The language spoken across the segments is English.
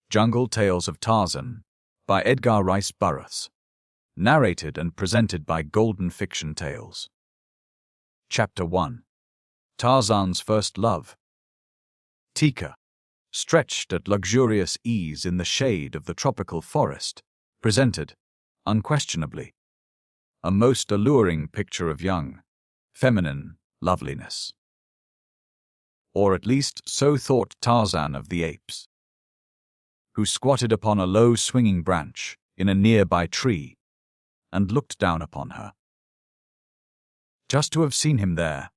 Jungle Tales of Tarzan by Edgar Rice Burroughs. Narrated and presented by Golden Fiction Tales. Chapter 1. Tarzan's First Love. Teeka, stretched at luxurious ease in the shade of the tropical forest, presented, unquestionably, a most alluring picture of young, feminine loveliness. Or at least so thought Tarzan of the apes, who squatted upon a low swinging branch in a nearby tree and looked down upon her. Just to have seen him there,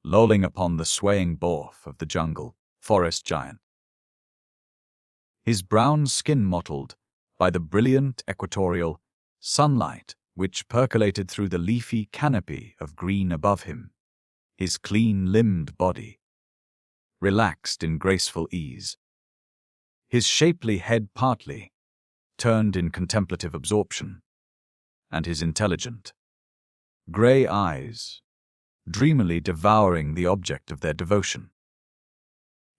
lolling upon the swaying boughs of the jungle forest giant, his brown skin mottled by the brilliant equatorial sunlight which percolated through the leafy canopy of green above him, his clean-limbed body relaxed in graceful ease, his shapely head partly turned in contemplative absorption, and his intelligent, grey eyes dreamily devouring the object of their devotion.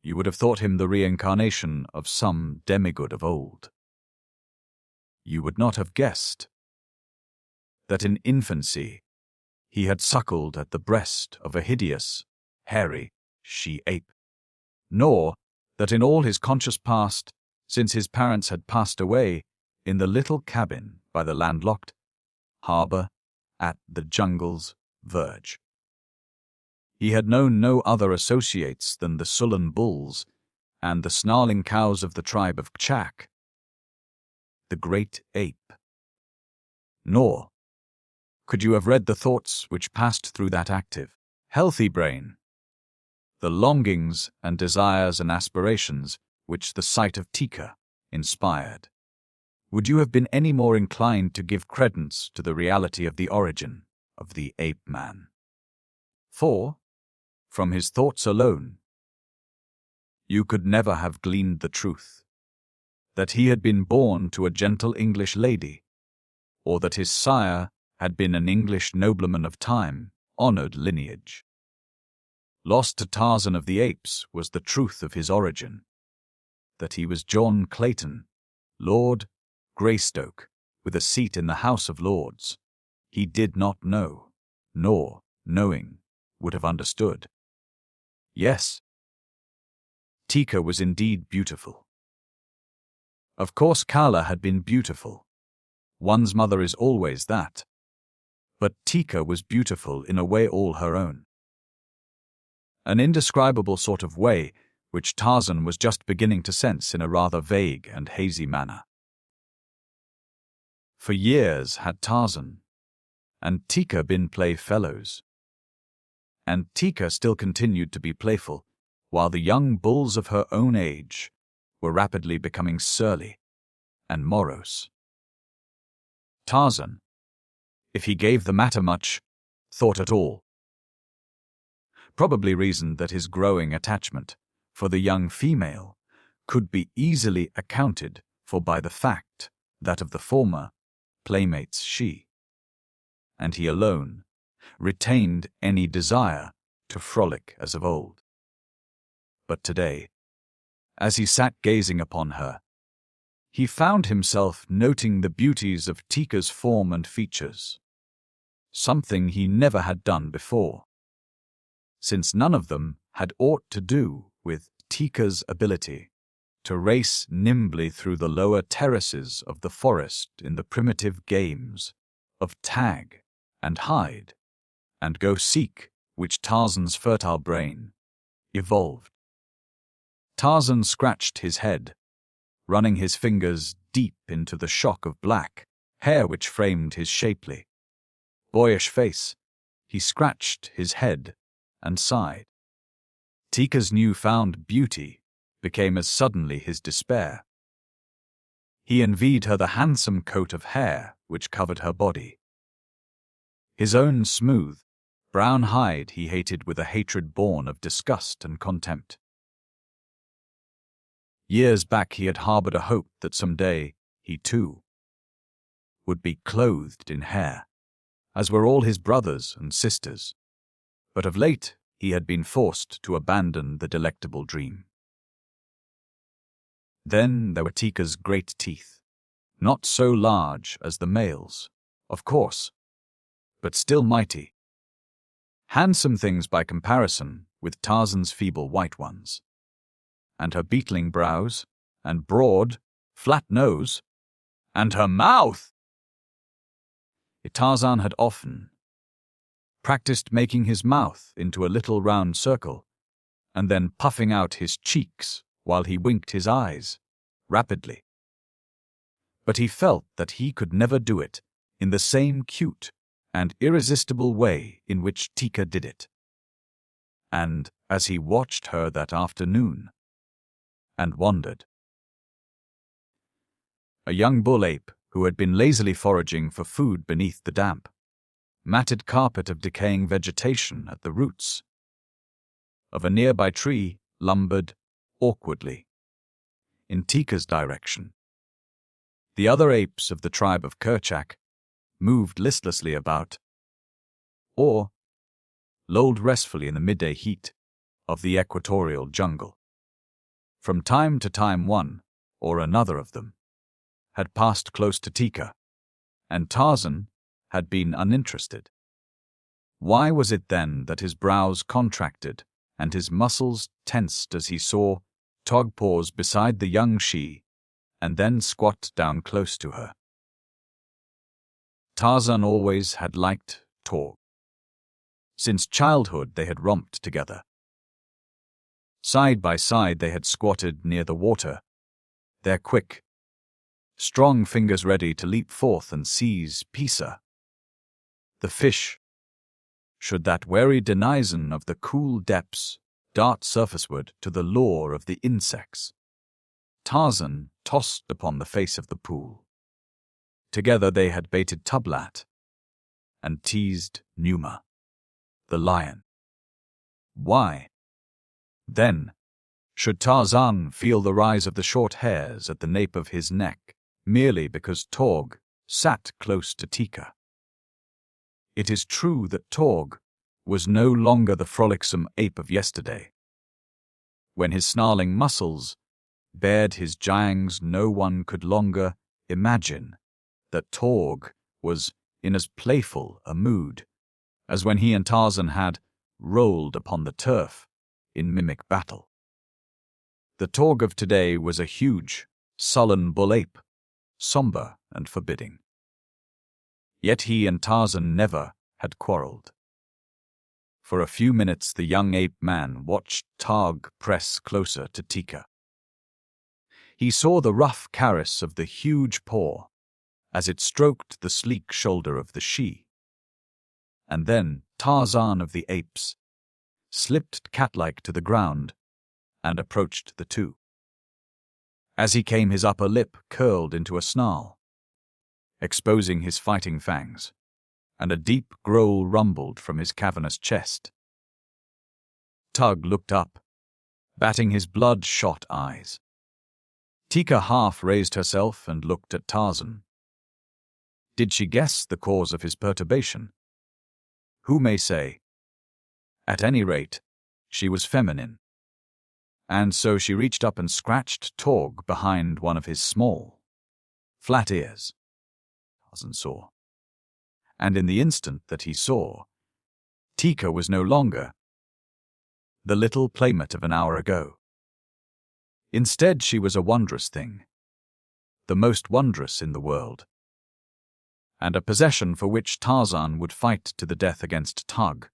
You would have thought him the reincarnation of some demigod of old. You would not have guessed that in infancy he had suckled at the breast of a hideous, hairy she-ape, nor that in all his conscious past, since his parents had passed away in the little cabin by the landlocked harbour at the jungle's verge, he had known no other associates than the sullen bulls and the snarling cows of the tribe of Chak, the great ape. Nor could you have read the thoughts which passed through that active, healthy brain, the longings and desires and aspirations which the sight of Teeka inspired, would you have been any more inclined to give credence to the reality of the origin of the ape-man. For, from his thoughts alone, you could never have gleaned the truth that he had been born to a gentle English lady, or that his sire had been an English nobleman of time-honored lineage. Lost to Tarzan of the Apes was the truth of his origin, that he was John Clayton, Lord Greystoke, with a seat in the House of Lords. He did not know, nor, knowing, would have understood. Yes, Teeka was indeed beautiful. Of course Kala had been beautiful. One's mother is always that. But Teeka was beautiful in a way all her own. An indescribable sort of way which Tarzan was just beginning to sense in a rather vague and hazy manner. For years had Tarzan and Teeka been playfellows, and Teeka still continued to be playful, while the young bulls of her own age were rapidly becoming surly and morose. Tarzan, if he gave the matter much thought at all, probably reasoned that his growing attachment for the young female could be easily accounted for by the fact that of the former playmates she, and he alone, retained any desire to frolic as of old. But today, as he sat gazing upon her, he found himself noting the beauties of Teeka's form and features, something he never had done before, since none of them had aught to do with Teeka's ability to race nimbly through the lower terraces of the forest in the primitive games of tag and hide and go seek which Tarzan's fertile brain evolved. Tarzan scratched his head, running his fingers deep into the shock of black hair which framed his shapely, boyish face. He scratched his head and sighed. Teeka's new-found beauty became as suddenly his despair. He envied her the handsome coat of hair which covered her body. His own smooth, brown hide he hated with a hatred born of disgust and contempt. Years back he had harbored a hope that some day he, too, would be clothed in hair, as were all his brothers and sisters. But of late he had been forced to abandon the delectable dream. Then there were Teeka's great teeth, not so large as the male's, of course, but still mighty. Handsome things by comparison with Tarzan's feeble white ones. And her beetling brows, and broad, flat nose, and her mouth! Tarzan had often practiced making his mouth into a little round circle, and then puffing out his cheeks while he winked his eyes, rapidly. But he felt that he could never do it in the same cute and irresistible way in which Teeka did it. And as he watched her that afternoon, and wondered, a young bull ape who had been lazily foraging for food beneath the damp, matted carpet of decaying vegetation at the roots of a nearby tree lumbered awkwardly in Teeka's direction. The other apes of the tribe of Kerchak moved listlessly about, or lolled restfully in the midday heat of the equatorial jungle. From time to time one or another of them had passed close to Teeka, and Tarzan had been uninterested. Why was it then that his brows contracted and his muscles tensed as he saw Tog pause beside the young she and then squat down close to her? Tarzan always had liked Tog. Since childhood they had romped together. Side by side they had squatted near the water, their quick, strong fingers ready to leap forth and seize Pisa, the fish, should that wary denizen of the cool depths dart surfaceward to the lure of the insects. Tarzan tossed upon the face of the pool. Together they had baited Tublat and teased Numa, the lion. Why, then, should Tarzan feel the rise of the short hairs at the nape of his neck merely because Tog sat close to Teeka? It is true that Tog was no longer the frolicsome ape of yesterday. When his snarling muscles bared his jangs, no one could longer imagine that Tog was in as playful a mood as when he and Tarzan had rolled upon the turf in mimic battle. The Tog of today was a huge, sullen bull ape, somber and forbidding. Yet he and Tarzan never had quarreled. For a few minutes the young ape man watched Tog press closer to Teeka. He saw the rough caress of the huge paw as it stroked the sleek shoulder of the she. And then Tarzan of the apes slipped cat-like to the ground and approached the two. As he came, his upper lip curled into a snarl, exposing his fighting fangs, and a deep growl rumbled from his cavernous chest. Tug looked up, batting his blood-shot eyes. Teeka half raised herself and looked at Tarzan. Did she guess the cause of his perturbation? Who may say? At any rate, she was feminine. And so she reached up and scratched Tog behind one of his small, flat ears. Tarzan saw. And in the instant that he saw, Teeka was no longer the little playmate of an hour ago. Instead, she was a wondrous thing, the most wondrous in the world, and a possession for which Tarzan would fight to the death against Tug,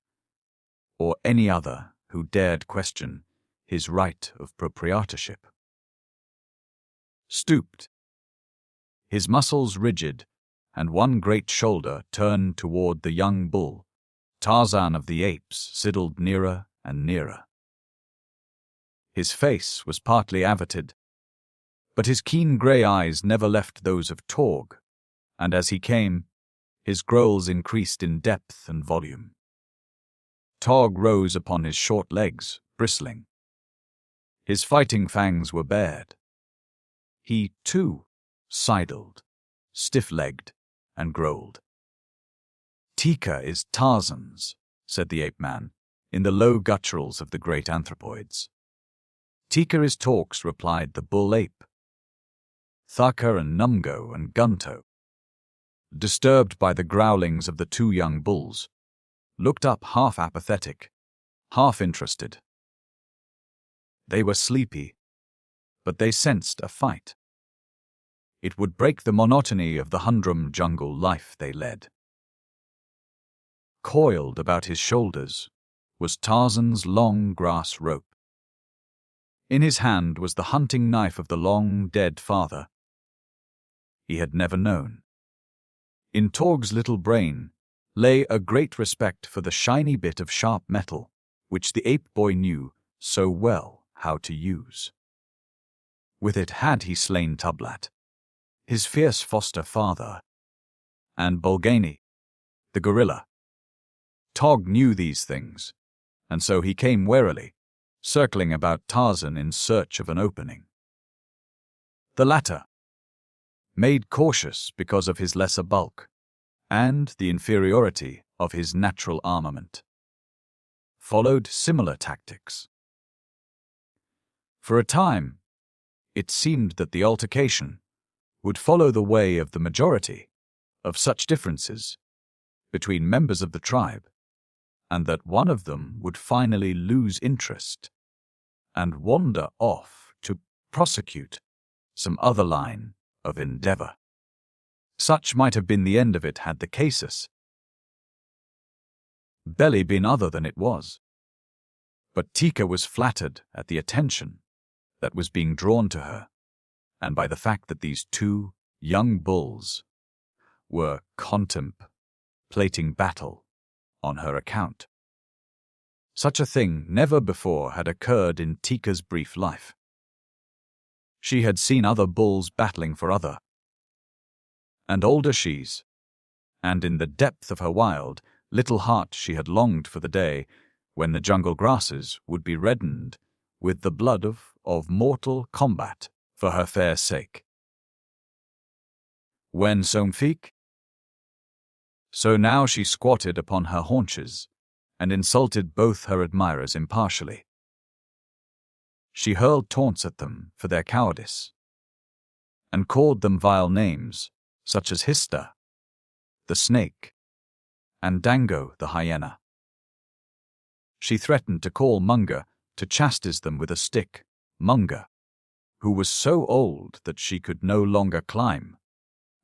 or any other who dared question his right of proprietorship. Stooped, his muscles rigid, and one great shoulder turned toward the young bull, Tarzan of the apes sidled nearer and nearer. His face was partly averted, but his keen grey eyes never left those of Tog, and as he came, his growls increased in depth and volume. Tog rose upon his short legs, bristling. His fighting fangs were bared. He, too, sidled, stiff-legged, and growled. Teeka is Tarzan's, said the ape-man, in the low gutturals of the great anthropoids. Teeka is Torque's, replied the bull ape, Thaka and Numgo and Gunto, disturbed by the growlings of the two young bulls, looked up half apathetic, half interested. They were sleepy, but they sensed a fight. It would break the monotony of the humdrum jungle life they led. Coiled about his shoulders was Tarzan's long grass rope. In his hand was the hunting knife of the long-dead father he had never known. In Torg's little brain lay a great respect for the shiny bit of sharp metal which the ape boy knew so well how to use. With it had he slain Tublat, his fierce foster father, and Bolgani, the gorilla. Tog knew these things, and so he came warily, circling about Tarzan in search of an opening. The latter, made cautious because of his lesser bulk and the inferiority of his natural armament, followed similar tactics. For a time, it seemed that the altercation would follow the way of the majority of such differences between members of the tribe, and that one of them would finally lose interest and wander off to prosecute some other line of endeavor. Such might have been the end of it had the casus belli been other than it was. But Teeka was flattered at the attention that was being drawn to her, and by the fact that these two young bulls were contemplating battle on her account. Such a thing never before had occurred in Teeka's brief life. She had seen other bulls battling for other and older shes, and in the depth of her wild little heart she had longed for the day when the jungle grasses would be reddened with the blood of mortal combat for her fair sake. When Somfik? So now she squatted upon her haunches and insulted both her admirers impartially. She hurled taunts at them for their cowardice, and called them vile names such as Hista, the snake, and Dango, the hyena. She threatened to call Munga to chastise them with a stick, Munga, who was so old that she could no longer climb,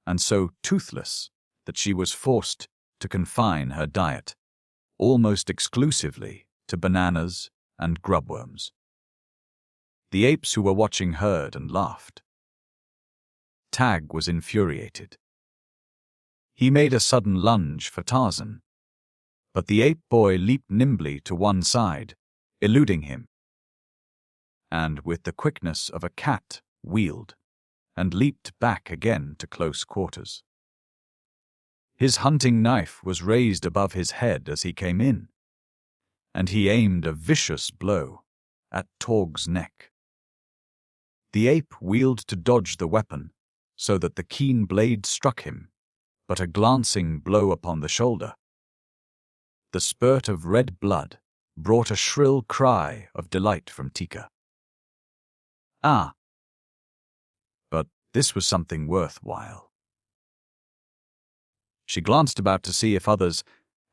and so toothless that she was forced to confine her diet almost exclusively to bananas and grubworms. The apes who were watching heard and laughed. Tag was infuriated. He made a sudden lunge for Tarzan, but the ape boy leaped nimbly to one side, eluding him, and with the quickness of a cat wheeled and leaped back again to close quarters. His hunting knife was raised above his head as he came in, and he aimed a vicious blow at Torg's neck. The ape wheeled to dodge the weapon, so that the keen blade struck him, but a glancing blow upon the shoulder. The spurt of red blood brought a shrill cry of delight from Teeka. Ah! But this was something worthwhile. She glanced about to see if others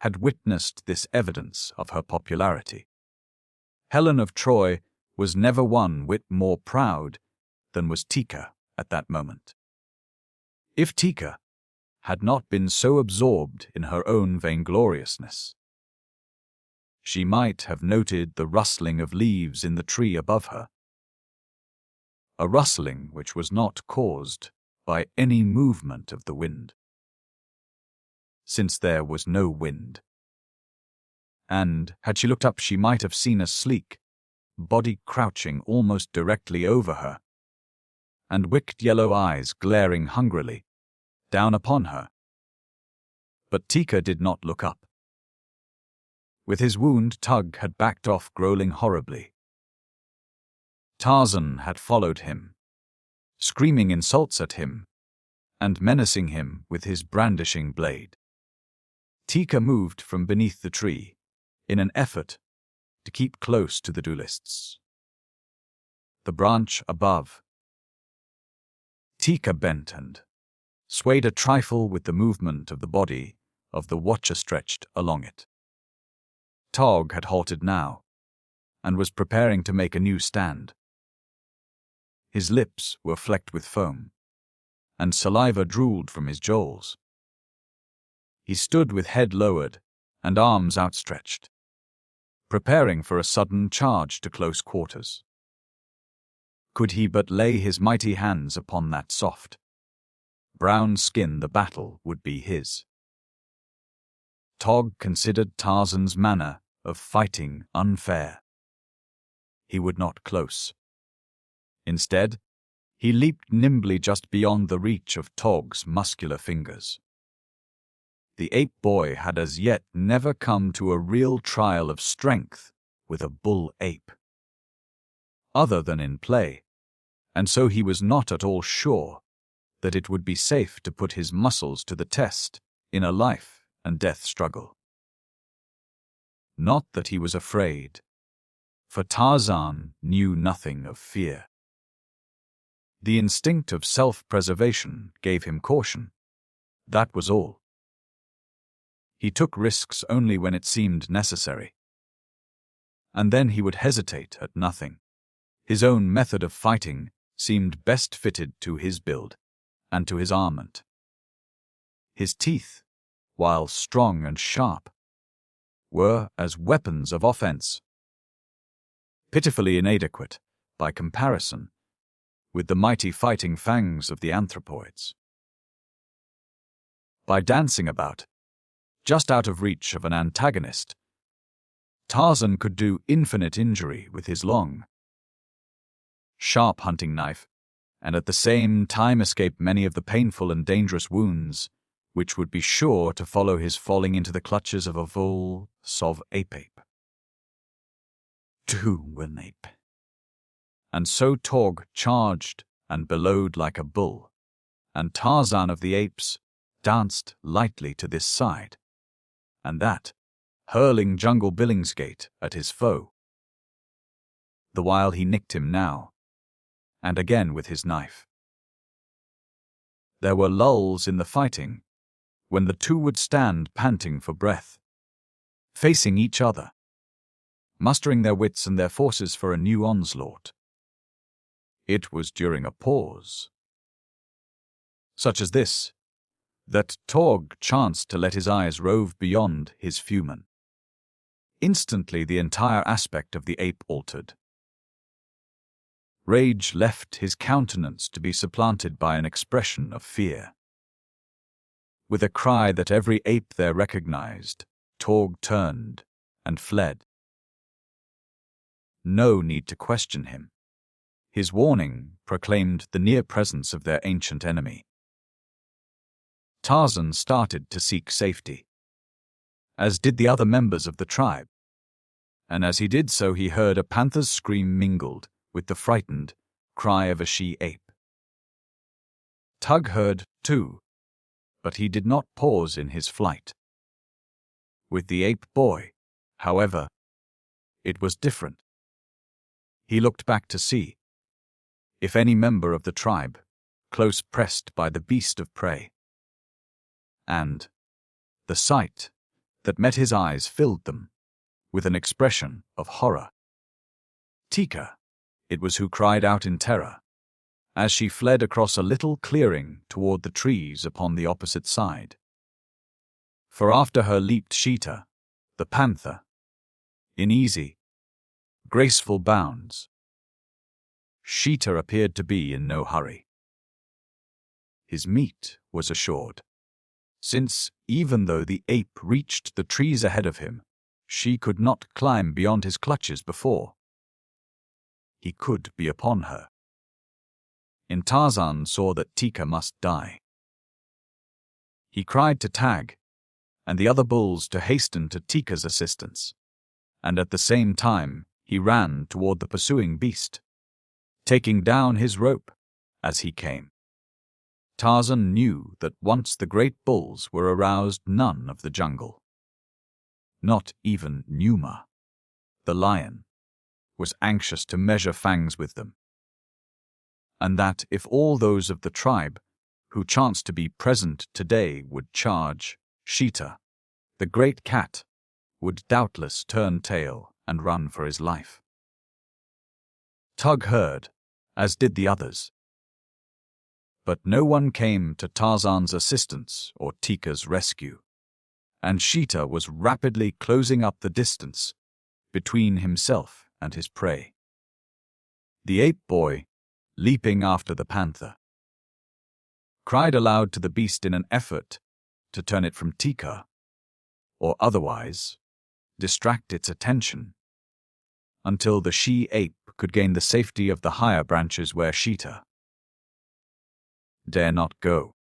had witnessed this evidence of her popularity. Helen of Troy was never one whit more proud than was Teeka at that moment. If Teeka had not been so absorbed in her own vaingloriousness, she might have noted the rustling of leaves in the tree above her, a rustling which was not caused by any movement of the wind, since there was no wind. And, had she looked up, she might have seen a sleek body crouching almost directly over her, and wicked yellow eyes glaring hungrily down upon her. But Teeka did not look up. With his wound, Tug had backed off, growling horribly. Tarzan had followed him, screaming insults at him and menacing him with his brandishing blade. Teeka moved from beneath the tree in an effort to keep close to the duelists. The branch above. Teeka bent and swayed a trifle with the movement of the body of the watcher stretched along it. Tog had halted now, and was preparing to make a new stand. His lips were flecked with foam, and saliva drooled from his jowls. He stood with head lowered and arms outstretched, preparing for a sudden charge to close quarters. Could he but lay his mighty hands upon that soft, brown skin, the battle would be his. Tog considered Tarzan's manner of fighting unfair. He would not close. Instead, he leaped nimbly just beyond the reach of Tog's muscular fingers. The ape boy had as yet never come to a real trial of strength with a bull ape, other than in play, and so he was not at all sure that it would be safe to put his muscles to the test in a life and death struggle. Not that he was afraid, for Tarzan knew nothing of fear. The instinct of self-preservation gave him caution. That was all. He took risks only when it seemed necessary. And then he would hesitate at nothing. His own method of fighting seemed best fitted to his build and to his armament. His teeth, while strong and sharp, were as weapons of offense, pitifully inadequate by comparison with the mighty fighting fangs of the anthropoids. By dancing about, just out of reach of an antagonist, Tarzan could do infinite injury with his long, sharp hunting knife, and at the same time escape many of the painful and dangerous wounds which would be sure to follow his falling into the clutches of a full sov ape. An ape. And so Tog charged and bellowed like a bull, and Tarzan of the Apes danced lightly to this side and that, hurling jungle Billingsgate at his foe, the while he nicked him now and again with his knife. There were lulls in the fighting when the two would stand panting for breath, facing each other, mustering their wits and their forces for a new onslaught. It was during a pause, such as this, that Tog chanced to let his eyes rove beyond his foeman. Instantly the entire aspect of the ape altered. Rage left his countenance to be supplanted by an expression of fear. With a cry that every ape there recognized, Tog turned and fled. No need to question him. His warning proclaimed the near presence of their ancient enemy. Tarzan started to seek safety, as did the other members of the tribe, and as he did so he heard a panther's scream mingled with the frightened cry of a she-ape. Tug heard, too, but he did not pause in his flight. With the ape boy, however, it was different. He looked back to see if any member of the tribe, close pressed by the beast of prey. And the sight that met his eyes filled them with an expression of horror. Teeka, it was who cried out in terror, as she fled across a little clearing toward the trees upon the opposite side. For after her leaped Sheeta, the panther, in easy, graceful bounds. Sheeta appeared to be in no hurry. His meat was assured, since, even though the ape reached the trees ahead of him, she could not climb beyond his clutches before he could be upon her. And Tarzan saw that Teeka must die. He cried to Tag and the other bulls to hasten to Teeka's assistance, and at the same time he ran toward the pursuing beast, taking down his rope as he came. Tarzan knew that once the great bulls were aroused, none of the jungle, not even Numa, the lion, was anxious to measure fangs with them. and that if all those of the tribe who chanced to be present today would charge, Sheeta, the great cat, would doubtless turn tail and run for his life. Tug heard, as did the others. But no one came to Tarzan's assistance or Teeka's rescue, and Sheeta was rapidly closing up the distance between himself and his prey. The ape boy, leaping after the panther, cried aloud to the beast in an effort to turn it from Teeka, or otherwise distract its attention, until the she-ape could gain the safety of the higher branches where Sheeta dare not go.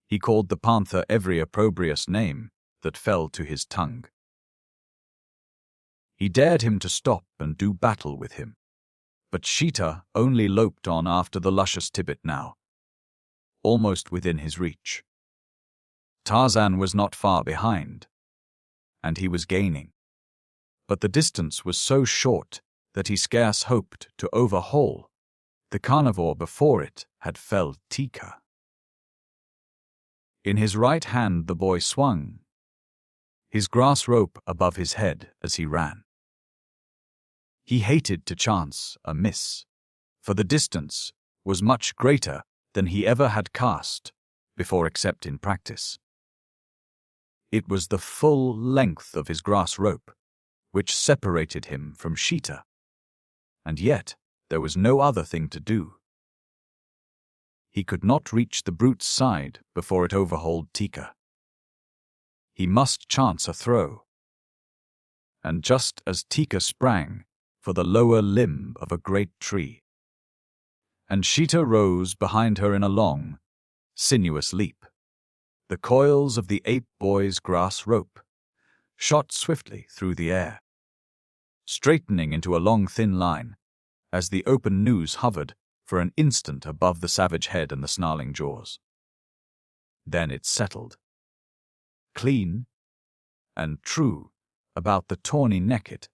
He called the panther every opprobrious name that fell to his tongue. He dared him to stop and do battle with him, but Sheeta only loped on after the luscious Tibbet now, almost within his reach. Tarzan was not far behind, and he was gaining, but the distance was so short that he scarce hoped to overhaul the carnivore before it had felled Teeka. In his right hand the boy swung his grass rope above his head as he ran. He hated to chance a miss, for the distance was much greater than he ever had cast before except in practice. It was the full length of his grass rope which separated him from Sheeta, and yet there was no other thing to do. He could not reach the brute's side before it overhauled Teeka. He must chance a throw, and just as Teeka sprang for the lower limb of a great tree, and Sheeta rose behind her in a long, sinuous leap, the coils of the ape boy's grass rope shot swiftly through the air, straightening into a long thin line as the open noose hovered for an instant above the savage head and the snarling jaws. Then it settled, clean and true about the tawny neck. It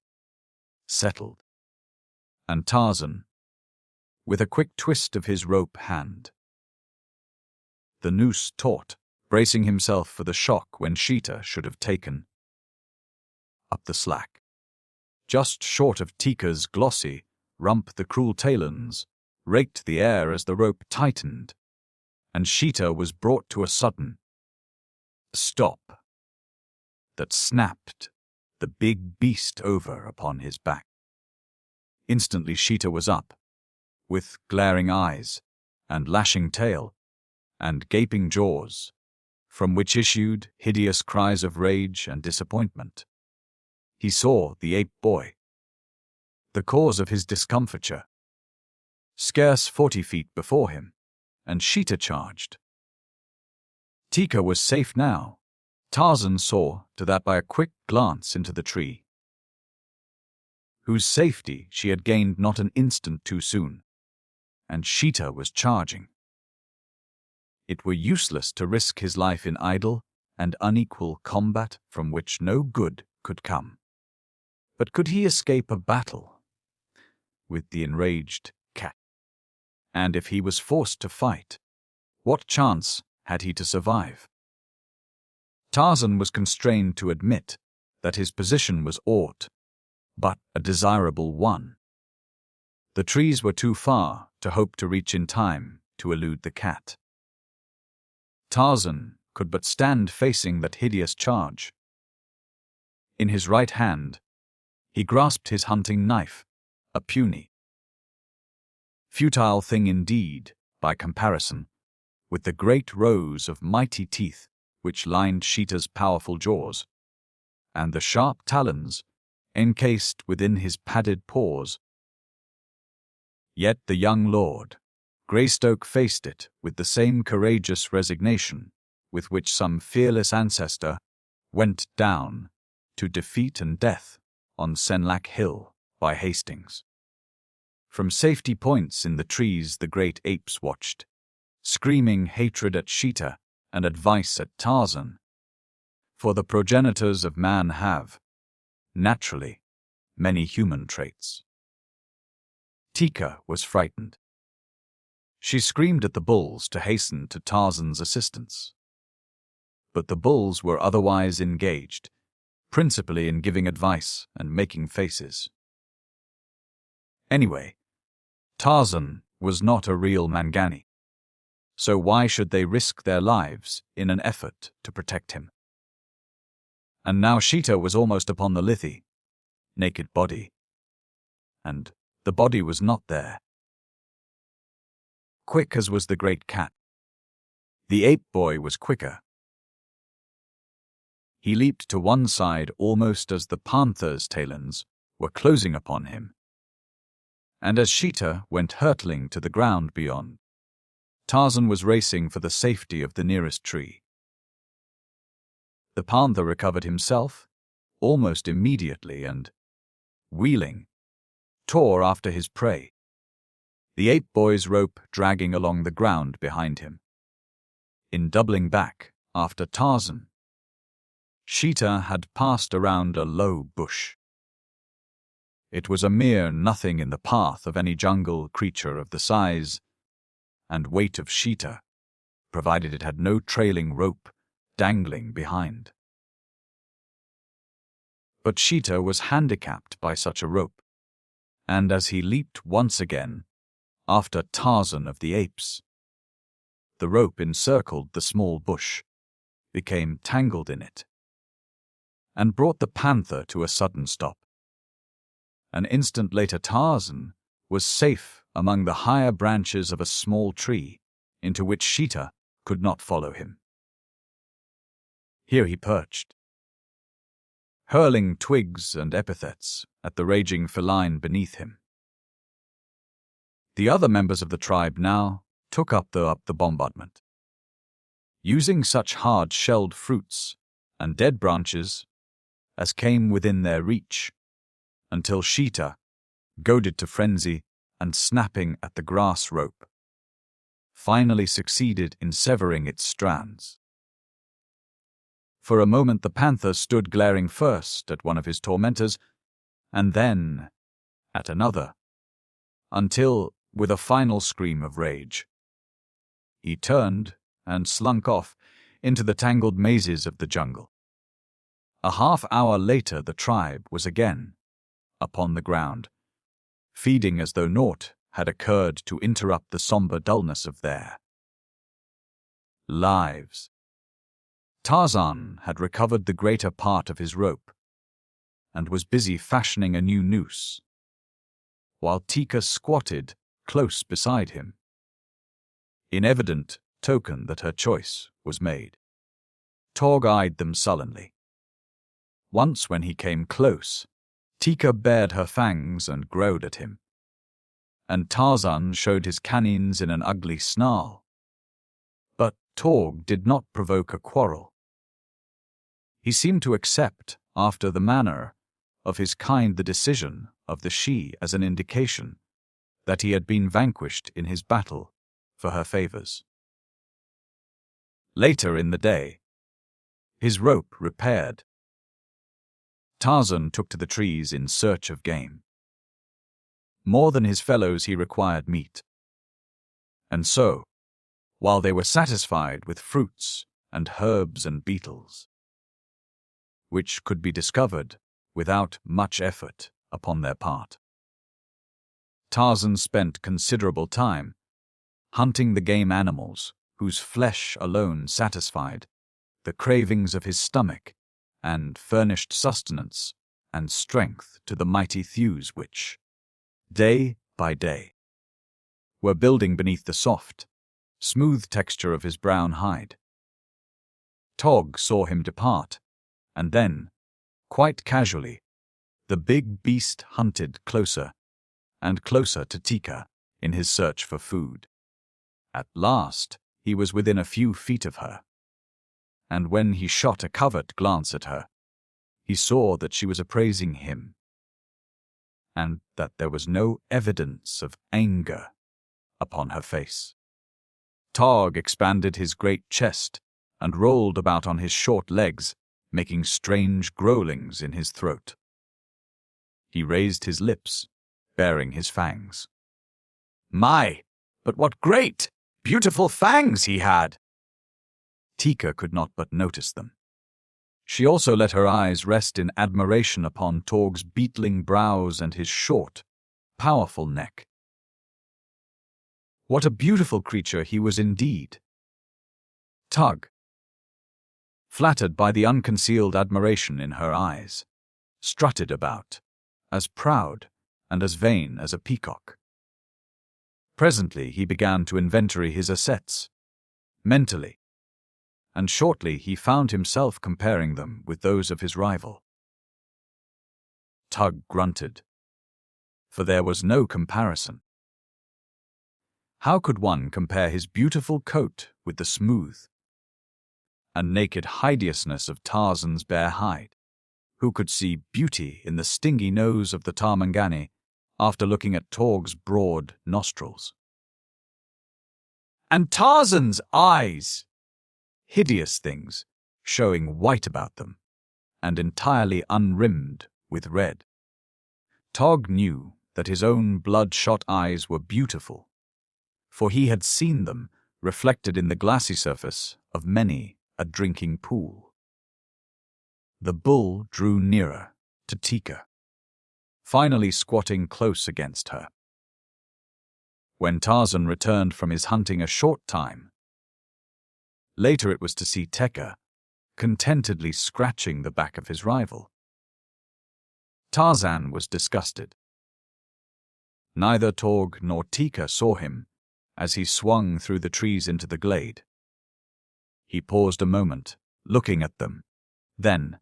settled, and Tarzan, with a quick twist of his rope hand, the noose taut, bracing himself for the shock when Sheeta should have taken up the slack. Just short of Teeka's glossy rump, the cruel talons raked the air as the rope tightened, and Sheeta was brought to a sudden stop that snapped the big beast over upon his back. Instantly Sheeta was up, with glaring eyes and lashing tail and gaping jaws, from which issued hideous cries of rage and disappointment. He saw the ape boy, the cause of his discomfiture, scarce 40 feet before him, and Sheeta charged. Teeka was safe now. Tarzan saw to that by a quick glance into the tree, whose safety she had gained not an instant too soon, and Sheeta was charging. It were useless to risk his life in idle and unequal combat from which no good could come. But could he escape a battle with the enraged cat? And if he was forced to fight, what chance had he to survive? Tarzan was constrained to admit that his position was aught but a desirable one. The trees were too far to hope to reach in time to elude the cat. Tarzan could but stand facing that hideous charge. In his right hand, he grasped his hunting knife, a puny, futile thing indeed, by comparison, with the great rows of mighty teeth which lined Sheeta's powerful jaws, and the sharp talons encased within his padded paws. Yet the young lord, Greystoke, faced it with the same courageous resignation with which some fearless ancestor went down to defeat and death on Senlac Hill by Hastings. From safety points in the trees the great apes watched, screaming hatred at Sheeta and advice at Tarzan. For the progenitors of man have, naturally, many human traits. Teeka was frightened. She screamed at the bulls to hasten to Tarzan's assistance. But the bulls were otherwise engaged, principally in giving advice and making faces. Anyway, Tarzan was not a real Mangani, so why should they risk their lives in an effort to protect him? And now Sheeta was almost upon the lithy, naked body, and the body was not there. Quick as was the great cat, the ape boy was quicker. He leaped to one side almost as the panther's talons were closing upon him, and as Sheeta went hurtling to the ground beyond, Tarzan was racing for the safety of the nearest tree. The panther recovered himself almost immediately and, wheeling, tore after his prey, the ape boy's rope dragging along the ground behind him. In doubling back after Tarzan, Sheeta had passed around a low bush. It was a mere nothing in the path of any jungle creature of the size and weight of Sheeta, provided it had no trailing rope dangling behind. But Sheeta was handicapped by such a rope, and as he leaped once again after Tarzan of the apes, the rope encircled the small bush, became tangled in it, and brought the panther to a sudden stop. An instant later Tarzan was safe among the higher branches of a small tree into which Sheeta could not follow him. Here he perched, hurling twigs and epithets at the raging feline beneath him. The other members of the tribe now took up the bombardment, using such hard-shelled fruits and dead branches as came within their reach, until Sheeta, goaded to frenzy and snapping at the grass rope, finally succeeded in severing its strands. For a moment the panther stood glaring first at one of his tormentors, and then at another, until, with a final scream of rage, he turned and slunk off into the tangled mazes of the jungle. A half-hour later the tribe was again upon the ground, feeding as though naught had occurred to interrupt the somber dullness of their lives. Tarzan had recovered the greater part of his rope, and was busy fashioning a new noose, while Teeka squatted close beside him, in evident token that her choice was made. Tog eyed them sullenly. Once when he came close, Teeka bared her fangs and growled at him, and Tarzan showed his canines in an ugly snarl. But Tog did not provoke a quarrel. He seemed to accept, after the manner of his kind, the decision of the she as an indication that he had been vanquished in his battle for her favors. Later in the day, his rope repaired, Tarzan took to the trees in search of game. More than his fellows he required meat. And so, while they were satisfied with fruits and herbs and beetles, which could be discovered without much effort upon their part, Tarzan spent considerable time hunting the game animals whose flesh alone satisfied the cravings of his stomach and furnished sustenance and strength to the mighty thews which, day by day, were building beneath the soft, smooth texture of his brown hide. Tog saw him depart, and then, quite casually, the big beast hunted closer and closer to Teeka in his search for food. At last, he was within a few feet of her, and when he shot a covert glance at her, he saw that she was appraising him, and that there was no evidence of anger upon her face. Tog expanded his great chest and rolled about on his short legs, making strange growlings in his throat. He raised his lips, baring his fangs. "My, But what great, beautiful fangs he had! Teeka could not but notice them. She also let her eyes rest in admiration upon Torg's beetling brows and his short, powerful neck. What a beautiful creature he was indeed! Tug, flattered by the unconcealed admiration in her eyes, strutted about, as proud and as vain as a peacock. Presently he began to inventory his assets, mentally, and shortly he found himself comparing them with those of his rival. Tug grunted, for there was no comparison. How could one compare his beautiful coat with the smooth and naked hideousness of Tarzan's bare hide? Who could see beauty in the stingy nose of the Tarmangani after looking at Torg's broad nostrils? And Tarzan's eyes! Hideous things, showing white about them, and entirely unrimmed with red. Tog knew that his own bloodshot eyes were beautiful, for he had seen them reflected in the glassy surface of many a drinking pool. The bull drew nearer to Teeka, finally squatting close against her. When Tarzan returned from his hunting a short time later, it was to see Teeka contentedly scratching the back of his rival. Tarzan was disgusted. Neither Torg nor Teeka saw him as he swung through the trees into the glade. He paused a moment, looking at them. Then,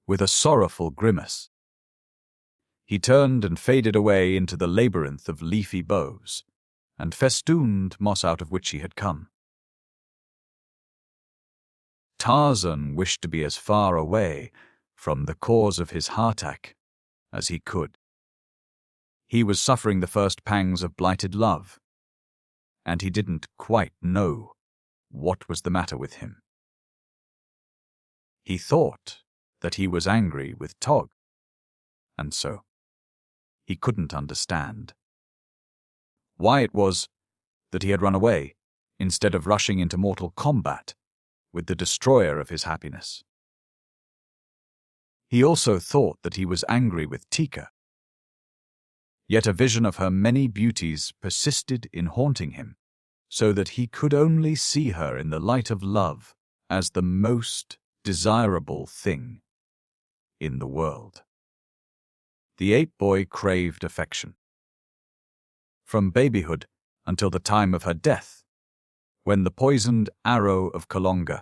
with a sorrowful grimace, he turned and faded away into the labyrinth of leafy boughs and festooned moss out of which he had come. Tarzan wished to be as far away from the cause of his heartache as he could. He was suffering the first pangs of blighted love, and he didn't quite know what was the matter with him. He thought that he was angry with Tog, and so he couldn't understand why it was that he had run away instead of rushing into mortal combat with the destroyer of his happiness. He also thought that he was angry with Teeka. Yet a vision of her many beauties persisted in haunting him, so that he could only see her in the light of love as the most desirable thing in the world. The ape boy craved affection. From babyhood until the time of her death, when the poisoned arrow of Kalonga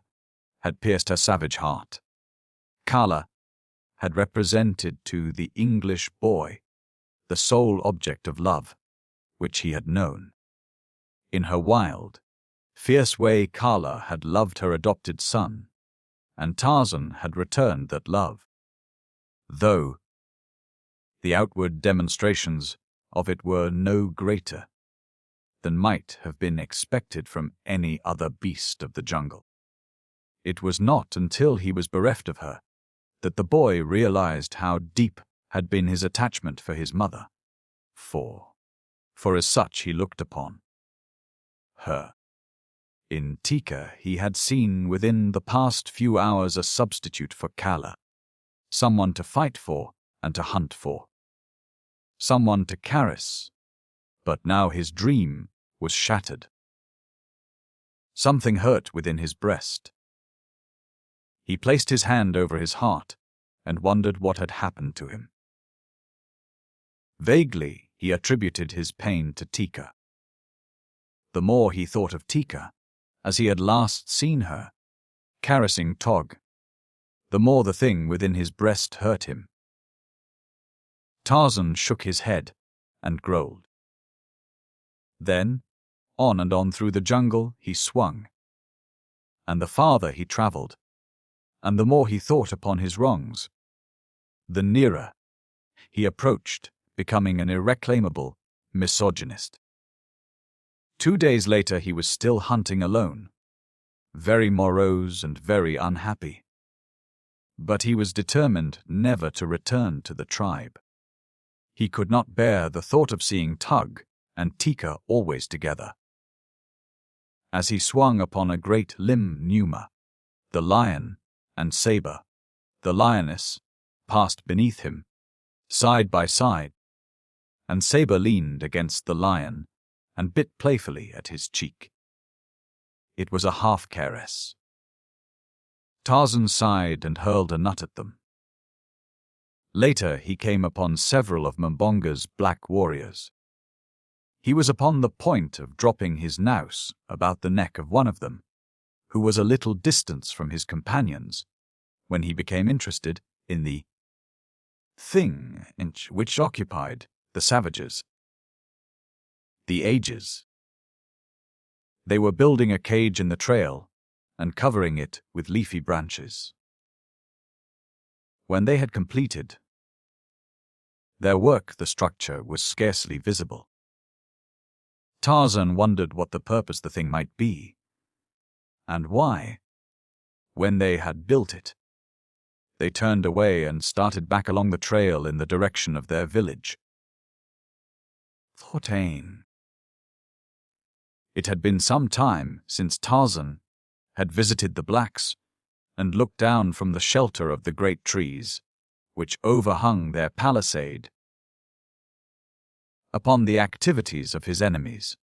had pierced her savage heart, Kala had represented to the English boy the sole object of love which he had known. In her wild, fierce way, Kala had loved her adopted son, and Tarzan had returned that love, though the outward demonstrations of it were no greater than might have been expected from any other beast of the jungle. It was not until he was bereft of her that the boy realized how deep had been his attachment for his mother, for as such he looked upon her. In Teeka he had seen within the past few hours a substitute for Kala, someone to fight for and to hunt for, someone to caress, but now his dream was shattered. Something hurt within his breast. He placed his hand over his heart and wondered what had happened to him. Vaguely, he attributed his pain to Teeka. The more he thought of Teeka, as he had last seen her, caressing Tog, the more the thing within his breast hurt him. Tarzan shook his head and growled. Then, on and on through the jungle he swung, and the farther he travelled, and the more he thought upon his wrongs, the nearer he approached becoming an irreclaimable misogynist. 2 days later he was still hunting alone, very morose and very unhappy. But he was determined never to return to the tribe. He could not bear the thought of seeing Tug and Teeka always together. As he swung upon a great limb Numa, the lion, and Saber, the lioness, passed beneath him, side by side, and Saber leaned against the lion and bit playfully at his cheek. It was a half-caress. Tarzan sighed and hurled a nut at them. Later he came upon several of Mbonga's black warriors. He was upon the point of dropping his nous about the neck of one of them, who was a little distance from his companions, when he became interested in the thing which occupied the savages. The ages. They were building a cage in the trail and covering it with leafy branches. When they had completed their work, the structure was scarcely visible. Tarzan wondered what the purpose the thing might be, and why, when they had built it, they turned away and started back along the trail in the direction of their village. 14. It had been some time since Tarzan had visited the blacks and looked down from the shelter of the great trees, which overhung their palisade, upon the activities of his enemies,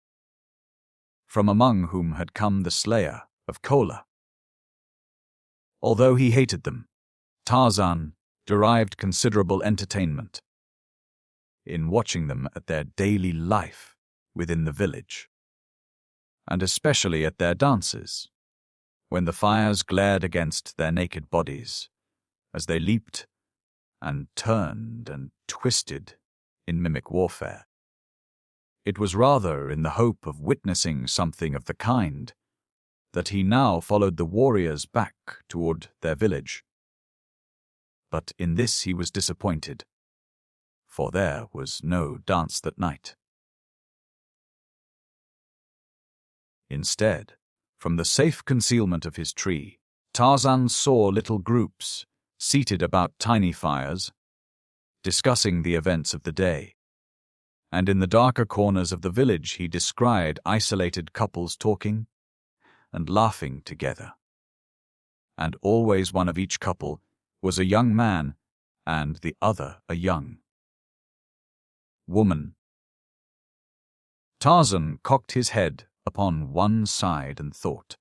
from among whom had come the slayer of Kola. Although he hated them, Tarzan derived considerable entertainment in watching them at their daily life within the village, and especially at their dances, when the fires glared against their naked bodies, as they leaped and turned and twisted in mimic warfare. It was rather in the hope of witnessing something of the kind that he now followed the warriors back toward their village. But in this he was disappointed, for there was no dance that night. Instead, from the safe concealment of his tree, Tarzan saw little groups seated about tiny fires, discussing the events of the day. And in the darker corners of the village he descried isolated couples talking and laughing together. And always one of each couple was a young man and the other a young woman. Tarzan cocked his head upon one side and thought,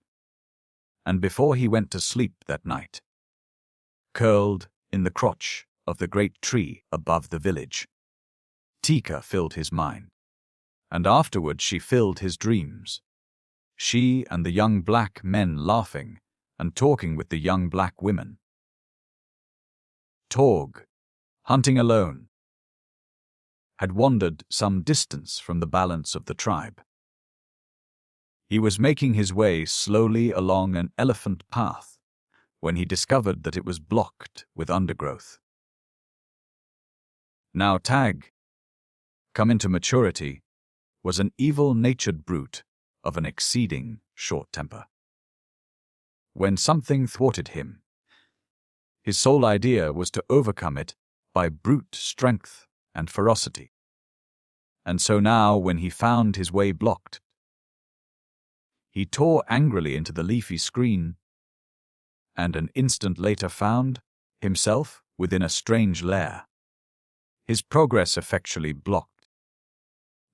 and before he went to sleep that night, curled in the crotch of the great tree above the village, Teeka filled his mind, and afterward she filled his dreams. She and the young black men laughing and talking with the young black women. Torg, hunting alone, had wandered some distance from the balance of the tribe. He was making his way slowly along an elephant path when he discovered that it was blocked with undergrowth. Now Tag, come into maturity, was an evil-natured brute of an exceeding short temper. When something thwarted him, his sole idea was to overcome it by brute strength and ferocity. And so now, when he found his way blocked, he tore angrily into the leafy screen, and an instant later found himself within a strange lair, his progress effectually blocked,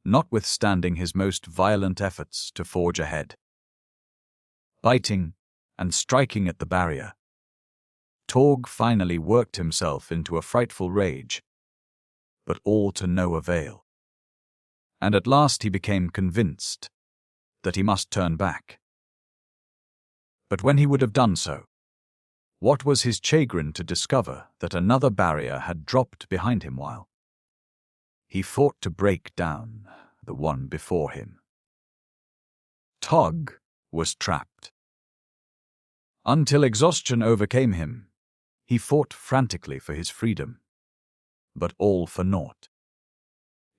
notwithstanding his most violent efforts to forge ahead. Biting and striking at the barrier, Torg finally worked himself into a frightful rage, but all to no avail. And at last he became convinced that he must turn back. But when he would have done so, what was his chagrin to discover that another barrier had dropped behind him while he fought to break down the one before him. Tog was trapped. Until exhaustion overcame him, he fought frantically for his freedom, but all for naught.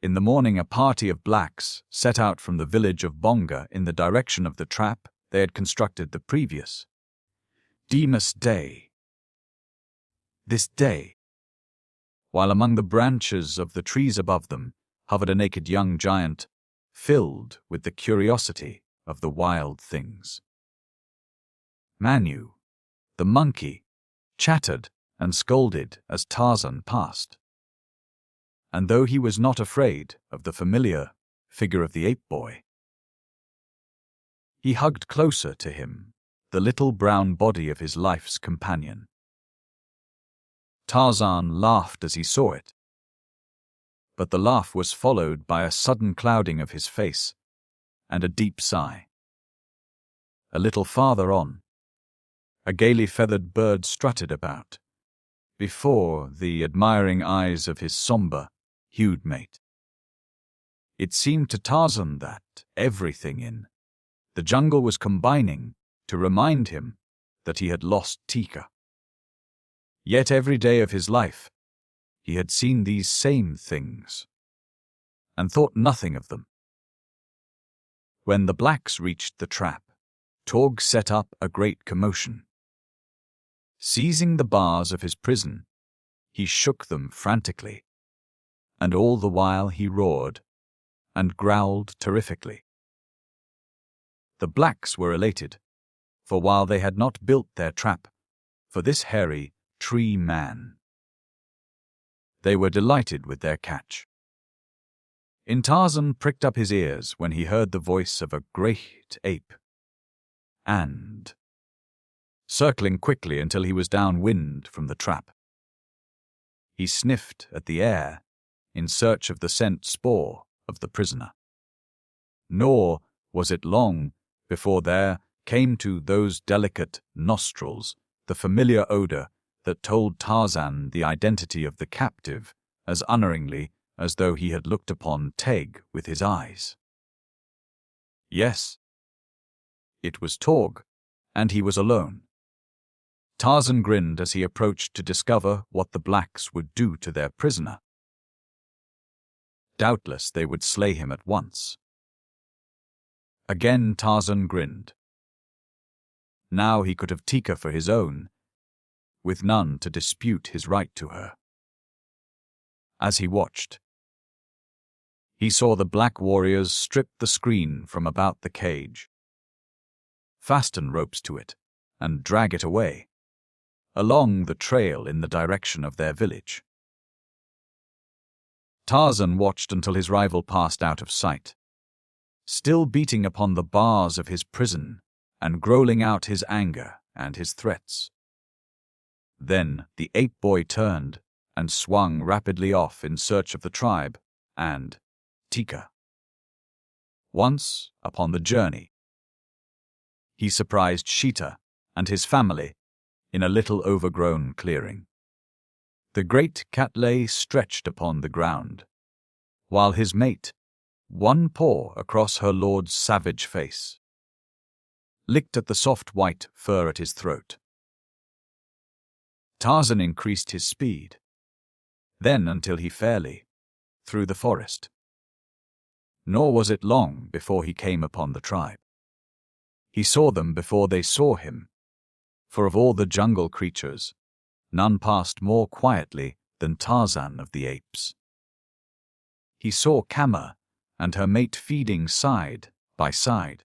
In the morning, a party of blacks set out from the village of Bonga in the direction of the trap they had constructed the previous Demas day. This day, while among the branches of the trees above them hovered a naked young giant, filled with the curiosity of the wild things. Manu, the monkey, chattered and scolded as Tarzan passed. And though he was not afraid of the familiar figure of the ape boy, he hugged closer to him the little brown body of his life's companion. Tarzan laughed as he saw it, but the laugh was followed by a sudden clouding of his face and a deep sigh. A little farther on, a gaily feathered bird strutted about, before the admiring eyes of his somber-hued mate. It seemed to Tarzan that everything in the jungle was combining to remind him that he had lost Teeka. Yet every day of his life, he had seen these same things, and thought nothing of them. When the blacks reached the trap, Torg set up a great commotion. Seizing the bars of his prison, he shook them frantically, and all the while he roared and growled terrifically. The blacks were elated, for while they had not built their trap for this hairy tree man, they were delighted with their catch. Tarzan pricked up his ears when he heard the voice of a great ape, and, circling quickly until he was downwind from the trap, he sniffed at the air in search of the scent spoor of the prisoner. Nor was it long before there came to those delicate nostrils the familiar odor that told Tarzan the identity of the captive as unerringly as though he had looked upon Teg with his eyes. Yes, it was Torg, and he was alone. Tarzan grinned as he approached to discover what the blacks would do to their prisoner. Doubtless they would slay him at once. Again Tarzan grinned. Now he could have Teeka for his own, with none to dispute his right to her. As he watched, he saw the black warriors strip the screen from about the cage, fasten ropes to it, and drag it away, along the trail in the direction of their village. Tarzan watched until his rival passed out of sight, still beating upon the bars of his prison and growling out his anger and his threats. Then the ape boy turned and swung rapidly off in search of the tribe and Teeka. Once upon the journey, he surprised Sheeta and his family in a little overgrown clearing. The great cat lay stretched upon the ground, while his mate, one paw across her lord's savage face, licked at the soft white fur at his throat. Tarzan increased his speed, then until he fairly through the forest. Nor was it long before he came upon the tribe. He saw them before they saw him, for of all the jungle creatures, none passed more quietly than Tarzan of the apes. He saw Kama and her mate feeding side by side,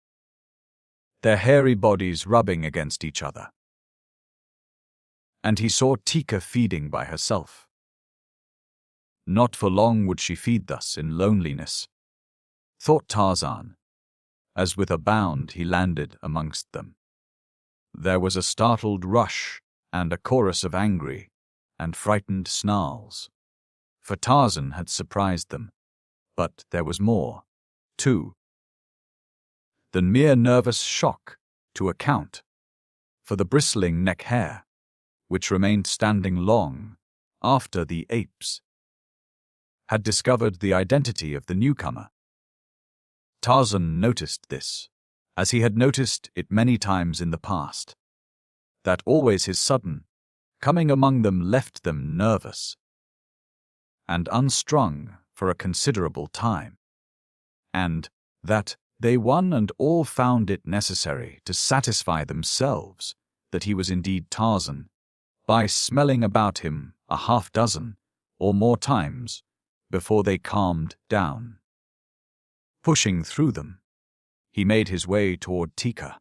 their hairy bodies rubbing against each other. And he saw Teeka feeding by herself. Not for long would she feed thus in loneliness, thought Tarzan, as with a bound he landed amongst them. There was a startled rush and a chorus of angry and frightened snarls, for Tarzan had surprised them. But there was more, too, than mere nervous shock to account for the bristling neck hair, which remained standing long after the apes had discovered the identity of the newcomer. Tarzan noticed this, as he had noticed it many times in the past, that always his sudden coming among them left them nervous and unstrung for a considerable time, and that they one and all found it necessary to satisfy themselves that he was indeed Tarzan by smelling about him a half-dozen or more times before they calmed down. Pushing through them, he made his way toward Teeka,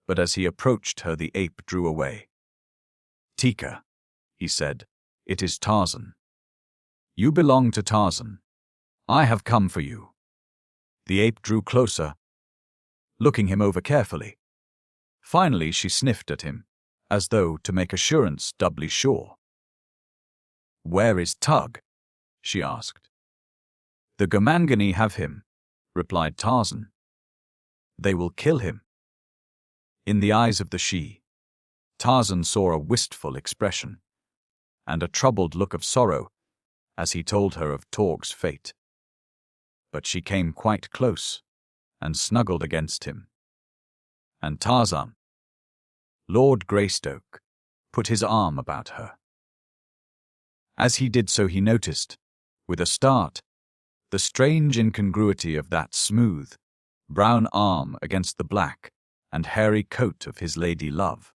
but as he approached her, the ape drew away. "Teeka," he said, "it is Tarzan. You belong to Tarzan. I have come for you." The ape drew closer, looking him over carefully. Finally, she sniffed at him, as though to make assurance doubly sure. "Where is Tug?" she asked. "The Gomangani have him," replied Tarzan. "They will kill him." In the eyes of the she, Tarzan saw a wistful expression and a troubled look of sorrow as he told her of Torg's fate. But she came quite close and snuggled against him. And Tarzan, Lord Greystoke, put his arm about her. As he did so, he noticed, with a start, the strange incongruity of that smooth, brown arm against the black and hairy coat of his lady love.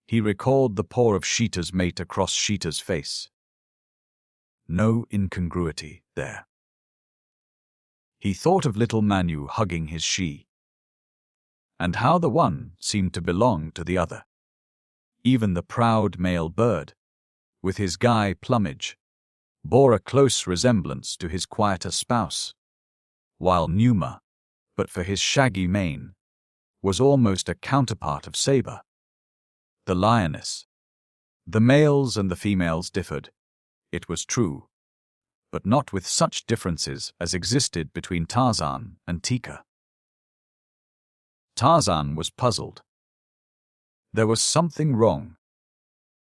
He recalled the paw of Sheeta's mate across Sheeta's face. No incongruity there. He thought of little Manu hugging his she, and how the one seemed to belong to the other. Even the proud male bird, with his guy plumage, bore a close resemblance to his quieter spouse, while Numa, but for his shaggy mane, was almost a counterpart of Saber. The lioness. The males and the females differed, it was true, but not with such differences as existed between Tarzan and Teeka. Tarzan was puzzled. There was something wrong.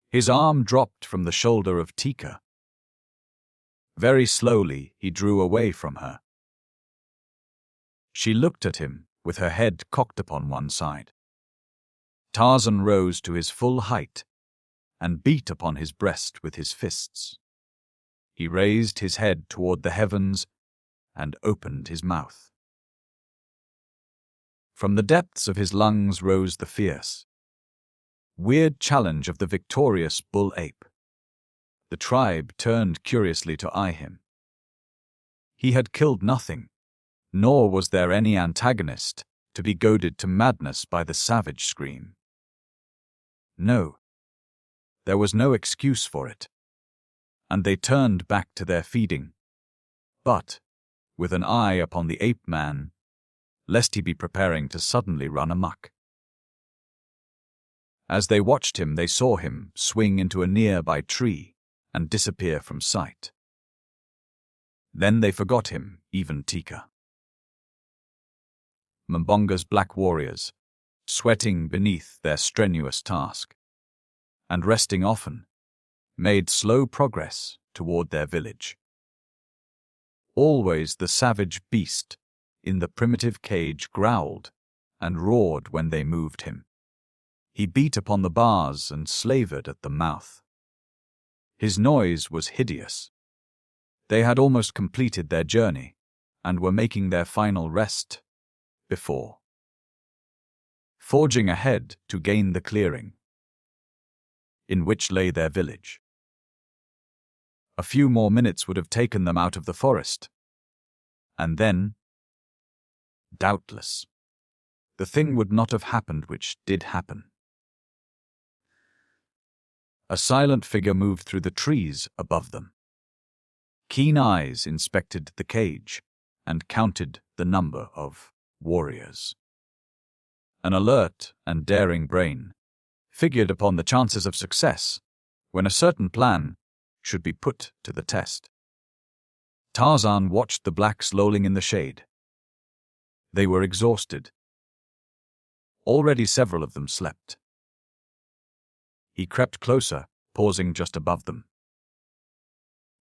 His arm dropped from the shoulder of Teeka. Very slowly he drew away from her. She looked at him with her head cocked upon one side. Tarzan rose to his full height and beat upon his breast with his fists. He raised his head toward the heavens and opened his mouth. From the depths of his lungs rose the fierce, weird challenge of the victorious bull ape. The tribe turned curiously to eye him. He had killed nothing, nor was there any antagonist to be goaded to madness by the savage scream. No, there was no excuse for it, and they turned back to their feeding, but with an eye upon the ape-man, lest he be preparing to suddenly run amok. As they watched him, they saw him swing into a nearby tree and disappear from sight. Then they forgot him, even Teeka. Mbonga's black warriors, sweating beneath their strenuous task, and resting often, made slow progress toward their village. Always the savage beast in the primitive cage growled and roared when they moved him. He beat upon the bars and slavered at the mouth. His noise was hideous. They had almost completed their journey and were making their final rest before forging ahead to gain the clearing in which lay their village. A few more minutes would have taken them out of the forest, and then, doubtless, the thing would not have happened which did happen. A silent figure moved through the trees above them. Keen eyes inspected the cage and counted the number of warriors. An alert and daring brain figured upon the chances of success when a certain plan should be put to the test. Tarzan watched the blacks lolling in the shade. They were exhausted. Already several of them slept. He crept closer, pausing just above them.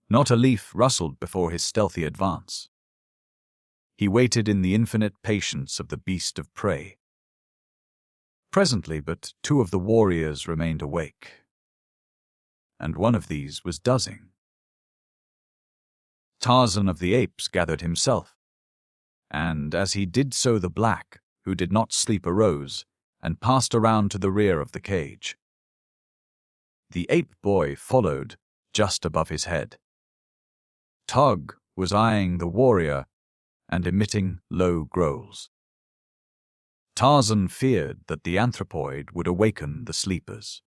Not a leaf rustled before his stealthy advance. He waited in the infinite patience of the beast of prey. Presently, but two of the warriors remained awake, and one of these was dozing. Tarzan of the Apes gathered himself, and as he did so the black, who did not sleep, arose and passed around to the rear of the cage. The ape boy followed just above his head. Tug was eyeing the warrior and emitting low growls. Tarzan feared that the anthropoid would awaken the sleepers.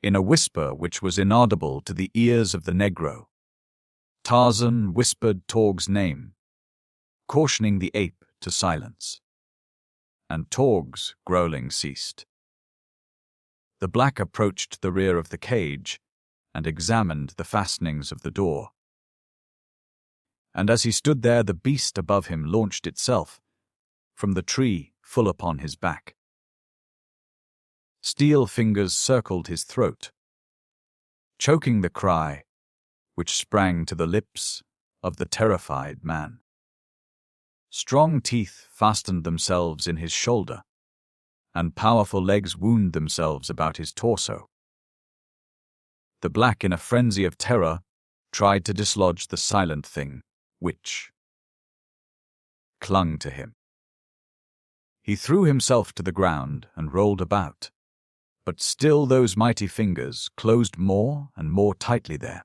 In a whisper which was inaudible to the ears of the Negro, Tarzan whispered Torg's name, cautioning the ape to silence. And Torg's growling ceased. The black approached the rear of the cage and examined the fastenings of the door. And as he stood there, the beast above him launched itself from the tree full upon his back. Steel fingers circled his throat, choking the cry which sprang to the lips of the terrified man. Strong teeth fastened themselves in his shoulder, and powerful legs wound themselves about his torso. The black, in a frenzy of terror, tried to dislodge the silent thing, which clung to him. He threw himself to the ground and rolled about, but still those mighty fingers closed more and more tightly there,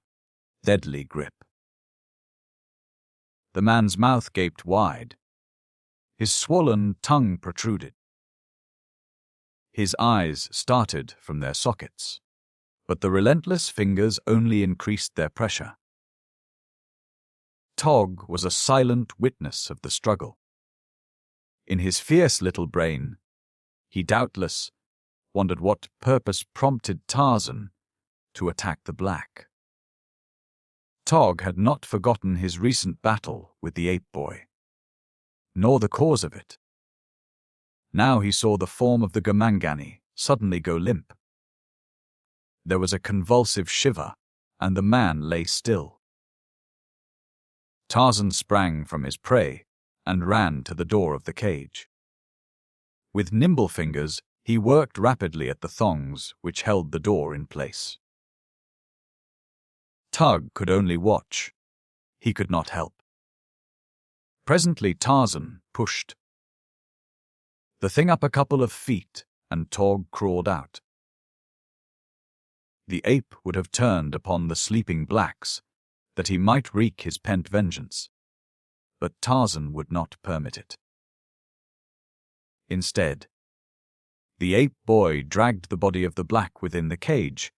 deadly grip. The man's mouth gaped wide. His swollen tongue protruded. His eyes started from their sockets, but the relentless fingers only increased their pressure. Tog was a silent witness of the struggle. In his fierce little brain, he doubtless wondered what purpose prompted Tarzan to attack the black. Tog had not forgotten his recent battle with the ape boy, nor the cause of it. Now he saw the form of the Gomangani suddenly go limp. There was a convulsive shiver, and the man lay still. Tarzan sprang from his prey and ran to the door of the cage. With nimble fingers, he worked rapidly at the thongs which held the door in place. Tug could only watch. He could not help. Presently Tarzan pushed the thing up a couple of feet, and Tog crawled out. The ape would have turned upon the sleeping blacks, that he might wreak his pent vengeance, but Tarzan would not permit it. Instead, the ape boy dragged the body of the black within the cage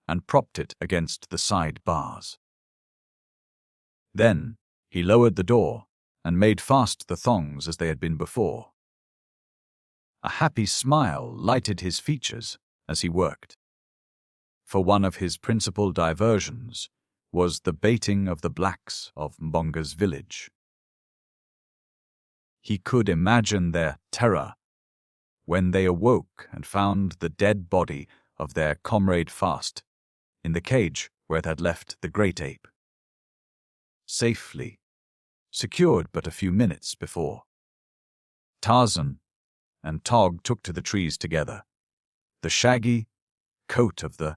and propped it against the side bars. Then he lowered the door and made fast the thongs as they had been before. A happy smile lighted his features as he worked, for one of his principal diversions was the baiting of the blacks of Mbonga's village. He could imagine their terror when they awoke and found the dead body of their comrade fast in the cage where it had left the great ape, safely secured but a few minutes before. Tarzan and Tog took to the trees together, the shaggy coat of the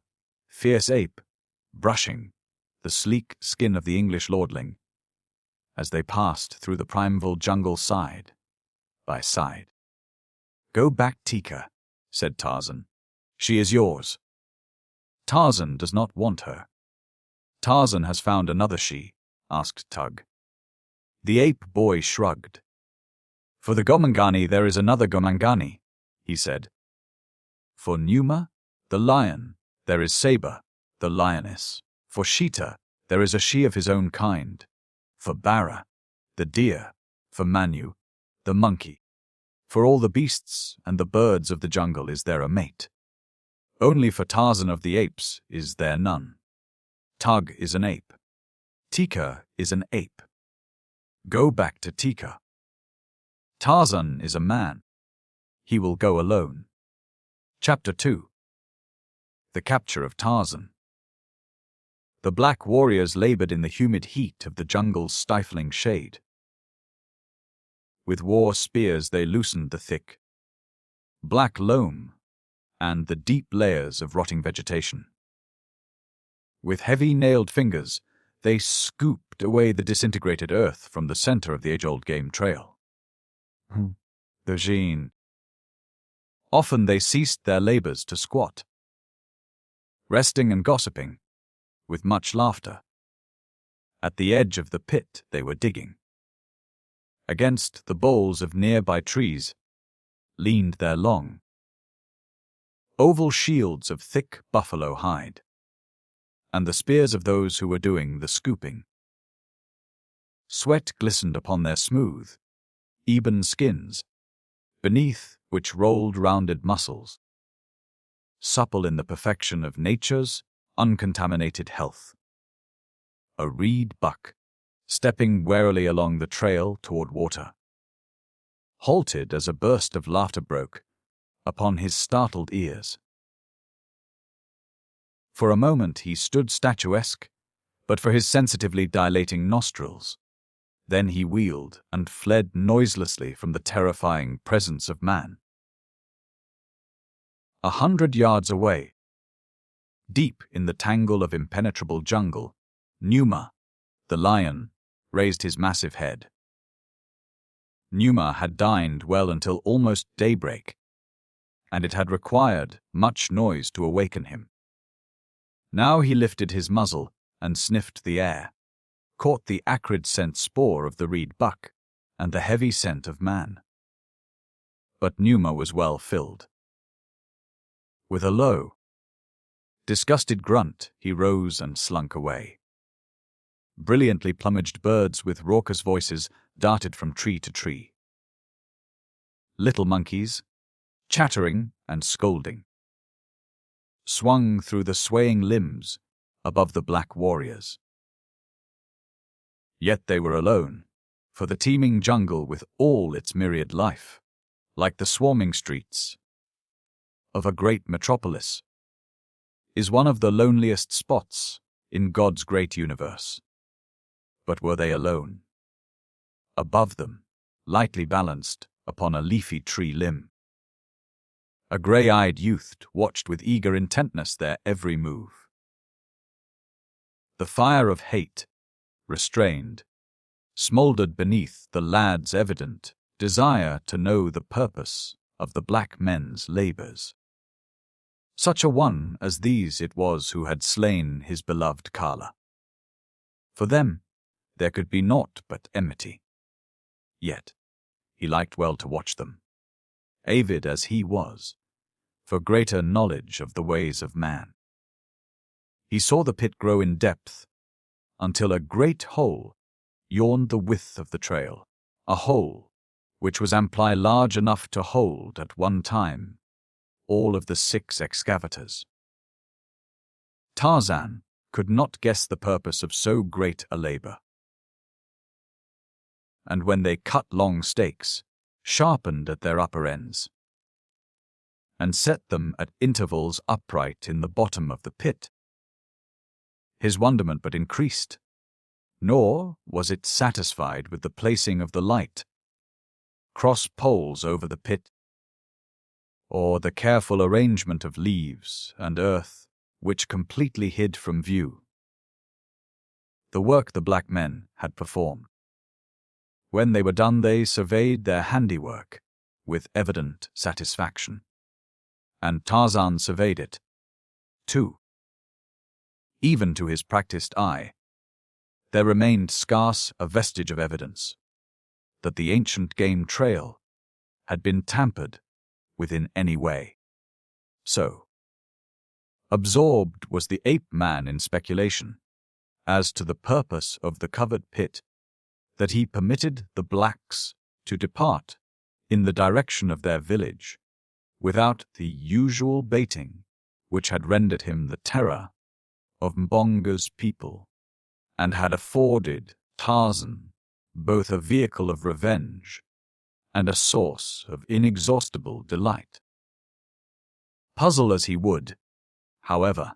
fierce ape brushing the sleek skin of the English lordling as they passed through the primeval jungle side by side. "Go back, Teeka," said Tarzan. "She is yours." "Tarzan does not want her." "Tarzan has found another she?" asked Tug. The ape boy shrugged. "For the Gomangani there is another Gomangani," he said. "For Numa, the lion, there is Saber, the lioness. For Sheeta, there is a she of his own kind. For Bara, the deer. For Manu, the monkey. For all the beasts and the birds of the jungle is there a mate. Only for Tarzan of the apes is there none. Tug is an ape. Teeka is an ape. Go back to Teeka. Tarzan is a man. He will go alone." Chapter 2. The Capture of Tarzan. The black warriors labored in the humid heat of the jungle's stifling shade. With war spears they loosened the thick, black loam and the deep layers of rotting vegetation. With heavy nailed fingers, they scooped away the disintegrated earth from the center of the age-old game trail. The Jean. Often they ceased their labors to squat, resting and gossiping, with much laughter, at the edge of the pit they were digging. against the boles of nearby trees, leaned their long, oval shields of thick buffalo hide, and the spears of those who were doing the scooping. Sweat glistened upon their smooth, even skins, beneath which rolled rounded muscles, supple in the perfection of nature's uncontaminated health. A reed buck, stepping warily along the trail toward water, halted as a burst of laughter broke upon his startled ears. For a moment he stood statuesque, but for his sensitively dilating nostrils. Then he wheeled and fled noiselessly from the terrifying presence of man. 100 yards away, deep in the tangle of impenetrable jungle, Numa, the lion, raised his massive head. Numa had dined well until almost daybreak, and it had required much noise to awaken him. Now he lifted his muzzle and sniffed the air, caught the acrid scent spore of the reed buck and the heavy scent of man. But Numa was well filled. With a low, disgusted grunt, he rose and slunk away. Brilliantly plumaged birds with raucous voices darted from tree to tree. Little monkeys, chattering and scolding, swung through the swaying limbs above the black warriors. Yet they were alone, for the teeming jungle with all its myriad life, like the swarming streets of a great metropolis, is one of the loneliest spots in God's great universe. But were they alone? Above them, lightly balanced upon a leafy tree limb, a grey-eyed youth watched with eager intentness their every move. The fire of hate, restrained, smouldered beneath the lad's evident desire to know the purpose of the black men's labors. Such a one as these it was who had slain his beloved Kala. For them, there could be naught but enmity. Yet, he liked well to watch them, avid as he was, for greater knowledge of the ways of man. He saw the pit grow in depth, until a great hole yawned the width of the trail, a hole which was amply large enough to hold at one time all of the 6 excavators. Tarzan could not guess the purpose of so great a labor. And when they cut long stakes, sharpened at their upper ends, and set them at intervals upright in the bottom of the pit, his wonderment but increased, nor was it satisfied with the placing of the light cross poles over the pit, or the careful arrangement of leaves and earth which completely hid from view the work the black men had performed. When they were done, they surveyed their handiwork with evident satisfaction, and Tarzan surveyed it, too. Even to his practiced eye, there remained scarce a vestige of evidence that the ancient game trail had been tampered with in any way. So, absorbed was the ape-man in speculation as to the purpose of the covered pit that he permitted the blacks to depart in the direction of their village without the usual baiting which had rendered him the terror of Mbonga's people and had afforded Tarzan both a vehicle of revenge and a source of inexhaustible delight. Puzzle as he would, however,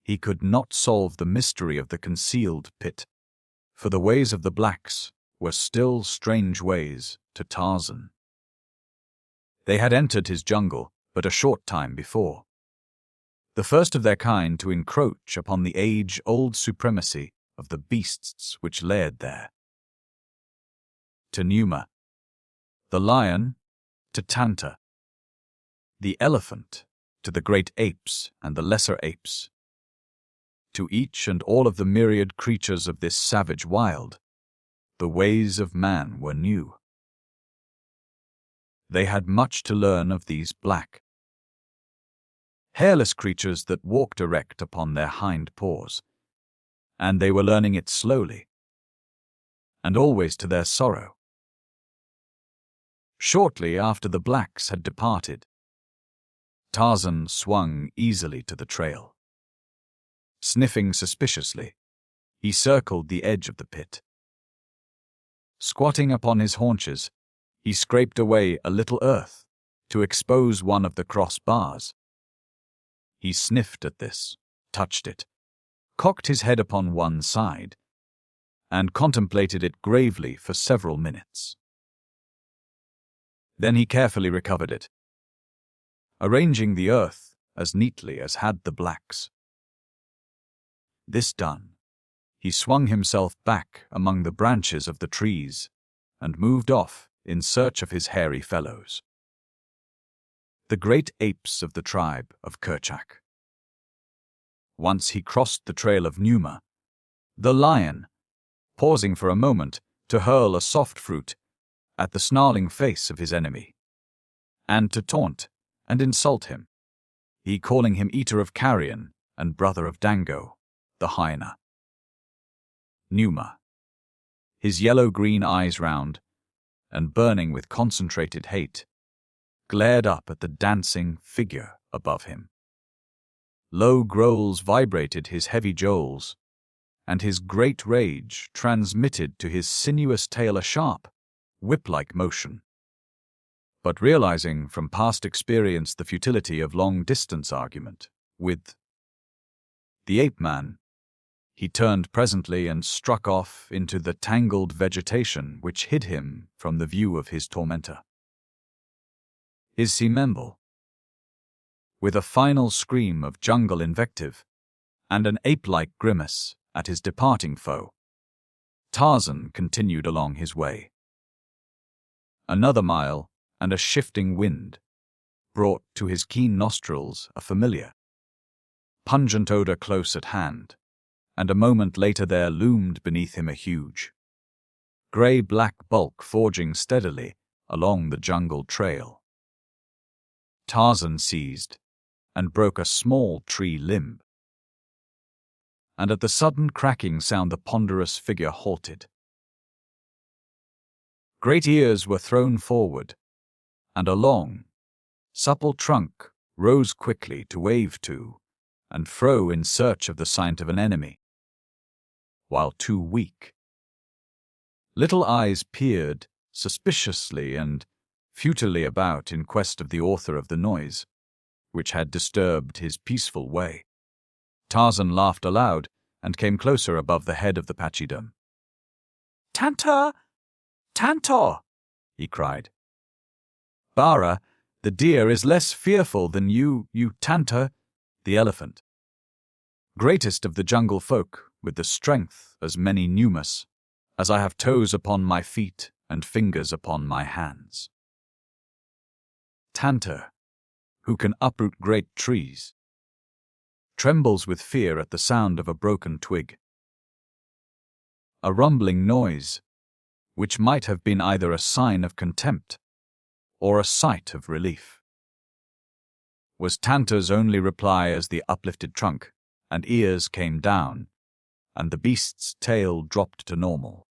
he could not solve the mystery of the concealed pit, for the ways of the blacks were still strange ways to Tarzan. They had entered his jungle but a short time before, the first of their kind to encroach upon the age-old supremacy of the beasts which laired there. To Numa, the lion to Tanta, the elephant to the great apes and the lesser apes, to each and all of the myriad creatures of this savage wild, The ways of man were new. They had much to learn of these black, hairless creatures that walked erect upon their hind paws, and they were learning it slowly, and always to their sorrow. Shortly after the blacks had departed, Tarzan swung easily to the trail. Sniffing suspiciously, he circled the edge of the pit. Squatting upon his haunches, he scraped away a little earth to expose one of the cross bars. He sniffed at this, touched it, cocked his head upon one side, and contemplated it gravely for several minutes. Then he carefully recovered it, arranging the earth as neatly as had the blacks. This done, he swung himself back among the branches of the trees and moved off in search of his hairy fellows, the great apes of the tribe of Kerchak. Once he crossed the trail of Numa, the lion, pausing for a moment to hurl a soft fruit at the snarling face of his enemy, and to taunt and insult him, he calling him eater of carrion and brother of Dango, the hyena. Numa, his yellow-green eyes round and burning with concentrated hate, glared up at the dancing figure above him. Low growls vibrated his heavy jowls, and his great rage transmitted to his sinuous tail a sharp, whip-like motion. But realizing from past experience the futility of long-distance argument with the ape-man, he turned presently and struck off into the tangled vegetation which hid him from the view of his tormentor. His Simemble, with a final scream of jungle invective and an ape-like grimace at his departing foe, Tarzan continued along his way. Another mile, and a shifting wind brought to his keen nostrils a familiar, pungent odor close at hand, and a moment later there loomed beneath him a huge, grey-black bulk forging steadily along the jungle trail. Tarzan seized and broke a small tree limb, and at the sudden cracking sound the ponderous figure halted. Great ears were thrown forward, and a long, supple trunk rose quickly to wave to and fro in search of the scent of an enemy, while two weak, little eyes peered suspiciously and futilely about in quest of the author of the noise, which had disturbed his peaceful way. Tarzan laughed aloud and came closer above the head of the pachyderm. "Tantor! Tantor!" he cried. "Bara, the deer is less fearful than you Tantor, the elephant. Greatest of the jungle folk, with the strength as many Numas, as I have toes upon my feet and fingers upon my hands. Tantor, who can uproot great trees, trembles with fear at the sound of a broken twig. A rumbling noise, which might have been either a sign of contempt or a sight of relief, was Tantor's only reply as the uplifted trunk and ears came down, and the beast's tail dropped to normal,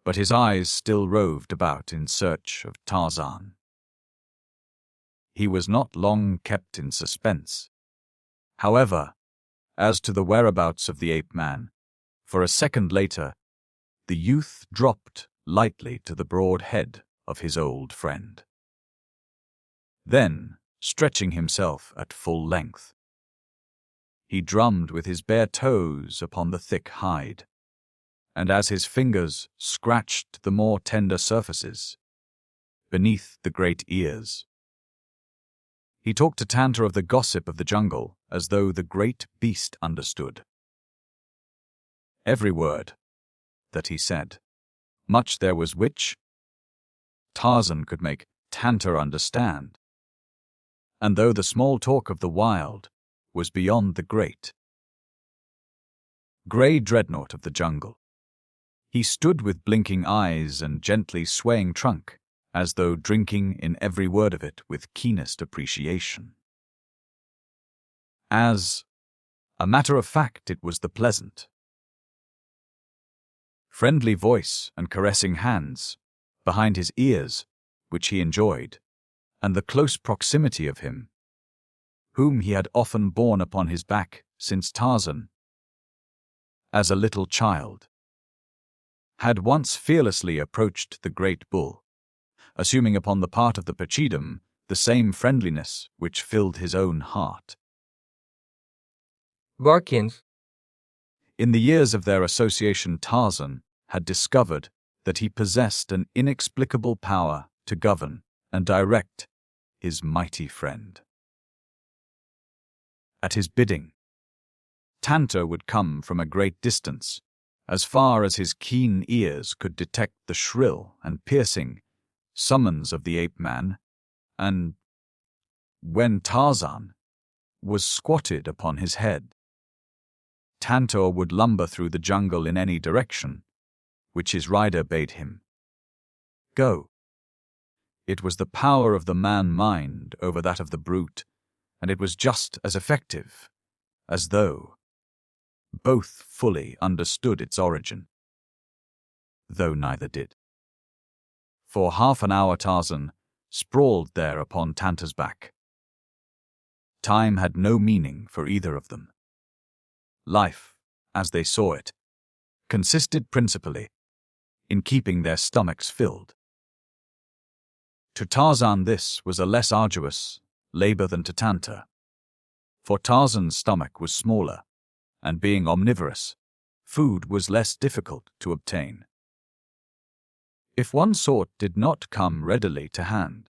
but his eyes still roved about in search of Tarzan. He was not long kept in suspense, however, as to the whereabouts of the ape-man, for a second later, the youth dropped lightly to the broad head of his old friend. Then, stretching himself at full length, he drummed with his bare toes upon the thick hide, and as his fingers scratched the more tender surfaces beneath the great ears, he talked to Tantor of the gossip of the jungle as though the great beast understood. Every word that he said, much there was which Tarzan could make Tantor understand, and though the small talk of the wild was beyond the great, grey dreadnought of the jungle, He stood with blinking eyes and gently swaying trunk, as though drinking in every word of it with keenest appreciation. As a matter of fact, it was the pleasant, friendly voice and caressing hands behind his ears which he enjoyed, and the close proximity of him, whom he had often borne upon his back since Tarzan, as a little child, had once fearlessly approached the great bull, assuming upon the part of the pachyderm the same friendliness which filled his own heart. Barkins. In the years of their association, Tarzan had discovered that he possessed an inexplicable power to govern and direct his mighty friend. At his bidding, Tantor would come from a great distance, as far as his keen ears could detect the shrill and piercing summons of the ape-man, and when Tarzan was squatted upon his head, Tantor would lumber through the jungle in any direction which his rider bade him go. It was the power of the man-mind over that of the brute, and it was just as effective, as though both fully understood its origin, though neither did. For half an hour Tarzan sprawled there upon Tantor's back. Time had no meaning for either of them. Life, as they saw it, consisted principally in keeping their stomachs filled. To Tarzan this was a less arduous labor than to Tantor, for Tarzan's stomach was smaller, and being omnivorous, food was less difficult to obtain. If one sort did not come readily to hand,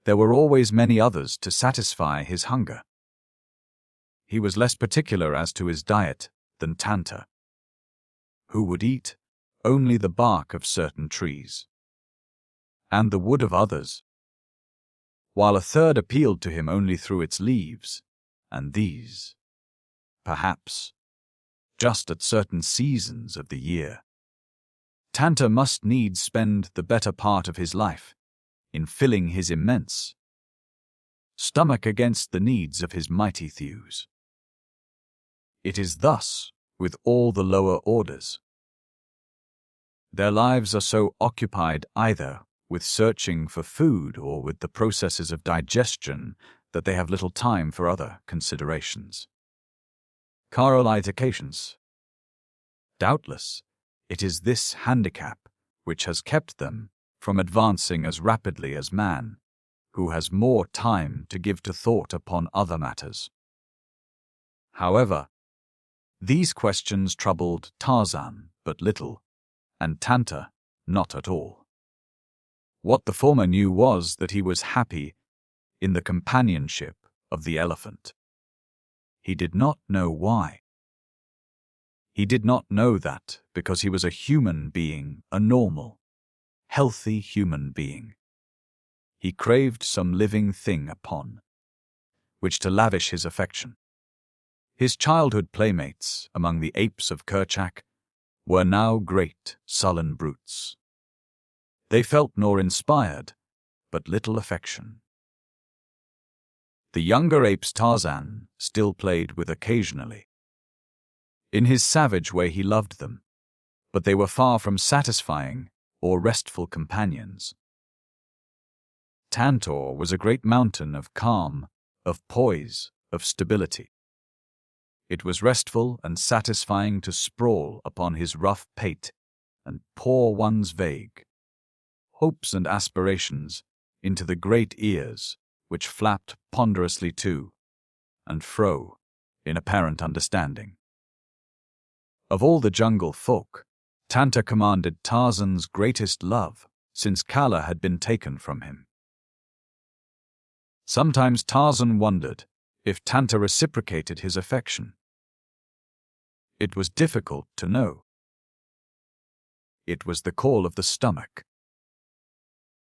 there were always many others to satisfy his hunger. He was less particular as to his diet than Tantor, who would eat only the bark of certain trees, and the wood of others, while a third appealed to him only through its leaves, and these, perhaps, just at certain seasons of the year. Tantor must needs spend the better part of his life in filling his immense stomach against the needs of his mighty thews. It is thus with all the lower orders. Their lives are so occupied either with searching for food or with the processes of digestion that they have little time for other considerations. Correlate occasions. Doubtless, it is this handicap which has kept them from advancing as rapidly as man, who has more time to give to thought upon other matters. However, these questions troubled Tarzan but little, and Tantor not at all. What the former knew was that he was happy in the companionship of the elephant. He did not know why. He did not know that because he was a human being, a normal, healthy human being. He craved some living thing upon which to lavish his affection. His childhood playmates among the apes of Kerchak were now great, sullen brutes. They felt nor inspired but little affection. The younger apes Tarzan still played with occasionally. In his savage way he loved them, but they were far from satisfying or restful companions. Tantor was a great mountain of calm, of poise, of stability. It was restful and satisfying to sprawl upon his rough pate and pour one's vague hopes and aspirations into the great ears which flapped ponderously to and fro in apparent understanding. Of all the jungle folk, Tantor commanded Tarzan's greatest love since Kala had been taken from him. Sometimes Tarzan wondered if Tantor reciprocated his affection. It was difficult to know. It was the call of the stomach,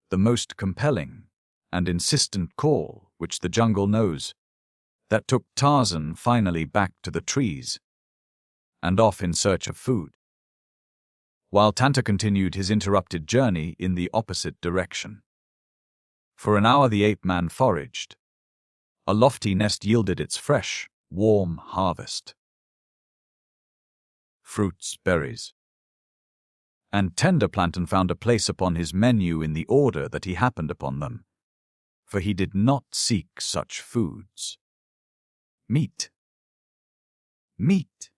the most compelling and insistent call which the jungle knows, that took Tarzan finally back to the trees and off in search of food. while Tanta continued his interrupted journey in the opposite direction. For an hour the ape-man foraged. A lofty nest yielded its fresh, warm harvest. Fruits, berries, and tender plantain found a place upon his menu in the order that he happened upon them, for he did not seek such foods. Meat. Meat.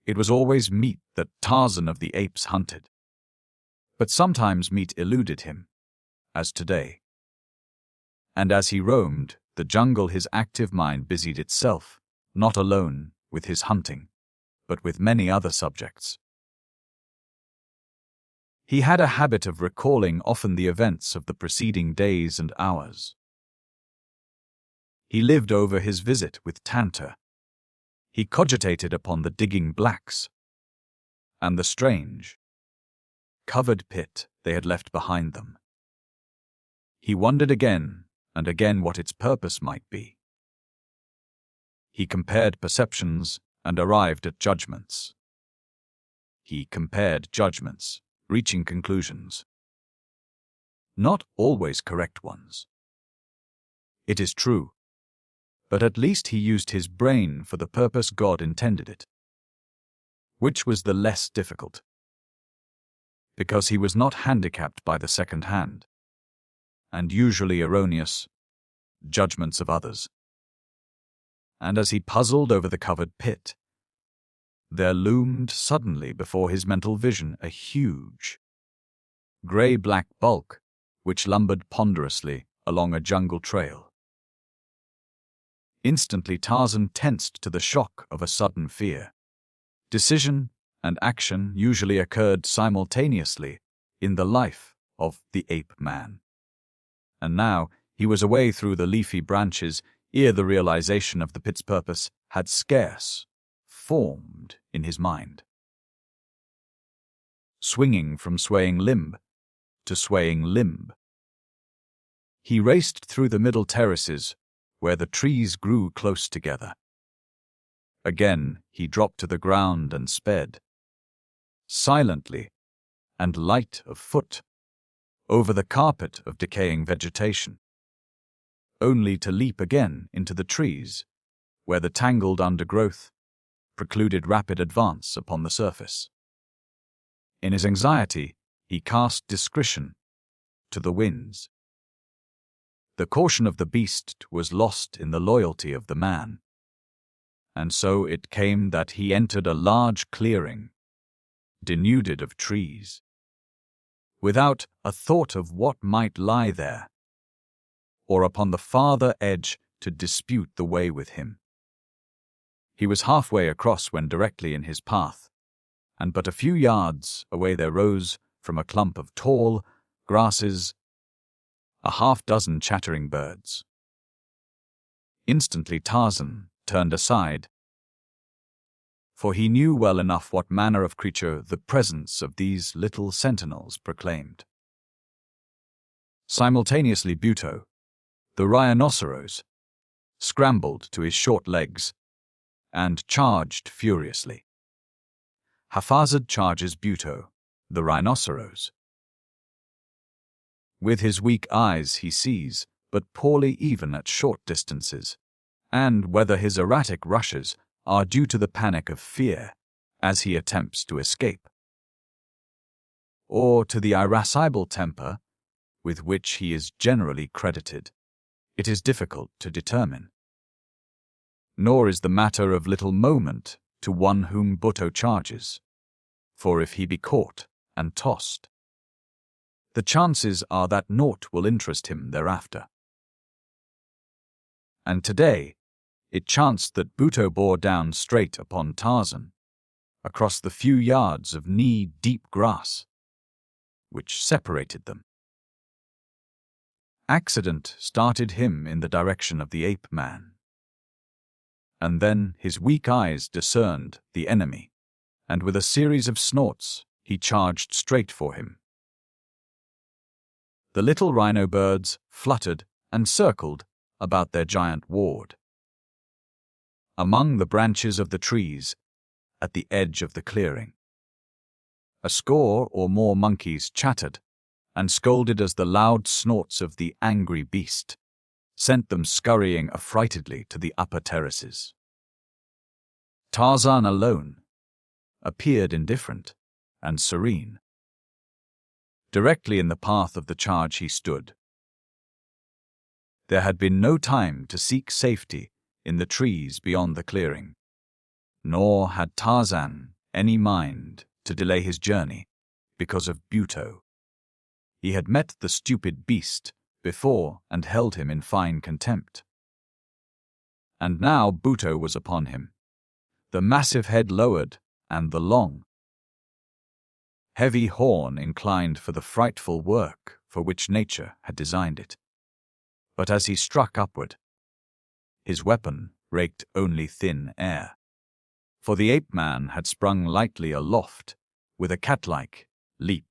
It was always meat that Tarzan of the Apes hunted. But sometimes meat eluded him, as today. And as he roamed the jungle, his active mind busied itself, not alone with his hunting, but with many other subjects. He had a habit of recalling often the events of the preceding days and hours. He lived over his visit with Tanta. He cogitated upon the digging blacks and the strange, covered pit they had left behind them. He wondered again and again what its purpose might be. He compared perceptions and arrived at judgments. He compared judgments, reaching conclusions. Not always correct ones. It is true, but at least he used his brain for the purpose God intended it. Which was the less difficult? Because he was not handicapped by the second hand, and usually erroneous, judgments of others. And as he puzzled over the covered pit, there loomed suddenly before his mental vision a huge, grey-black bulk which lumbered ponderously along a jungle trail. Instantly Tarzan tensed to the shock of a sudden fear. Decision and action usually occurred simultaneously in the life of the ape-man. And now he was away through the leafy branches ere the realization of the pit's purpose had scarce formed in his mind. Swinging from swaying limb to swaying limb, he raced through the middle terraces where the trees grew close together. Again he dropped to the ground and sped, silently and light of foot, over the carpet of decaying vegetation, only to leap again into the trees, where the tangled undergrowth precluded rapid advance upon the surface. In his anxiety, he cast discretion to the winds. The caution of the beast was lost in the loyalty of the man, and so it came that he entered a large clearing, denuded of trees, without a thought of what might lie there, or upon the farther edge to dispute the way with him. He was halfway across when directly in his path, and but a few yards away there rose from a clump of tall grasses a half-dozen chattering birds. Instantly Tarzan turned aside, for he knew well enough what manner of creature the presence of these little sentinels proclaimed. Simultaneously Buto, the rhinoceros, scrambled to his short legs and charged furiously. Haphazard charges Buto, the rhinoceros. With his weak eyes he sees but poorly even at short distances, and whether his erratic rushes are due to the panic of fear as he attempts to escape, or to the irascible temper with which he is generally credited, it is difficult to determine. Nor is the matter of little moment to one whom Buto charges, for if he be caught and tossed, the chances are that naught will interest him thereafter. And today, it chanced that Buto bore down straight upon Tarzan, across the few yards of knee-deep grass, which separated them. Accident started him in the direction of the ape-man. And then his weak eyes discerned the enemy, and with a series of snorts, he charged straight for him. The little rhino birds fluttered and circled about their giant ward. Among the branches of the trees, at the edge of the clearing, A score or more monkeys chattered and scolded as the loud snorts of the angry beast sent them scurrying affrightedly to the upper terraces. Tarzan alone appeared indifferent and serene. Directly in the path of the charge he stood. There had been no time to seek safety in the trees beyond the clearing, nor had Tarzan any mind to delay his journey because of Buto. He had met the stupid beast before and held him in fine contempt. And now Buto was upon him, the massive head lowered and the long, heavy horn inclined for the frightful work for which nature had designed it. But as he struck upward, his weapon raked only thin air, for the ape-man had sprung lightly aloft with a cat-like leap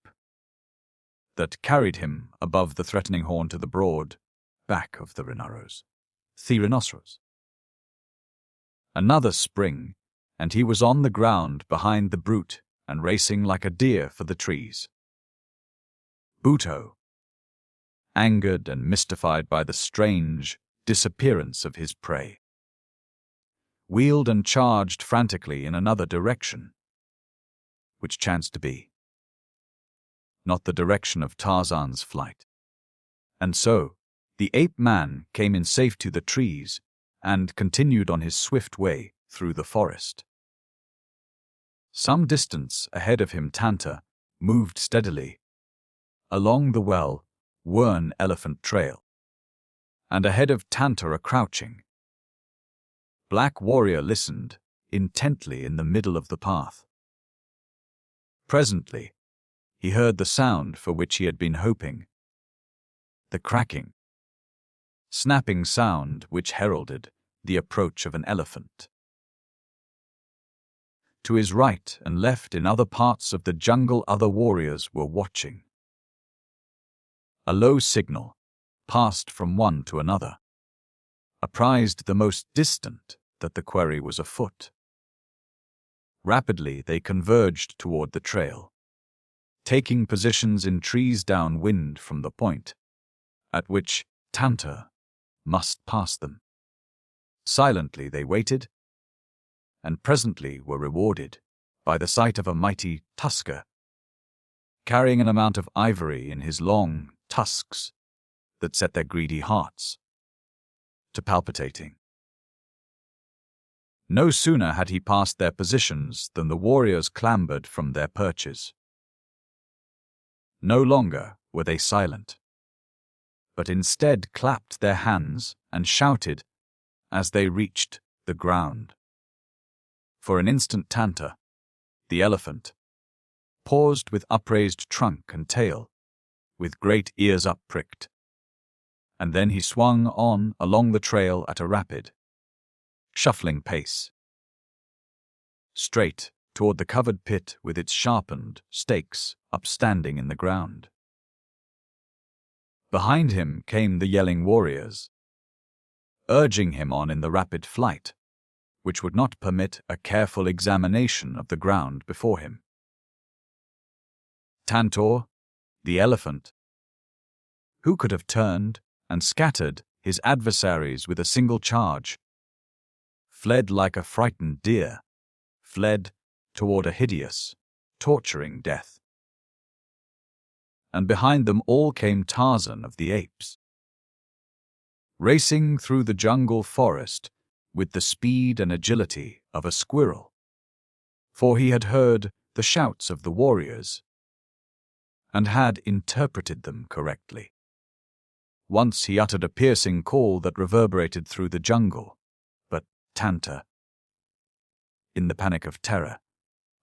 that carried him above the threatening horn to the broad back of the rhinoceros. Another spring, and he was on the ground behind the brute and racing like a deer for the trees. Buto, angered and mystified by the strange disappearance of his prey, wheeled and charged frantically in another direction, which chanced to be not the direction of Tarzan's flight. And so, the ape-man came in safe to the trees and continued on his swift way through the forest. Some distance ahead of him Tanta moved steadily along the well-worn elephant trail, and ahead of Tanta a crouching black warrior listened intently in the middle of the path. Presently, he heard the sound for which he had been hoping, the cracking, snapping sound which heralded the approach of an elephant. To his right and left in other parts of the jungle other warriors were watching. A low signal passed from one to another, apprised the most distant that the quarry was afoot. Rapidly they converged toward the trail, taking positions in trees downwind from the point at which Tanta must pass them. Silently they waited, and presently were rewarded by the sight of a mighty tusker, carrying an amount of ivory in his long tusks that set their greedy hearts to palpitating. No sooner had he passed their positions than the warriors clambered from their perches. No longer were they silent, but instead clapped their hands and shouted as they reached the ground. For an instant Tanta, the elephant, paused with upraised trunk and tail, with great ears up-pricked, and then he swung on along the trail at a rapid, shuffling pace, straight toward the covered pit with its sharpened stakes upstanding in the ground. Behind him came the yelling warriors, urging him on in the rapid flight, which would not permit a careful examination of the ground before him. Tantor, the elephant, who could have turned and scattered his adversaries with a single charge, fled like a frightened deer, fled toward a hideous, torturing death. And behind them all came Tarzan of the apes, racing through the jungle forest with the speed and agility of a squirrel, for he had heard the shouts of the warriors and had interpreted them correctly. Once he uttered a piercing call that reverberated through the jungle, but Tanta, in the panic of terror,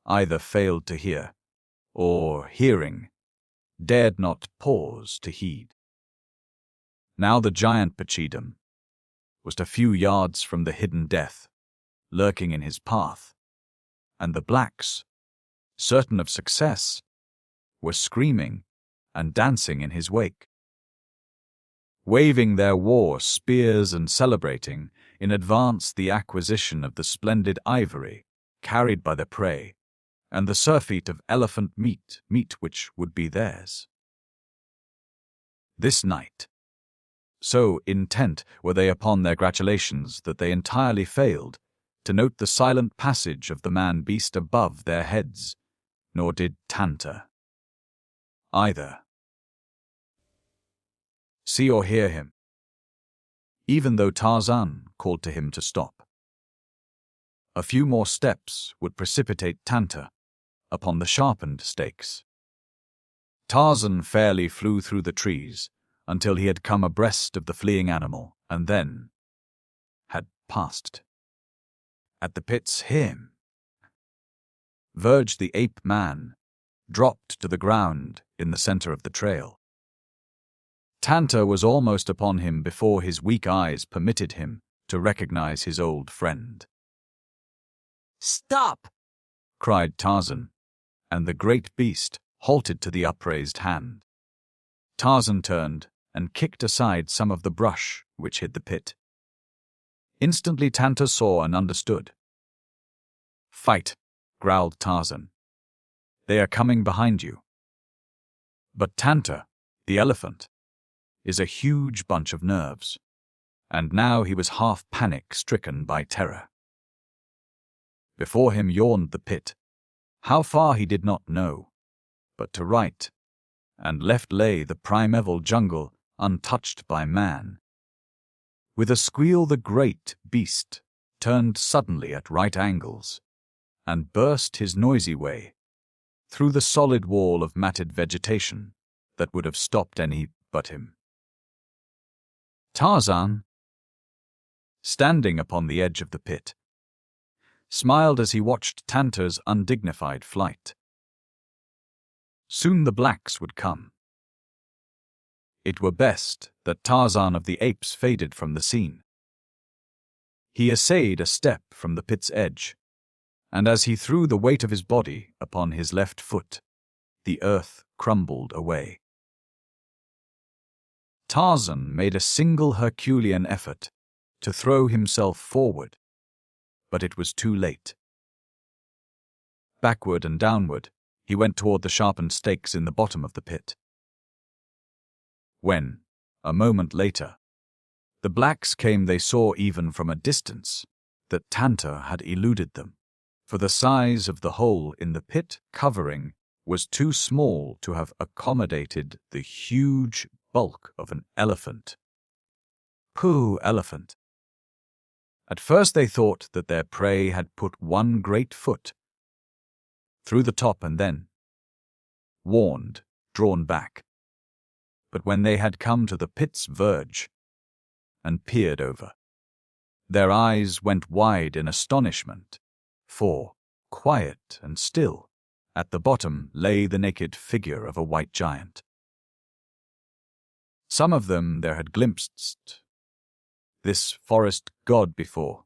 either failed to hear, or, hearing, dared not pause to heed. Now the giant Pachidam was a few yards from the hidden death, lurking in his path, and the blacks, certain of success, were screaming and dancing in his wake, waving their war spears and celebrating in advance the acquisition of the splendid ivory carried by the prey and the surfeit of elephant meat which would be theirs. This night, so intent were they upon their gratulations that they entirely failed to note the silent passage of the man-beast above their heads, nor did Tanta either see or hear him, even though Tarzan called to him to stop. A few more steps would precipitate Tanta upon the sharpened stakes. Tarzan fairly flew through the trees until he had come abreast of the fleeing animal, and then had passed. At the pit's hem verged the ape-man, dropped to the ground in the center of the trail. Tanta was almost upon him before his weak eyes permitted him to recognize his old friend. "Stop!" cried Tarzan, and the great beast halted to the upraised hand. Tarzan turned and kicked aside some of the brush which hid the pit. Instantly Tanta saw and understood. "Fight," growled Tarzan. "They are coming behind you." But Tanta, the elephant, is a huge bunch of nerves, and now he was half panic-stricken by terror. Before him yawned the pit. How far he did not know, but to right and left lay the primeval jungle untouched by man. With a squeal the great beast turned suddenly at right angles and burst his noisy way through the solid wall of matted vegetation that would have stopped any but him. Tarzan, standing upon the edge of the pit, smiled as he watched Tanta's undignified flight. Soon the blacks would come. It were best that Tarzan of the Apes faded from the scene. He essayed a step from the pit's edge, and as he threw the weight of his body upon his left foot, the earth crumbled away. Tarzan made a single Herculean effort to throw himself forward, but it was too late. Backward and downward, he went toward the sharpened stakes in the bottom of the pit. When, a moment later, the blacks came, they saw even from a distance that Tanta had eluded them, for the size of the hole in the pit covering was too small to have accommodated the huge bulk of an elephant. Pooh, elephant! At first they thought that their prey had put one great foot through the top and then, warned, drawn back. But when they had come to the pit's verge and peered over, their eyes went wide in astonishment, for, quiet and still, at the bottom lay the naked figure of a white giant. Some of them there had glimpsed this forest god before,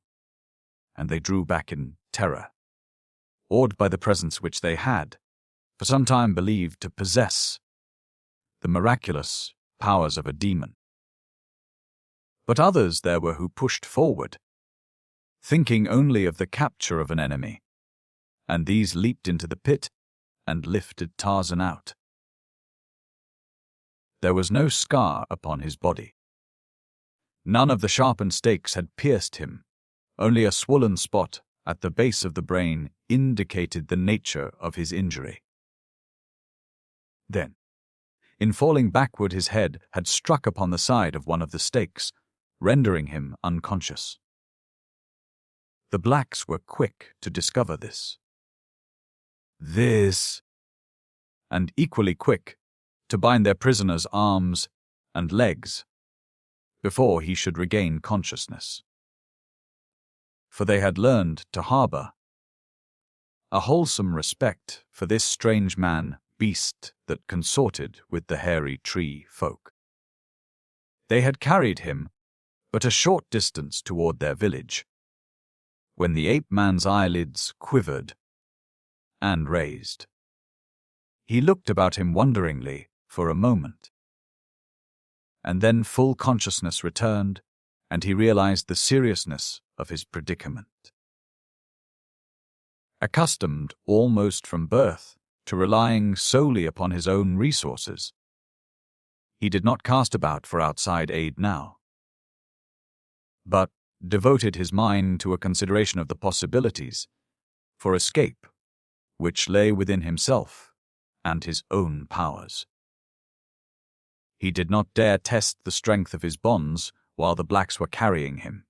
and they drew back in terror, awed by the presence which they had, for some time believed to possess the miraculous powers of a demon. But others there were who pushed forward, thinking only of the capture of an enemy, and these leaped into the pit and lifted Tarzan out. There was no scar upon his body. None of the sharpened stakes had pierced him. Only a swollen spot at the base of the brain indicated the nature of his injury. Then, in falling backward, his head had struck upon the side of one of the stakes, rendering him unconscious. The blacks were quick to discover this, and equally quick to bind their prisoner's arms and legs before he should regain consciousness. For they had learned to harbor a wholesome respect for this strange man-beast that consorted with the hairy tree folk. They had carried him but a short distance toward their village, when the ape-man's eyelids quivered and raised. He looked about him wonderingly for a moment, and then full consciousness returned, and he realized the seriousness of his predicament. accustomed almost from birth to relying solely upon his own resources. He did not cast about for outside aid now, but devoted his mind to a consideration of the possibilities for escape which lay within himself and his own powers. He did not dare test the strength of his bonds while the blacks were carrying him,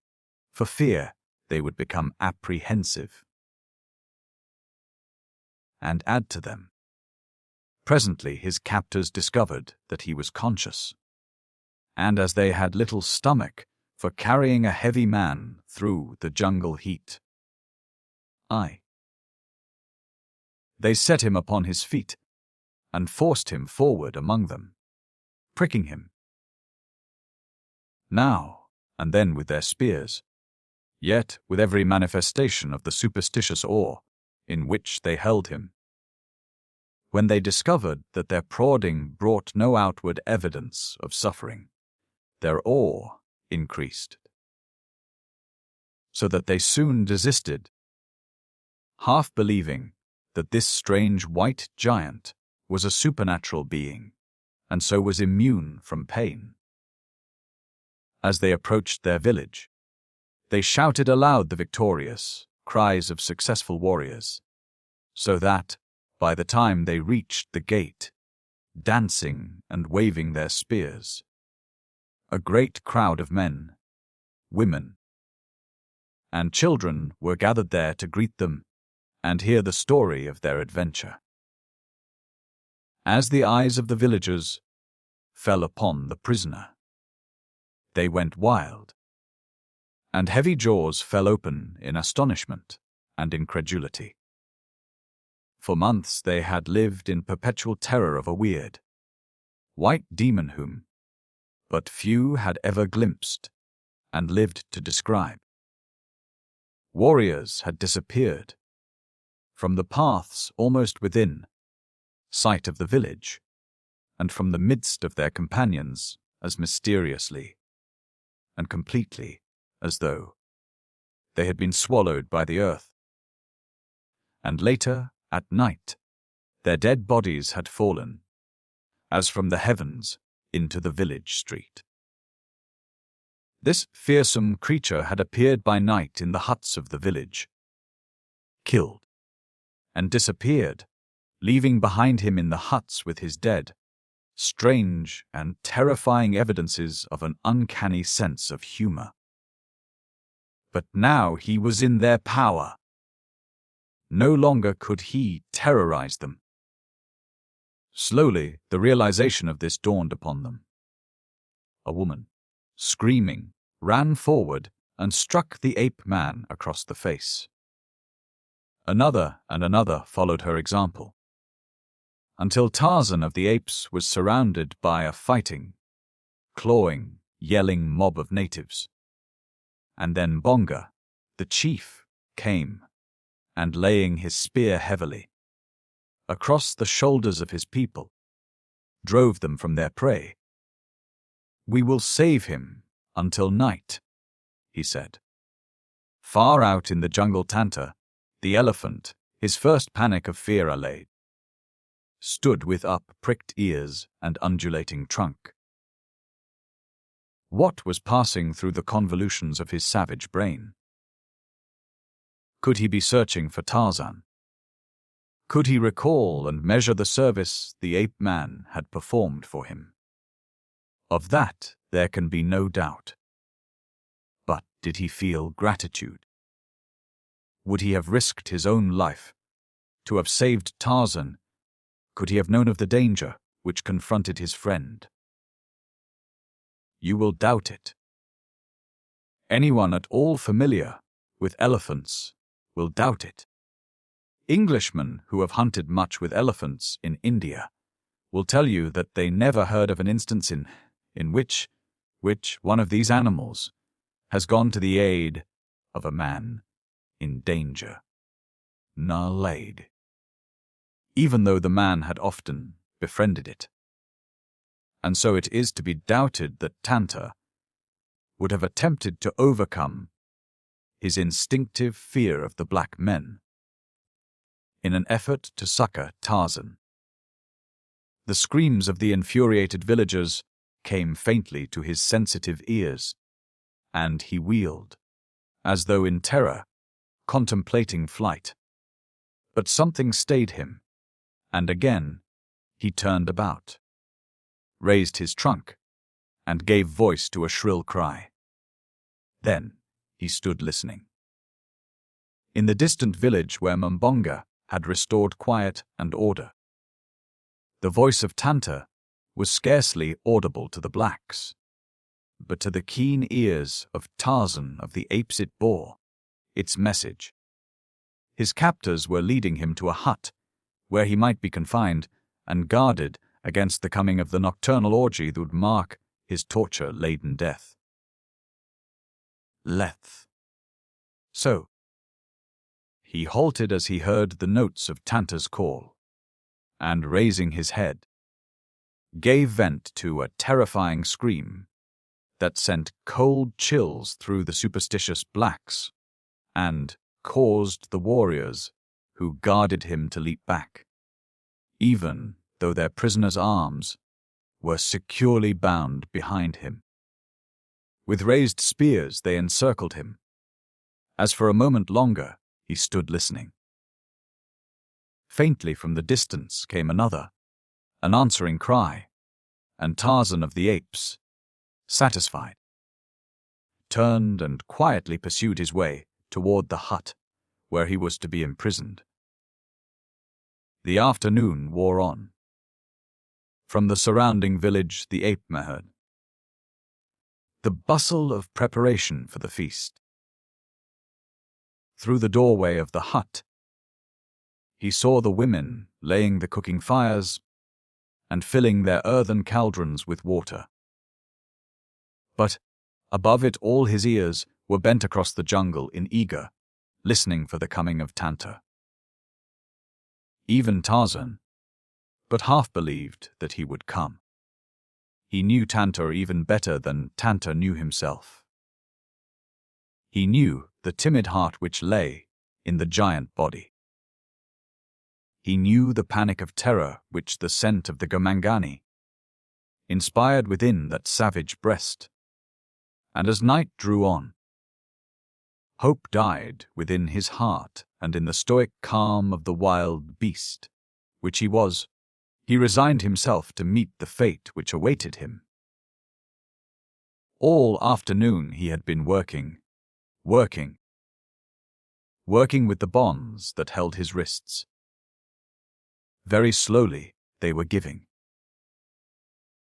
for fear they would become apprehensive and add to them. Presently his captors discovered that he was conscious, and as they had little stomach for carrying a heavy man through the jungle heat, they set him upon his feet and forced him forward among them, pricking him now and then with their spears, yet with every manifestation of the superstitious awe in which they held him. When they discovered that their prodding brought no outward evidence of suffering, their awe increased, so that they soon desisted, half believing that this strange white giant was a supernatural being, and so was immune from pain. As they approached their village, they shouted aloud the victorious cries of successful warriors, so that, by the time they reached the gate, dancing and waving their spears, a great crowd of men, women, and children were gathered there to greet them and hear the story of their adventure. As the eyes of the villagers fell upon the prisoner, they went wild, and heavy jaws fell open in astonishment and incredulity. For months they had lived in perpetual terror of a weird, white demon whom but few had ever glimpsed and lived to describe. Warriors had disappeared from the paths almost within sight of the village, and from the midst of their companions as mysteriously and completely as though they had been swallowed by the earth. And later, at night, their dead bodies had fallen, as from the heavens, into the village street. This fearsome creature had appeared by night in the huts of the village, killed, and disappeared, leaving behind him in the huts with his dead strange and terrifying evidences of an uncanny sense of humor. But now he was in their power. No longer could he terrorize them. Slowly, the realization of this dawned upon them. A woman, screaming, ran forward and struck the ape-man across the face. Another and another followed her example, until Tarzan of the Apes was surrounded by a fighting, clawing, yelling mob of natives. And then Bonga, the chief, came, and laying his spear heavily across the shoulders of his people, drove them from their prey. "We will save him until night," he said. Far out in the jungle, Tanta, the elephant, his first panic of fear allayed, stood with up-pricked ears and undulating trunk. What was passing through the convolutions of his savage brain? Could he be searching for Tarzan? Could he recall and measure the service the ape-man had performed for him? Of that there can be no doubt. But did he feel gratitude? Would he have risked his own life to have saved Tarzan? Could he have known of the danger which confronted his friend? You will doubt it. Anyone at all familiar with elephants will doubt it. Englishmen who have hunted much with elephants in India will tell you that they never heard of an instance in which one of these animals has gone to the aid of a man in danger. Nalade. Even though the man had often befriended it. And so it is to be doubted that Tanta would have attempted to overcome his instinctive fear of the black men. in an effort to succor Tarzan. The screams of the infuriated villagers came faintly to his sensitive ears, and he wheeled, as though in terror, contemplating flight. But something stayed him, and again he turned about, raised his trunk, and gave voice to a shrill cry. Then he stood listening. In the distant village where Mbonga had restored quiet and order, the voice of Tanta was scarcely audible to the blacks, but to the keen ears of Tarzan of the apes it bore its message. His captors were leading him to a hut where he might be confined and guarded against the coming of the nocturnal orgy that would mark his torture-laden death. Leth. So, he halted as he heard the notes of Tanta's call, and raising his head, gave vent to a terrifying scream that sent cold chills through the superstitious blacks and caused the warriors who guarded him to leap back, even though their prisoner's arms were securely bound behind him. With raised spears they encircled him, as for a moment longer he stood listening. Faintly from the distance came another, an answering cry, and Tarzan of the apes, satisfied, turned and quietly pursued his way toward the hut where he was to be imprisoned. The afternoon wore on. From the surrounding village the ape heard the bustle of preparation for the feast. Through the doorway of the hut, he saw the women laying the cooking fires and filling their earthen cauldrons with water. But above it all his ears were bent across the jungle in eager, listening for the coming of Tanta. Even Tarzan, but half believed that he would come. He knew Tanta even better than Tanta knew himself. He knew the timid heart which lay in the giant body. He knew the panic of terror which the scent of the Gomangani inspired within that savage breast. And as night drew on, hope died within his heart, and in the stoic calm of the wild beast, which he was, he resigned himself to meet the fate which awaited him. All afternoon he had been working with the bonds that held his wrists. Very slowly they were giving.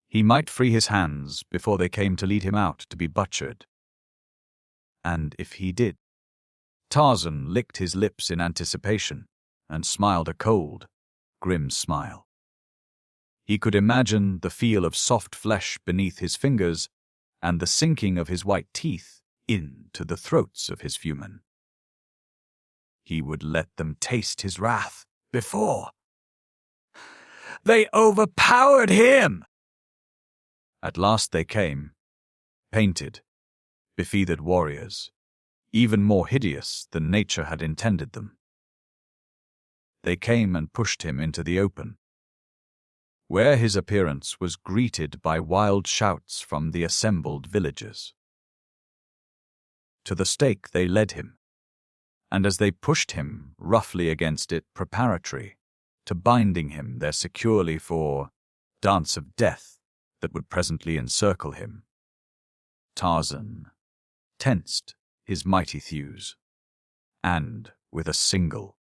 He might free his hands before they came to lead him out to be butchered. And if he did, Tarzan licked his lips in anticipation and smiled a cold, grim smile. He could imagine the feel of soft flesh beneath his fingers and the sinking of his white teeth into the throats of his foemen. He would let them taste his wrath before they overpowered him. At last they came, painted, befeathered warriors, even more hideous than nature had intended them. They came and pushed him into the open, where his appearance was greeted by wild shouts from the assembled villagers. To the stake they led him, and as they pushed him roughly against it preparatory to binding him there securely for dance of death that would presently encircle him, Tarzan tensed his mighty thews, and, with a single,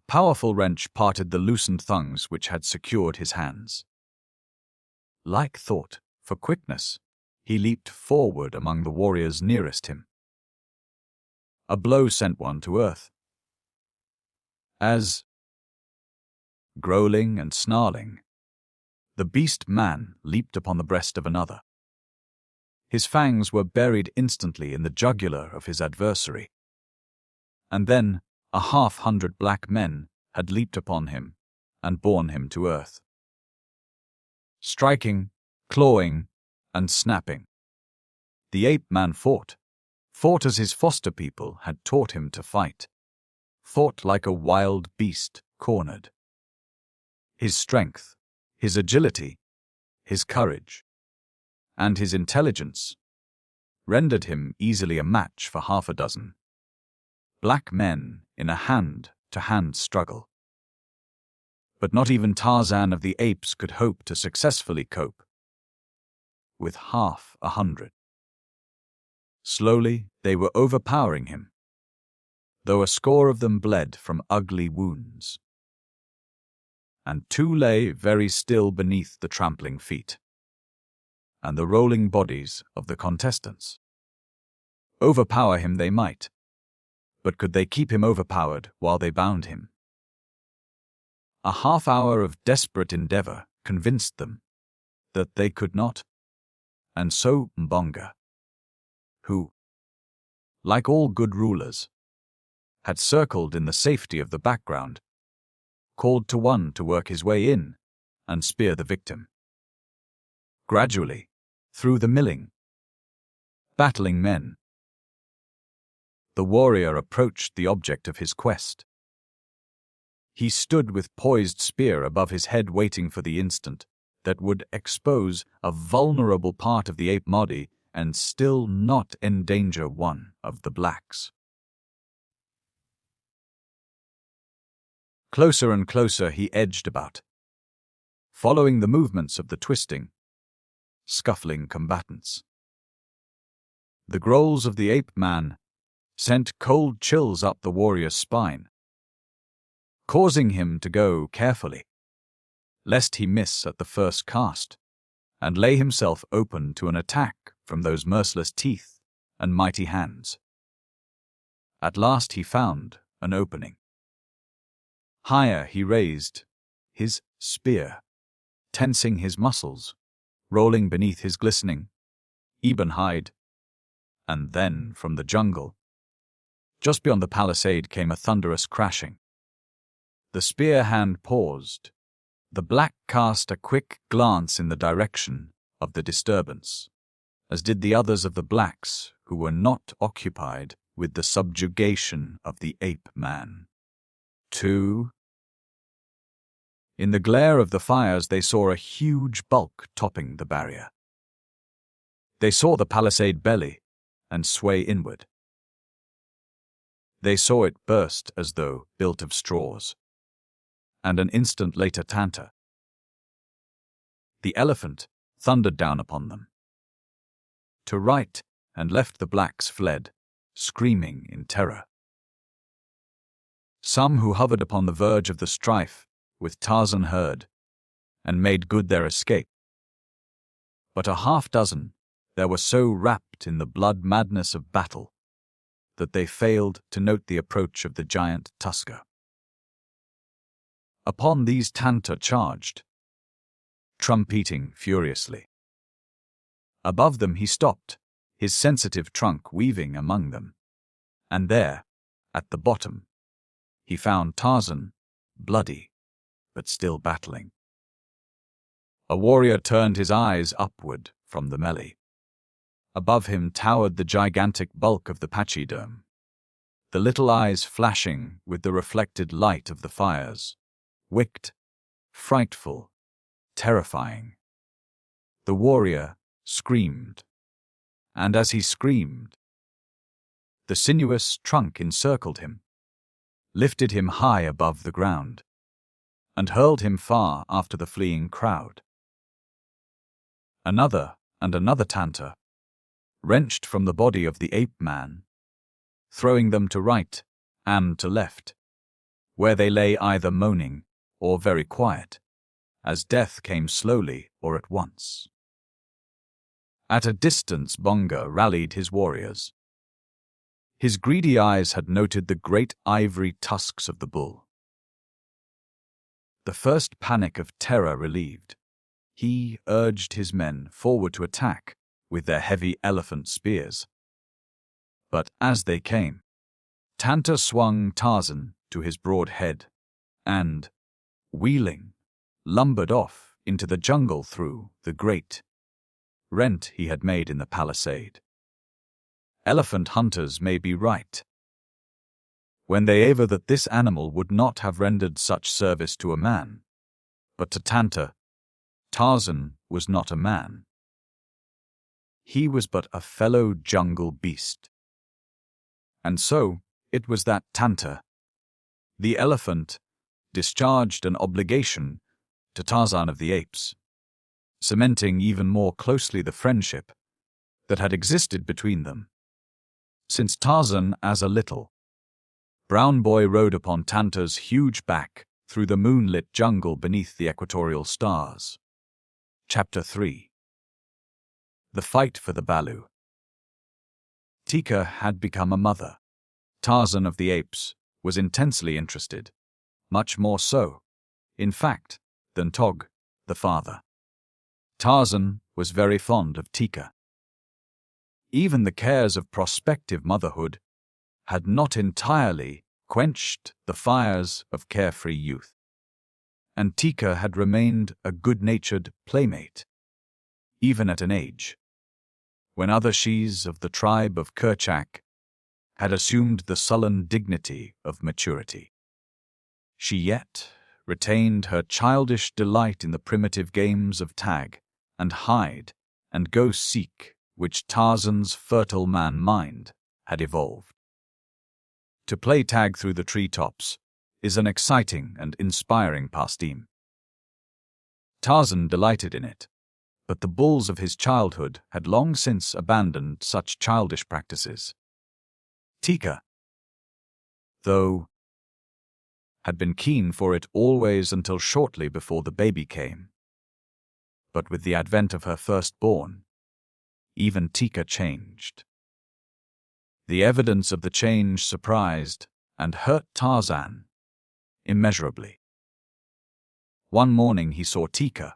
powerful wrench parted the loosened thongs which had secured his hands. Like thought, for quickness, he leaped forward among the warriors nearest him. A blow sent one to earth. As, growling and snarling, the beast man leaped upon the breast of another. His fangs were buried instantly in the jugular of his adversary. And then 100 black men had leaped upon him and borne him to earth. Striking, clawing, and snapping, the ape man fought as his foster people had taught him to fight, fought like a wild beast cornered. His strength, his agility, his courage, and his intelligence rendered him easily a match for half a dozen black men in a hand-to-hand struggle. But not even Tarzan of the Apes could hope to successfully cope with 100. Slowly, they were overpowering him, though a score of them bled from ugly wounds, and 2 lay very still beneath the trampling feet and the rolling bodies of the contestants. Overpower him they might, but could they keep him overpowered while they bound him? A half-hour of desperate endeavor convinced them that they could not, and so Mbonga, who, like all good rulers, had circled in the safety of the background, called to one to work his way in and spear the victim. Gradually, through the milling, battling men, the warrior approached the object of his quest. He stood with poised spear above his head, waiting for the instant that would expose a vulnerable part of the ape body and still not endanger one of the blacks. Closer and closer he edged about, following the movements of the twisting, scuffling combatants. The growls of the ape-man sent cold chills up the warrior's spine, causing him to go carefully, lest he miss at the first cast, and lay himself open to an attack from those merciless teeth and mighty hands. At last he found an opening. Higher he raised his spear, tensing his muscles, rolling beneath his glistening, ebon hide, and then from the jungle, just beyond the palisade, came a thunderous crashing. The spear hand paused. The black cast a quick glance in the direction of the disturbance, as did the others of the blacks who were not occupied with the subjugation of the ape-man. 2. In the glare of the fires they saw a huge bulk topping the barrier. They saw the palisade belly and sway inward. They saw it burst as though built of straws, and an instant later Tanta, the elephant, thundered down upon them. To right and left the blacks fled, screaming in terror. Some who hovered upon the verge of the strife with Tarzan heard and made good their escape. But a half-dozen there were so wrapped in the blood madness of battle that they failed to note the approach of the giant tusker. Upon these Tanta charged, trumpeting furiously. Above them he stopped, his sensitive trunk weaving among them, and there, at the bottom, he found Tarzan, bloody, but still battling. A warrior turned his eyes upward from the melee. Above him towered the gigantic bulk of the pachyderm, the little eyes flashing with the reflected light of the fires, wicked, frightful, terrifying. The warrior screamed, and as he screamed, the sinuous trunk encircled him, lifted him high above the ground, and hurled him far after the fleeing crowd. Another and another Tanta wrenched from the body of the ape-man, throwing them to right and to left, where they lay either moaning or very quiet, as death came slowly or at once. At a distance Bonga rallied his warriors. His greedy eyes had noted the great ivory tusks of the bull. The first panic of terror relieved, he urged his men forward to attack with their heavy elephant spears. But as they came, Tanta swung Tarzan to his broad head and, wheeling, lumbered off into the jungle through the great rent he had made in the palisade. Elephant hunters may be right, when they aver that this animal would not have rendered such service to a man. But to Tanta, Tarzan was not a man. He was but a fellow jungle beast. And so it was that Tanta, the elephant, discharged an obligation to Tarzan of the Apes, cementing even more closely the friendship that had existed between them. Since Tarzan, as a little brown boy, rode upon Tanta's huge back through the moonlit jungle beneath the equatorial stars. Chapter 3. The Fight for the Balu. Teeka had become a mother. Tarzan of the Apes was intensely interested, much more so, in fact, than Tog, the father. Tarzan was very fond of Teeka. Even the cares of prospective motherhood had not entirely quenched the fires of carefree youth, and Teeka had remained a good-natured playmate, even at an age when other shes of the tribe of Kerchak had assumed the sullen dignity of maturity. She yet retained her childish delight in the primitive games of tag and hide and go seek which Tarzan's fertile man mind had evolved. To play tag through the treetops is an exciting and inspiring pastime. Tarzan delighted in it, but the bulls of his childhood had long since abandoned such childish practices. Teeka, though, had been keen for it always until shortly before the baby came. But with the advent of her firstborn, even Teeka changed. The evidence of the change surprised and hurt Tarzan immeasurably. One morning he saw Teeka,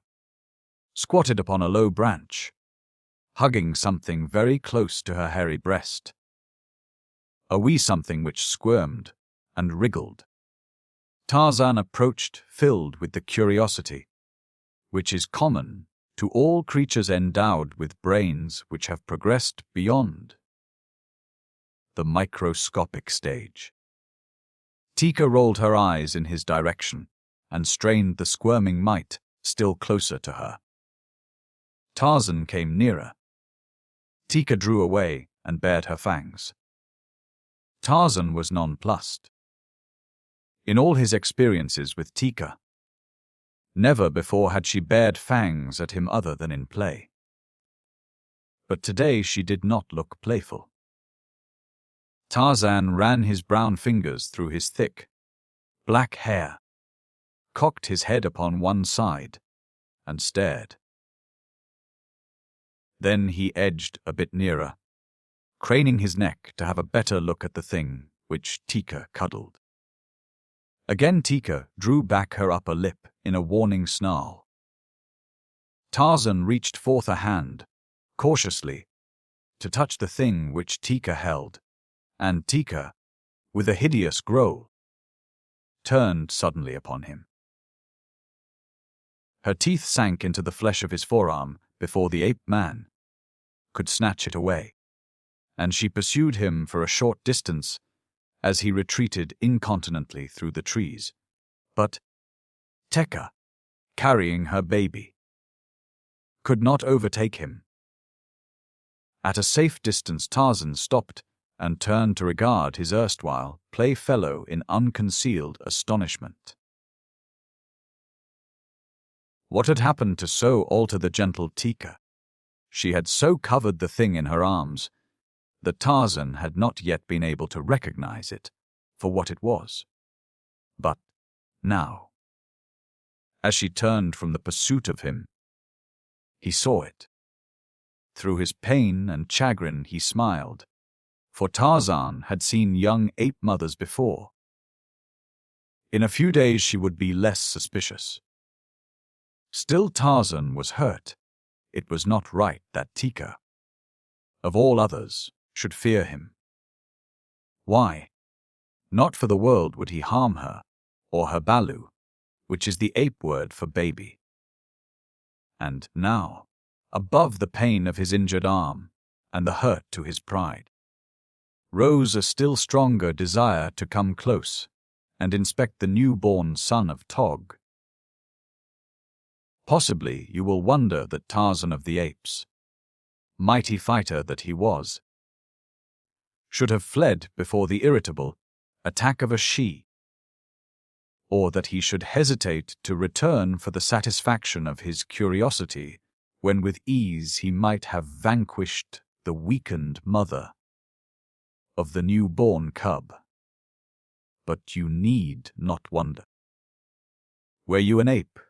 squatted upon a low branch, hugging something very close to her hairy breast. A wee something which squirmed and wriggled. Tarzan approached, filled with the curiosity which is common to all creatures endowed with brains which have progressed beyond the microscopic stage. Teeka rolled her eyes in his direction and strained the squirming mite still closer to her. Tarzan came nearer. Teeka drew away and bared her fangs. Tarzan was nonplussed. In all his experiences with Teeka, never before had she bared fangs at him other than in play. But today she did not look playful. Tarzan ran his brown fingers through his thick, black hair, cocked his head upon one side, and stared. Then he edged a bit nearer, craning his neck to have a better look at the thing which Teeka cuddled. Again Teeka drew back her upper lip in a warning snarl. Tarzan reached forth a hand, cautiously, to touch the thing which Teeka held, and Teeka, with a hideous growl, turned suddenly upon him. Her teeth sank into the flesh of his forearm before the ape-man could snatch it away, and she pursued him for a short distance as he retreated incontinently through the trees. But Teeka, carrying her baby, could not overtake him. At a safe distance Tarzan stopped and turned to regard his erstwhile playfellow in unconcealed astonishment. What had happened to so alter the gentle Teeka? She had so covered the thing in her arms that Tarzan had not yet been able to recognize it for what it was. But now, as she turned from the pursuit of him, he saw it. Through his pain and chagrin he smiled, for Tarzan had seen young ape mothers before. In a few days she would be less suspicious. Still Tarzan was hurt. It was not right that Teeka, of all others, should fear him. Why? Not for the world would he harm her, or her Balu, which is the ape word for baby. And now, above the pain of his injured arm and the hurt to his pride, rose a still stronger desire to come close and inspect the newborn son of Tog. Possibly you will wonder that Tarzan of the Apes, mighty fighter that he was, should have fled before the irritable attack of a she, or that he should hesitate to return for the satisfaction of his curiosity when with ease he might have vanquished the weakened mother of the newborn cub. But you need not wonder. Were you an ape,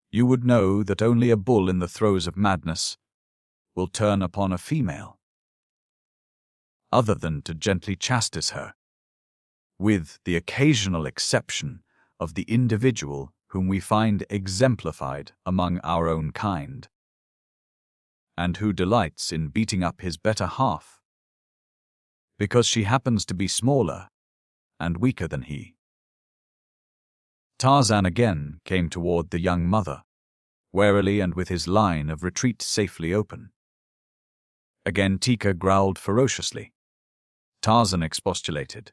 you would know that only a bull in the throes of madness will turn upon a female, other than to gently chastise her, with the occasional exception of the individual whom we find exemplified among our own kind, and who delights in beating up his better half, because she happens to be smaller and weaker than he. Tarzan again came toward the young mother, warily and with his line of retreat safely open. Again Teeka growled ferociously. Tarzan expostulated.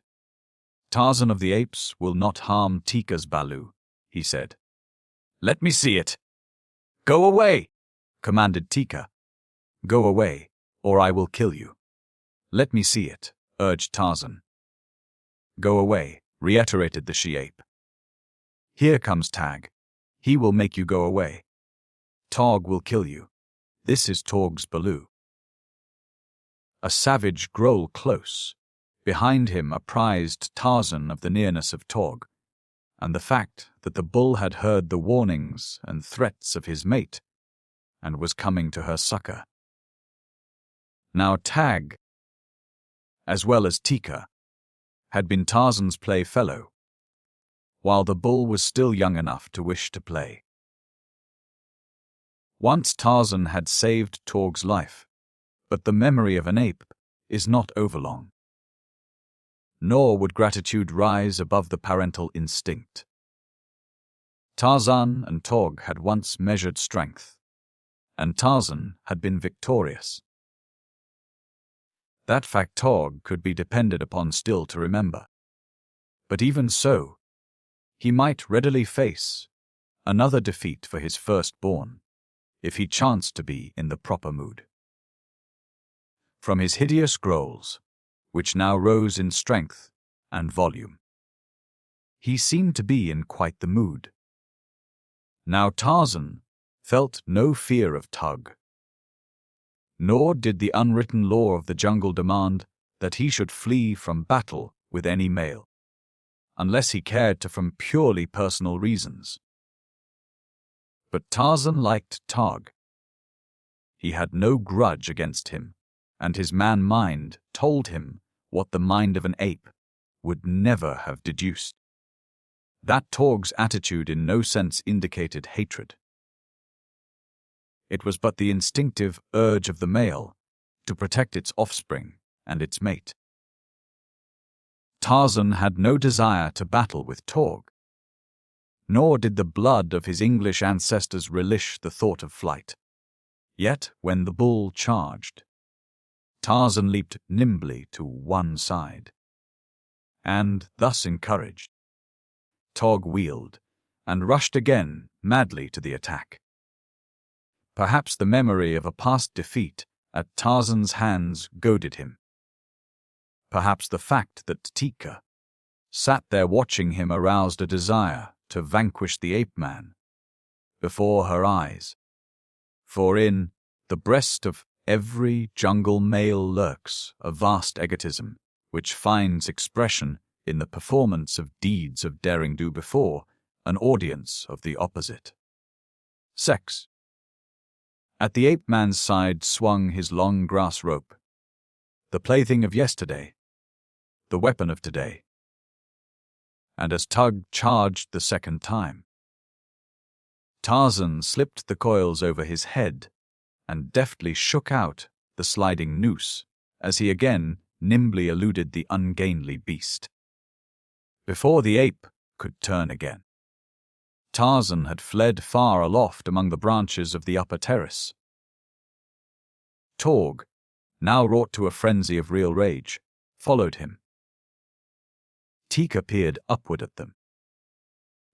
Tarzan of the Apes will not harm Teeka's Balu, he said. Let me see it. Go away, commanded Teeka. Go away, or I will kill you. Let me see it, urged Tarzan. Go away, reiterated the she-ape. Here comes Tag. He will make you go away. Tog will kill you. This is Tog's Balu. A savage growl close. Behind him apprised Tarzan of the nearness of Tog, and the fact that the bull had heard the warnings and threats of his mate, and was coming to her succor. Now Tag, as well as Teeka, had been Tarzan's playfellow, while the bull was still young enough to wish to play. Once Tarzan had saved Tog's life, but the memory of an ape is not overlong. Nor would gratitude rise above the parental instinct. Tarzan and Tog had once measured strength, and Tarzan had been victorious. That fact Tog could be depended upon still to remember. But even so, he might readily face another defeat for his firstborn, if he chanced to be in the proper mood. From his hideous growls, which now rose in strength and volume, he seemed to be in quite the mood. Now Tarzan felt no fear of Tug, nor did the unwritten law of the jungle demand that he should flee from battle with any male, unless he cared to from purely personal reasons. But Tarzan liked Tug. He had no grudge against him, and his man-mind told him what the mind of an ape would never have deduced. That Tog's attitude in no sense indicated hatred. It was but the instinctive urge of the male to protect its offspring and its mate. Tarzan had no desire to battle with Tog, nor did the blood of his English ancestors relish the thought of flight. Yet, when the bull charged, Tarzan leaped nimbly to one side, and, thus encouraged, Tog wheeled and rushed again madly to the attack. Perhaps the memory of a past defeat at Tarzan's hands goaded him. Perhaps the fact that Teeka sat there watching him aroused a desire to vanquish the ape-man before her eyes. For in the breast of every jungle male lurks a vast egotism which finds expression in the performance of deeds of daring-do before an audience of the opposite sex. At the ape-man's side swung his long grass rope, the plaything of yesterday, the weapon of today. And as Tug charged the second time, Tarzan slipped the coils over his head and deftly shook out the sliding noose as he again nimbly eluded the ungainly beast. Before the ape could turn again, Tarzan had fled far aloft among the branches of the upper terrace. Tog, now wrought to a frenzy of real rage, followed him. Teeka peered upward at them.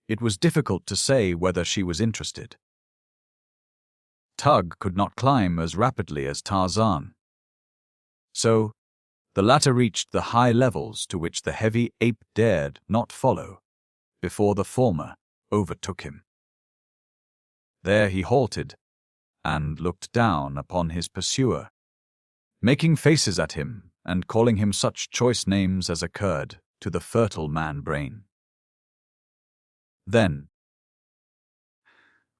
It was difficult to say whether she was interested. Tug could not climb as rapidly as Tarzan. So, the latter reached the high levels to which the heavy ape dared not follow, before the former overtook him. There he halted, and looked down upon his pursuer, making faces at him and calling him such choice names as occurred to the fertile man brain. Then,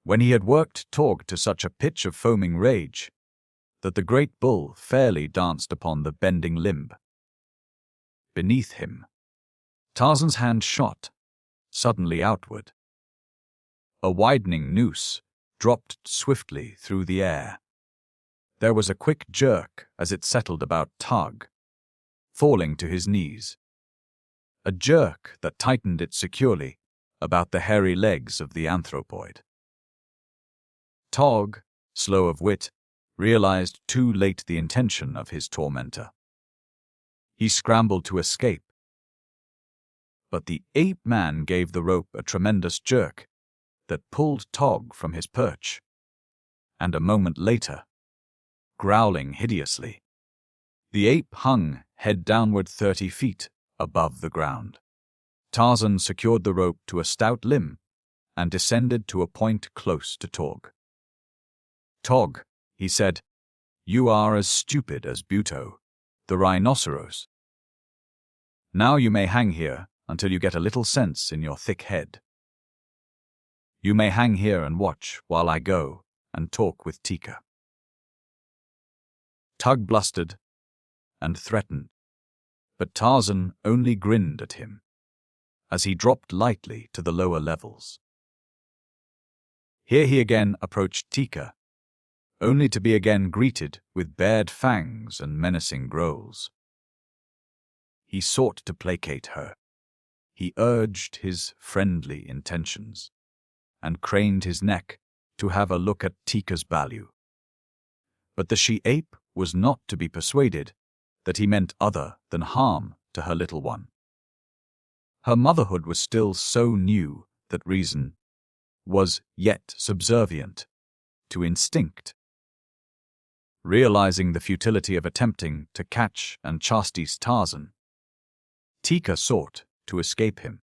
when he had worked Torg to such a pitch of foaming rage that the great bull fairly danced upon the bending limb, beneath him, Tarzan's hand shot suddenly outward. A widening noose dropped swiftly through the air. There was a quick jerk as it settled about Tug, falling to his knees. A jerk that tightened it securely about the hairy legs of the anthropoid. Tog, slow of wit, realized too late the intention of his tormentor. He scrambled to escape, but the ape-man gave the rope a tremendous jerk that pulled Tog from his perch, and a moment later, growling hideously, the ape hung head downward 30 feet above the ground. Tarzan secured the rope to a stout limb and descended to a point close to Tog. "Tog," he said, "you are as stupid as Buto, the rhinoceros. Now you may hang here until you get a little sense in your thick head. You may hang here and watch while I go and talk with Teeka." Tug blustered and threatened, but Tarzan only grinned at him as he dropped lightly to the lower levels. Here he again approached Teeka, only to be again greeted with bared fangs and menacing growls. He sought to placate her. He urged his friendly intentions, and craned his neck to have a look at Teeka's Balu. But the she-ape was not to be persuaded that he meant other than harm to her little one. Her motherhood was still so new that reason was yet subservient to instinct. Realizing the futility of attempting to catch and chastise Tarzan, Teeka sought to escape him.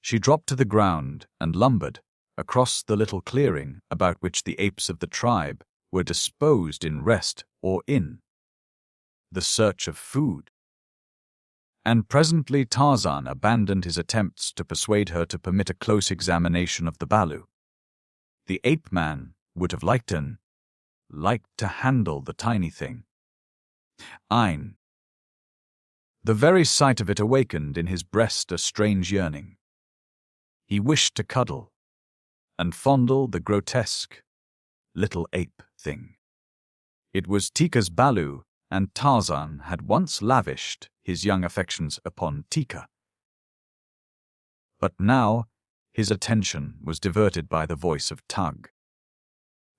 She dropped to the ground and lumbered across the little clearing about which the apes of the tribe were disposed in rest or in the search of food. And presently Tarzan abandoned his attempts to persuade her to permit a close examination of the Balu. The ape-man would have liked to handle the tiny thing. The very sight of it awakened in his breast a strange yearning. He wished to cuddle and fondle the grotesque little ape thing. It was Teeka's Balu, and Tarzan had once lavished his young affections upon Teeka. But now his attention was diverted by the voice of Tug.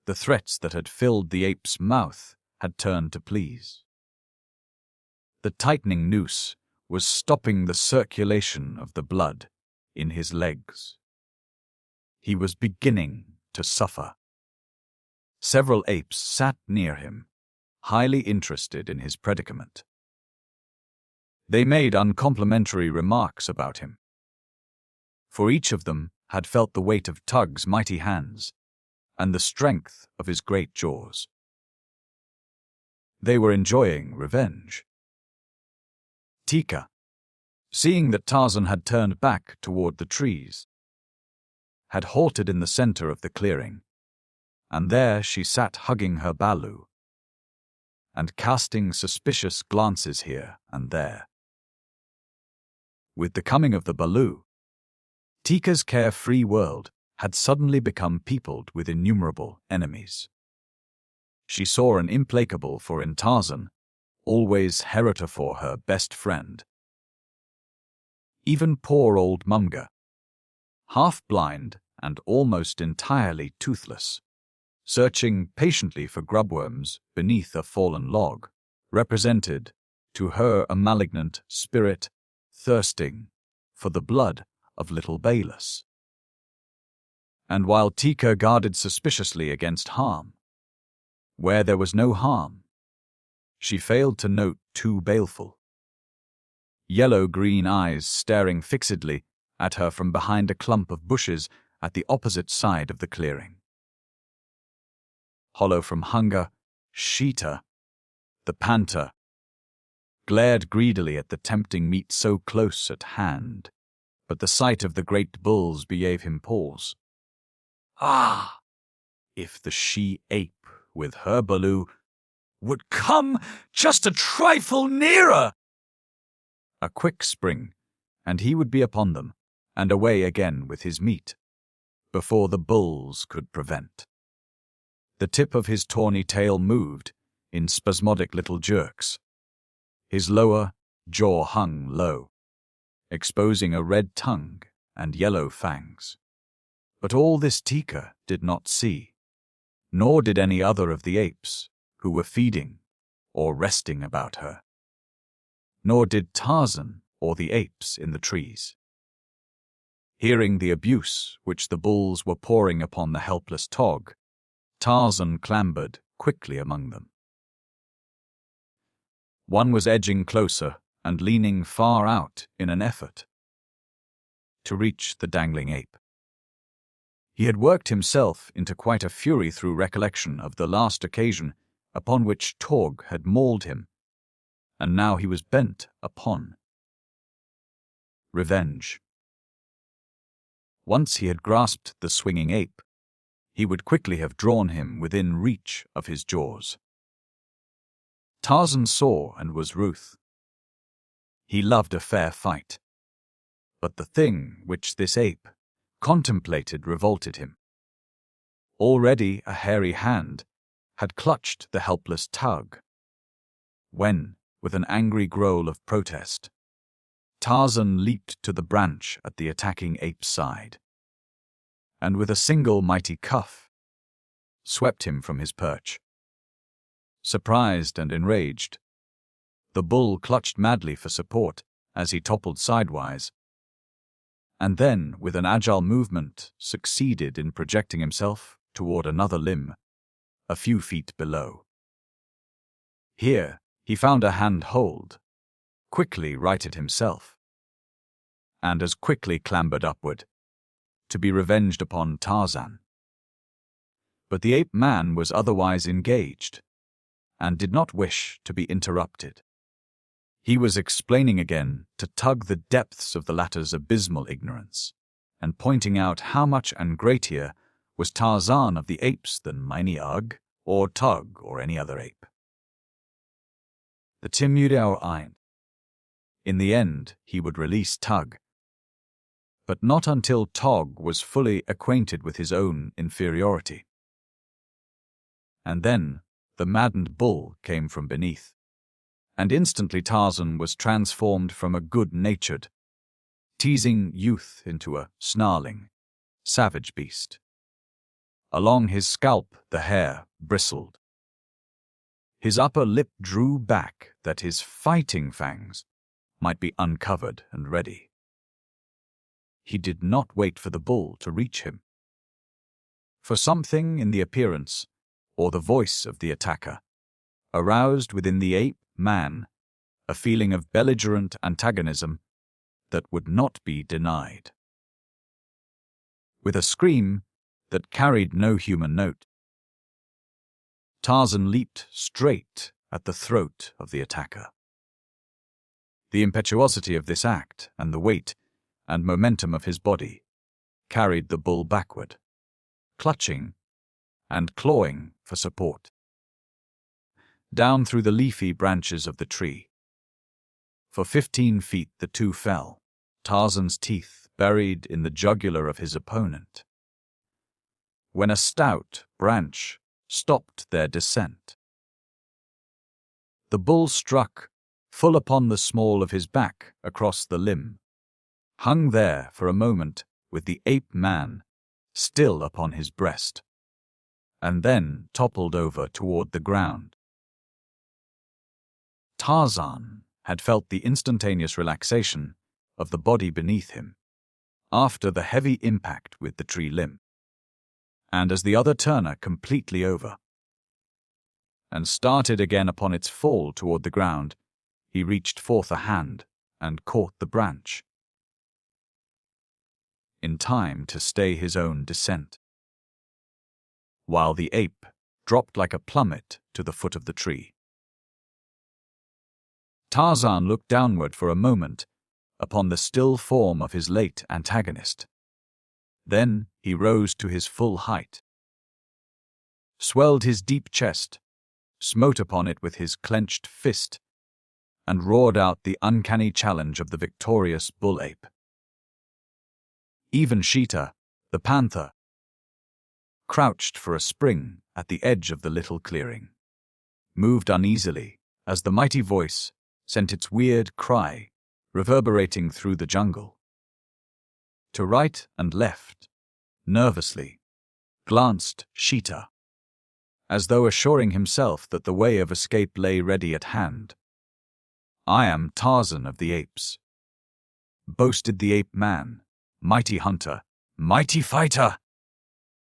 The threats that had filled the ape's mouth had turned to pleas. The tightening noose was stopping the circulation of the blood in his legs. He was beginning to suffer. Several apes sat near him, highly interested in his predicament. They made uncomplimentary remarks about him, for each of them had felt the weight of Tug's mighty hands and the strength of his great jaws. They were enjoying revenge. Teeka, seeing that Tarzan had turned back toward the trees, had halted in the center of the clearing, and there she sat hugging her Balu and casting suspicious glances here and there. With the coming of the Balu, Teeka's carefree world had suddenly become peopled with innumerable enemies. She saw an implacable for in Tarzan, always heretofore her best friend. Even poor old Mumga, half-blind and almost entirely toothless, searching patiently for grubworms beneath a fallen log, represented to her a malignant spirit thirsting for the blood of little Balus. And while Teeka guarded suspiciously against harm, where there was no harm, she failed to note two baleful, yellow-green eyes staring fixedly at her from behind a clump of bushes at the opposite side of the clearing. Hollow from hunger, Sheeta, the panther, glared greedily at the tempting meat so close at hand, but the sight of the great bulls gave him pause. Ah! If the she-ape with her Balu would come just a trifle nearer! A quick spring, and he would be upon them, and away again with his meat, before the bulls could prevent. The tip of his tawny tail moved in spasmodic little jerks. His lower jaw hung low, exposing a red tongue and yellow fangs. But all this Teeka did not see, nor did any other of the apes who were feeding or resting about her. Nor did Tarzan or the apes in the trees. Hearing the abuse which the bulls were pouring upon the helpless Tog, Tarzan clambered quickly among them. One was edging closer and leaning far out in an effort to reach the dangling ape. He had worked himself into quite a fury through recollection of the last occasion upon which Tog had mauled him, and now he was bent upon revenge. Once he had grasped the swinging ape, he would quickly have drawn him within reach of his jaws. Tarzan saw and was ruth. He loved a fair fight. But the thing which this ape contemplated revolted him. Already a hairy hand had clutched the helpless tug, when, with an angry growl of protest, Tarzan leaped to the branch at the attacking ape's side, and with a single mighty cuff, swept him from his perch. Surprised and enraged, the bull clutched madly for support as he toppled sidewise, and then, with an agile movement, succeeded in projecting himself toward another limb, a few feet below. Here he found a hand-hold, quickly righted himself, and as quickly clambered upward, to be revenged upon Tarzan. But the ape-man was otherwise engaged, and did not wish to be interrupted. He was explaining again to Tug the depths of the latter's abysmal ignorance, and pointing out how much and greater was Tarzan of the apes than Miny Ugg, or Tug, or any other ape. The Timudao Ein. In the end, he would release Tug, but not until Tog was fully acquainted with his own inferiority. And then the maddened bull came from beneath, and instantly Tarzan was transformed from a good-natured, teasing youth into a snarling, savage beast. Along his scalp the hair bristled. His upper lip drew back that his fighting fangs might be uncovered and ready. He did not wait for the bull to reach him. For something in the appearance or the voice of the attacker aroused within the ape-man a feeling of belligerent antagonism that would not be denied. With a scream that carried no human note, Tarzan leaped straight at the throat of the attacker. The impetuosity of this act and the weight and momentum of his body carried the bull backward, clutching and clawing for support. Down through the leafy branches of the tree. For 15 feet the two fell, Tarzan's teeth buried in the jugular of his opponent, when a stout branch stopped their descent. The bull struck full upon the small of his back across the limb, hung there for a moment with the ape-man still upon his breast, and then toppled over toward the ground. Tarzan had felt the instantaneous relaxation of the body beneath him after the heavy impact with the tree limb. And as the other turner completely over and started again upon its fall toward the ground, he reached forth a hand and caught the branch, in time to stay his own descent, while the ape dropped like a plummet to the foot of the tree. Tarzan looked downward for a moment upon the still form of his late antagonist. Then he rose to his full height, swelled his deep chest, smote upon it with his clenched fist, and roared out the uncanny challenge of the victorious bull-ape. Even Sheeta, the panther, crouched for a spring at the edge of the little clearing, moved uneasily as the mighty voice sent its weird cry reverberating through the jungle. To right and left, nervously, glanced Sheeta, as though assuring himself that the way of escape lay ready at hand. "I am Tarzan of the apes," boasted the ape-man, mighty hunter, mighty fighter.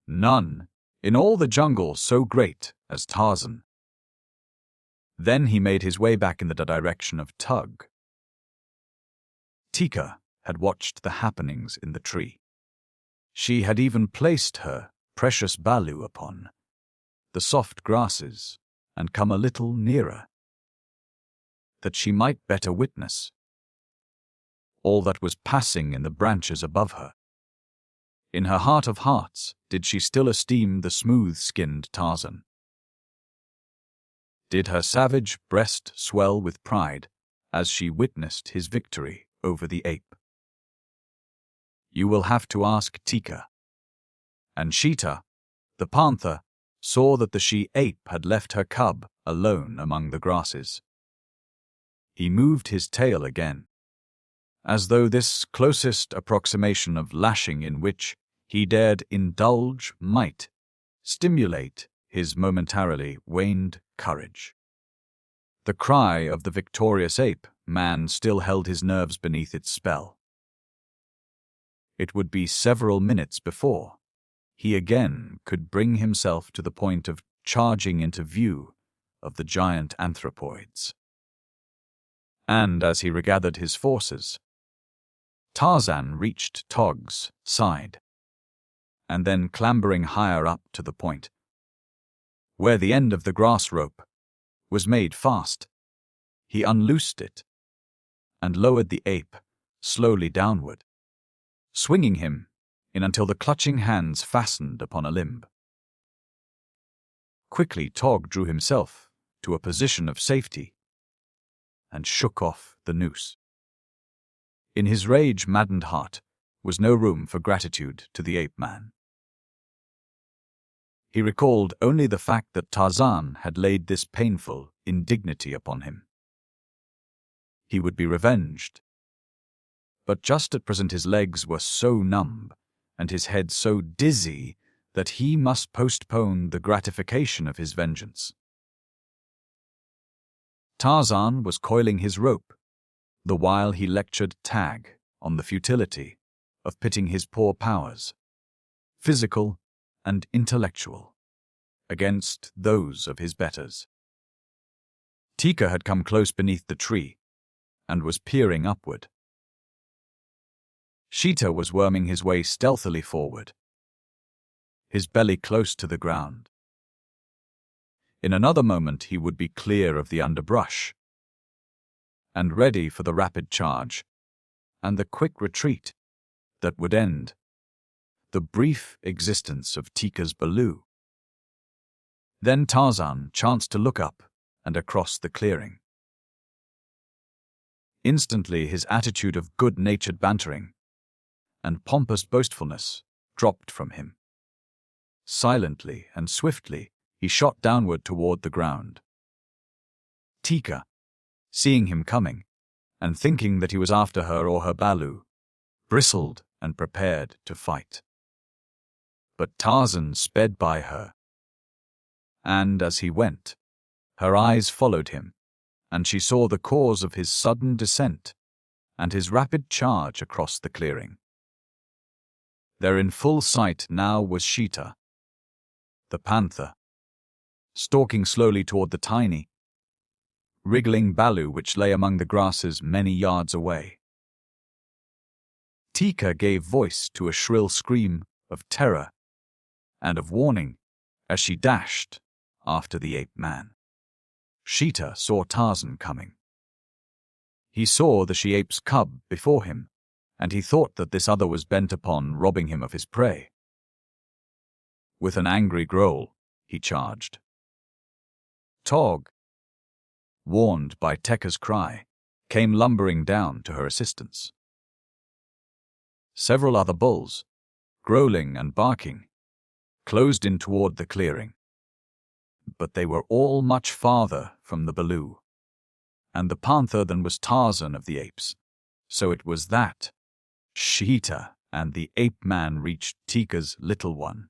None in all the jungle so great as Tarzan. Then he made his way back in the direction of Tug. Teeka had watched the happenings in the tree. She had even placed her precious Balu upon the soft grasses and come a little nearer, that she might better witness all that was passing in the branches above her. In her heart of hearts, did she still esteem the smooth-skinned Tarzan? Did her savage breast swell with pride as she witnessed his victory over the ape? You will have to ask Teeka. And Sheeta, the panther, saw that the she-ape had left her cub alone among the grasses. He moved his tail again, as though this closest approximation of lashing in which he dared indulge might stimulate his momentarily waned courage. The cry of the victorious ape-man still held his nerves beneath its spell. It would be several minutes before he again could bring himself to the point of charging into view of the giant anthropoids. And as he regathered his forces, Tarzan reached Tog's side, and then clambering higher up to the point where the end of the grass rope was made fast, he unloosed it and lowered the ape slowly downward, swinging him in until the clutching hands fastened upon a limb. Quickly Tog drew himself to a position of safety and shook off the noose. In his rage-maddened heart was no room for gratitude to the ape-man. He recalled only the fact that Tarzan had laid this painful indignity upon him. He would be revenged. But just at present his legs were so numb and his head so dizzy that he must postpone the gratification of his vengeance. Tarzan was coiling his rope, the while he lectured Tag on the futility of pitting his poor powers, physical and intellectual, against those of his betters. Teeka had come close beneath the tree and was peering upward. Sheeta was worming his way stealthily forward, his belly close to the ground. In another moment he would be clear of the underbrush and ready for the rapid charge and the quick retreat that would end the brief existence of Teeka's Balu. Then Tarzan chanced to look up and across the clearing. Instantly his attitude of good-natured bantering and pompous boastfulness dropped from him. Silently and swiftly he shot downward toward the ground. Teeka, seeing him coming, and thinking that he was after her or her Balu, bristled and prepared to fight. But Tarzan sped by her, and as he went, her eyes followed him and she saw the cause of his sudden descent and his rapid charge across the clearing. There in full sight now was Sheeta, the panther, stalking slowly toward the tiny, wriggling Balu which lay among the grasses many yards away. Teeka gave voice to a shrill scream of terror and of warning as she dashed after the ape-man. Sheeta saw Tarzan coming. He saw the she-ape's cub before him, and he thought that this other was bent upon robbing him of his prey. With an angry growl, he charged. Tog, warned by Teeka's cry, came lumbering down to her assistance. Several other bulls, growling and barking, closed in toward the clearing. But they were all much farther from the Balu and the panther than was Tarzan of the apes, so it was that Sheeta and the ape-man reached Teeka's little one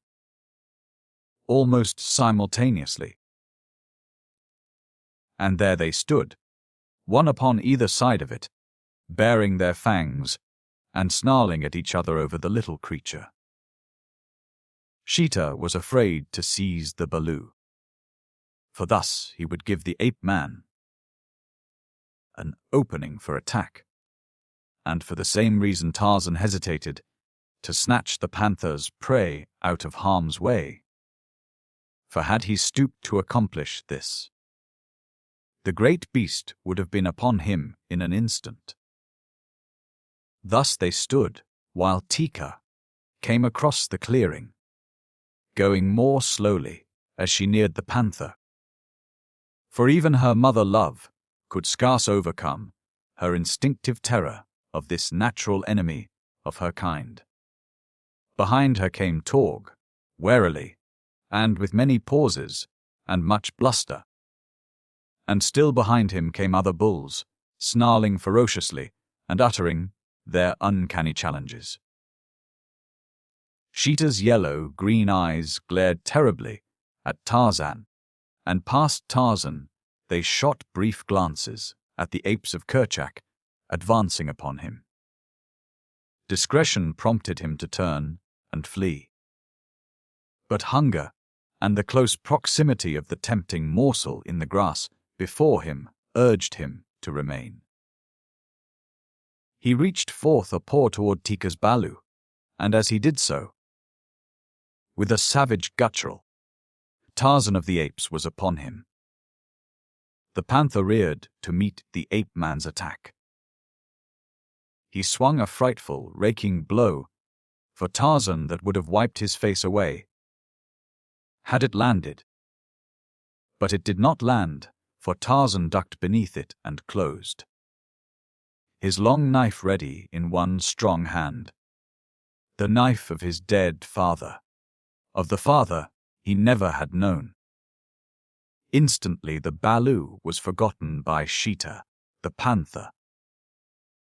almost simultaneously. And there they stood, one upon either side of it, baring their fangs and snarling at each other over the little creature. Sheeta was afraid to seize the Balu, for thus he would give the ape-man an opening for attack, and for the same reason Tarzan hesitated to snatch the panther's prey out of harm's way. For had he stooped to accomplish this, the great beast would have been upon him in an instant. Thus they stood, while Teeka came across the clearing, going more slowly as she neared the panther. For even her mother love could scarce overcome her instinctive terror of this natural enemy of her kind. Behind her came Torg, warily, and with many pauses and much bluster. And still behind him came other bulls, snarling ferociously and uttering their uncanny challenges. Sheeta's yellow-green eyes glared terribly at Tarzan, and past Tarzan they shot brief glances at the apes of Kerchak advancing upon him. Discretion prompted him to turn and flee. But hunger and the close proximity of the tempting morsel in the grass before him urged him to remain. He reached forth a paw toward Teeka's Balu, and as he did so, with a savage guttural, Tarzan of the apes was upon him. The panther reared to meet the ape-man's attack. He swung a frightful, raking blow for Tarzan that would have wiped his face away had it landed. But it did not land, for Tarzan ducked beneath it and closed, his long knife ready in one strong hand, the knife of his dead father, of the father he never had known. Instantly the Balu was forgotten by Sheeta, the panther.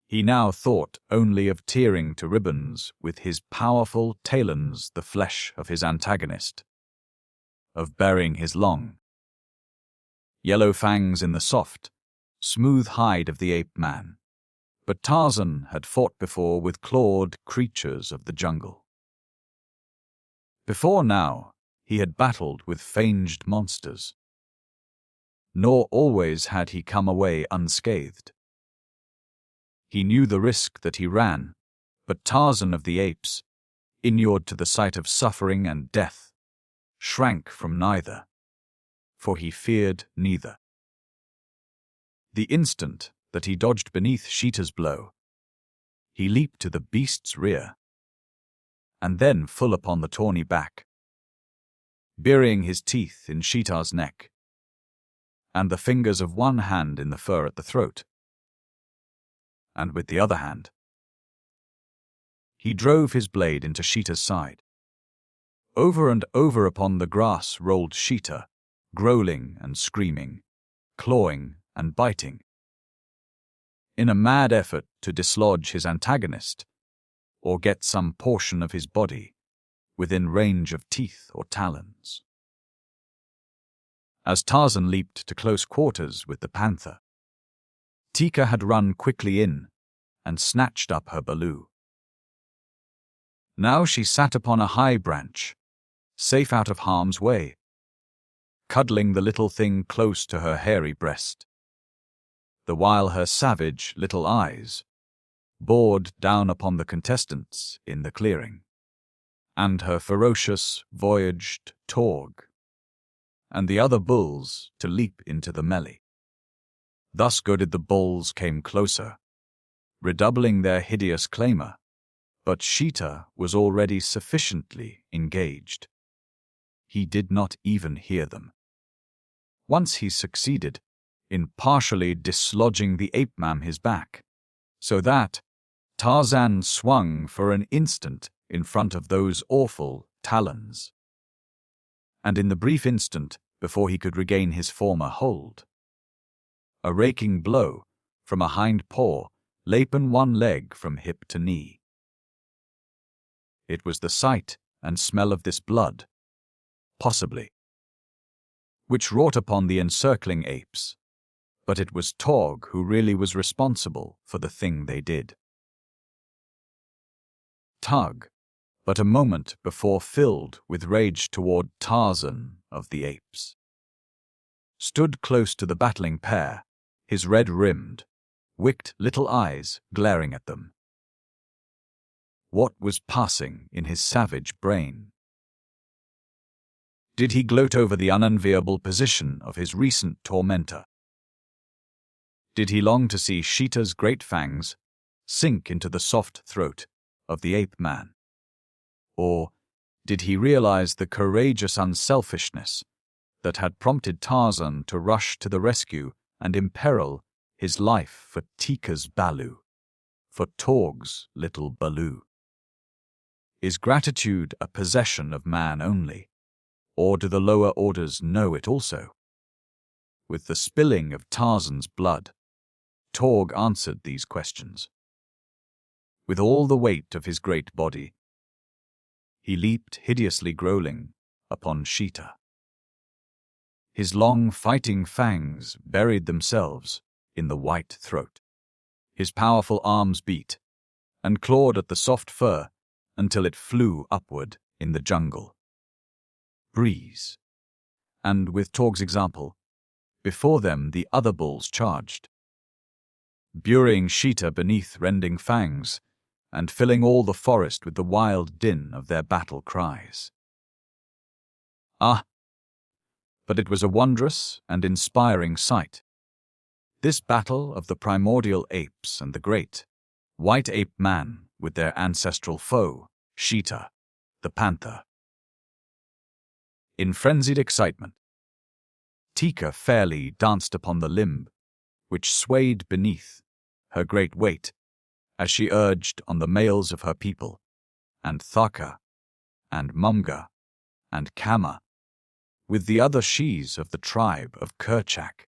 He now thought only of tearing to ribbons with his powerful talons the flesh of his antagonist, of burying his long, yellow fangs in the soft, smooth hide of the ape-man. But Tarzan had fought before with clawed creatures of the jungle. Before now, he had battled with fanged monsters. Nor always had he come away unscathed. He knew the risk that he ran, but Tarzan of the apes, inured to the sight of suffering and death, shrank from neither, for he feared neither. The instant that he dodged beneath Sheeta's blow, he leaped to the beast's rear, and then full upon the tawny back, burying his teeth in Sheeta's neck, and the fingers of one hand in the fur at the throat, and with the other hand he drove his blade into Sheeta's side. Over and over upon the grass rolled Sheeta, growling and screaming, clawing and biting, in a mad effort to dislodge his antagonist, or get some portion of his body within range of teeth or talons. As Tarzan leaped to close quarters with the panther, Teeka had run quickly in and snatched up her Balu. Now she sat upon a high branch, safe out of harm's way, cuddling the little thing close to her hairy breast, the while her savage little eyes bored down upon the contestants in the clearing, and her ferocious voyaged Torg, and the other bulls to leap into the melee. Thus goaded the bulls came closer, redoubling their hideous clamour, but Sheeta was already sufficiently engaged. He did not even hear them. Once he succeeded in partially dislodging the ape-man his back, so that Tarzan swung for an instant in front of those awful talons. And in the brief instant before he could regain his former hold, a raking blow from a hind paw lapen one leg from hip to knee. It was the sight and smell of this blood, possibly, which wrought upon the encircling apes, but it was Torg who really was responsible for the thing they did. Tug, but a moment before filled with rage toward Tarzan of the apes, stood close to the battling pair, his red-rimmed, wicked little eyes glaring at them. What was passing in his savage brain? Did he gloat over the unenviable position of his recent tormentor? Did he long to see Sheeta's great fangs sink into the soft throat of the ape-man? Or did he realize the courageous unselfishness that had prompted Tarzan to rush to the rescue and imperil his life for Teeka's Balu, for Torg's little Balu? Is gratitude a possession of man only, or do the lower orders know it also? With the spilling of Tarzan's blood, Torg answered these questions. With all the weight of his great body, he leaped hideously growling upon Sheeta. His long fighting fangs buried themselves in the white throat. His powerful arms beat and clawed at the soft fur until it flew upward in the jungle. Breeze. And with Torg's example, before them the other bulls charged, burying Sheeta beneath rending fangs and filling all the forest with the wild din of their battle cries. Ah! But it was a wondrous and inspiring sight. This battle of the primordial apes and the great white ape man with their ancestral foe, Sheeta, the panther. In frenzied excitement, Teeka fairly danced upon the limb, which swayed beneath her great weight as she urged on the males of her people, and Thaka, and Mumga, and Kama, with the other shes of the tribe of Kerchak,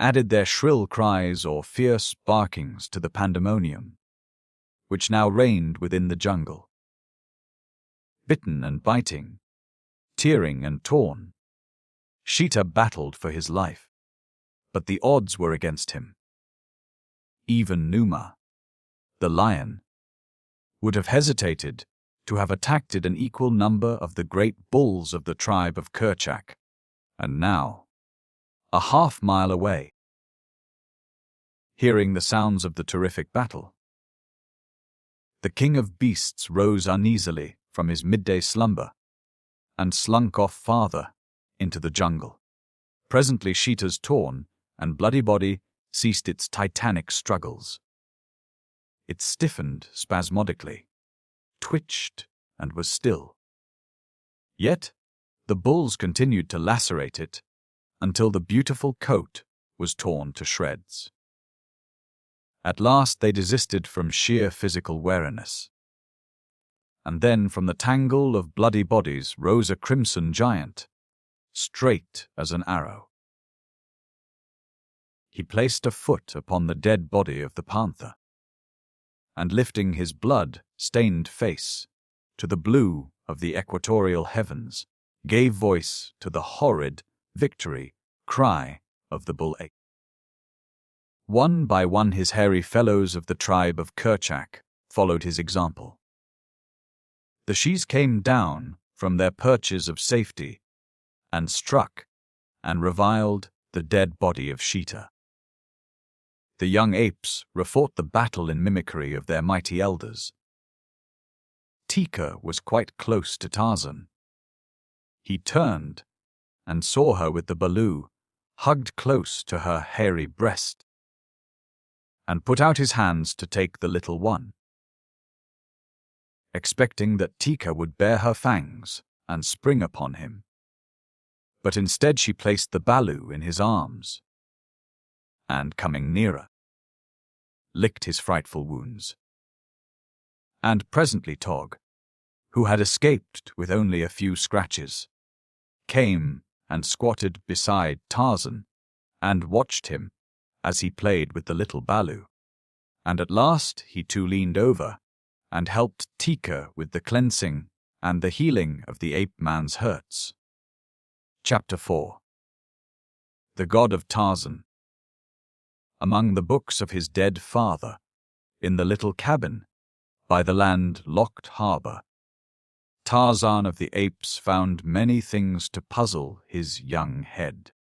added their shrill cries or fierce barkings to the pandemonium, which now reigned within the jungle. Bitten and biting, tearing and torn, Sheeta battled for his life, but the odds were against him. Even Numa, the lion, would have hesitated to have attacked an equal number of the great bulls of the tribe of Kerchak, and now, a half-mile away, hearing the sounds of the terrific battle, the king of beasts rose uneasily from his midday slumber and slunk off farther into the jungle. Presently Sheeta's torn and bloody body ceased its titanic struggles. It stiffened spasmodically, twitched, and was still. Yet the bulls continued to lacerate it until the beautiful coat was torn to shreds. At last they desisted from sheer physical weariness. And then from the tangle of bloody bodies rose a crimson giant, straight as an arrow. He placed a foot upon the dead body of the panther, and lifting his blood-stained face to the blue of the equatorial heavens, gave voice to the horrid victory cry of the bull ape. One by one his hairy fellows of the tribe of Kerchak followed his example. The shes came down from their perches of safety and struck and reviled the dead body of Sheeta. The young apes refought the battle in mimicry of their mighty elders. Teeka was quite close to Tarzan. He turned and saw her with the Balu hugged close to her hairy breast, and put out his hands to take the little one, expecting that Teeka would bare her fangs and spring upon him. But instead she placed the Balu in his arms, and coming nearer, licked his frightful wounds. And presently Tog, who had escaped with only a few scratches, came and squatted beside Tarzan and watched him as he played with the little Balu. And at last he too leaned over and helped Teeka with the cleansing and the healing of the ape-man's hurts. Chapter 4. The God of Tarzan. Among the books of his dead father, in the little cabin by the land-locked harbor, Tarzan of the Apes found many things to puzzle his young head.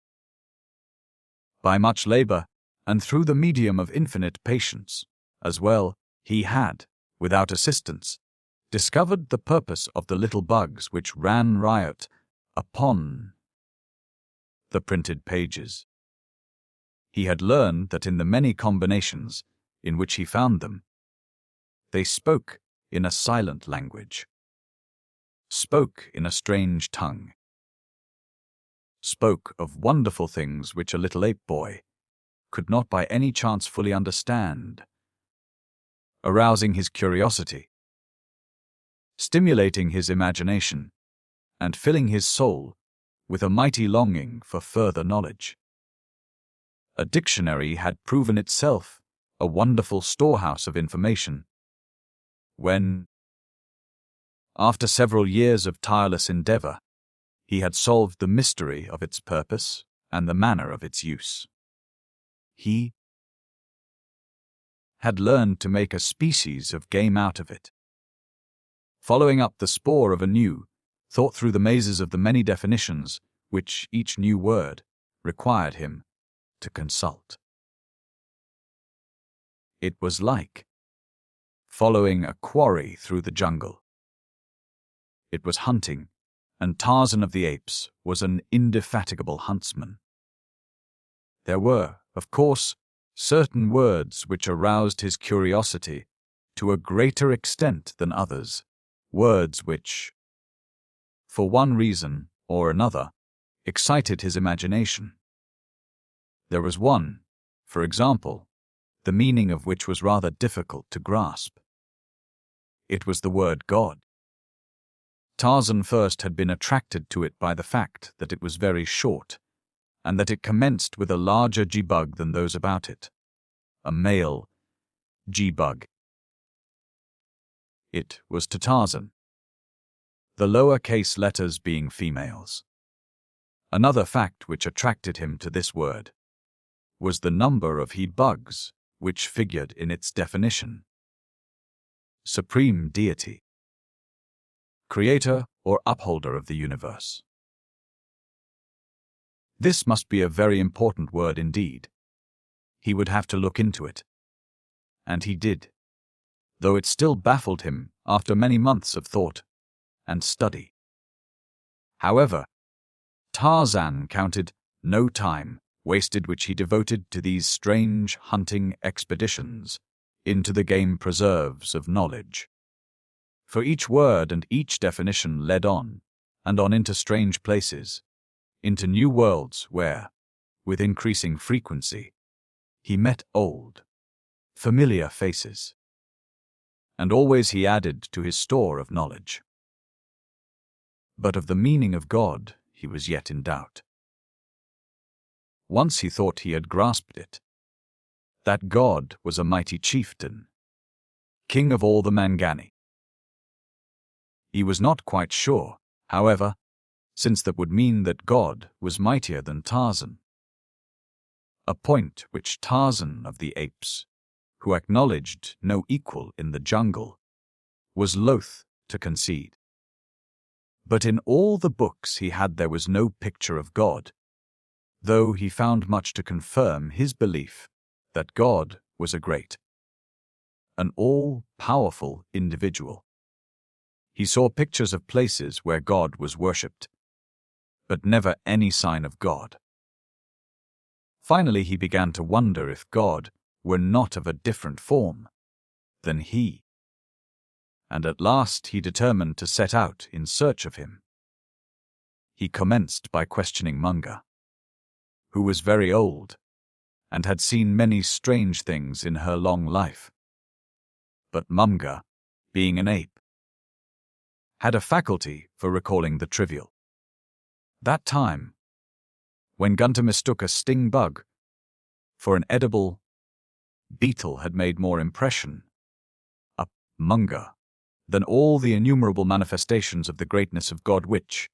By much labor, and through the medium of infinite patience, as well, he had, without assistance, discovered the purpose of the little bugs which ran riot upon the printed pages. He had learned that in the many combinations in which he found them, they spoke in a silent language, spoke in a strange tongue, spoke of wonderful things which a little ape boy could not by any chance fully understand, arousing his curiosity, stimulating his imagination, and filling his soul with a mighty longing for further knowledge. A dictionary had proven itself a wonderful storehouse of information. When, after several years of tireless endeavor, he had solved the mystery of its purpose and the manner of its use, he had learned to make a species of game out of it. Following up the spoor of a new, thought through the mazes of the many definitions which each new word required him to consult. It was like following a quarry through the jungle. It was hunting, and Tarzan of the Apes was an indefatigable huntsman. There were, of course, certain words which aroused his curiosity to a greater extent than others, words which, for one reason or another, excited his imagination. There was one, for example, the meaning of which was rather difficult to grasp. It was the word God. Tarzan first had been attracted to it by the fact that it was very short, and that it commenced with a larger G-bug than those about it, a male G-bug. It was to Tarzan, the lower-case letters being females. Another fact which attracted him to this word was the number of he-bugs which figured in its definition. Supreme deity, creator or upholder of the universe. This must be a very important word indeed. He would have to look into it. And he did, though it still baffled him after many months of thought and study. However, Tarzan counted no time wasted which he devoted to these strange hunting expeditions into the game preserves of knowledge. For each word and each definition led on, and on into strange places, into new worlds where, with increasing frequency, he met old, familiar faces. And always he added to his store of knowledge. But of the meaning of God he was yet in doubt. Once he thought he had grasped it, that God was a mighty chieftain, king of all the Mangani. He was not quite sure, however, since that would mean that God was mightier than Tarzan. a point which Tarzan of the Apes, who acknowledged no equal in the jungle, was loath to concede. But in all the books he had there was no picture of God, though he found much to confirm his belief that God was a great, an all-powerful individual. He saw pictures of places where God was worshipped, but never any sign of God. Finally, he began to wonder if God were not of a different form than he, and at last he determined to set out in search of him. He commenced by questioning Munga, who was very old and had seen many strange things in her long life. But Munga, being an ape, had a faculty for recalling the trivial. That time, when Gunter mistook a sting bug for an edible beetle, had made more impression upon Munga than all the innumerable manifestations of the greatness of God which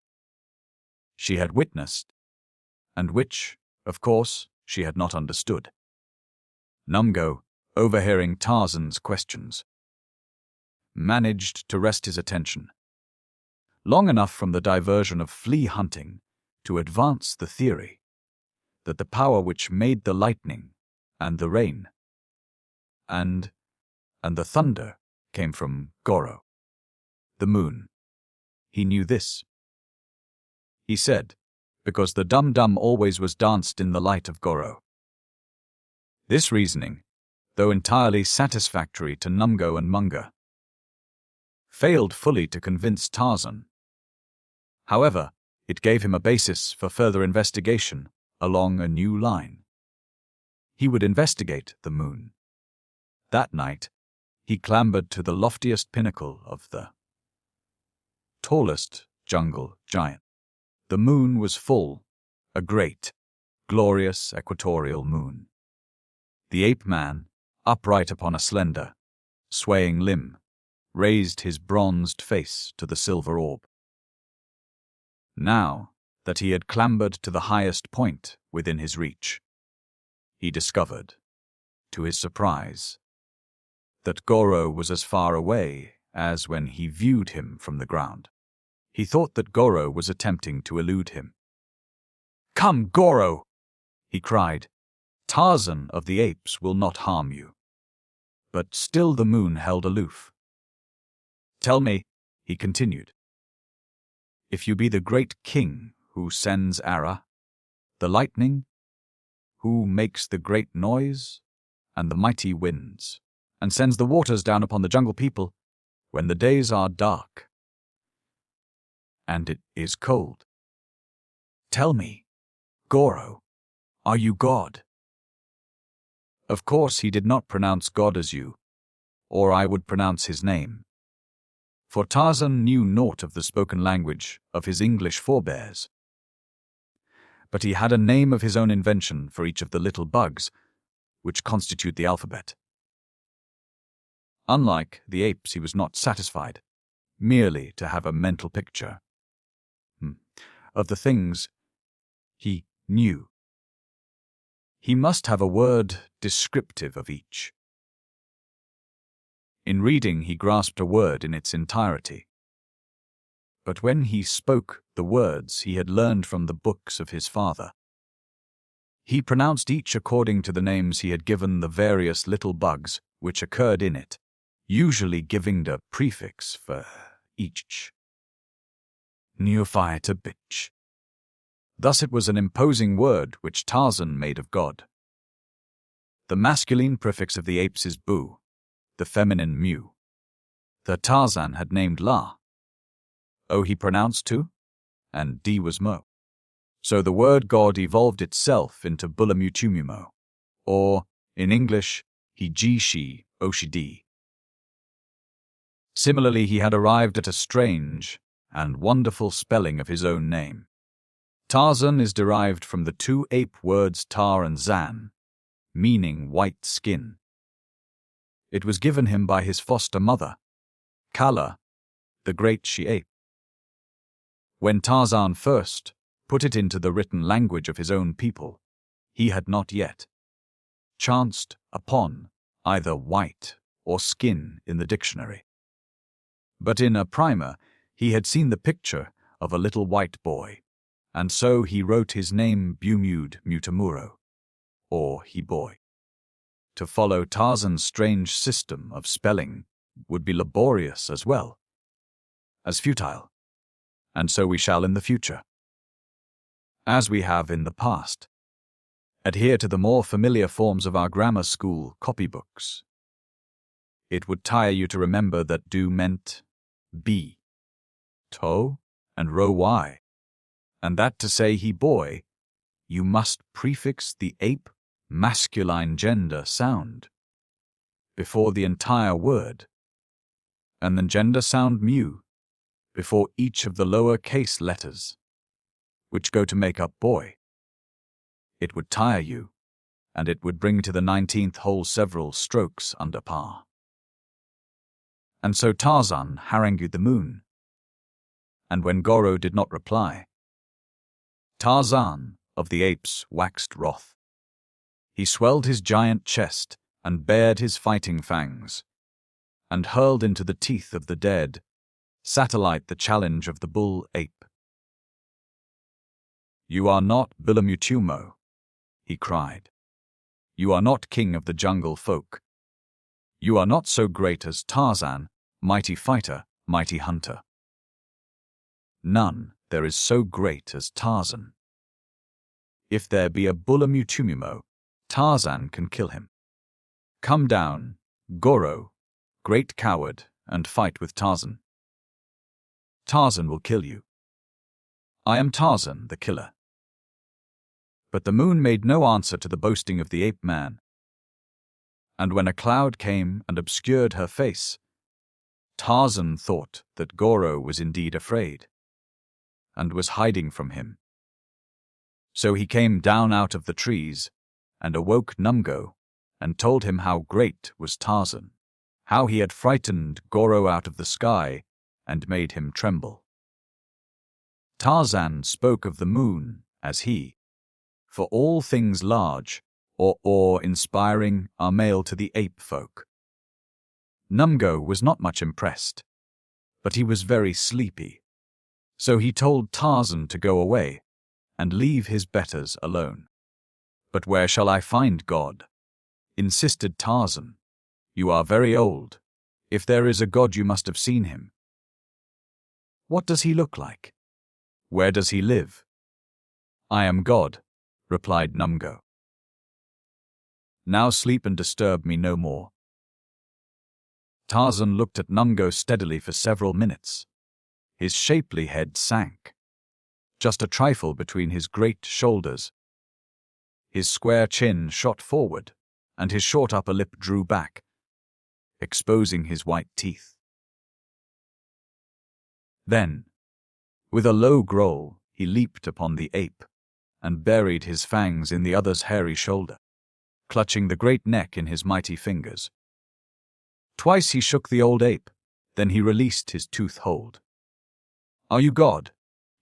she had witnessed, and which, of course, she had not understood. Numgo, overhearing Tarzan's questions, managed to wrest his attention long enough from the diversion of flea hunting to advance the theory that the power which made the lightning and the rain and the thunder came from Goro, the moon. He knew this. He said, because the dum-dum always was danced in the light of Goro. This reasoning, though entirely satisfactory to Numgo and Munga, failed fully to convince Tarzan. However, it gave him a basis for further investigation along a new line. He would investigate the moon. That night, he clambered to the loftiest pinnacle of the tallest jungle giant. The moon was full, a great, glorious equatorial moon. The ape-man, upright upon a slender, swaying limb, raised his bronzed face to the silver orb. Now that he had clambered to the highest point within his reach, he discovered, to his surprise, that Goro was as far away as when he viewed him from the ground. He thought that Goro was attempting to elude him. "Come, Goro!" he cried. "Tarzan of the Apes will not harm you." But still the moon held aloof. "Tell me," he continued, "if you be the great king who sends Ara, the lightning, who makes the great noise and the mighty winds, and sends the waters down upon the jungle people when the days are dark and it is cold. Tell me, Goro, are you God?" Of course he did not pronounce God as you, or I would pronounce his name. For Tarzan knew naught of the spoken language of his English forebears. But he had a name of his own invention for each of the little bugs which constitute the alphabet. Unlike the apes, he was not satisfied merely to have a mental picture of the things he knew. He must have a word descriptive of each. In reading, he grasped a word in its entirety. But when he spoke the words he had learned from the books of his father, he pronounced each according to the names he had given the various little bugs which occurred in it, usually giving the prefix for each. Neophyte a bitch. Thus it was an imposing word which Tarzan made of God. The masculine prefix of the apes is Bu, the feminine Mu. The Tarzan had named La. O he pronounced Tu, and D was Mo. So the word God evolved itself into Bulamutumimo, or, in English, He-Ji-Shi, Oshi-D. Similarly, he had arrived at a strange and wonderful spelling of his own name. Tarzan is derived from the two ape words Tar and Zan, meaning white skin. It was given him by his foster mother, Kala, the great she-ape. When Tarzan first put it into the written language of his own people, He had not yet chanced upon either white or skin in the dictionary. But in a primer he had seen the picture of a little white boy, and so he wrote his name Bumud Mutamuro, or he boy. To follow Tarzan's strange system of spelling would be laborious as well as futile, and so we shall in the future, as we have in the past, adhere to the more familiar forms of our grammar school copybooks. It would tire you to remember that do meant be, to, and ro y, and that to say he boy, you must prefix the ape masculine gender sound before the entire word, and the gender sound mu before each of the lower case letters, which go to make up boy. It would tire you, and it would bring to the 19th hole several strokes under par. And so Tarzan harangued the moon, and when Goro did not reply, Tarzan of the apes waxed wroth. He swelled his giant chest and bared his fighting fangs, and hurled into the teeth of the dead satellite the challenge of the bull ape. "You are not Bilamutumo," he cried. "You are not king of the jungle folk. You are not so great as Tarzan, mighty fighter, mighty hunter. None there is so great as Tarzan. If there be a Bilamutumo, Tarzan can kill him. Come down, Goro, great coward, and fight with Tarzan. Tarzan will kill you. I am Tarzan, the killer." But the moon made no answer to the boasting of the ape-man, and when a cloud came and obscured her face, Tarzan thought that Goro was indeed afraid, and was hiding from him. So he came down out of the trees, and awoke Numgo, and told him how great was Tarzan, how he had frightened Goro out of the sky, and made him tremble. Tarzan spoke of the moon as he, for all things large or awe-inspiring are male to the ape folk. Numgo was not much impressed, but he was very sleepy, so he told Tarzan to go away and leave his betters alone. "But where shall I find God?" insisted Tarzan. "You are very old. If there is a God, you must have seen him. What does he look like? Where does he live?" "I am God," replied Numgo. "Now sleep and disturb me no more." Tarzan looked at Numgo steadily for several minutes. His shapely head sank, just a trifle between his great shoulders. His square chin shot forward, and his short upper lip drew back, exposing his white teeth. Then, with a low growl, he leaped upon the ape, and buried his fangs in the other's hairy shoulder, clutching the great neck in his mighty fingers. Twice he shook the old ape, then he released his tooth hold. "Are you God?"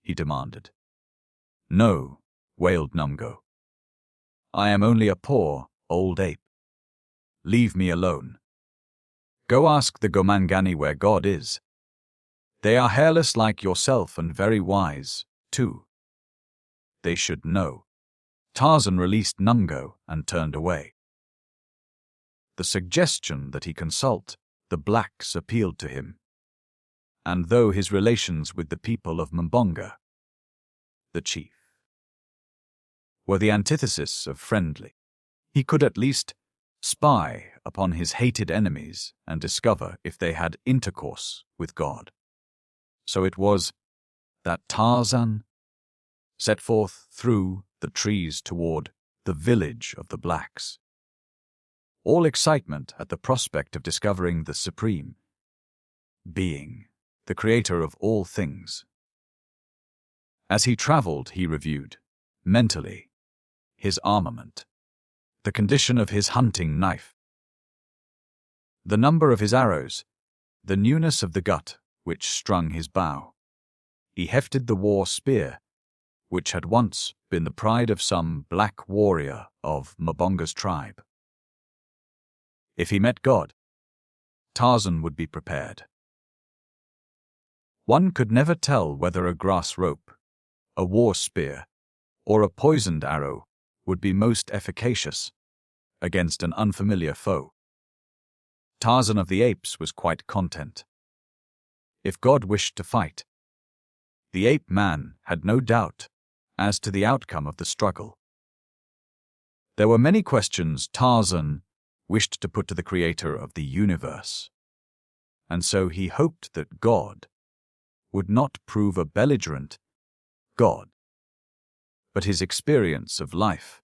he demanded. "No," wailed Numgo. "I am only a poor, old ape. Leave me alone. Go ask the Gomangani where God is. They are hairless like yourself and very wise, too. They should know." Tarzan released Numgo and turned away. The suggestion that he consult the blacks appealed to him, and though his relations with the people of Mbonga, the chief, were the antithesis of friendly, he could at least spy upon his hated enemies and discover if they had intercourse with God. So it was that Tarzan set forth through the trees toward the village of the blacks, all excitement at the prospect of discovering the Supreme Being, the creator of all things. As he traveled, he reviewed, mentally, his armament, the condition of his hunting knife, the number of his arrows, the newness of the gut which strung his bow. He hefted the war spear, which had once been the pride of some black warrior of Mbonga's tribe. If he met God, Tarzan would be prepared. One could never tell whether a grass rope, a war spear, or a poisoned arrow would be most efficacious against an unfamiliar foe. Tarzan of the Apes was quite content. If God wished to fight, the ape-man had no doubt as to the outcome of the struggle. There were many questions Tarzan wished to put to the creator of the universe, and so he hoped that God would not prove a belligerent God, but his experience of life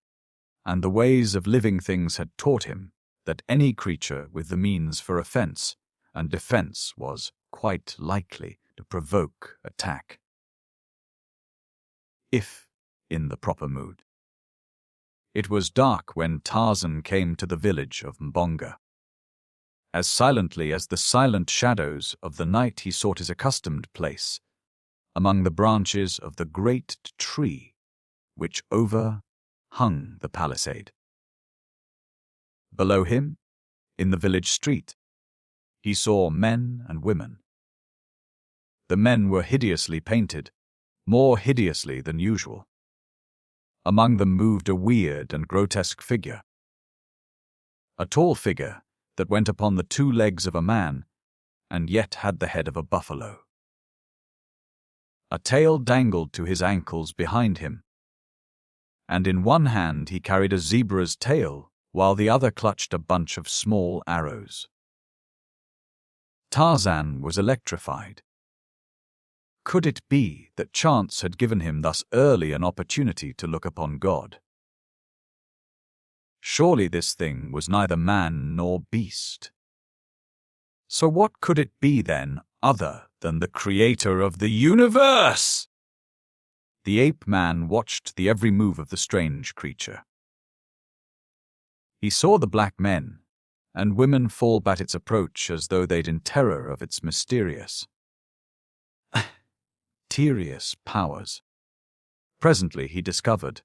and the ways of living things had taught him that any creature with the means for offense and defense was quite likely to provoke attack, if in the proper mood. It was dark when Tarzan came to the village of Mbonga. As silently as the silent shadows of the night he sought his accustomed place, among the branches of the great tree which overhung the palisade. Below him, in the village street, he saw men and women. The men were hideously painted, more hideously than usual. Among them moved a weird and grotesque figure. A tall figure that went upon the 2 legs of a man and yet had the head of a buffalo. A tail dangled to his ankles behind him, and in one hand he carried a zebra's tail while the other clutched a bunch of small arrows. Tarzan was electrified. Could it be that chance had given him thus early an opportunity to look upon God? Surely this thing was neither man nor beast. So what could it be then other than the creator of the universe? The ape-man watched the every move of the strange creature. He saw the black men and women fall back at its approach as though they'd in terror of its mysterious powers. Presently he discovered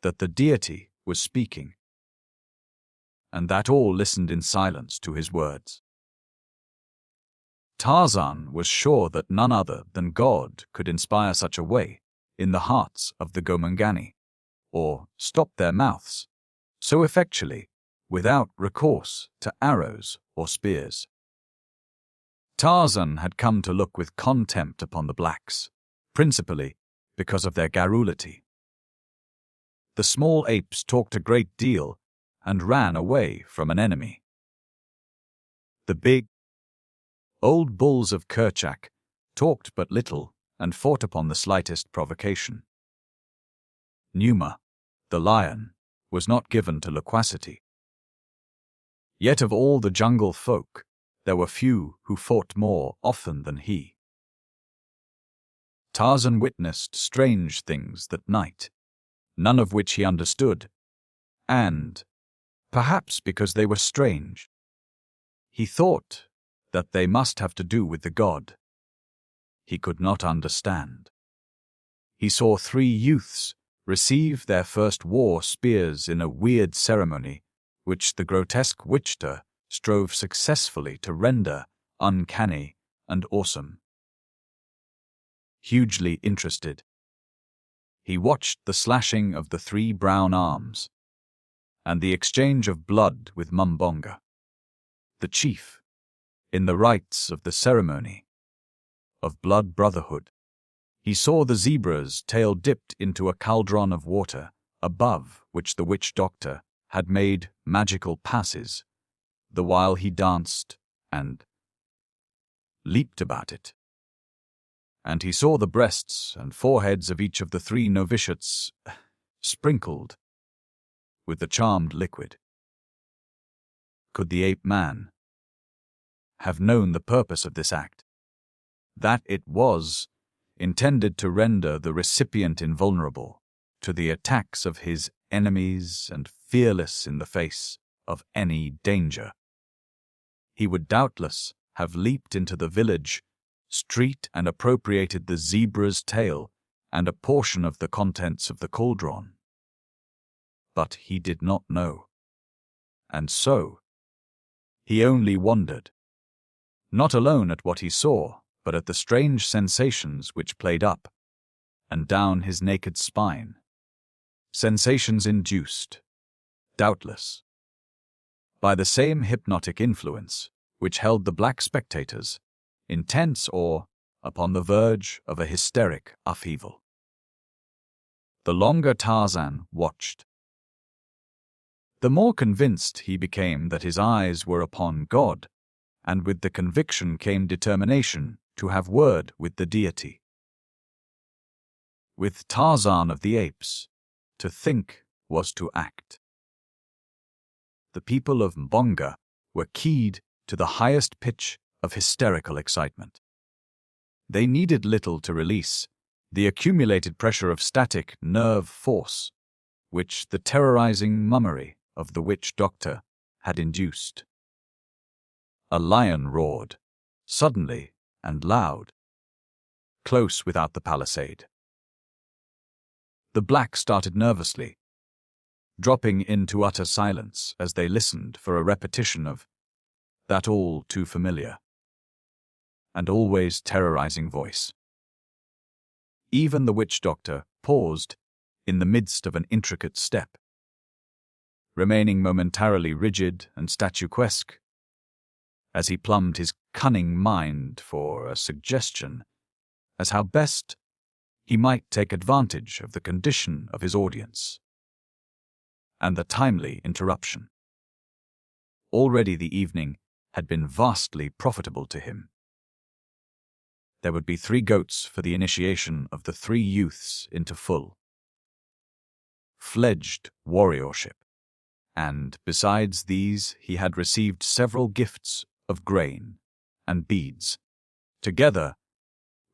that the deity was speaking, and that all listened in silence to his words. Tarzan was sure that none other than God could inspire such a way in the hearts of the Gomangani, or stop their mouths so effectually without recourse to arrows or spears. Tarzan had come to look with contempt upon the blacks, principally because of their garrulity. The small apes talked a great deal and ran away from an enemy. The big, old bulls of Kerchak talked but little and fought upon the slightest provocation. Numa, the lion, was not given to loquacity. Yet of all the jungle folk, there were few who fought more often than he. Tarzan witnessed strange things that night, none of which he understood, and, perhaps because they were strange, he thought that they must have to do with the god he could not understand. He saw 3 youths receive their first war spears in a weird ceremony which the grotesque witcher strove successfully to render uncanny and awesome. Hugely interested, he watched the slashing of the 3 brown arms and the exchange of blood with Mbonga, the chief, in the rites of the ceremony of blood brotherhood. He saw the zebra's tail dipped into a cauldron of water, above which the witch doctor had made magical passes, the while he danced and leaped about it. And he saw the breasts and foreheads of each of the 3 novitiates sprinkled with the charmed liquid. Could the ape-man have known the purpose of this act? That it was intended to render the recipient invulnerable to the attacks of his enemies and fearless in the face of any danger. He would doubtless have leaped into the village street and appropriated the zebra's tail and a portion of the contents of the cauldron. But he did not know. And so, he only wondered, not alone at what he saw, but at the strange sensations which played up and down his naked spine. Sensations induced, doubtless, by the same hypnotic influence which held the black spectators, intense or upon the verge of a hysteric upheaval. The longer Tarzan watched, the more convinced he became that his eyes were upon God, and with the conviction came determination to have word with the deity. With Tarzan of the Apes, to think was to act. The people of Mbonga were keyed to the highest pitch of hysterical excitement. They needed little to release the accumulated pressure of static nerve force, which the terrorizing mummery of the witch doctor had induced. A lion roared, suddenly and loud, close without the palisade. The blacks started nervously, dropping into utter silence as they listened for a repetition of that all too familiar and always terrorizing voice. Even the witch doctor paused in the midst of an intricate step, remaining momentarily rigid and statuesque as he plumbed his cunning mind for a suggestion as how best he might take advantage of the condition of his audience and the timely interruption. Already the evening had been vastly profitable to him. There would be 3 goats for the initiation of the 3 youths into full-fledged warriorship, and besides these he had received several gifts of grain and beads, together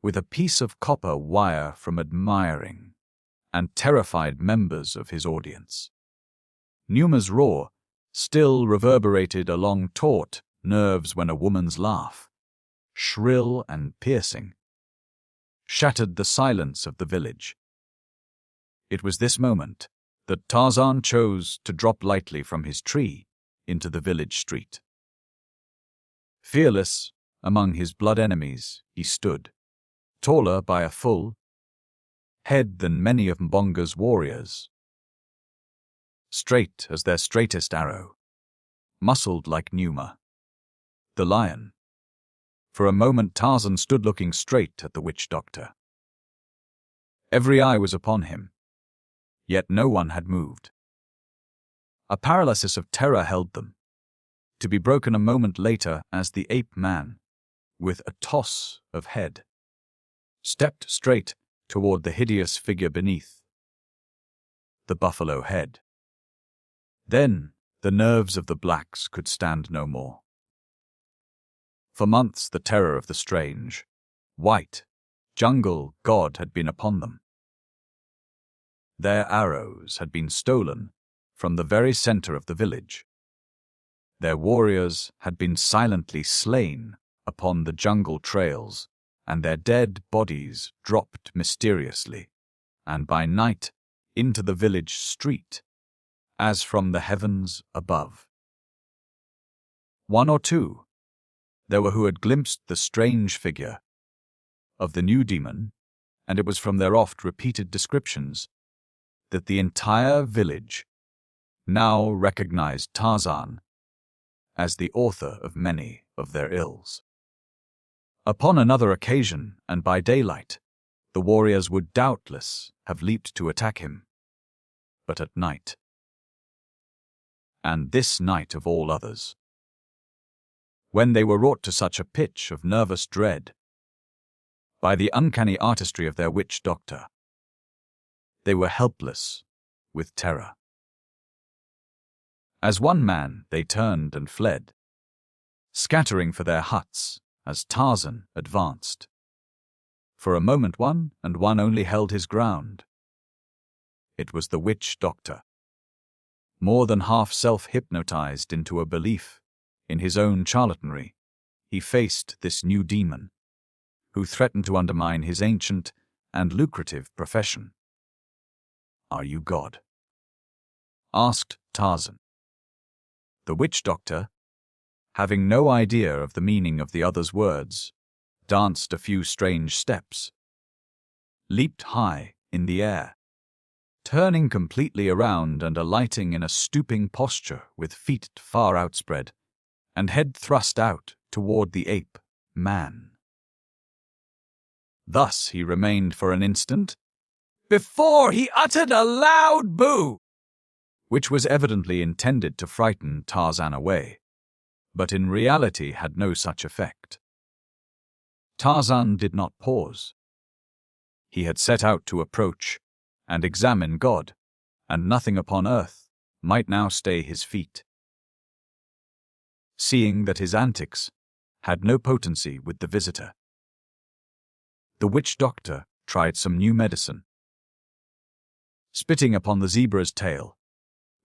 with a piece of copper wire from admiring and terrified members of his audience. Numa's roar still reverberated along taut nerves when a woman's laugh, shrill and piercing, shattered the silence of the village. It was this moment that Tarzan chose to drop lightly from his tree into the village street. Fearless among his blood enemies, he stood, taller by a full head than many of Mbonga's warriors, straight as their straightest arrow, muscled like Numa, the lion. For a moment Tarzan stood looking straight at the witch doctor. Every eye was upon him, yet no one had moved. A paralysis of terror held them, to be broken a moment later as the ape-man, with a toss of head, stepped straight toward the hideous figure beneath, the buffalo head. Then the nerves of the blacks could stand no more. For months the terror of the strange, white, jungle god had been upon them. Their arrows had been stolen from the very center of the village. Their warriors had been silently slain upon the jungle trails, and their dead bodies dropped mysteriously, and by night into the village street, as from the heavens above. 1 or 2 there were who had glimpsed the strange figure of the new demon, and it was from their oft-repeated descriptions that the entire village now recognized Tarzan as the author of many of their ills. Upon another occasion, and by daylight, the warriors would doubtless have leaped to attack him, but at night, and this night of all others, when they were wrought to such a pitch of nervous dread by the uncanny artistry of their witch doctor, they were helpless with terror. As one man they turned and fled, scattering for their huts as Tarzan advanced. For a moment one and one only held his ground. It was the witch doctor, more than half self-hypnotized into a belief in his own charlatanry. He faced this new demon, who threatened to undermine his ancient and lucrative profession. "Are you God?" asked Tarzan. The witch doctor, having no idea of the meaning of the other's words, danced a few strange steps, leaped high in the air, turning completely around and alighting in a stooping posture with feet far outspread and head thrust out toward the ape man. Thus he remained for an instant, before he uttered a loud boo, which was evidently intended to frighten Tarzan away, but in reality had no such effect. Tarzan did not pause. He had set out to approach and examine God, and nothing upon earth might now stay his feet. Seeing that his antics had no potency with the visitor, the witch doctor tried some new medicine. Spitting upon the zebra's tail,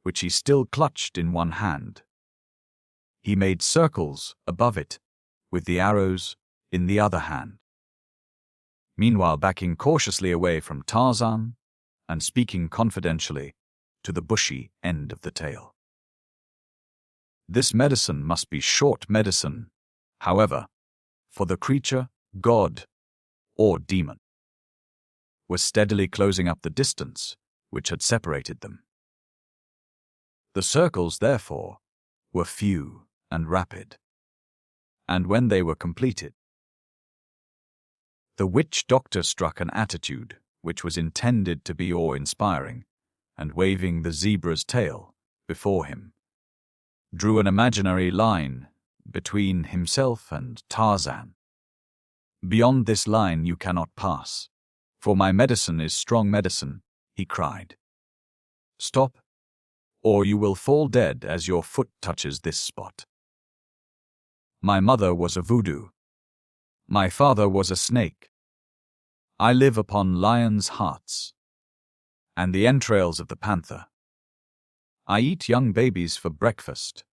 which he still clutched in one hand, he made circles above it with the arrows in the other hand. Meanwhile backing cautiously away from Tarzan and speaking confidentially to the bushy end of the tail. This medicine must be short medicine, however, for the creature, god, or demon, was steadily closing up the distance which had separated them. The circles, therefore, were few and rapid, and when they were completed, the witch doctor struck an attitude which was intended to be awe-inspiring, and waving the zebra's tail before him, drew an imaginary line between himself and Tarzan. "Beyond this line you cannot pass, for my medicine is strong medicine," he cried. "Stop, or you will fall dead as your foot touches this spot. My mother was a voodoo. My father was a snake. I live upon lions' hearts and the entrails of the panther. I eat young babies for breakfast,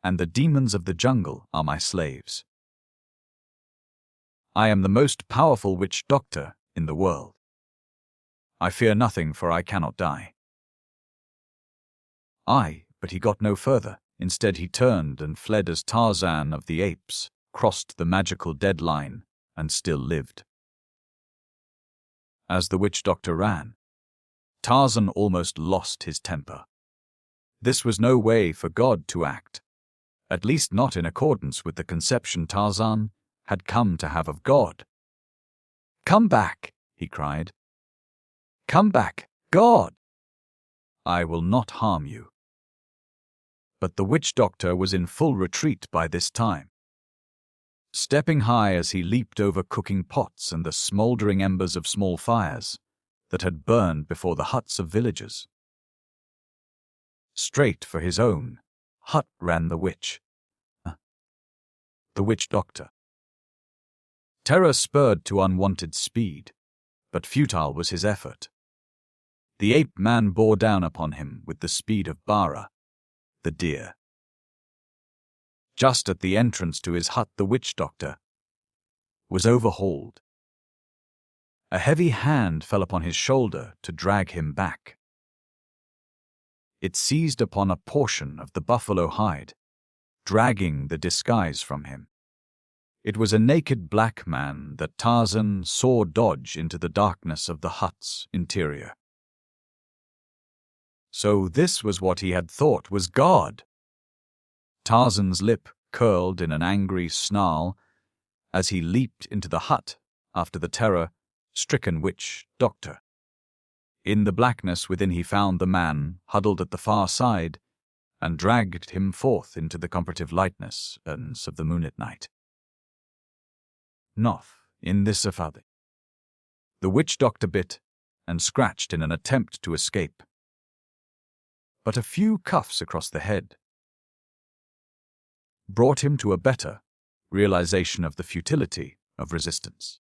and the demons of the jungle are my slaves. I am the most powerful witch doctor in the world. I fear nothing, for I cannot die." But he got no further. Instead he turned and fled as Tarzan of the Apes crossed the magical deadline and still lived. As the witch doctor ran, Tarzan almost lost his temper. This was no way for God to act, at least not in accordance with the conception Tarzan had come to have of God. "Come back," he cried. "Come back, God! I will not harm you." But the witch doctor was in full retreat by this time, stepping high as he leaped over cooking pots and the smouldering embers of small fires that had burned before the huts of villagers. Straight for his own hut ran the witch doctor. Terror spurred to unwanted speed, but futile was his effort. The ape man bore down upon him with the speed of Bara, the deer. Just at the entrance to his hut, the witch doctor was overhauled. A heavy hand fell upon his shoulder to drag him back. It seized upon a portion of the buffalo hide, dragging the disguise from him. It was a naked black man that Tarzan saw dodge into the darkness of the hut's interior. So this was what he had thought was God. Tarzan's lip curled in an angry snarl as he leaped into the hut after the terror-stricken witch doctor. In the blackness within he found the man huddled at the far side and dragged him forth into the comparative lightness of the moonlit night. Noth in this afade. The witch doctor bit and scratched in an attempt to escape, but a few cuffs across the head brought him to a better realization of the futility of resistance.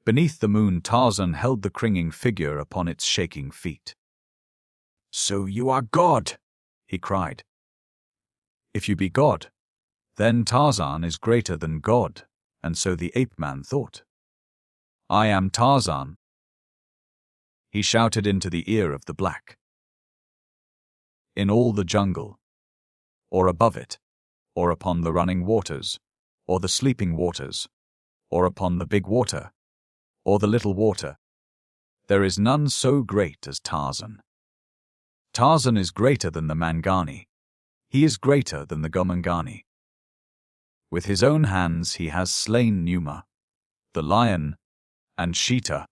Beneath the moon, Tarzan held the cringing figure upon its shaking feet. "So you are God," he cried. "If you be God, then Tarzan is greater than God," and so the ape man thought. "I am Tarzan, he shouted into the ear of the black. In all the jungle, or above it, or upon the running waters, or the sleeping waters, or upon the big water, or the little water, there is none so great as Tarzan. Tarzan is greater than the Mangani. He is greater than the Gomangani. With his own hands he has slain Numa, the lion, and Sheeta,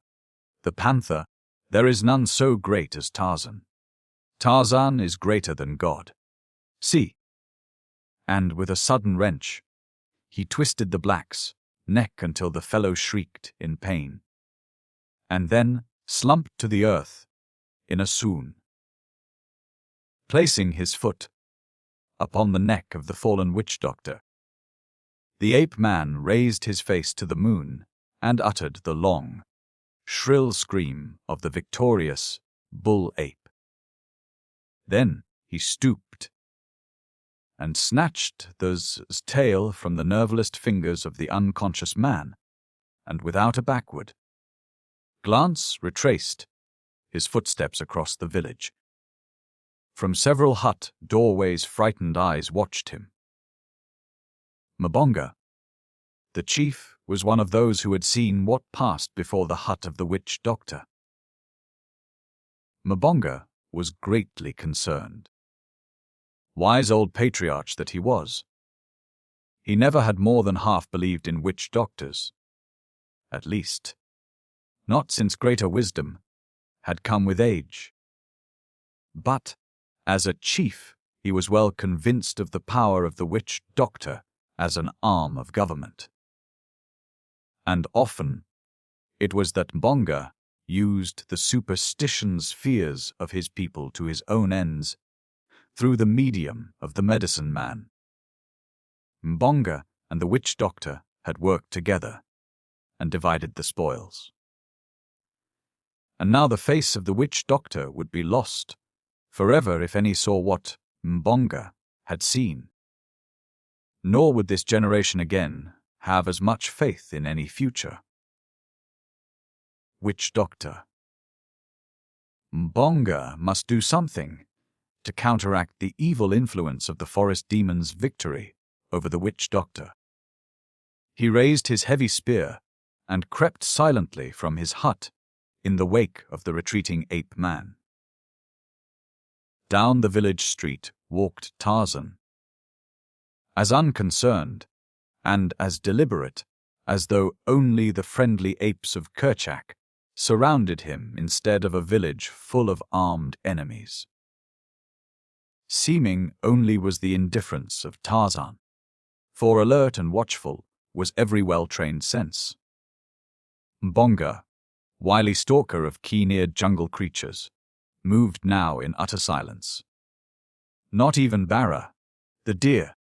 the panther. There is none so great as Tarzan. Tarzan is greater than God. See! And with a sudden wrench, he twisted the black's neck until the fellow shrieked in pain, and then slumped to the earth in a swoon. Placing his foot upon the neck of the fallen witch-doctor, the ape-man raised his face to the moon and uttered the long, shrill scream of the victorious bull-ape. Then he stooped and snatched the tail from the nerveless fingers of the unconscious man, and without a backward glance retraced his footsteps across the village. From several hut doorways frightened eyes watched him. Mbonga, the chief, was one of those who had seen what passed before the hut of the witch-doctor. Mbonga was greatly concerned. Wise old patriarch that he was, he never had more than half believed in witch-doctors. At least, not since greater wisdom had come with age. But, as a chief, he was well convinced of the power of the witch-doctor as an arm of government. And often, it was that Mbonga used the superstitions fears of his people to his own ends, through the medium of the medicine man. Mbonga and the witch-doctor had worked together and divided the spoils. And now the face of the witch-doctor would be lost forever if any saw what Mbonga had seen. Nor would this generation again have as much faith in any future. Witch-doctor. Mbonga must do something to counteract the evil influence of the forest demon's victory over the witch-doctor. He raised his heavy spear and crept silently from his hut in the wake of the retreating ape-man. Down the village street walked Tarzan, as unconcerned and as deliberate as though only the friendly apes of Kerchak surrounded him instead of a village full of armed enemies. Seeming only was the indifference of Tarzan, for alert and watchful was every well-trained sense. Mbonga, wily stalker of keen-eared jungle creatures, moved now in utter silence. Not even Bara, the deer,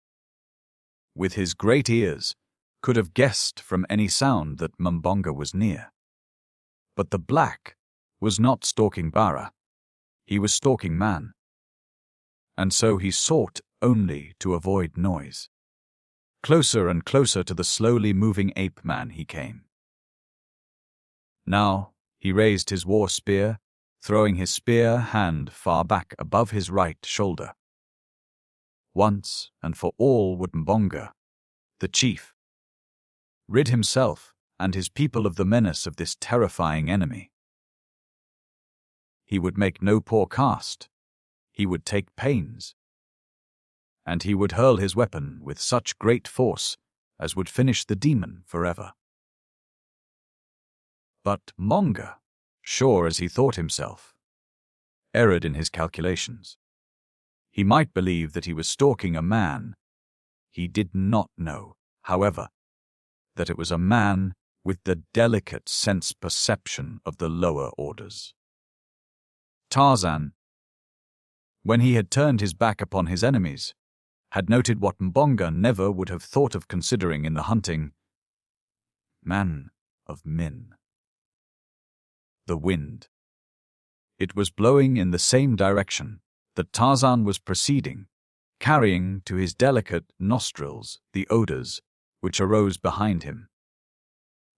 with his great ears, could have guessed from any sound that Mbonga was near. But the black was not stalking Bara, he was stalking man. And so he sought only to avoid noise. Closer and closer to the slowly moving ape-man he came. Now he raised his war spear, throwing his spear hand far back above his right shoulder. Once and for all would Mbonga, the chief, rid himself and his people of the menace of this terrifying enemy. He would make no poor cast. He would take pains. And he would hurl his weapon with such great force as would finish the demon forever. But Mbonga, sure as he thought himself, erred in his calculations. He might believe that he was stalking a man. He did not know, however, that it was a man with the delicate sense perception of the lower orders. Tarzan, when he had turned his back upon his enemies, had noted what Mbonga never would have thought of considering in the hunting man of Min. The wind. It was blowing in the same direction that Tarzan was proceeding, carrying to his delicate nostrils the odors which arose behind him.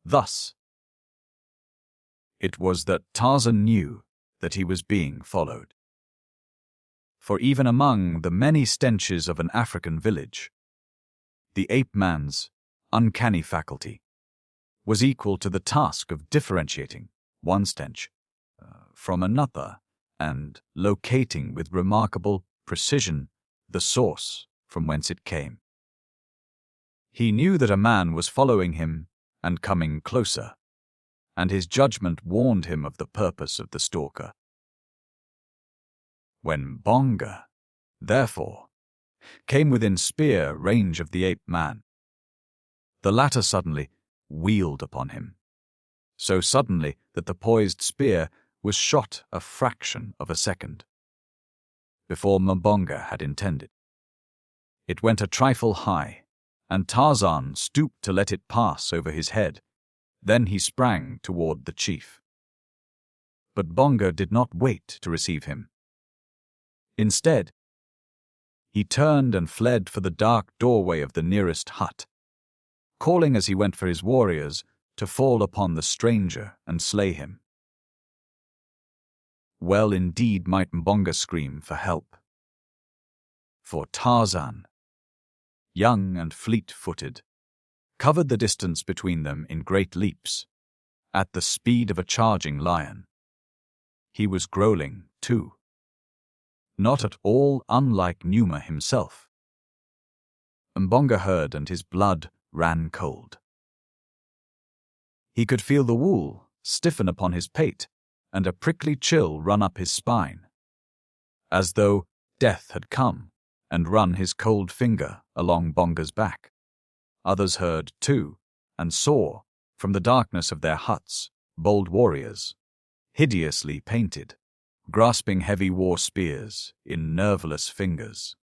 Thus, it was that Tarzan knew that he was being followed. For even among the many stenches of an African village, the ape-man's uncanny faculty was equal to the task of differentiating one stench from another and locating with remarkable precision the source from whence it came. He knew that a man was following him and coming closer, and his judgment warned him of the purpose of the stalker. When Bonga, therefore, came within spear range of the ape-man, the latter suddenly wheeled upon him, so suddenly that the poised spear was shot a fraction of a second before Mbonga had intended. It went a trifle high, and Tarzan stooped to let it pass over his head. Then he sprang toward the chief. But Bonga did not wait to receive him. Instead, he turned and fled for the dark doorway of the nearest hut, calling as he went for his warriors to fall upon the stranger and slay him. Well indeed might Mbonga scream for help. For Tarzan, young and fleet-footed, covered the distance between them in great leaps, at the speed of a charging lion. He was growling, too, not at all unlike Numa himself. Mbonga heard, and his blood ran cold. He could feel the wool stiffen upon his pate, and a prickly chill run up his spine, as though death had come and run his cold finger along Bonga's back. Others heard, too, and saw, from the darkness of their huts, bold warriors, hideously painted, grasping heavy war spears in nerveless fingers.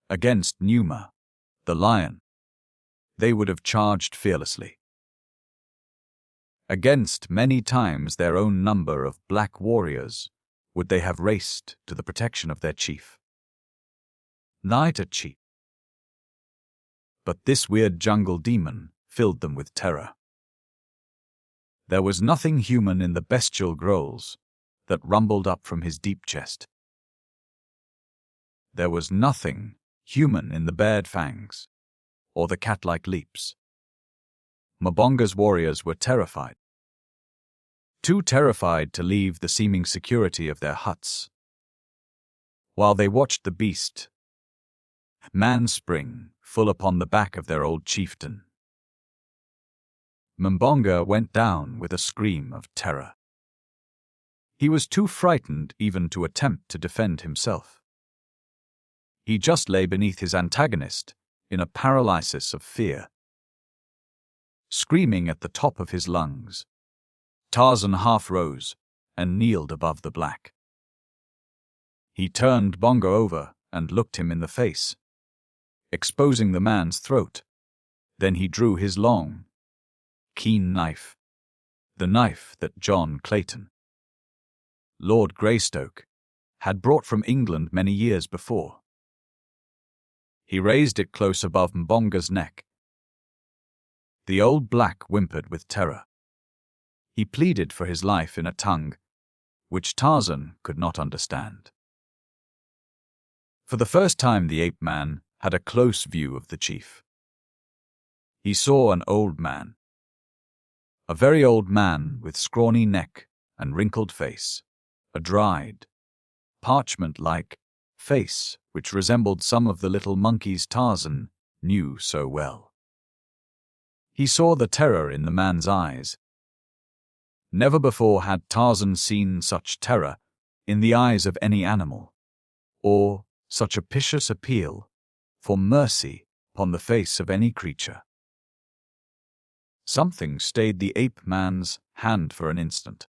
Against Numa, the lion, they would have charged fearlessly. Against many times their own number of black warriors would they have raced to the protection of their chief. Neither chief. But this weird jungle demon filled them with terror. There was nothing human in the bestial growls that rumbled up from his deep chest. There was nothing human in the bared fangs or the cat-like leaps. Mbonga's warriors were terrified. Too terrified to leave the seeming security of their huts. While they watched the beast man spring full upon the back of their old chieftain, Mbonga went down with a scream of terror. He was too frightened even to attempt to defend himself. He just lay beneath his antagonist in a paralysis of fear. Screaming at the top of his lungs, Tarzan half rose and kneeled above the black. He turned Bonga over and looked him in the face, exposing the man's throat. Then he drew his long, keen knife, the knife that John Clayton, Lord Greystoke, had brought from England many years before. He raised it close above Mbonga's neck. The old black whimpered with terror. He pleaded for his life in a tongue which Tarzan could not understand. For the first time the ape-man had a close view of the chief. He saw an old man, a very old man with scrawny neck and wrinkled face, a dried, parchment-like face which resembled some of the little monkeys Tarzan knew so well. He saw the terror in the man's eyes. Never before had Tarzan seen such terror in the eyes of any animal, or such a piteous appeal for mercy upon the face of any creature. Something stayed the ape-man's hand for an instant.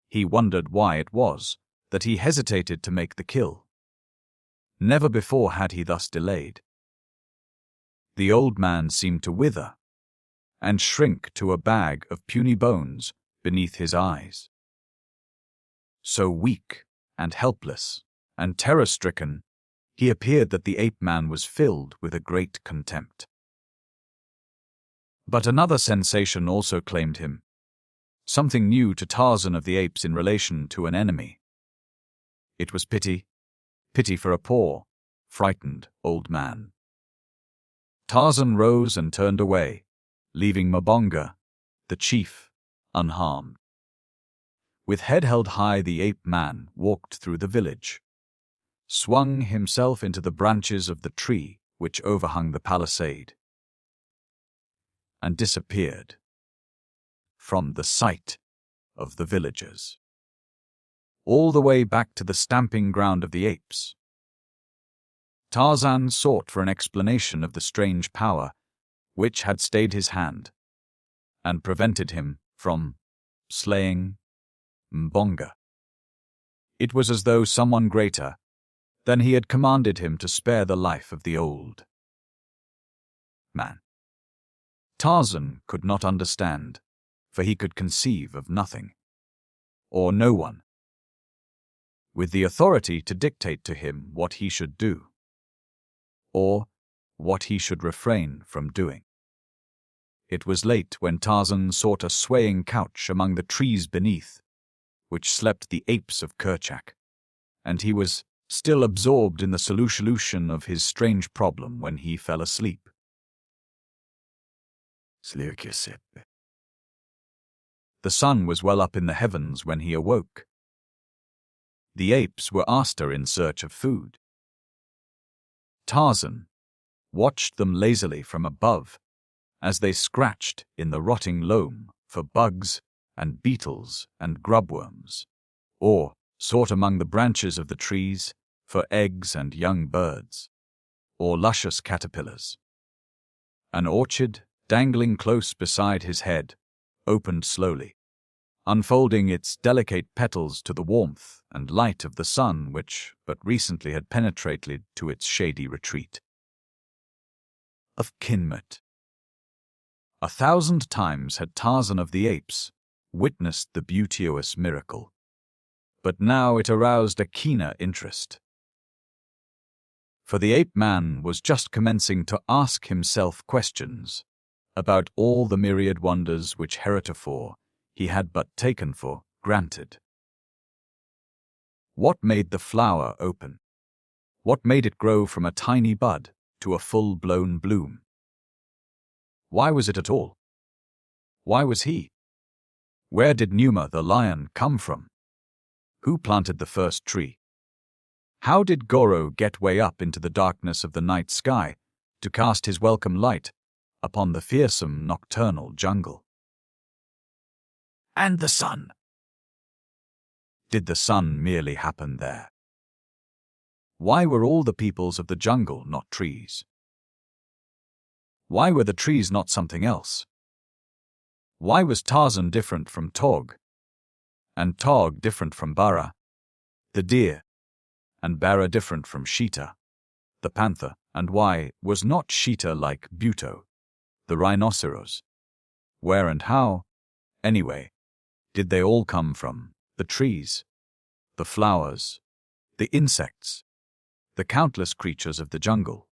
He wondered why it was that he hesitated to make the kill. Never before had he thus delayed. The old man seemed to wither and shrink to a bag of puny bones beneath his eyes. So weak and helpless and terror-stricken, he appeared that the ape-man was filled with a great contempt. But another sensation also claimed him, something new to Tarzan of the Apes in relation to an enemy. It was pity for a poor, frightened old man. Tarzan rose and turned away, leaving Mbonga, the chief, unharmed. With head held high, the ape man walked through the village, swung himself into the branches of the tree which overhung the palisade, and disappeared from the sight of the villagers, all the way back to the stamping ground of the apes. Tarzan sought for an explanation of the strange power which had stayed his hand and prevented him from slaying Mbonga. It was as though someone greater than he had commanded him to spare the life of the old man. Tarzan could not understand, for he could conceive of nothing, or no one, with the authority to dictate to him what he should do, or what he should refrain from doing. It was late when Tarzan sought a swaying couch among the trees beneath, which slept the apes of Kerchak, and he was still absorbed in the solution of his strange problem when he fell asleep. The sun was well up in the heavens when he awoke. The apes were Asta in search of food. Tarzan watched them lazily from above as they scratched in the rotting loam for bugs and beetles and grubworms, or sought among the branches of the trees for eggs and young birds, or luscious caterpillars. An orchid, dangling close beside his head, opened slowly, unfolding its delicate petals to the warmth and light of the sun which but recently had penetrated to its shady retreat. Of Kinmut. 1,000 times had Tarzan of the Apes witnessed the beauteous miracle, but now it aroused a keener interest. For the ape-man was just commencing to ask himself questions about all the myriad wonders which heretofore he had but taken for granted. What made the flower open? What made it grow from a tiny bud to a full-blown bloom? Why was it at all? Why was he? Where did Numa the lion come from? Who planted the first tree? How did Goro get way up into the darkness of the night sky to cast his welcome light upon the fearsome nocturnal jungle? And the sun. Did the sun merely happen there? Why were all the peoples of the jungle not trees? Why were the trees not something else? Why was Tarzan different from Tog, and Tog different from Bara, the deer, and Bara different from Sheeta, the panther, and why was not Sheeta like Buto, the rhinoceros? Where and how, anyway, did they all come from? The trees, the flowers, the insects, the countless creatures of the jungle.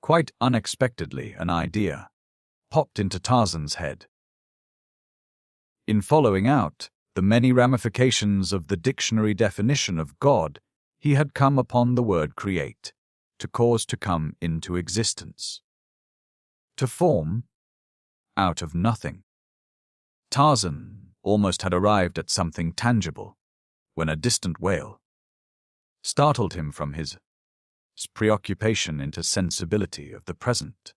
Quite unexpectedly, an idea popped into Tarzan's head. In following out the many ramifications of the dictionary definition of God, he had come upon the word create, to cause to come into existence, to form out of nothing. Tarzan almost had arrived at something tangible when a distant wail startled him from his preoccupation into sensibility of the present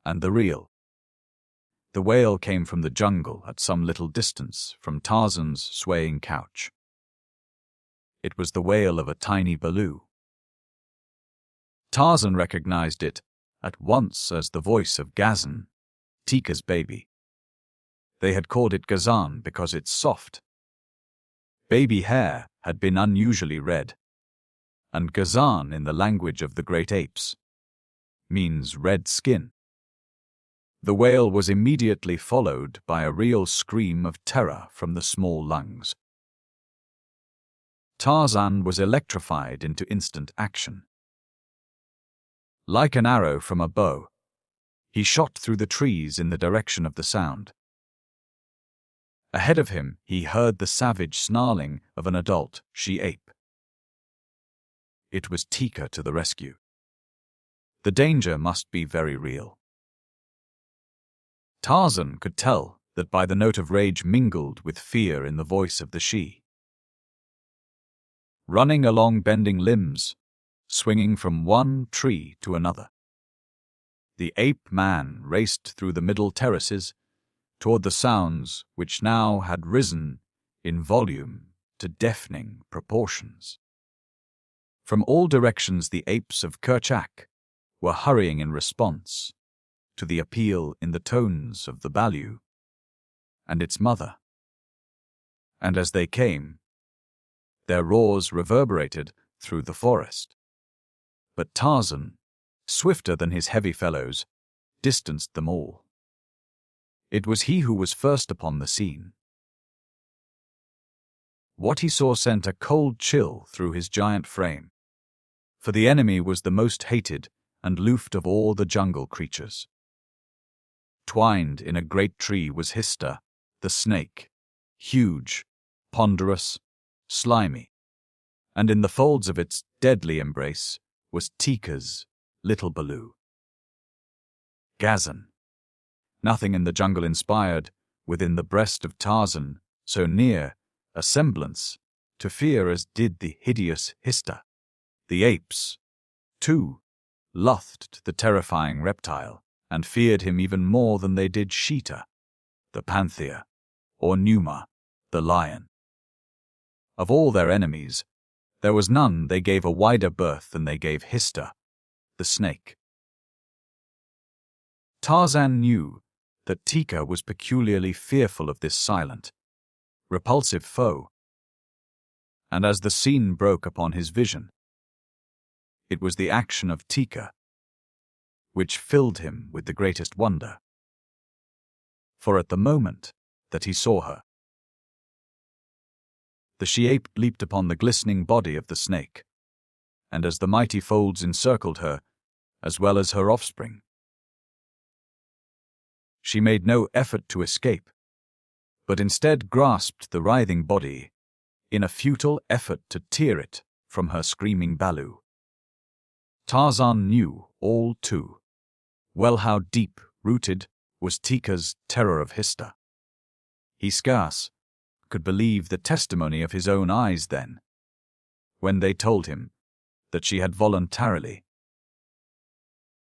and the real. The wail came from the jungle at some little distance from Tarzan's swaying couch. It was the wail of a tiny Balu. Tarzan recognized it at once as the voice of Gazan, Teeka's baby. They had called it Gazan because its soft baby hair had been unusually red, and Gazan in the language of the great apes means red skin. The wail was immediately followed by a real scream of terror from the small lungs. Tarzan was electrified into instant action. Like an arrow from a bow, he shot through the trees in the direction of the sound. Ahead of him, he heard the savage snarling of an adult she-ape. It was Teeka to the rescue. The danger must be very real. Tarzan could tell that by the note of rage mingled with fear in the voice of the she. Running along bending limbs, swinging from one tree to another, the ape man raced through the middle terraces toward the sounds which now had risen in volume to deafening proportions. From all directions the apes of Kerchak were hurrying in response to the appeal in the tones of the Balu and its mother. And as they came, their roars reverberated through the forest. But Tarzan, swifter than his heavy fellows, distanced them all. It was he who was first upon the scene. What he saw sent a cold chill through his giant frame, for the enemy was the most hated and loofed of all the jungle creatures. Twined in a great tree was Hista, the snake, huge, ponderous, slimy, and in the folds of its deadly embrace was Teeka's little Balu. Gazan. Nothing in the jungle inspired, within the breast of Tarzan, so near a semblance to fear as did the hideous Hista. The apes, too, loathed the terrifying reptile, and feared him even more than they did Sheeta, the panther, or Numa, the lion. Of all their enemies, there was none they gave a wider berth than they gave Hista, the snake. Tarzan knew that Teeka was peculiarly fearful of this silent, repulsive foe, and as the scene broke upon his vision, it was the action of Teeka which filled him with the greatest wonder. For at the moment that he saw her, the she-ape leaped upon the glistening body of the snake, and as the mighty folds encircled her, as well as her offspring, she made no effort to escape, but instead grasped the writhing body in a futile effort to tear it from her screaming Balu. Tarzan knew all too well how deep-rooted was Teeka's terror of Hista. He scarce could believe the testimony of his own eyes then, when they told him that she had voluntarily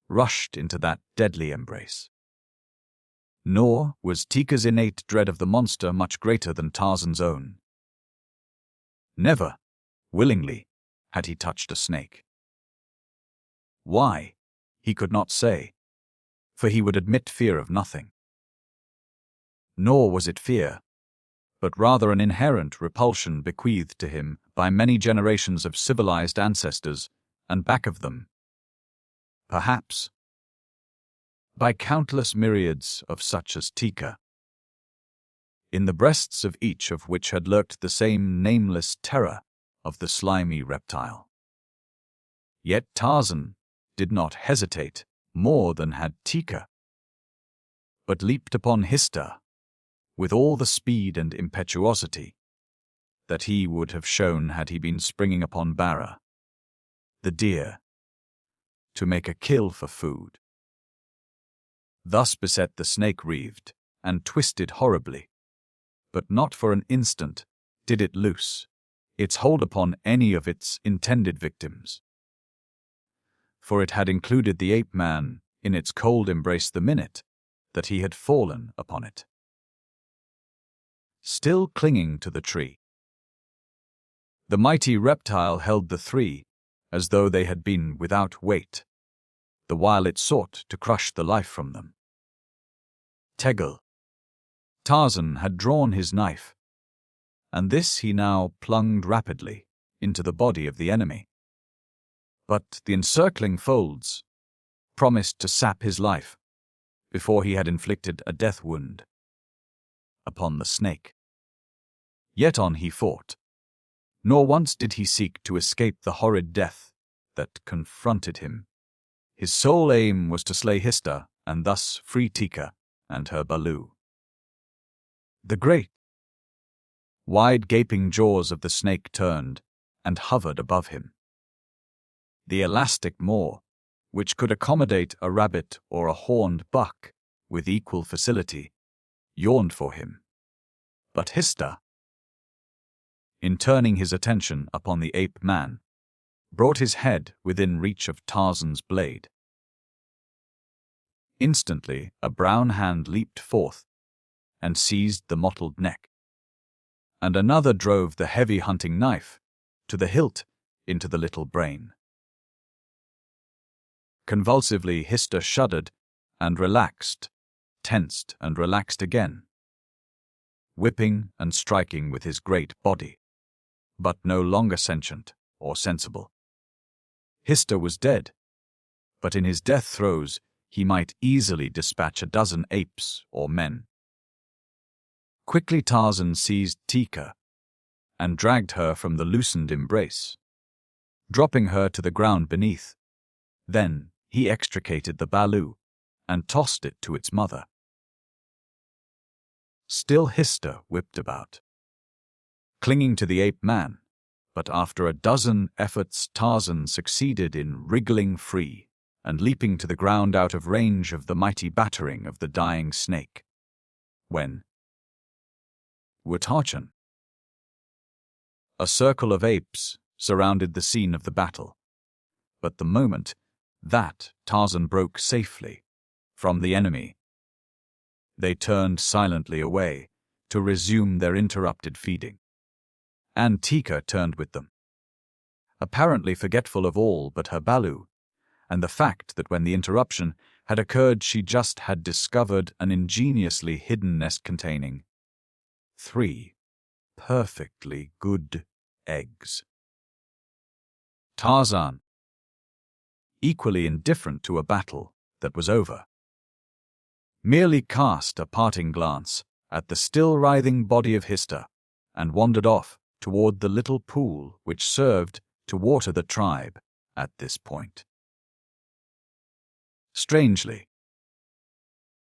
rushed into that deadly embrace. Nor was Teeka's innate dread of the monster much greater than Tarzan's own. Never, willingly, had he touched a snake. Why, he could not say, for he would admit fear of nothing. Nor was it fear, but rather an inherent repulsion bequeathed to him by many generations of civilized ancestors, and back of them, perhaps, by countless myriads of such as Teeka, in the breasts of each of which had lurked the same nameless terror of the slimy reptile. Yet Tarzan did not hesitate more than had Teeka, but leaped upon Hista with all the speed and impetuosity that he would have shown had he been springing upon Bara, the deer, to make a kill for food. Thus beset the snake wreathed and twisted horribly, but not for an instant did it loose its hold upon any of its intended victims, for it had included the ape-man in its cold embrace the minute that he had fallen upon it. Still clinging to the tree, the mighty reptile held the three as though they had been without weight, the while it sought to crush the life from them. Tegel. Tarzan had drawn his knife, and this he now plunged rapidly into the body of the enemy. But the encircling folds promised to sap his life before he had inflicted a death wound upon the snake. Yet on he fought, nor once did he seek to escape the horrid death that confronted him. His sole aim was to slay Hista and thus free Teeka and her Balu. The great Wide gaping jaws of the snake turned and hovered above him. The elastic maw, which could accommodate a rabbit or a horned buck with equal facility, yawned for him. But Hista, in turning his attention upon the ape-man, brought his head within reach of Tarzan's blade. Instantly, a brown hand leaped forth and seized the mottled neck, and another drove the heavy hunting knife to the hilt into the little brain. Convulsively, Hista shuddered and relaxed, tensed and relaxed again, whipping and striking with his great body, but no longer sentient or sensible. Hista was dead, but in his death throes he might easily dispatch a dozen apes or men. Quickly Tarzan seized Teeka and dragged her from the loosened embrace, dropping her to the ground beneath. Then he extricated the Balu and tossed it to its mother. Still Hista whipped about, clinging to the ape-man, but after a dozen efforts Tarzan succeeded in wriggling free and leaping to the ground out of range of the mighty battering of the dying snake. When Watachan. A circle of apes surrounded the scene of the battle, but the moment that Tarzan broke safely from the enemy, they turned silently away to resume their interrupted feeding. And Teeka turned with them, apparently forgetful of all but her Balu, and the fact that when the interruption had occurred she just had discovered an ingeniously hidden nest containing 3 perfectly good eggs. Tarzan, equally indifferent to a battle that was over, merely cast a parting glance at the still writhing body of Hista and wandered off toward the little pool which served to water the tribe at this point. Strangely,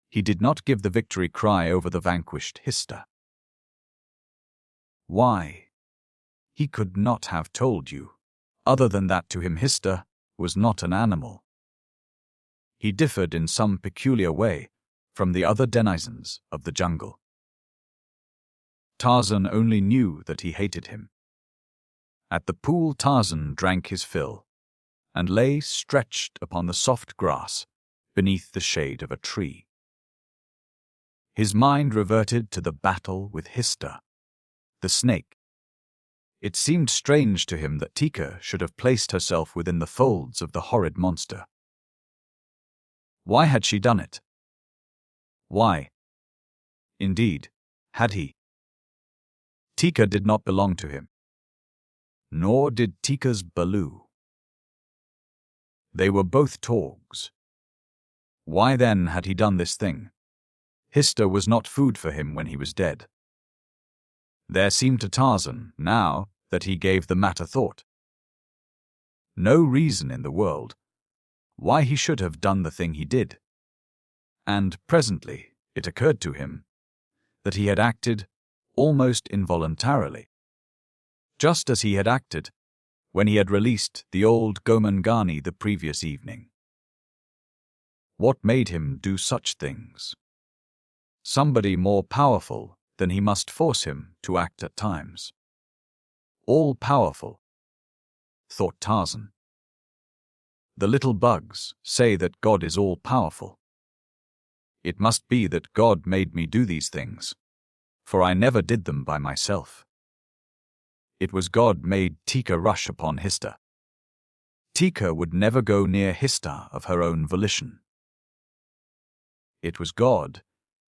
he did not give the victory cry over the vanquished Hista. Why? He could not have told you, other than that to him Hista was not an animal. He differed in some peculiar way from the other denizens of the jungle. Tarzan only knew that he hated him. At the pool Tarzan drank his fill, and lay stretched upon the soft grass beneath the shade of a tree. His mind reverted to the battle with Hista, the snake. It seemed strange to him that Teeka should have placed herself within the folds of the horrid monster. Why had she done it? Why, indeed, had he? Teeka did not belong to him, nor did Teeka's Balu. They were both Torgs. Why then had he done this thing? Hista was not food for him when he was dead. There seemed to Tarzan, now that he gave the matter thought, no reason in the world why he should have done the thing he did. And presently it occurred to him that he had acted almost involuntarily, just as he had acted when he had released the old Gomangani the previous evening. What made him do such things? Somebody more powerful than he must force him to act at times. All-powerful, thought Tarzan. The little bugs say that God is all-powerful. It must be that God made me do these things, for I never did them by myself. It was God made Teeka rush upon Hista. Teeka would never go near Hista of her own volition. It was God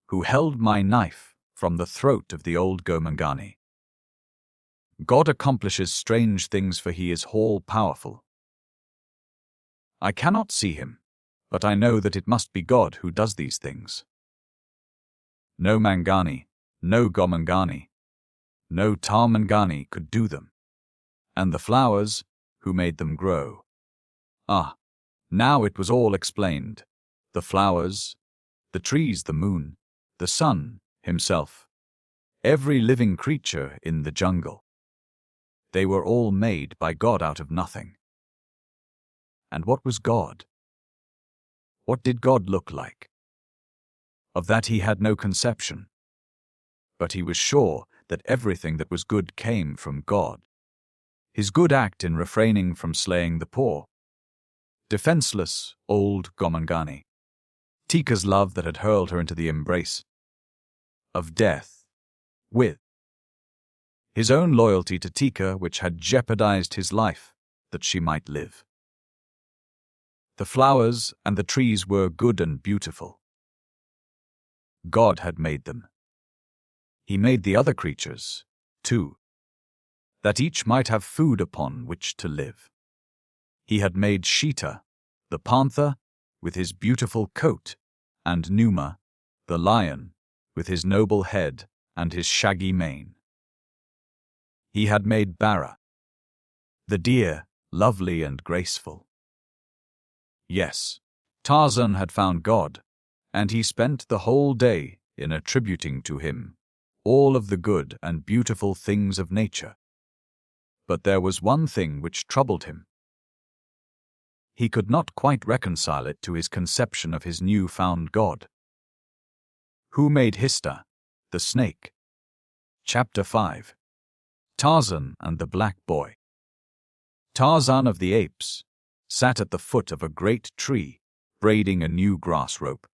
who held my knife from the throat of the old Gomangani. God accomplishes strange things, for he is all-powerful. I cannot see him, but I know that it must be God who does these things. No Mangani, no Gomangani, no Tarmangani could do them. And the flowers, who made them grow? Ah, now it was all explained. The flowers, the trees, the moon, the sun himself. every living creature in the jungle. They were all made by God out of nothing. And what was God? What did God look like? Of that he had no conception. But he was sure that everything that was good came from God. His good act in refraining from slaying the poor. Defenseless, old Gomangani. Teeka's love that had hurled her into the embrace of death. With his own loyalty to Teeka, which had jeopardized his life, that she might live. The flowers and the trees were good and beautiful. God had made them. He made the other creatures, too, that each might have food upon which to live. He had made Sheeta, the panther, with his beautiful coat, and Numa, the lion, with his noble head and his shaggy mane. He had made Bara, the deer, lovely and graceful. Yes, Tarzan had found God, and he spent the whole day in attributing to him all of the good and beautiful things of nature. But there was one thing which troubled him. He could not quite reconcile it to his conception of his new-found God. Who made Hista, the snake? Chapter 5. Tarzan and the Black Boy. Tarzan of the Apes sat at the foot of a great tree, braiding a new grass rope.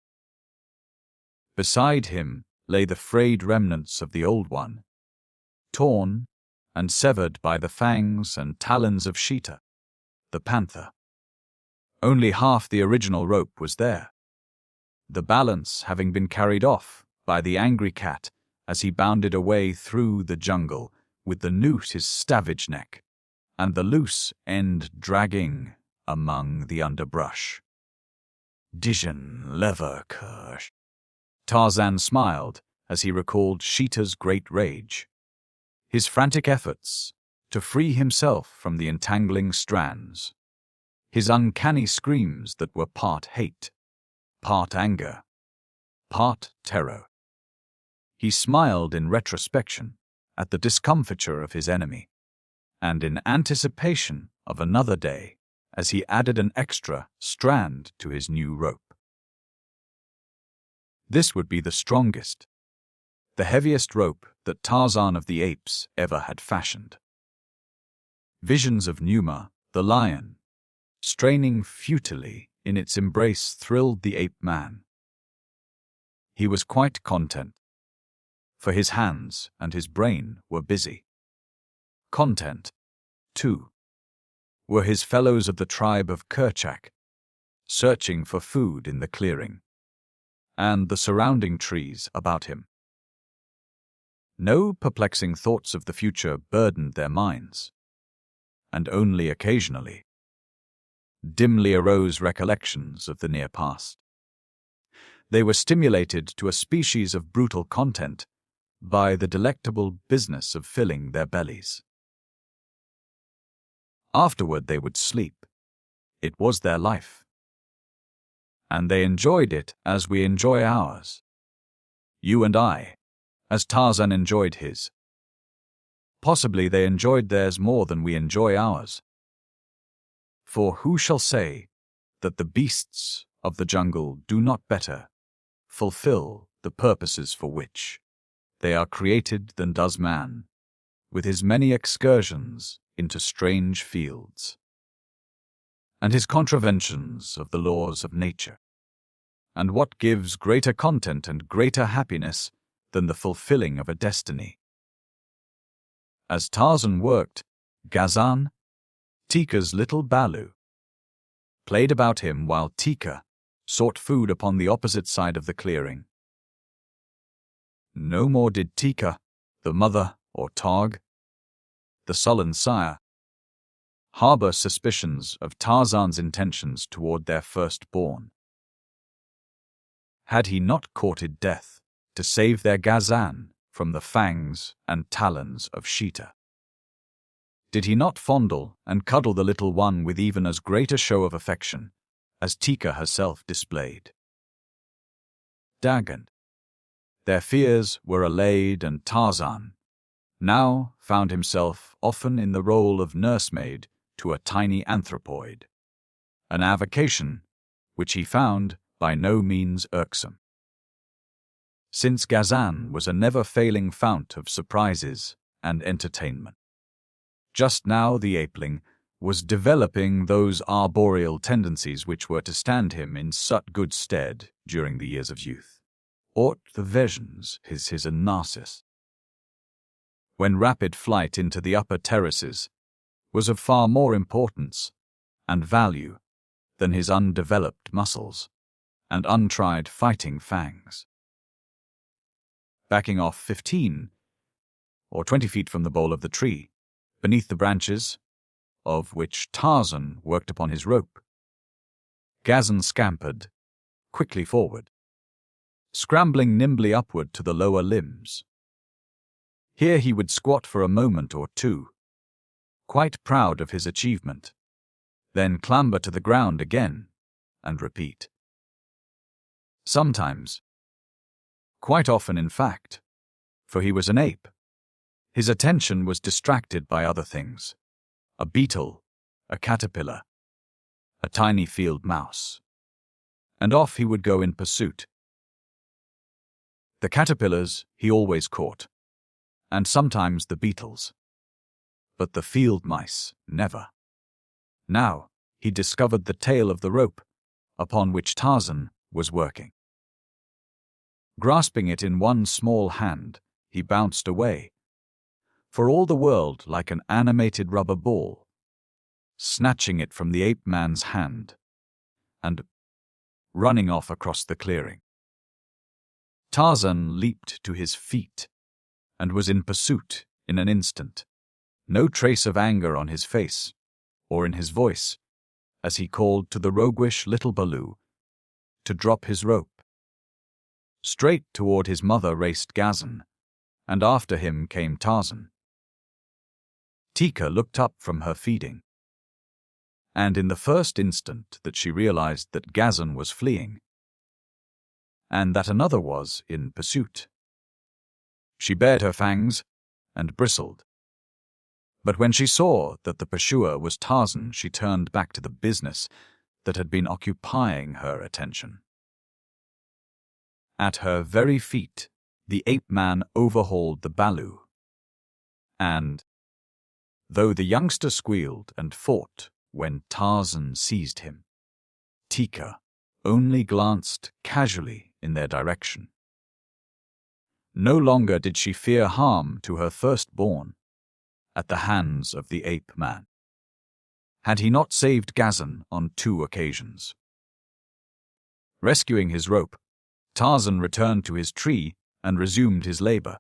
Beside him lay the frayed remnants of the old one, torn and severed by the fangs and talons of Sheeta, the panther. Only half the original rope was there, the balance having been carried off by the angry cat as he bounded away through the jungle with the noose his savage neck, and the loose end dragging among the underbrush. Dijon lever kirsch. Tarzan smiled as he recalled Sheeta's great rage, his frantic efforts to free himself from the entangling strands, his uncanny screams that were part hate, part anger, part terror. He smiled in retrospection at the discomfiture of his enemy, and in anticipation of another day as he added an extra strand to his new rope. This would be the strongest, the heaviest rope that Tarzan of the Apes ever had fashioned. Visions of Numa, the lion, straining futilely in its embrace thrilled the ape-man. He was quite content, for his hands and his brain were busy. Content, too, were his fellows of the tribe of Kerchak, searching for food in the clearing, and the surrounding trees about him. No perplexing thoughts of the future burdened their minds, and only occasionally dimly arose recollections of the near past. They were stimulated to a species of brutal content by the delectable business of filling their bellies. Afterward they would sleep. It was their life. And they enjoyed it as we enjoy ours. You and I, as Tarzan enjoyed his. Possibly they enjoyed theirs more than we enjoy ours. For who shall say that the beasts of the jungle do not better fulfill the purposes for which they are created than does man, with his many excursions into strange fields, and his contraventions of the laws of nature? And what gives greater content and greater happiness than the fulfilling of a destiny? As Tarzan worked, Gazan, Teeka's little Balu, played about him while Teeka sought food upon the opposite side of the clearing. No more did Teeka, the mother, or Tog, the sullen sire, harbor suspicions of Tarzan's intentions toward their firstborn. Had he not courted death to save their Gazan from the fangs and talons of Sheeta? Did he not fondle and cuddle the little one with even as great a show of affection as Teeka herself displayed? Dagon, Their fears were allayed, and Tarzan now found himself often in the role of nursemaid to a tiny anthropoid, an avocation which he found by no means irksome, since Gazan was a never-failing fount of surprises and entertainment. Just now the apeling was developing those arboreal tendencies which were to stand him in such good stead during the years of youth. Ought the visions his and Narcissus, when rapid flight into the upper terraces was of far more importance and value than his undeveloped muscles and untried fighting fangs. Backing off 15 or 20 feet from the bole of the tree, beneath the branches of which Tarzan worked upon his rope, Gazan scampered quickly forward, scrambling nimbly upward to the lower limbs. Here he would squat for a moment or two, quite proud of his achievement, then clamber to the ground again and repeat. Sometimes, quite often in fact, for he was an ape, his attention was distracted by other things: a beetle, a caterpillar, a tiny field mouse, and off he would go in pursuit. The caterpillars he always caught, and sometimes the beetles, but the field mice never. Now he discovered the tail of the rope upon which Tarzan was working. Grasping it in one small hand, he bounced away, for all the world like an animated rubber ball, snatching it from the ape-man's hand and running off across the clearing. Tarzan leaped to his feet and was in pursuit in an instant, no trace of anger on his face or in his voice as he called to the roguish little Balu to drop his rope. Straight toward his mother raced Gazan, and after him came Tarzan. Teeka looked up from her feeding, and in the first instant that she realized that Gazan was fleeing, and that another was in pursuit, she bared her fangs and bristled. But when she saw that the pursuer was Tarzan, she turned back to the business that had been occupying her attention. At her very feet, the ape-man overhauled the Balu, and, though the youngster squealed and fought when Tarzan seized him, Teeka only glanced casually in their direction. No longer did she fear harm to her firstborn at the hands of the ape-man. Had he not saved Gazan on 2 occasions? Rescuing his rope, Tarzan returned to his tree and resumed his labor.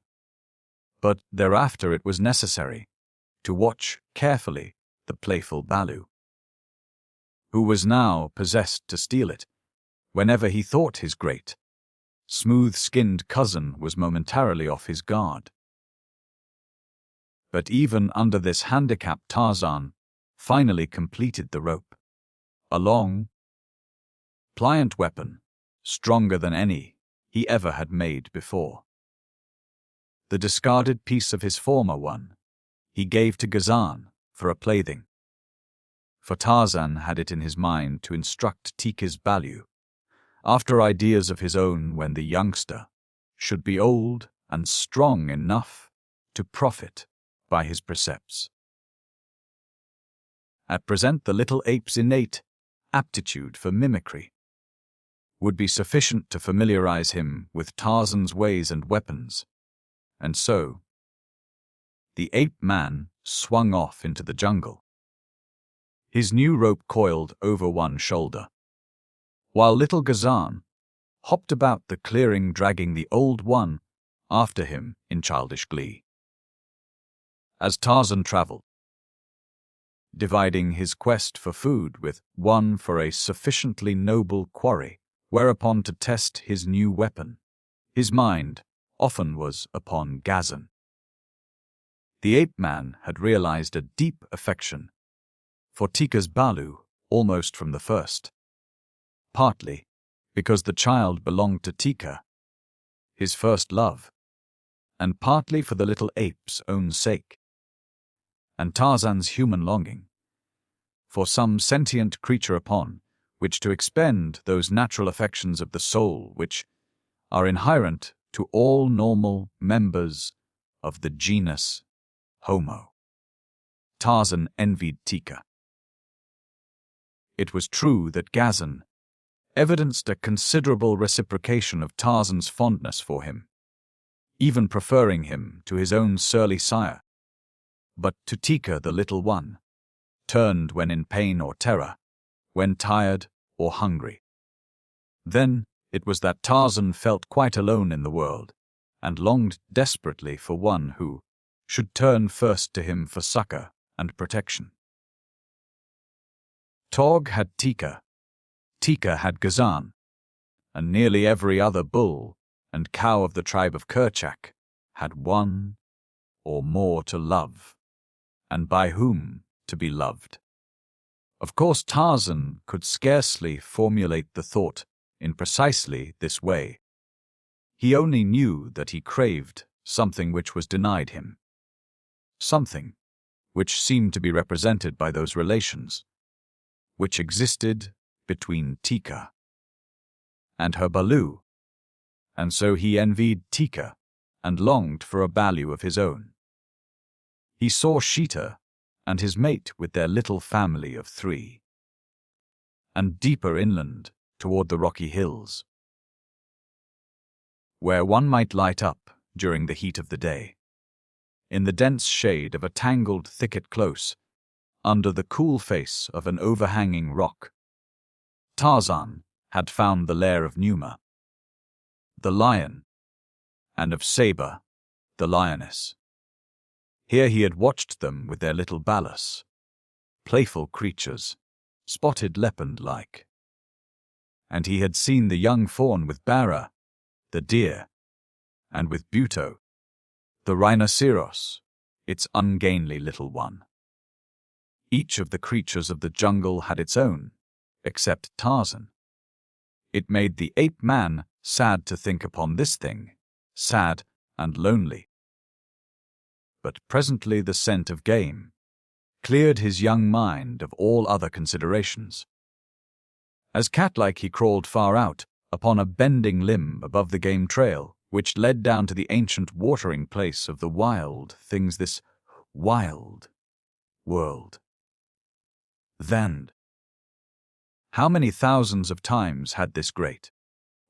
But thereafter it was necessary to watch carefully the playful Balu, who was now possessed to steal it whenever he thought his great, smooth-skinned cousin was momentarily off his guard. But even under this handicap, Tarzan finally completed the rope, a long, pliant weapon, stronger than any he ever had made before. The discarded piece of his former one he gave to Gazan for a plaything, for Tarzan had it in his mind to instruct Teeka's Balu after ideas of his own when the youngster should be old and strong enough to profit by his precepts. At present, the little ape's innate aptitude for mimicry would be sufficient to familiarize him with Tarzan's ways and weapons, and so the ape-man swung off into the jungle, his new rope coiled over one shoulder, while little Gazan hopped about the clearing dragging the old one after him in childish glee. As Tarzan traveled, dividing his quest for food with one for a sufficiently noble quarry whereupon to test his new weapon, his mind often was upon Gazan. The ape-man had realized a deep affection for Teeka's Balu almost from the first, partly because the child belonged to Teeka, his first love, and partly for the little ape's own sake, and Tarzan's human longing for some sentient creature upon which to expend those natural affections of the soul which are inherent to all normal members of the genus Homo. Tarzan envied Teeka. It was true that Gazan evidenced a considerable reciprocation of Tarzan's fondness for him, even preferring him to his own surly sire. But to Teeka the little one turned when in pain or terror, when tired or hungry. Then it was that Tarzan felt quite alone in the world, and longed desperately for one who should turn first to him for succor and protection. Tog had Teeka, Teeka had Gazan, and nearly every other bull and cow of the tribe of Kerchak had one or more to love, and by whom to be loved. Of course, Tarzan could scarcely formulate the thought in precisely this way. He only knew that he craved something which was denied him, something which seemed to be represented by those relations which existed between Teeka and her Balu, and so he envied Teeka and longed for a Balu of his own. He saw Sheeta and his mate with their little family of 3, and deeper inland toward the rocky hills, where one might light up during the heat of the day, in the dense shade of a tangled thicket close, under the cool face of an overhanging rock. Tarzan had found the lair of Numa, the lion, and of Saber, the lioness. Here he had watched them with their little balus, playful creatures, spotted leopard-like. And he had seen the young fawn with Bara, the deer, and with Buto, the rhinoceros, its ungainly little one. Each of the creatures of the jungle had its own, except Tarzan. It made the ape-man sad to think upon this thing, sad and lonely. But presently the scent of game cleared his young mind of all other considerations. As cat-like he crawled far out upon a bending limb above the game trail, which led down to the ancient watering place of the wild things, this wild world. Then, how many thousands of times had this great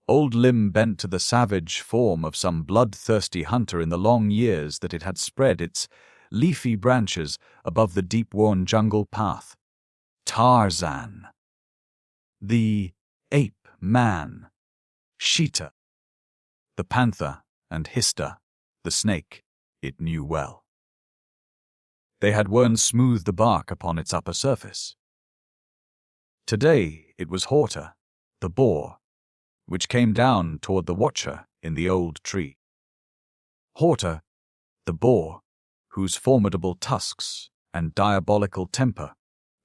old limb bent to the savage form of some bloodthirsty hunter in the long years that it had spread its leafy branches above the deep-worn jungle path? Tarzan, the ape-man, Sheeta, the panther, and Hista, the snake, it knew well. They had worn smooth the bark upon its upper surface. Today it was Horta, the boar, which came down toward the watcher in the old tree. Horta, the boar, whose formidable tusks and diabolical temper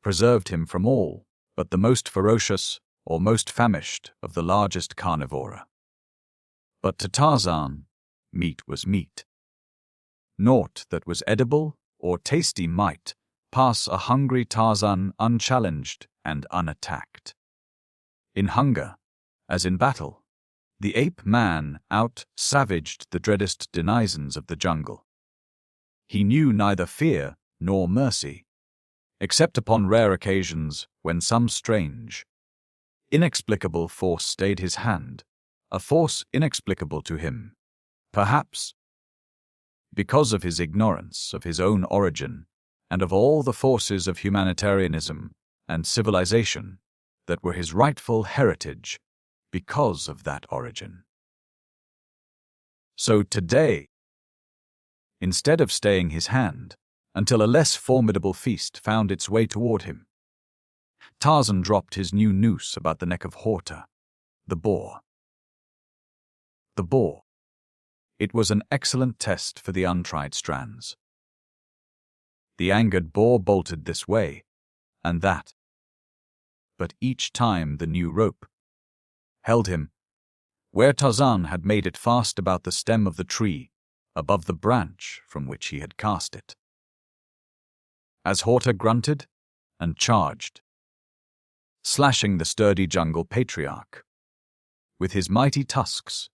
preserved him from all but the most ferocious or most famished of the largest carnivora. But to Tarzan, meat was meat. Naught that was edible or tasty might pass a hungry Tarzan unchallenged and unattacked. In hunger, as in battle, the ape-man out-savaged the dreadest denizens of the jungle. He knew neither fear nor mercy, except upon rare occasions when some strange, inexplicable force stayed his hand, a force inexplicable to him, perhaps because of his ignorance of his own origin and of all the forces of humanitarianism and civilization that were his rightful heritage because of that origin. So today, instead of staying his hand until a less formidable feast found its way toward him, Tarzan dropped his new noose about the neck of Horta, the boar. The boar. It was an excellent test for the untried strands. The angered boar bolted this way and that, but each time the new rope held him where Tarzan had made it fast about the stem of the tree, above the branch from which he had cast it. As Horta grunted and charged, slashing the sturdy jungle patriarch with his mighty tusks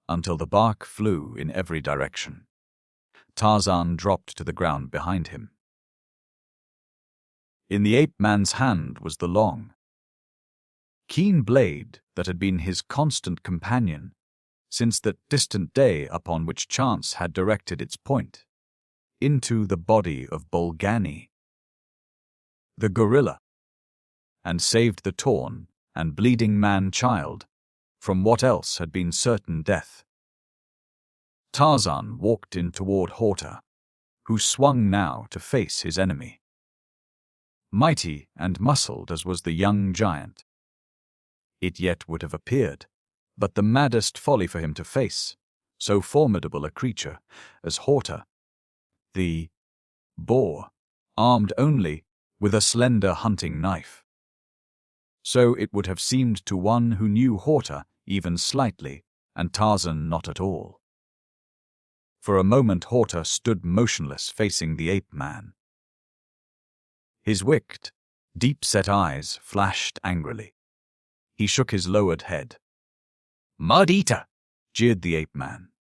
until the bark flew in every direction, Tarzan dropped to the ground behind him. In the ape-man's hand was the long, keen blade that had been his constant companion since that distant day upon which chance had directed its point into the body of Bolgani, the gorilla, and saved the torn and bleeding man-child from what else had been certain death. Tarzan walked in toward Horta, who swung now to face his enemy. Mighty and muscled as was the young giant, it yet would have appeared but the maddest folly for him to face so formidable a creature as Horta, the boar, armed only with a slender hunting knife. So it would have seemed to one who knew Horta even slightly, and Tarzan not at all. For a moment Horta stood motionless facing the ape-man. His wicked, deep-set eyes flashed angrily. He shook his lowered head. "Mud-eater!" jeered the ape-man.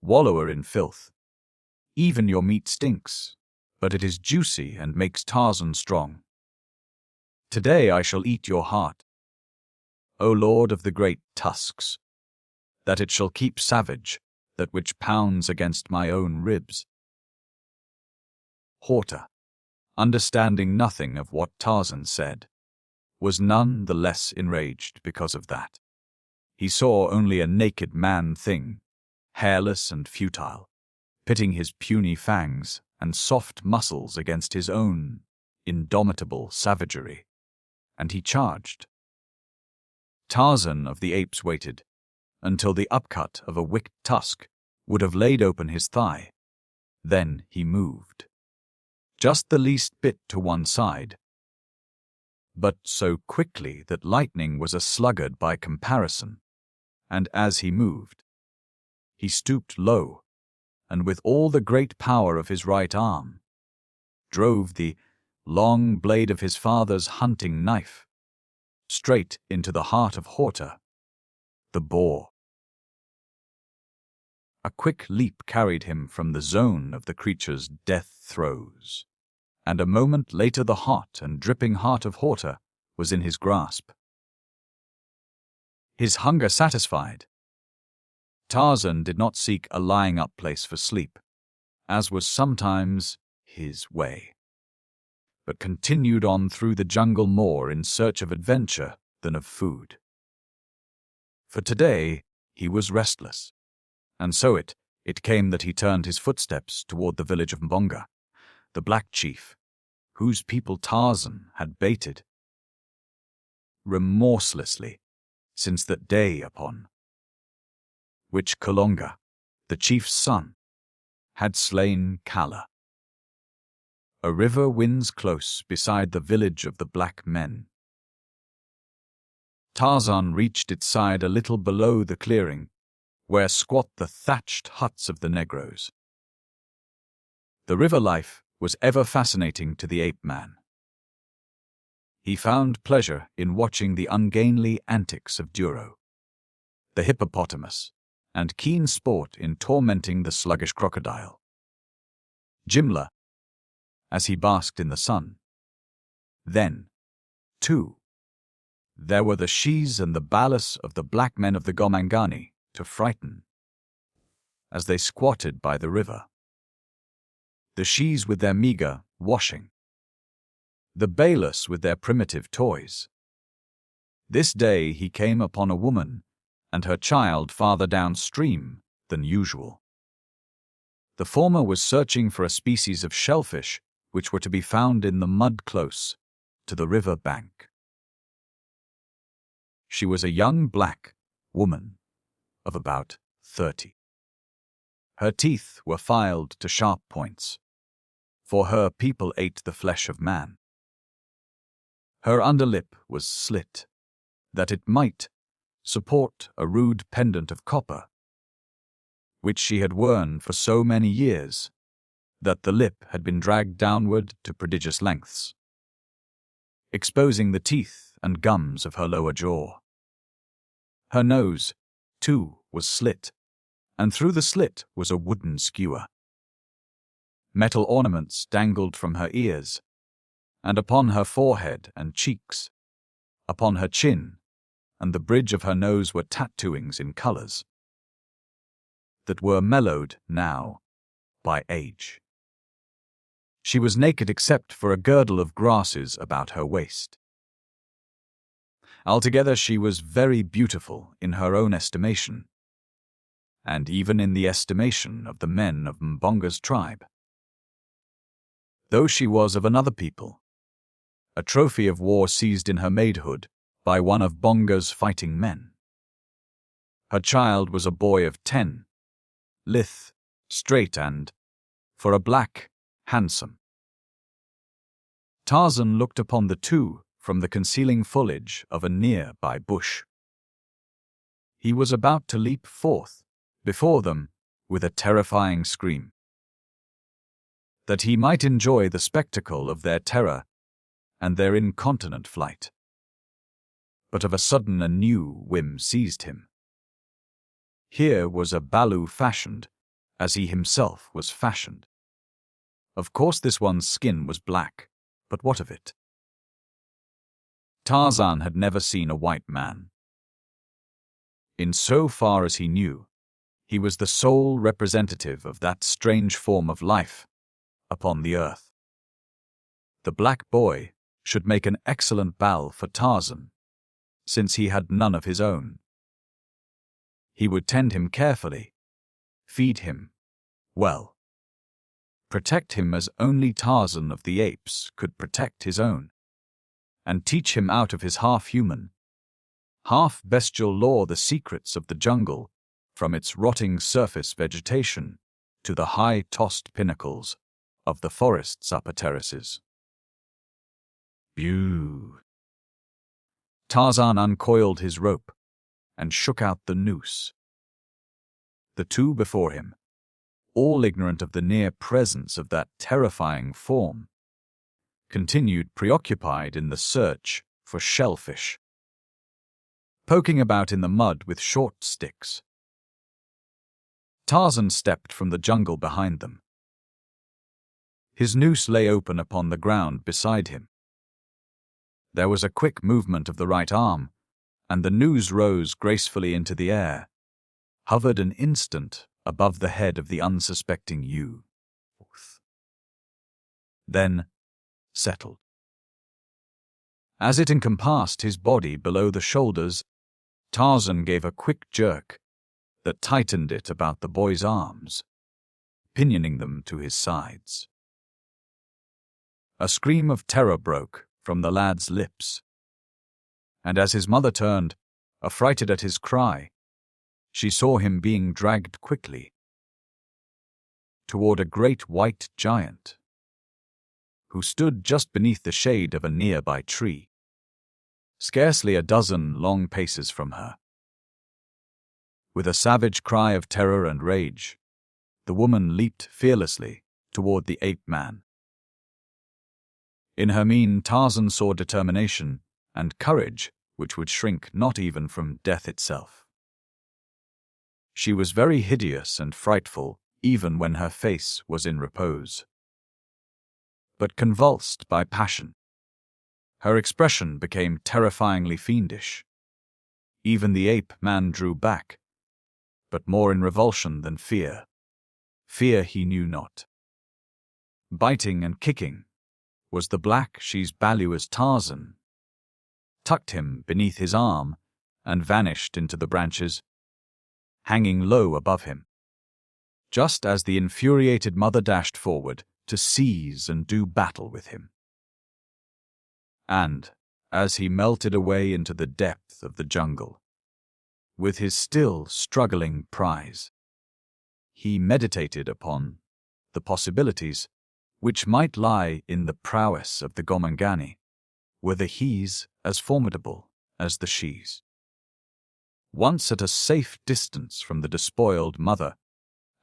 "Wallower in filth. Even your meat stinks, but it is juicy and makes Tarzan strong. Today I shall eat your heart, O Lord of the great tusks, that it shall keep savage that which pounds against my own ribs." Horta, understanding nothing of what Tarzan said, was none the less enraged because of that. He saw only a naked man-thing, hairless and futile, pitting his puny fangs and soft muscles against his own indomitable savagery, and he charged. Tarzan of the Apes waited until the upcut of a wicked tusk would have laid open his thigh. Then he moved, just the least bit to one side, but so quickly that lightning was a sluggard by comparison, and as he moved, he stooped low, and with all the great power of his right arm, drove the long blade of his father's hunting knife straight into the heart of Horta, the boar. A quick leap carried him from the zone of the creature's death throes, and a moment later the hot and dripping heart of Horta was in his grasp. His hunger satisfied, Tarzan did not seek a lying-up place for sleep, as was sometimes his way, but continued on through the jungle more in search of adventure than of food. For today he was restless, and so it came that he turned his footsteps toward the village of Mbonga, the black chief, whose people Tarzan had baited remorselessly since that day upon which Kulonga, the chief's son, had slain Kala. A river winds close beside the village of the black men. Tarzan reached its side a little below the clearing, where squat the thatched huts of the Negroes. The river life was ever fascinating to the ape-man. He found pleasure in watching the ungainly antics of Duro, the hippopotamus, and keen sport in tormenting the sluggish crocodile. Jimla, as he basked in the sun. Then, too, there were the Shis and the Balas of the black men of the Gomangani to frighten, as they squatted by the river. The Shis with their meager washing, the Balas with their primitive toys. This day he came upon a woman and her child farther downstream than usual. The former was searching for a species of shellfish which were to be found in the mud close to the river bank. She was a young black woman of about 30. Her teeth were filed to sharp points, for her people ate the flesh of man. Her underlip was slit, that it might, support a rude pendant of copper, which she had worn for so many years that the lip had been dragged downward to prodigious lengths, exposing the teeth and gums of her lower jaw. Her nose, too, was slit, and through the slit was a wooden skewer. Metal ornaments dangled from her ears, and upon her forehead and cheeks, upon her chin, and the bridge of her nose were tattooings in colors that were mellowed now by age. She was naked except for a girdle of grasses about her waist. Altogether she was very beautiful in her own estimation, and even in the estimation of the men of Mbonga's tribe. Though she was of another people, a trophy of war seized in her maidhood by one of Bonga's fighting men. Her child was a boy of 10, lithe, straight and, for a black, handsome. Tarzan looked upon the two from the concealing foliage of a near-by bush. He was about to leap forth before them with a terrifying scream, that he might enjoy the spectacle of their terror and their incontinent flight. But of a sudden a new whim seized him. Here was a Balu fashioned as he himself was fashioned. Of course this one's skin was black, but what of it? Tarzan had never seen a white man. In so far as he knew, he was the sole representative of that strange form of life upon the earth. The black boy should make an excellent Bal for Tarzan, since he had none of his own. He would tend him carefully, feed him well, protect him as only Tarzan of the Apes could protect his own, and teach him out of his half-human, half-bestial lore the secrets of the jungle, from its rotting surface vegetation to the high-tossed pinnacles of the forest's upper terraces. Bew! Tarzan uncoiled his rope and shook out the noose. The two before him, all ignorant of the near presence of that terrifying form, continued preoccupied in the search for shellfish, poking about in the mud with short sticks. Tarzan stepped from the jungle behind them. His noose lay open upon the ground beside him. There was a quick movement of the right arm, and the noose rose gracefully into the air, hovered an instant above the head of the unsuspecting youth, then settled. As it encompassed his body below the shoulders, Tarzan gave a quick jerk that tightened it about the boy's arms, pinioning them to his sides. A scream of terror broke from the lad's lips, and as his mother turned, affrighted at his cry, she saw him being dragged quickly toward a great white giant who stood just beneath the shade of a nearby tree, scarcely a dozen long paces from her. With a savage cry of terror and rage, the woman leaped fearlessly toward the ape-man. In her mien Tarzan saw determination and courage which would shrink not even from death itself. She was very hideous and frightful even when her face was in repose, but convulsed by passion. Her expression became terrifyingly fiendish. Even the ape-man drew back, but more in revulsion than fear. Fear he knew not. Biting and kicking was the black she's Balu as Tarzan, tucked him beneath his arm and vanished into the branches, hanging low above him, just as the infuriated mother dashed forward to seize and do battle with him. And, as he melted away into the depth of the jungle, with his still struggling prize, he meditated upon the possibilities which might lie in the prowess of the Gomangani, were the he's as formidable as the she's. once at a safe distance from the despoiled mother,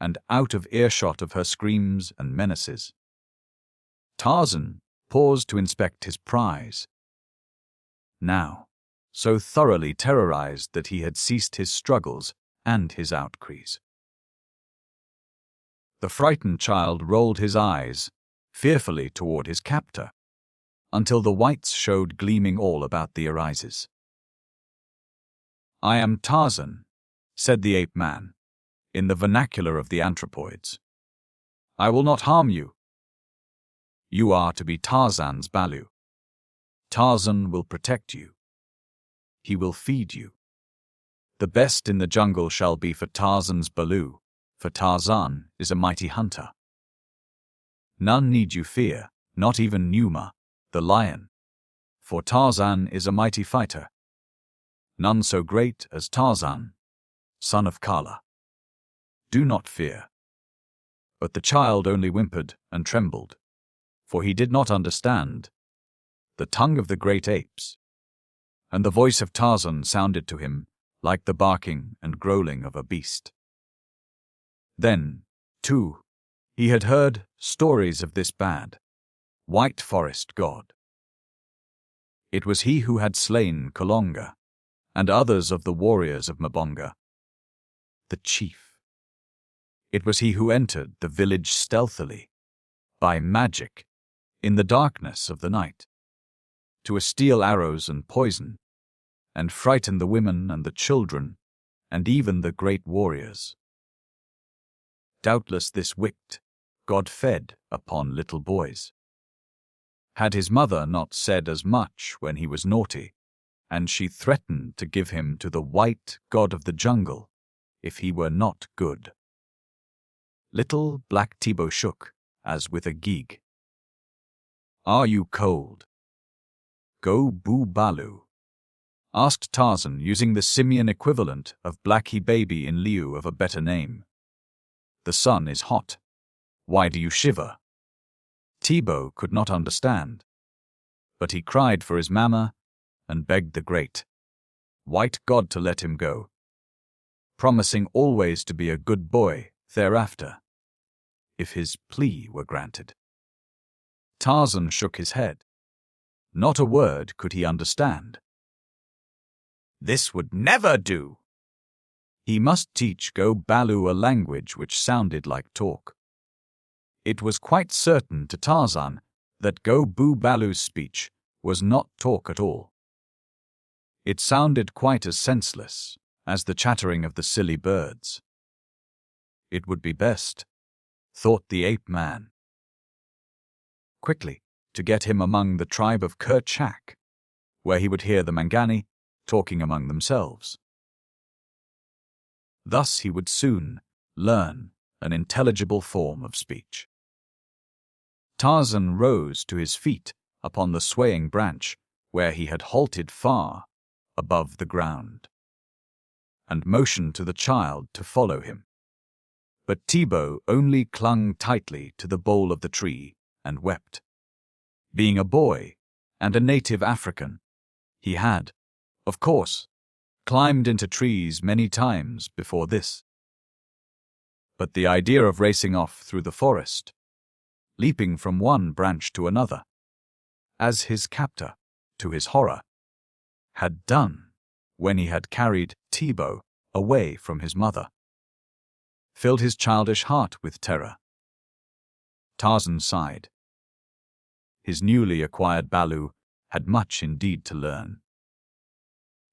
and out of earshot of her screams and menaces. Tarzan paused to inspect his prize. Now, so thoroughly terrorized that he had ceased his struggles and his outcries. The frightened child rolled his eyes fearfully toward his captor, until the whites showed gleaming all about the irises. "I am Tarzan," said the ape-man, in the vernacular of the anthropoids. "I will not harm you. You are to be Tarzan's Balu. Tarzan will protect you. He will feed you. The best in the jungle shall be for Tarzan's Balu, for Tarzan is a mighty hunter. None need you fear, not even Numa, the lion, for Tarzan is a mighty fighter. None so great as Tarzan, son of Kala. Do not fear." But the child only whimpered and trembled, for he did not understand the tongue of the great apes, and the voice of Tarzan sounded to him like the barking and growling of a beast. Then, too, he had heard stories of this bad, white forest god. It was he who had slain Kolonga, and others of the warriors of Mbonga, the chief. It was he who entered the village stealthily, by magic, in the darkness of the night, to steal arrows and poison, and frighten the women and the children, and even the great warriors. Doubtless this wicked god fed upon little boys. Had his mother not said as much when he was naughty, and she threatened to give him to the white god of the jungle if he were not good? Little Black Tibo shook, as with a gig. "Are you cold?" "Go boo Balu?" asked Tarzan, using the simian equivalent of Blackie Baby in lieu of a better name. "The sun is hot. Why do you shiver?" Tibo could not understand, but he cried for his mama and begged the great white god to let him go, promising always to be a good boy thereafter, if his plea were granted. Tarzan shook his head. Not a word could he understand. This would never do. He must teach Go Balu a language which sounded like talk. It was quite certain to Tarzan that Go Boo Balu's speech was not talk at all. It sounded quite as senseless as the chattering of the silly birds. It would be best, thought the ape-man, quickly to get him among the tribe of Kerchak, where he would hear the Mangani talking among themselves. Thus he would soon learn an intelligible form of speech. Tarzan rose to his feet upon the swaying branch where he had halted far above the ground, and motioned to the child to follow him. But Tibo only clung tightly to the bole of the tree and wept. Being a boy and a native African, he had, of course, climbed into trees many times before this. But the idea of racing off through the forest, leaping from one branch to another, as his captor, to his horror, had done when he had carried Tibo away from his mother, filled his childish heart with terror. Tarzan sighed. His newly acquired Balu had much indeed to learn.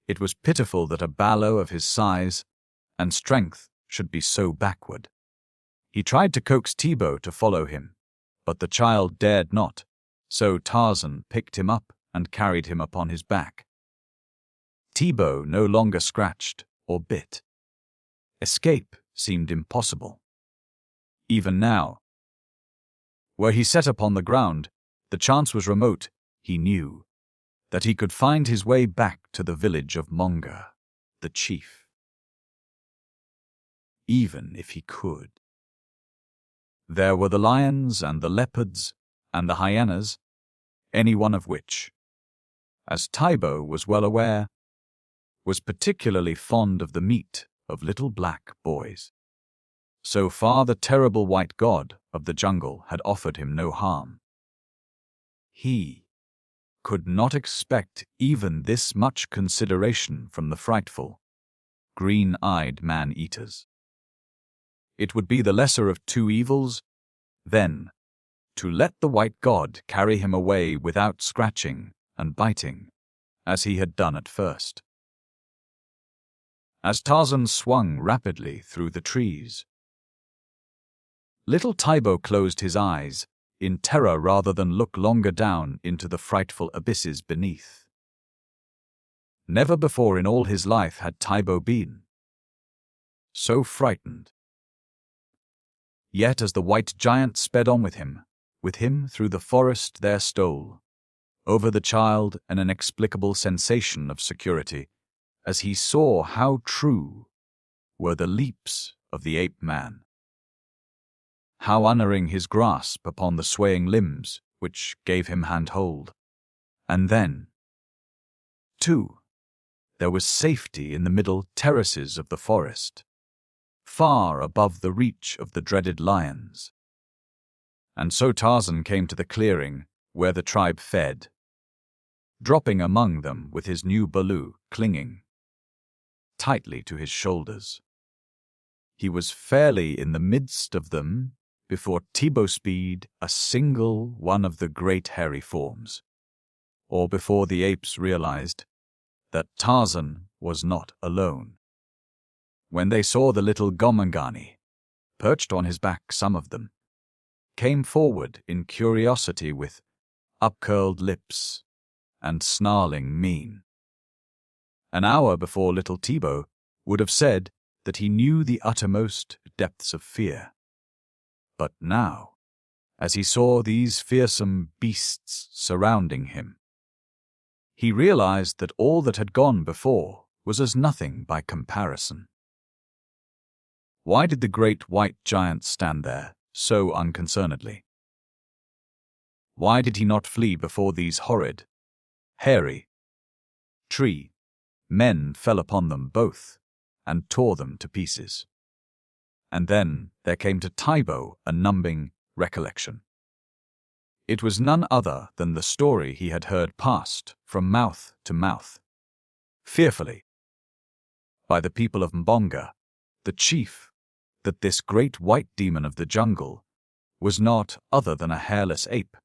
It was pitiful that a Balu of his size and strength should be so backward. He tried to coax Tibo to follow him, but the child dared not, so Tarzan picked him up and carried him upon his back. Tibo no longer scratched or bit. Escape seemed impossible. Even now, were he set upon the ground, the chance was remote, he knew, that he could find his way back to the village of Monga, the chief. Even if he could. There were the lions and the leopards and the hyenas, any one of which, as Tibo was well aware, was particularly fond of the meat of little black boys. So far the terrible white god of the jungle had offered him no harm. He could not expect even this much consideration from the frightful, green-eyed man-eaters. It would be the lesser of two evils, then, to let the white god carry him away without scratching and biting, as he had done at first. As Tarzan swung rapidly through the trees, little Tibo closed his eyes in terror rather than look longer down into the frightful abysses beneath. Never before in all his life had Tibo been so frightened. Yet as the white giant sped on with him through the forest there stole over the child an inexplicable sensation of security, as he saw how true were the leaps of the ape-man, how unerring his grasp upon the swaying limbs which gave him hand-hold. And then, too, there was safety in the middle terraces of the forest, far above the reach of the dreaded lions. And so Tarzan came to the clearing where the tribe fed, dropping among them with his new Balu clinging tightly to his shoulders. He was fairly in the midst of them before Tibo spied a single one of the great hairy forms, or before the apes realized that Tarzan was not alone. When they saw the little Gomangani, perched on his back, some of them came forward in curiosity with upcurled lips and snarling mien. An hour before little Tibo would have said that he knew the uttermost depths of fear. But now, as he saw these fearsome beasts surrounding him, he realized that all that had gone before was as nothing by comparison. Why did the great white giant stand there so unconcernedly? Why did he not flee before these horrid, hairy tree men fell upon them both and tore them to pieces? And then there came to Tibo a numbing recollection. It was none other than the story he had heard passed from mouth to mouth, fearfully, by the people of Mbonga, the chief, that this great white demon of the jungle was not other than a hairless ape,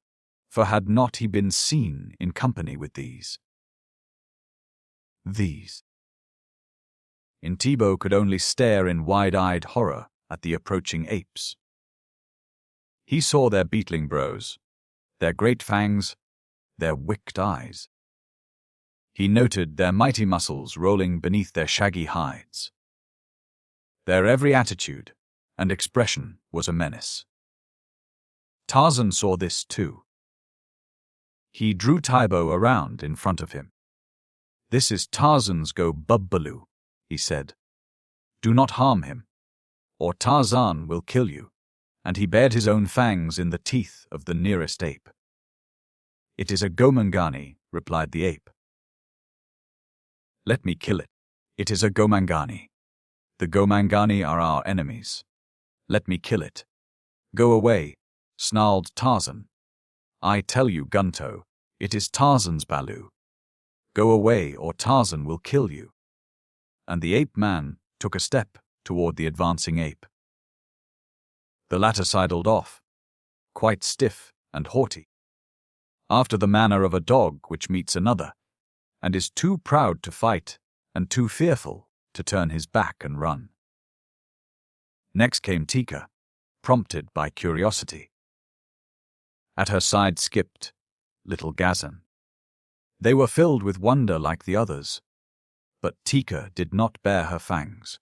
for had not he been seen in company with these? And Tibo could only stare in wide-eyed horror at the approaching apes. He saw their beetling brows, their great fangs, their wicked eyes. He noted their mighty muscles rolling beneath their shaggy hides. Their every attitude and expression was a menace. Tarzan saw this too. He drew Tibo around in front of him. "This is Tarzan's go Balu," he said. "Do not harm him, or Tarzan will kill you." And he bared his own fangs in the teeth of the nearest ape. "It is a Gomangani," replied the ape. "Let me kill it. It is a Gomangani. The Gomangani are our enemies. Let me kill it." "Go away," snarled Tarzan. "I tell you, Gunto, it is Tarzan's Balu. Go away or Tarzan will kill you." And the ape-man took a step toward the advancing ape. The latter sidled off, quite stiff and haughty, after the manner of a dog which meets another, and is too proud to fight and too fearful to turn his back and run. Next came Teeka, prompted by curiosity. At her side skipped little Gazan. They were filled with wonder like the others, but Teeka did not bare her fangs.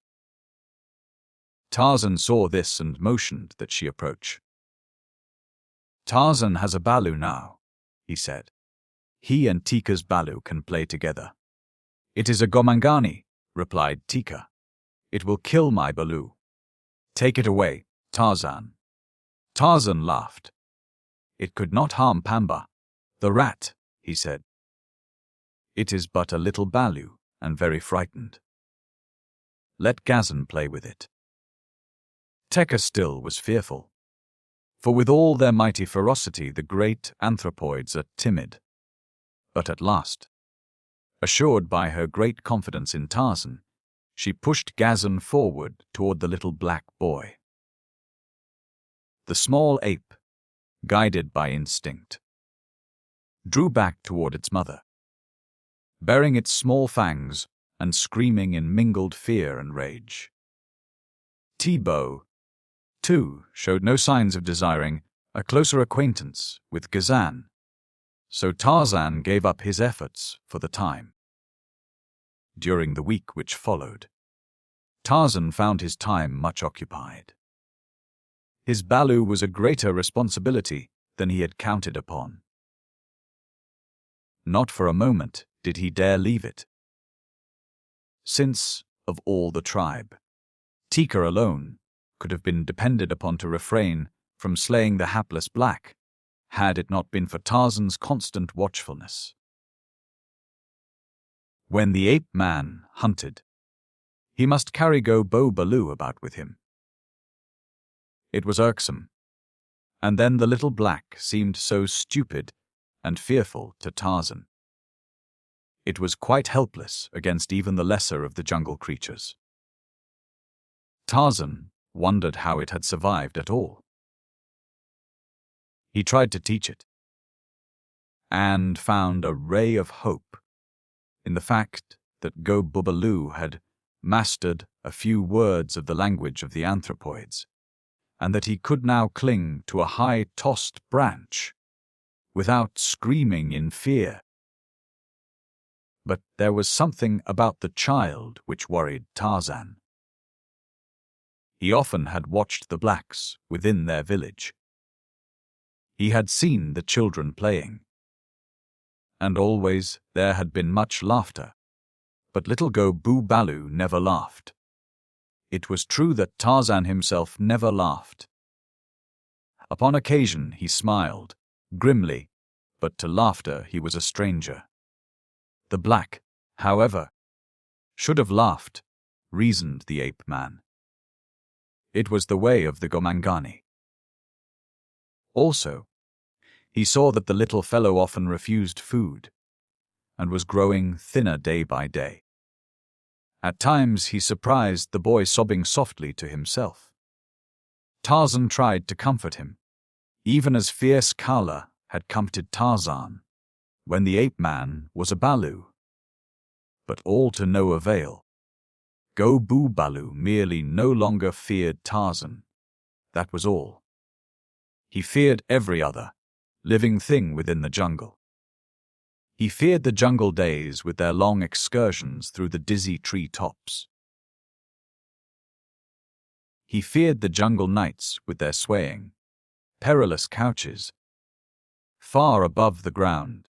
Tarzan saw this and motioned that she approach. "Tarzan has a Balu now," he said. "He and Teeka's Balu can play together." "It is a Gomangani," replied Teeka. "It will kill my Balu. Take it away, Tarzan." Tarzan laughed. "It could not harm Pamba, the rat," he said. "It is but a little Balu, and very frightened. Let Gazan play with it. Teeka still was fearful, for with all their mighty ferocity the great anthropoids are timid. But at last, assured by her great confidence in Tarzan, she pushed Gazan forward toward the little black boy. The small ape, guided by instinct, drew back toward its mother, baring its small fangs and screaming in mingled fear and rage. Tibo, too, showed no signs of desiring a closer acquaintance with Gazan, so Tarzan gave up his efforts for the time. During the week which followed, Tarzan found his time much occupied. His Balu was a greater responsibility than he had counted upon. Not for a moment did he dare leave it, since, of all the tribe, Teeka alone could have been depended upon to refrain from slaying the hapless black, had it not been for Tarzan's constant watchfulness. When the ape-man hunted, he must carry Balu about with him. It was irksome, and then the little black seemed so stupid and fearful to Tarzan. It was quite helpless against even the lesser of the jungle creatures. Tarzan wondered how it had survived at all. He tried to teach it, and found a ray of hope in the fact that Balu had mastered a few words of the language of the anthropoids, and that he could now cling to a high-tossed branch without screaming in fear. But there was something about the child which worried Tarzan. He often had watched the blacks within their village. He had seen the children playing, and always there had been much laughter, but little Balu never laughed. It was true that Tarzan himself never laughed. Upon occasion he smiled, grimly, but to laughter he was a stranger. The black, however, should have laughed, reasoned the ape-man. It was the way of the Gomangani. Also, he saw that the little fellow often refused food, and was growing thinner day by day. At times he surprised the boy sobbing softly to himself. Tarzan tried to comfort him, even as fierce Kala had comforted Tarzan when the ape-man was a Balu. But all to no avail. Balu merely no longer feared Tarzan. That was all. He feared every other living thing within the jungle. He feared the jungle days with their long excursions through the dizzy tree tops. He feared the jungle nights with their swaying, perilous couches, far above the ground,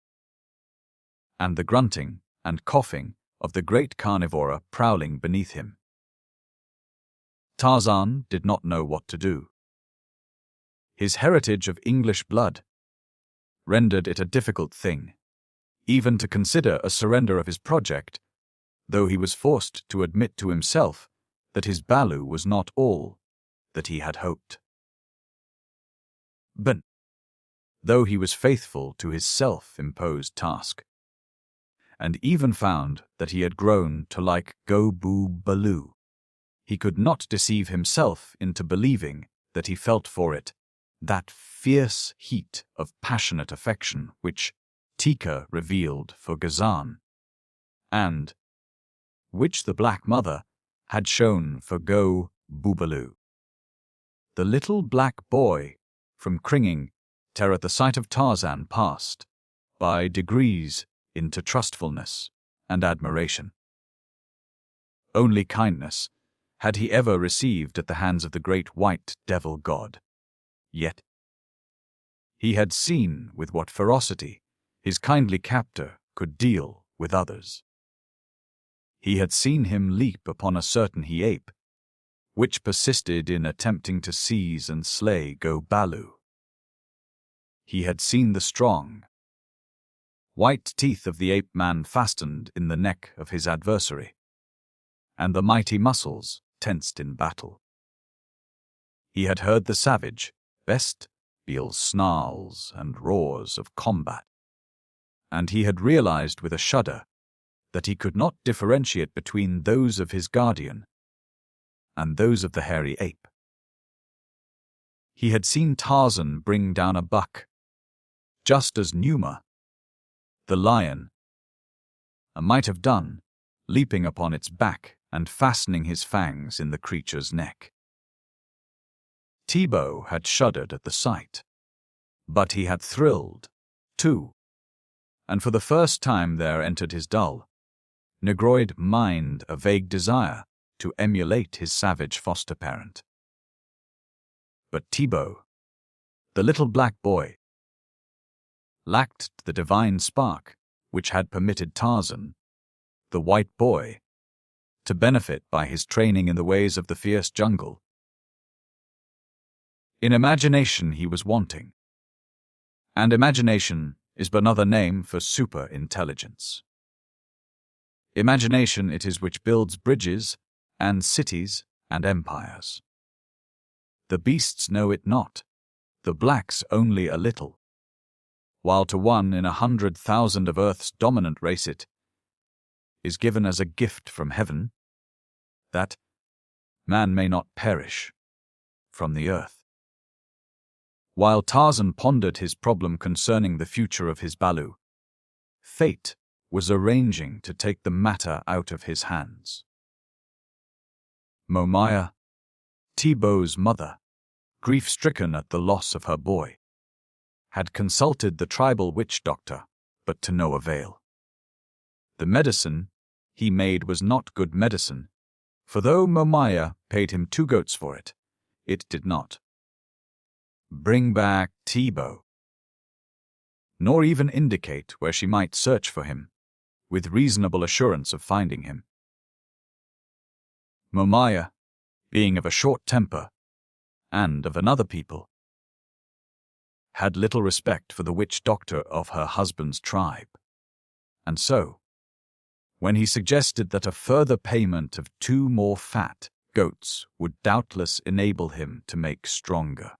and the grunting and coughing of the great carnivora prowling beneath him. Tarzan did not know what to do. His heritage of English blood rendered it a difficult thing even to consider a surrender of his project, though he was forced to admit to himself that his Balu was not all that he had hoped. But, though he was faithful to his self-imposed task, and even found that he had grown to like Balu, he could not deceive himself into believing that he felt for it that fierce heat of passionate affection which Teeka revealed for Gazan, and which the black mother had shown for Balu. The little black boy from Kringing Terror at the sight of Tarzan passed, by degrees, into trustfulness and admiration. Only kindness had he ever received at the hands of the great white devil god. Yet he had seen with what ferocity his kindly captor could deal with others. He had seen him leap upon a certain he-ape, which persisted in attempting to seize and slay Balu. He had seen the strong, white teeth of the ape-man fastened in the neck of his adversary, and the mighty muscles tensed in battle. He had heard the savage, bestial snarls and roars of combat, and he had realized with a shudder that he could not differentiate between those of his guardian and those of the hairy ape. He had seen Tarzan bring down a buck, just as Numa, the lion, might have done, leaping upon its back and fastening his fangs in the creature's neck. Tibo had shuddered at the sight, but he had thrilled, too, and for the first time there entered his dull, negroid mind a vague desire to emulate his savage foster parent. But Tibo, the little black boy, lacked the divine spark which had permitted Tarzan, the white boy, to benefit by his training in the ways of the fierce jungle. In imagination he was wanting, and imagination is but another name for super-intelligence. Imagination it is which builds bridges and cities and empires. The beasts know it not, the blacks only a little, while to 1 in 100,000 of Earth's dominant race it is given as a gift from heaven, that man may not perish from the earth. While Tarzan pondered his problem concerning the future of his Balu, fate was arranging to take the matter out of his hands. Momaya, Tibo's mother, grief-stricken at the loss of her boy, had consulted the tribal witch doctor, but to no avail. The medicine he made was not good medicine, for though Momaya paid him 2 goats for it, it did not bring back Tibo, nor even indicate where she might search for him, with reasonable assurance of finding him. Momaya, being of a short temper, and of another people, had little respect for the witch doctor of her husband's tribe, and so, when he suggested that a further payment of 2 more fat goats would doubtless enable him to make stronger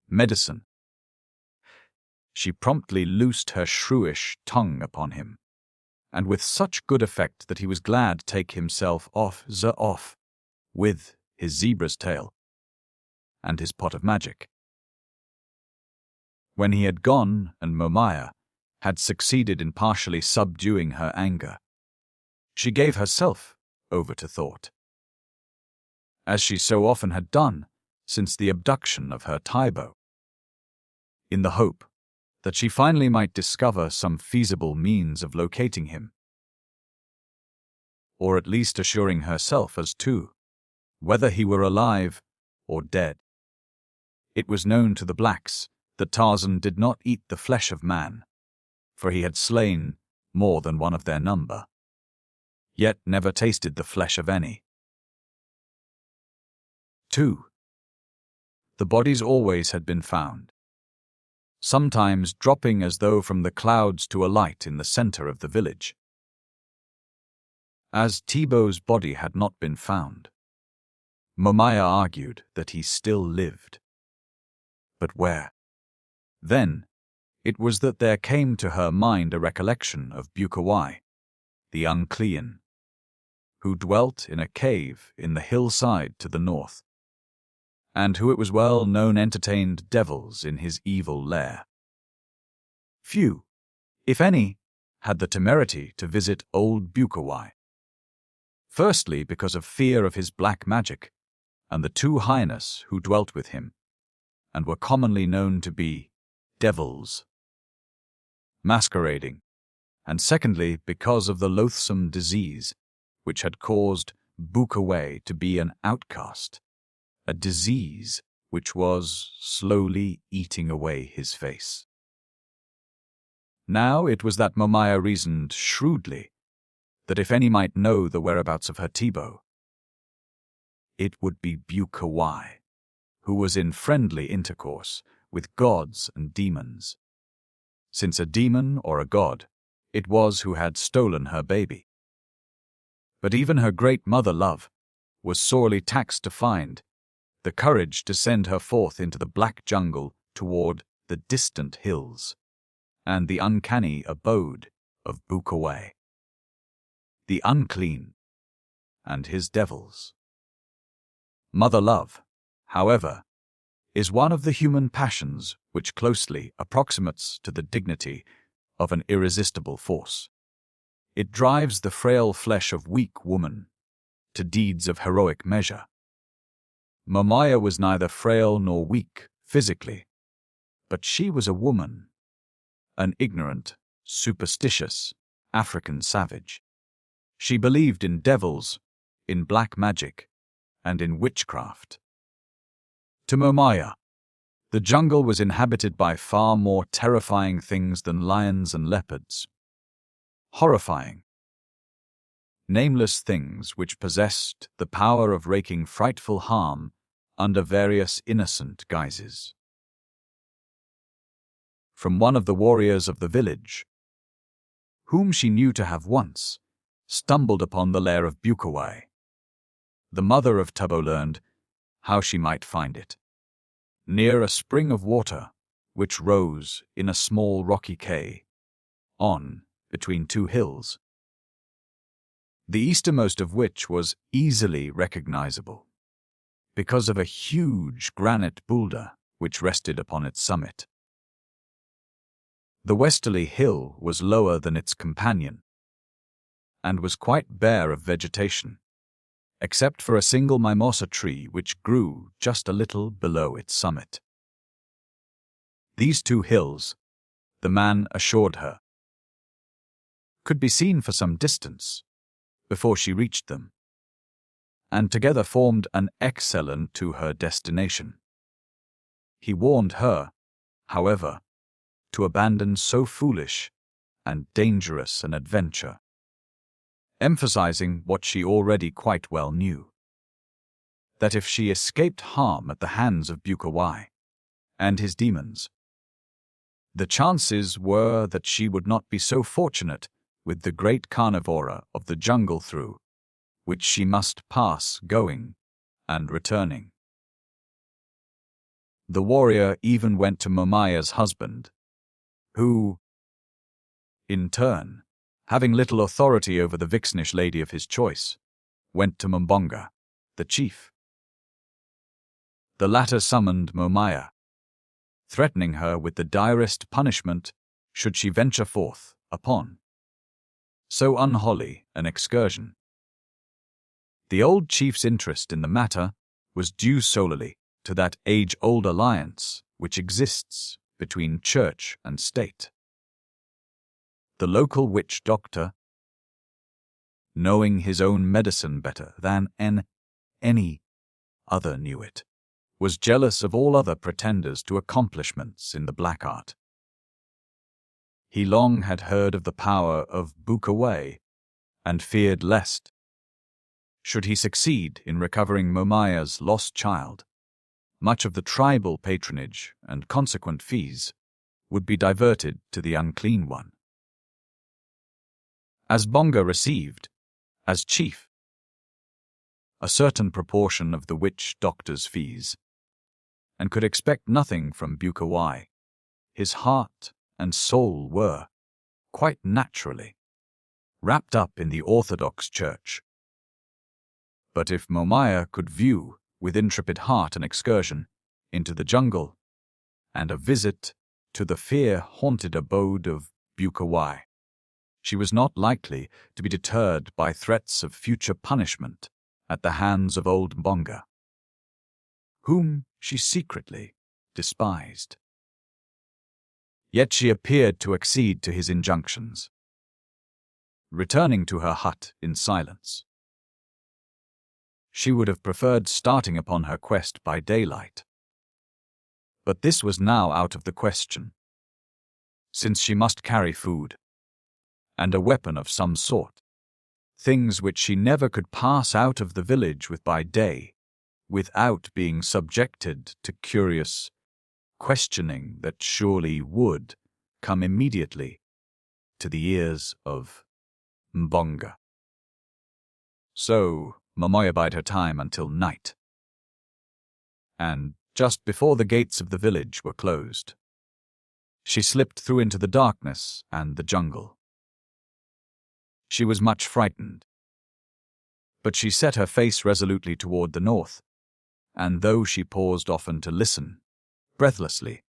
medicine, she promptly loosed her shrewish tongue upon him, and with such good effect that he was glad to take himself off with his zebra's tail and his pot of magic. When he had gone and Momaya had succeeded in partially subduing her anger, she gave herself over to thought, as she so often had done since the abduction of her Tibo, in the hope that she finally might discover some feasible means of locating him, or at least assuring herself as to whether he were alive or dead. It was known to the blacks that Tarzan did not eat the flesh of man, for he had slain more than one of their number, yet never tasted the flesh of any. 2. The bodies always had been found, sometimes dropping as though from the clouds to alight in the center of the village. As Tibo's body had not been found, Momaya argued that he still lived. But where? Then, it was that there came to her mind a recollection of Bukawai, the unclear, who dwelt in a cave in the hillside to the north, and who it was well known entertained devils in his evil lair. Few, if any, had the temerity to visit old Bukawai. Firstly, because of fear of his black magic, and the 2 hyenas who dwelt with him, and were commonly known to be devils masquerading, and secondly, because of the loathsome disease which had caused Bukawai to be an outcast, a disease which was slowly eating away his face. Now it was that Momaya reasoned shrewdly that if any might know the whereabouts of her Tibo, it would be Bukawai, who was in friendly intercourse with gods and demons, since a demon or a god it was who had stolen her baby. But even her great mother love was sorely taxed to find the courage to send her forth into the black jungle toward the distant hills and the uncanny abode of Bukawai, the unclean, and his devils. Mother love, however, is one of the human passions which closely approximates to the dignity of an irresistible force. It drives the frail flesh of weak woman to deeds of heroic measure. Momaya was neither frail nor weak physically, but she was a woman, an ignorant, superstitious African savage. She believed in devils, in black magic, and in witchcraft. To Momaya, the jungle was inhabited by far more terrifying things than lions and leopards. Horrifying, nameless things which possessed the power of wreaking frightful harm under various innocent guises. From one of the warriors of the village, whom she knew to have once stumbled upon the lair of Bukawai, the mother of Tubbo learned how she might find it. Near a spring of water, which rose in a small rocky cay, between two hills, the easternmost of which was easily recognizable, because of a huge granite boulder which rested upon its summit. The westerly hill was lower than its companion, and was quite bare of vegetation, except for a single mimosa tree which grew just a little below its summit. These two hills, the man assured her, could be seen for some distance before she reached them, and together formed an excellent to her destination. He warned her, however, to abandon so foolish and dangerous an adventure, emphasizing what she already quite well knew, that if she escaped harm at the hands of Bukawai and his demons, the chances were that she would not be so fortunate with the great carnivora of the jungle through which she must pass going and returning. The warrior even went to Momaya's husband, who, in turn, having little authority over the vixenish lady of his choice, went to Mbonga, the chief. The latter summoned Momaya, threatening her with the direst punishment should she venture forth upon so unholy an excursion. The old chief's interest in the matter was due solely to that age-old alliance which exists between church and state. The local witch doctor, knowing his own medicine better than any other knew it, was jealous of all other pretenders to accomplishments in the black art. He long had heard of the power of Bukawai, and feared lest, should he succeed in recovering Momaya's lost child, much of the tribal patronage and consequent fees would be diverted to the unclean one. As Bonga received, as chief, a certain proportion of the witch doctor's fees, and could expect nothing from Bukawai, his heart and soul were, quite naturally, wrapped up in the Orthodox Church. But if Momaya could view with intrepid heart an excursion into the jungle and a visit to the fear-haunted abode of Bukawai, she was not likely to be deterred by threats of future punishment at the hands of old Mbonga, whom she secretly despised. Yet she appeared to accede to his injunctions, returning to her hut in silence. She would have preferred starting upon her quest by daylight, but this was now out of the question, since she must carry food and a weapon of some sort, things which she never could pass out of the village with by day without being subjected to curious questioning that surely would come immediately to the ears of Mbonga. So Momoya bide her time until night, and just before the gates of the village were closed, she slipped through into the darkness and the jungle. She was much frightened, but she set her face resolutely toward the north, and though she paused often to listen, breathlessly,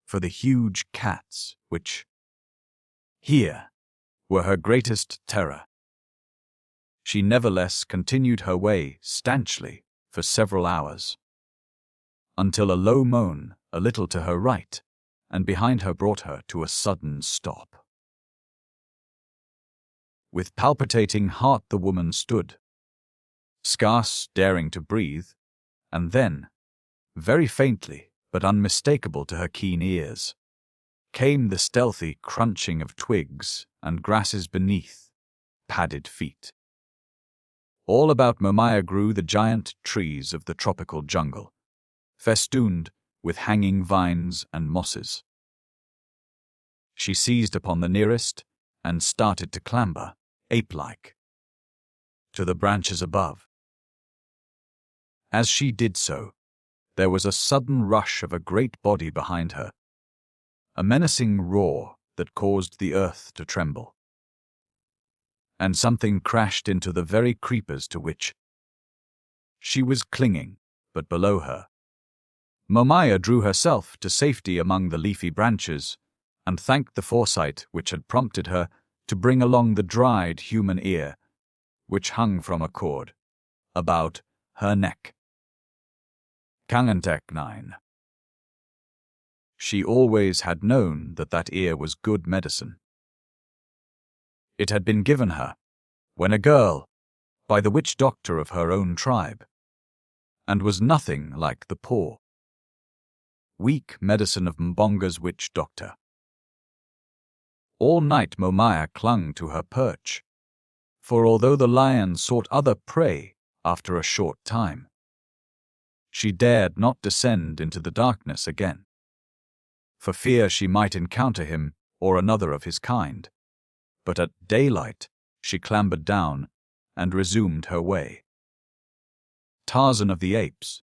for the huge cats which, here, were her greatest terror, she nevertheless continued her way stanchly for several hours, until a low moan a little to her right and behind her brought her to a sudden stop. With palpitating heart the woman stood, scarce daring to breathe, and then, very faintly but unmistakable to her keen ears, came the stealthy crunching of twigs and grasses beneath padded feet. All about Momoya grew the giant trees of the tropical jungle, festooned with hanging vines and mosses. She seized upon the nearest and started to clamber, ape-like, to the branches above. As she did so, there was a sudden rush of a great body behind her, a menacing roar that caused the earth to tremble, and something crashed into the very creepers to which she was clinging, but below her. Momoya drew herself to safety among the leafy branches and thanked the foresight which had prompted her to bring along the dried human ear, which hung from a cord about her neck. Kangantek 9. She always had known that that ear was good medicine. It had been given her, when a girl, by the witch doctor of her own tribe, and was nothing like the poor, weak medicine of Mbonga's witch doctor. All night Momoya clung to her perch, for although the lion sought other prey after a short time, she dared not descend into the darkness again, for fear she might encounter him or another of his kind. But at daylight she clambered down and resumed her way. Tarzan of the Apes,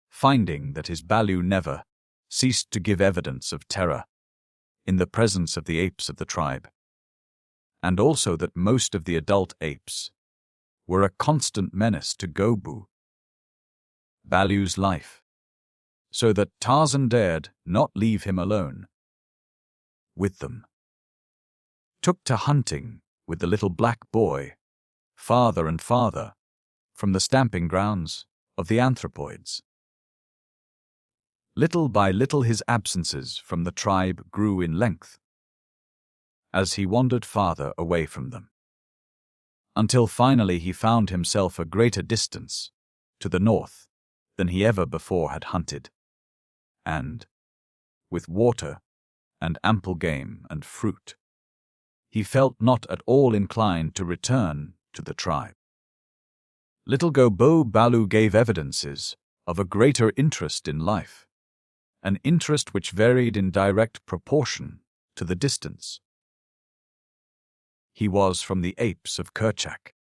finding that his Balu never ceased to give evidence of terror in the presence of the apes of the tribe, and also that most of the adult apes were a constant menace to Gobu, Balu's life, so that Tarzan dared not leave him alone with them, took to hunting with the little black boy farther and farther from the stamping grounds of the anthropoids. Little by little his absences from the tribe grew in length, as he wandered farther away from them, until finally he found himself a greater distance to the north than he ever before had hunted, and, with water and ample game and fruit, he felt not at all inclined to return to the tribe. Little Gobo Balu gave evidences of a greater interest in life, an interest which varied in direct proportion to the distance. He was from the apes of Kerchak.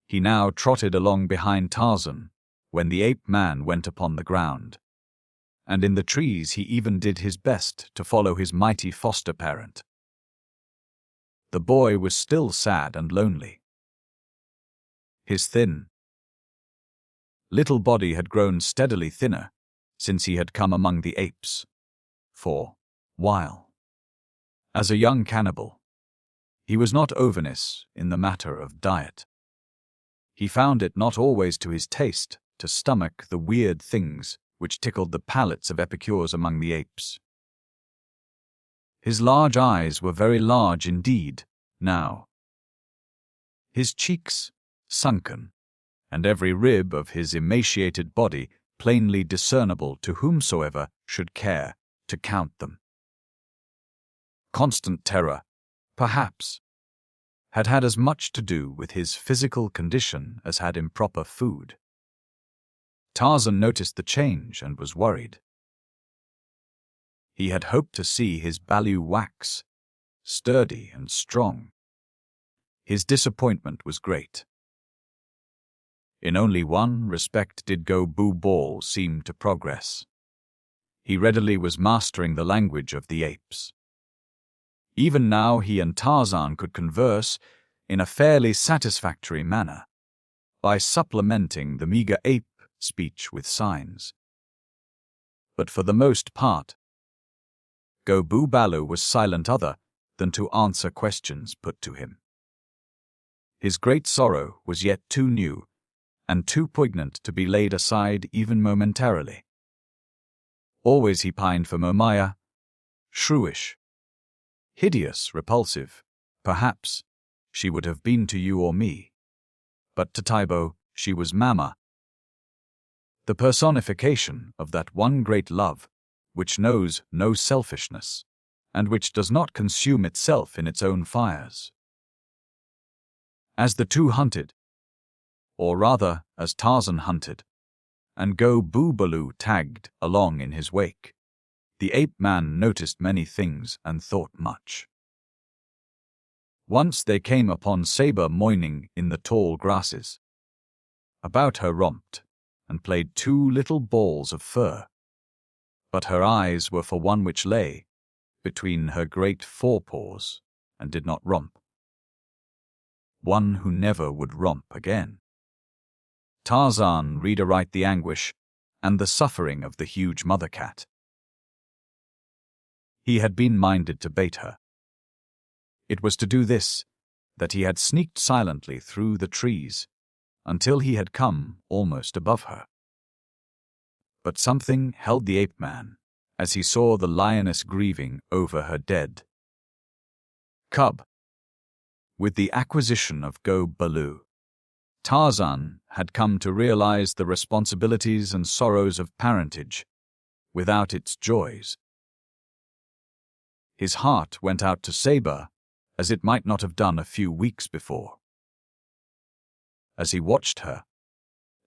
He now trotted along behind Tarzan when the ape-man went upon the ground, and in the trees he even did his best to follow his mighty foster parent. The boy was still sad and lonely. His thin, little body had grown steadily thinner since he had come among the apes, for, while, as a young cannibal, he was not overness in the matter of diet, he found it not always to his taste to stomach the weird things which tickled the palates of epicures among the apes. His large eyes were very large indeed, now, his cheeks sunken, and every rib of his emaciated body plainly discernible to whomsoever should care to count them. Constant terror, perhaps, had had as much to do with his physical condition as had improper food. Tarzan noticed the change and was worried. He had hoped to see his Balu wax, sturdy and strong. His disappointment was great. In only one respect did Go Bu Ball seem to progress. He readily was mastering the language of the apes. Even now he and Tarzan could converse in a fairly satisfactory manner, by supplementing the meager ape speech with signs. But for the most part, Go Bu Balu was silent other than to answer questions put to him. His great sorrow was yet too new and too poignant to be laid aside even momentarily. Always he pined for Momaya, shrewish, hideous, repulsive. Perhaps she would have been to you or me, but to Taibo she was Mama, the personification of that one great love which knows no selfishness, and which does not consume itself in its own fires. As the two hunted, or rather as Tarzan hunted, and Go Bu Balu tagged along in his wake, the ape-man noticed many things and thought much. Once they came upon Saber moining in the tall grasses. About her romped and played two little balls of fur, but her eyes were for one which lay between her great forepaws and did not romp. One who never would romp again. Tarzan read aright the anguish and the suffering of the huge mother cat. He had been minded to bait her. It was to do this that he had sneaked silently through the trees until he had come almost above her. But something held the ape-man as he saw the lioness grieving over her dead cub. With the acquisition of Go Balu, Tarzan had come to realize the responsibilities and sorrows of parentage without its joys. His heart went out to Saber as it might not have done a few weeks before. As he watched her,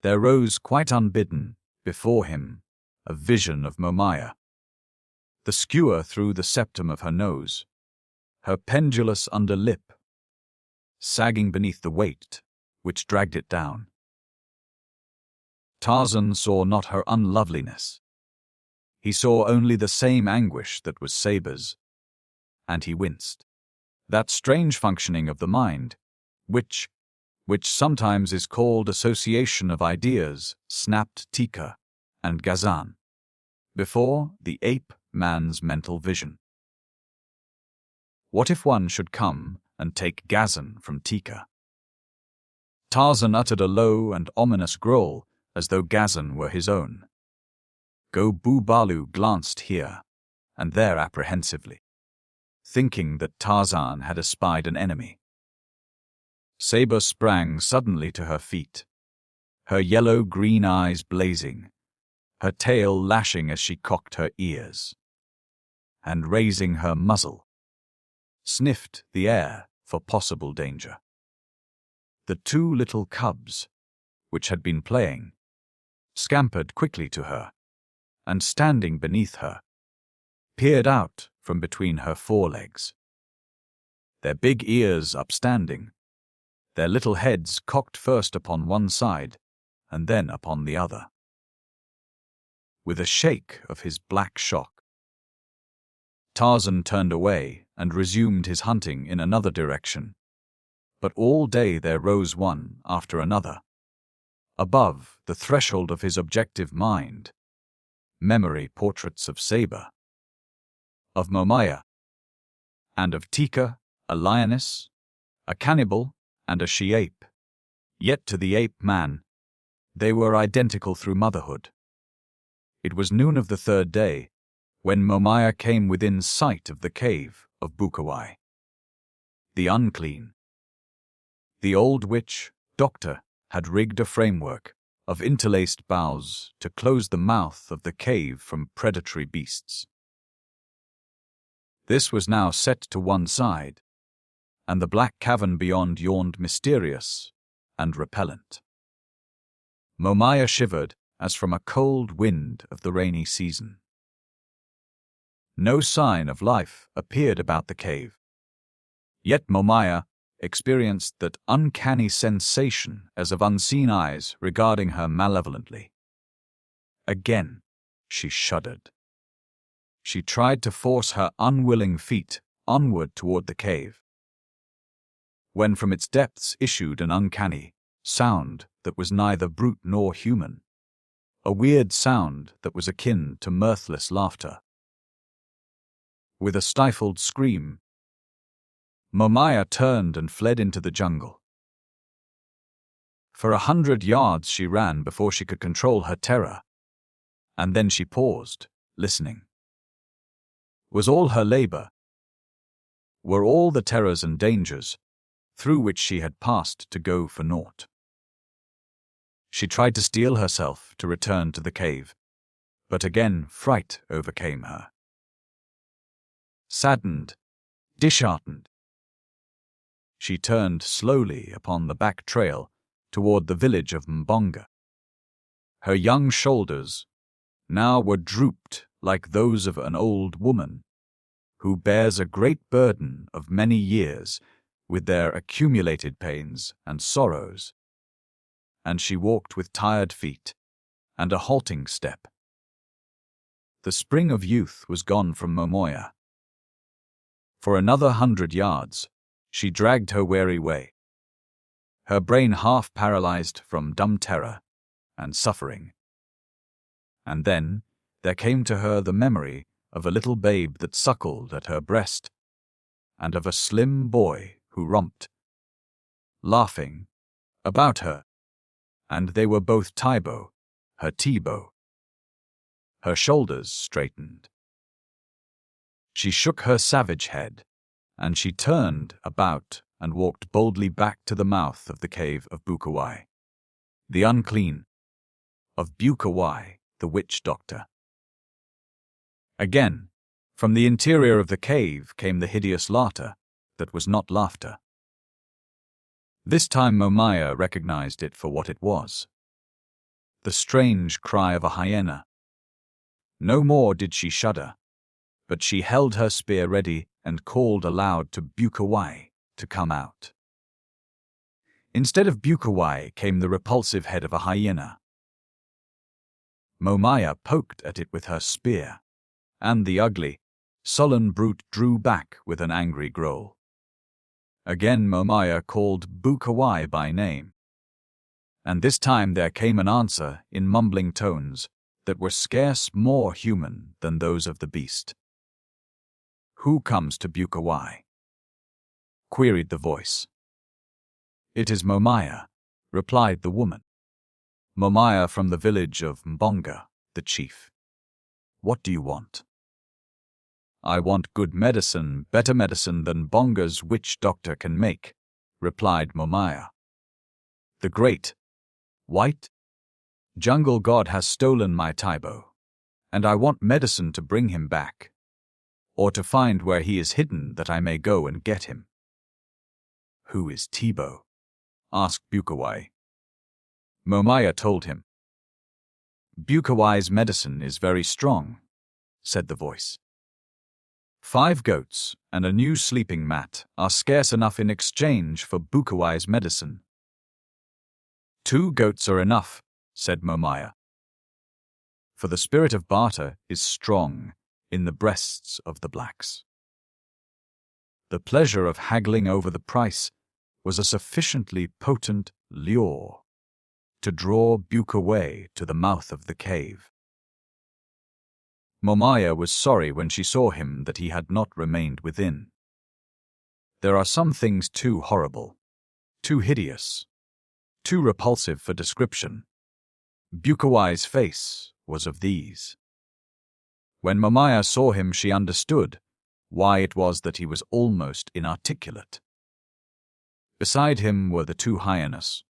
there rose quite unbidden before him a vision of Momaya. The skewer through the septum of her nose, her pendulous under lip, sagging beneath the weight which dragged it down. Tarzan saw not her unloveliness. He saw only the same anguish that was Saber's, and he winced. That strange functioning of the mind, which sometimes is called association of ideas, snapped Teeka and Gazan before the ape-man's mental vision. What if one should come and take Gazan from Teeka? Tarzan uttered a low and ominous growl as though Gazan were his own. Go Bu Balu glanced here and there apprehensively, thinking that Tarzan had espied an enemy. Saber sprang suddenly to her feet, her yellow-green eyes blazing, her tail lashing as she cocked her ears, and raising her muzzle, sniffed the air for possible danger. The two little cubs, which had been playing, scampered quickly to her, and standing beneath her, peered out from between her forelegs, their big ears upstanding, their little heads cocked first upon one side and then upon the other. With a shake of his black shock, Tarzan turned away and resumed his hunting in another direction, but all day there rose one after another, above the threshold of his objective mind, memory portraits of Saber, of Momaya, and of Teeka, a lioness, a cannibal, and a she-ape. Yet to the ape-man, they were identical through motherhood. It was noon of the third day when Momaya came within sight of the cave of Bukawai. The unclean. The old witch, doctor, had rigged a framework of interlaced boughs to close the mouth of the cave from predatory beasts. This was now set to one side, and the black cavern beyond yawned mysterious and repellent. Momaya shivered as from a cold wind of the rainy season. No sign of life appeared about the cave. Yet Momaya experienced that uncanny sensation as of unseen eyes regarding her malevolently. Again, she shuddered. She tried to force her unwilling feet onward toward the cave, when from its depths issued an uncanny sound that was neither brute nor human, a weird sound that was akin to mirthless laughter. With a stifled scream, Momaya turned and fled into the jungle. For 100 yards she ran before she could control her terror, and then she paused, listening. Was all her labor? Were all the terrors and dangers through which she had passed to go for naught? She tried to steel herself to return to the cave, but again fright overcame her. Saddened, disheartened, she turned slowly upon the back trail toward the village of Mbonga. Her young shoulders now were drooped like those of an old woman who bears a great burden of many years with their accumulated pains and sorrows, and she walked with tired feet and a halting step. The spring of youth was gone from Momaya. For another 100 yards, she dragged her weary way, her brain half paralyzed from dumb terror and suffering. And then there came to her the memory of a little babe that suckled at her breast, and of a slim boy who romped, laughing, about her, and they were both Taibo, her Tibo. Her shoulders straightened. She shook her savage head, and she turned about and walked boldly back to the mouth of the cave of Bukawai, the unclean, of Bukawai, the witch doctor. Again, from the interior of the cave came the hideous laughter that was not laughter. This time Momaya recognized it for what it was. The strange cry of a hyena. No more did she shudder, but she held her spear ready and called aloud to Bukawai to come out. Instead of Bukawai came the repulsive head of a hyena. Momaya poked at it with her spear, and the ugly, sullen brute drew back with an angry growl. Again Momaya called Bukawai by name, and this time there came an answer in mumbling tones that were scarce more human than those of the beast. "Who comes to Bukawai?" queried the voice. "It is Momaya," replied the woman. "Momaya from the village of Mbonga, the chief. What do you want?" "I want good medicine, better medicine than Bonga's witch doctor can make," replied Momaya. "The great, white, jungle god has stolen my Taibo, and I want medicine to bring him back, or to find where he is hidden that I may go and get him." "Who is Tibo?" asked Bukawai. Momaya told him. "Bukawai's medicine is very strong," said the voice. 5 goats and a new sleeping mat are scarce enough in exchange for Bukawai's medicine." "2 goats are enough," said Momaya. "For the spirit of barter is strong in the breasts of the blacks." The pleasure of haggling over the price was a sufficiently potent lure to draw Bukawai to the mouth of the cave. Momaya was sorry when she saw him that he had not remained within. There are some things too horrible, too hideous, too repulsive for description. Bukawai's face was of these. When Momaya saw him, she understood why it was that he was almost inarticulate. Beside him were the 2 hyenas,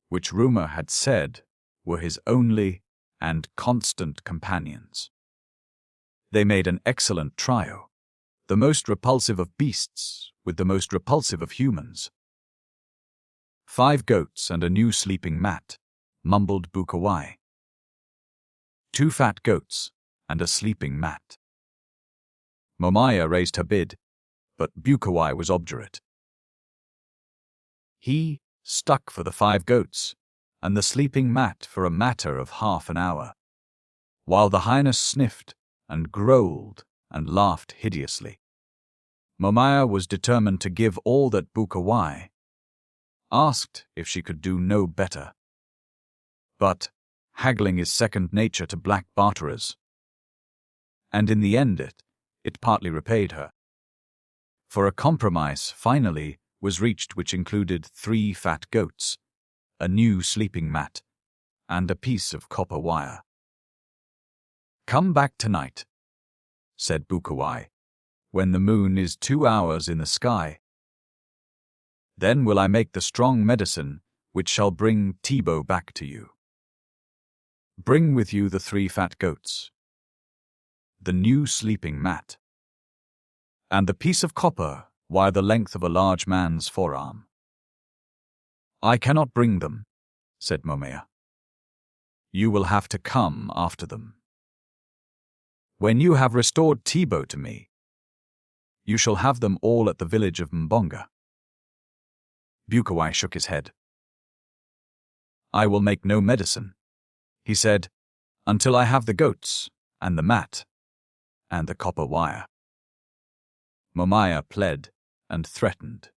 which rumor had said were his only and constant companions. They made an excellent trio, the most repulsive of beasts with the most repulsive of humans. 5 goats and a new sleeping mat, mumbled Bukawai. 2 fat goats and a sleeping mat. Momaya raised her bid, but Bukawai was obdurate. He stuck for the 5 goats and the sleeping mat for a matter of half an hour, while the highness sniffed and growled and laughed hideously. Momaya was determined to give all that Bukawai asked if she could do no better. But haggling is second nature to black barterers, and in the end it partly repaid her. For a compromise finally was reached which included 3 fat goats, a new sleeping mat, and a piece of copper wire. "Come back tonight," said Bukawai, "when the moon is 2 hours in the sky. Then will I make the strong medicine which shall bring Tibo back to you. Bring with you the 3 fat goats, the new sleeping mat, and the piece of copper wire the length of a large man's forearm." "I cannot bring them," said Momaya. "You will have to come after them. When you have restored Tibo to me, you shall have them all at the village of Mbonga." Bukawai shook his head. "I will make no medicine," he said, "until I have the goats, and the mat, and the copper wire." Momaya pled and threatened,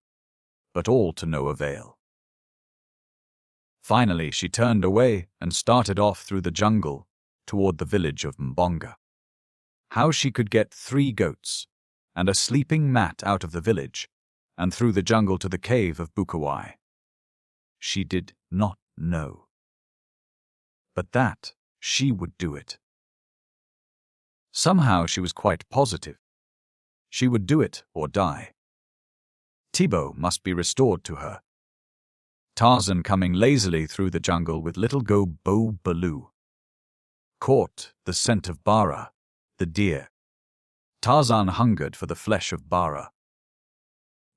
but all to no avail. Finally she turned away and started off through the jungle toward the village of Mbonga. How she could get 3 goats and a sleeping mat out of the village and through the jungle to the cave of Bukawai, she did not know. But that she would do it. Somehow she was quite positive. She would do it or die. Tibo must be restored to her. Tarzan, coming lazily through the jungle with little Balu, caught the scent of Bara, the deer. Tarzan hungered for the flesh of Bara.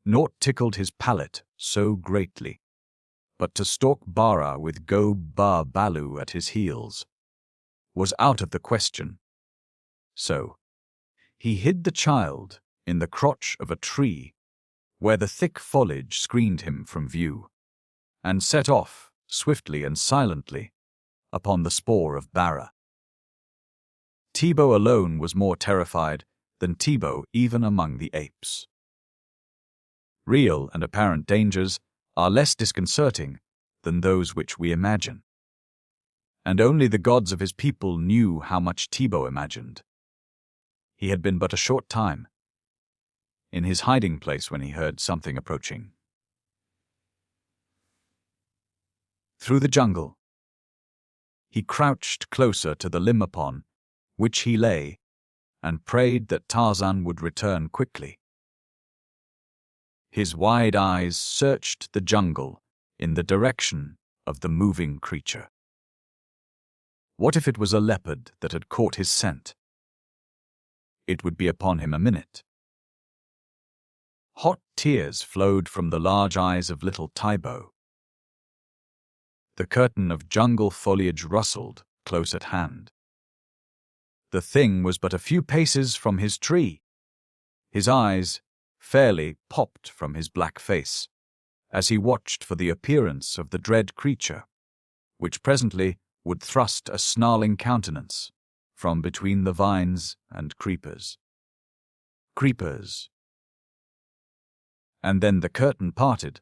Naught tickled his palate so greatly, but to stalk Bara with Balu at his heels was out of the question. So he hid the child in the crotch of a tree where the thick foliage screened him from view, and set off, swiftly and silently, upon the spoor of Bara. Tibo alone was more terrified than Tibo even among the apes. Real and apparent dangers are less disconcerting than those which we imagine. And only the gods of his people knew how much Tibo imagined. He had been but a short time in his hiding place when he heard something approaching. Through the jungle, he crouched closer to the limb upon which he lay and prayed that Tarzan would return quickly. His wide eyes searched the jungle in the direction of the moving creature. What if it was a leopard that had caught his scent? It would be upon him a minute. Hot tears flowed from the large eyes of little Tibo. The curtain of jungle foliage rustled close at hand. The thing was but a few paces from his tree. His eyes fairly popped from his black face as he watched for the appearance of the dread creature, which presently would thrust a snarling countenance from between the vines and creepers. Creepers. And then the curtain parted,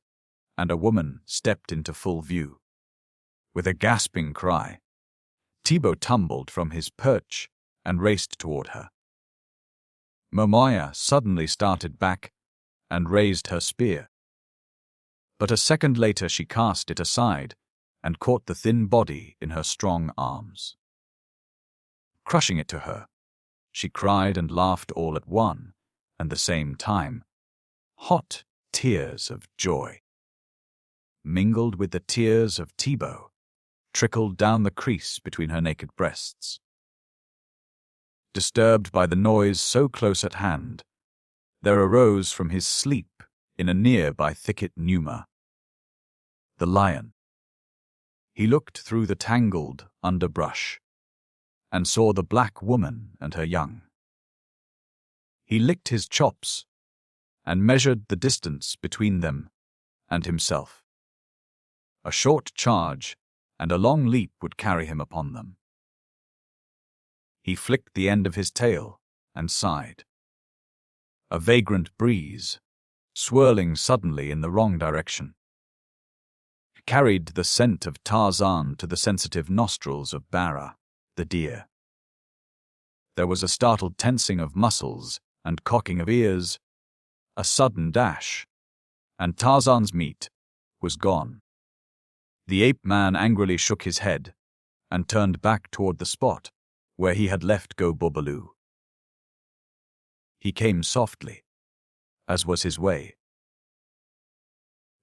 and a woman stepped into full view. With a gasping cry, Tibo tumbled from his perch and raced toward her. Momaya suddenly started back and raised her spear. But a second later she cast it aside and caught the thin body in her strong arms. Crushing it to her, she cried and laughed all at one and the same time. Hot tears of joy, mingled with the tears of Tibo, trickled down the crease between her naked breasts. Disturbed by the noise so close at hand, there arose from his sleep in a nearby thicket Numa the lion. He looked through the tangled underbrush and saw the black woman and her young. He licked his chops and measured the distance between them and himself. A short charge and a long leap would carry him upon them. He flicked the end of his tail and sighed. A vagrant breeze, swirling suddenly in the wrong direction, carried the scent of Tarzan to the sensitive nostrils of Bara, the deer. There was a startled tensing of muscles and cocking of ears, a sudden dash, and Tarzan's meat was gone. The ape-man angrily shook his head and turned back toward the spot where he had left go Balu. He came softly, as was his way.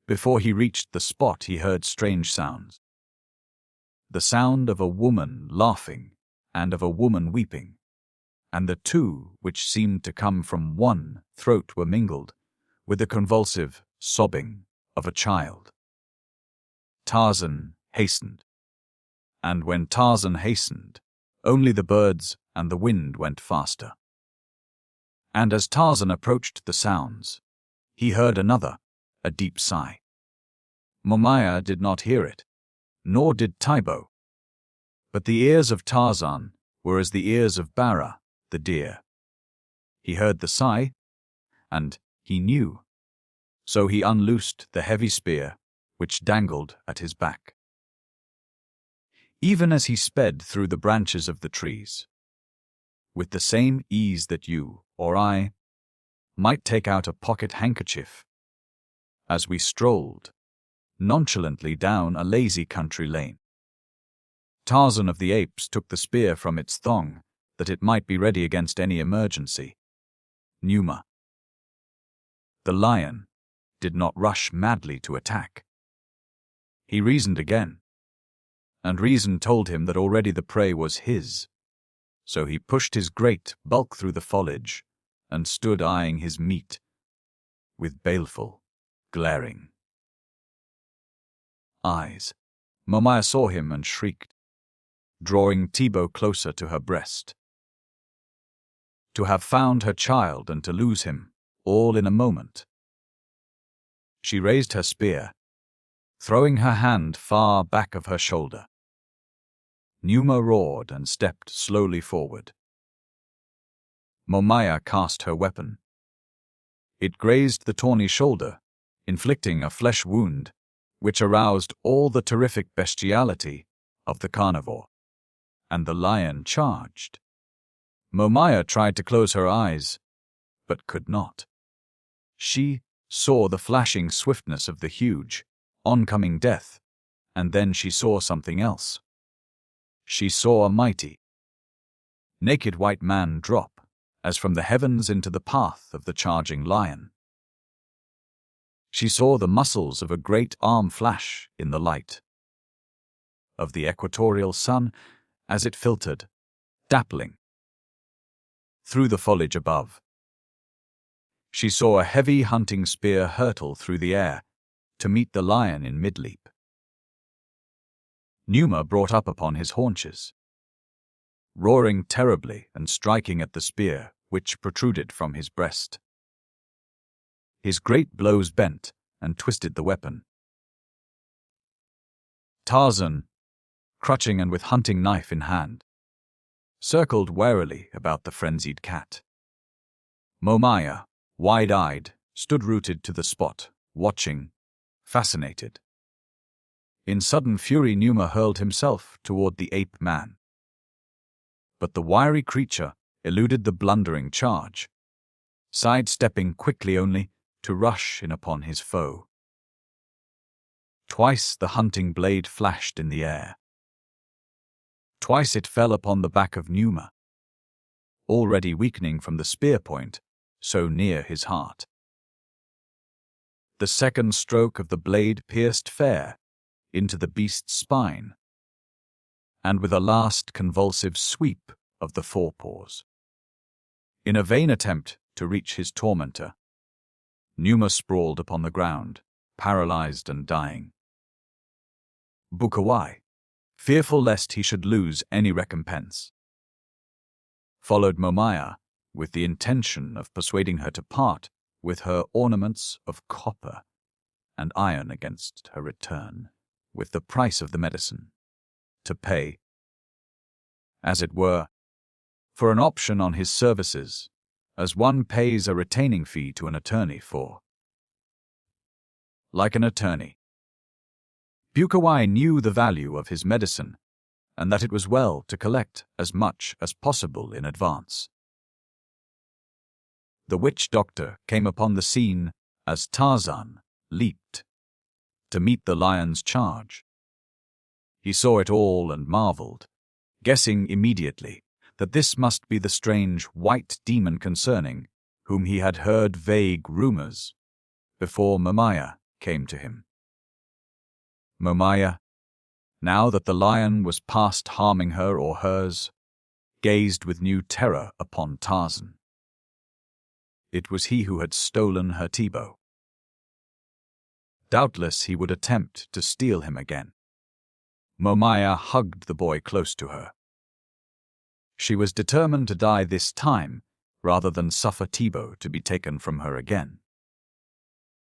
Before he reached the spot, he heard strange sounds. The sound of a woman laughing and of a woman weeping, and the two, which seemed to come from one throat, were mingled with the convulsive sobbing of a child. Tarzan hastened, and when Tarzan hastened, only the birds and the wind went faster. And as Tarzan approached the sounds, he heard another, a deep sigh. Momaya did not hear it, nor did Tibo. But the ears of Tarzan were as the ears of Bara, the deer. He heard the sigh, and he knew. So he unloosed the heavy spear which dangled at his back. Even as he sped through the branches of the trees, with the same ease that you or I might take out a pocket handkerchief, as we strolled nonchalantly down a lazy country lane, Tarzan of the Apes took the spear from its thong that it might be ready against any emergency. Numa, the lion, did not rush madly to attack. He reasoned again, and reason told him that already the prey was his. So he pushed his great bulk through the foliage and stood eyeing his meat with baleful, glaring eyes. Momaya saw him and shrieked, drawing Tibo closer to her breast. To have found her child and to lose him, all in a moment. She raised her spear, throwing her hand far back of her shoulder. Numa roared and stepped slowly forward. Momaya cast her weapon. It grazed the tawny shoulder, inflicting a flesh wound, which aroused all the terrific bestiality of the carnivore, and the lion charged. Momaya tried to close her eyes, but could not. She saw the flashing swiftness of the huge, oncoming death, and then she saw something else. She saw a mighty, naked white man drop, as from the heavens into the path of the charging lion. She saw the muscles of a great arm flash in the light of the equatorial sun as it filtered, dappling, through the foliage above. She saw a heavy hunting spear hurtle through the air to meet the lion in mid-leap. Numa brought up upon his haunches, roaring terribly and striking at the spear which protruded from his breast. His great blows bent and twisted the weapon. Tarzan, crutching and with hunting knife in hand, circled warily about the frenzied cat. Momaya, wide-eyed, stood rooted to the spot, watching, fascinated. In sudden fury, Numa hurled himself toward the ape-man. But the wiry creature eluded the blundering charge, sidestepping quickly only to rush in upon his foe. Twice the hunting blade flashed in the air. Twice it fell upon the back of Numa, already weakening from the spear point, so near his heart. The second stroke of the blade pierced fair into the beast's spine, and with a last convulsive sweep of the forepaws, in a vain attempt to reach his tormentor, Numa sprawled upon the ground, paralyzed and dying. Bukawai, fearful lest he should lose any recompense, followed Momaya with the intention of persuading her to part with her ornaments of copper and iron against her return, with the price of the medicine, to pay, as it were, for an option on his services, as one pays a retaining fee to an attorney for. Like an attorney, Bukawai knew the value of his medicine and that it was well to collect as much as possible in advance. The witch doctor came upon the scene as Tarzan leaped to meet the lion's charge. He saw it all and marveled, guessing immediately that this must be the strange white demon concerning whom he had heard vague rumors before Momaya came to him. Momaya, now that the lion was past harming her or hers, gazed with new terror upon Tarzan. It was he who had stolen her Tibo. Doubtless he would attempt to steal him again. Momaya hugged the boy close to her. She was determined to die this time rather than suffer Tibo to be taken from her again.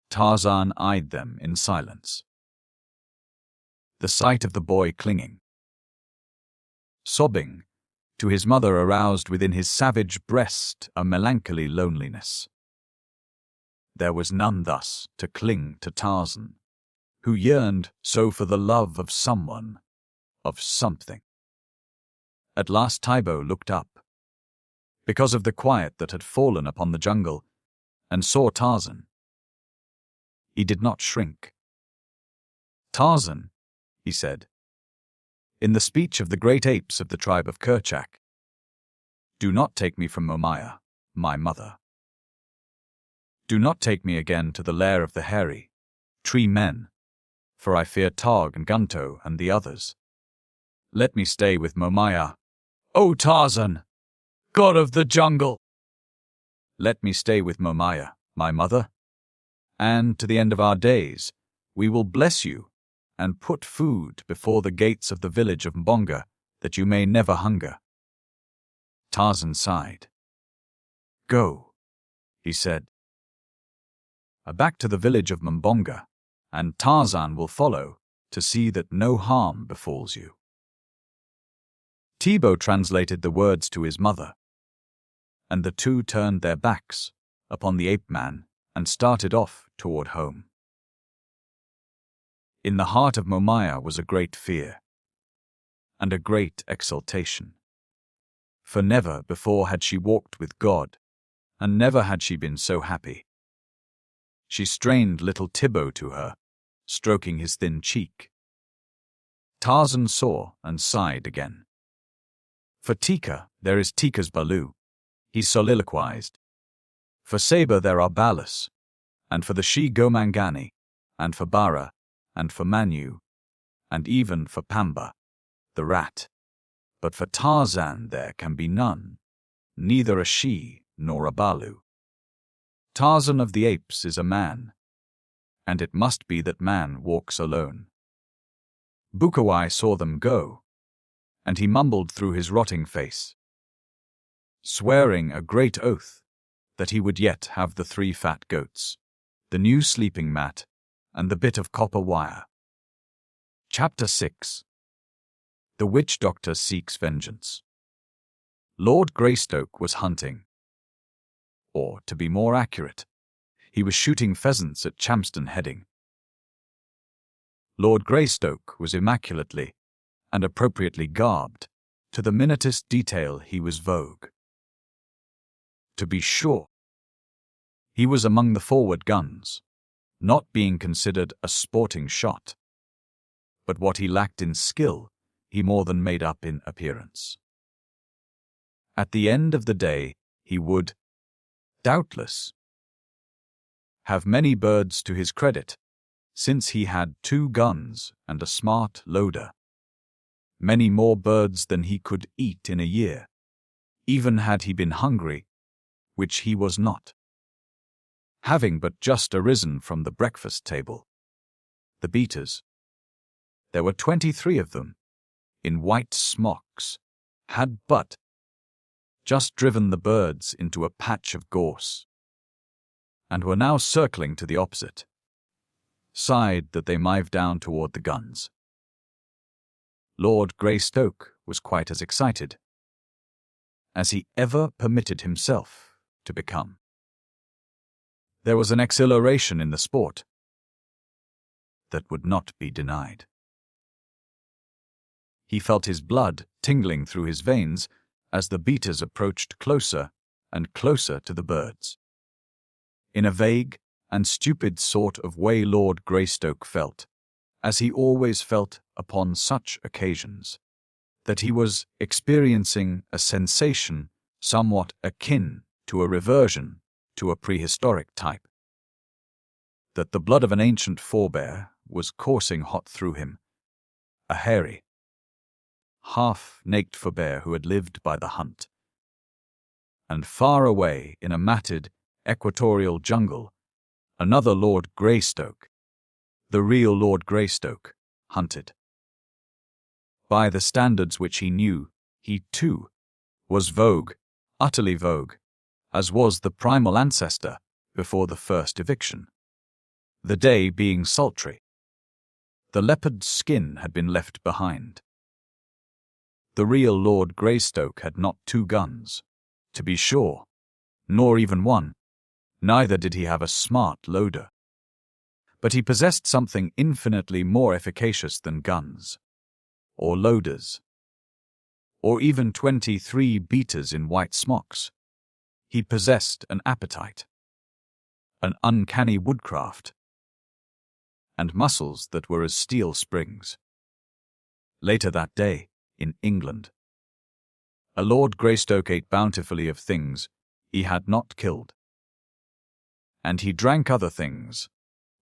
Tarzan eyed them in silence. The sight of the boy clinging, sobbing, to his mother aroused within his savage breast a melancholy loneliness. There was none thus to cling to Tarzan, who yearned so for the love of someone, of something. At last Tibo looked up, because of the quiet that had fallen upon the jungle, and saw Tarzan. He did not shrink. "Tarzan," he said, in the speech of the great apes of the tribe of Kerchak, "do not take me from Momaya, my mother. Do not take me again to the lair of the hairy tree men, for I fear Tog and Gunto and the others. Let me stay with Momaya, O Tarzan, god of the jungle. Let me stay with Momaya, my mother, and to the end of our days we will bless you and put food before the gates of the village of Mbonga, that you may never hunger." Tarzan sighed. "Go," he said. "Back to the village of Mbonga, and Tarzan will follow to see that no harm befalls you." Tibo translated the words to his mother, and the two turned their backs upon the ape-man and started off toward home. In the heart of Momaya was a great fear and a great exultation, for never before had she walked with God, and never had she been so happy. She strained little Tibo to her, stroking his thin cheek. Tarzan saw and sighed again. "For Teeka there is Teeka's Balu," he soliloquized. "For Saber there are Balus, and for the she-Gomangani, and for Bara, and for Manu, and even for Pamba, the rat. But for Tarzan there can be none, neither a she nor a Balu. Tarzan of the apes is a man, and it must be that man walks alone." Bukawai saw them go, and he mumbled through his rotting face, swearing a great oath that he would yet have the 3 fat goats, the new sleeping mat, and the bit of copper wire. Chapter 6. The Witch Doctor Seeks Vengeance. Lord Greystoke was hunting. Or, to be more accurate, he was shooting pheasants at Champston Heading. Lord Greystoke was immaculately and appropriately garbed. To the minutest detail he was vogue. To be sure, he was among the forward guns, not being considered a sporting shot. But what he lacked in skill, he more than made up in appearance. At the end of the day, he would, doubtless, have many birds to his credit, since he had 2 guns and a smart loader. Many more birds than he could eat in a year, even had he been hungry, which he was not. Having but just arisen from the breakfast table, the beaters, there were 23 of them, in white smocks, had but just driven the birds into a patch of gorse, and were now circling to the opposite side that they might down toward the guns. Lord Greystoke was quite as excited as he ever permitted himself to become. There was an exhilaration in the sport that would not be denied. He felt his blood tingling through his veins as the beaters approached closer and closer to the birds. In a vague and stupid sort of way, Lord Greystoke felt, as he always felt upon such occasions, that he was experiencing a sensation somewhat akin to a reversion to a prehistoric type. That the blood of an ancient forebear was coursing hot through him, a hairy, half-naked forebear who had lived by the hunt. And far away in a matted equatorial jungle, another Lord Greystoke, the real Lord Greystoke, hunted. By the standards which he knew, he too was vogue, utterly vogue, as was the primal ancestor before the first eviction. The day being sultry. The leopard's skin had been left behind. The real Lord Greystoke had not 2 guns, to be sure, nor even one, neither did he have a smart loader. But he possessed something infinitely more efficacious than guns, or loaders, or even 23 beaters in white smocks. He possessed an appetite, an uncanny woodcraft, and muscles that were as steel springs. Later that day, in England, a Lord Greystoke ate bountifully of things he had not killed, and he drank other things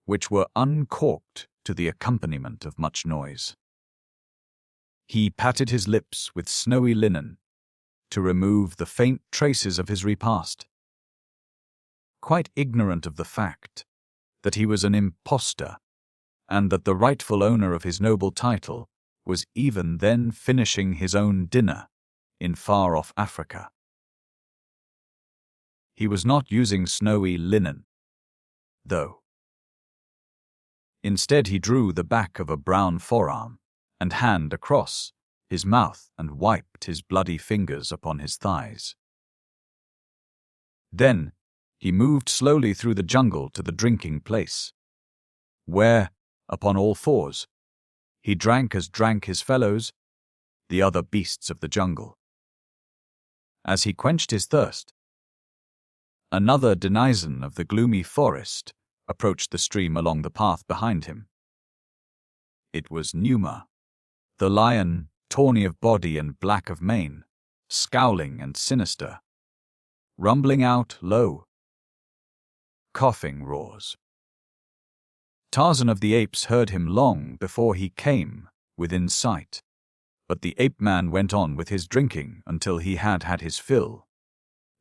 which were uncorked to the accompaniment of much noise. He patted his lips with snowy linen to remove the faint traces of his repast, quite ignorant of the fact that he was an impostor and that the rightful owner of his noble title was even then finishing his own dinner in far-off Africa. He was not using snowy linen, though. Instead, he drew the back of a brown forearm and hand across his mouth and wiped his bloody fingers upon his thighs. Then he moved slowly through the jungle to the drinking place, where, upon all fours, he drank as drank his fellows, the other beasts of the jungle. As he quenched his thirst, another denizen of the gloomy forest approached the stream along the path behind him. It was Numa, the lion, tawny of body and black of mane, scowling and sinister, rumbling out low, coughing roars. Tarzan of the Apes heard him long before he came within sight, but the ape-man went on with his drinking until he had had his fill.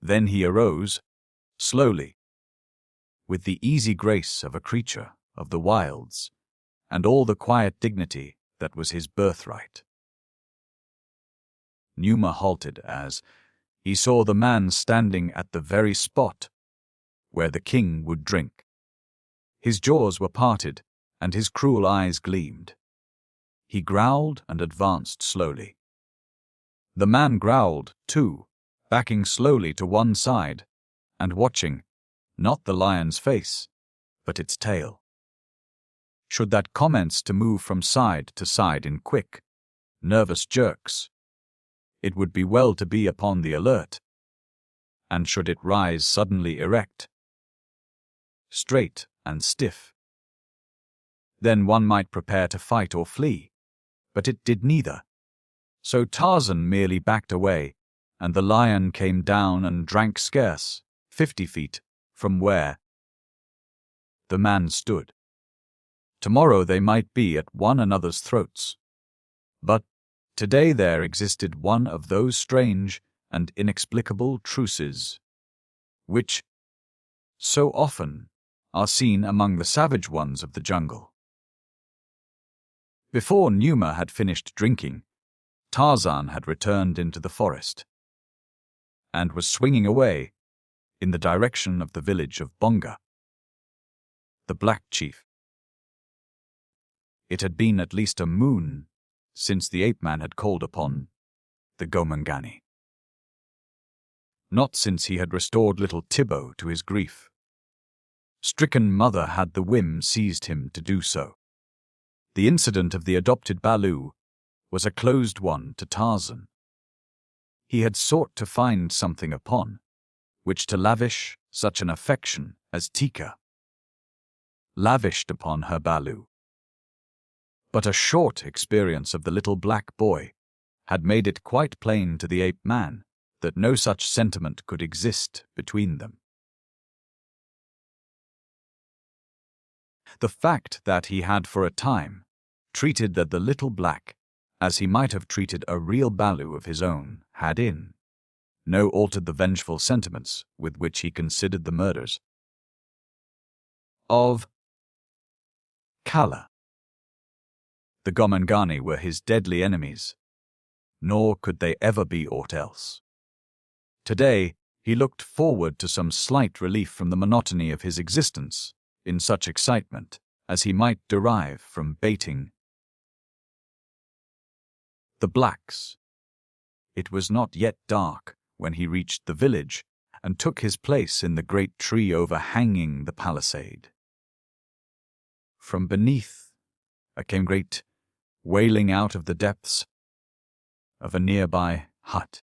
Then he arose, slowly, with the easy grace of a creature of the wilds, and all the quiet dignity that was his birthright. Numa halted as he saw the man standing at the very spot where the king would drink. His jaws were parted, and his cruel eyes gleamed. He growled and advanced slowly. The man growled, too, backing slowly to one side, and watching, not the lion's face, but its tail. Should that commence to move from side to side in quick, nervous jerks, it would be well to be upon the alert. And should it rise suddenly erect, straight and stiff, then one might prepare to fight or flee, but it did neither. So Tarzan merely backed away, and the lion came down and drank scarce 50 feet from where the man stood. Tomorrow they might be at one another's throats, but today there existed one of those strange and inexplicable truces which so often are seen among the savage ones of the jungle. Before Numa had finished drinking, Tarzan had returned into the forest. and was swinging away in the direction of the village of Bonga. The Black Chief. It had been at least a moon since the ape-man had called upon the Gomangani. Not since he had restored little Tibbo to his grief. Stricken mother had the whim seized him to do so. The incident of the adopted Balu was a closed one to Tarzan. He had sought to find something upon which to lavish such an affection as Teeka lavished upon her Balu. But a short experience of the little black boy had made it quite plain to the ape-man that no such sentiment could exist between them. The fact that he had for a time treated the little black as he might have treated a real Balu of his own had in no altered the vengeful sentiments with which he considered the murders of Kala. The Gomangani were his deadly enemies, nor could they ever be aught else. Today, he looked forward to some slight relief from the monotony of his existence in such excitement as he might derive from baiting the blacks. It was not yet dark when he reached the village and took his place in the great tree overhanging the palisade. From beneath came great wailing out of the depths of a nearby hut.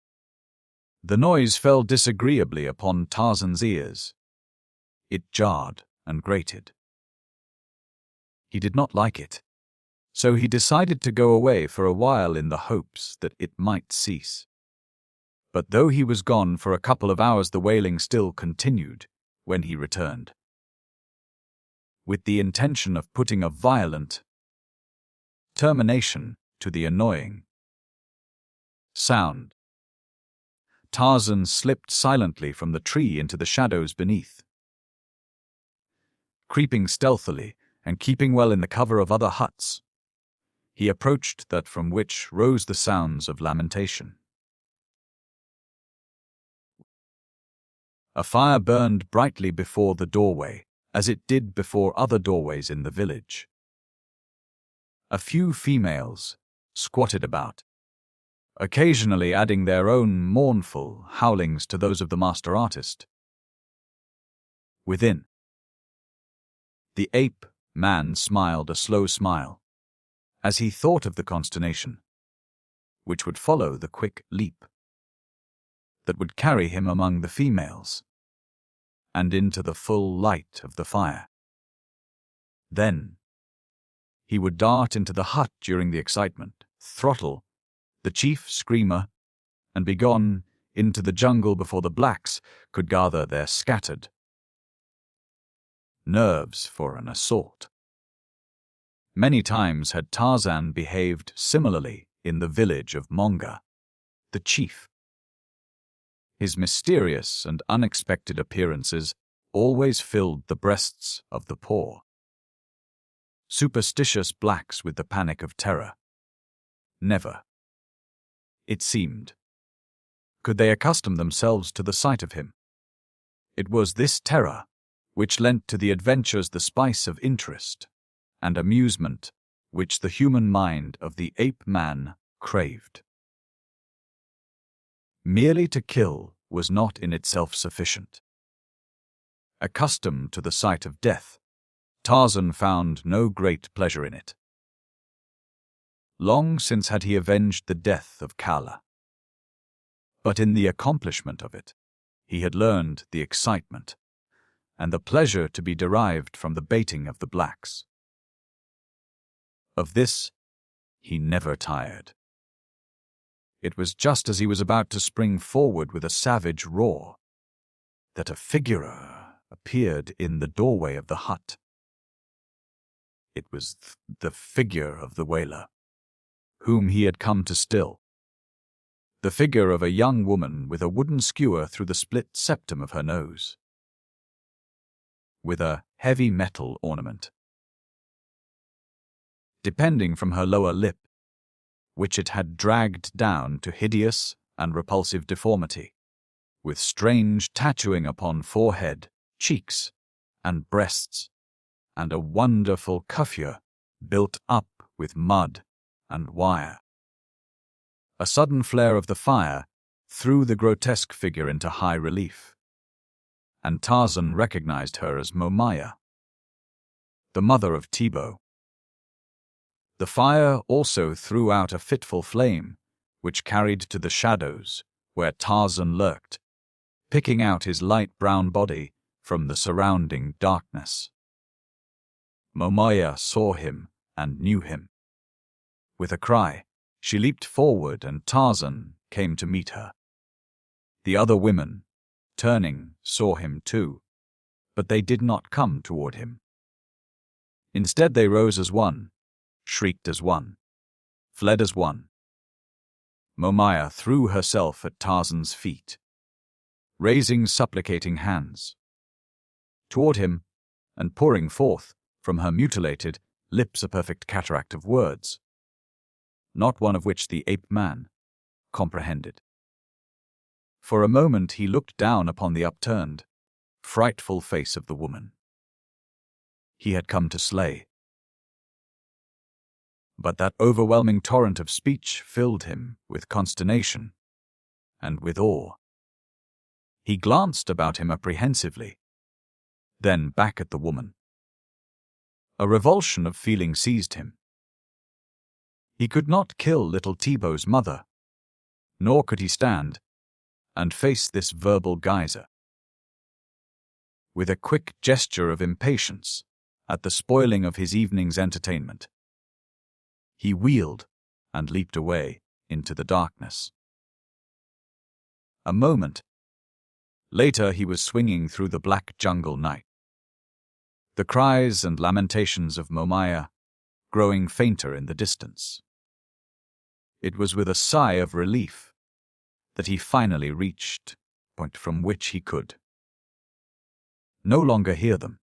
The noise fell disagreeably upon Tarzan's ears. It jarred and grated. He did not like it, so he decided to go away for a while in the hopes that it might cease. But though he was gone for a couple of hours, the wailing still continued when he returned, with the intention of putting a violent termination to the annoying sound. Tarzan slipped silently from the tree into the shadows beneath. Creeping stealthily and keeping well in the cover of other huts, he approached that from which rose the sounds of lamentation. A fire burned brightly before the doorway, as it did before other doorways in the village. A few females squatted about, occasionally adding their own mournful howlings to those of the master artist. Within, the ape-man smiled a slow smile as he thought of the consternation which would follow the quick leap that would carry him among the females and into the full light of the fire. Then he would dart into the hut during the excitement, throttle the chief screamer, and be gone into the jungle before the blacks could gather their scattered nerves for an assault. Many times had Tarzan behaved similarly in the village of Monga, the chief. His mysterious and unexpected appearances always filled the breasts of the poor, superstitious blacks with the panic of terror. Never, it seemed, could they accustom themselves to the sight of him. It was this terror which lent to the adventures the spice of interest and amusement which the human mind of the ape-man craved. Merely to kill was not in itself sufficient. Accustomed to the sight of death, Tarzan found no great pleasure in it. Long since had he avenged the death of Kala. But in the accomplishment of it, he had learned the excitement and the pleasure to be derived from the baiting of the blacks. Of this, he never tired. It was just as he was about to spring forward with a savage roar that a figure appeared in the doorway of the hut. It was the figure of the whaler, whom he had come to still. The figure of a young woman with a wooden skewer through the split septum of her nose, with a heavy metal ornament depending from her lower lip, which it had dragged down to hideous and repulsive deformity. with strange tattooing upon forehead, cheeks, and breasts, and a wonderful coiffure built up with mud and wire. A sudden flare of the fire threw the grotesque figure into high relief, and Tarzan recognized her as Momaya, the mother of Tibo. The fire also threw out a fitful flame, which carried to the shadows where Tarzan lurked, picking out his light brown body from the surrounding darkness. Momaya saw him and knew him. With a cry, she leaped forward and Tarzan came to meet her. The other women, turning, saw him too, but they did not come toward him. Instead they rose as one, shrieked as one, fled as one. Momaya threw herself at Tarzan's feet, raising supplicating hands toward him and pouring forth from her mutilated lips a perfect cataract of words, not one of which the ape-man comprehended. For a moment he looked down upon the upturned, frightful face of the woman he had come to slay. But that overwhelming torrent of speech filled him with consternation and with awe. He glanced about him apprehensively, then back at the woman. A revulsion of feeling seized him. He could not kill little Tibo's mother, nor could he stand and face this verbal geyser. With a quick gesture of impatience at the spoiling of his evening's entertainment, he wheeled and leaped away into the darkness. A moment later he was swinging through the black jungle night, the cries and lamentations of Momaya growing fainter in the distance. It was with a sigh of relief that he finally reached a point from which he could no longer hear them,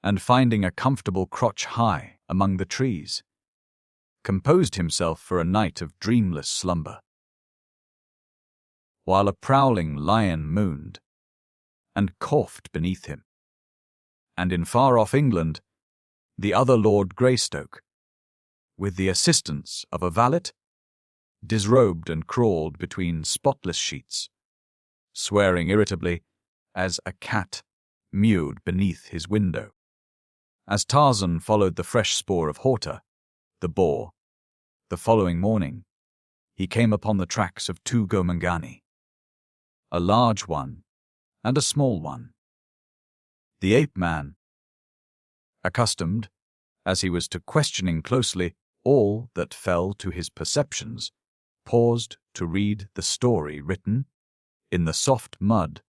and finding a comfortable crotch high among the trees, composed himself for a night of dreamless slumber, while a prowling lion moaned and coughed beneath him, and in far-off England, the other Lord Greystoke, with the assistance of a valet, disrobed and crawled between spotless sheets, swearing irritably as a cat mewed beneath his window. As Tarzan followed the fresh spoor of Horta, the boar, the following morning, he came upon the tracks of two Gomangani, a large one and a small one. The ape-man, accustomed, as he was to questioning closely all that fell to his perceptions, paused to read the story written in the soft mud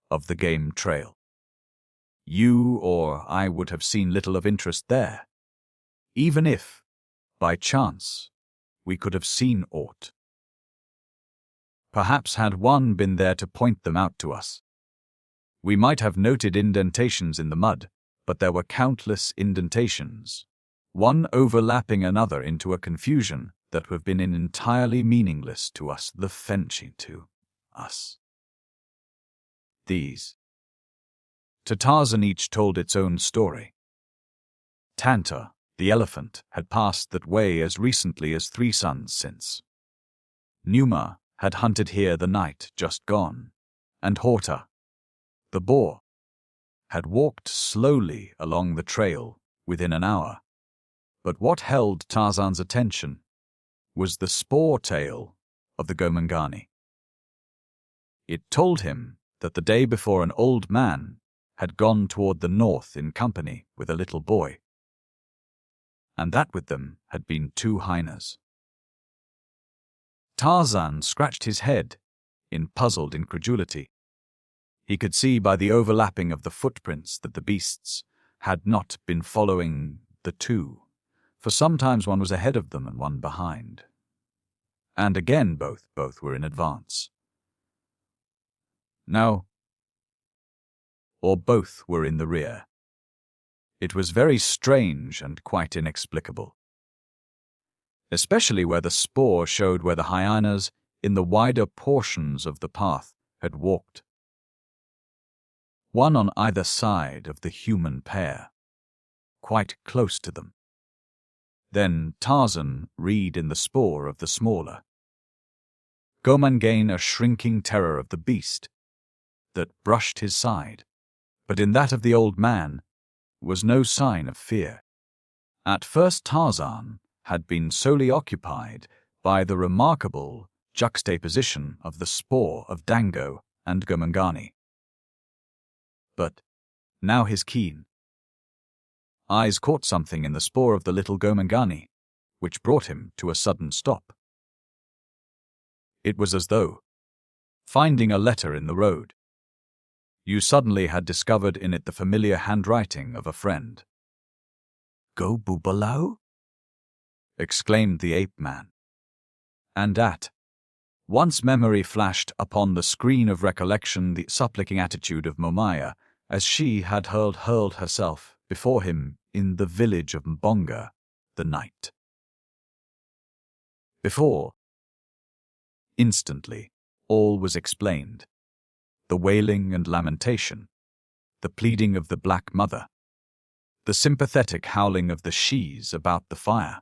of the game trail. You or I would have seen little of interest there, even if, by chance, we could have seen aught. Perhaps had one been there to point them out to us, we might have noted indentations in the mud, but there were countless indentations, one overlapping another into a confusion that would have been entirely meaningless to us, the fenching to us. These, to Tarzan, each told its own story. Tanta, the elephant, had passed that way as recently as 3 suns since. Numa had hunted here the night just gone, and Horta, the boar, had walked slowly along the trail within an hour. But what held Tarzan's attention was the spoor tale of the Gomangani. It told him that the day before an old man had gone toward the north in company with a little boy, and that with them had been 2 hyenas. Tarzan scratched his head in puzzled incredulity. He could see by the overlapping of the footprints that the beasts had not been following the 2, for sometimes one was ahead of them and one behind. And again both were in advance. No, or both were in the rear. It was very strange and quite inexplicable, especially where the spoor showed where the hyenas in the wider portions of the path had walked, one on either side of the human pair, quite close to them. Then Tarzan read in the spoor of the smaller, Gomangane a shrinking terror of the beast that brushed his side, but in that of the old man was no sign of fear. At first Tarzan had been solely occupied by the remarkable juxtaposition of the spoor of Dango and Gomangani. But now his keen eyes caught something in the spoor of the little Gomangani, which brought him to a sudden stop. It was as though, finding a letter in the road, you suddenly had discovered in it the familiar handwriting of a friend. "Go Balu?" exclaimed the ape-man. And at once memory flashed upon the screen of recollection the supplicating attitude of Momaya as she had hurled herself before him in the village of Mbonga the night before. Instantly, all was explained. The wailing and lamentation, the pleading of the black mother, the sympathetic howling of the shes about the fire.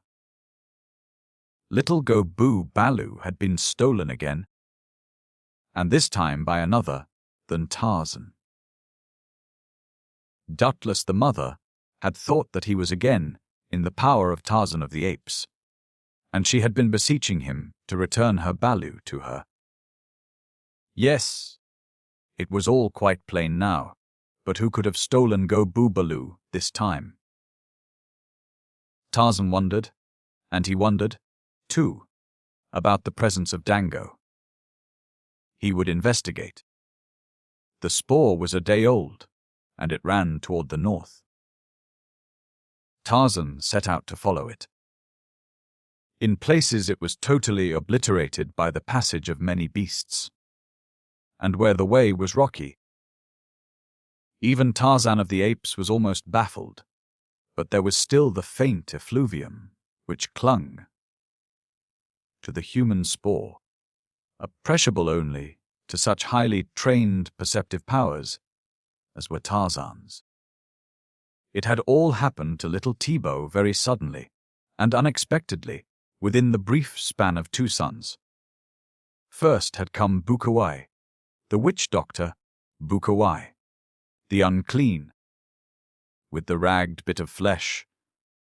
Little Balu had been stolen again, and this time by another than Tarzan. Doubtless the mother had thought that he was again in the power of Tarzan of the Apes, and she had been beseeching him to return her Balu to her. Yes, it was all quite plain now, but who could have stolen Balu this time? Tarzan wondered, and he wondered, too, about the presence of Dango. He would investigate. The spoor was a day old, and it ran toward the north. Tarzan set out to follow it. In places it was totally obliterated by the passage of many beasts, and where the way was rocky. Even Tarzan of the Apes was almost baffled, but there was still the faint effluvium which clung to the human spoor, appreciable only to such highly trained perceptive powers as were Tarzan's. It had all happened to little Tibo very suddenly and unexpectedly within the brief span of 2 suns. First had come Bukawai, the witch doctor, Bukawai, the unclean, with the ragged bit of flesh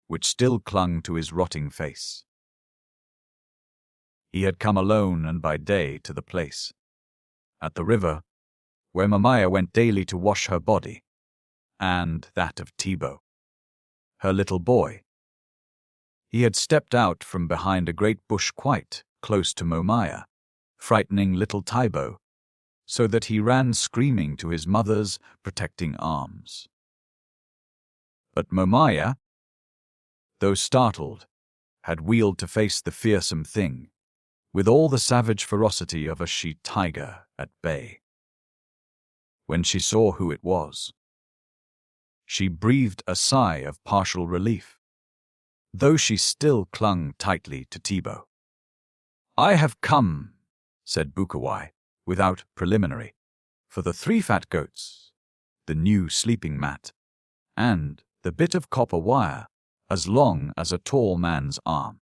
which still clung to his rotting face. He had come alone and by day to the place, at the river, where Momaya went daily to wash her body, and that of Tibo, her little boy. He had stepped out from behind a great bush quite close to Momaya, frightening little Tibo, so that he ran screaming to his mother's protecting arms. But Momaya, though startled, had wheeled to face the fearsome thing, with all the savage ferocity of a she-tiger at bay. When she saw who it was, she breathed a sigh of partial relief, though she still clung tightly to Tibo. "I have come," said Bukawai, without preliminary, "for the 3 fat goats, the new sleeping mat, and the bit of copper wire as long as a tall man's arm."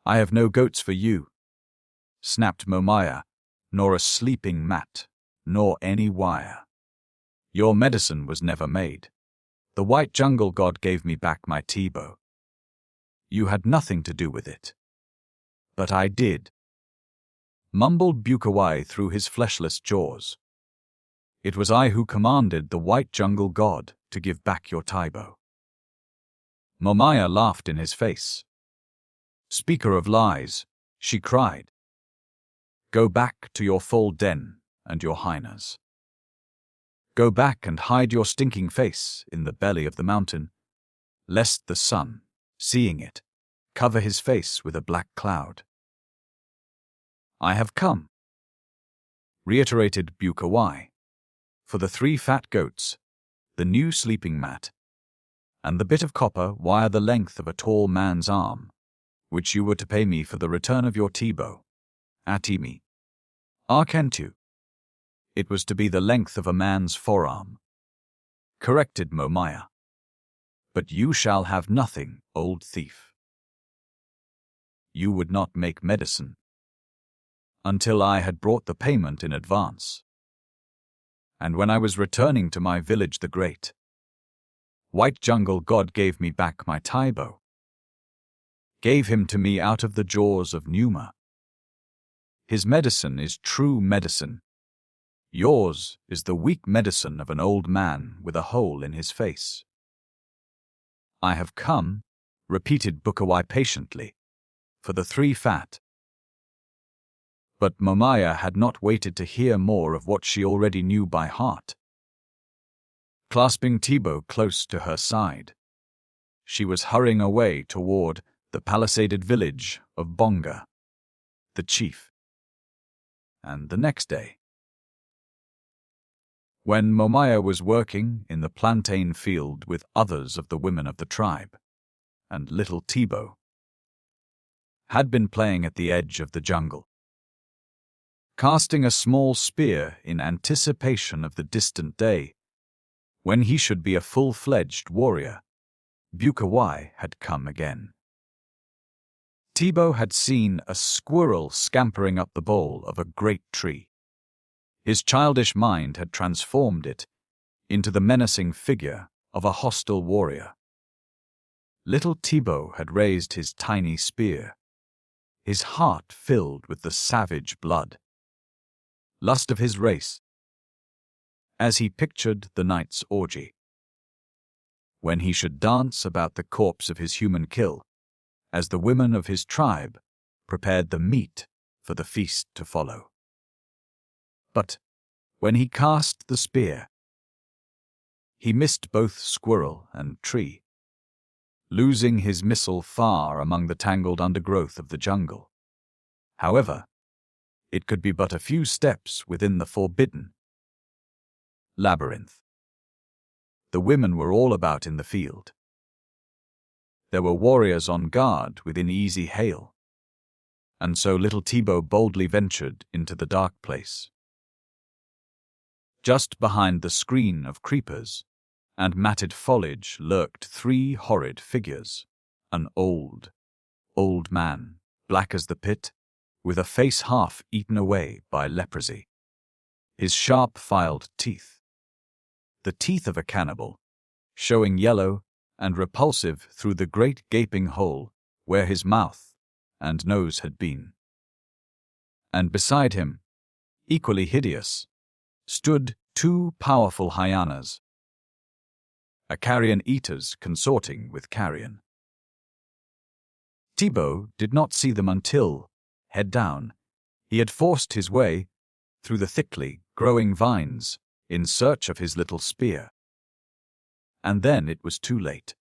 "I have no goats for you," snapped Momaya, "nor a sleeping mat, nor any wire. Your medicine was never made. The white jungle god gave me back my Tibo. You had nothing to do with it." "But I did," mumbled Bukawai through his fleshless jaws. "It was I who commanded the white jungle god to give back your Tibo." Momaya laughed in his face. "Speaker of lies," she cried. "Go back to your foal den and your hyenas. Go back and hide your stinking face in the belly of the mountain, lest the sun, seeing it, cover his face with a black cloud." "I have come," reiterated Bukawai, "for the 3 fat goats, the new sleeping mat, and the bit of copper wire the length of a tall man's arm, which you were to pay me for the return of your Tibo, Atimi. Arkentu. It was to be the length of a man's forearm. Corrected Momaya. But you shall have nothing, old thief. You would not make medicine until I had brought the payment in advance. And when I was returning to my village the great white jungle god gave me back my Taibo, gave him to me out of the jaws of Numa. His medicine is true medicine. Yours is the weak medicine of an old man with a hole in his face. I have come, repeated Bukawai patiently, for the 3 fat. But Momaya had not waited to hear more of what she already knew by heart. Clasping Tibo close to her side, she was hurrying away toward the palisaded village of Bonga, the chief. And the next day, when Momaya was working in the plantain field with others of the women of the tribe, and little Tibo had been playing at the edge of the jungle, casting a small spear in anticipation of the distant day when he should be a full-fledged warrior, Bukawai had come again. Tibo had seen a squirrel scampering up the bole of a great tree. His childish mind had transformed it into the menacing figure of a hostile warrior. Little Tibo had raised his tiny spear, his heart filled with the savage blood, lust of his race, as he pictured the night's orgy, when he should dance about the corpse of his human kill, as the women of his tribe prepared the meat for the feast to follow. But when he cast the spear, he missed both squirrel and tree, losing his missile far among the tangled undergrowth of the jungle. However, it could be but a few steps within the forbidden labyrinth. The women were all about in the field. There were warriors on guard within easy hail, and so little Tibo boldly ventured into the dark place. Just behind the screen of creepers and matted foliage lurked 3 horrid figures. An old man, black as the pit, with a face half eaten away by leprosy. His sharp-filed teeth, the teeth of a cannibal, showing yellow and repulsive through the great gaping hole where his mouth and nose had been. And beside him, equally hideous, stood 2 powerful hyenas, carrion eaters consorting with carrion. Tibo did not see them until, head down, he had forced his way through the thickly growing vines in search of his little spear. And then it was too late.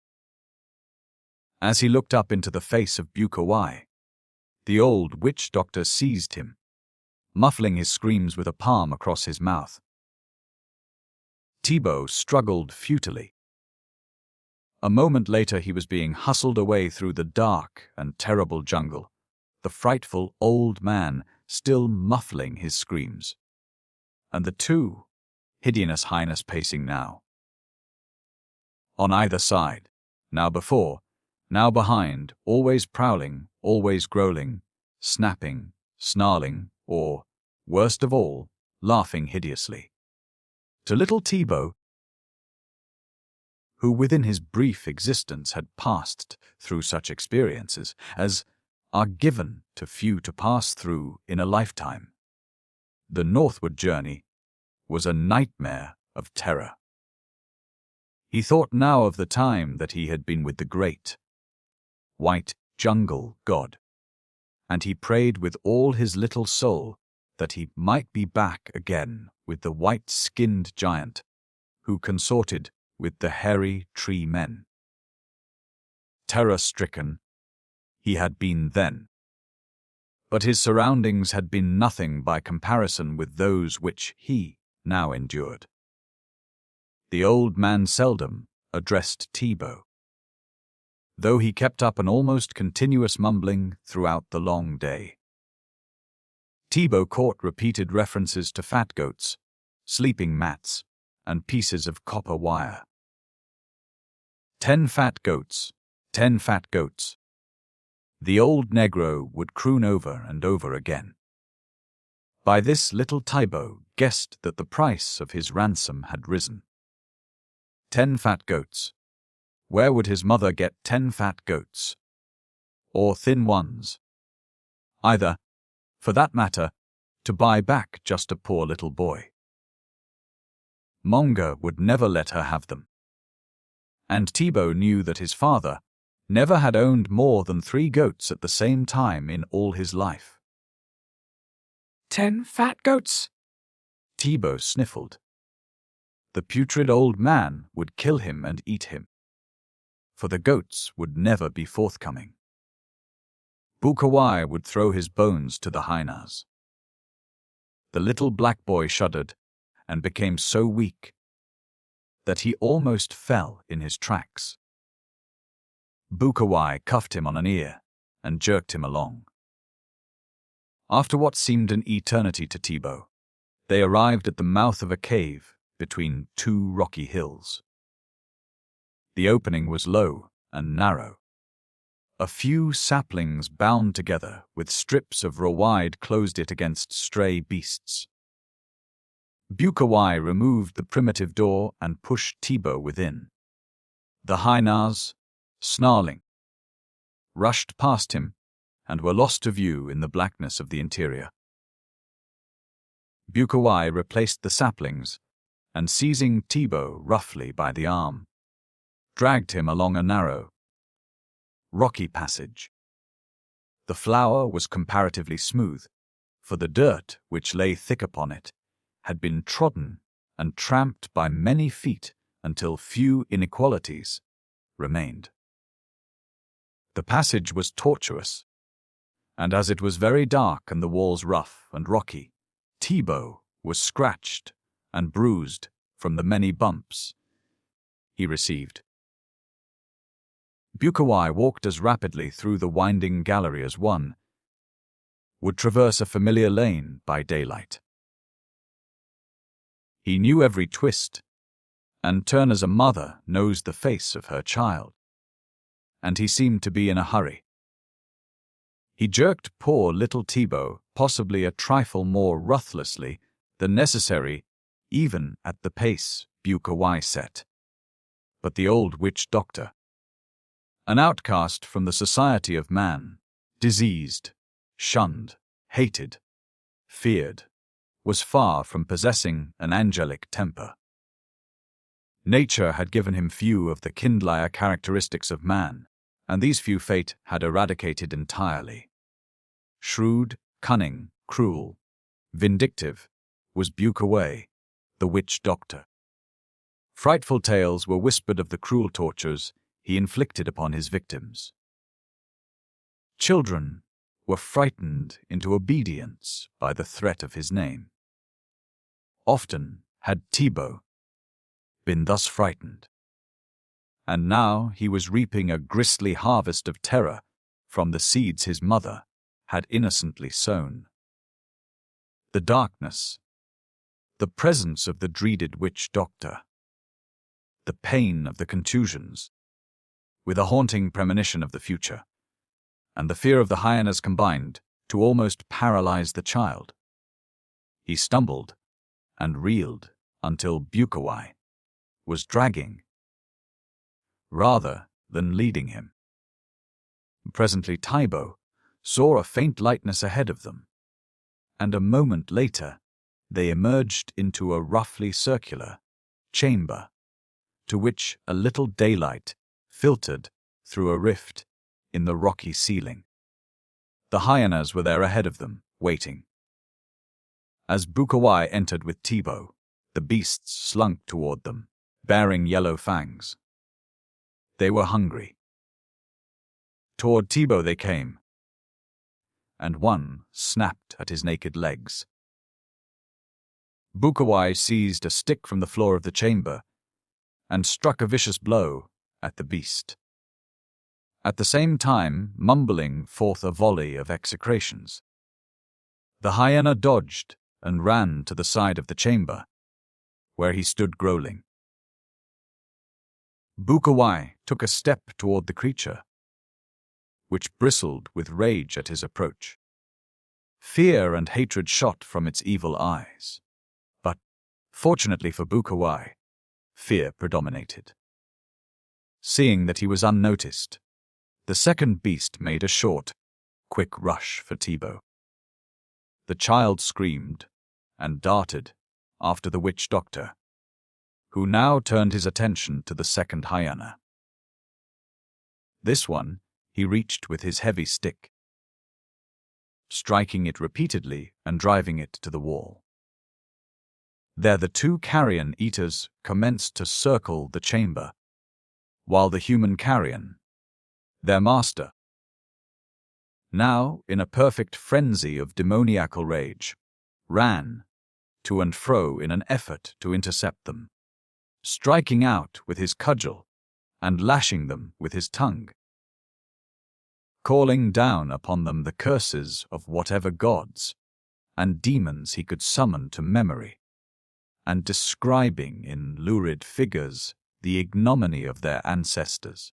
As he looked up into the face of Bukawai, the old witch doctor seized him, muffling his screams with a palm across his mouth. Tibo struggled futilely. A moment later he was being hustled away through the dark and terrible jungle, the frightful old man still muffling his screams, and the 2 hideous hyenas pacing now. On either side, now before, now behind, always prowling, always growling, snapping, snarling, or, worst of all, laughing hideously. To little Tibo, who within his brief existence had passed through such experiences as are given to few to pass through in a lifetime, the northward journey was a nightmare of terror. He thought now of the time that he had been with the great white jungle god, and he prayed with all his little soul that he might be back again with the white-skinned giant who consorted with the hairy tree men. Terror-stricken, he had been then, but his surroundings had been nothing by comparison with those which he now endured. The old man seldom addressed Tibo, though he kept up an almost continuous mumbling throughout the long day. Tibo caught repeated references to fat goats sleeping mats, and pieces of copper wire. 10 fat goats, 10 fat goats. The old negro would croon over and over again. By this little Tibo guessed that the price of his ransom had risen. 10 fat goats. Where would his mother get 10 fat goats? Or thin ones? Either, for that matter, to buy back just a poor little boy. Monga would never let her have them. And Tibo knew that his father never had owned more than 3 goats at the same time in all his life. 10 fat goats? Tibo sniffled. The putrid old man would kill him and eat him, for the goats would never be forthcoming. Bukawai would throw his bones to the hyenas. The little black boy shuddered and became so weak that he almost fell in his tracks. Bukawai cuffed him on an ear and jerked him along. After what seemed an eternity to Tibo, they arrived at the mouth of a cave between 2 rocky hills. The opening was low and narrow. A few saplings bound together with strips of rawhide closed it against stray beasts. Bukawai removed the primitive door and pushed Tibo within. The hyenas, snarling, rushed past him and were lost to view in the blackness of the interior. Bukawai replaced the saplings and, seizing Tibo roughly by the arm, dragged him along a narrow, rocky passage. The floor was comparatively smooth, for the dirt which lay thick upon it had been trodden and tramped by many feet until few inequalities remained. The passage was tortuous, and as it was very dark and the walls rough and rocky, Tibo was scratched and bruised from the many bumps he received. Bukawai walked as rapidly through the winding gallery as one would traverse a familiar lane by daylight. He knew every twist and turn as a mother knows the face of her child, and he seemed to be in a hurry. He jerked poor little Tibo possibly a trifle more ruthlessly than necessary, even at the pace Bukawai set. But the old witch doctor, an outcast from the society of man, diseased, shunned, hated, feared, was far from possessing an angelic temper. Nature had given him few of the kindlier characteristics of man, and these few fate had eradicated entirely. Shrewd, cunning, cruel, vindictive, was Bukawai, the witch doctor. Frightful tales were whispered of the cruel tortures he inflicted upon his victims. Children were frightened into obedience by the threat of his name. Often had Tibo been thus frightened, and now he was reaping a grisly harvest of terror from the seeds his mother had innocently sown. The darkness, the presence of the dreaded witch doctor, the pain of the contusions, with a haunting premonition of the future, and the fear of the hyenas combined to almost paralyze the child. He stumbled and reeled until Bukawai was dragging rather than leading him. Presently Tibo saw a faint lightness ahead of them, and a moment later they emerged into a roughly circular chamber, to which a little daylight filtered through a rift in the rocky ceiling. The hyenas were there ahead of them, waiting. As Bukawai entered with Tibo, the beasts slunk toward them, bearing yellow fangs. They were hungry. Toward Tibo they came, and one snapped at his naked legs. Bukawai seized a stick from the floor of the chamber and struck a vicious blow at the beast, at the same time mumbling forth a volley of execrations. The hyena dodged and ran to the side of the chamber, where he stood growling. Bukawai took a step toward the creature, which bristled with rage at his approach. Fear and hatred shot from its evil eyes. But, fortunately for Bukawai, fear predominated. Seeing that he was unnoticed, the second beast made a short, quick rush for Tebow. The child screamed and darted after the witch doctor, who now turned his attention to the second hyena. This one he reached with his heavy stick, striking it repeatedly and driving it to the wall. There the two carrion eaters commenced to circle the chamber, while the human carrion, their master, now in a perfect frenzy of demoniacal rage, ran to and fro in an effort to intercept them, striking out with his cudgel and lashing them with his tongue, calling down upon them the curses of whatever gods and demons he could summon to memory, and describing in lurid figures the ignominy of their ancestors.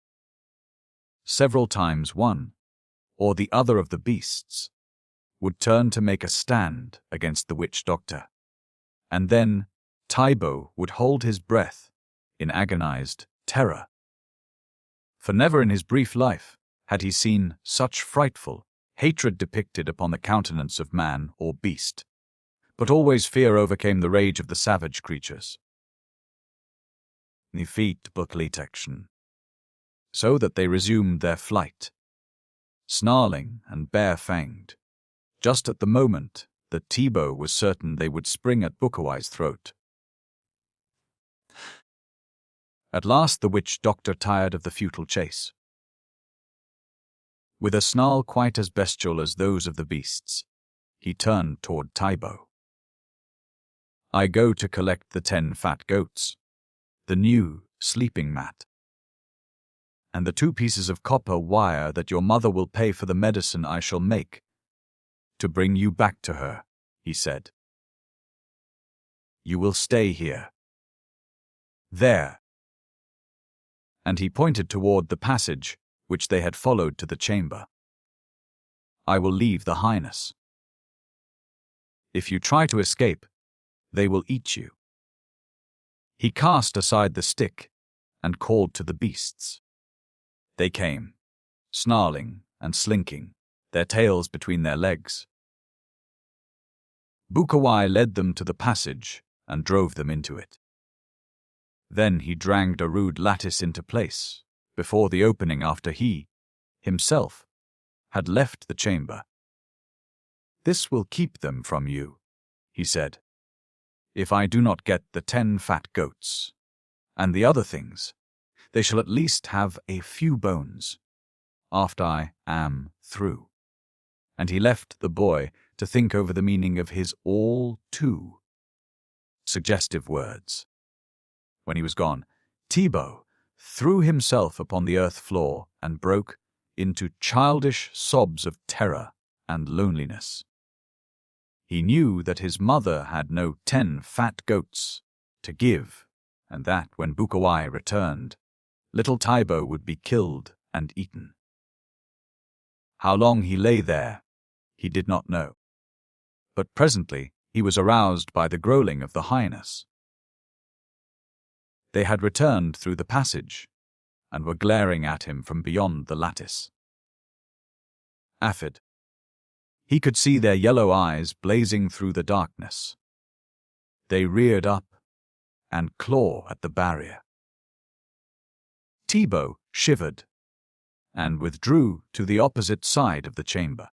Several times one or the other of the beasts would turn to make a stand against the witch doctor, and then Tebow would hold his breath in agonized terror. For never in his brief life had he seen such frightful hatred depicted upon the countenance of man or beast, but always fear overcame the rage of the savage creatures. The feet action, so that they resumed their flight, snarling and bare-fanged, just at the moment that Tebow was certain they would spring at Bukawai's throat. At last the witch doctor tired of the futile chase. With a snarl quite as bestial as those of the beasts, he turned toward Tebow. "I go to collect the 10 fat goats, the new sleeping mat, and the 2 pieces of copper wire that your mother will pay for the medicine I shall make to bring you back to her," he said. "You will stay here. There." And he pointed toward the passage which they had followed to the chamber. "I will leave the highness. If you try to escape, they will eat you." He cast aside the stick and called to the beasts. They came, snarling and slinking, their tails between their legs. Bukawai led them to the passage and drove them into it. Then he dragged a rude lattice into place before the opening after he, himself, had left the chamber. "This will keep them from you," he said. "If I do not get the 10 fat goats and the other things, they shall at least have a few bones after I am through." And he left the boy to think over the meaning of his all too suggestive words. When he was gone, Tebow threw himself upon the earth floor and broke into childish sobs of terror and loneliness. He knew that his mother had no 10 fat goats to give, and that when Bukawai returned, little Tebow would be killed and eaten. How long he lay there, he did not know. But presently he was aroused by the growling of the highness. They had returned through the passage and were glaring at him from beyond the lattice. Affid. He could see their yellow eyes blazing through the darkness. They reared up and clawed at the barrier. Tebow shivered and withdrew to the opposite side of the chamber.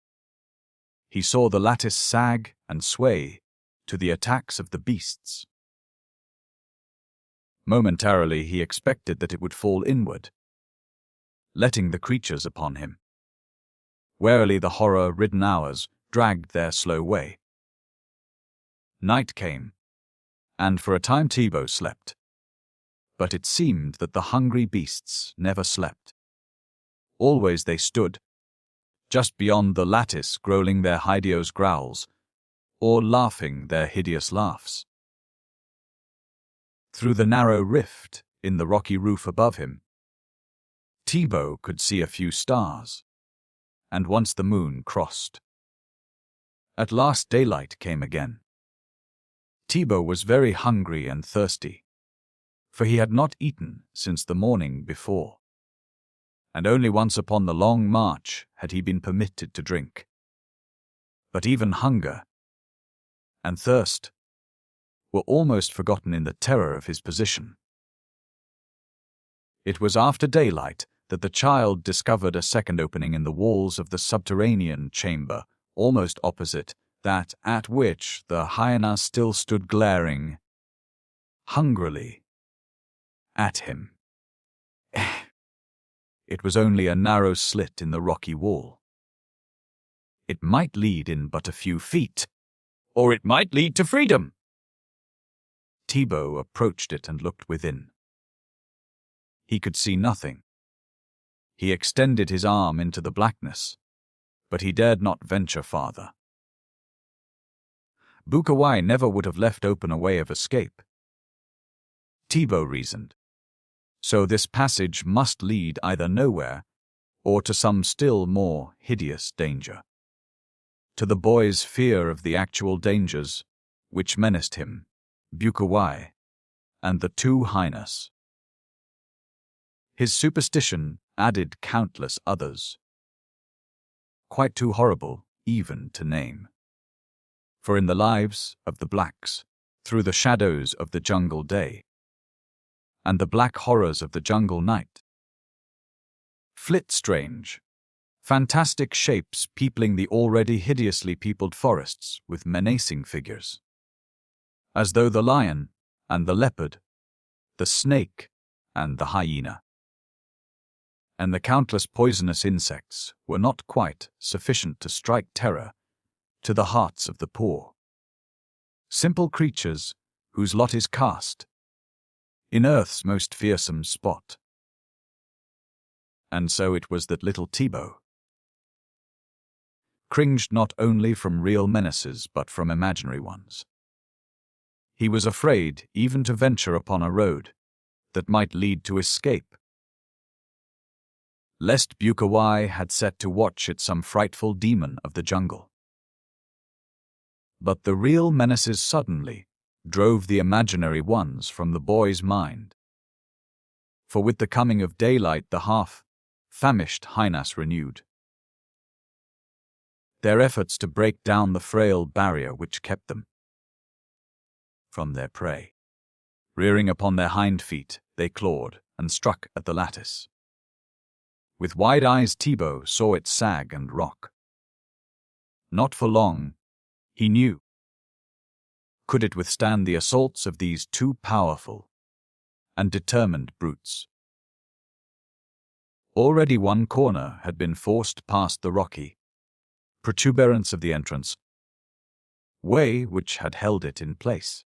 He saw the lattice sag and sway to the attacks of the beasts. Momentarily he expected that it would fall inward, letting the creatures upon him. Warily the horror-ridden hours dragged their slow way. Night came, and for a time Tebow slept. But it seemed that the hungry beasts never slept. Always they stood, just beyond the lattice, growling their hideous growls, or laughing their hideous laughs. Through the narrow rift in the rocky roof above him, Teeka could see a few stars, and once the moon crossed. At last daylight came again. Teeka was very hungry and thirsty, for he had not eaten since the morning before, and only once upon the long march had he been permitted to drink. But even hunger and thirst were almost forgotten in the terror of his position. It was after daylight that the child discovered a second opening in the walls of the subterranean chamber, almost opposite that at which the hyena still stood glaring hungrily at him. It was only a narrow slit in the rocky wall. It might lead in but a few feet, or it might lead to freedom. Teeka approached it and looked within. He could see nothing. He extended his arm into the blackness, but he dared not venture farther. Bukawai never would have left open a way of escape, Teeka reasoned. So this passage must lead either nowhere or to some still more hideous danger. To the boy's fear of the actual dangers which menaced him, Bukawai, and the two hyenas. His superstition added countless others, quite too horrible even to name. For in the lives of the blacks, through the shadows of the jungle day, and the black horrors of the jungle night, flit strange, fantastic shapes peopling the already hideously peopled forests with menacing figures, as though the lion and the leopard, the snake and the hyena, and the countless poisonous insects were not quite sufficient to strike terror to the hearts of the poor. Simple creatures whose lot is cast in earth's most fearsome spot. And so it was that little Teeka cringed not only from real menaces but from imaginary ones. He was afraid even to venture upon a road that might lead to escape, lest Bukawai had set to watch it some frightful demon of the jungle. But the real menaces suddenly drove the imaginary ones from the boy's mind. For with the coming of daylight the half-famished hyenas renewed their efforts to break down the frail barrier which kept them from their prey. Rearing upon their hind feet, they clawed and struck at the lattice. With wide eyes Teeka saw it sag and rock. Not for long, he knew, could it withstand the assaults of these two powerful and determined brutes. Already one corner had been forced past the rocky protuberance of the entrance way which had held it in place.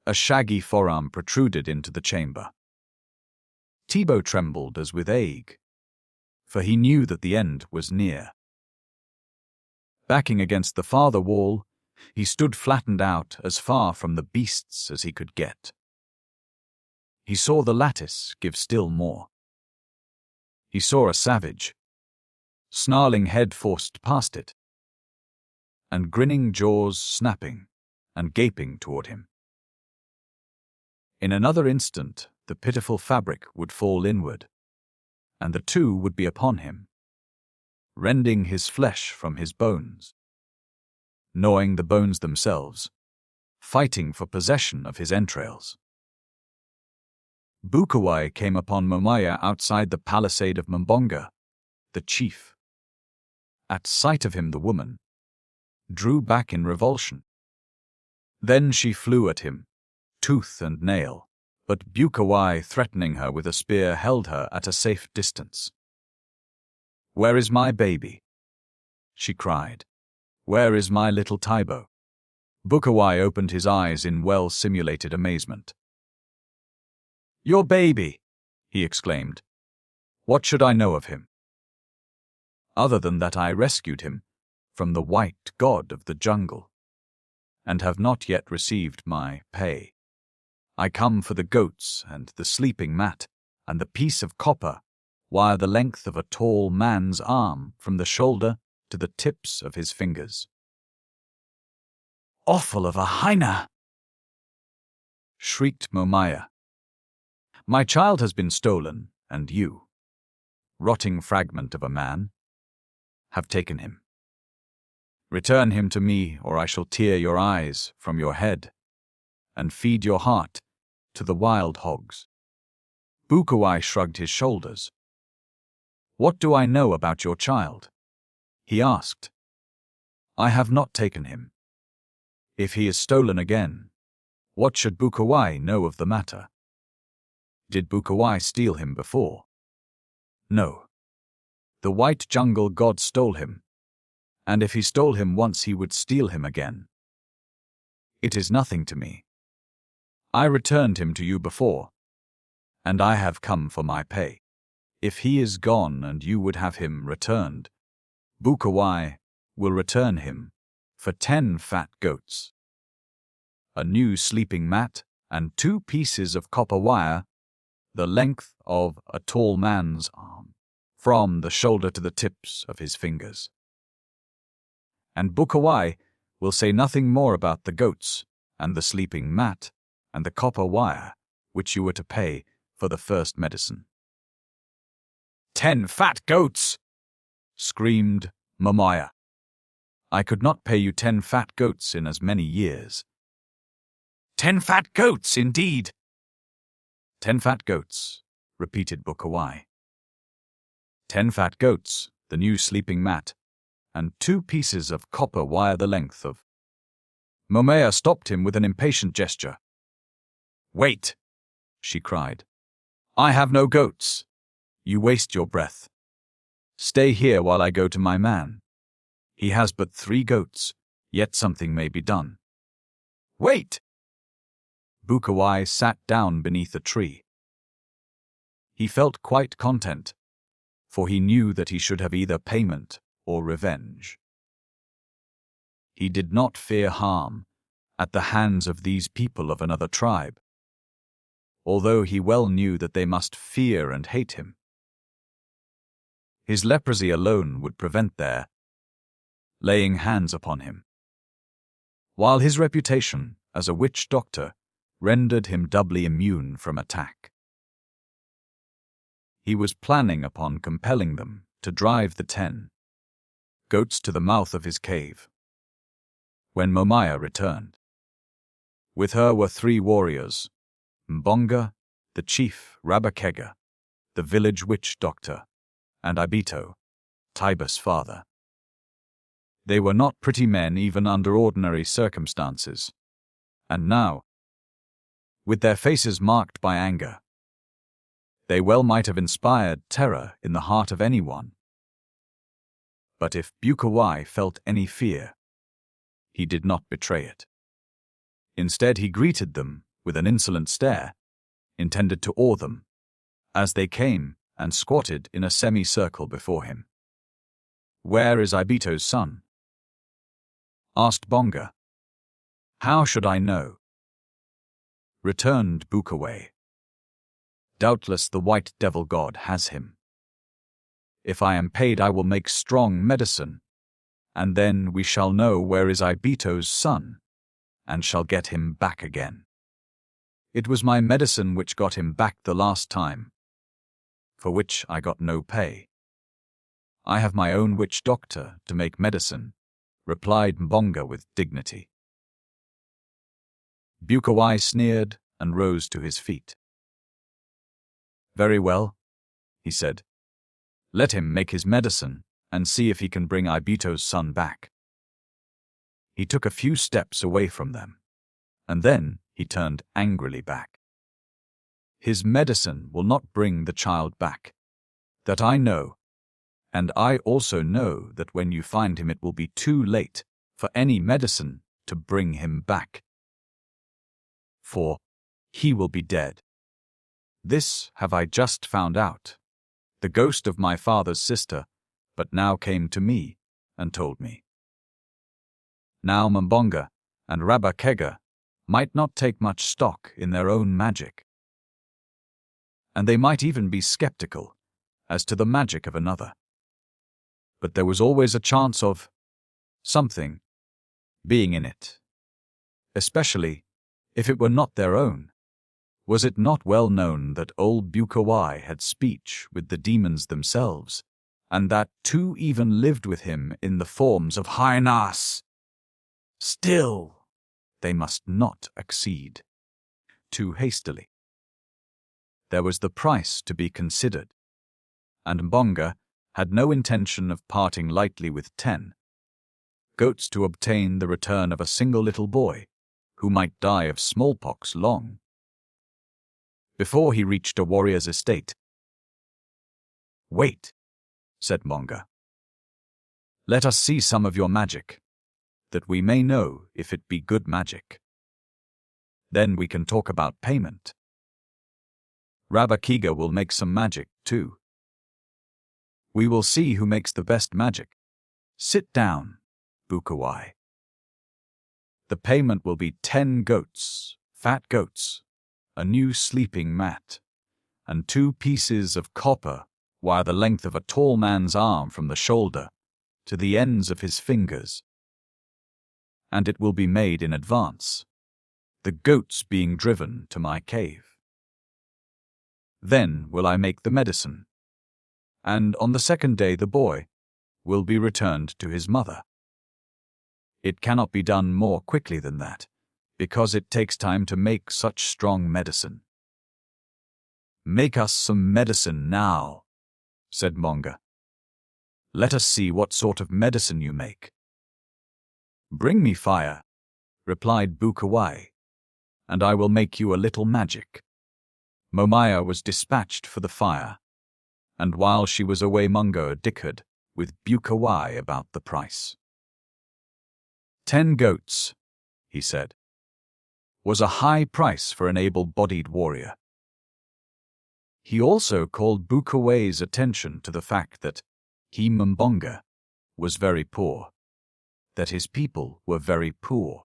A shaggy forearm protruded into the chamber. Teeka trembled as with ague, for he knew that the end was near. Backing against the farther wall, he stood flattened out as far from the beasts as he could get. He saw the lattice give still more. He saw a savage, snarling head forced past it, and grinning jaws snapping and gaping toward him. In another instant, the pitiful fabric would fall inward, and the two would be upon him, rending his flesh from his bones, gnawing the bones themselves, fighting for possession of his entrails. Bukawai came upon Momaya outside the palisade of Mbonga, the chief. At sight of him the woman drew back in revulsion. Then she flew at him, tooth and nail, but Bukawai, threatening her with a spear, held her at a safe distance. "Where is my baby?" she cried. "Where is my little Teeka?" Bukawai opened his eyes in well-simulated amazement. "Your baby!" he exclaimed. "What should I know of him? Other than that I rescued him from the white god of the jungle, and have not yet received my pay. I come for the goats and the sleeping mat and the piece of copper wire the length of a tall man's arm from the shoulder to the tips of his fingers." "Offal of a hyena!" shrieked Momaya. "My child has been stolen, and you, rotting fragment of a man, have taken him. Return him to me, or I shall tear your eyes from your head and feed your heart to the wild hogs." Bukawai shrugged his shoulders. "What do I know about your child?" he asked. "I have not taken him. If he is stolen again, what should Bukawai know of the matter? Did Bukawai steal him before? No. The white jungle god stole him, and if he stole him once he would steal him again. It is nothing to me. I returned him to you before, and I have come for my pay. If he is gone and you would have him returned, Bukawai will return him for 10 fat goats, a new sleeping mat, and 2 pieces of copper wire, the length of a tall man's arm, from the shoulder to the tips of his fingers. And Bukawai will say nothing more about the goats and the sleeping mat and the copper wire which you were to pay for the first medicine." "10 fat goats!" screamed Momaya. "I could not pay you 10 fat goats in as many years." "10 fat goats, indeed!" "10 fat goats," repeated Bukawai. 10 fat goats, the new sleeping mat, and 2 pieces of copper wire the length of... Momaya stopped him with an impatient gesture. "Wait," she cried. "I have no goats. You waste your breath. Stay here while I go to my man. He has but 3 goats, yet something may be done." "Wait!" Bukawai sat down beneath a tree. He felt quite content, for he knew that he should have either payment or revenge. He did not fear harm at the hands of these people of another tribe, although he well knew that they must fear and hate him. His leprosy alone would prevent their laying hands upon him, while his reputation as a witch doctor rendered him doubly immune from attack. He was planning upon compelling them to drive the 10 goats to the mouth of his cave, when Momaya returned. With her were 3 warriors, Mbonga, the chief Rabakega, the village witch doctor, and Ibito, Tiba's father. They were not pretty men even under ordinary circumstances, and now, with their faces marked by anger, they well might have inspired terror in the heart of anyone. But if Bukawai felt any fear, he did not betray it. Instead, he greeted them with an insolent stare, intended to awe them, as they came and squatted in a semicircle before him. "Where is Ibito's son?" asked Bonga. "How should I know?" returned Bukawai. "Doubtless the white devil god has him. If I am paid, I will make strong medicine, and then we shall know where is Ibito's son, and shall get him back again. It was my medicine which got him back the last time, for which I got no pay. I have my own witch doctor to make medicine," replied Mbonga with dignity. Bukawai sneered and rose to his feet. "Very well," he said. "Let him make his medicine and see if he can bring Ibito's son back." He took a few steps away from them, and then he turned angrily back. "His medicine will not bring the child back. That I know, and I also know that when you find him it will be too late for any medicine to bring him back. For he will be dead. This have I just found out. The ghost of my father's sister but now came to me and told me. Now Mbonga and Rabakega might not take much stock in their own magic. And they might even be skeptical as to the magic of another. But there was always a chance of something being in it, especially if it were not their own. Was it not well known that old Bukawai had speech with the demons themselves, and that two even lived with him in the forms of hyenas? Still, they must not accede too hastily. There was the price to be considered, and Mbonga had no intention of parting lightly with 10 goats to obtain the return of a single little boy who might die of smallpox long before he reached a warrior's estate. "Wait," said Mbonga. "Let us see some of your magic, that we may know if it be good magic. Then we can talk about payment. Rabakiga will make some magic, too. We will see who makes the best magic. Sit down, Bukawai. The payment will be 10 goats, fat goats, a new sleeping mat, and 2 pieces of copper wire the length of a tall man's arm from the shoulder to the ends of his fingers. And it will be made in advance, the goats being driven to my cave. Then will I make the medicine, and on the second day the boy will be returned to his mother. It cannot be done more quickly than that, because it takes time to make such strong medicine." "Make us some medicine now," said Mbonga. "Let us see what sort of medicine you make." "Bring me fire," replied Bukawai, "and I will make you a little magic." Momaya was dispatched for the fire, and while she was away Mungo dickered with Bukawai about the price. 10 goats, he said, was a high price for an able-bodied warrior. He also called Bukawai's attention to the fact that he, Mbonga, was very poor, that his people were very poor,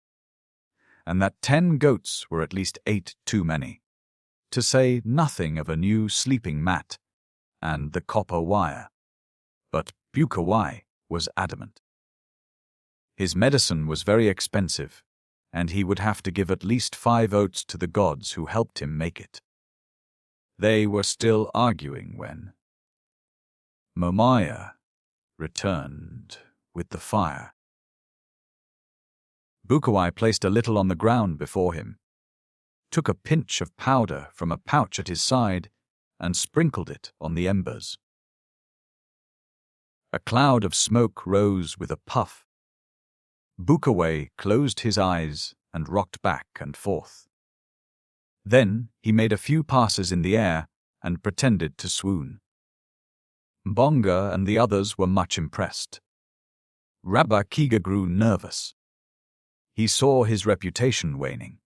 and that 10 goats were at least 8 too many, to say nothing of a new sleeping mat and the copper wire. But Bukawai was adamant. His medicine was very expensive, and he would have to give at least 5 oats to the gods who helped him make it. They were still arguing when Momaya returned with the fire. Bukawai placed a little on the ground before him, took a pinch of powder from a pouch at his side, and sprinkled it on the embers. A cloud of smoke rose with a puff. Bukawai closed his eyes and rocked back and forth. Then he made a few passes in the air and pretended to swoon. Mbonga and the others were much impressed. Rabakiga grew nervous. He saw his reputation waning.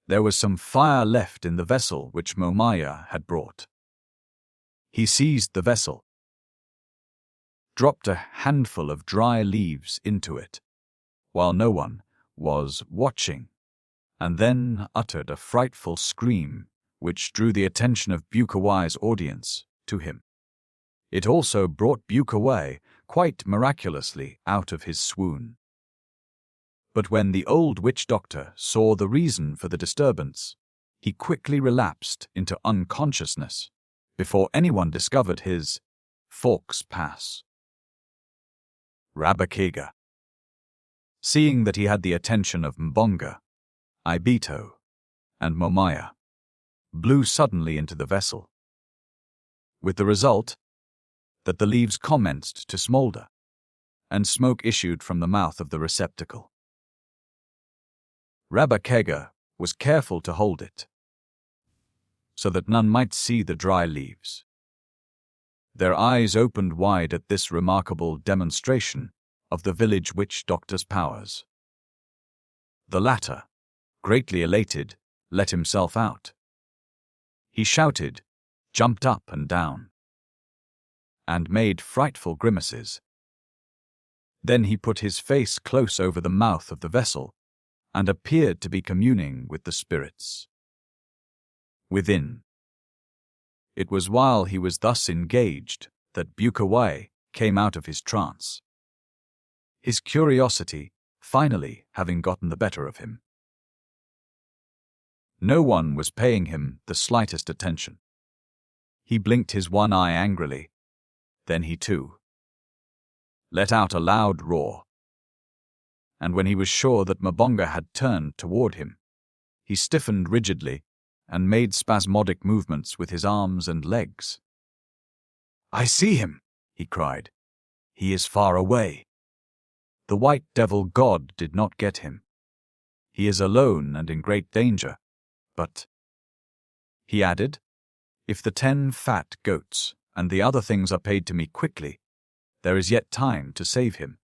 There was some fire left in the vessel which Momaya had brought. He seized the vessel, dropped a handful of dry leaves into it, while no one was watching, and then uttered a frightful scream which drew the attention of Bukawai's audience to him. It also brought Bukawai quite miraculously out of his swoon. But when the old witch doctor saw the reason for the disturbance, he quickly relapsed into unconsciousness before anyone discovered his forks pass. Rabakiga, seeing that he had the attention of Mbonga, Ibito, and Momaya, blew suddenly into the vessel, with the result that the leaves commenced to smolder, and smoke issued from the mouth of the receptacle. Rabakiga was careful to hold it, so that none might see the dry leaves. Their eyes opened wide at this remarkable demonstration of the village witch doctor's powers. The latter, greatly elated, let himself out. He shouted, jumped up and down, and made frightful grimaces. Then he put his face close over the mouth of the vessel and appeared to be communing with the spirits within. It was while he was thus engaged that Bukawai came out of his trance, his curiosity finally having gotten the better of him. No one was paying him the slightest attention. He blinked his one eye angrily. Then he, too, let out a loud roar. And when he was sure that Mabonga had turned toward him, he stiffened rigidly and made spasmodic movements with his arms and legs. "I see him," he cried. "He is far away." The white devil god did not get him. He is alone and in great danger. But, he added, if the 10 fat goats and the other things are paid to me quickly, there is yet time to save him.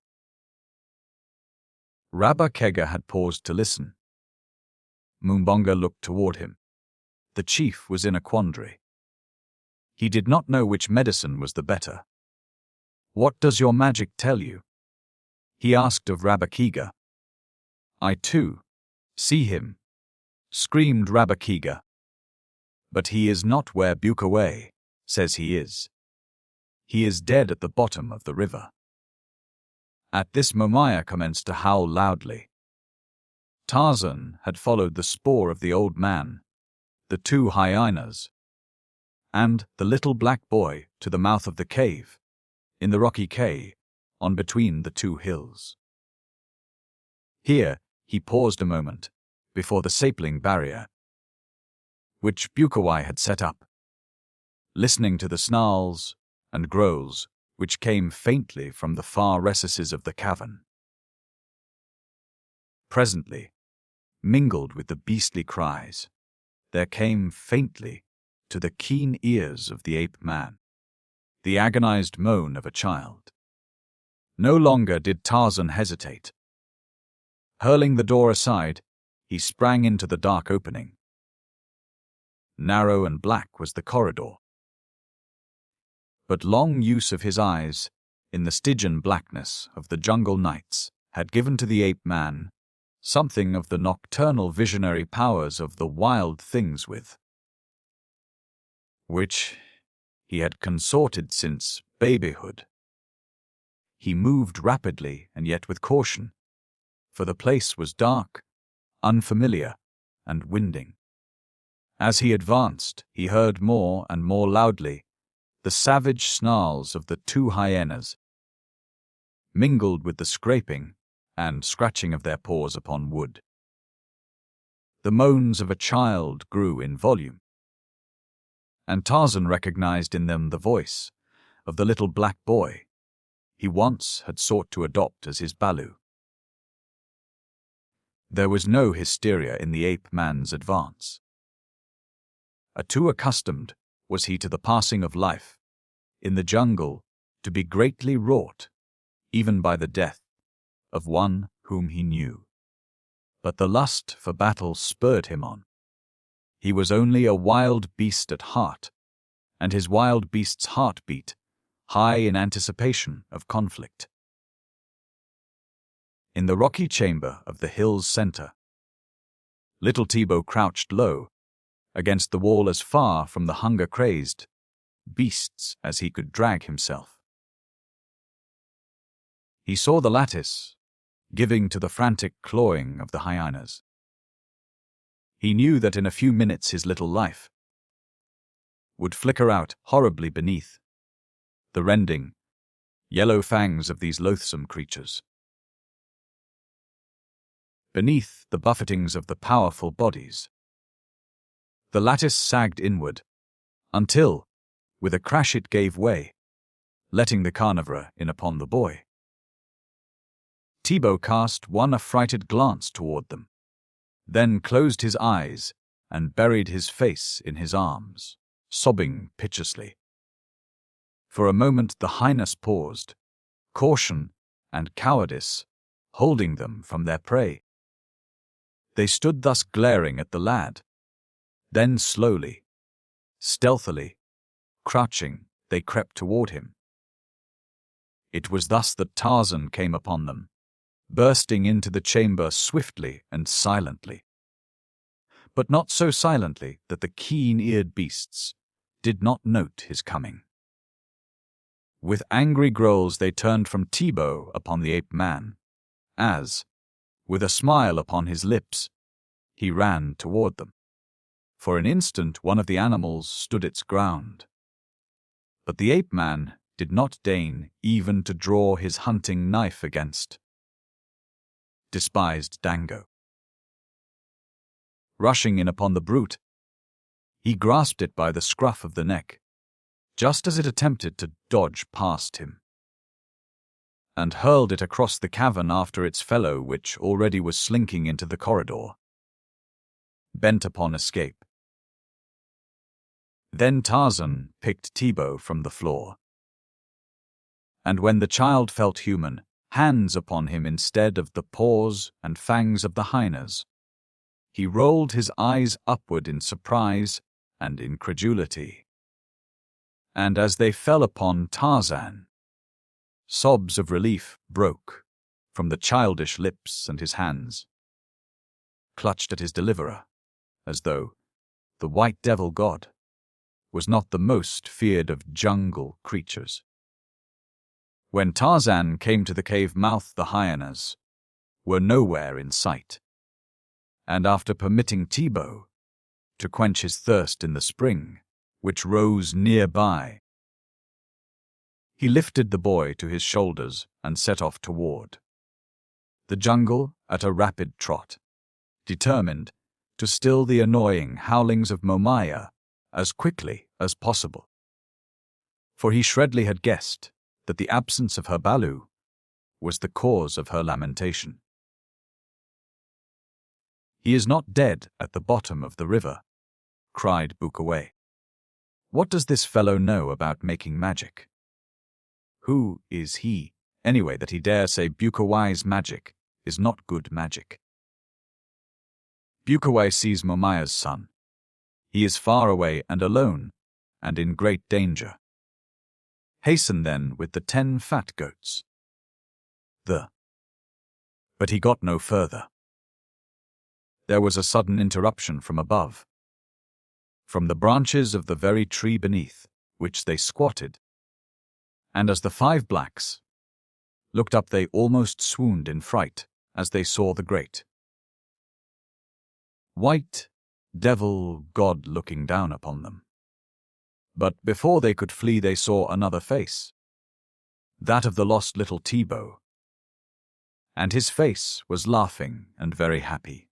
Rabba Kega had paused to listen. Mumbonga looked toward him. The chief was in a quandary. He did not know which medicine was the better. "What does your magic tell you?" he asked of Rabba Kega. "I too see him," screamed Rabba Kega. "But he is not where Bukawai says he is. He is dead at the bottom of the river." At this Momaya commenced to howl loudly. Tarzan had followed the spoor of the old man, the 2 hyenas, and the little black boy to the mouth of the cave, in the rocky quay, on between the 2 hills. Here he paused a moment, before the sapling barrier, which Bukawai had set up, listening to the snarls and growls which came faintly from the far recesses of the cavern. Presently, mingled with the beastly cries, there came faintly to the keen ears of the ape-man the agonized moan of a child. No longer did Tarzan hesitate. Hurling the door aside, he sprang into the dark opening. Narrow and black was the corridor, but long use of his eyes, in the Stygian blackness of the jungle nights, had given to the ape-man something of the nocturnal visionary powers of the wild things with which he had consorted since babyhood. He moved rapidly and yet with caution, for the place was dark, unfamiliar, and winding. As he advanced, he heard more and more loudly the savage snarls of the 2 hyenas, mingled with the scraping and scratching of their paws upon wood. The moans of a child grew in volume, and Tarzan recognized in them the voice of the little black boy he once had sought to adopt as his Balu. There was no hysteria in the ape-man's advance. Too accustomed was he to the passing of life in the jungle to be greatly wrought, even by the death of one whom he knew. But the lust for battle spurred him on. He was only a wild beast at heart, and his wild beast's heart beat high in anticipation of conflict. In the rocky chamber of the hill's center, little Tibo crouched low against the wall as far from the hunger-crazed beasts as he could drag himself. He saw the lattice giving to the frantic clawing of the hyenas. He knew that in a few minutes his little life would flicker out horribly beneath the rending, yellow fangs of these loathsome creatures. Beneath the buffetings of the powerful bodies, the lattice sagged inward, until, with a crash it gave way, letting the carnivora in upon the boy. Tibo cast one affrighted glance toward them, then closed his eyes and buried his face in his arms, sobbing piteously. For a moment the highness paused, caution and cowardice holding them from their prey. They stood thus glaring at the lad. Then slowly, stealthily, crouching, they crept toward him. It was thus that Tarzan came upon them, bursting into the chamber swiftly and silently. But not so silently that the keen-eared beasts did not note his coming. With angry growls they turned from Tibo upon the ape-man, as, with a smile upon his lips, he ran toward them. For an instant one of the animals stood its ground. But the ape-man did not deign even to draw his hunting knife against despised Dango. Rushing in upon the brute, he grasped it by the scruff of the neck, just as it attempted to dodge past him, and hurled it across the cavern after its fellow, which already was slinking into the corridor, bent upon escape. Then Tarzan picked Tibo from the floor, and when the child felt human, hands upon him instead of the paws and fangs of the hyenas, he rolled his eyes upward in surprise and incredulity. And as they fell upon Tarzan, sobs of relief broke from the childish lips, and his hands clutched at his deliverer, as though the white devil god was not the most feared of jungle creatures. When Tarzan came to the cave mouth, the hyenas were nowhere in sight, and after permitting Tibo to quench his thirst in the spring, which rose nearby, he lifted the boy to his shoulders and set off toward the jungle at a rapid trot, determined to still the annoying howlings of Momaya as quickly as possible. For he shrewdly had guessed that the absence of her Balu was the cause of her lamentation. "He is not dead at the bottom of the river," cried Bukawai. "What does this fellow know about making magic? Who is he, anyway, that he dare say Bukawai's magic is not good magic?" Bukawai sees Momaya's son. He is far away and alone, and in great danger. Hasten then with the 10 fat goats. But he got no further. There was a sudden interruption from above, from the branches of the very tree beneath which they squatted, and as the 5 blacks looked up they almost swooned in fright as they saw the great white devil god looking down upon them. But before they could flee they saw another face, that of the lost little Tibo, and his face was laughing and very happy.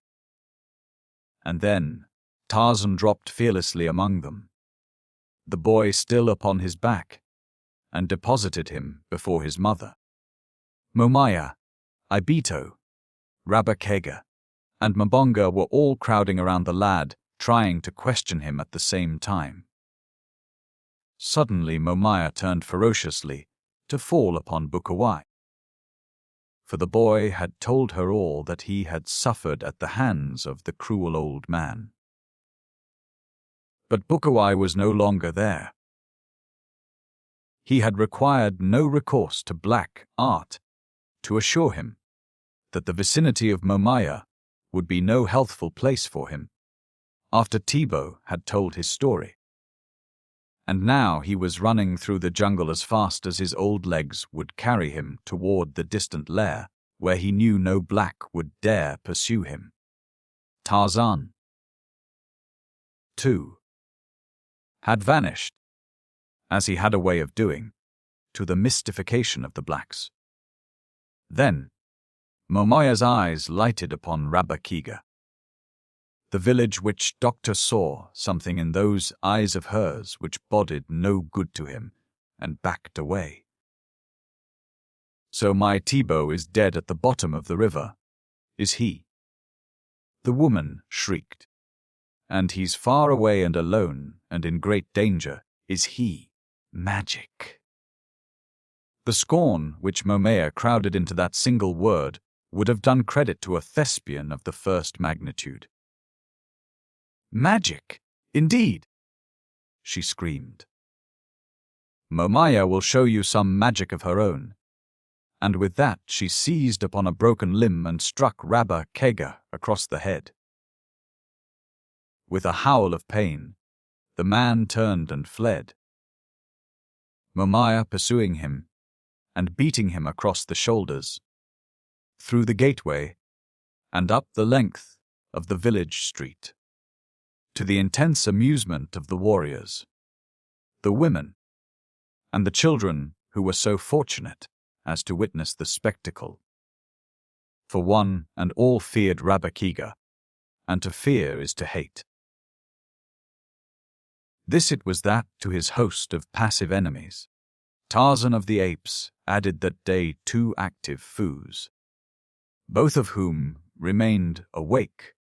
And then Tarzan dropped fearlessly among them, the boy still upon his back, and deposited him before his mother. Momaya, Ibito, Rabakega, and Mbonga were all crowding around the lad, trying to question him at the same time. Suddenly Momaya turned ferociously to fall upon Bukawai, for the boy had told her all that he had suffered at the hands of the cruel old man. But Bukawai was no longer there. He had required no recourse to black art to assure him that the vicinity of Momaya would be no healthful place for him, after Tibo had told his story. And now he was running through the jungle as fast as his old legs would carry him toward the distant lair, where he knew no black would dare pursue him. Tarzan, too, had vanished, as he had a way of doing, to the mystification of the blacks. Then Momaya's eyes lighted upon Rabakega, the village which Doctor saw something in those eyes of hers which boded no good to him, and backed away. "So my Tibo is dead at the bottom of the river, is he?" the woman shrieked. "And he's far away and alone and in great danger, is he? Magic?" The scorn which Momaya crowded into that single word would have done credit to a thespian of the first magnitude. "Magic, indeed!" she screamed. "Momaya will show you some magic of her own, and with that she seized upon a broken limb and struck Rabba Kega across the head. With a howl of pain, the man turned and fled, Momaya pursuing him and beating him across the shoulders, through the gateway and up the length of the village street, to the intense amusement of the warriors, the women, and the children who were so fortunate as to witness the spectacle. For one and all feared Rabba Kega, and to fear is to hate. This it was that to his host of passive enemies, Tarzan of the Apes added that day 2 active foos, both of whom remained awake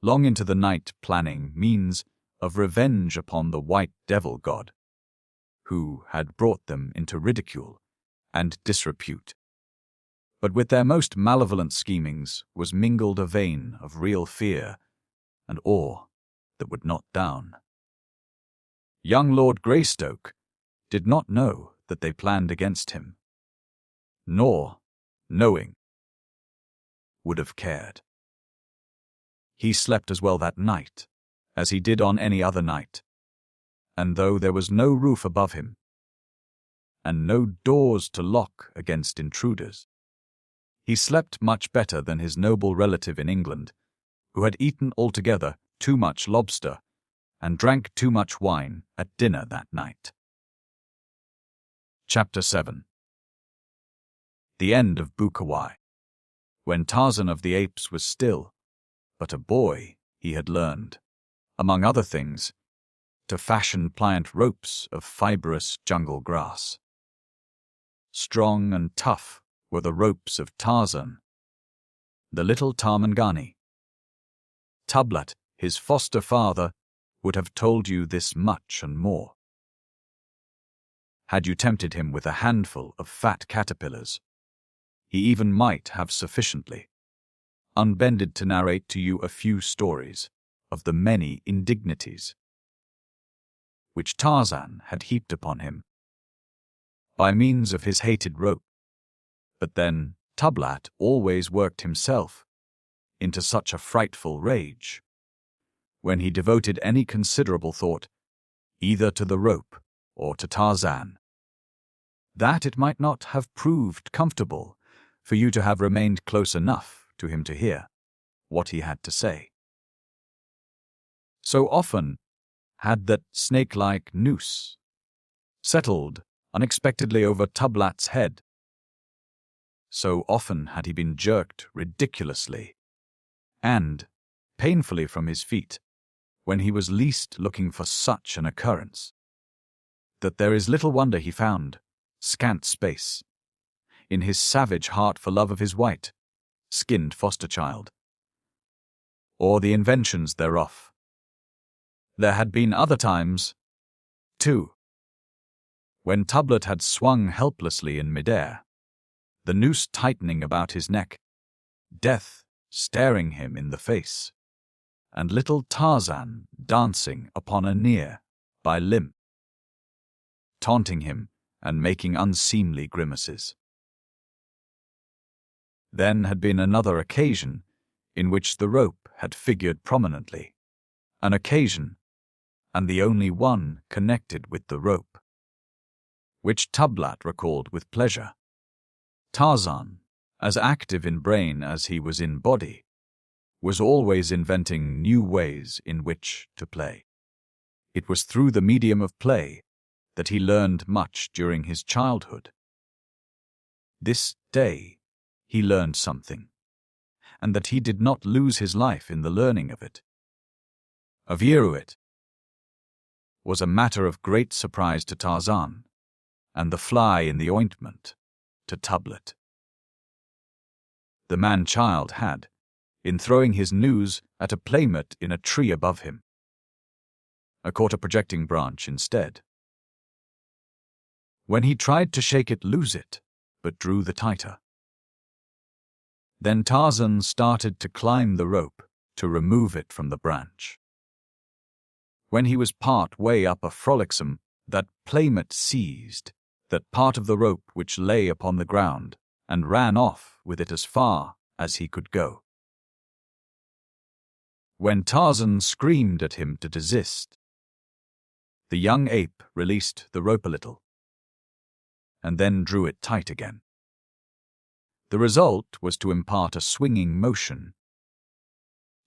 long into the night, planning means of revenge upon the white devil god, who had brought them into ridicule and disrepute. But with their most malevolent schemings was mingled a vein of real fear and awe that would not down. Young Lord Greystoke did not know that they planned against him, nor, knowing, would have cared. He slept as well that night as he did on any other night, and though there was no roof above him, and no doors to lock against intruders, he slept much better than his noble relative in England, who had eaten altogether too much lobster and drank too much wine at dinner that night. Chapter 7. The End of Bukawai. When Tarzan of the Apes was still but a boy, he had learned, among other things, to fashion pliant ropes of fibrous jungle grass. Strong and tough were the ropes of Tarzan, the little Tarmangani. Tublat, his foster father, would have told you this much and more, had you tempted him with a handful of fat caterpillars. He even might have sufficiently unbended to narrate to you a few stories of the many indignities which Tarzan had heaped upon him by means of his hated rope. But then Tublat always worked himself into such a frightful rage when he devoted any considerable thought either to the rope or to Tarzan, that it might not have proved comfortable for you to have remained close enough to him to hear what he had to say. So often had that snake-like noose settled unexpectedly over Tublat's head. So often had he been jerked ridiculously and painfully from his feet when he was least looking for such an occurrence, that there is little wonder he found scant space in his savage heart for love of his white-skinned foster-child, or the inventions thereof. There had been other times, too, when Tublat had swung helplessly in midair, the noose tightening about his neck, death staring him in the face, and little Tarzan dancing upon a near-by limb, taunting him and making unseemly grimaces. Then had been another occasion in which the rope had figured prominently, an occasion, and the only one connected with the rope, which Tublat recalled with pleasure. Tarzan, as active in brain as he was in body, was always inventing new ways in which to play. It was through the medium of play that he learned much during his childhood. This day he learned something, and that he did not lose his life in the learning of it. It was a matter of great surprise to Tarzan, and the fly in the ointment to Tublat. The man-child had, in throwing his news at a playmate in a tree above him, caught a projecting branch instead. When he tried to shake it, lose it, but drew the tighter. Then Tarzan started to climb the rope to remove it from the branch. When he was part way up a frolicsome, that playmate seized that part of the rope which lay upon the ground and ran off with it as far as he could go. When Tarzan screamed at him to desist, the young ape released the rope a little, and then drew it tight again. The result was to impart a swinging motion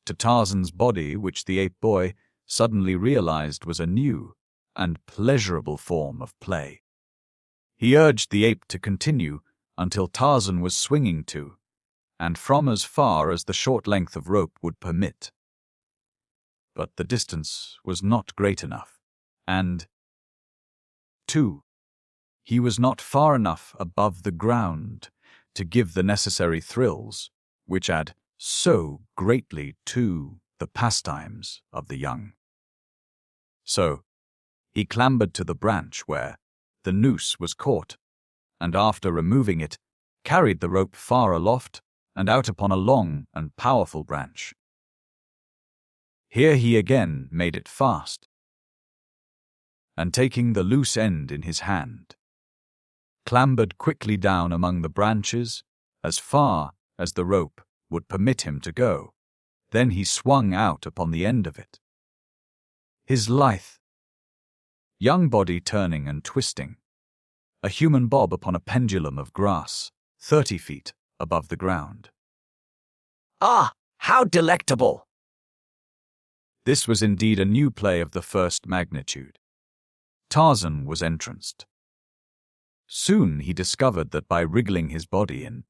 to Tarzan's body, which the ape boy suddenly realized was a new and pleasurable form of play. He urged the ape to continue until Tarzan was swinging to, and from as far as the short length of rope would permit. But the distance was not great enough, and 2. He was not far enough above the ground to give the necessary thrills, which add so greatly to the pastimes of the young. So, he clambered to the branch where the noose was caught, and after removing it, carried the rope far aloft and out upon a long and powerful branch. Here he again made it fast, and taking the loose end in his hand, clambered quickly down among the branches as far as the rope would permit him to go. Then he swung out upon the end of it, his lithe, young body turning and twisting, a human bob upon a pendulum of grass, 30 feet above the ground. Ah, how delectable! This was indeed a new play of the first magnitude. Tarzan was entranced. Soon he discovered that by wriggling his body in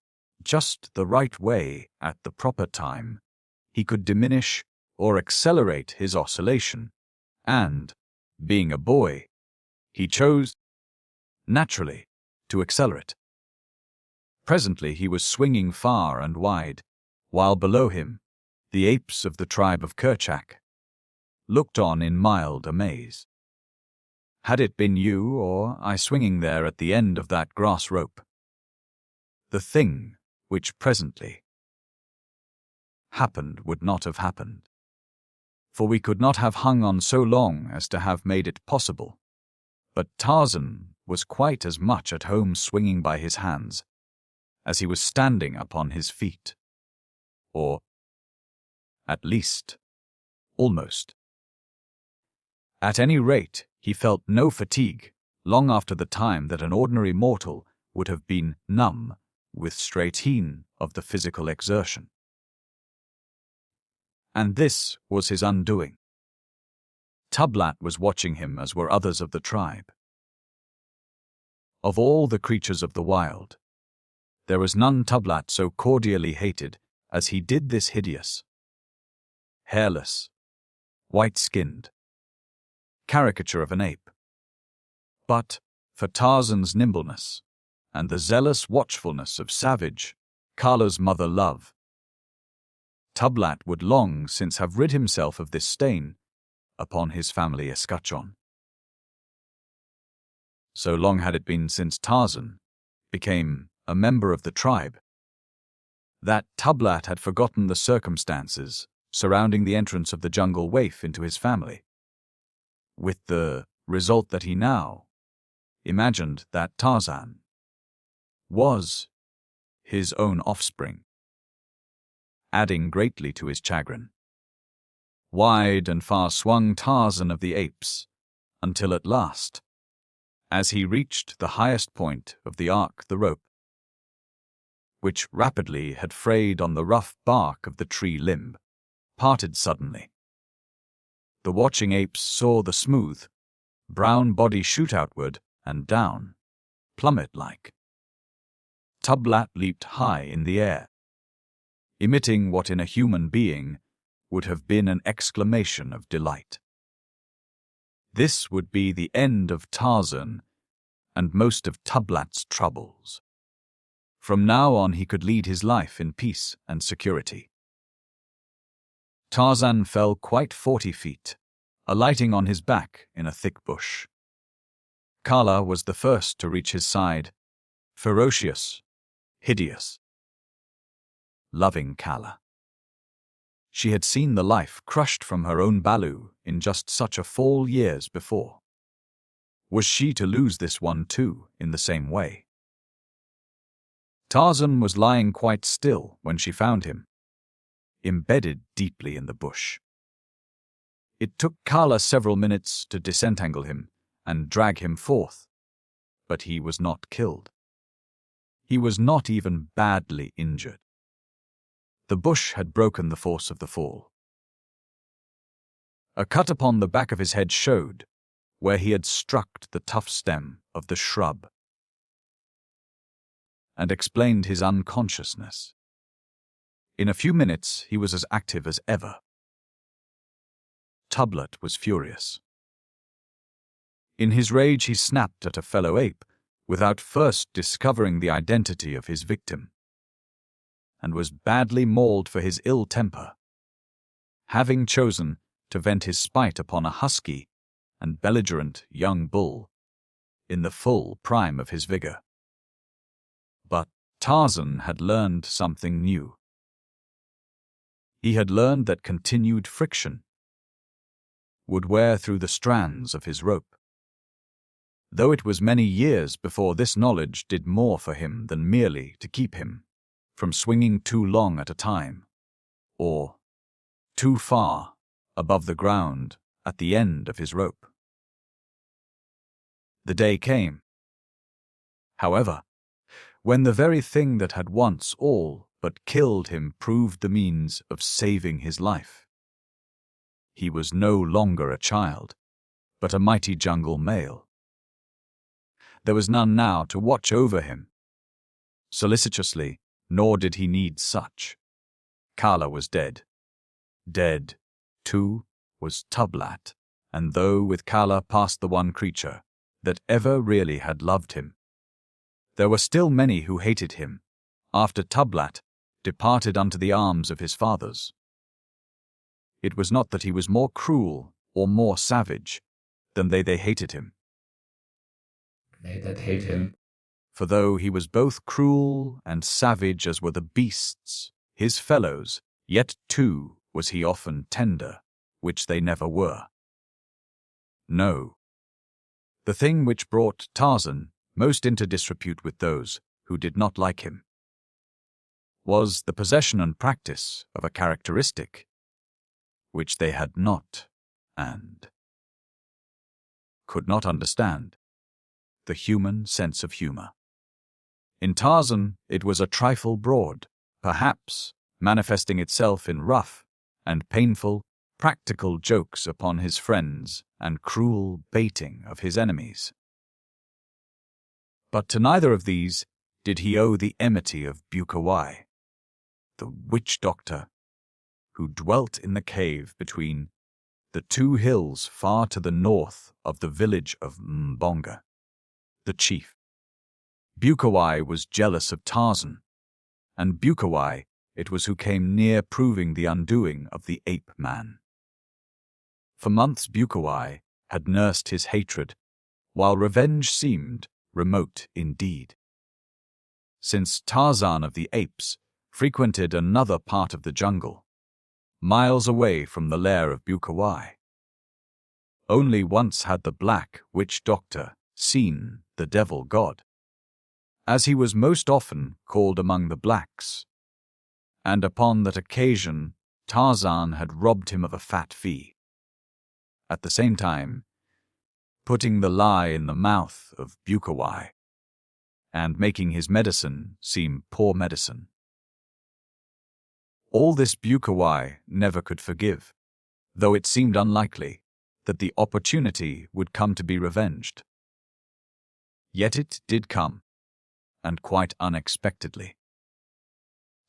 just the right way at the proper time, he could diminish or accelerate his oscillation, and, being a boy, he chose, naturally, to accelerate. Presently he was swinging far and wide, while below him, the apes of the tribe of Kerchak looked on in mild amaze. Had it been you or I swinging there at the end of that grass rope, the thing which presently happened would not have happened, for we could not have hung on so long as to have made it possible. But Tarzan was quite as much at home swinging by his hands as he was standing upon his feet, or, at least, almost. At any rate, he felt no fatigue long after the time that an ordinary mortal would have been numb with strain of the physical exertion. And this was his undoing. Tublat was watching him, as were others of the tribe. Of all the creatures of the wild, there was none Tublat so cordially hated as he did this hideous, hairless, white-skinned caricature of an ape. But for Tarzan's nimbleness and the zealous watchfulness of savage Kala's mother love, Tublat would long since have rid himself of this stain upon his family escutcheon. So long had it been since Tarzan became a member of the tribe that Tublat had forgotten the circumstances surrounding the entrance of the jungle waif into his family, with the result that he now imagined that Tarzan was his own offspring, adding greatly to his chagrin. Wide and far swung Tarzan of the apes, until at last, as he reached the highest point of the arc, the rope, which rapidly had frayed on the rough bark of the tree limb, parted suddenly. The watching apes saw the smooth, brown body shoot outward and down, plummet-like. Tublat leaped high in the air, emitting what in a human being would have been an exclamation of delight. This would be the end of Tarzan and most of Tublat's troubles. From now on he could lead his life in peace and security. Tarzan fell quite 40 feet, alighting on his back in a thick bush. Kala was the first to reach his side, ferocious, hideous, loving Kala. She had seen the life crushed from her own Balu in just such a fall years before. Was she to lose this one too in the same way? Tarzan was lying quite still when she found him, embedded deeply in the bush. It took Kala several minutes to disentangle him and drag him forth, but he was not killed. He was not even badly injured. The bush had broken the force of the fall. A cut upon the back of his head showed where he had struck the tough stem of the shrub, and explained his unconsciousness. In a few minutes he was as active as ever. Tublat was furious. In his rage he snapped at a fellow ape without first discovering the identity of his victim, and was badly mauled for his ill temper, having chosen to vent his spite upon a husky and belligerent young bull in the full prime of his vigor. But Tarzan had learned something new. He had learned that continued friction would wear through the strands of his rope, though it was many years before this knowledge did more for him than merely to keep him from swinging too long at a time, or too far above the ground at the end of his rope. The day came, however, when the very thing that had once all but killed him proved the means of saving his life. He was no longer a child, but a mighty jungle male. There was none now to watch over him solicitously, nor did he need such. Kala was dead. Dead, too, was Tublat, and though with Kala passed the one creature that ever really had loved him, there were still many who hated him after Tublat departed unto the arms of his fathers. It was not that he was more cruel or more savage than they hated him. They that hate him. For though he was both cruel and savage as were the beasts, his fellows, yet too was he often tender, which they never were. No. The thing which brought Tarzan most into disrepute with those who did not like him was the possession and practice of a characteristic which they had not and could not understand, the human sense of humor. In Tarzan it was a trifle broad, perhaps manifesting itself in rough and painful practical jokes upon his friends and cruel baiting of his enemies. But to neither of these did he owe the enmity of Bukawai, the witch doctor, who dwelt in the cave between the two hills far to the north of the village of Mbonga, the chief. Bukawai was jealous of Tarzan, and Bukawai it was who came near proving the undoing of the ape-man. For months Bukawai had nursed his hatred, while revenge seemed remote indeed. Since Tarzan of the Apes frequented another part of the jungle, miles away from the lair of Bukawai. Only once had the black witch doctor seen the devil god, as he was most often called among the blacks, and upon that occasion Tarzan had robbed him of a fat fee, at the same time putting the lie in the mouth of Bukawai, and making his medicine seem poor medicine. All this Bukawai never could forgive, though it seemed unlikely that the opportunity would come to be revenged. Yet it did come, and quite unexpectedly.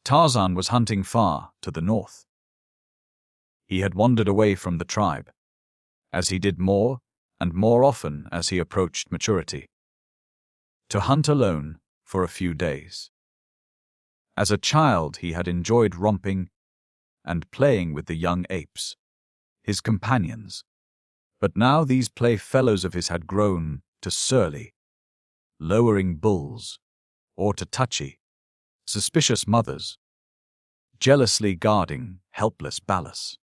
Tarzan was hunting far to the north. He had wandered away from the tribe, as he did more and more often as he approached maturity, to hunt alone for a few days. As a child he had enjoyed romping and playing with the young apes, his companions, but now these playfellows of his had grown to surly, lowering bulls, or to touchy, suspicious mothers, jealously guarding helpless Balus.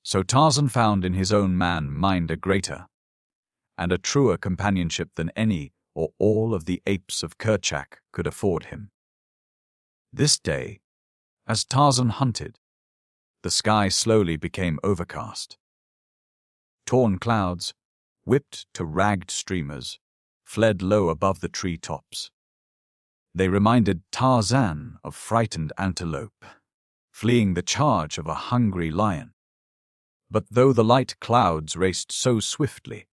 So Tarzan found in his own man mind a greater and a truer companionship than any or all of the apes of Kerchak could afford him. This day, as Tarzan hunted, the sky slowly became overcast. Torn clouds, whipped to ragged streamers, fled low above the tree tops. They reminded Tarzan of frightened antelope, fleeing the charge of a hungry lion. But though the light clouds raced so swiftly,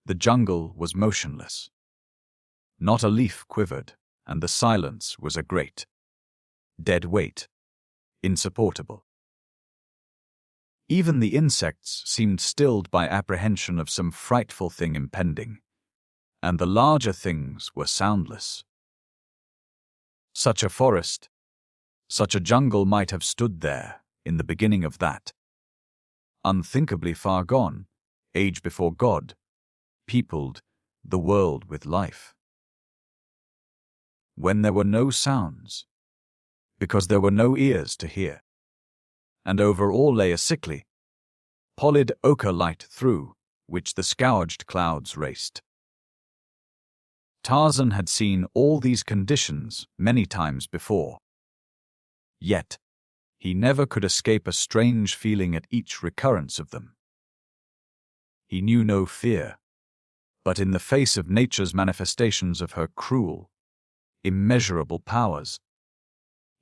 the jungle was motionless. Not a leaf quivered, and the silence was a great, dead weight, insupportable. Even the insects seemed stilled by apprehension of some frightful thing impending, and the larger things were soundless. Such a forest, such a jungle might have stood there in the beginning of that, unthinkably far gone, age before God, peopled the world with life. When there were no sounds, because there were no ears to hear, and over all lay a sickly, pallid ochre light through which the scourged clouds raced. Tarzan had seen all these conditions many times before. Yet, he never could escape a strange feeling at each recurrence of them. He knew no fear, but in the face of nature's manifestations of her cruel, immeasurable powers,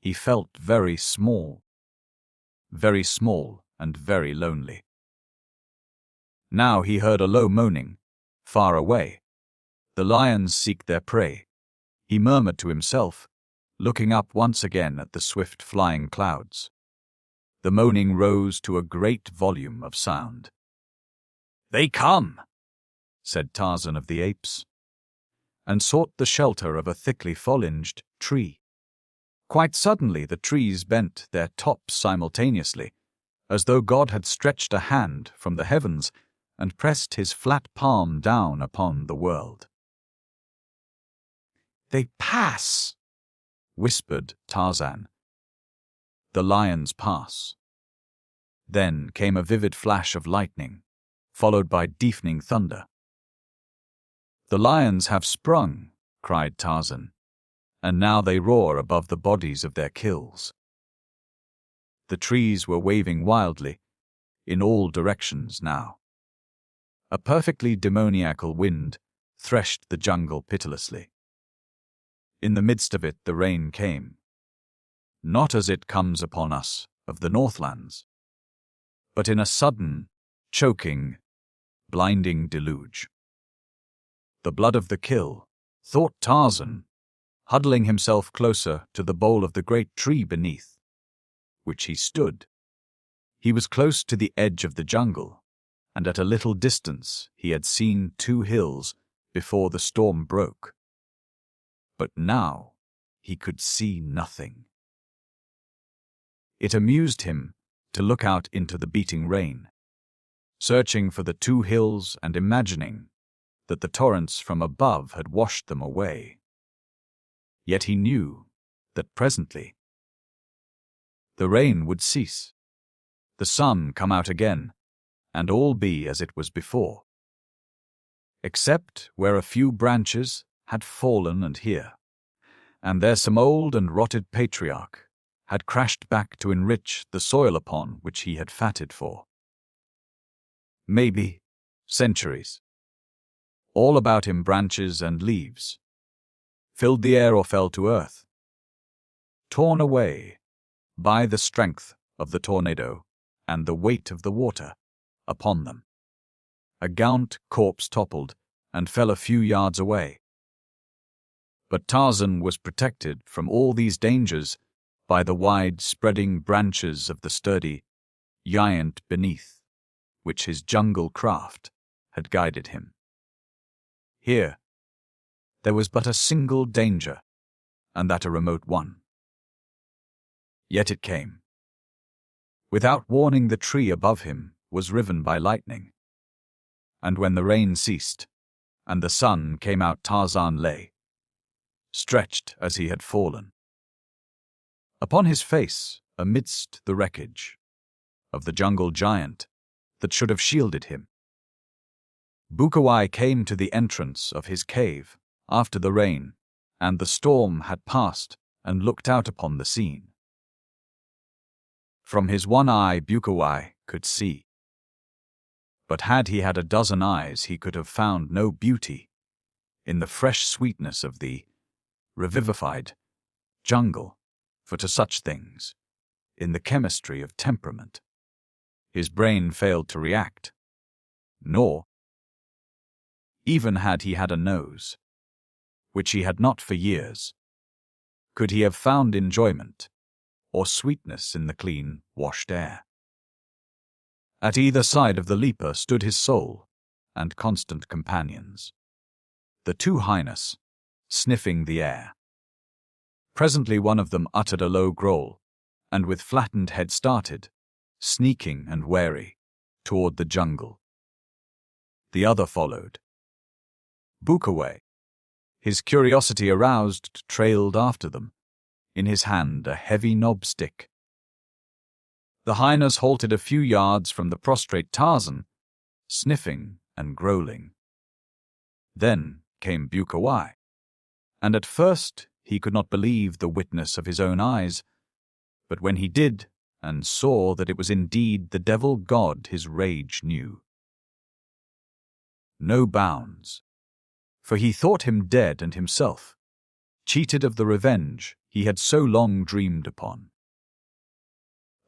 he felt very small and very lonely. Now he heard a low moaning, far away. The lions seek their prey, he murmured to himself, looking up once again at the swift flying clouds. The moaning rose to a great volume of sound. "They come," said Tarzan of the Apes, and sought the shelter of a thickly foliaged tree. Quite suddenly the trees bent their tops simultaneously, as though God had stretched a hand from the heavens and pressed his flat palm down upon the world. "They pass," whispered Tarzan. The lions pass. Then came a vivid flash of lightning, followed by deafening thunder. "The lions have sprung," cried Tarzan, "and now they roar above the bodies of their kills." The trees were waving wildly, in all directions now. A perfectly demoniacal wind threshed the jungle pitilessly. In the midst of it the rain came, not as it comes upon us of the Northlands, but in a sudden, choking, blinding deluge. The blood of the kill, thought Tarzan, huddling himself closer to the bole of the great tree beneath which he stood. He was close to the edge of the jungle, and at a little distance he had seen 2 hills before the storm broke. But now he could see nothing. It amused him to look out into the beating rain, searching for the 2 hills and imagining that the torrents from above had washed them away. Yet he knew that presently the rain would cease, the sun come out again, and all be as it was before, except where a few branches had fallen and here, and there some old and rotted patriarch had crashed back to enrich the soil upon which he had fatted for. Maybe centuries. All about him branches and leaves filled the air or fell to earth, torn away by the strength of the tornado and the weight of the water upon them. A gaunt corpse toppled and fell a few yards away. But Tarzan was protected from all these dangers by the wide-spreading branches of the sturdy giant beneath, which his jungle craft had guided him. Here, there was but a single danger, and that a remote one. Yet it came. Without warning, the tree above him was riven by lightning. And when the rain ceased, and the sun came out, Tarzan lay, stretched as he had fallen. Upon his face, amidst the wreckage of the jungle giant that should have shielded him, Bukawai came to the entrance of his cave after the rain and the storm had passed, and looked out upon the scene. From his one eye Bukawai could see. But had he had a dozen eyes, he could have found no beauty in the fresh sweetness of the revivified jungle, for to such things, in the chemistry of temperament, his brain failed to react, nor, even had he had a nose, which he had not for years, could he have found enjoyment or sweetness in the clean, washed air. At either side of the leaper stood his soul and constant companions, the two hyenas, sniffing the air. Presently one of them uttered a low growl, and with flattened head started, sneaking and wary, toward the jungle. The other followed. Bukawai, his curiosity aroused, trailed after them, in his hand a heavy knob stick. The hyenas halted a few yards from the prostrate Tarzan, sniffing and growling. Then came Bukawai, and at first he could not believe the witness of his own eyes, but when he did, and saw that it was indeed the devil god, his rage knew no bounds, for he thought him dead and himself cheated of the revenge he had so long dreamed upon.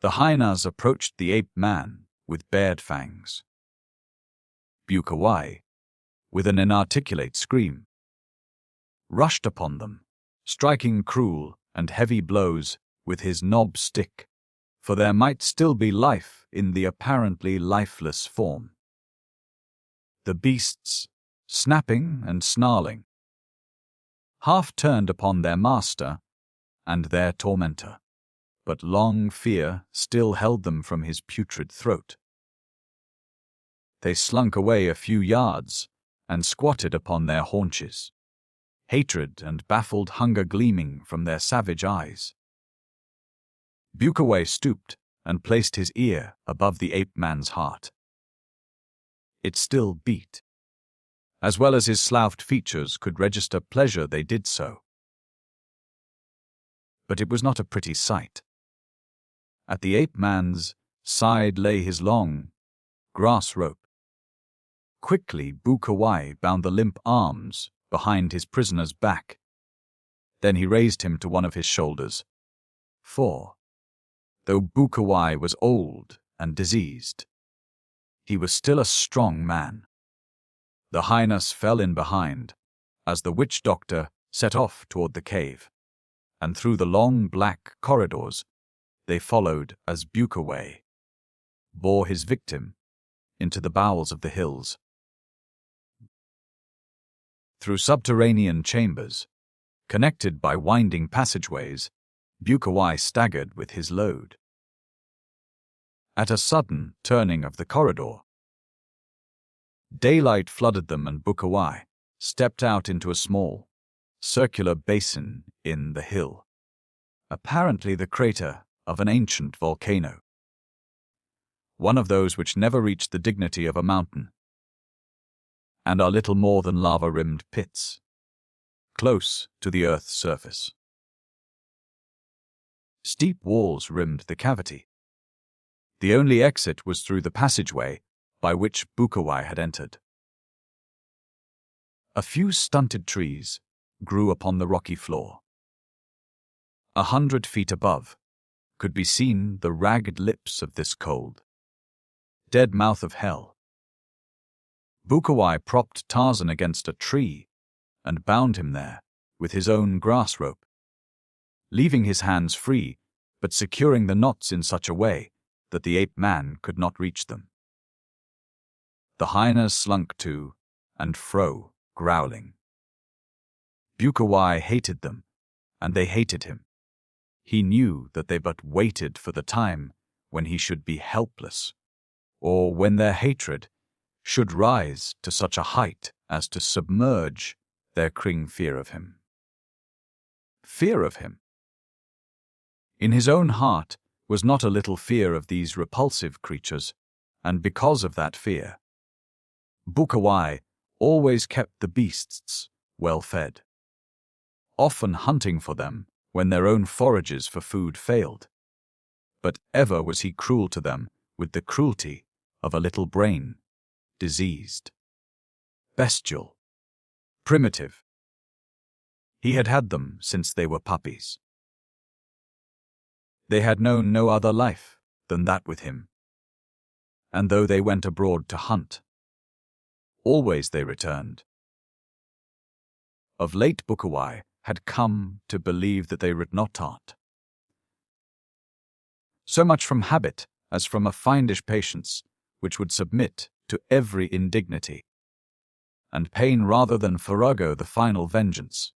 The hyenas approached the ape-man with bared fangs. Bukawai, with an inarticulate scream, rushed upon them, striking cruel and heavy blows with his knob stick, for there might still be life in the apparently lifeless form. The beasts, snapping and snarling, half turned upon their master and their tormentor, but long fear still held them from his putrid throat. They slunk away a few yards and squatted upon their haunches, hatred and baffled hunger gleaming from their savage eyes. Bukawai stooped and placed his ear above the ape-man's heart. It still beat. As well as his sloughed features could register pleasure, they did so. But it was not a pretty sight. At the ape-man's side lay his long, grass rope. Quickly Bukawai bound the limp arms behind his prisoner's back. Then he raised him to one of his shoulders. For, though Bukawai was old and diseased, he was still a strong man. The hyenas fell in behind, as the witch doctor set off toward the cave, and through the long black corridors they followed as Bukawai bore his victim into the bowels of the hills. Through subterranean chambers, connected by winding passageways, Bukawai staggered with his load. At a sudden turning of the corridor, daylight flooded them, and Bukawai stepped out into a small, circular basin in the hill, apparently the crater of an ancient volcano, one of those which never reached the dignity of a mountain, and are little more than lava-rimmed pits, close to the earth's surface. Steep walls rimmed the cavity. The only exit was through the passageway by which Bukawai had entered. A few stunted trees grew upon the rocky floor. 100 feet above could be seen the ragged lips of this cold, dead mouth of hell. Bukawai propped Tarzan against a tree and bound him there with his own grass rope, leaving his hands free but securing the knots in such a way that the ape-man could not reach them. The hyenas slunk to and fro, growling. Bukawai hated them, and they hated him. He knew that they but waited for the time when he should be helpless, or when their hatred should rise to such a height as to submerge their cring fear of him. Fear of him. In his own heart was not a little fear of these repulsive creatures, and because of that fear, Bukawai always kept the beasts well-fed, often hunting for them when their own forages for food failed. But ever was he cruel to them with the cruelty of a little brain, diseased, bestial, primitive. He had had them since they were puppies. They had known no other life than that with him. And though they went abroad to hunt, always they returned. Of late Bukawai had come to believe that they writ not taught. So much from habit as from a findish patience which would submit to every indignity, and pain rather than farrago the final vengeance.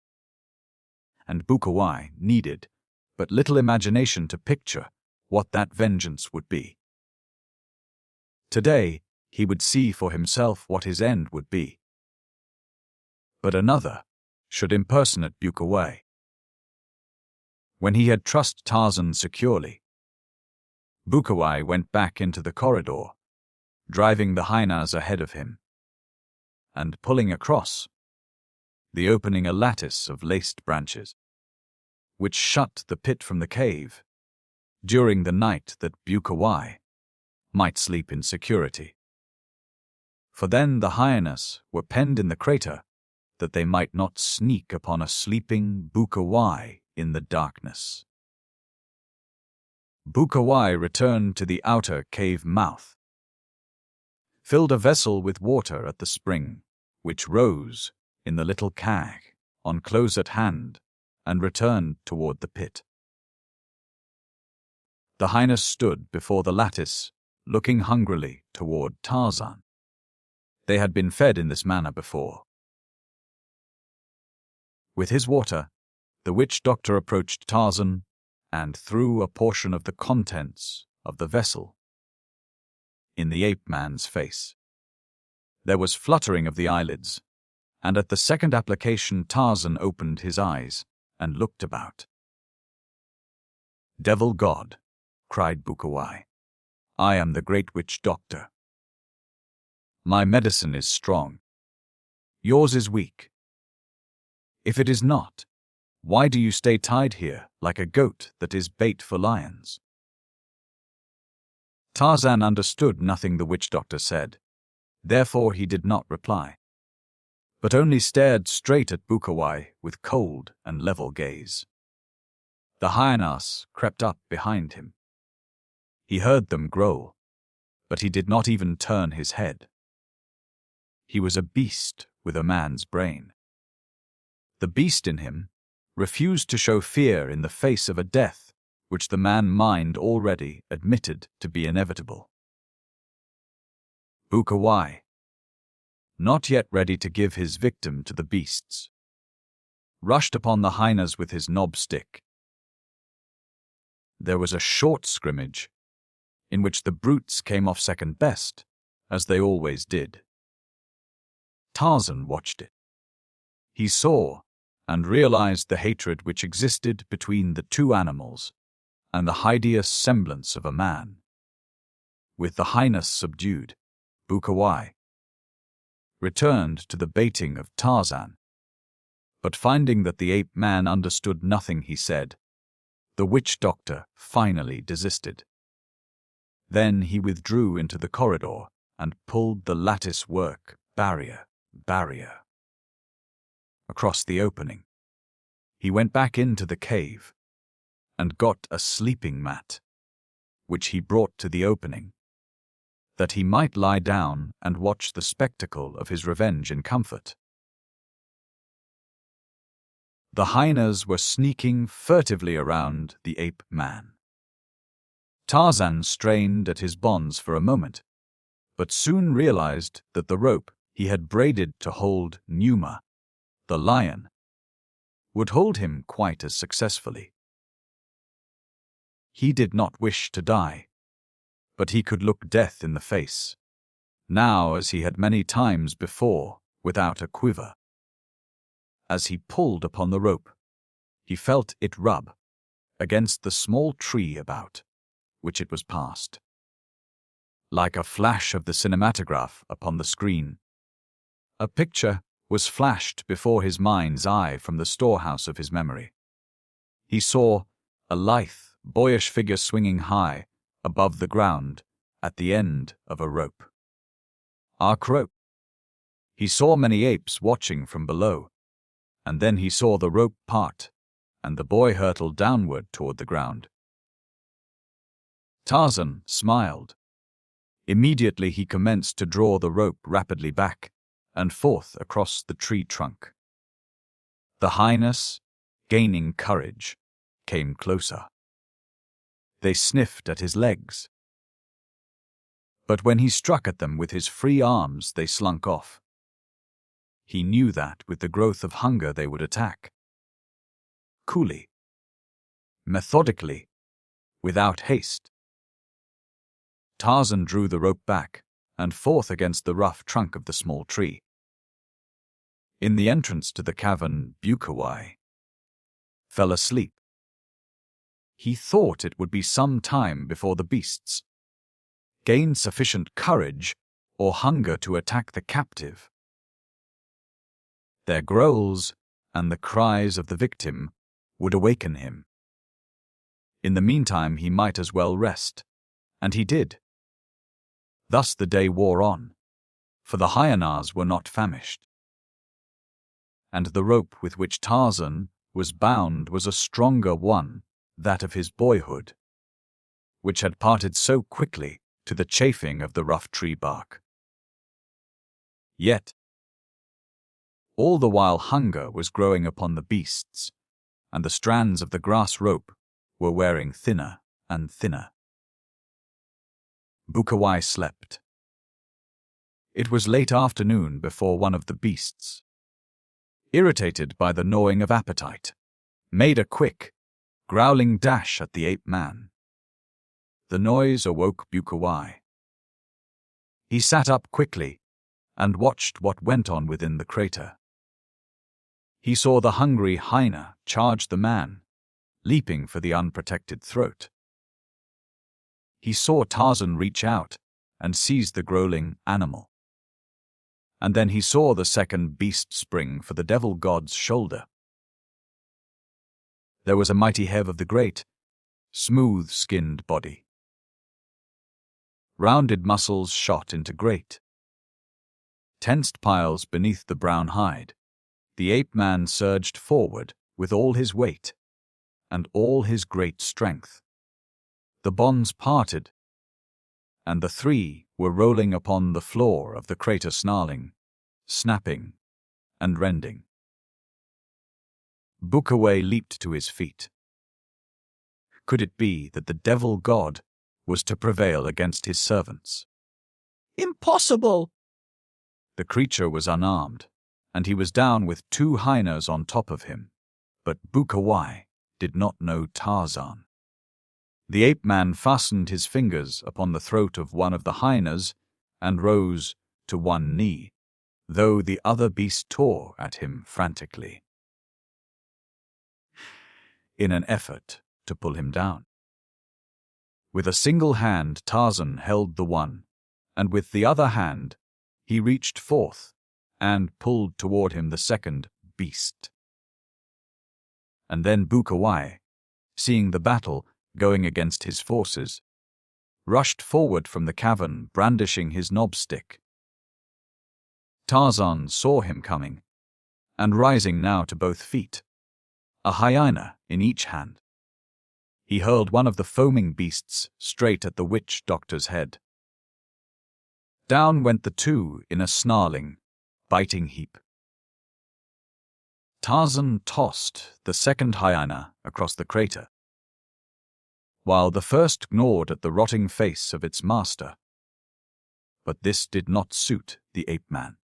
And Bukawai needed but little imagination to picture what that vengeance would be. Today he would see for himself what his end would be. But another should impersonate Bukawai. When he had trussed Tarzan securely, Bukawai went back into the corridor, driving the hyenas ahead of him, and pulling across the opening a lattice of laced branches, which shut the pit from the cave during the night that Bukawai might sleep in security. For then the hyenas were penned in the crater that they might not sneak upon a sleeping Bukawai in the darkness. Bukawai returned to the outer cave mouth, filled a vessel with water at the spring, which rose in the little cag on close at hand, and returned toward the pit. The hyenas stood before the lattice, looking hungrily toward Tarzan. They had been fed in this manner before. With his water, the witch doctor approached Tarzan and threw a portion of the contents of the vessel in the ape-man's face. There was fluttering of the eyelids, and at the second application Tarzan opened his eyes and looked about. "Devil God," cried Bukawai, "I am the great witch doctor. My medicine is strong. Yours is weak. If it is not, why do you stay tied here like a goat that is bait for lions?" Tarzan understood nothing the witch doctor said, therefore he did not reply, but only stared straight at Bukawai with cold and level gaze. The hyenas crept up behind him. He heard them growl, but he did not even turn his head. He was a beast with a man's brain. The beast in him refused to show fear in the face of a death which the man-mind already admitted to be inevitable. Bukawai, not yet ready to give his victim to the beasts, rushed upon the hyenas with his knob stick. There was a short scrimmage, in which the brutes came off second best, as they always did. Tarzan watched it. He saw and realized the hatred which existed between the two animals and the hideous semblance of a man. With the highness subdued, Bukawai returned to the baiting of Tarzan, but finding that the ape-man understood nothing he said, the witch doctor finally desisted. Then he withdrew into the corridor and pulled the lattice-work barrier across the opening. He went back into the cave and got a sleeping mat, which he brought to the opening, that he might lie down and watch the spectacle of his revenge in comfort. The hyenas were sneaking furtively around the ape-man. Tarzan strained at his bonds for a moment, but soon realized that the rope he had braided to hold Numa, the lion, would hold him quite as successfully. He did not wish to die, but he could look death in the face, now as he had many times before, without a quiver. As he pulled upon the rope, he felt it rub against the small tree about which it was passed. Like a flash of the cinematograph upon the screen, a picture was flashed before his mind's eye from the storehouse of his memory. He saw a lithe, boyish figure swinging high above the ground at the end of a rope. Arc rope. He saw many apes watching from below, and then he saw the rope part, and the boy hurtled downward toward the ground. Tarzan smiled. Immediately he commenced to draw the rope rapidly back and forth across the tree trunk. The highness, gaining courage, came closer. They sniffed at his legs. But when he struck at them with his free arms, they slunk off. He knew that with the growth of hunger they would attack. Coolly, methodically, without haste. Tarzan drew the rope back and forth against the rough trunk of the small tree. In the entrance to the cavern, Bukawai fell asleep. He thought it would be some time before the beasts gained sufficient courage or hunger to attack the captive. Their growls and the cries of the victim would awaken him. In the meantime, he might as well rest, and he did. Thus the day wore on, for the hyenas were not famished. And the rope with which Tarzan was bound was a stronger one, that of his boyhood, which had parted so quickly to the chafing of the rough tree bark. Yet, all the while hunger was growing upon the beasts, and the strands of the grass rope were wearing thinner and thinner. Bukawai slept. It was late afternoon before one of the beasts, irritated by the gnawing of appetite, made a quick, growling dash at the ape-man. The noise awoke Bukawai. He sat up quickly and watched what went on within the crater. He saw the hungry hyena charge the man, leaping for the unprotected throat. He saw Tarzan reach out and seize the growling animal. And then he saw the second beast spring for the devil god's shoulder. There was a mighty heave of the great, smooth-skinned body. Rounded muscles shot into great, tensed piles beneath the brown hide. The ape-man surged forward with all his weight and all his great strength. The bonds parted, and the three were rolling upon the floor of the crater, snarling, snapping, and rending. Bukawai leaped to his feet. Could it be that the devil god was to prevail against his servants? Impossible! The creature was unarmed, and he was down with two hyenas on top of him. But Bukawai did not know Tarzan. The ape-man fastened his fingers upon the throat of one of the hyenas and rose to one knee, though the other beast tore at him frantically, in an effort to pull him down. With a single hand Tarzan held the one, and with the other hand he reached forth and pulled toward him the second beast. And then Bukawai, seeing the battle going against his forces, rushed forward from the cavern brandishing his knobstick. Tarzan saw him coming, and rising now to both feet, a hyena in each hand, he hurled one of the foaming beasts straight at the witch doctor's head. Down went the two in a snarling, biting heap. Tarzan tossed the second hyena across the crater, while the first gnawed at the rotting face of its master. But this did not suit the ape-man.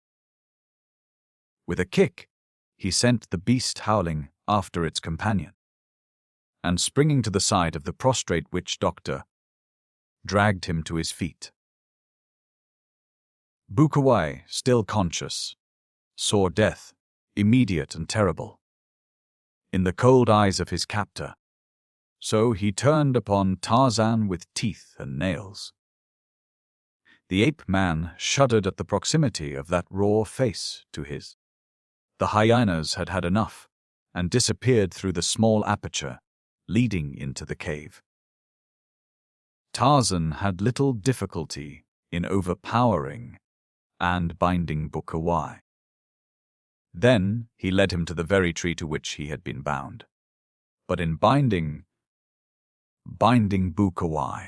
With a kick, he sent the beast howling after its companion, and springing to the side of the prostrate witch doctor, dragged him to his feet. Bukawai, still conscious, saw death, immediate and terrible, in the cold eyes of his captor. So he turned upon Tarzan with teeth and nails. The ape-man shuddered at the proximity of that raw face to his. The hyenas had had enough and disappeared through the small aperture leading into the cave. Tarzan had little difficulty in overpowering and binding Bukawai. Then he led him to the very tree to which he had been bound. But in binding Bukawai,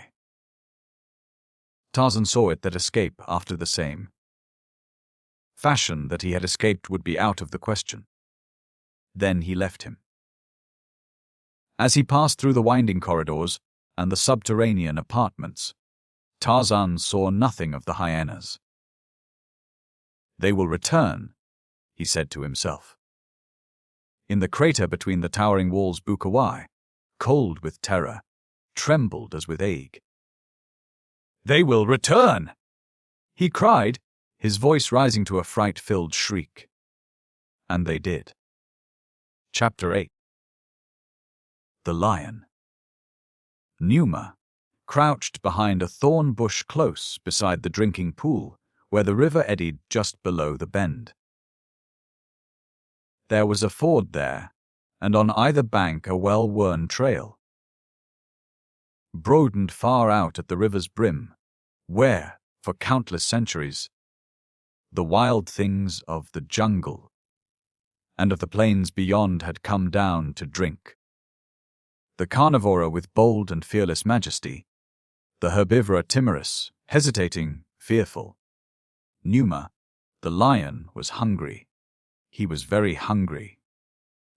Tarzan saw it that escape after the same fashion that he had escaped would be out of the question. Then he left him. As he passed through the winding corridors and the subterranean apartments, Tarzan saw nothing of the hyenas. They will return, he said to himself. In the crater between the towering walls, Bukawai, cold with terror, trembled as with ague. "They will return!" he cried, his voice rising to a fright-filled shriek. And they did. Chapter 8. The Lion. Numa crouched behind a thorn bush close beside the drinking pool, where the river eddied just below the bend. There was a ford there, and on either bank a well-worn trail broadened far out at the river's brim, where, for countless centuries, the wild things of the jungle and of the plains beyond had come down to drink. The carnivora with bold and fearless majesty, the herbivora timorous, hesitating, fearful. Numa, the lion, was hungry. He was very hungry,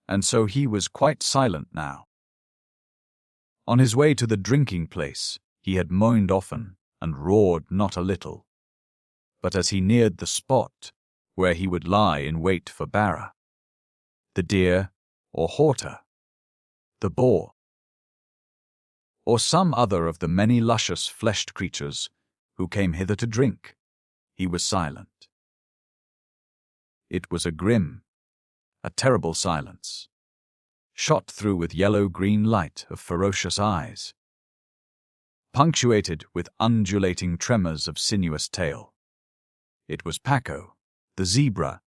and so he was quite silent now. On his way to the drinking place, he had moaned often and roared not a little. But as he neared the spot where he would lie in wait for Bara, the deer or horta, the boar, or some other of the many luscious fleshed creatures who came hither to drink, he was silent. It was a grim, a terrible silence, shot through with yellow-green light of ferocious eyes, punctuated with undulating tremors of sinuous tail. It was Paco, the zebra,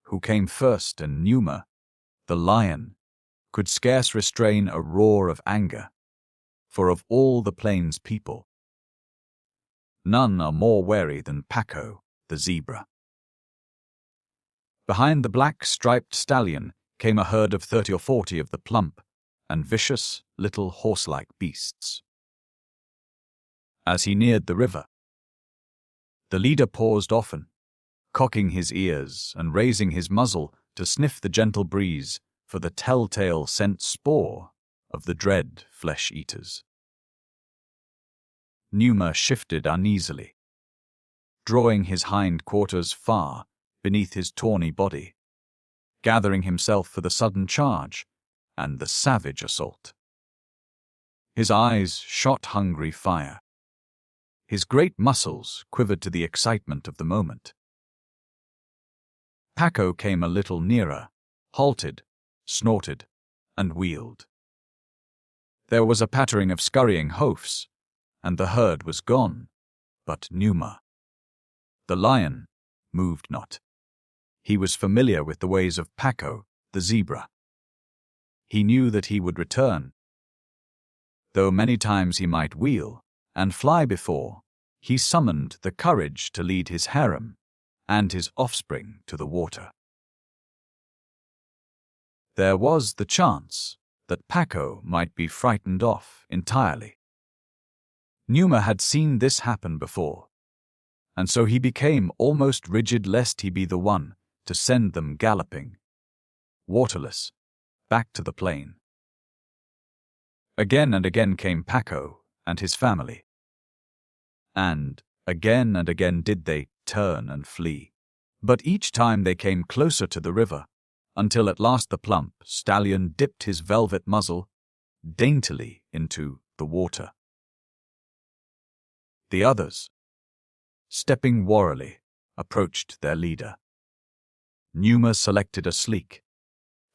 who came first, and Numa, the lion, could scarce restrain a roar of anger, for of all the plains people, none are more wary than Paco, the zebra. Behind the black-striped stallion came a herd of 30 or 40 of the plump and vicious little horse-like beasts. As he neared the river, the leader paused often, cocking his ears and raising his muzzle to sniff the gentle breeze for the telltale scent spore of the dread flesh-eaters. Numa shifted uneasily, drawing his hind quarters far beneath his tawny body, gathering himself for the sudden charge and the savage assault. His eyes shot hungry fire. His great muscles quivered to the excitement of the moment. Paco came a little nearer, halted, snorted, and wheeled. There was a pattering of scurrying hoofs, and the herd was gone, but Numa, the lion, moved not. He was familiar with the ways of Paco, the zebra. He knew that he would return. Though many times he might wheel and fly before, he summoned the courage to lead his harem and his offspring to the water. There was the chance that Paco might be frightened off entirely. Numa had seen this happen before, and so he became almost rigid lest he be the one to send them galloping, waterless, back to the plain. Again and again came Paco and his family, and again did they turn and flee. But each time they came closer to the river, until at last the plump stallion dipped his velvet muzzle daintily into the water. The others, stepping warily, approached their leader. Numa selected a sleek,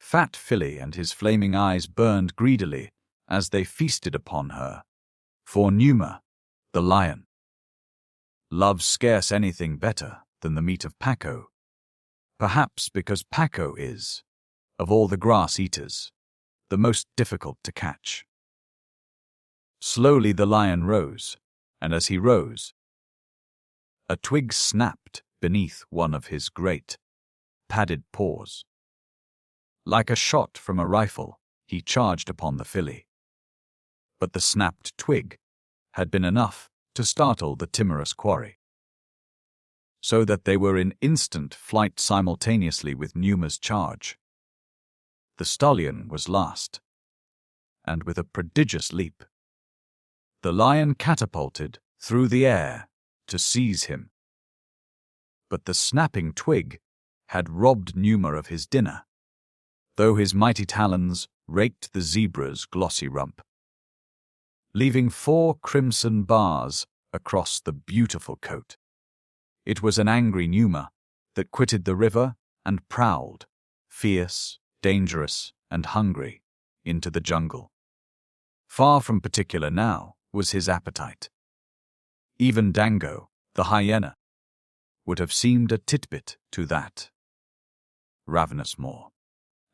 fat filly, and his flaming eyes burned greedily as they feasted upon her. For Numa, the lion, loves scarce anything better than the meat of Paco, perhaps because Paco is, of all the grass-eaters, the most difficult to catch. Slowly the lion rose, and as he rose, a twig snapped beneath one of his great, padded paws. Like a shot from a rifle, he charged upon the filly. But the snapped twig had been enough to startle the timorous quarry, so that they were in instant flight simultaneously with Numa's charge. The stallion was last, and with a prodigious leap, the lion catapulted through the air to seize him. But the snapping twig had robbed Numa of his dinner, though his mighty talons raked the zebra's glossy rump, leaving 4 crimson bars across the beautiful coat. It was an angry Numa that quitted the river and prowled, fierce, dangerous, and hungry, into the jungle. Far from particular now was his appetite. Even Dango, the hyena, would have seemed a titbit to that ravenous maw.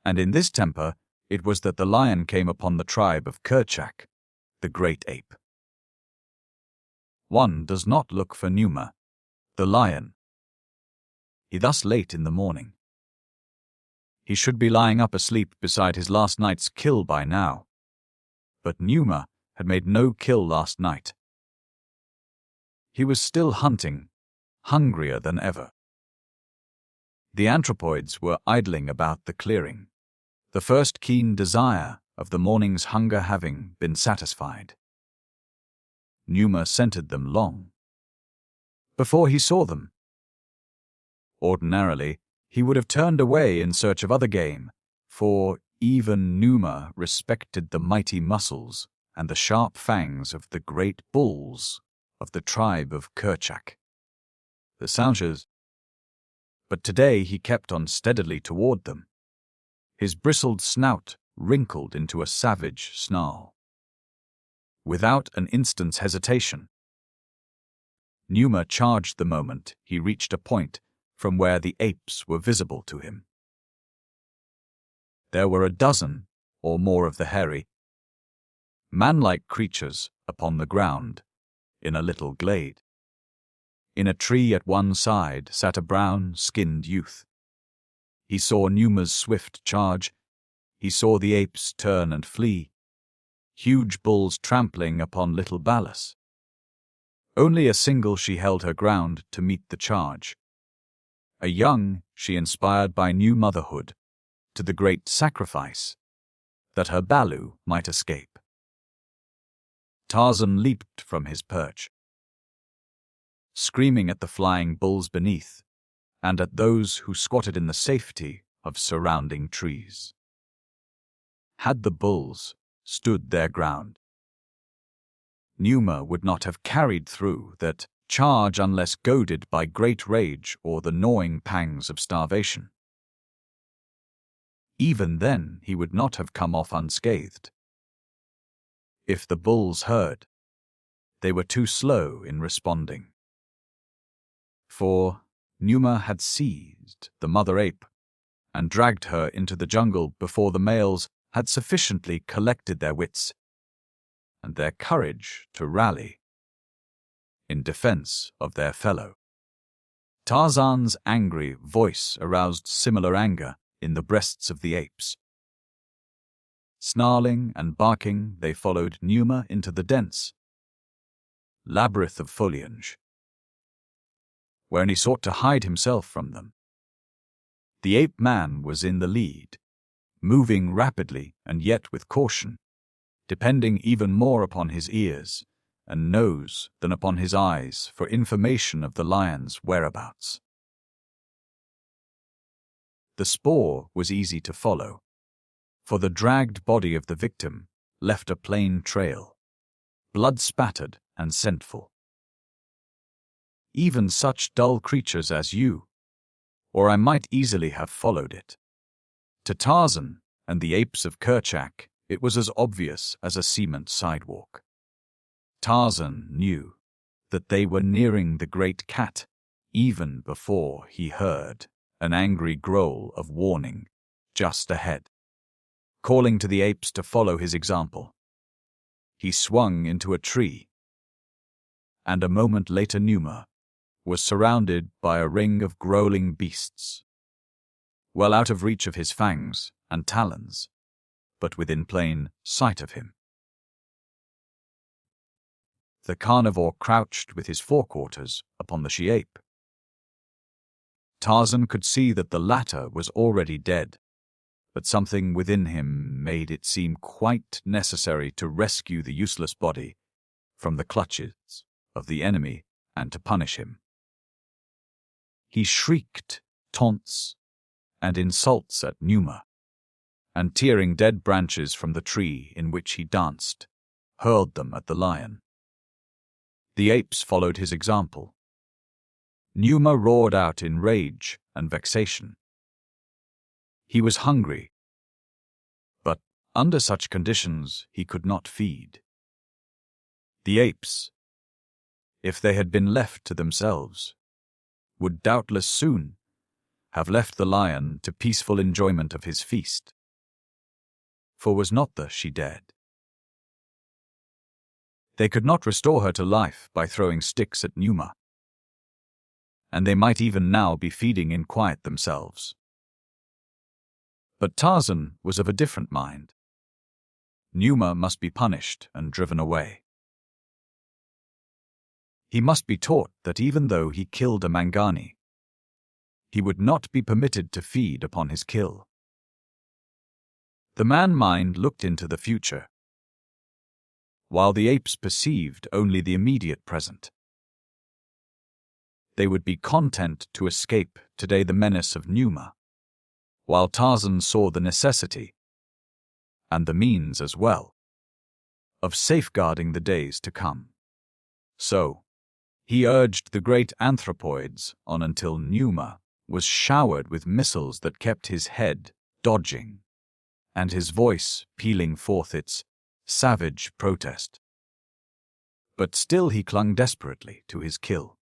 And in this temper it was that the lion came upon the tribe of Kerchak, the great ape. One does not look for Numa, the lion, he thus late in the morning. He should be lying up asleep beside his last night's kill by now. But Numa had made no kill last night. He was still hunting, hungrier than ever. The anthropoids were idling about the clearing, the first keen desire of the morning's hunger having been satisfied. Numa scented them long before he saw them. Ordinarily, he would have turned away in search of other game, for even Numa respected the mighty muscles and the sharp fangs of the great bulls of the tribe of Kerchak, the Saunges. But today he kept on steadily toward them, his bristled snout wrinkled into a savage snarl. Without an instant's hesitation, Numa charged the moment he reached a point from where the apes were visible to him. There were a dozen or more of the hairy, man-like creatures upon the ground in a little glade. In a tree at one side sat a brown-skinned youth. He saw Numa's swift charge. He saw the apes turn and flee, huge bulls trampling upon little Balus. Only a single she held her ground to meet the charge. A young she inspired by new motherhood to the great sacrifice that her Balu might escape. Tarzan leaped from his perch, screaming at the flying bulls beneath and at those who squatted in the safety of surrounding trees. Had the bulls stood their ground, Numa would not have carried through that charge unless goaded by great rage or the gnawing pangs of starvation. Even then he would not have come off unscathed. If the bulls heard, they were too slow in responding. For Numa had seized the mother ape and dragged her into the jungle before the males had sufficiently collected their wits and their courage to rally in defense of their fellow. Tarzan's angry voice aroused similar anger in the breasts of the apes. Snarling and barking, they followed Numa into the dense labyrinth of foliage, wherein he sought to hide himself from them. The ape-man was in the lead, moving rapidly and yet with caution, depending even more upon his ears and nose than upon his eyes for information of the lion's whereabouts. The spoor was easy to follow, for the dragged body of the victim left a plain trail, blood-spattered and scentful. Even such dull creatures as you, or I might easily have followed it. To Tarzan and the apes of Kerchak, it was as obvious as a cement sidewalk. Tarzan knew that they were nearing the great cat even before he heard an angry growl of warning just ahead, calling to the apes to follow his example. He swung into a tree, and a moment later Numa was surrounded by a ring of growling beasts, well out of reach of his fangs and talons, but within plain sight of him. The carnivore crouched with his forequarters upon the she-ape. Tarzan could see that the latter was already dead, but something within him made it seem quite necessary to rescue the useless body from the clutches of the enemy and to punish him. He shrieked taunts and insults at Numa, and tearing dead branches from the tree in which he danced, hurled them at the lion. The apes followed his example. Numa roared out in rage and vexation. He was hungry, but under such conditions he could not feed. The apes, if they had been left to themselves, would doubtless soon have left the lion to peaceful enjoyment of his feast. For was not the she dead? They could not restore her to life by throwing sticks at Numa, and they might even now be feeding in quiet themselves. But Tarzan was of a different mind. Numa must be punished and driven away. He must be taught that even though he killed a Mangani, he would not be permitted to feed upon his kill. The man-mind looked into the future, while the apes perceived only the immediate present. They would be content to escape today the menace of Numa, while Tarzan saw the necessity, and the means as well, of safeguarding the days to come. So, he urged the great anthropoids on until Numa was showered with missiles that kept his head dodging, and his voice pealing forth its savage protest. But still he clung desperately to his kill.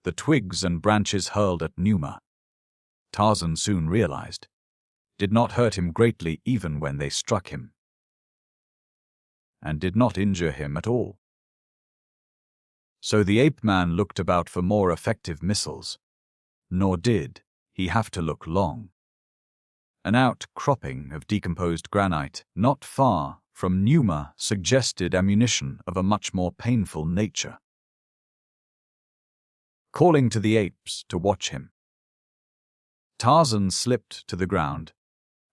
The twigs and branches hurled at Numa, Tarzan soon realized, did not hurt him greatly even when they struck him, and did not injure him at all. So the ape-man looked about for more effective missiles, nor did he have to look long. An outcropping of decomposed granite not far from Numa suggested ammunition of a much more painful nature. Calling to the apes to watch him, Tarzan slipped to the ground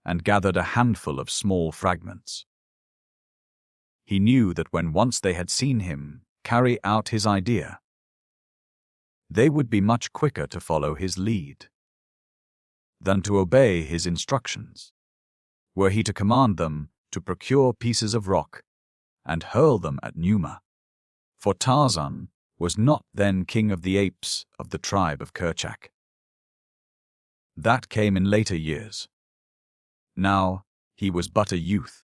and gathered a handful of small fragments. He knew that when once they had seen him carry out his idea, they would be much quicker to follow his lead than to obey his instructions, were he to command them to procure pieces of rock and hurl them at Numa. For Tarzan was not then king of the apes of the tribe of Kerchak. That came in later years. Now he was but a youth,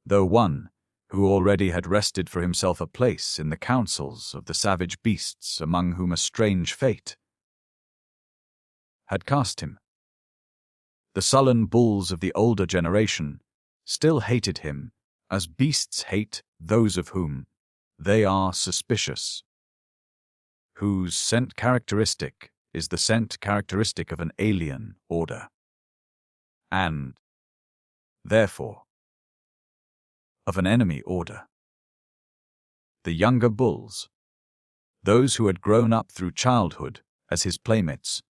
though one who already had wrested for himself a place in the councils of the savage beasts among whom a strange fate had cast him. The sullen bulls of the older generation still hated him as beasts hate those of whom they are suspicious, whose scent characteristic is the scent characteristic of an alien order, and, therefore, of an enemy order. The younger bulls, those who had grown up through childhood as his playmates,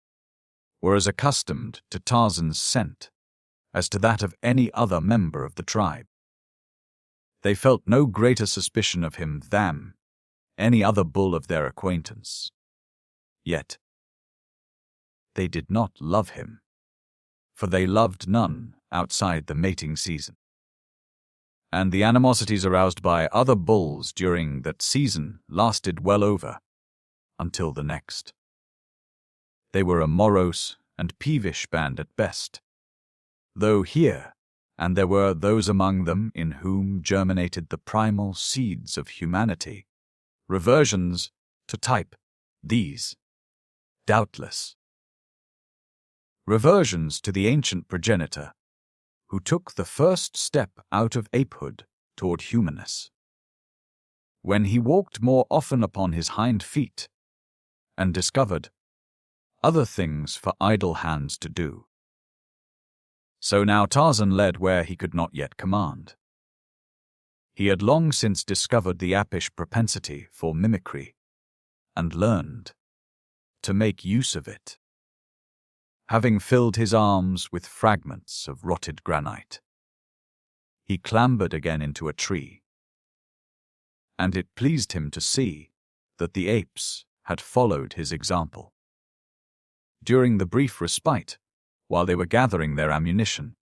were as accustomed to Tarzan's scent as to that of any other member of the tribe. They felt no greater suspicion of him than any other bull of their acquaintance. Yet, they did not love him, for they loved none outside the mating season. And the animosities aroused by other bulls during that season lasted well over until the next. They were a morose and peevish band at best, though here and there were those among them in whom germinated the primal seeds of humanity, reversions to type. These doubtless. Reversions to the ancient progenitor, who took the first step out of apehood toward humanness. When he walked more often upon his hind feet and discovered other things for idle hands to do. So now Tarzan led where he could not yet command. He had long since discovered the apish propensity for mimicry and learned to make use of it. Having filled his arms with fragments of rotted granite, he clambered again into a tree, and it pleased him to see that the apes had followed his example. During the brief respite, while they were gathering their ammunition,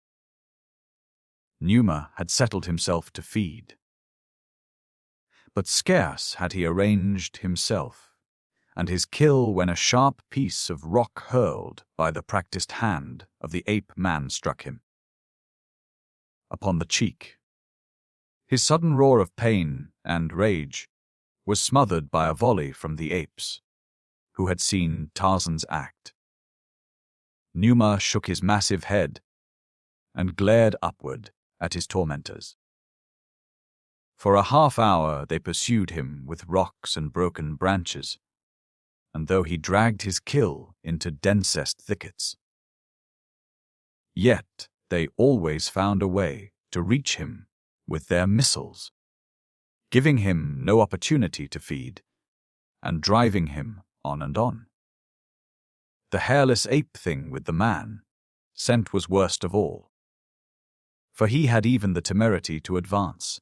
Numa had settled himself to feed. But scarce had he arranged himself and his kill when a sharp piece of rock hurled by the practiced hand of the ape-man struck him upon the cheek. His sudden roar of pain and rage was smothered by a volley from the apes, who had seen Tarzan's act. Numa shook his massive head and glared upward at his tormentors. For a half-hour they pursued him with rocks and broken branches, and though he dragged his kill into densest thickets, yet they always found a way to reach him with their missiles, giving him no opportunity to feed, and driving him on and on. The hairless ape thing with the man scent was worst of all, for he had even the temerity to advance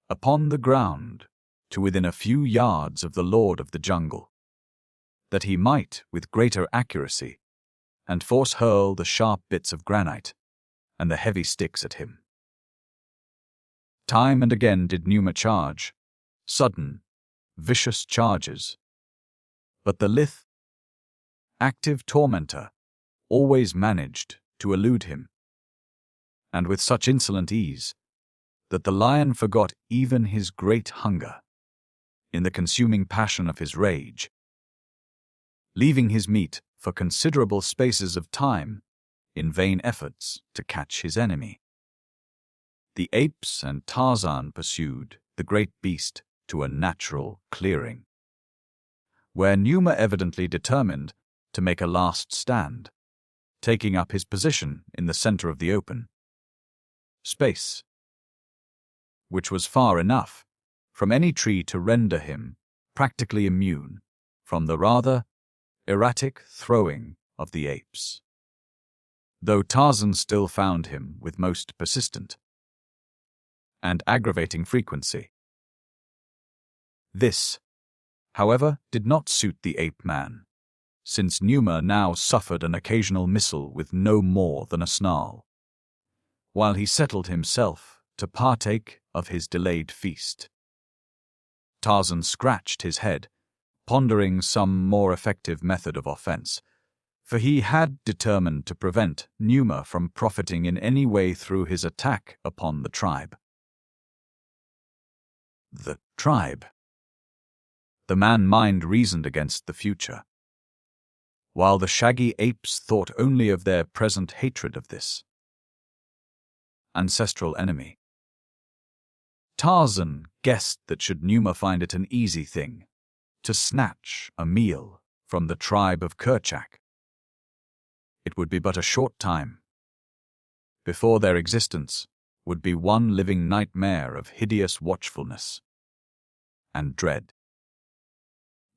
upon the ground to within a few yards of the lord of the jungle, that he might, with greater accuracy, and force hurl the sharp bits of granite and the heavy sticks at him. Time and again did Numa charge, sudden, vicious charges, but the lithe, active tormentor always managed to elude him, and with such insolent ease that the lion forgot even his great hunger in the consuming passion of his rage, leaving his meat for considerable spaces of time in vain efforts to catch his enemy. The apes and Tarzan pursued the great beast to a natural clearing, where Numa evidently determined to make a last stand, taking up his position in the center of the open space, which was far enough from any tree to render him practically immune from the rather erratic throwing of the apes, though Tarzan still found him with most persistent and aggravating frequency. This, however, did not suit the ape-man, since Numa now suffered an occasional missile with no more than a snarl, while he settled himself to partake of his delayed feast. Tarzan scratched his head, pondering some more effective method of offense, for he had determined to prevent Numa from profiting in any way through his attack upon the tribe. The tribe. The man-mind reasoned against the future, while the shaggy apes thought only of their present hatred of this ancestral enemy. Tarzan guessed that should Numa find it an easy thing to snatch a meal from the tribe of Kerchak, it would be but a short time before their existence would be one living nightmare of hideous watchfulness and dread.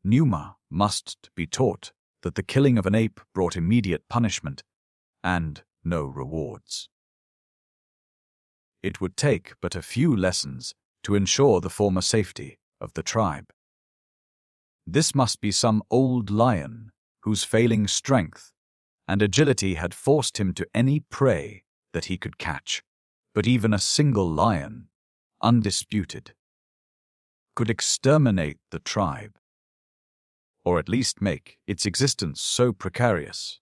Numa must be taught that the killing of an ape brought immediate punishment and no rewards. It would take but a few lessons to ensure the former safety of the tribe. This must be some old lion whose failing strength and agility had forced him to any prey that he could catch, but even a single lion, undisputed, could exterminate the tribe, or at least make its existence so precarious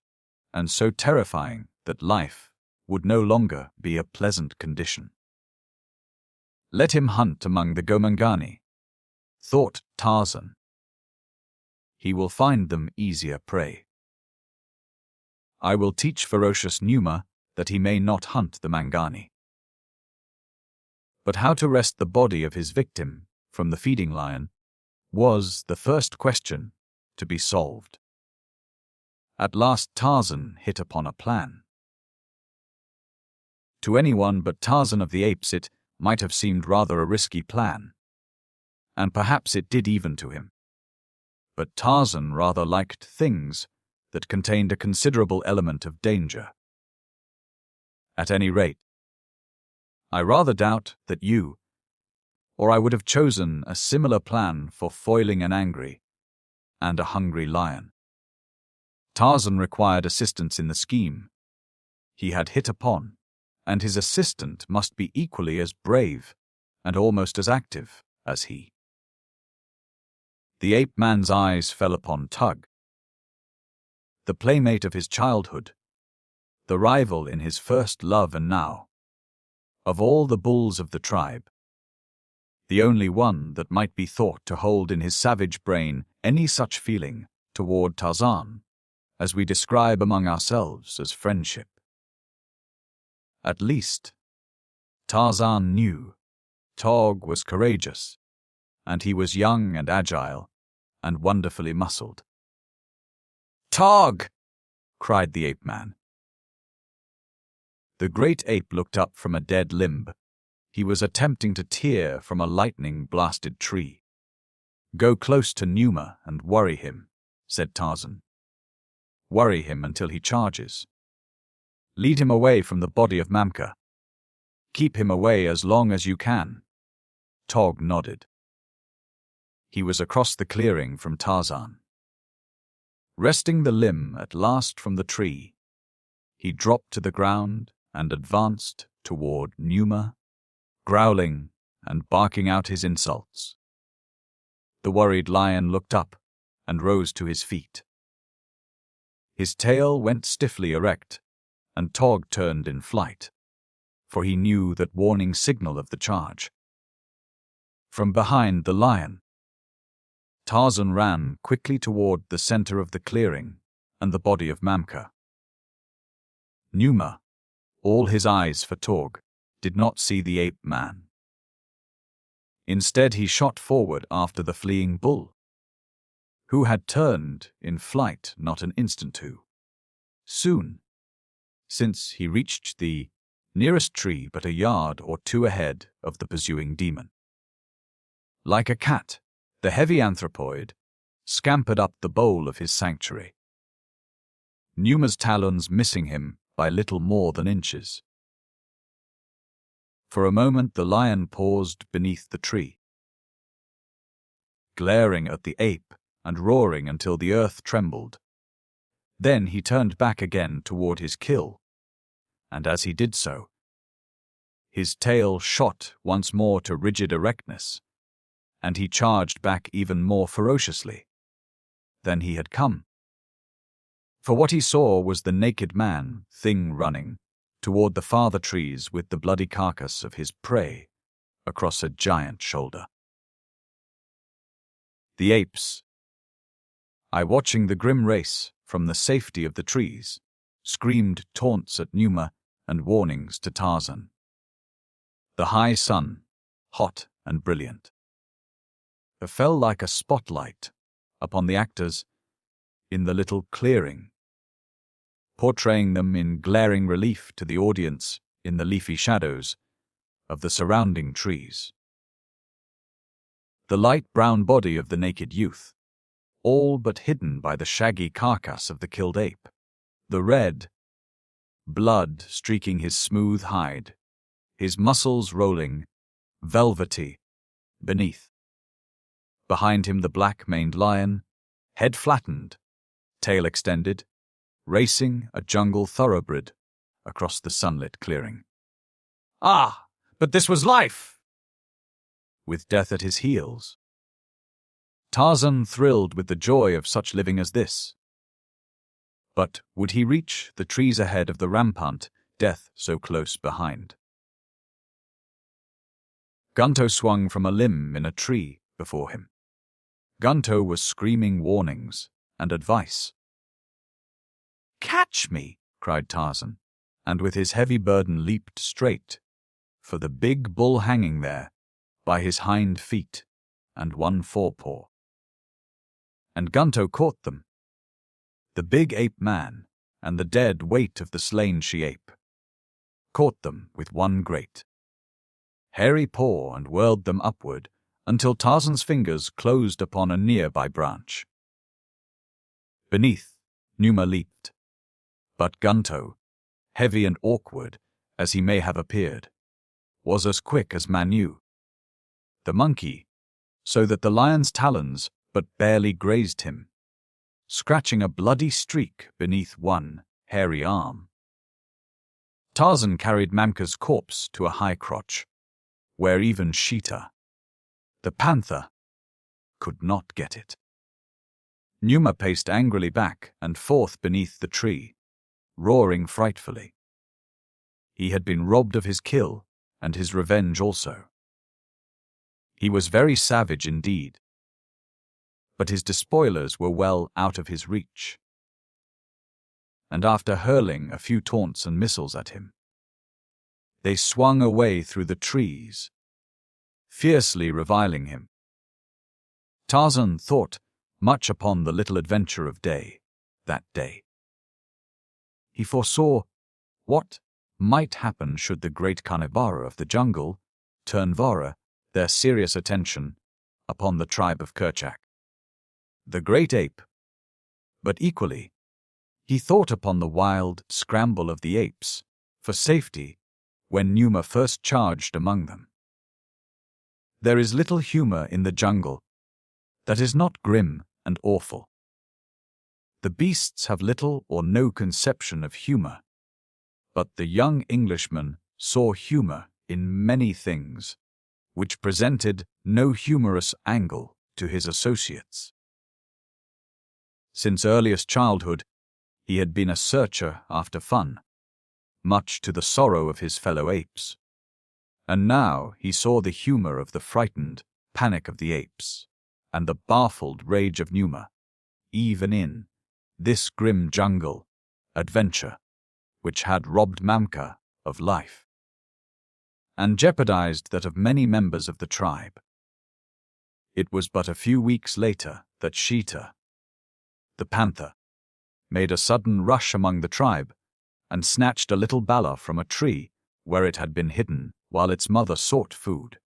and so terrifying that life would no longer be a pleasant condition. Let him hunt among the Gomangani, thought Tarzan. he will find them easier prey. I will teach ferocious Numa that he may not hunt the Mangani. But how to wrest the body of his victim from the feeding lion was the first question to be solved. At last Tarzan hit upon a plan. To anyone but Tarzan of the Apes it might have seemed rather a risky plan, and perhaps it did even to him. But Tarzan rather liked things that contained a considerable element of danger. At any rate, I rather doubt that you, or I would have chosen a similar plan for foiling an angry and a hungry lion. Tarzan required assistance in the scheme he had hit upon, and his assistant must be equally as brave and almost as active as he. The ape-man's eyes fell upon Tug, the playmate of his childhood, the rival in his first love, and now, of all the bulls of the tribe, the only one that might be thought to hold in his savage brain any such feeling toward Tarzan as we describe among ourselves as friendship. At least, Tarzan knew Tog was courageous, and he was young and agile and wonderfully muscled. "Tog!" cried the ape-man. The great ape looked up from a dead limb. He was attempting to tear from a lightning-blasted tree. "Go close to Numa and worry him," said Tarzan. "Worry him until he charges. Lead him away from the body of Mamka. Keep him away as long as you can." Tog nodded. He was across the clearing from Tarzan. Wresting the limb at last from the tree, he dropped to the ground and advanced toward Numa, growling and barking out his insults. The worried lion looked up and rose to his feet. His tail went stiffly erect, and Tog turned in flight, for he knew that warning signal of the charge. From behind the lion, Tarzan ran quickly toward the center of the clearing and the body of Mamka. Numa, all his eyes for Tog, did not see the ape-man. Instead, he shot forward after the fleeing bull, who had turned in flight not an instant too soon, since he reached the nearest tree but a yard or two ahead of the pursuing demon. Like a cat, the heavy anthropoid scampered up the bole of his sanctuary, Numa's talons missing him by little more than inches. For a moment the lion paused beneath the tree, glaring at the ape and roaring until the earth trembled. Then he turned back again toward his kill, and as he did so, his tail shot once more to rigid erectness, and he charged back even more ferociously than he had come. For what he saw was the naked man thing running toward the farther trees with the bloody carcass of his prey across a giant shoulder. The apes, watching the grim race from the safety of the trees, screamed taunts at Numa and warnings to Tarzan. The high sun, hot and brilliant, fell like a spotlight upon the actors in the little clearing, portraying them in glaring relief to the audience in the leafy shadows of the surrounding trees. The light brown body of the naked youth, all but hidden by the shaggy carcass of the killed ape, the red blood streaking his smooth hide, his muscles rolling, velvety, beneath. Behind him the black-maned lion, head flattened, tail extended, racing a jungle thoroughbred across the sunlit clearing. "Ah, but this was life!" With death at his heels, Tarzan thrilled with the joy of such living as this. But would he reach the trees ahead of the rampant, death so close behind? Gunto swung from a limb in a tree before him, Gunto was screaming warnings and advice. "Catch me!" cried Tarzan, and with his heavy burden leaped straight for the big bull hanging there by his hind feet and one forepaw. And Gunto caught them, the big ape man and the dead weight of the slain she-ape, caught them with one great hairy paw and whirled them upward until Tarzan's fingers closed upon a nearby branch. Beneath, Numa leaped, but Gunto, heavy and awkward as he may have appeared, was as quick as Manu, the monkey, so that the lion's talons but barely grazed him, scratching a bloody streak beneath one hairy arm. Tarzan carried Mamka's corpse to a high crotch, where even Sheeta, the panther, could not get it. Numa paced angrily back and forth beneath the tree, roaring frightfully. He had been robbed of his kill and his revenge also. He was very savage indeed, but his despoilers were well out of his reach. And after hurling a few taunts and missiles at him, they swung away through the trees, fiercely reviling him. Tarzan thought much upon the little adventure of that day. He foresaw what might happen should the great Kanibara of the jungle turn their serious attention upon the tribe of Kerchak, the great ape, but equally he thought upon the wild scramble of the apes for safety when Numa first charged among them. There is little humor in the jungle that is not grim and awful. The beasts have little or no conception of humor, but the young Englishman saw humor in many things, which presented no humorous angle to his associates. Since earliest childhood, he had been a searcher after fun, much to the sorrow of his fellow apes, and now he saw the humor of the frightened panic of the apes and the baffled rage of Numa, even in this grim jungle adventure which had robbed Mamka of life and jeopardized that of many members of the tribe. It was but a few weeks later that Sheeta, the panther, made a sudden rush among the tribe and snatched a little bala from a tree where it had been hidden while its mother sought food.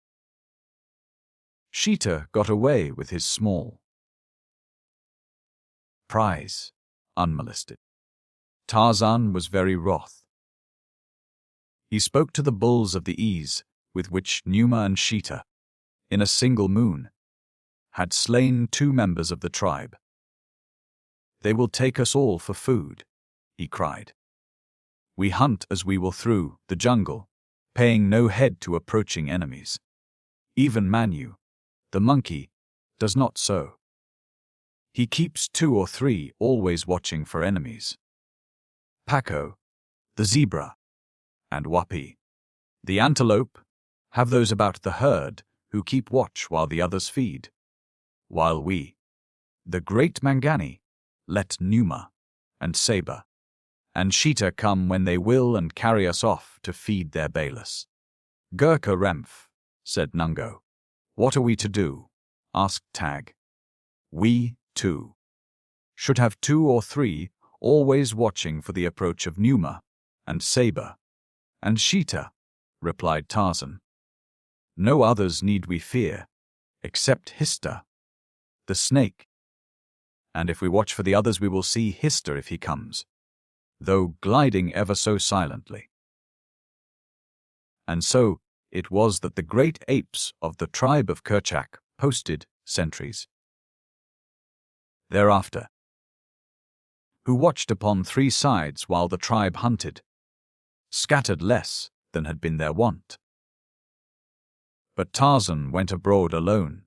Sheeta got away with his small prize unmolested. Tarzan was very wroth. He spoke to the bulls of the ease with which Numa and Sheeta, in a single moon, had slain 2 members of the tribe. "They will take us all for food," he cried. "We hunt as we will through the jungle, paying no heed to approaching enemies. Even Manu, the monkey, does not so. He keeps 2 or 3 always watching for enemies. Paco, the zebra, and Wapi, the antelope, have those about the herd who keep watch while the others feed, while we, the great Mangani, let Numa and Saber and Sheeta come when they will and carry us off to feed their Balis." "Gurkha Remph," said Nungo. "What are we to do?" asked Tag. "We, too, should have 2 or 3 always watching for the approach of Numa and Saber and Sheeta," replied Tarzan. "No others need we fear, except Hista, the snake. And if we watch for the others we will see Hista if he comes, though gliding ever so silently." And so it was that the great apes of the tribe of Kerchak posted sentries thereafter, who watched upon 3 sides while the tribe hunted, scattered less than had been their wont. But Tarzan went abroad alone,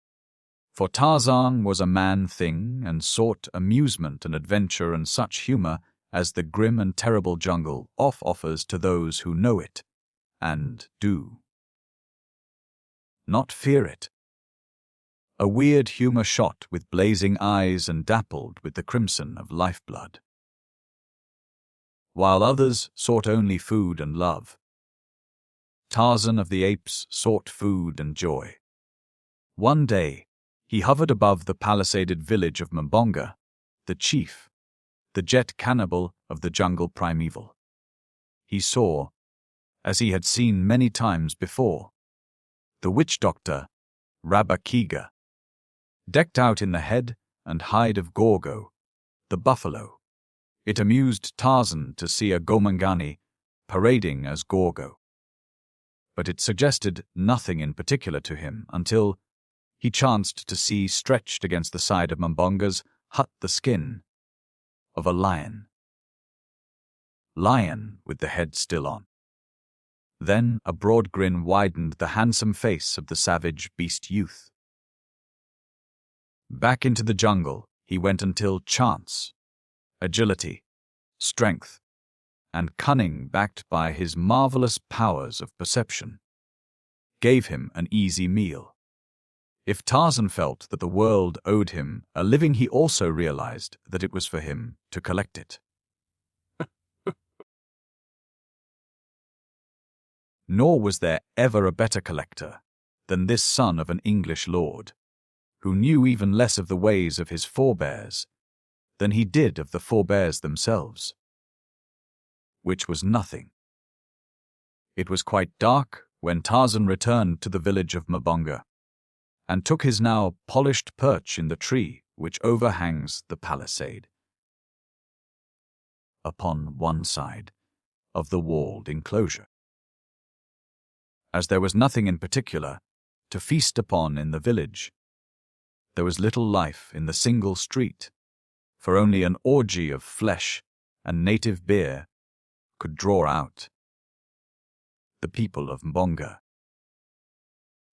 for Tarzan was a man thing and sought amusement and adventure and such humor as the grim and terrible jungle offers to those who know it and do not fear it. a weird humor shot with blazing eyes and dappled with the crimson of lifeblood. While others sought only food and love, Tarzan of the Apes sought food and joy. One day, he hovered above the palisaded village of Mbonga, the chief, the jet cannibal of the jungle primeval. He saw, as he had seen many times before, the witch doctor, Rabakiga, decked out in the head and hide of Gorgo, the buffalo. It amused Tarzan to see a Gomangani parading as Gorgo, but it suggested nothing in particular to him until he chanced to see stretched against the side of Mbonga's hut the skin of a lion. Lion with the head still on. Then a broad grin widened the handsome face of the savage beast youth. Back into the jungle he went until chance, agility, strength, and cunning backed by his marvelous powers of perception gave him an easy meal. If Tarzan felt that the world owed him a living, he also realized that it was for him to collect it. Nor was there ever a better collector than this son of an English lord, who knew even less of the ways of his forebears than he did of the forebears themselves, which was nothing. It was quite dark when Tarzan returned to the village of Mbonga, and took his now polished perch in the tree which overhangs the palisade, upon one side of the walled enclosure. As there was nothing in particular to feast upon in the village, there was little life in the single street, for only an orgy of flesh and native beer could draw out the people of Mbonga.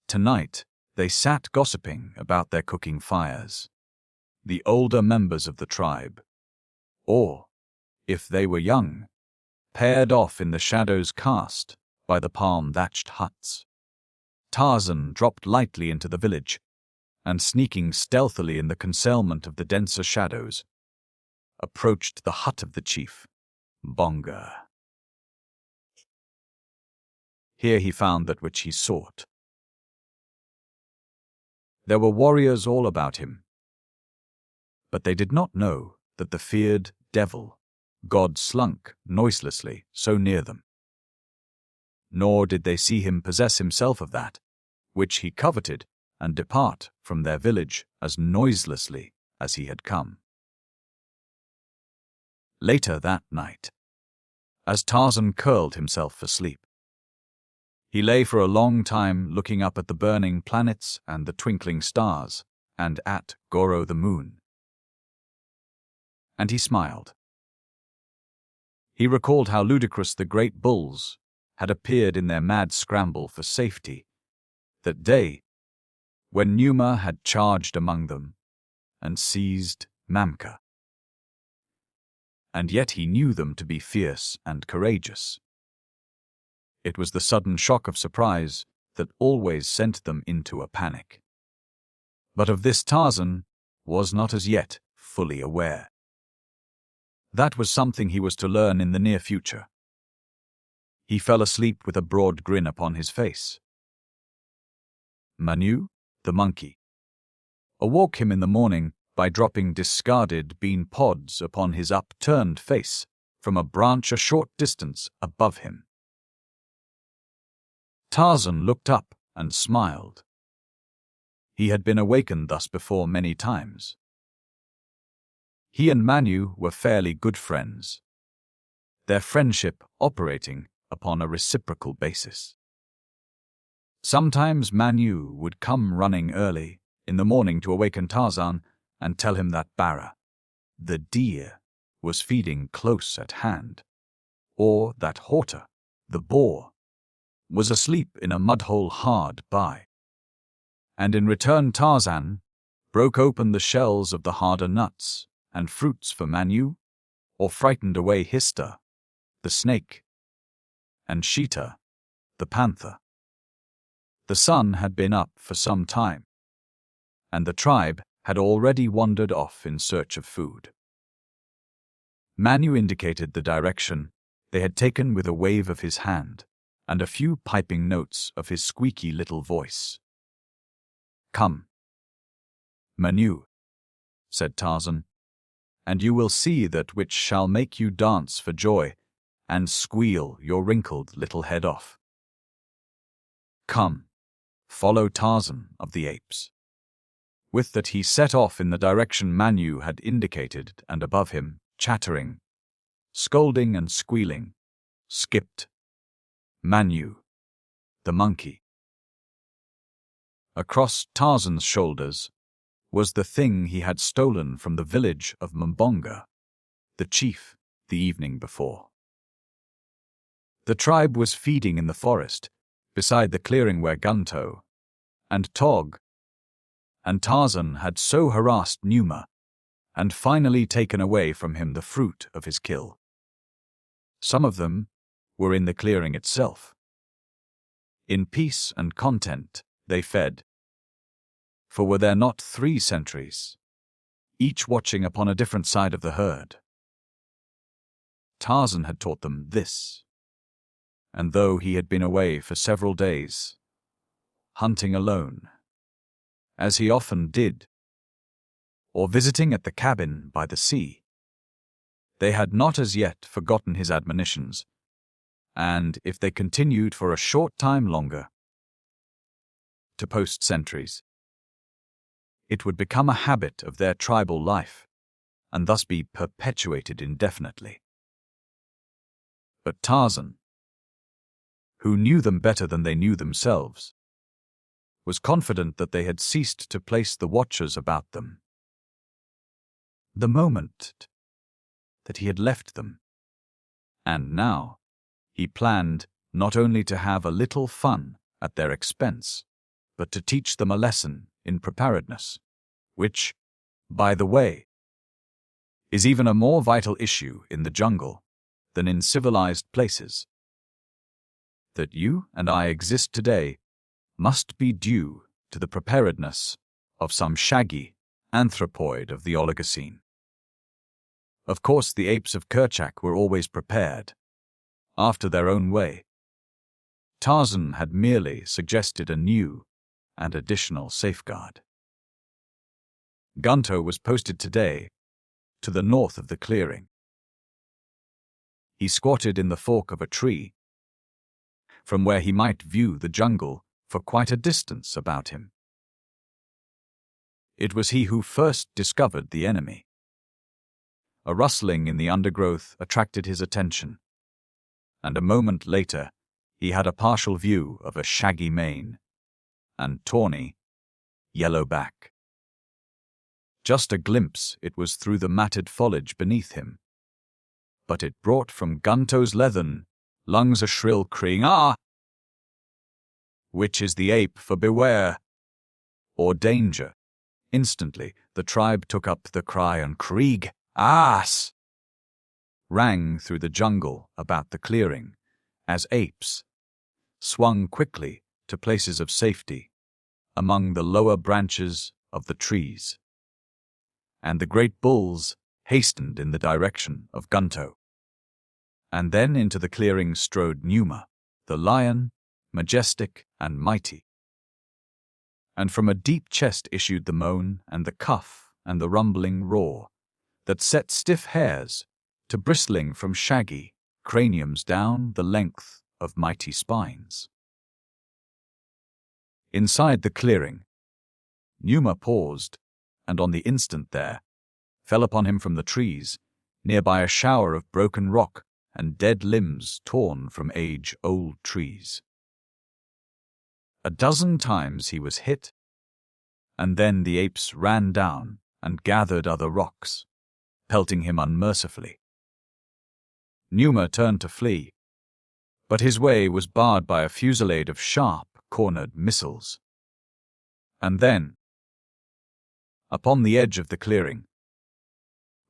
Tonight, they sat gossiping about their cooking fires, the older members of the tribe, or, if they were young, paired off in the shadows cast by the palm-thatched huts. Tarzan dropped lightly into the village, and sneaking stealthily in the concealment of the denser shadows, approached the hut of the chief, Mbonga. Here he found that which he sought. There were warriors all about him, but they did not know that the feared devil, God, slunk noiselessly so near them. Nor did they see him possess himself of that which he coveted and depart from their village as noiselessly as he had come. Later that night, as Tarzan curled himself for sleep, he lay for a long time looking up at the burning planets and the twinkling stars, and at Goro the moon. And he smiled. He recalled how ludicrous the great bulls had appeared in their mad scramble for safety that day when Numa had charged among them and seized Mamka. And yet he knew them to be fierce and courageous. It was the sudden shock of surprise that always sent them into a panic. But of this Tarzan was not as yet fully aware. That was something he was to learn in the near future. He fell asleep with a broad grin upon his face. Manu, the monkey, awoke him in the morning by dropping discarded bean pods upon his upturned face from a branch a short distance above him. Tarzan looked up and smiled. He had been awakened thus before many times. He and Manu were fairly good friends, their friendship operating upon a reciprocal basis. Sometimes Manu would come running early in the morning to awaken Tarzan and tell him that Bara, the deer, was feeding close at hand, or that Horta, the boar, was asleep in a mudhole hard by. And in return Tarzan broke open the shells of the harder nuts and fruits for Manu, or frightened away Hista, the snake, and Sheeta, the panther. The sun had been up for some time, and the tribe had already wandered off in search of food. Manu indicated the direction they had taken with a wave of his hand and a few piping notes of his squeaky little voice. "Come, Manu," said Tarzan, "and you will see that which shall make you dance for joy and squeal your wrinkled little head off. Come, follow Tarzan of the Apes." With that he set off in the direction Manu had indicated, and above him, chattering, scolding and squealing, skipped Manu, the monkey. Across Tarzan's shoulders was the thing he had stolen from the village of Mbonga, the chief, the evening before. The tribe was feeding in the forest, beside the clearing where Gunto and Tog and Tarzan had so harassed Numa and finally taken away from him the fruit of his kill. Some of them were in the clearing itself. In peace and content they fed, for were there not 3 sentries, each watching upon a different side of the herd? Tarzan had taught them this, and though he had been away for several days, hunting alone, as he often did, or visiting at the cabin by the sea, they had not as yet forgotten his admonitions, and if they continued for a short time longer to post sentries, it would become a habit of their tribal life, and thus be perpetuated indefinitely. But Tarzan, who knew them better than they knew themselves, was confident that they had ceased to place the watchers about them the moment that he had left them, and now he planned not only to have a little fun at their expense, but to teach them a lesson in preparedness, which, by the way, is even a more vital issue in the jungle than in civilized places. That you and I exist today must be due to the preparedness of some shaggy anthropoid of the Oligocene. Of course, the apes of Kerchak were always prepared, after their own way. Tarzan had merely suggested a new and additional safeguard. Gunto was posted today to the north of the clearing. He squatted in the fork of a tree, from where he might view the jungle for quite a distance about him. It was he who first discovered the enemy. A rustling in the undergrowth attracted his attention, and a moment later he had a partial view of a shaggy mane and tawny yellow back. Just a glimpse it was through the matted foliage beneath him, but it brought from Gunto's leathern lungs a shrill crying, "Ah!" Which is the ape for beware or danger. Instantly the tribe took up the cry, and Krieg, ass, rang through the jungle about the clearing as apes swung quickly to places of safety among the lower branches of the trees, and the great bulls hastened in the direction of Gunto. And then into the clearing strode Numa, the lion, majestic and mighty. And from a deep chest issued the moan and the cuff and the rumbling roar that set stiff hairs to bristling from shaggy craniums down the length of mighty spines. Inside the clearing, Numa paused, and on the instant there fell upon him from the trees nearby a shower of broken rock and dead limbs torn from age-old trees. A dozen times he was hit, and then the apes ran down and gathered other rocks, pelting him unmercifully. Numa turned to flee, but his way was barred by a fusillade of sharp, cornered missiles. And then, upon the edge of the clearing,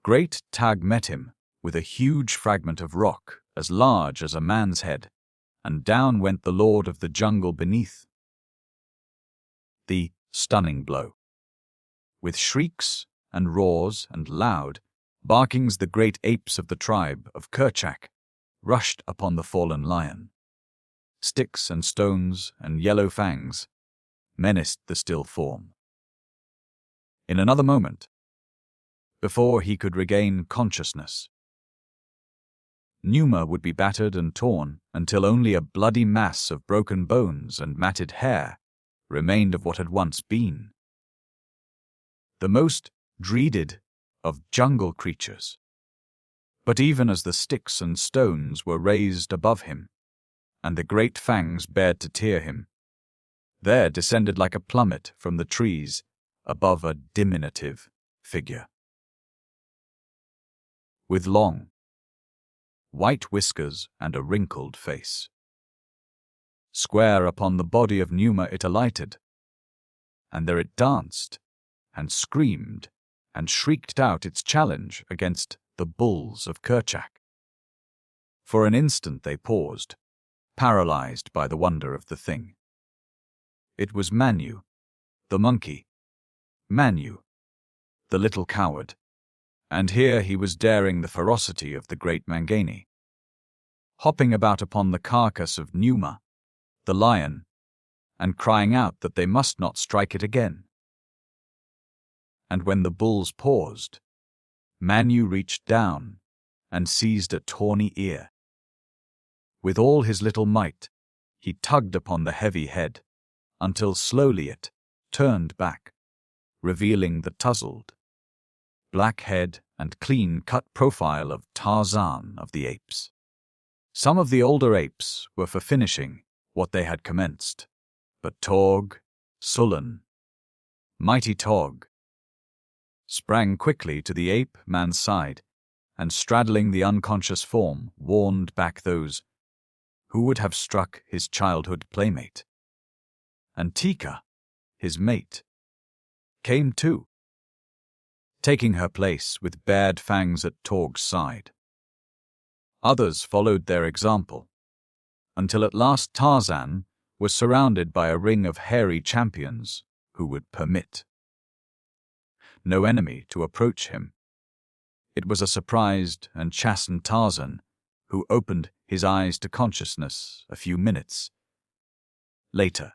great Tag met him with a huge fragment of rock as large as a man's head, and down went the lord of the jungle beneath. The stunning blow With shrieks and roars and loud barkings, the great apes of the tribe of Kerchak rushed upon the fallen lion. Sticks and stones and yellow fangs menaced the still form. In another moment, before he could regain consciousness, Numa would be battered and torn until only a bloody mass of broken bones and matted hair remained of what had once been. The most dreaded of jungle creatures. But even as the sticks and stones were raised above him, and the great fangs bared to tear him, there descended like a plummet from the trees above a diminutive figure. With long, white whiskers and a wrinkled face. Square upon the body of Numa it alighted, and there it danced, and screamed, and shrieked out its challenge against the bulls of Kerchak. For an instant they paused, paralyzed by the wonder of the thing. It was Manu, the monkey. Manu, the little coward. And here he was daring the ferocity of the great Mangani, hopping about upon the carcass of Numa, the lion, and crying out that they must not strike it again. And when the bulls paused, Manu reached down and seized a tawny ear. With all his little might, he tugged upon the heavy head, until slowly it turned back, revealing the tousled, black head and clean-cut profile of Tarzan of the apes. Some of the older apes were for finishing what they had commenced, but Tog, Sullen, mighty Tog, sprang quickly to the ape-man's side, and straddling the unconscious form, warned back those who would have struck his childhood playmate. And Teeka, his mate, came too, taking her place with bared fangs at Tog's side. Others followed their example, until at last Tarzan was surrounded by a ring of hairy champions who would permit no enemy to approach him. It was a surprised and chastened Tarzan who opened his eyes to consciousness a few minutes later.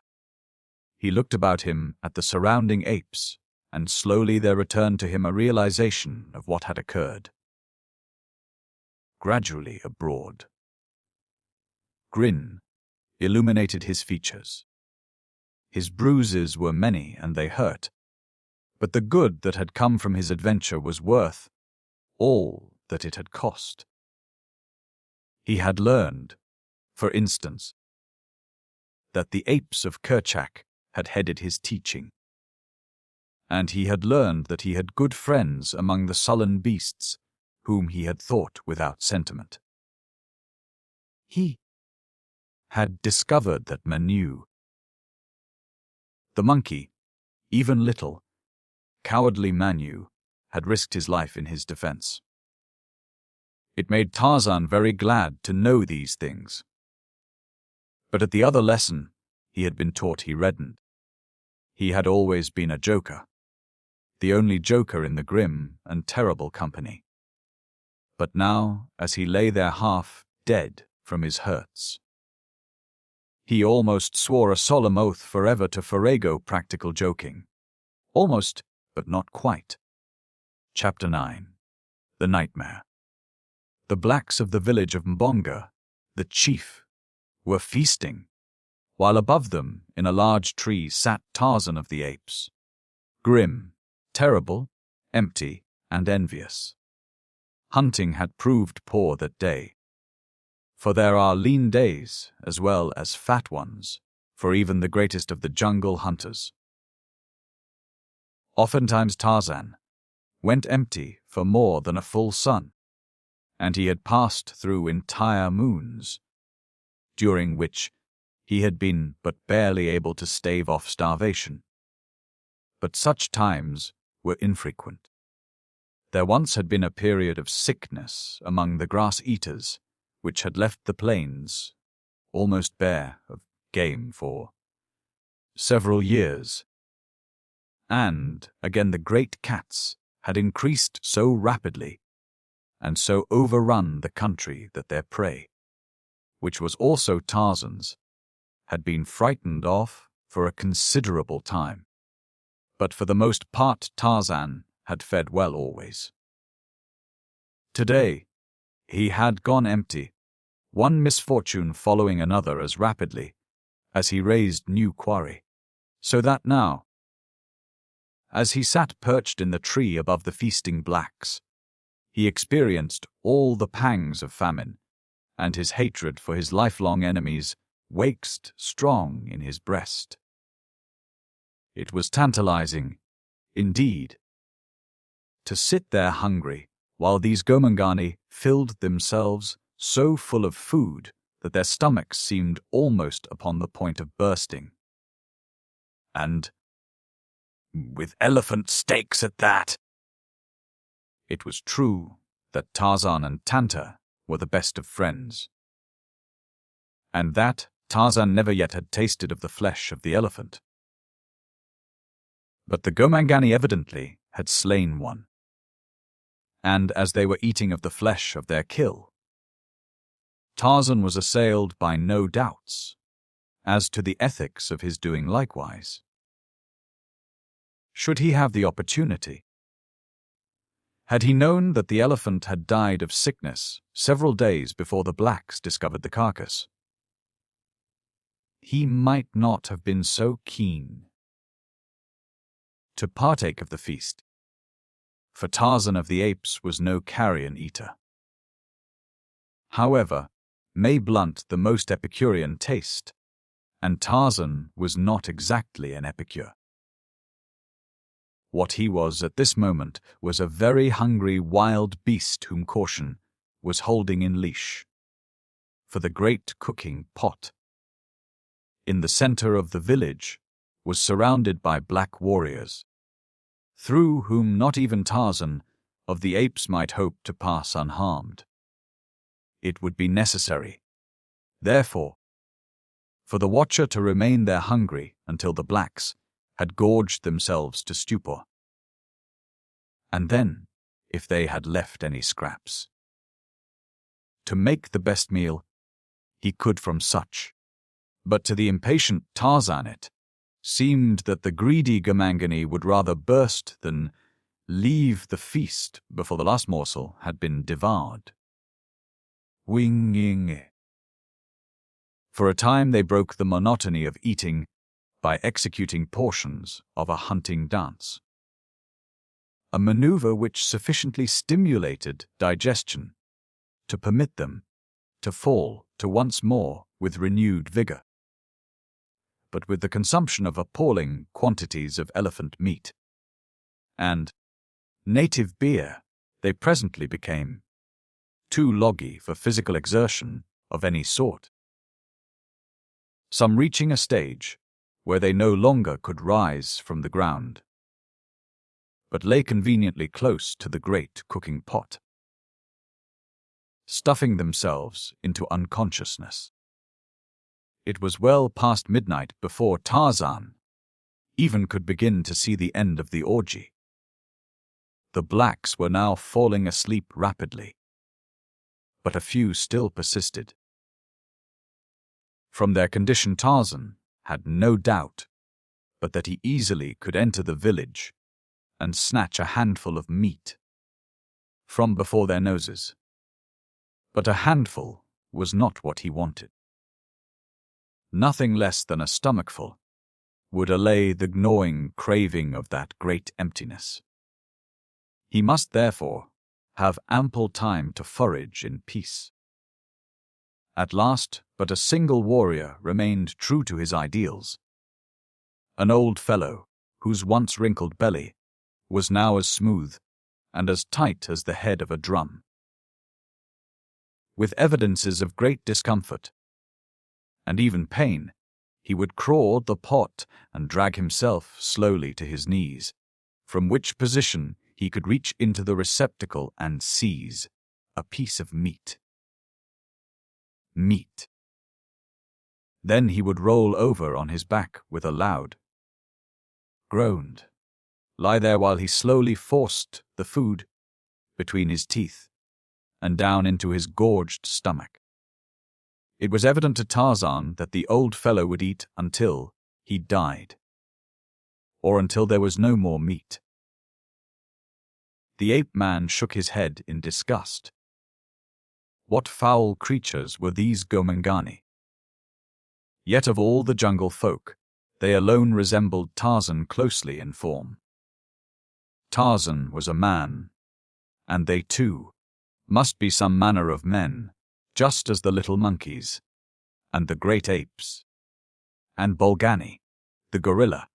He looked about him at the surrounding apes, and slowly there returned to him a realization of what had occurred. Gradually a broad grin illuminated his features. His bruises were many and they hurt, but the good that had come from his adventure was worth all that it had cost. He had learned, for instance, that the apes of Kerchak had headed his teaching, and he had learned that he had good friends among the sullen beasts whom he had thought without sentiment. He had discovered that Manu, the monkey, even little, cowardly Manu, had risked his life in his defense. It made Tarzan very glad to know these things. But at the other lesson he had been taught he reddened. He had always been a joker, the only joker in the grim and terrible company. But now, as he lay there half dead from his hurts, he almost swore a solemn oath forever to forego practical joking. Almost, but not quite. Chapter 9. The Nightmare. The blacks of the village of Mbonga, the chief, were feasting, while above them, in a large tree, sat Tarzan of the apes, grim, terrible, empty, and envious. Hunting had proved poor that day, for there are lean days as well as fat ones for even the greatest of the jungle hunters. Oftentimes Tarzan went empty for more than a full sun, and he had passed through entire moons, during which he had been but barely able to stave off starvation. But such times were infrequent. There once had been a period of sickness among the grass-eaters, which had left the plains almost bare of game for several years, And, again, the great cats had increased so rapidly and so overrun the country that their prey, which was also Tarzan's, had been frightened off for a considerable time. But for the most part Tarzan had fed well always. Today, he had gone empty, one misfortune following another as rapidly as he raised new quarry, so that now, as he sat perched in the tree above the feasting blacks, he experienced all the pangs of famine, and his hatred for his lifelong enemies waxed strong in his breast. It was tantalizing, indeed, to sit there hungry while these Gomangani filled themselves so full of food that their stomachs seemed almost upon the point of bursting. And with elephant steaks at that. It was true that Tarzan and Tanta were the best of friends, and that Tarzan never yet had tasted of the flesh of the elephant. But the Gomangani evidently had slain one, and as they were eating of the flesh of their kill, Tarzan was assailed by no doubts as to the ethics of his doing likewise. Should he have the opportunity? Had he known that the elephant had died of sickness several days before the blacks discovered the carcass, he might not have been so keen to partake of the feast, for Tarzan of the Apes was no carrion eater. However, may blunt the most Epicurean taste, and Tarzan was not exactly an epicure. What he was at this moment was a very hungry wild beast whom caution was holding in leash. For the great cooking pot in the center of the village was surrounded by black warriors, through whom not even Tarzan of the Apes might hope to pass unharmed. It would be necessary, therefore, for the watcher to remain there hungry until the blacks had gorged themselves to stupor. And then, if they had left any scraps, to make the best meal he could from such. But to the impatient Tarzan it seemed that the greedy Gomangani would rather burst than leave the feast before the last morsel had been devoured. Winging. For a time they broke the monotony of eating by executing portions of a hunting dance, a maneuver which sufficiently stimulated digestion to permit them to fall to once more with renewed vigor. But with the consumption of appalling quantities of elephant meat and native beer, they presently became too loggy for physical exertion of any sort, some reaching a stage where they no longer could rise from the ground, but lay conveniently close to the great cooking pot, stuffing themselves into unconsciousness. It was well past midnight before Tarzan even could begin to see the end of the orgy. The blacks were now falling asleep rapidly, but a few still persisted. From their condition Tarzan had no doubt but that he easily could enter the village and snatch a handful of meat from before their noses. But a handful was not what he wanted. Nothing less than a stomachful would allay the gnawing craving of that great emptiness. He must therefore have ample time to forage in peace. At last, but a single warrior remained true to his ideals, an old fellow whose once wrinkled belly was now as smooth and as tight as the head of a drum. With evidences of great discomfort and even pain, he would crawl the pot and drag himself slowly to his knees, from which position he could reach into the receptacle and seize a piece of meat. Then he would roll over on his back with a loud groan lie there while he slowly forced the food between his teeth and down into his gorged stomach. It was evident to Tarzan that the old fellow would eat until he died, or until there was no more meat. The ape-man shook his head in disgust. What foul creatures were these Gomangani? Yet of all the jungle folk, they alone resembled Tarzan closely in form. Tarzan was a man, and they too must be some manner of men, just as the little monkeys, and the great apes, and Bolgani, the gorilla,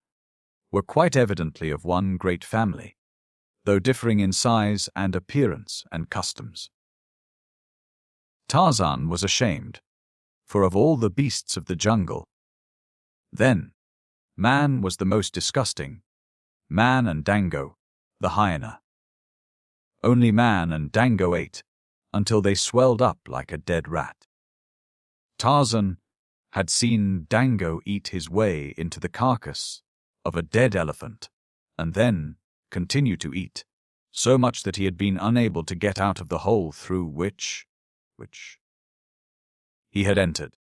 were quite evidently of one great family, though differing in size and appearance and customs. Tarzan was ashamed, for of all the beasts of the jungle, then, man was the most disgusting, man and Dango, the hyena. Only man and Dango ate, until they swelled up like a dead rat. Tarzan had seen Dango eat his way into the carcass of a dead elephant, and then continue to eat, so much that he had been unable to get out of the hole through which he had entered.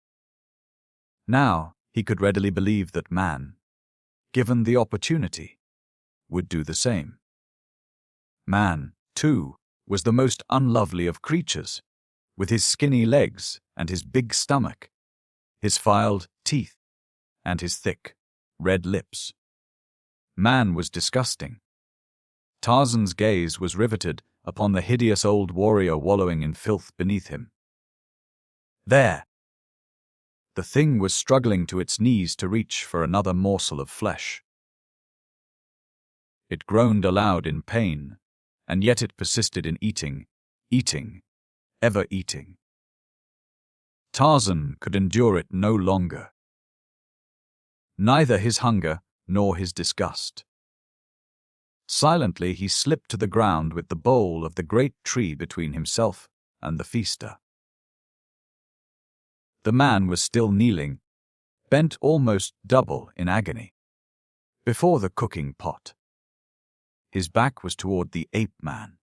Now he could readily believe that man, given the opportunity, would do the same. Man, too, was the most unlovely of creatures, with his skinny legs and his big stomach, his filed teeth, and his thick, red lips. Man was disgusting. Tarzan's gaze was riveted upon the hideous old warrior wallowing in filth beneath him. There! The thing was struggling to its knees to reach for another morsel of flesh. It groaned aloud in pain, and yet it persisted in eating, ever eating. Tarzan could endure it no longer. Neither his hunger nor his disgust. Silently he slipped to the ground with the bole of the great tree between himself and the feaster. The man was still kneeling, bent almost double in agony, before the cooking pot. His back was toward the ape-man.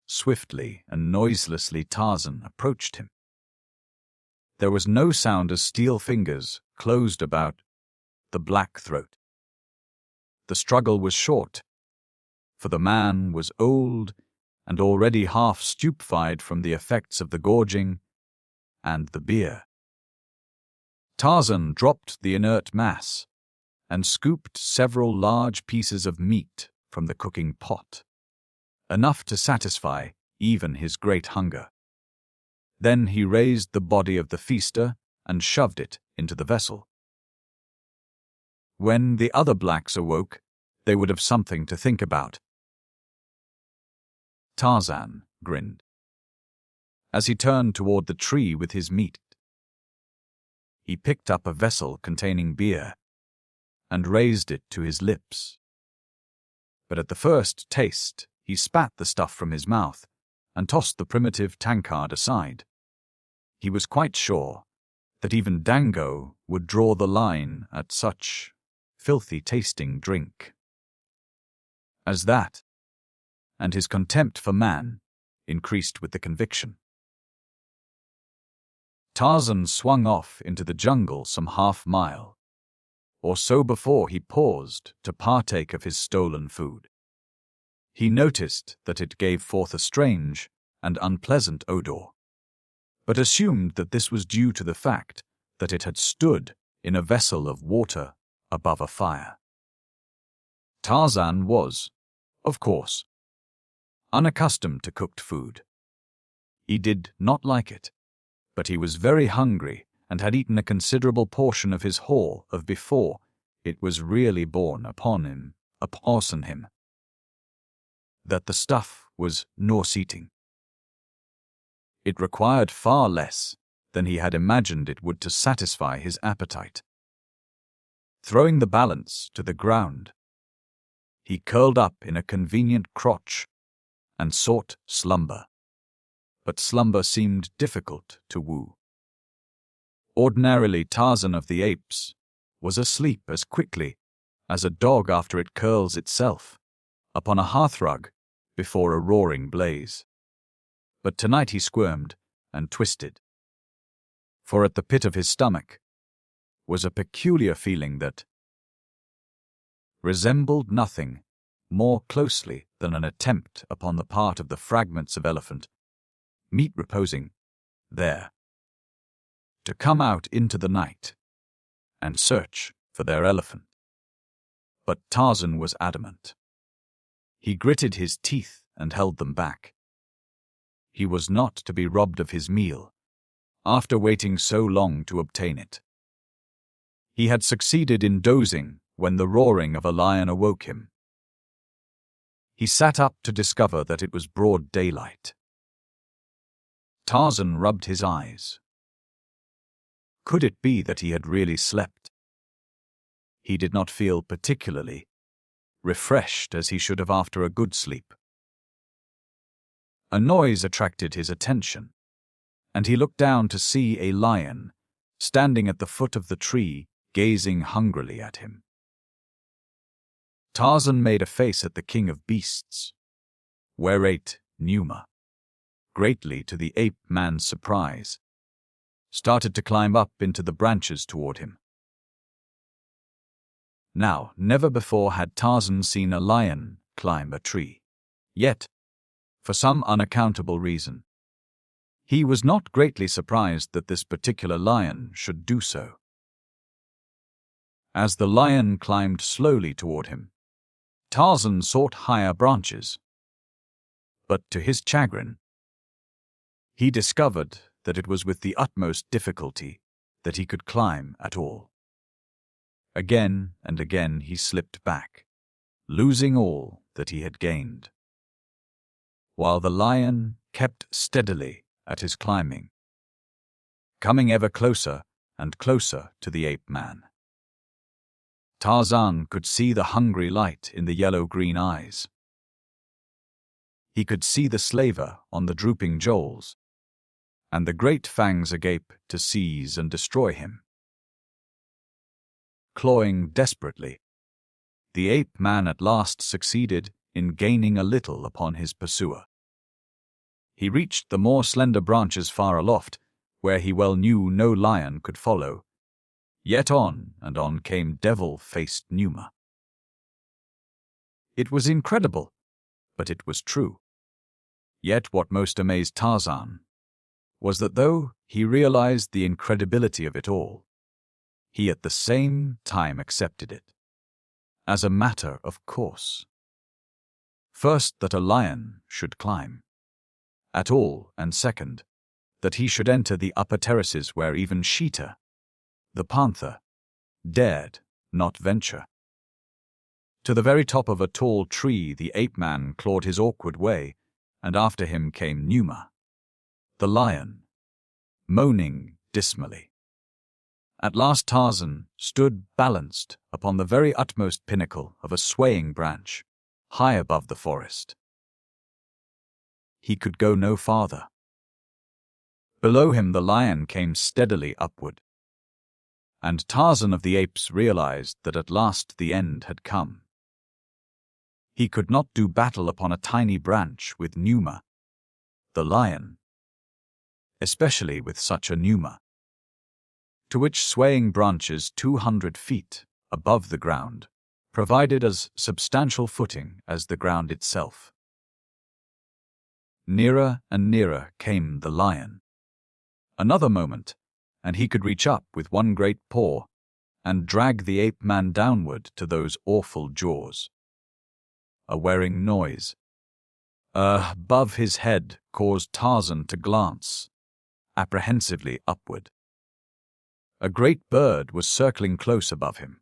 Swiftly and noiselessly Tarzan approached him. There was no sound as steel fingers closed about the black throat. The struggle was short, for the man was old and already half stupefied from the effects of the gorging and the beer. Tarzan dropped the inert mass and scooped several large pieces of meat from the cooking pot, enough to satisfy even his great hunger. Then he raised the body of the feaster and shoved it into the vessel. When the other blacks awoke, they would have something to think about. Tarzan grinned as he turned toward the tree with his meat. He picked up a vessel containing beer and raised it to his lips. But at the first taste, he spat the stuff from his mouth and tossed the primitive tankard aside. He was quite sure that even Dango would draw the line at such filthy-tasting drink as that, and his contempt for man increased with the conviction. Tarzan swung off into the jungle some half-mile or so before he paused to partake of his stolen food. He noticed that it gave forth a strange and unpleasant odor, but assumed that this was due to the fact that it had stood in a vessel of water above a fire. Tarzan was, of course, unaccustomed to cooked food. He did not like it, but he was very hungry and had eaten a considerable portion of his haul of before it was really borne upon him that the stuff was nauseating. It required far less than he had imagined it would to satisfy his appetite. Throwing the balance to the ground, he curled up in a convenient crotch and sought slumber. But slumber seemed difficult to woo. Ordinarily, Tarzan of the Apes was asleep as quickly as a dog after it curls itself, upon a hearthrug before a roaring blaze. But tonight he squirmed and twisted, for at the pit of his stomach was a peculiar feeling that resembled nothing more closely than an attempt upon the part of the fragments of elephant meat reposing there to come out into the night and search for their elephant. But Tarzan was adamant. He gritted his teeth and held them back. He was not to be robbed of his meal after waiting so long to obtain it. He had succeeded in dozing when the roaring of a lion awoke him. He sat up to discover that it was broad daylight. Tarzan rubbed his eyes. Could it be that he had really slept? He did not feel particularly refreshed as he should have after a good sleep. A noise attracted his attention, and he looked down to see a lion standing at the foot of the tree, gazing hungrily at him. Tarzan made a face at the king of beasts, where ate Numa, greatly to the ape-man's surprise, started to climb up into the branches toward him. Now, never before had Tarzan seen a lion climb a tree. Yet, for some unaccountable reason, he was not greatly surprised that this particular lion should do so. As the lion climbed slowly toward him, Tarzan sought higher branches. But to his chagrin, he discovered that it was with the utmost difficulty that he could climb at all. Again and again he slipped back, losing all that he had gained, while the lion kept steadily at his climbing, coming ever closer and closer to the ape-man. Tarzan could see the hungry light in the yellow-green eyes. He could see the slaver on the drooping jowls, and the great fangs agape to seize and destroy him. Clawing desperately, the ape-man at last succeeded in gaining a little upon his pursuer. He reached the more slender branches far aloft, where he well knew no lion could follow. Yet on and on came devil-faced Numa. It was incredible, but it was true. Yet what most amazed Tarzan was that though he realized the incredibility of it all, he at the same time accepted it, as a matter of course. First, that a lion should climb at all, and second, that he should enter the upper terraces where even Sheeta, the panther, dared not venture. To the very top of a tall tree the ape-man clawed his awkward way, and after him came Numa, the lion, moaning dismally. At last Tarzan stood balanced upon the very utmost pinnacle of a swaying branch, high above the forest. He could go no farther. Below him the lion came steadily upward, and Tarzan of the Apes realized that at last the end had come. He could not do battle upon a tiny branch with Numa, the lion, especially with such a Numa, to which swaying branches 200 feet above the ground provided as substantial footing as the ground itself. Nearer and nearer came the lion. Another moment, and he could reach up with one great paw and drag the ape-man downward to those awful jaws. A whirring noise above his head caused Tarzan to glance apprehensively upward. A great bird was circling close above him.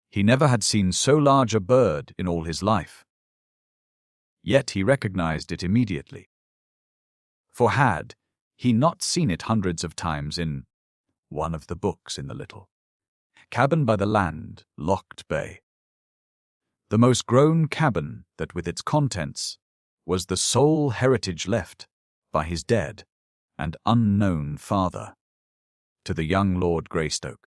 He never had seen so large a bird in all his life. Yet he recognized it immediately. For had he not seen it hundreds of times in one of the books in the little cabin by the land-locked bay? The most grown cabin that with its contents was the sole heritage left by his dead and unknown father to the young Lord Greystoke.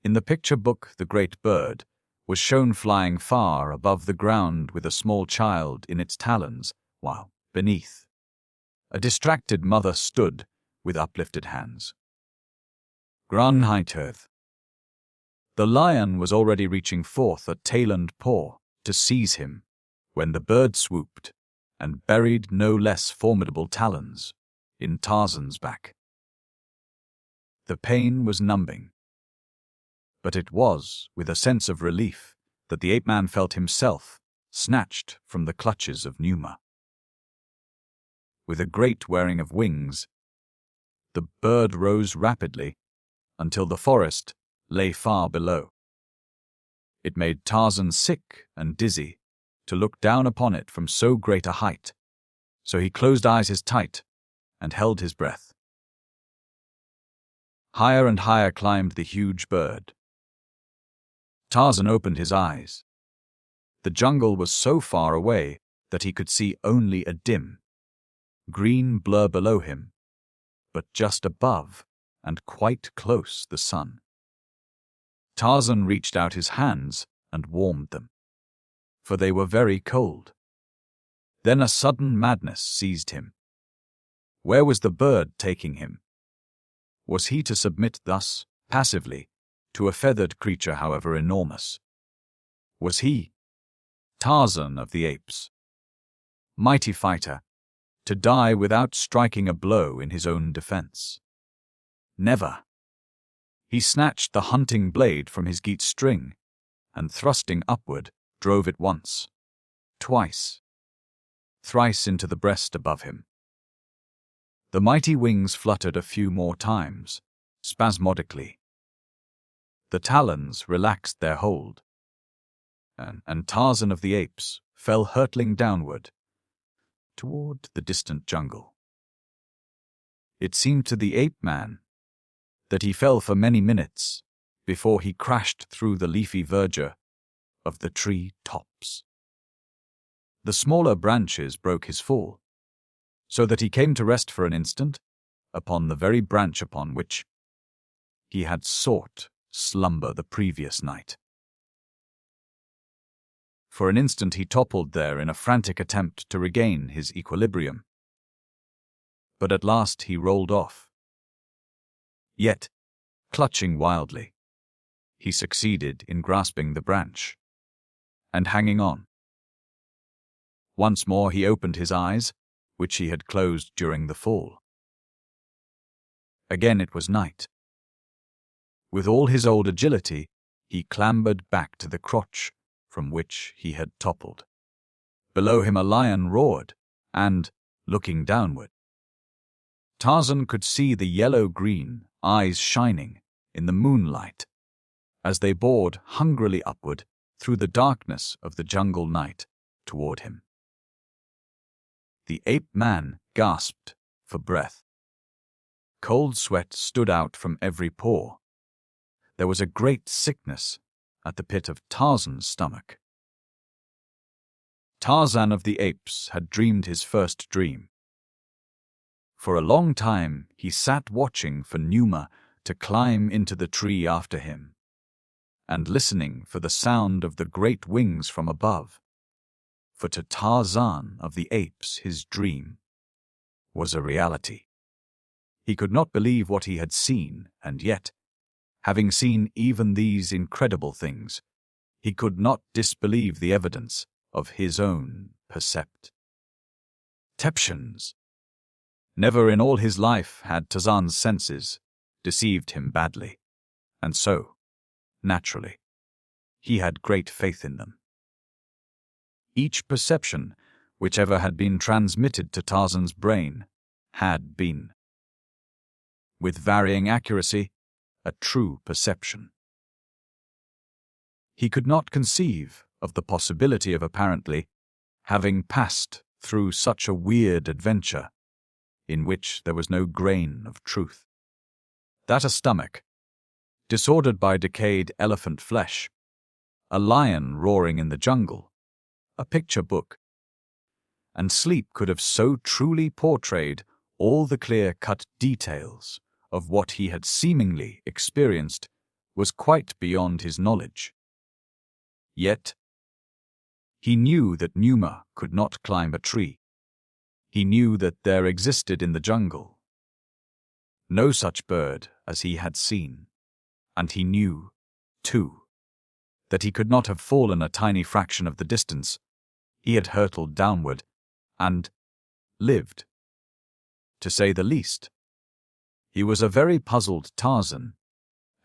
In the picture book, the great bird was shown flying far above the ground with a small child in its talons, while beneath, a distracted mother stood with uplifted hands. Grunheithirth. The lion was already reaching forth a tail-end paw to seize him when the bird swooped and buried no less formidable talons in Tarzan's back. The pain was numbing, but it was with a sense of relief that the ape-man felt himself snatched from the clutches of Numa. With a great wearing of wings, the bird rose rapidly until the forest lay far below. It made Tarzan sick and dizzy to look down upon it from so great a height, so he closed eyes tight and held his breath. Higher and higher climbed the huge bird. Tarzan opened his eyes. The jungle was so far away that he could see only a dim, green blur below him, but just above and quite close the sun. Tarzan reached out his hands and warmed them, for they were very cold. Then a sudden madness seized him. Where was the bird taking him? Was he to submit thus, passively, to a feathered creature however enormous? Was he, Tarzan of the apes, mighty fighter, to die without striking a blow in his own defense? Never. He snatched the hunting blade from his geat string, and thrusting upward, drove it once, twice, thrice into the breast above him. The mighty wings fluttered a few more times, spasmodically. The talons relaxed their hold, and Tarzan of the apes fell hurtling downward, toward the distant jungle. It seemed to the ape-man that he fell for many minutes before he crashed through the leafy verdure of the tree tops. The smaller branches broke his fall, so that he came to rest for an instant upon the very branch upon which he had sought slumber the previous night. For an instant he toppled there in a frantic attempt to regain his equilibrium. But at last he rolled off. Yet, clutching wildly, he succeeded in grasping the branch and hanging on. Once more he opened his eyes, which he had closed during the fall. Again it was night. With all his old agility, he clambered back to the crotch from which he had toppled. Below him a lion roared, and, looking downward, Tarzan could see the yellow-green eyes shining in the moonlight as they bored hungrily upward through the darkness of the jungle night toward him. The ape-man gasped for breath. Cold sweat stood out from every pore. There was a great sickness at the pit of Tarzan's stomach. Tarzan of the apes had dreamed his first dream. For a long time he sat watching for Numa to climb into the tree after him, and listening for the sound of the great wings from above. For to Tarzan of the apes his dream was a reality. He could not believe what he had seen, and yet, having seen even these incredible things, he could not disbelieve the evidence of his own perceptions. Never in all his life had Tarzan's senses deceived him badly, and so, naturally, he had great faith in them. Each perception, whichever had been transmitted to Tarzan's brain, had been, with varying accuracy, a true perception. He could not conceive of the possibility of apparently having passed through such a weird adventure in which there was no grain of truth. That a stomach, disordered by decayed elephant flesh, a lion roaring in the jungle, a picture book, and sleep could have so truly portrayed all the clear-cut details of what he had seemingly experienced was quite beyond his knowledge. Yet, he knew that Numa could not climb a tree. He knew that there existed in the jungle no such bird as he had seen, and he knew, too, that he could not have fallen a tiny fraction of the distance he had hurtled downward, and lived, to say the least. He was a very puzzled Tarzan,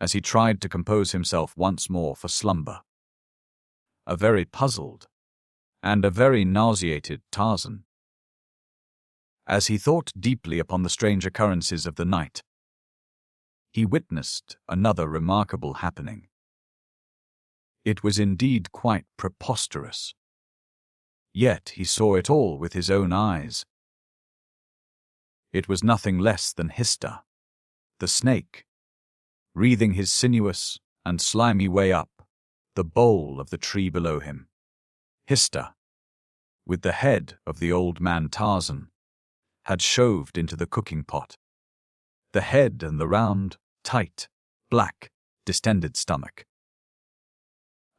as he tried to compose himself once more for slumber. A very puzzled and a very nauseated Tarzan. As he thought deeply upon the strange occurrences of the night, he witnessed another remarkable happening. It was indeed quite preposterous. Yet he saw it all with his own eyes. It was nothing less than Hista, the snake, wreathing his sinuous and slimy way up the bole of the tree below him. Hista, with the head of the old man Tarzan, had shoved into the cooking pot. The head and the round, tight, black, distended stomach.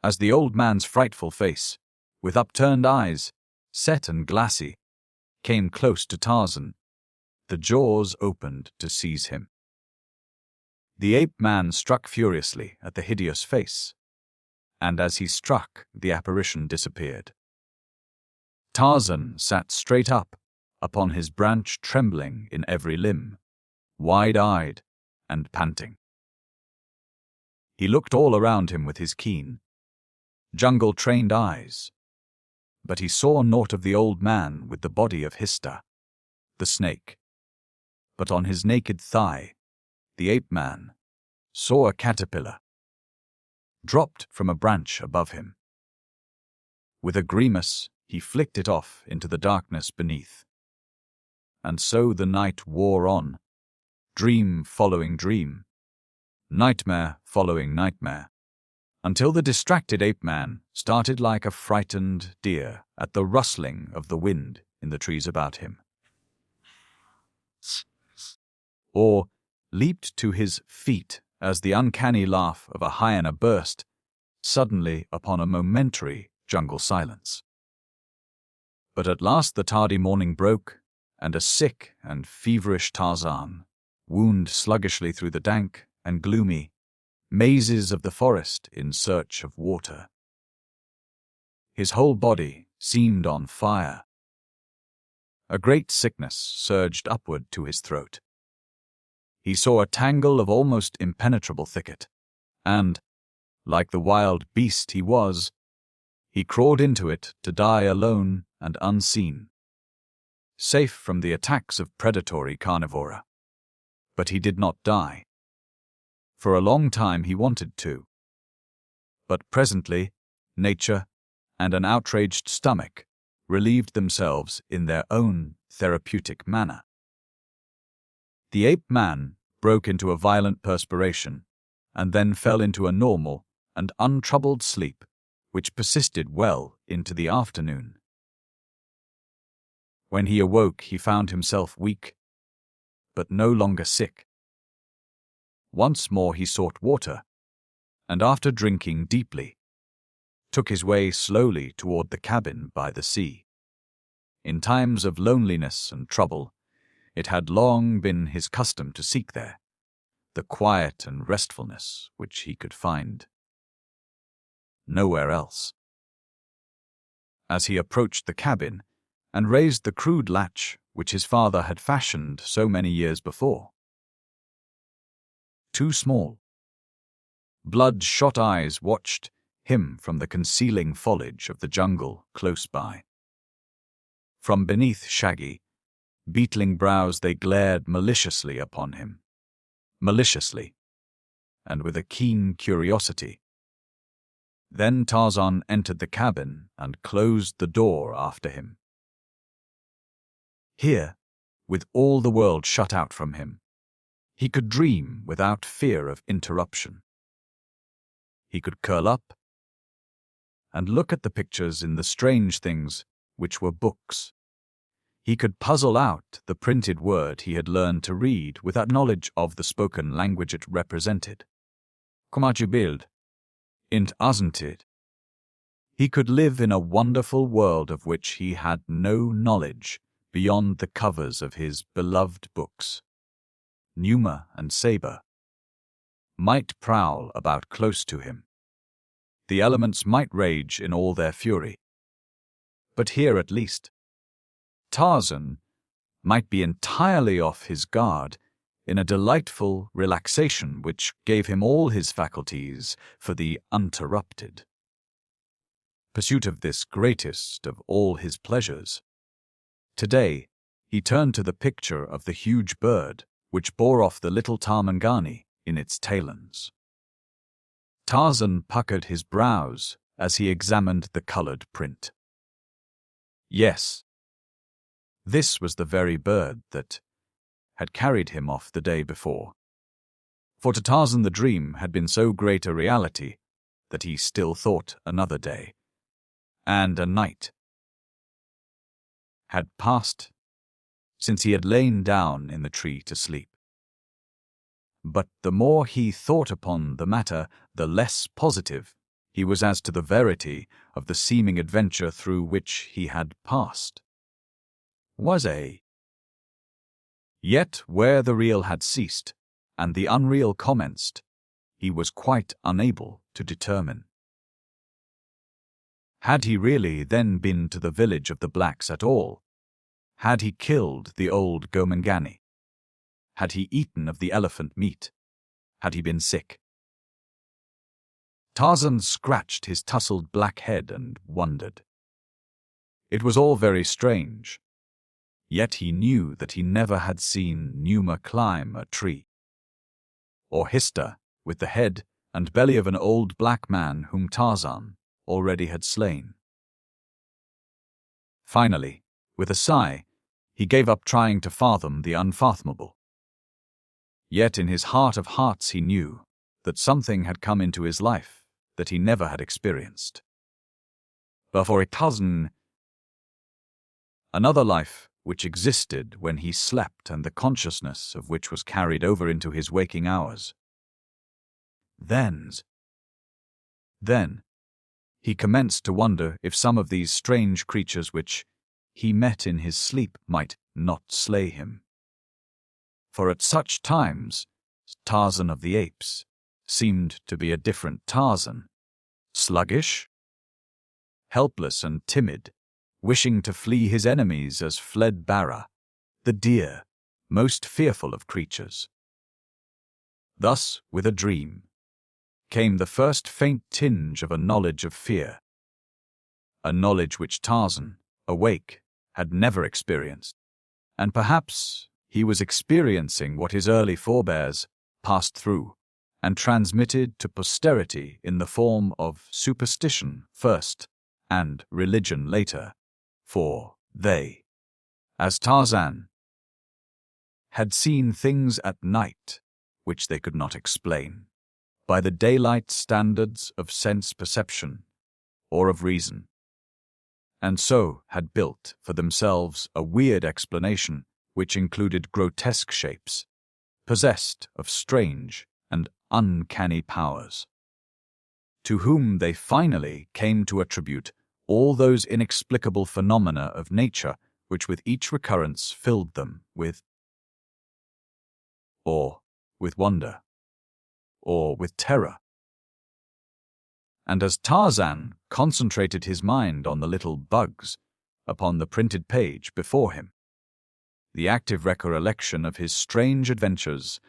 As the old man's frightful face, with upturned eyes, set and glassy, came close to Tarzan, the jaws opened to seize him. The ape-man struck furiously at the hideous face, and as he struck, the apparition disappeared. Tarzan sat straight up, upon his branch trembling in every limb, wide-eyed and panting. He looked all around him with his keen, jungle-trained eyes, but he saw naught of the old man with the body of Hista, the snake. But on his naked thigh, the ape-man saw a caterpillar, dropped from a branch above him. With a grimace, he flicked it off into the darkness beneath. And so the night wore on, dream following dream, nightmare following nightmare, until the distracted ape-man started like a frightened deer at the rustling of the wind in the trees about him, or leaped to his feet as the uncanny laugh of a hyena burst suddenly upon a momentary jungle silence. But at last the tardy morning broke, and a sick and feverish Tarzan wound sluggishly through the dank and gloomy mazes of the forest in search of water. His whole body seemed on fire. A great sickness surged upward to his throat. He saw a tangle of almost impenetrable thicket, and, like the wild beast he was, he crawled into it to die alone and unseen, safe from the attacks of predatory carnivora. But he did not die. For a long time he wanted to. But presently, nature and an outraged stomach relieved themselves in their own therapeutic manner. The ape-man broke into a violent perspiration, and then fell into a normal and untroubled sleep, which persisted well into the afternoon. When he awoke, he found himself weak, but no longer sick. Once more he sought water, and after drinking deeply, took his way slowly toward the cabin by the sea. In times of loneliness and trouble, it had long been his custom to seek there the quiet and restfulness which he could find nowhere else. As he approached the cabin and raised the crude latch which his father had fashioned so many years before, two small, bloodshot eyes watched him from the concealing foliage of the jungle close by. From beneath shaggy, beetling brows they glared maliciously upon him, maliciously, and with a keen curiosity. Then Tarzan entered the cabin and closed the door after him. Here, with all the world shut out from him, he could dream without fear of interruption. He could curl up and look at the pictures in the strange things which were books. He could puzzle out the printed word he had learned to read without knowledge of the spoken language it represented. Bild. Isn't it? He could live in a wonderful world of which he had no knowledge beyond the covers of his beloved books. Numa and Saber might prowl about close to him. The elements might rage in all their fury. But here at least, Tarzan might be entirely off his guard in a delightful relaxation which gave him all his faculties for the uninterrupted pursuit of this greatest of all his pleasures. Today, he turned to the picture of the huge bird which bore off the little Tarmangani in its talons. Tarzan puckered his brows as he examined the colored print. Yes, this was the very bird that had carried him off the day before. For to Tarzan the dream had been so great a reality that he still thought another day and a night had passed since he had lain down in the tree to sleep. But the more he thought upon the matter, the less positive he was as to the verity of the seeming adventure through which he had passed. Yet where the real had ceased and the unreal commenced, he was quite unable to determine. Had he really then been to the village of the blacks at all? Had he killed the old Gomangani? Had he eaten of the elephant meat? Had he been sick? Tarzan scratched his tousled black head and wondered. It was all very strange, yet he knew that he never had seen Numa climb a tree, or Hista with the head and belly of an old black man whom Tarzan already had slain. Finally, with a sigh, he gave up trying to fathom the unfathomable. Yet in his heart of hearts he knew that something had come into his life that he never had experienced. Before it Tarzan, another life which existed when he slept and the consciousness of which was carried over into his waking hours. Then he commenced to wonder if some of these strange creatures which he met in his sleep might not slay him. For at such times, Tarzan of the Apes seemed to be a different Tarzan, sluggish, helpless and timid, wishing to flee his enemies as fled Bara, the deer, most fearful of creatures. Thus, with a dream, came the first faint tinge of a knowledge of fear, a knowledge which Tarzan, awake, had never experienced, and perhaps he was experiencing what his early forebears passed through and transmitted to posterity in the form of superstition first and religion later, for they, as Tarzan, had seen things at night which they could not explain by the daylight standards of sense perception or of reason, and so had built for themselves a weird explanation which included grotesque shapes, possessed of strange and uncanny powers, to whom they finally came to attribute all those inexplicable phenomena of nature which with each recurrence filled them with awe, with wonder, or with terror. And as Tarzan concentrated his mind on the little bugs upon the printed page before him, the active recollection of his strange adventures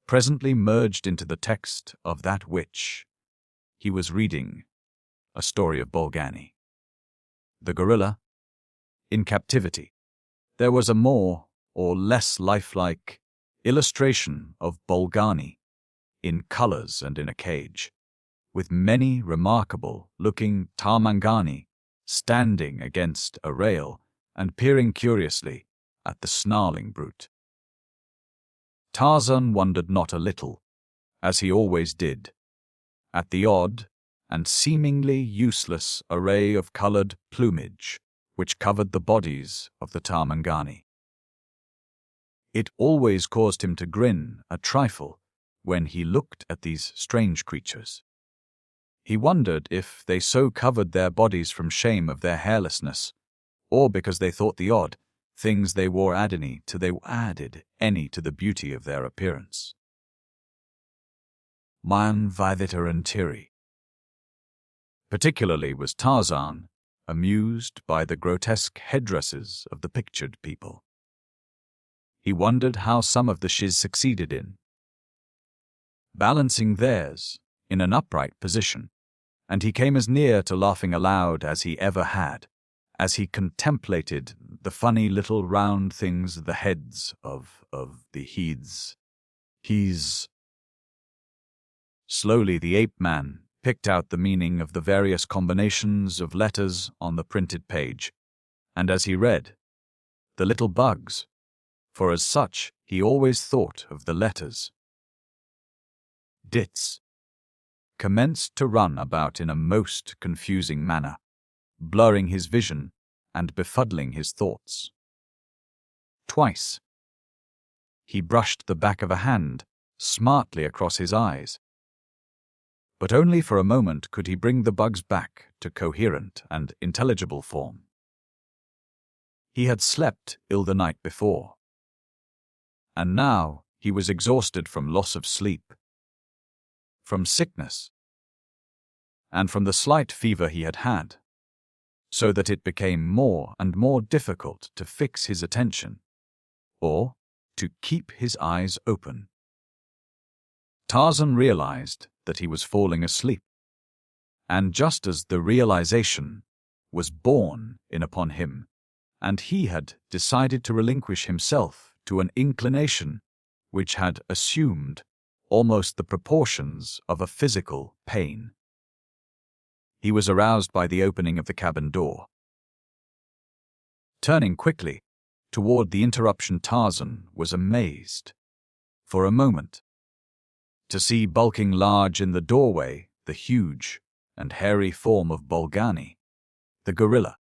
presently merged into the text of that which he was reading, a story of Bolgani, the gorilla, in captivity. There was a more or less lifelike illustration of Bolgani in colors and in a cage, with many remarkable-looking Tarmangani standing against a rail and peering curiously at the snarling brute. Tarzan wondered not a little, as he always did, at the odd and seemingly useless array of colored plumage which covered the bodies of the Tarmangani. It always caused him to grin a trifle when he looked at these strange creatures. He wondered if they so covered their bodies from shame of their hairlessness, or because they thought the odd things they wore added any to the beauty of their appearance. Man Viditer and Tiri. Particularly was Tarzan amused by the grotesque headdresses of the pictured people. He wondered how some of the shiz succeeded in balancing theirs in an upright position, and he came as near to laughing aloud as he ever had, as he contemplated the funny little round things, the heads of the heads. Slowly the ape-man picked out the meaning of the various combinations of letters on the printed page, and as he read, the little bugs, for as such he always thought of the letters, dits, commenced to run about in a most confusing manner, blurring his vision and befuddling his thoughts. Twice he brushed the back of a hand smartly across his eyes, but only for a moment could he bring the bugs back to coherent and intelligible form. He had slept ill the night before, and now he was exhausted from loss of sleep, from sickness, and from the slight fever he had had, so that it became more and more difficult to fix his attention, or to keep his eyes open. Tarzan realized that he was falling asleep, and just as the realization was borne in upon him, and he had decided to relinquish himself to an inclination which had assumed almost the proportions of a physical pain, he was aroused by the opening of the cabin door. Turning quickly toward the interruption, Tarzan was amazed, for a moment, to see bulking large in the doorway the huge and hairy form of Bolgani, the gorilla.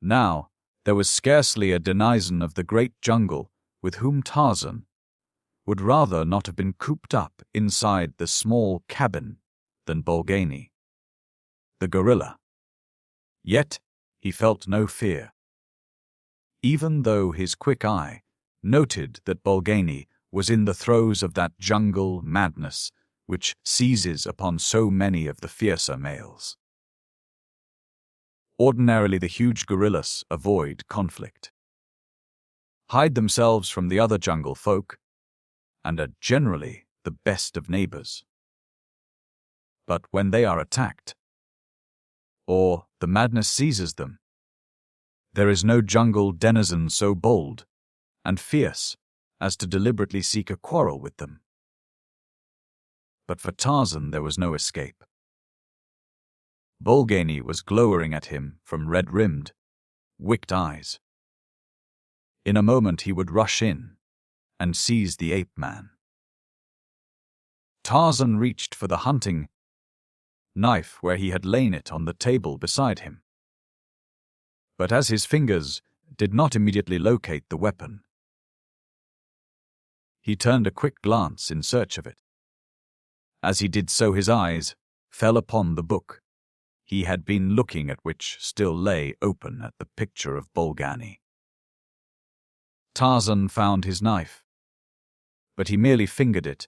Now, there was scarcely a denizen of the great jungle with whom Tarzan would rather not have been cooped up inside the small cabin than Bolgani, the gorilla. Yet he felt no fear, even though his quick eye noted that Bolgani was in the throes of that jungle madness which seizes upon so many of the fiercer males. Ordinarily the huge gorillas avoid conflict, hide themselves from the other jungle folk, and are generally the best of neighbors. But when they are attacked, or the madness seizes them, there is no jungle denizen so bold and fierce as to deliberately seek a quarrel with them. But for Tarzan there was no escape. Bolgani was glowering at him from red-rimmed, wicked eyes. In a moment he would rush in and seize the ape-man. Tarzan reached for the hunting knife where he had lain it on the table beside him. But as his fingers did not immediately locate the weapon, he turned a quick glance in search of it. As he did so, his eyes fell upon the book he had been looking at, which still lay open at the picture of Bolgani. Tarzan found his knife, but he merely fingered it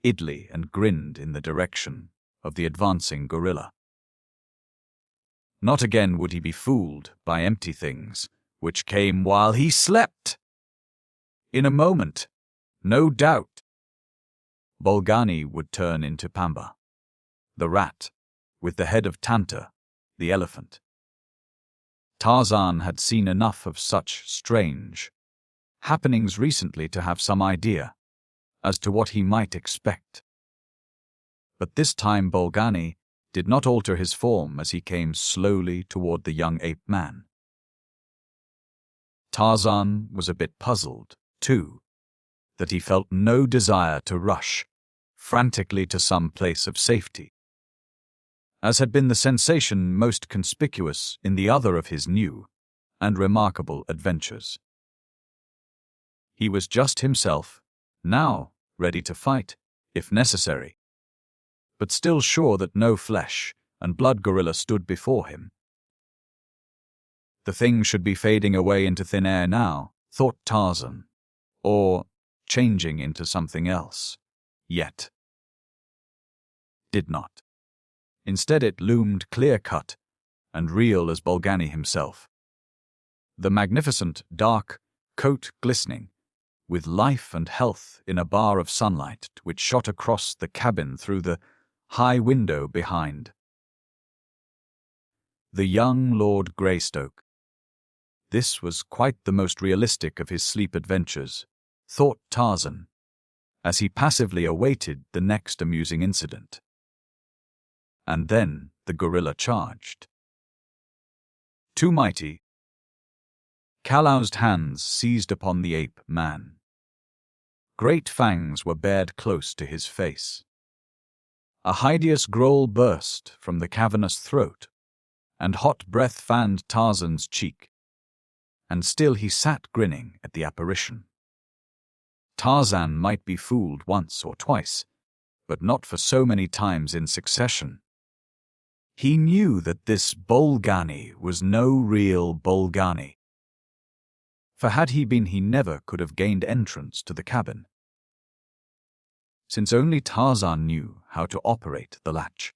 idly and grinned in the direction of the advancing gorilla. Not again would he be fooled by empty things which came while he slept. In a moment, no doubt, Bolgani would turn into Pamba, the rat, with the head of Tanta, the elephant. Tarzan had seen enough of such strange happenings recently to have some idea as to what he might expect. But this time Bolgani did not alter his form as he came slowly toward the young ape-man. Tarzan was a bit puzzled, too, that he felt no desire to rush frantically to some place of safety, as had been the sensation most conspicuous in the other of his new and remarkable adventures. He was just himself, now ready to fight, if necessary, but still sure that no flesh and blood gorilla stood before him. The thing should be fading away into thin air now, thought Tarzan, or changing into something else, yet did not. Instead it loomed clear-cut and real as Bolgani himself. The magnificent, dark coat glistening, with life and health in a bar of sunlight which shot across the cabin through the high window behind. The young Lord Greystoke. This was quite the most realistic of his sleep adventures, thought Tarzan, as he passively awaited the next amusing incident. And then the gorilla charged. Too mighty, calloused hands seized upon the ape man. Great fangs were bared close to his face. A hideous growl burst from the cavernous throat, and hot breath fanned Tarzan's cheek. And still he sat grinning at the apparition. Tarzan might be fooled once or twice, but not for so many times in succession. He knew that this Bolgani was no real Bolgani. For had he been, he never could have gained entrance to the cabin, since only Tarzan knew how to operate the latch.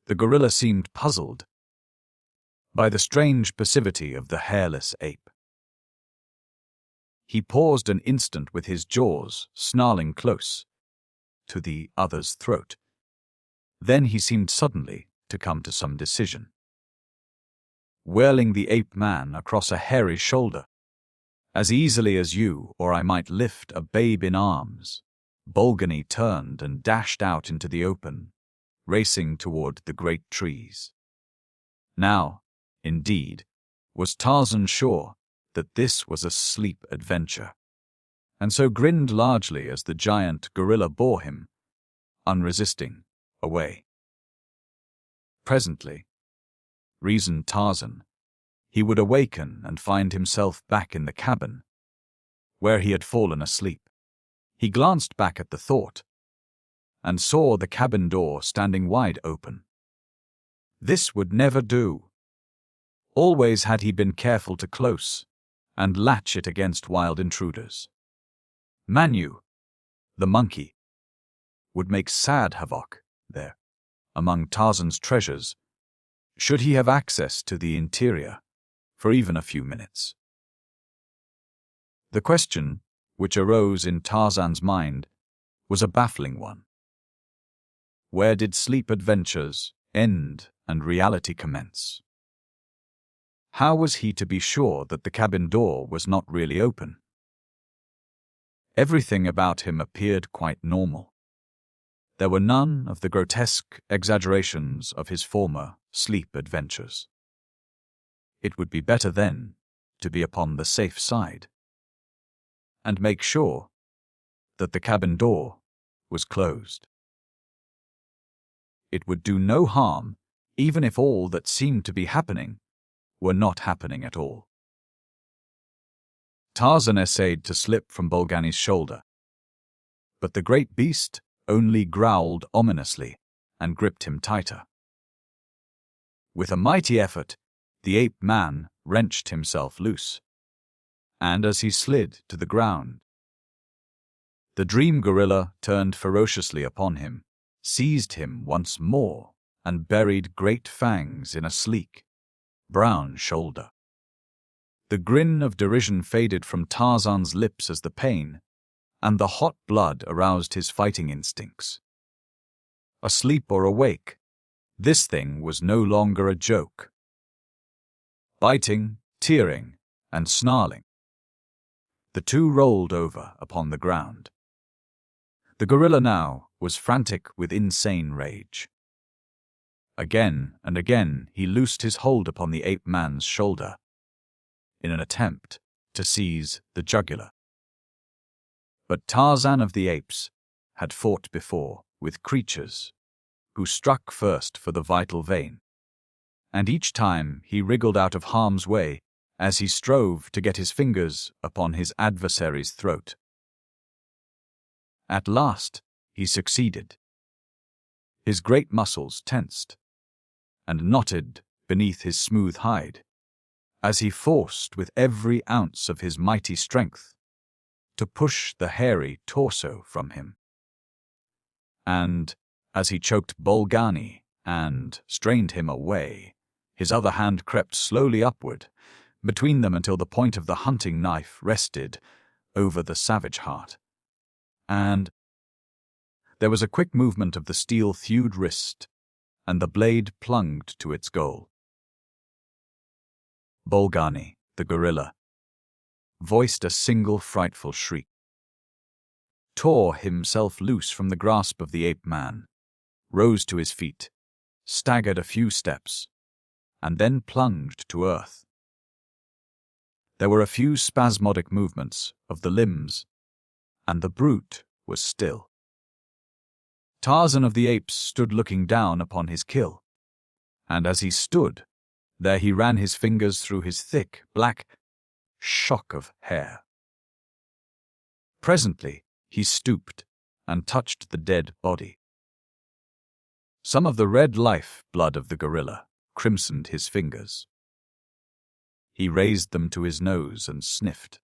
The gorilla seemed puzzled by the strange passivity of the hairless ape. He paused an instant with his jaws snarling close to the other's throat. Then he seemed suddenly to come to some decision. Whirling the ape man across a hairy shoulder, as easily as you or I might lift a babe in arms, Bolgani turned and dashed out into the open, racing toward the great trees. Now, indeed, was Tarzan sure that this was a sleep adventure, and so grinned largely as the giant gorilla bore him, unresisting, away. Presently, reasoned Tarzan, he would awaken and find himself back in the cabin, where he had fallen asleep. He glanced back at the thought, and saw the cabin door standing wide open. This would never do. Always had he been careful to close and latch it against wild intruders. Manu, the monkey, would make sad havoc there, among Tarzan's treasures, should he have access to the interior for even a few minutes. The question which arose in Tarzan's mind was a baffling one. Where did sleep adventures end and reality commence? How was he to be sure that the cabin door was not really open? Everything about him appeared quite normal. There were none of the grotesque exaggerations of his former sleep adventures. It would be better then to be upon the safe side and make sure that the cabin door was closed. It would do no harm, even if all that seemed to be happening were not happening at all. Tarzan essayed to slip from Bolgani's shoulder, but the great beast only growled ominously and gripped him tighter. With a mighty effort, the ape man wrenched himself loose, and as he slid to the ground, the dream gorilla turned ferociously upon him, seized him once more, and buried great fangs in a sleek, brown shoulder. The grin of derision faded from Tarzan's lips as the pain and the hot blood aroused his fighting instincts. Asleep or awake, this thing was no longer a joke. Biting, tearing, and snarling, the two rolled over upon the ground. The gorilla now was frantic with insane rage. Again and again he loosed his hold upon the ape man's shoulder, in an attempt to seize the jugular. But Tarzan of the Apes had fought before with creatures who struck first for the vital vein, and each time he wriggled out of harm's way as he strove to get his fingers upon his adversary's throat. At last, he succeeded. His great muscles tensed and knotted beneath his smooth hide, as he forced with every ounce of his mighty strength to push the hairy torso from him. And, as he choked Bolgani and strained him away, his other hand crept slowly upward, between them until the point of the hunting knife rested over the savage heart. And there was a quick movement of the steel-thewed wrist, and the blade plunged to its goal. Bolgani, the gorilla, voiced a single frightful shriek, tore himself loose from the grasp of the ape-man, rose to his feet, staggered a few steps, and then plunged to earth. There were a few spasmodic movements of the limbs, and the brute was still. Tarzan of the Apes stood looking down upon his kill, and as he stood, there he ran his fingers through his thick, black shock of hair. Presently, he stooped and touched the dead body. Some of the red life blood of the gorilla crimsoned his fingers. He raised them to his nose and sniffed.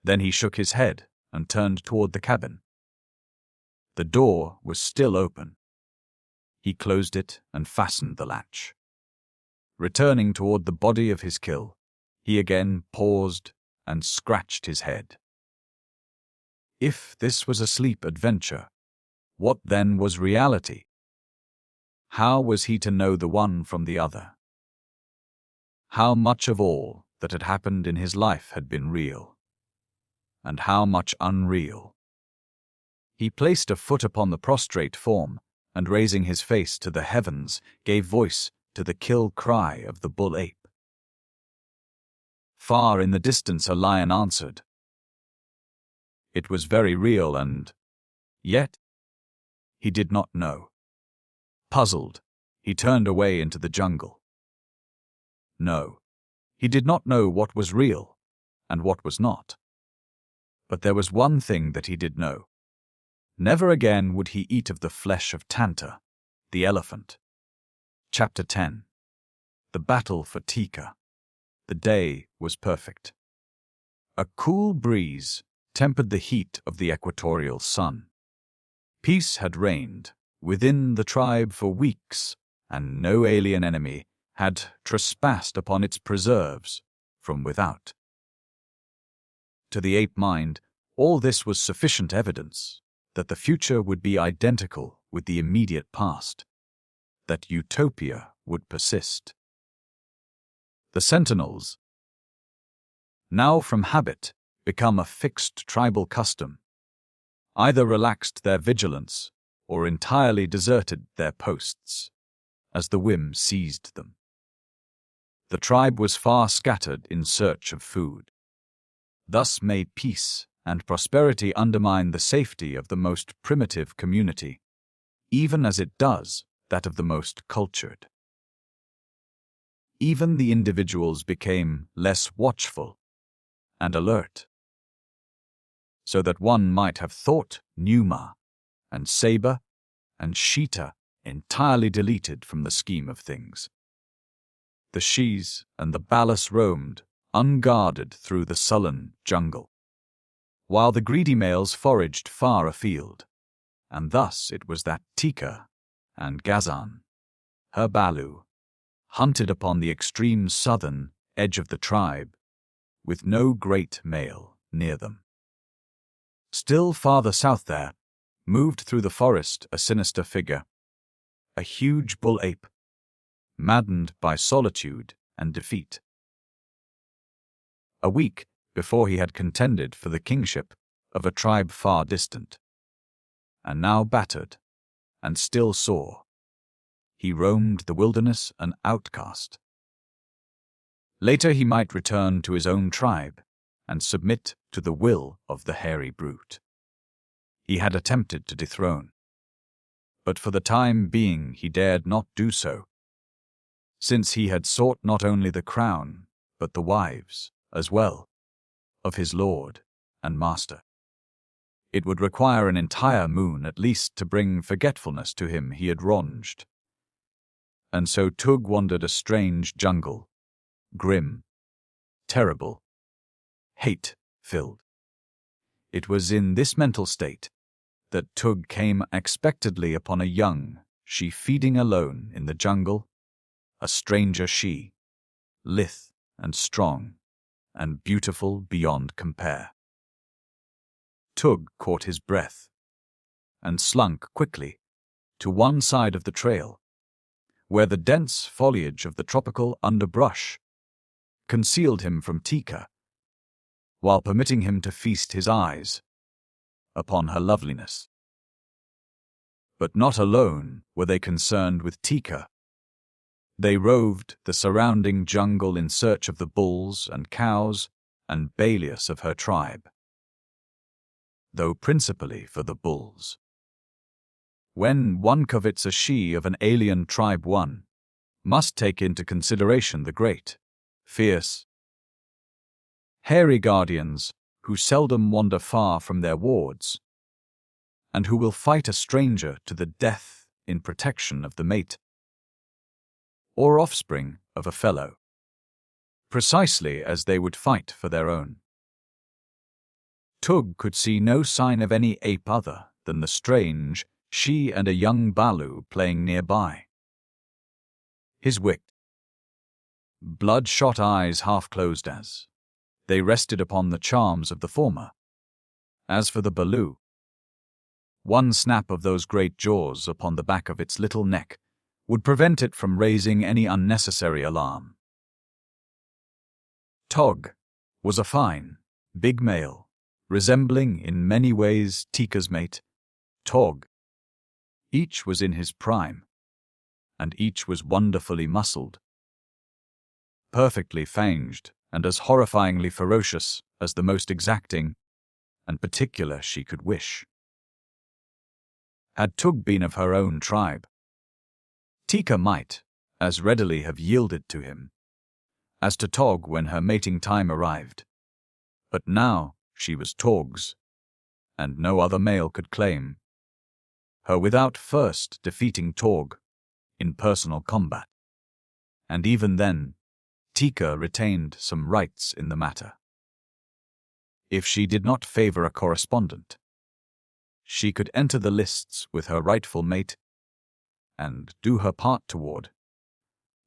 Then he shook his head and turned toward the cabin. The door was still open. He closed it and fastened the latch. Returning toward the body of his kill, he again paused and scratched his head. If this was a sleep adventure, what then was reality? How was he to know the one from the other? How much of all that had happened in his life had been real, and how much unreal? He placed a foot upon the prostrate form, and raising his face to the heavens, gave voice to the kill cry of the bull ape. Far in the distance a lion answered. It was very real, and yet he did not know. Puzzled, he turned away into the jungle. No, he did not know what was real and what was not. But there was one thing that he did know. Never again would he eat of the flesh of Tanta, the elephant. Chapter 10. The Battle for Teeka. The day was perfect. A cool breeze tempered the heat of the equatorial sun. Peace had reigned within the tribe for weeks, and no alien enemy had trespassed upon its preserves from without. To the ape mind, all this was sufficient evidence that the future would be identical with the immediate past, that utopia would persist. The sentinels, now from habit become a fixed tribal custom, either relaxed their vigilance or entirely deserted their posts, as the whim seized them. The tribe was far scattered in search of food. Thus may peace and prosperity undermine the safety of the most primitive community, even as it does that of the most cultured. Even the individuals became less watchful and alert, so that one might have thought Numa and Saber and Sheeta entirely deleted from the scheme of things. The Shes and the Balus roamed unguarded through the sullen jungle, while the greedy males foraged far afield, and thus it was that Teeka and Gazan, her Balu, hunted upon the extreme southern edge of the tribe, with no great male near them. Still farther south there, moved through the forest a sinister figure, a huge bull ape, maddened by solitude and defeat. A week before he had contended for the kingship of a tribe far distant, and now battered and still sore, he roamed the wilderness an outcast. Later he might return to his own tribe and submit to the will of the hairy brute he had attempted to dethrone. But for the time being he dared not do so, since he had sought not only the crown, but the wives, as well, of his lord and master. It would require an entire moon at least to bring forgetfulness to him he had wronged. And so Tug wandered a strange jungle, grim, terrible, hate-filled. It was in this mental state that Tug came unexpectedly upon a young she feeding alone in the jungle, a stranger she, lithe and strong, and beautiful beyond compare. Tug caught his breath and slunk quickly to one side of the trail, where the dense foliage of the tropical underbrush concealed him from Teeka, while permitting him to feast his eyes upon her loveliness. But not alone were they concerned with Teeka. They roved the surrounding jungle in search of the bulls and cows and balius of her tribe, though principally for the bulls. When one covets a she of an alien tribe, one must take into consideration the great, fierce, hairy guardians who seldom wander far from their wards, and who will fight a stranger to the death in protection of the mate or offspring of a fellow, precisely as they would fight for their own. Tug could see no sign of any ape other than the strange she and a young Balu playing nearby. His wicked, bloodshot eyes half closed as they rested upon the charms of the former. As for the Balu, one snap of those great jaws upon the back of its little neck would prevent it from raising any unnecessary alarm. Tog was a fine, big male, resembling in many ways Teeka's mate, Tog. Each was in his prime, and each was wonderfully muscled, perfectly fanged, and as horrifyingly ferocious as the most exacting and particular she could wish. Had Tug been of her own tribe, Teeka might as readily have yielded to him as to Tog when her mating time arrived. But now she was Tog's, and no other male could claim her without first defeating Tog in personal combat. And even then, Teeka retained some rights in the matter. If she did not favor a correspondent, she could enter the lists with her rightful mate and do her part toward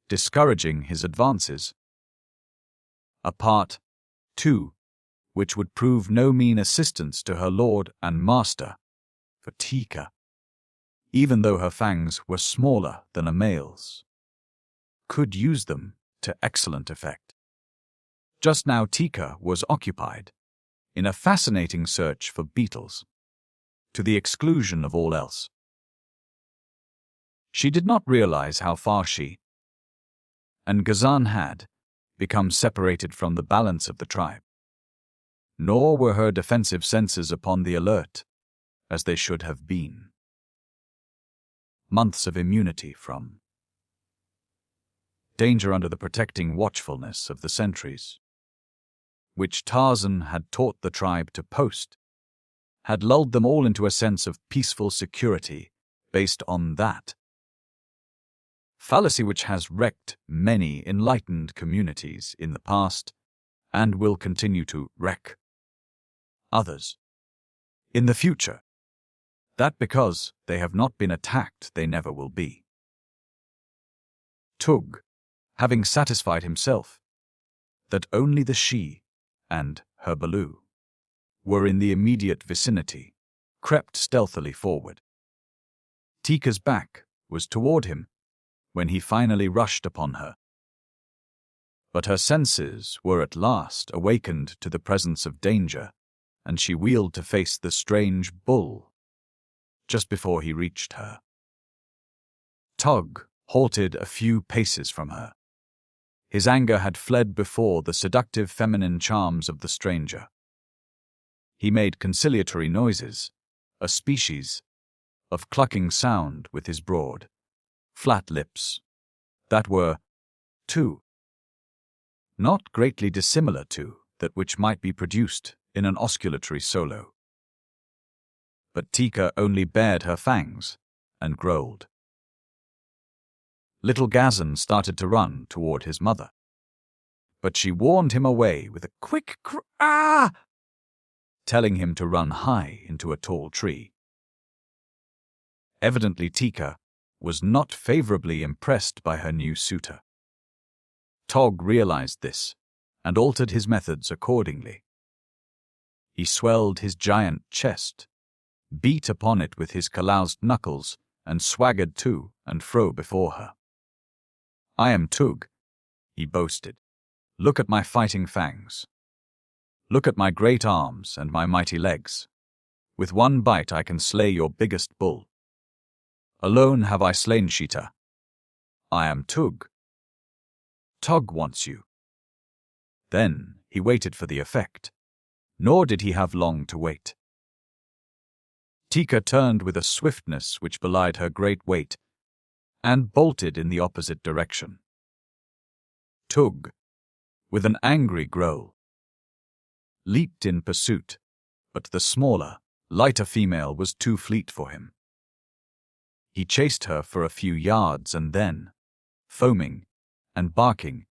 discouraging his advances. A part, too, which would prove no mean assistance to her lord and master, for Teeka, even though her fangs were smaller than a male's, could use them to excellent effect. Just now Teeka was occupied in a fascinating search for beetles, to the exclusion of all else. She did not realize how far she and Ghazan had become separated from the balance of the tribe, nor were her defensive senses upon the alert as they should have been. Months of immunity from danger under the protecting watchfulness of the sentries, which Tarzan had taught the tribe to post, had lulled them all into a sense of peaceful security based on that fallacy which has wrecked many enlightened communities in the past and will continue to wreck others in the future, that because they have not been attacked they never will be. Tug, having satisfied himself that only the she and her Balu were in the immediate vicinity, crept stealthily forward. Teeka's back was toward him when he finally rushed upon her. But her senses were at last awakened to the presence of danger, and she wheeled to face the strange bull just before he reached her. Tug halted a few paces from her. His anger had fled before the seductive feminine charms of the stranger. He made conciliatory noises, a species of clucking sound with his broad, flat lips, that were, too, not greatly dissimilar to that which might be produced in an osculatory solo. but Teeka only bared her fangs and growled. Little Gazan started to run toward his mother, but she warned him away with a quick ah, telling him to run high into a tall tree. Evidently, Teeka was not favorably impressed by her new suitor. Tog realized this and altered his methods accordingly. He swelled his giant chest, beat upon it with his calloused knuckles, and swaggered to and fro before her. "I am Tug," he boasted. "Look at my fighting fangs. Look at my great arms and my mighty legs. With one bite I can slay your biggest bull. Alone have I slain Sheeta. I am Tug. Tog wants you." Then he waited for the effect, nor did he have long to wait. Teeka turned with a swiftness which belied her great weight and bolted in the opposite direction. Tug, with an angry growl, leaped in pursuit, but the smaller, lighter female was too fleet for him. He chased her for a few yards and then, foaming and barking,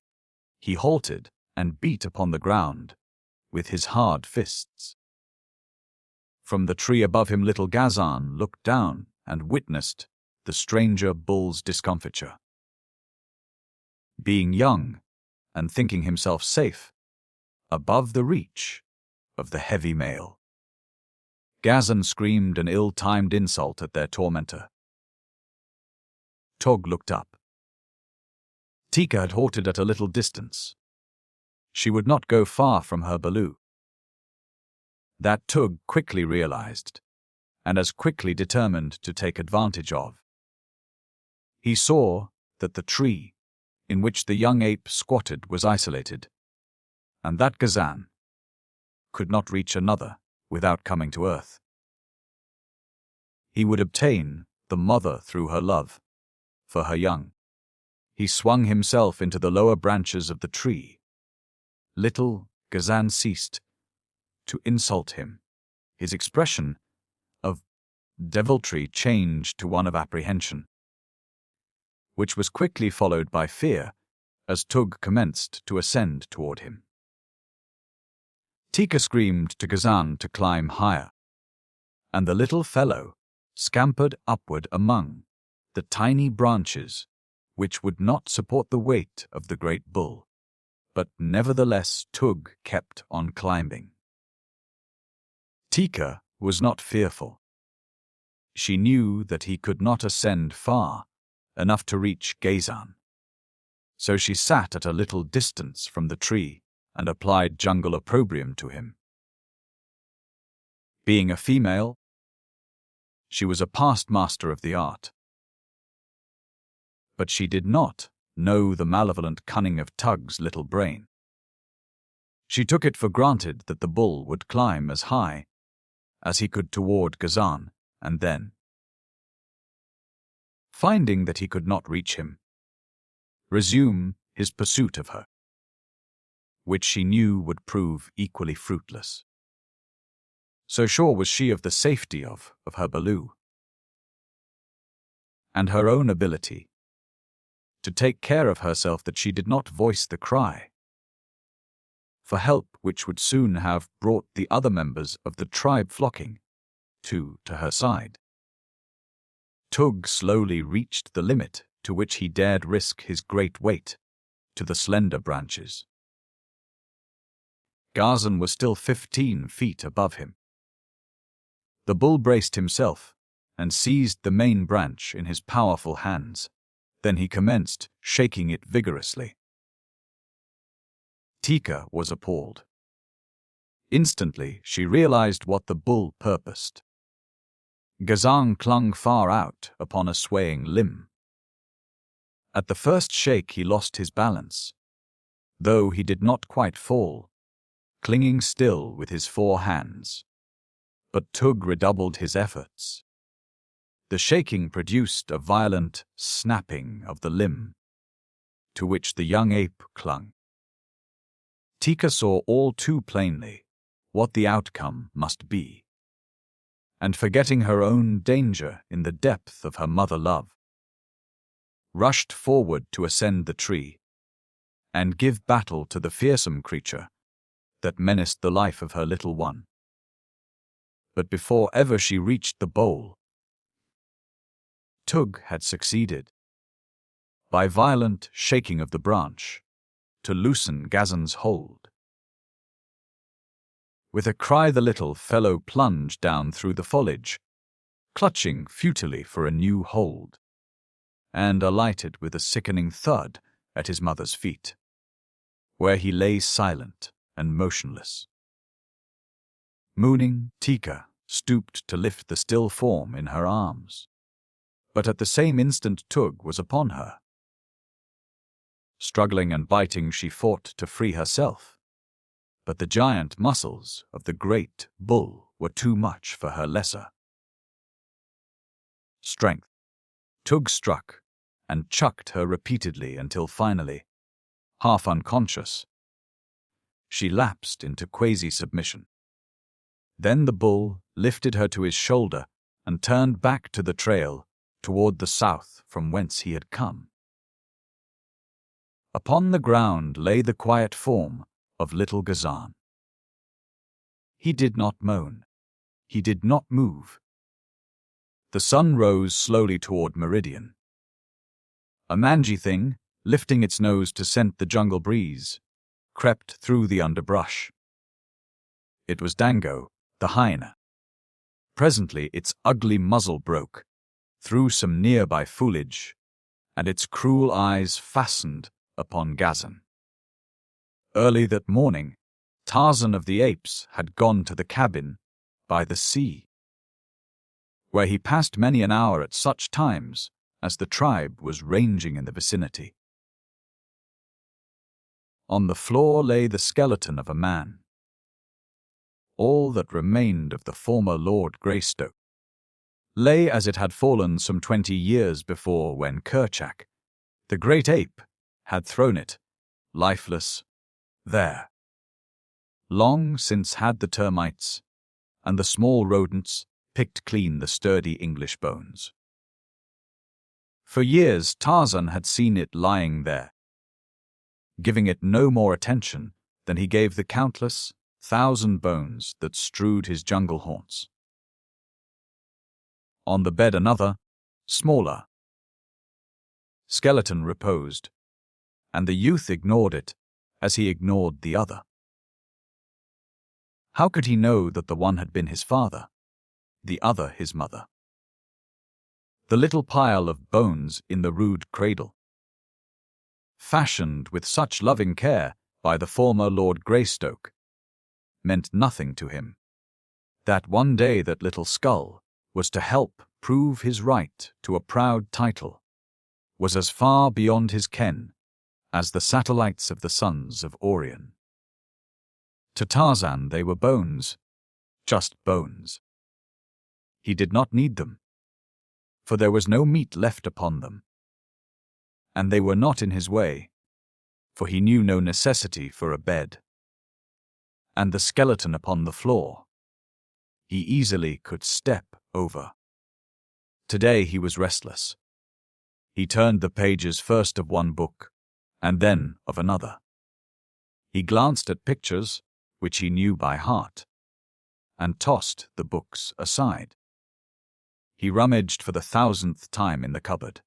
he halted and beat upon the ground with his hard fists. From the tree above him, little Gazan looked down and witnessed the stranger bull's discomfiture. Being young and thinking himself safe, above the reach of the heavy male, Gazan screamed an ill-timed insult at their tormentor. Tog looked up. Teeka had halted at a little distance. She would not go far from her Balu. That Tug quickly realized, and as quickly determined to take advantage of. He saw that the tree in which the young ape squatted was isolated, and that Gazan could not reach another without coming to earth. He would obtain the mother through her love for her young. He swung himself into the lower branches of the tree. Little Gazan ceased to insult him. His expression of deviltry changed to one of apprehension, which was quickly followed by fear as Tug commenced to ascend toward him. Teeka screamed to Gazan to climb higher, and the little fellow scampered upward among the tiny branches which would not support the weight of the great bull, but nevertheless Tug kept on climbing. Teeka was not fearful. She knew that he could not ascend far enough to reach Gazan, so she sat at a little distance from the tree and applied jungle opprobrium to him. Being a female, she was a past master of the art. But she did not know the malevolent cunning of Tug's little brain. She took it for granted that the bull would climb as high as he could toward Gazan, and then, finding that he could not reach him, resume his pursuit of her, which she knew would prove equally fruitless. So sure was she of the safety of her Balu, and her own ability to take care of herself that she did not voice the cry for help which would soon have brought the other members of the tribe flocking to her side. Tug slowly reached the limit to which he dared risk his great weight to the slender branches. Gazan was still 15 feet above him. The bull braced himself and seized the main branch in his powerful hands. Then he commenced shaking it vigorously. Teeka was appalled. Instantly, she realized what the bull purposed. Gazan clung far out upon a swaying limb. At the first shake he lost his balance, though he did not quite fall, clinging still with his 4 hands. But Tug redoubled his efforts. The shaking produced a violent snapping of the limb, to which the young ape clung. Teeka saw all too plainly what the outcome must be, and forgetting her own danger in the depth of her mother love, rushed forward to ascend the tree and give battle to the fearsome creature that menaced the life of her little one. But before ever she reached the bole, Tug had succeeded, by violent shaking of the branch, to loosen Gazan's hold. With a cry the little fellow plunged down through the foliage, clutching futilely for a new hold, and alighted with a sickening thud at his mother's feet, where he lay silent and motionless. Mooning, Teeka stooped to lift the still form in her arms, but at the same instant Tug was upon her. Struggling and biting, she fought to free herself, but the giant muscles of the great bull were too much for her lesser strength. Tug struck and chucked her repeatedly until finally, half unconscious, she lapsed into quasi-submission. Then the bull lifted her to his shoulder and turned back to the trail toward the south from whence he had come. Upon the ground lay the quiet form of little Gazan. He did not moan. He did not move. The sun rose slowly toward meridian. A mangy thing, lifting its nose to scent the jungle breeze, crept through the underbrush. It was Dango, the hyena. Presently its ugly muzzle broke through some nearby foliage, and its cruel eyes fastened upon Gazan. Early that morning, Tarzan of the apes had gone to the cabin by the sea, where he passed many an hour at such times as the tribe was ranging in the vicinity. On the floor lay the skeleton of a man, all that remained of the former Lord Greystoke, lay as it had fallen some 20 years before, when Kerchak, the great ape, had thrown it, lifeless, there. Long since had the termites and the small rodents picked clean the sturdy English bones. For years Tarzan had seen it lying there, giving it no more attention than he gave the countless 1,000 bones that strewed his jungle haunts. On the bed another, smaller, skeleton reposed, and the youth ignored it as he ignored the other. How could he know that the one had been his father, the other his mother? The little pile of bones in the rude cradle, fashioned with such loving care by the former Lord Greystoke, meant nothing to him. That one day that little skull was to help prove his right to a proud title was as far beyond his ken as the satellites of the sons of Orion. To Tarzan they were bones, just bones. He did not need them, for there was no meat left upon them, and they were not in his way, for he knew no necessity for a bed. And the skeleton upon the floor, he easily could step over. Today he was restless. He turned the pages first of one book, and then of another. He glanced at pictures, which he knew by heart, and tossed the books aside. He rummaged for the 1,000th time in the cupboard.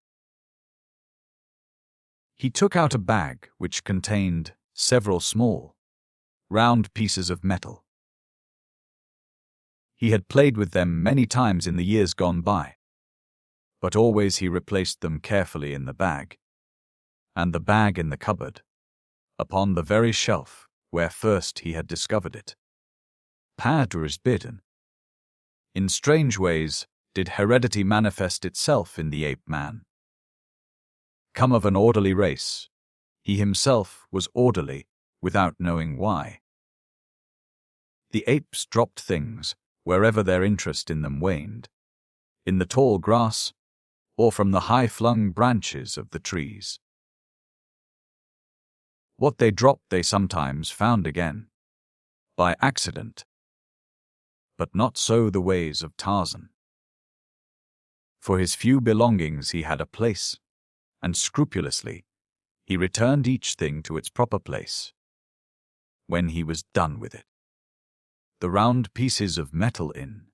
He took out a bag which contained several small, round pieces of metal. He had played with them many times in the years gone by, but always he replaced them carefully in the bag, and the bag in the cupboard, upon the very shelf where first he had discovered it. Padre is bidden. In strange ways did heredity manifest itself in the ape-man. Come of an orderly race, he himself was orderly without knowing why. The apes dropped things wherever their interest in them waned, in the tall grass or from the high-flung branches of the trees. What they dropped they sometimes found again, by accident. But not so the ways of Tarzan. For his few belongings he had a place, and scrupulously he returned each thing to its proper place. When he was done with it, the round pieces of metal in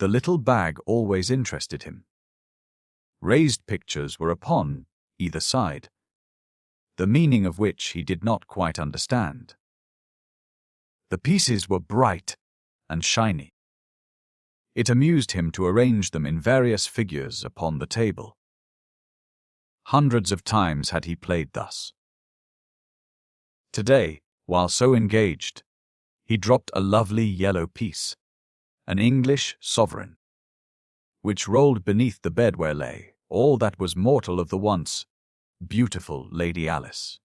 the little bag always interested him. Raised pictures were upon either side, the meaning of which he did not quite understand. The pieces were bright and shiny. It amused him to arrange them in various figures upon the table. Hundreds of times had he played thus. Today, while so engaged, he dropped a lovely yellow piece, an English sovereign, which rolled beneath the bed where lay all that was mortal of the once beautiful Lady Alice.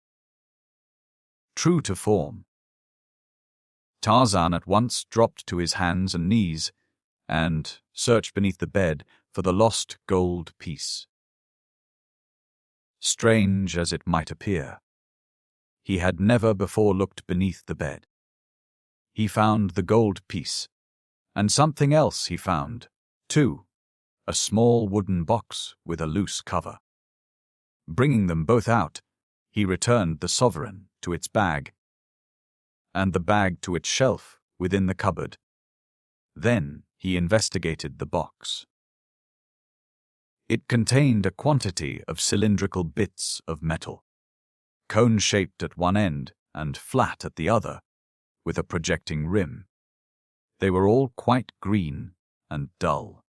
True to form, Tarzan at once dropped to his hands and knees and searched beneath the bed for the lost gold piece. Strange as it might appear, he had never before looked beneath the bed. He found the gold piece, and something else he found, too, a small wooden box with a loose cover. Bringing them both out, he returned the sovereign to its bag, and the bag to its shelf within the cupboard. Then he investigated the box. It contained a quantity of cylindrical bits of metal, cone-shaped at one end and flat at the other, with a projecting rim. They were all quite green and dull,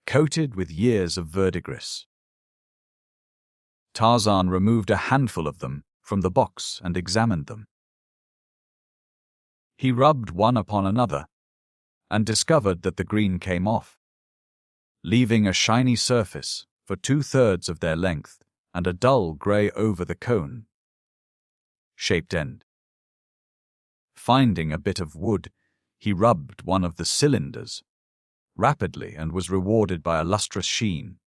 coated with years of verdigris. Tarzan removed a handful of them from the box and examined them. He rubbed one upon another and discovered that the green came off, leaving a shiny surface for 2/3 of their length and a dull grey over the cone-shaped end. Finding a bit of wood, he rubbed one of the cylinders rapidly and was rewarded by a lustrous sheen,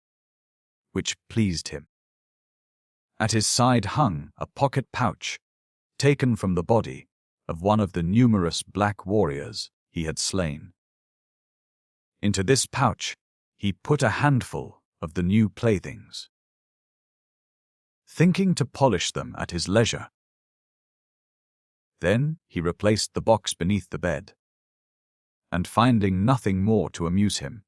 which pleased him. At his side hung a pocket pouch taken from the body of one of the numerous black warriors he had slain. Into this pouch he put a handful of the new playthings, thinking to polish them at his leisure. Then he replaced the box beneath the bed, and finding nothing more to amuse him,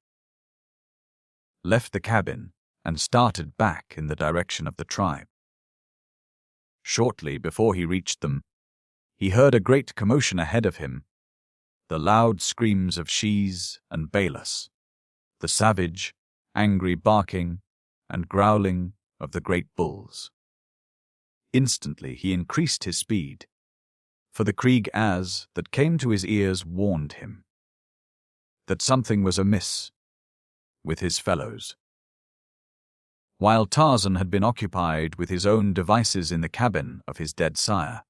left the cabin and started back in the direction of the tribe. Shortly before he reached them, he heard a great commotion ahead of him, the loud screams of Shes and Balus, the savage, angry barking and growling of the great bulls. Instantly he increased his speed, for the Krieg as that came to his ears warned him that something was amiss with his fellows. While Tarzan had been occupied with his own devices in the cabin of his dead sire,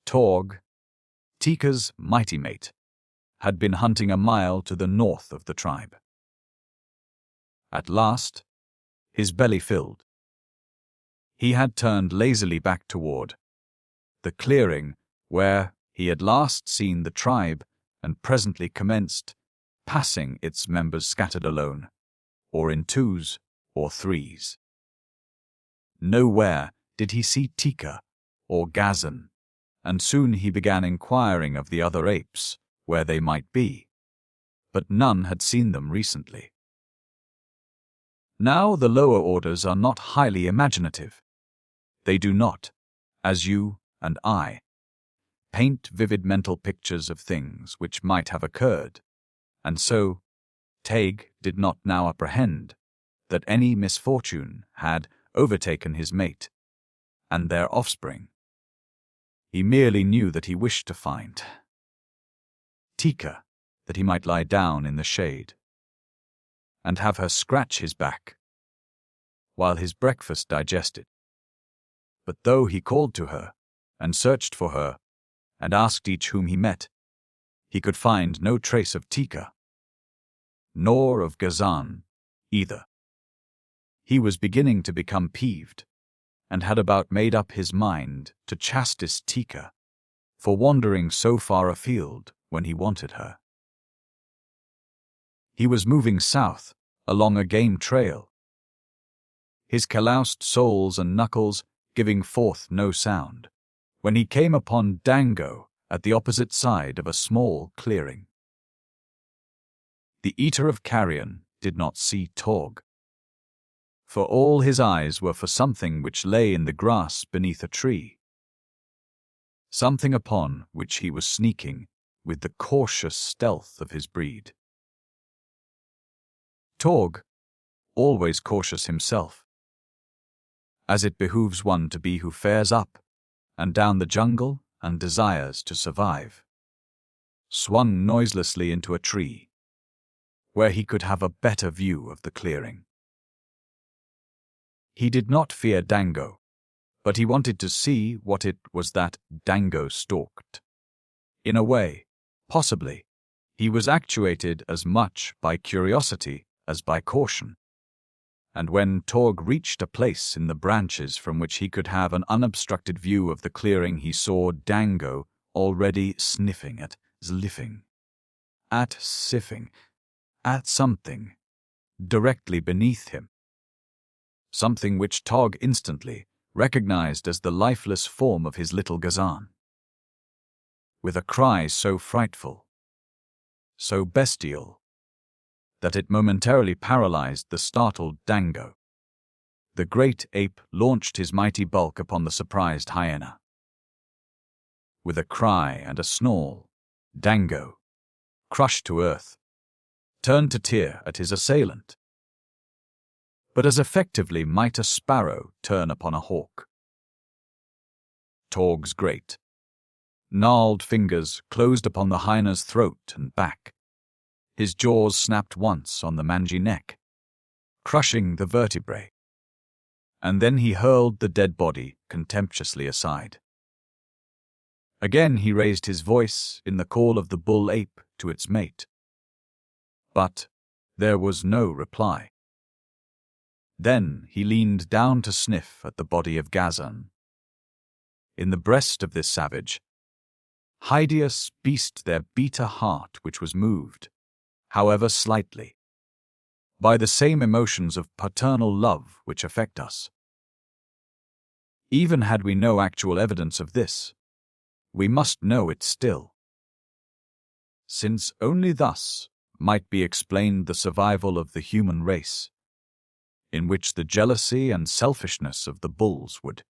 Torg, Teeka's mighty mate, had been hunting a mile to the north of the tribe. At last, his belly filled. He had turned lazily back toward the clearing where he had last seen the tribe and presently commenced passing its members scattered alone, or in 2s or 3s. Nowhere did he see Teeka or Gazan, and soon he began inquiring of the other apes where they might be, but none had seen them recently. Now the lower orders are not highly imaginative. They do not, as you and I, paint vivid mental pictures of things which might have occurred, and so Teig did not now apprehend that any misfortune had overtaken his mate and their offspring. He merely knew that he wished to find Teeka, that he might lie down in the shade and have her scratch his back while his breakfast digested. But though he called to her and searched for her and asked each whom he met, he could find no trace of Teeka, nor of Gazan either. He was beginning to become peeved, and had about made up his mind to chastise Teeka for wandering so far afield when he wanted her. He was moving south, along a game trail, his calloused soles and knuckles giving forth no sound, when he came upon Dango at the opposite side of a small clearing. The eater of carrion did not see Torg, for all his eyes were for something which lay in the grass beneath a tree, something upon which he was sneaking with the cautious stealth of his breed. Torg, always cautious himself, as it behooves one to be who fares up and down the jungle and desires to survive, swung noiselessly into a tree, where he could have a better view of the clearing. He did not fear Dango, but he wanted to see what it was that Dango stalked. In a way, possibly, he was actuated as much by curiosity as by caution. And when Torg reached a place in the branches from which he could have an unobstructed view of the clearing, he saw Dango already sniffing at something directly beneath him, something which Torg instantly recognized as the lifeless form of his little Gazan. With a cry so frightful, so bestial, that it momentarily paralyzed the startled Dango, the great ape launched his mighty bulk upon the surprised hyena. With a cry and a snarl, Dango, crushed to earth, turned to tear at his assailant, but as effectively might a sparrow turn upon a hawk. Torg's great, gnarled fingers closed upon the hyena's throat and back. His jaws snapped once on the mangy neck, crushing the vertebrae, and then he hurled the dead body contemptuously aside. Again he raised his voice in the call of the bull ape to its mate, but there was no reply. Then he leaned down to sniff at the body of Gazan. In the breast of this savage, hideous beast there beat a heart which was moved, however slightly, by the same emotions of paternal love which affect us. Even had we no actual evidence of this, we must know it still, since only thus might be explained the survival of the human race, in which the jealousy and selfishness of the bulls would,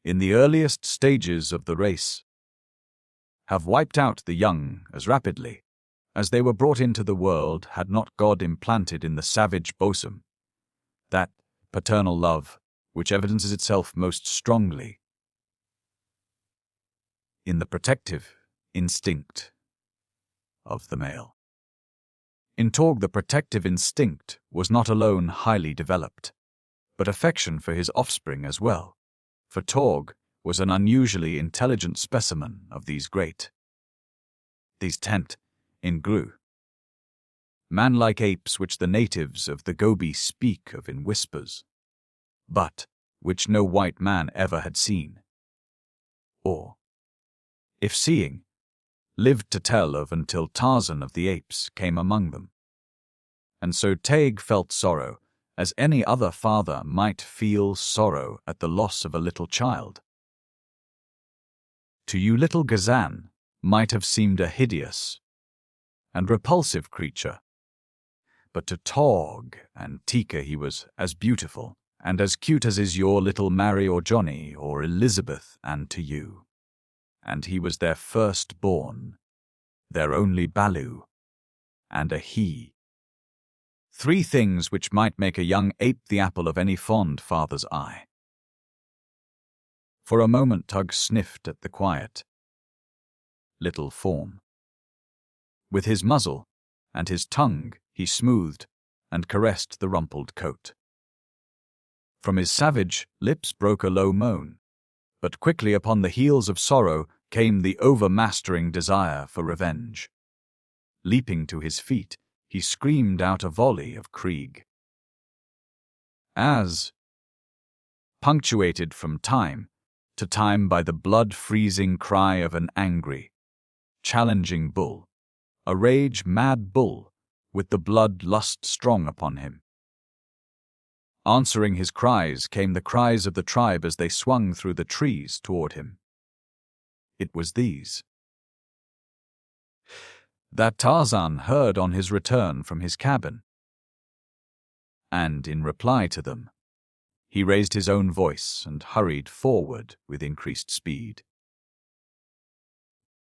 in the earliest stages of the race, have wiped out the young as rapidly as they were brought into the world had not God implanted in the savage bosom that paternal love which evidences itself most strongly in the protective instinct of the male. In Torg, the protective instinct was not alone highly developed, but affection for his offspring as well, for Torg was an unusually intelligent specimen of these tent in Gru, man-like apes which the natives of the Gobi speak of in whispers, but which no white man ever had seen, or, if seeing, lived to tell of until Tarzan of the Apes came among them. And so Teeg felt sorrow as any other father might feel sorrow at the loss of a little child. To you, little Gazan might have seemed a hideous and repulsive creature, but to Torg and Teeka he was as beautiful and as cute as is your little Mary or Johnny or Elizabeth, and to you. And he was their firstborn, their only Balu, and a he. 3 things which might make a young ape the apple of any fond father's eye. For a moment Tug sniffed at the quiet little form. With his muzzle and his tongue he smoothed and caressed the rumpled coat. From his savage lips broke a low moan, but quickly upon the heels of sorrow came the overmastering desire for revenge. Leaping to his feet, he screamed out a volley of Krieg. As, punctuated from time to time by the blood-freezing cry of an angry, challenging bull, a rage-mad bull, with the blood-lust strong upon him. Answering his cries came the cries of the tribe as they swung through the trees toward him. It was these that Tarzan heard on his return from his cabin. And in reply to them, he raised his own voice and hurried forward with increased speed,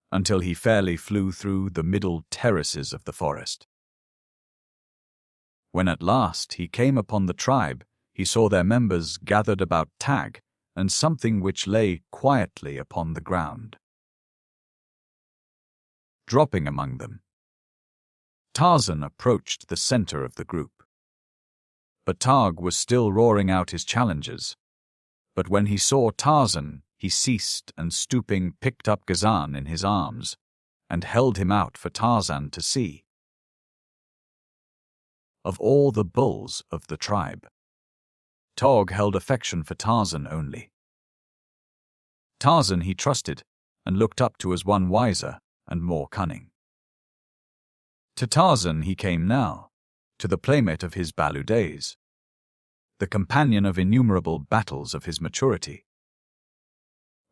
until he fairly flew through the middle terraces of the forest. When at last he came upon the tribe, he saw their members gathered about Tag and something which lay quietly upon the ground. Dropping among them, Tarzan approached the center of the group. But Tag was still roaring out his challenges. But when he saw Tarzan, he ceased and stooping picked up Gazan in his arms and held him out for Tarzan to see. Of all the bulls of the tribe, Tog held affection for Tarzan only. Tarzan he trusted and looked up to as one wiser and more cunning. To Tarzan he came now, to the playmate of his Balu days, the companion of innumerable battles of his maturity.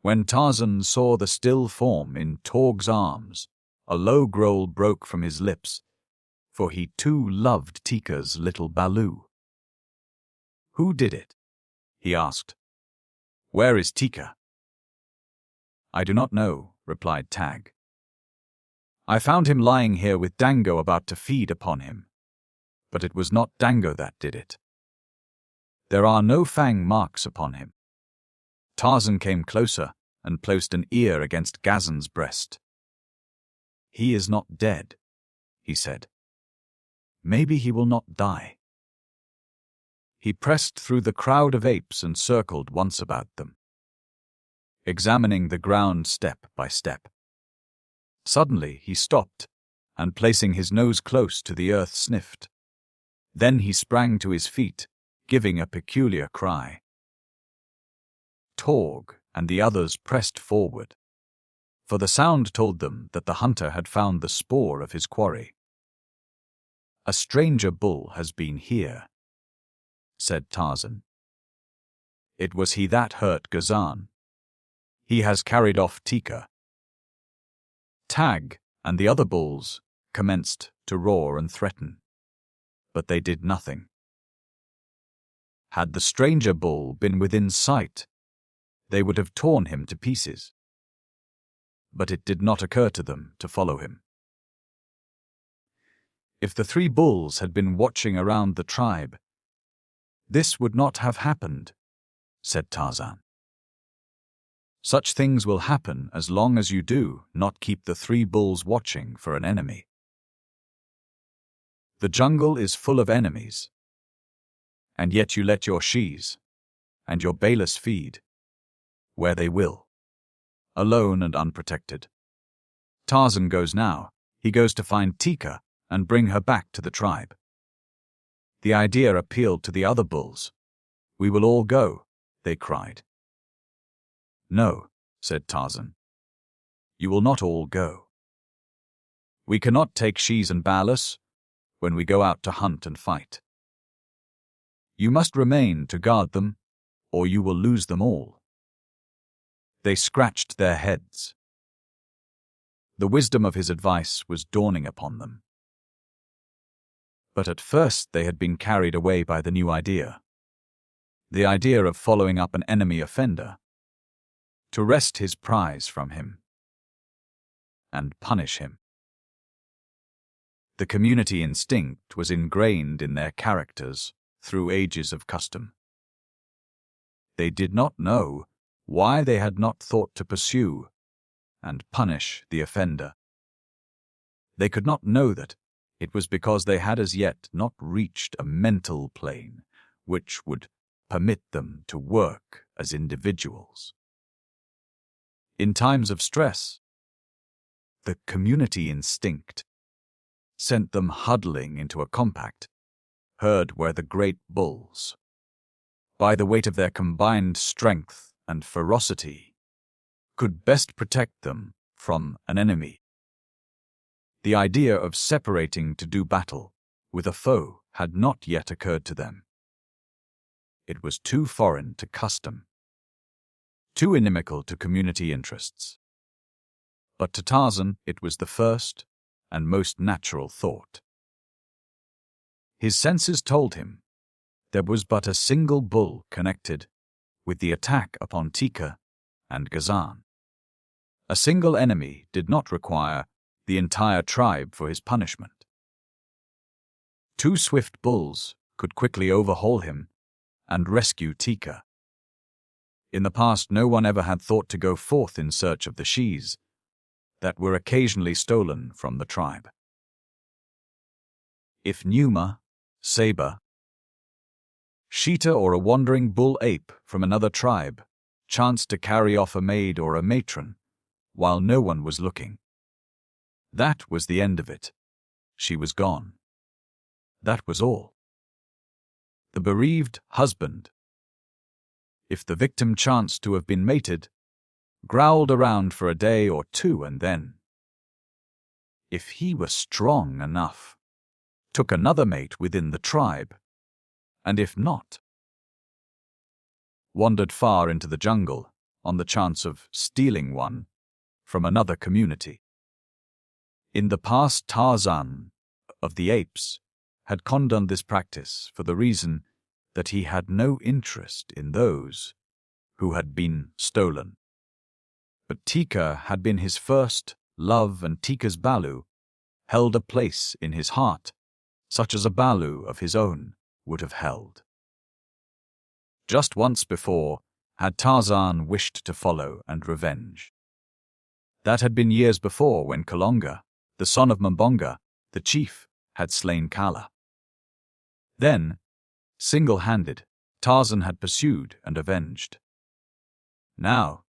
When Tarzan saw the still form in Tog's arms, a low growl broke from his lips, for he too loved Teeka's little Balu. "Who did it?" he asked. "Where is Teeka?" "I do not know," replied Tag. "I found him lying here with Dango about to feed upon him. But it was not Dango that did it. There are no fang marks upon him." Tarzan came closer and placed an ear against Gazan's breast. "He is not dead," he said. "Maybe he will not die." He pressed through the crowd of apes and circled once about them, examining the ground step by step. Suddenly he stopped, and placing his nose close to the earth sniffed. Then he sprang to his feet, giving a peculiar cry. Tog and the others pressed forward, for the sound told them that the hunter had found the spoor of his quarry. "A stranger bull has been here," said Tarzan. "It was he that hurt Gazan. He has carried off Teeka." Tag and the other bulls commenced to roar and threaten, but they did nothing. Had the stranger bull been within sight, they would have torn him to pieces. But it did not occur to them to follow him. If the three bulls had been watching around the tribe, this would not have happened, said Tarzan. Such things will happen as long as you do not keep the three bulls watching for an enemy. The jungle is full of enemies, and yet you let your shes and your balas feed where they will, alone and unprotected. Tarzan goes now. He goes to find Teeka and bring her back to the tribe. The idea appealed to the other bulls. "We will all go," they cried. "No," said Tarzan. "You will not all go. We cannot take shes and balas when we go out to hunt and fight. You must remain to guard them, or you will lose them all." They scratched their heads. The wisdom of his advice was dawning upon them. But at first they had been carried away by the new idea. The idea of following up an enemy offender, to wrest his prize from him, and punish him. The community instinct was ingrained in their characters through ages of custom. They did not know why they had not thought to pursue and punish the offender. They could not know that it was because they had as yet not reached a mental plane which would permit them to work as individuals. In times of stress, the community instinct sent them huddling into a compact herd where the great bulls, by the weight of their combined strength and ferocity, could best protect them from an enemy. The idea of separating to do battle with a foe had not yet occurred to them. It was too foreign to custom, too inimical to community interests. But to Tarzan it was the first and most natural thought. His senses told him there was but a single bull connected with the attack upon Teeka and Ghazan. A single enemy did not require the entire tribe for his punishment. 2 swift bulls could quickly overhaul him and rescue Teeka. In the past, no one ever had thought to go forth in search of the shes that were occasionally stolen from the tribe. If Numa, Saber, Sheeta, or a wandering bull ape from another tribe chanced to carry off a maid or a matron while no one was looking, that was the end of it. She was gone. That was all. The bereaved husband, if the victim chanced to have been mated, growled around for a day or 2 and then, if he were strong enough, took another mate within the tribe, and if not, wandered far into the jungle on the chance of stealing one from another community. In the past, Tarzan of the apes had condoned this practice for the reason that he had no interest in those who had been stolen. But Teeka had been his first love, and Teeka's Balu held a place in his heart, such as a Balu of his own would have held. Just once before had Tarzan wished to follow and revenge. That had been years before, when Kalonga, the son of Mbonga, the chief, had slain Kala. Then, single-handed, Tarzan had pursued and avenged. Now,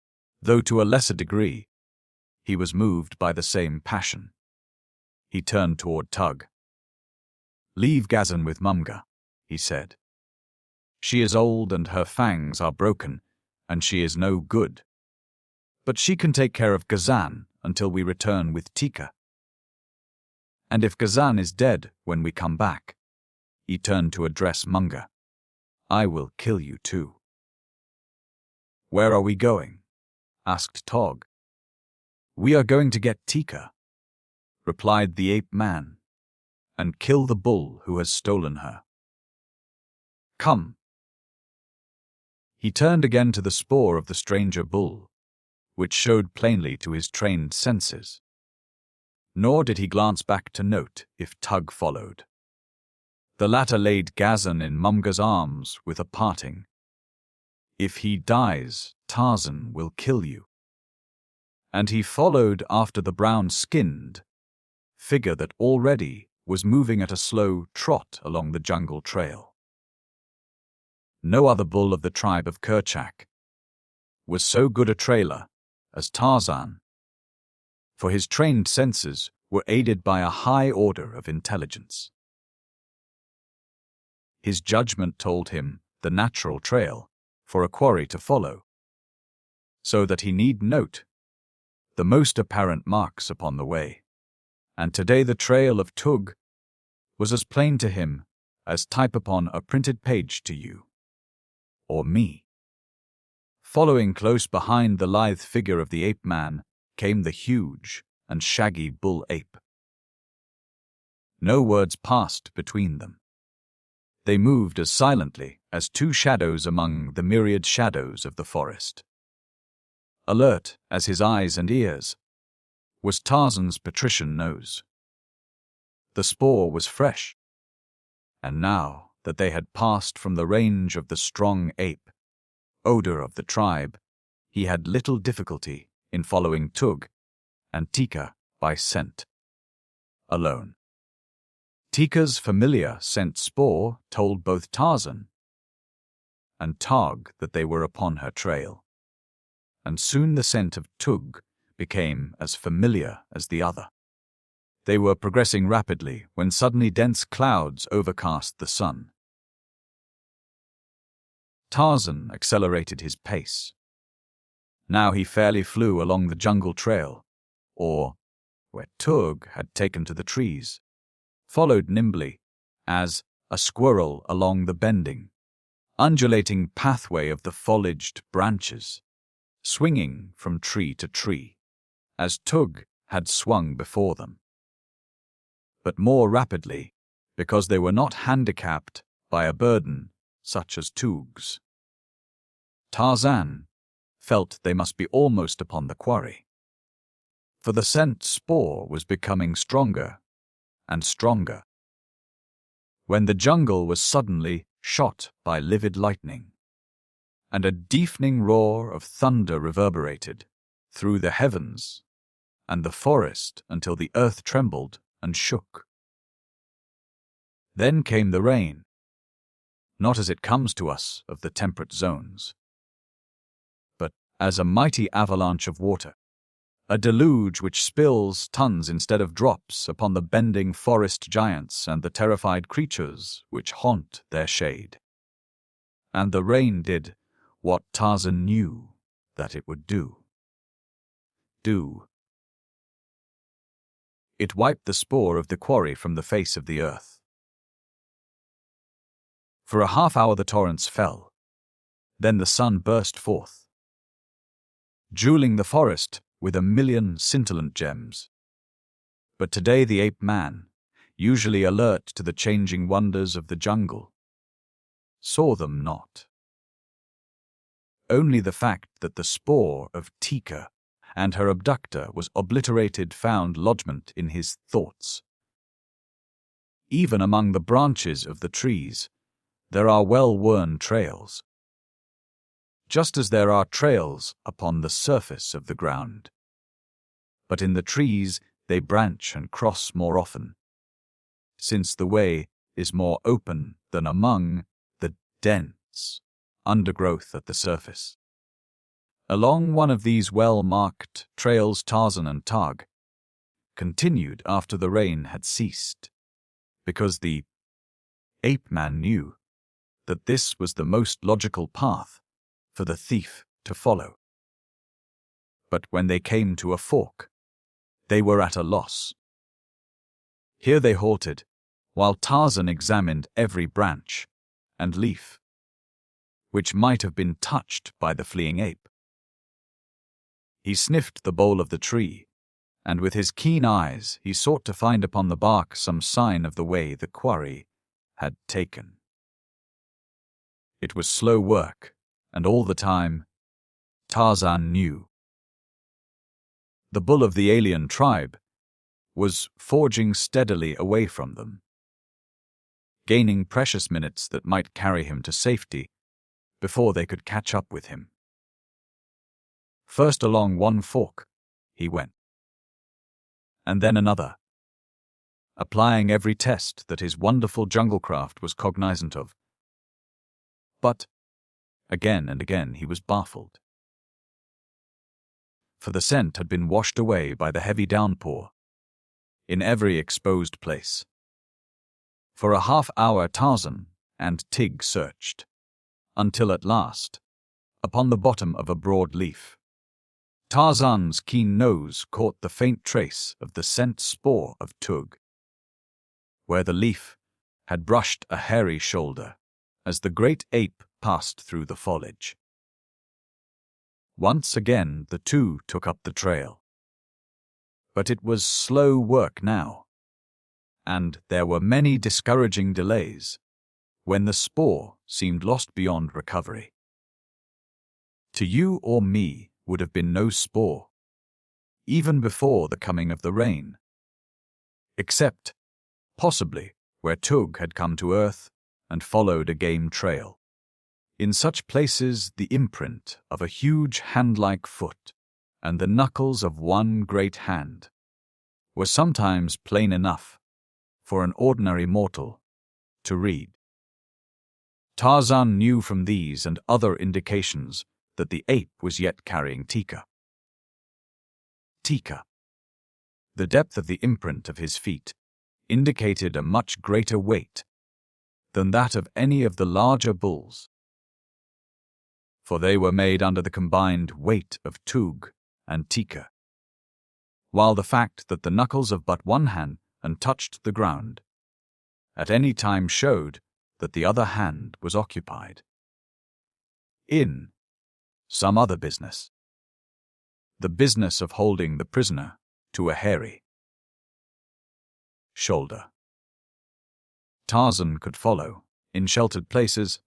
though to a lesser degree, he was moved by the same passion. He turned toward Tug. "Leave Ghazan with Mumga," he said. "She is old and her fangs are broken, and she is no good. But she can take care of Ghazan until we return with Teeka. And if Ghazan is dead when we come back," he turned to address Mumga, "I will kill you too." "Where are we going?" asked Tog. "We are going to get Teeka," replied the ape man, "and kill the bull who has stolen her. Come." He turned again to the spoor of the stranger bull, which showed plainly to his trained senses. Nor did he glance back to note if Tug followed. The latter laid Ghazan in Mumga's arms with a parting. "If he dies, Tarzan will kill you." And he followed after the brown-skinned figure that already was moving at a slow trot along the jungle trail. No other bull of the tribe of Kerchak was so good a trailer as Tarzan, for his trained senses were aided by a high order of intelligence. His judgment told him the natural trail for a quarry to follow, so that he need note the most apparent marks upon the way. And today the trail of Tug was as plain to him as type upon a printed page to you, or me. Following close behind the lithe figure of the ape-man came the huge and shaggy bull ape. No words passed between them. They moved as silently as 2 shadows among the myriad shadows of the forest. Alert as his eyes and ears was Tarzan's patrician nose. The spoor was fresh, and now that they had passed from the range of the strong ape, odor of the tribe, he had little difficulty in following Tug and Teeka by scent alone. Teeka's familiar scent spoor told both Tarzan and Tog that they were upon her trail, and soon the scent of Tug became as familiar as the other. They were progressing rapidly when suddenly dense clouds overcast the sun. Tarzan accelerated his pace. Now he fairly flew along the jungle trail, or, where Tug had taken to the trees, followed nimbly as a squirrel along the bending, undulating pathway of the foliaged branches, swinging from tree to tree, as Tug had swung before them. But more rapidly, because they were not handicapped by a burden such as Tug's. Tarzan felt they must be almost upon the quarry, for the scent spore was becoming stronger and stronger, when the jungle was suddenly shot by livid lightning, and a deafening roar of thunder reverberated through the heavens and the forest until the earth trembled and shook. Then came the rain, not as it comes to us of the temperate zones, but as a mighty avalanche of water, a deluge which spills tons instead of drops upon the bending forest giants and the terrified creatures which haunt their shade. And the rain did what Tarzan knew that it would do. It wiped the spoor of the quarry from the face of the earth. For a half-hour the torrents fell. Then the sun burst forth, jewelling the forest with a million scintillant gems. But today the ape-man, usually alert to the changing wonders of the jungle, saw them not. Only the fact that the spoor of Teeka and her abductor was obliterated found lodgment in his thoughts. Even among the branches of the trees, there are well-worn trails, just as there are trails upon the surface of the ground. But in the trees they branch and cross more often, since the way is more open than among the dense undergrowth at the surface. Along one of these well-marked trails Tarzan and Tug continued after the rain had ceased, because the ape-man knew that this was the most logical path for the thief to follow. But when they came to a fork, they were at a loss. Here they halted, while Tarzan examined every branch and leaf which might have been touched by the fleeing ape. He sniffed the bole of the tree, and with his keen eyes he sought to find upon the bark some sign of the way the quarry had taken. It was slow work, and all the time, Tarzan knew. The bull of the alien tribe was forging steadily away from them, gaining precious minutes that might carry him to safety before they could catch up with him. First along one fork he went, and then another, applying every test that his wonderful junglecraft was cognizant of. But again and again he was baffled, for the scent had been washed away by the heavy downpour in every exposed place. For a half-hour Tarzan and Tig searched, until at last, upon the bottom of a broad leaf, Tarzan's keen nose caught the faint trace of the scent spoor of Tug, where the leaf had brushed a hairy shoulder as the great ape passed through the foliage. Once again the two took up the trail. But it was slow work now, and there were many discouraging delays when the spoor seemed lost beyond recovery. To you or me would have been no spoor, even before the coming of the rain, except, possibly, where Tug had come to earth and followed a game trail. In such places the imprint of a huge hand-like foot and the knuckles of one great hand were sometimes plain enough for an ordinary mortal to read. Tarzan knew from these and other indications that the ape was yet carrying Teeka. Teeka. The depth of the imprint of his feet indicated a much greater weight than that of any of the larger bulls, for they were made under the combined weight of Tug and Teeka. while the fact that the knuckles of but one hand untouched the ground at any time showed that the other hand was occupied in some other business. The business of holding the prisoner to a hairy shoulder. Tarzan could follow, in sheltered places,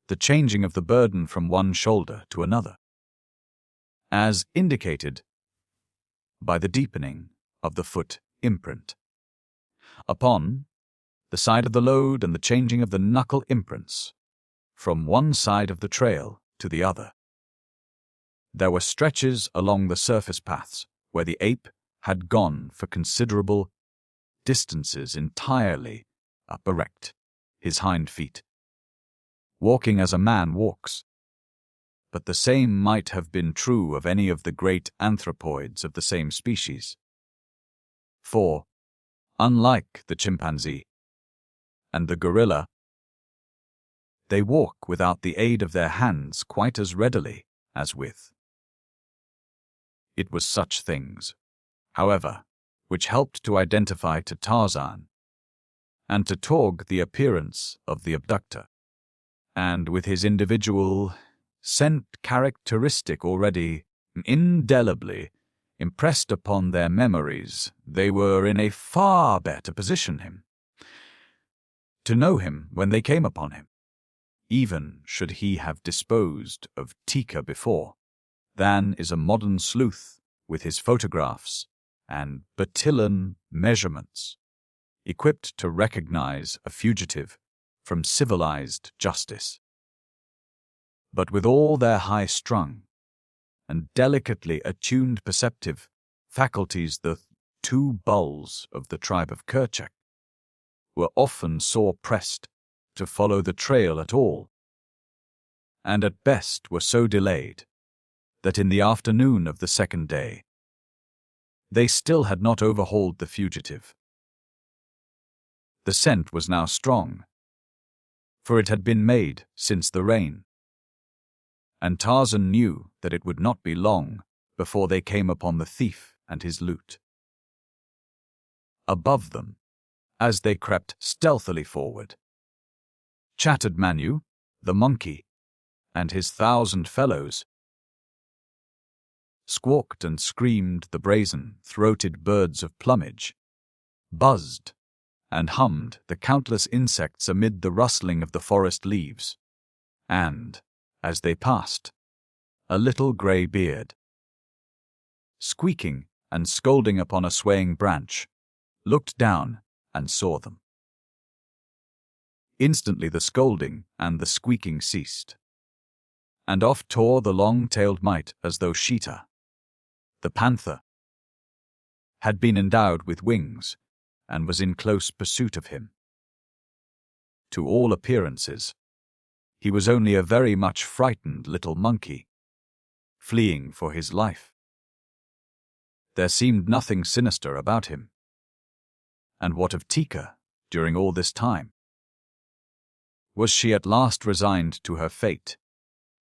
the changing of the burden from one shoulder to another, as indicated by the deepening of the foot imprint upon the side of the load and the changing of the knuckle imprints from one side of the trail to the other. There were stretches along the surface paths where the ape had gone for considerable distances entirely up erect, his hind feet, walking as a man walks. But the same might have been true of any of the great anthropoids of the same species. For, unlike the chimpanzee and the gorilla, they walk without the aid of their hands quite as readily as with. It was such things, however, which helped to identify to Tarzan and to Torg the appearance of the abductor, and with his individual scent characteristic already indelibly impressed upon their memories, they were in a far better position to know him when they came upon him, even should he have disposed of Teeka before, than is a modern sleuth with his photographs and battalion measurements, equipped to recognize a fugitive from civilized justice. But with all their high-strung and delicately attuned perceptive faculties, the two bulls of the tribe of Kerchak were often sore pressed to follow the trail at all, and at best were so delayed that in the afternoon of the second day they still had not overhauled the fugitive. The scent was now strong, for it had been made since the rain, and Tarzan knew that it would not be long before they came upon the thief and his loot. Above them, as they crept stealthily forward, chattered Manu, the monkey, and his 1,000 fellows. Squawked and screamed the brazen-throated birds of plumage, buzzed and hummed the countless insects amid the rustling of the forest leaves, and, as they passed, a little grey beard, squeaking and scolding upon a swaying branch, looked down and saw them. Instantly the scolding and the squeaking ceased, and off tore the long-tailed mite as though Sheeta, the panther, had been endowed with wings and was in close pursuit of him. To all appearances, he was only a very much frightened little monkey, fleeing for his life. There seemed nothing sinister about him. And what of Teeka during all this time? Was she at last resigned to her fate,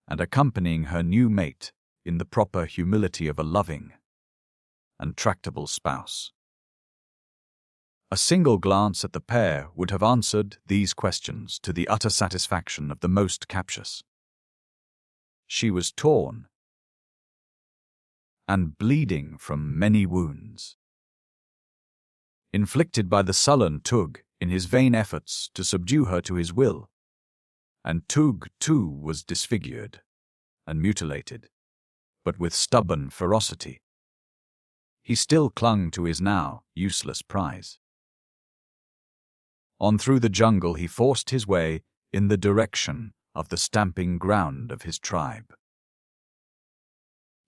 and accompanying her new mate in the proper humility of a loving and tractable spouse? A single glance at the pair would have answered these questions to the utter satisfaction of the most captious. She was torn and bleeding from many wounds, inflicted by the sullen Tug in his vain efforts to subdue her to his will, and Tug too was disfigured and mutilated, but with stubborn ferocity. He still clung to his now useless prize. On through the jungle he forced his way in the direction of the stamping ground of his tribe.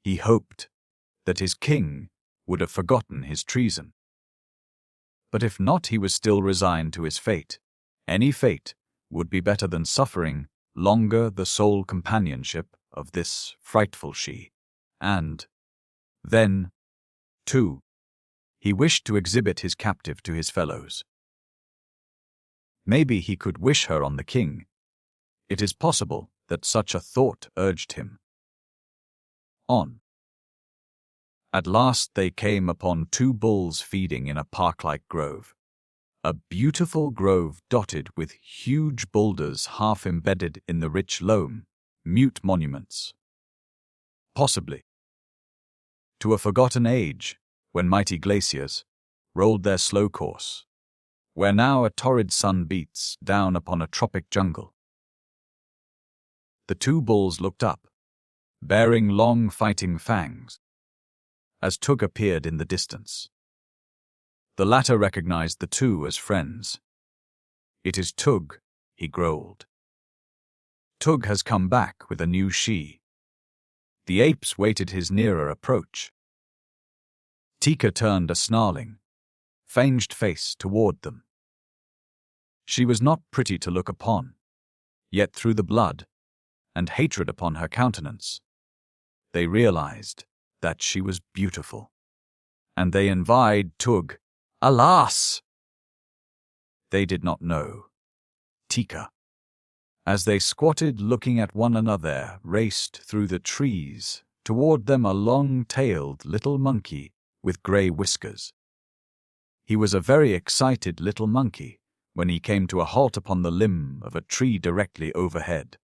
He hoped that his king would have forgotten his treason. But if not, he was still resigned to his fate. Any fate would be better than suffering longer the sole companionship of this frightful she. And then, too, he wished to exhibit his captive to his fellows. Maybe he could wish her on the king. It is possible that such a thought urged him on. At last they came upon two bulls feeding in a park-like grove. A beautiful grove dotted with huge boulders half embedded in the rich loam, mute monuments. Possibly to a forgotten age, when mighty glaciers rolled their slow course, where now a torrid sun beats down upon a tropic jungle. The two bulls looked up, bearing long fighting fangs, as Tug appeared in the distance. The latter recognized the two as friends. "It is Tug," he growled. "Tug has come back with a new she." The apes waited his nearer approach. Teeka turned a snarling, fanged face toward them. She was not pretty to look upon, yet through the blood and hatred upon her countenance, they realized that she was beautiful, and they envied Tug. Alas! They did not know. Teeka, as they squatted looking at one another, raced through the trees, toward them a long-tailed little monkey with grey whiskers. He was a very excited little monkey when he came to a halt upon the limb of a tree directly overhead.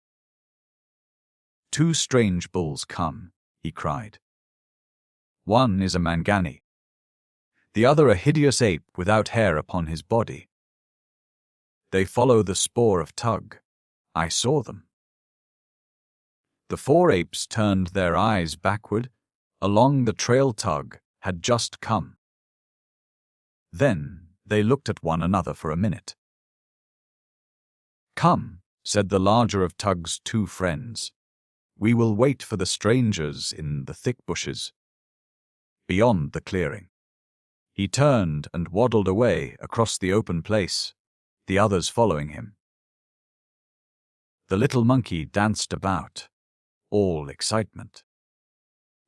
"Two strange bulls come," he cried. "One is a mangani, the other a hideous ape without hair upon his body. They follow the spoor of Tug. I saw them." The four apes turned their eyes backward, along the trail Tug had just come. Then they looked at one another for a minute. "Come," said the larger of Tug's two friends. "We will wait for the strangers in the thick bushes beyond the clearing." He turned and waddled away across the open place, the others following him. The little monkey danced about, all excitement.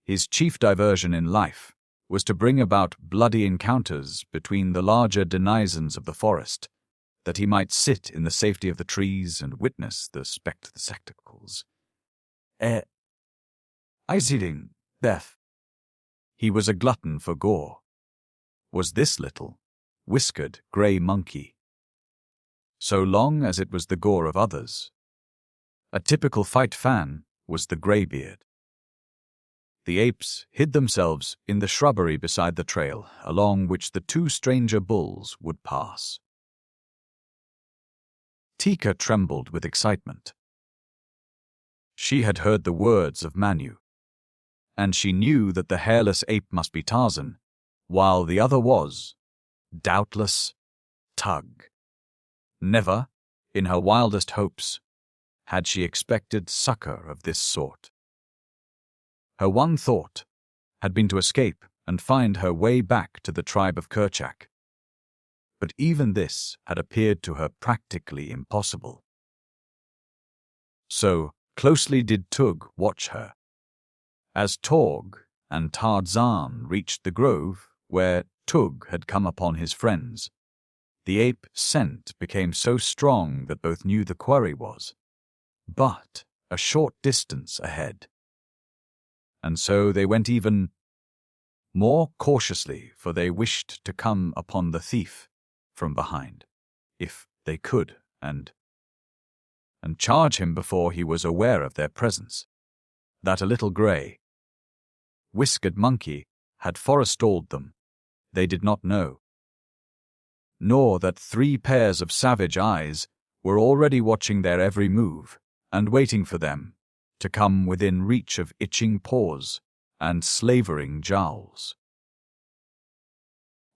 His chief diversion in life was to bring about bloody encounters between the larger denizens of the forest, that he might sit in the safety of the trees and witness the spectacles. Eating death. He was a glutton for gore. Was this little, whiskered grey monkey, so long as it was the gore of others. A typical fight fan was the greybeard. The apes hid themselves in the shrubbery beside the trail along which the two stranger bulls would pass. Teeka trembled with excitement. She had heard the words of Manu, and she knew that the hairless ape must be Tarzan, while the other was, doubtless, Tug. Never, in her wildest hopes, had she expected succor of this sort. Her one thought had been to escape and find her way back to the tribe of Kerchak. But even this had appeared to her practically impossible. So closely did Tug watch her. As Torg and Tarzan reached the grove where Tug had come upon his friends, the ape scent became so strong that both knew the quarry was but a short distance ahead. And so they went even more cautiously, for they wished to come upon the thief from behind, if they could, and charge him before he was aware of their presence. That a little grey, whiskered monkey had forestalled them, they did not know, nor that 3 pairs of savage eyes were already watching their every move and waiting for them to come within reach of itching paws and slavering jowls.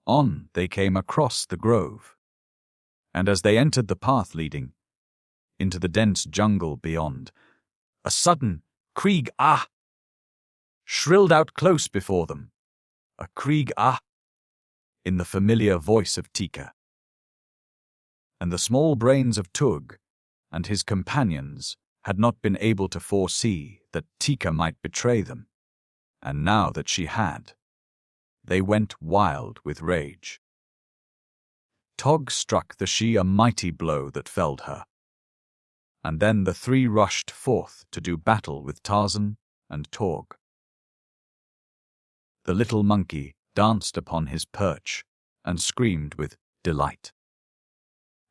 On they came across the grove, and as they entered the path leading into the dense jungle beyond, a sudden Krieg ah shrilled out close before them, a Krieg ah in the familiar voice of Teeka. And the small brains of Tug and his companions had not been able to foresee that Teeka might betray them, and now that she had, they went wild with rage. Tog struck the she a mighty blow that felled her, and then the 3 rushed forth to do battle with Tarzan and Torg. The little monkey danced upon his perch and screamed with delight.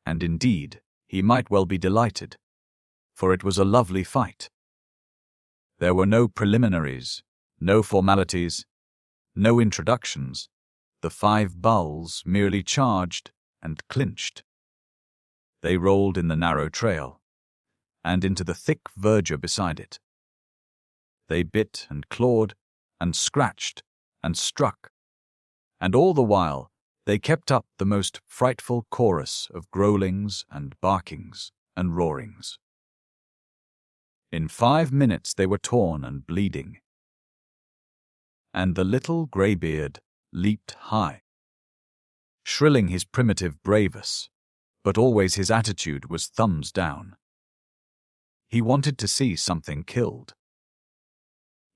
And indeed, he might well be delighted, for it was a lovely fight. There were no preliminaries, no formalities, no introductions. The 5 bulls merely charged and clinched. They rolled in the narrow trail, and into the thick verdure beside it. They bit and clawed, and scratched, and struck, and all the while they kept up the most frightful chorus of growlings and barkings and roarings. In 5 minutes they were torn and bleeding, and the little greybeard leaped high, shrilling his primitive bravus, but always his attitude was thumbs down. He wanted to see something killed.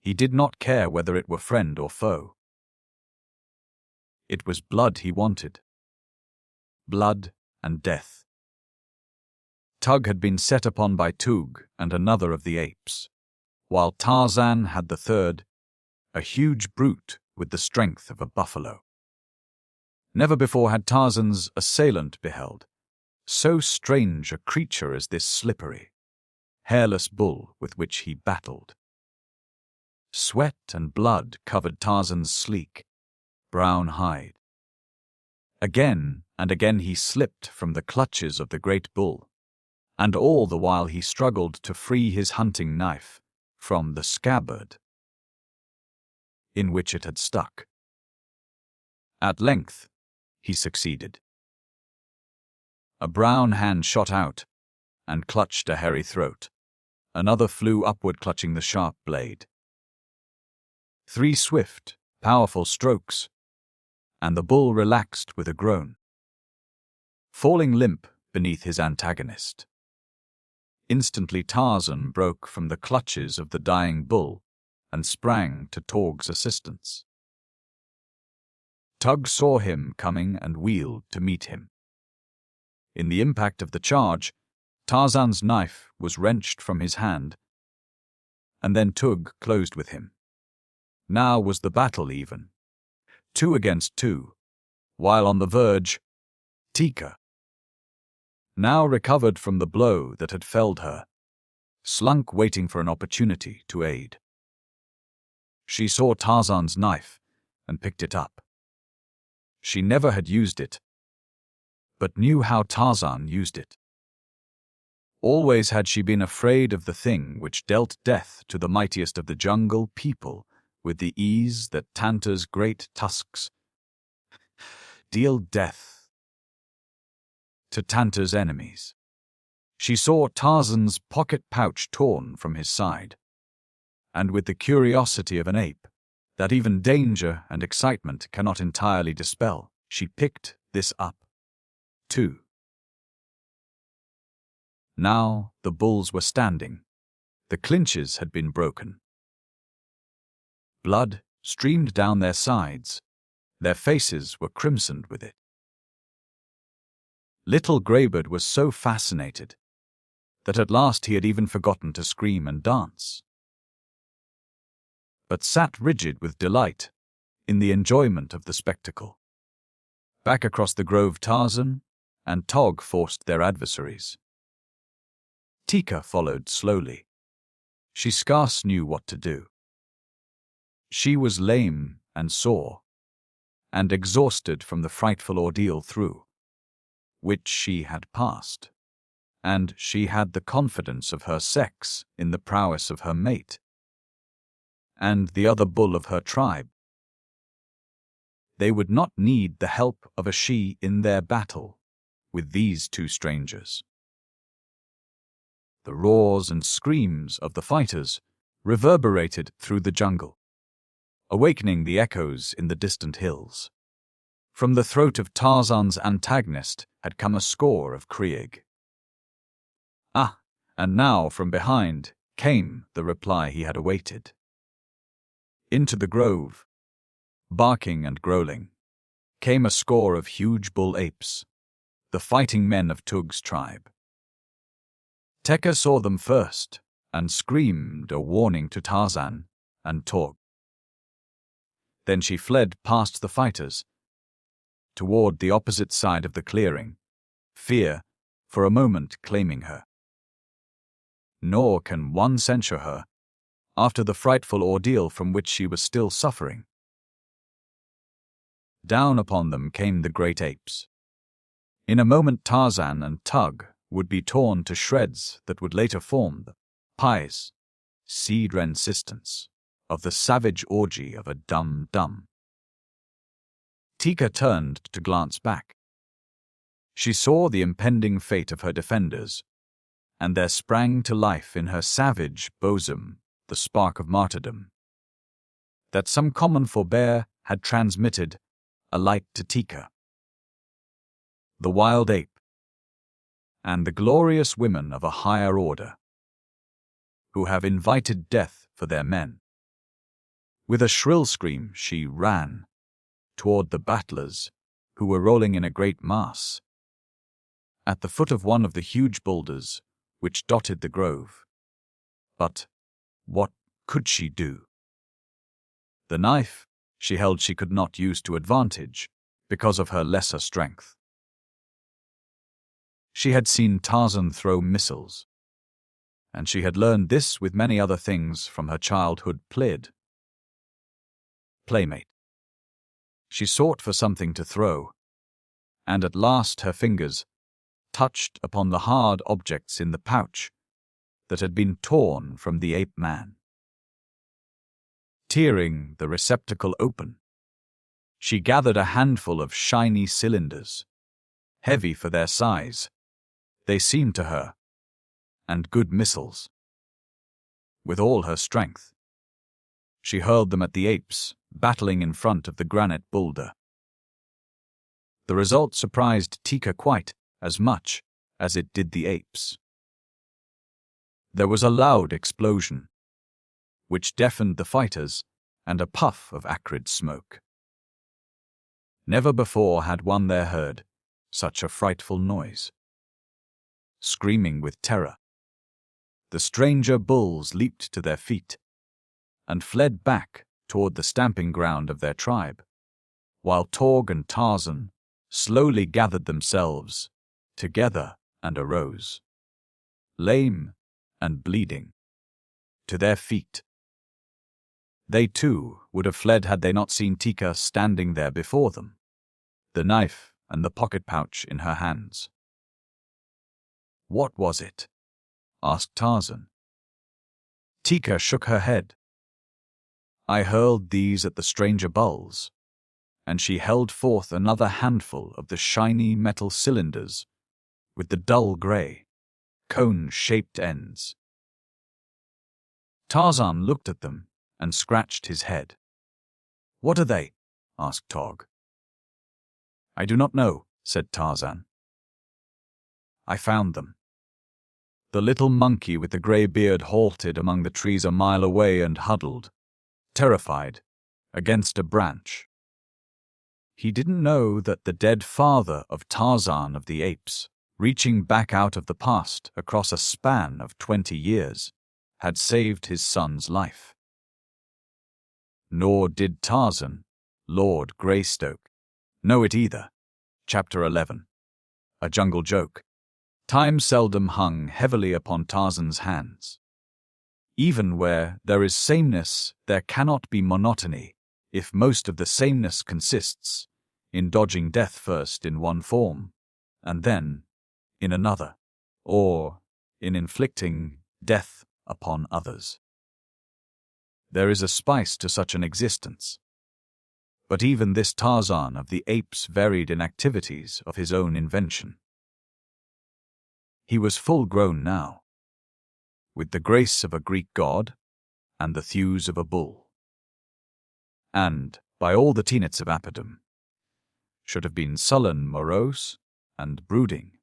He did not care whether it were friend or foe. It was blood he wanted. Blood and death. Tug had been set upon by Toog and another of the apes, while Tarzan had the third, a huge brute with the strength of a buffalo. Never before had Tarzan's assailant beheld so strange a creature as this slippery, hairless bull with which he battled. Sweat and blood covered Tarzan's sleek, brown hide. Again and again he slipped from the clutches of the great bull, and all the while he struggled to free his hunting knife from the scabbard in which it had stuck. At length, he succeeded. A brown hand shot out and clutched a hairy throat. Another flew upward, clutching the sharp blade. 3 swift, powerful strokes, and the bull relaxed with a groan, falling limp beneath his antagonist. Instantly Tarzan broke from the clutches of the dying bull and sprang to Torg's assistance. Tug saw him coming and wheeled to meet him. In the impact of the charge, Tarzan's knife was wrenched from his hand, and then Tug closed with him. Now was the battle even, 2 against 2, while on the verge, Teeka, now recovered from the blow that had felled her, slunk waiting for an opportunity to aid. She saw Tarzan's knife and picked it up. She never had used it, but knew how Tarzan used it. Always had she been afraid of the thing which dealt death to the mightiest of the jungle people with the ease that Tanta's great tusks deal death to Tanta's enemies. She saw Tarzan's pocket pouch torn from his side, and with the curiosity of an ape, that even danger and excitement cannot entirely dispel, she picked this up, too. Now the bulls were standing. The clinches had been broken. Blood streamed down their sides. Their faces were crimsoned with it. Little Greybeard was so fascinated that at last he had even forgotten to scream and dance, but sat rigid with delight in the enjoyment of the spectacle. Back across the grove Tarzan and Tog forced their adversaries. Teeka followed slowly. She scarce knew what to do. She was lame and sore, and exhausted from the frightful ordeal through which she had passed, and she had the confidence of her sex in the prowess of her mate and the other bull of her tribe. They would not need the help of a she in their battle with these 2 strangers. The roars and screams of the fighters reverberated through the jungle, awakening the echoes in the distant hills. From the throat of Tarzan's antagonist had come a score of krieg. Ah, and now from behind came the reply he had awaited. Into the grove, barking and growling, came a score of huge bull apes, the fighting men of Tug's tribe. Teeka saw them first and screamed a warning to Tarzan and Tog. Then she fled past the fighters, toward the opposite side of the clearing, fear for a moment claiming her. Nor can one censure her, after the frightful ordeal from which she was still suffering. Down upon them came the great apes. In a moment Tarzan and Tug would be torn to shreds that would later form the pious seed resistance of the savage orgy of a dumb. Teeka turned to glance back. She saw the impending fate of her defenders, and there sprang to life in her savage bosom the spark of martyrdom, that some common forbear had transmitted alike to Teeka. The wild ape, and the glorious women of a higher order, who have invited death for their men. With a shrill scream she ran toward the battlers, who were rolling in a great mass at the foot of one of the huge boulders which dotted the grove. But what could she do? The knife she held she could not use to advantage because of her lesser strength. She had seen Tarzan throw missiles, and she had learned this with many other things from her childhood playmate. She sought for something to throw, and at last her fingers touched upon the hard objects in the pouch that had been torn from the ape-man. Tearing the receptacle open, she gathered a handful of shiny cylinders, heavy for their size, they seemed to her, and good missiles. With all her strength, she hurled them at the apes, battling in front of the granite boulder. The result surprised Teeka quite as much as it did the apes. There was a loud explosion, which deafened the fighters, and a puff of acrid smoke. Never before had one there heard such a frightful noise. Screaming with terror, the stranger bulls leaped to their feet and fled back toward the stamping ground of their tribe, while Torg and Tarzan slowly gathered themselves together and arose, lame and bleeding, to their feet. They too would have fled had they not seen Teeka standing there before them, the knife and the pocket pouch in her hands. "What was it?" asked Tarzan. Teeka shook her head. "I hurled these at the stranger bulls," and she held forth another handful of the shiny metal cylinders with the dull grey, cone-shaped ends. Tarzan looked at them and scratched his head. "What are they?" asked Tog. "I do not know," said Tarzan. "I found them." The little monkey with the grey beard halted among the trees a mile away and huddled, terrified, against a branch. He didn't know that the dead father of Tarzan of the apes, reaching back out of the past across a span of 20 years, had saved his son's life. Nor did Tarzan, Lord Greystoke, know it either. Chapter 11. A jungle joke. Time seldom hung heavily upon Tarzan's hands. Even where there is sameness, there cannot be monotony, if most of the sameness consists in dodging death first in one form, and then in another, or in inflicting death upon others. There is a spice to such an existence. But even this Tarzan of the apes varied in activities of his own invention. He was full grown now, with the grace of a Greek god and the thews of a bull. And, by all the tenets of apodom, should have been sullen, morose, and brooding,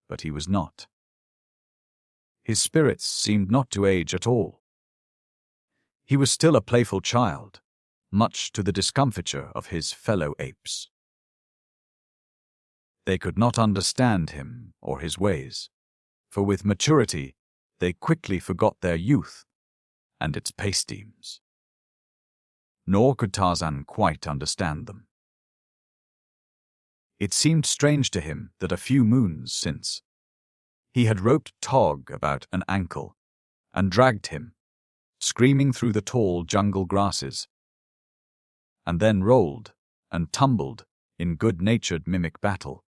but he was not. His spirits seemed not to age at all. He was still a playful child, much to the discomfiture of his fellow apes. They could not understand him or his ways, for with maturity they quickly forgot their youth and its pastimes. nor could Tarzan quite understand them. It seemed strange to him that a few moons since, he had roped Tog about an ankle and dragged him, screaming through the tall jungle grasses, and then rolled and tumbled in good-natured mimic battle,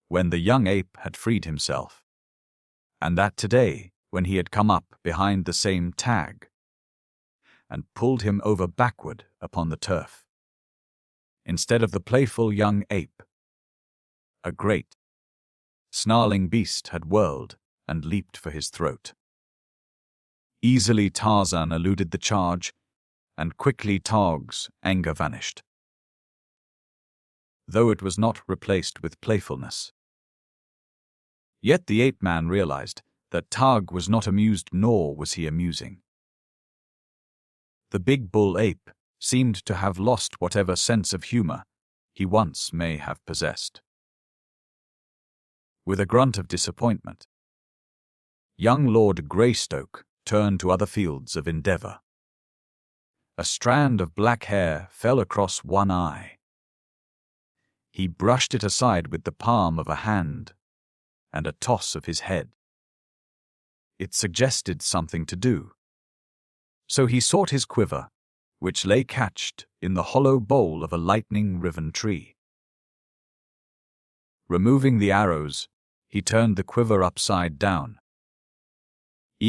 when the young ape had freed himself, and that today, when he had come up behind the same tag and pulled him over backward upon the turf, instead of the playful young ape, a great, snarling beast had whirled and leaped for his throat. Easily Tarzan eluded the charge, and quickly Tog's anger vanished, though it was not replaced with playfulness. Yet the ape-man realized that Tog was not amused, nor was he amusing. The big bull ape seemed to have lost whatever sense of humor he once may have possessed. With a grunt of disappointment, young Lord Greystoke turned to other fields of endeavor. A strand of black hair fell across one eye. He brushed it aside with the palm of a hand and a toss of his head. It suggested something to do. So he sought his quiver, which lay catched in the hollow bole of a lightning-riven tree. Removing the arrows, he turned the quiver upside down,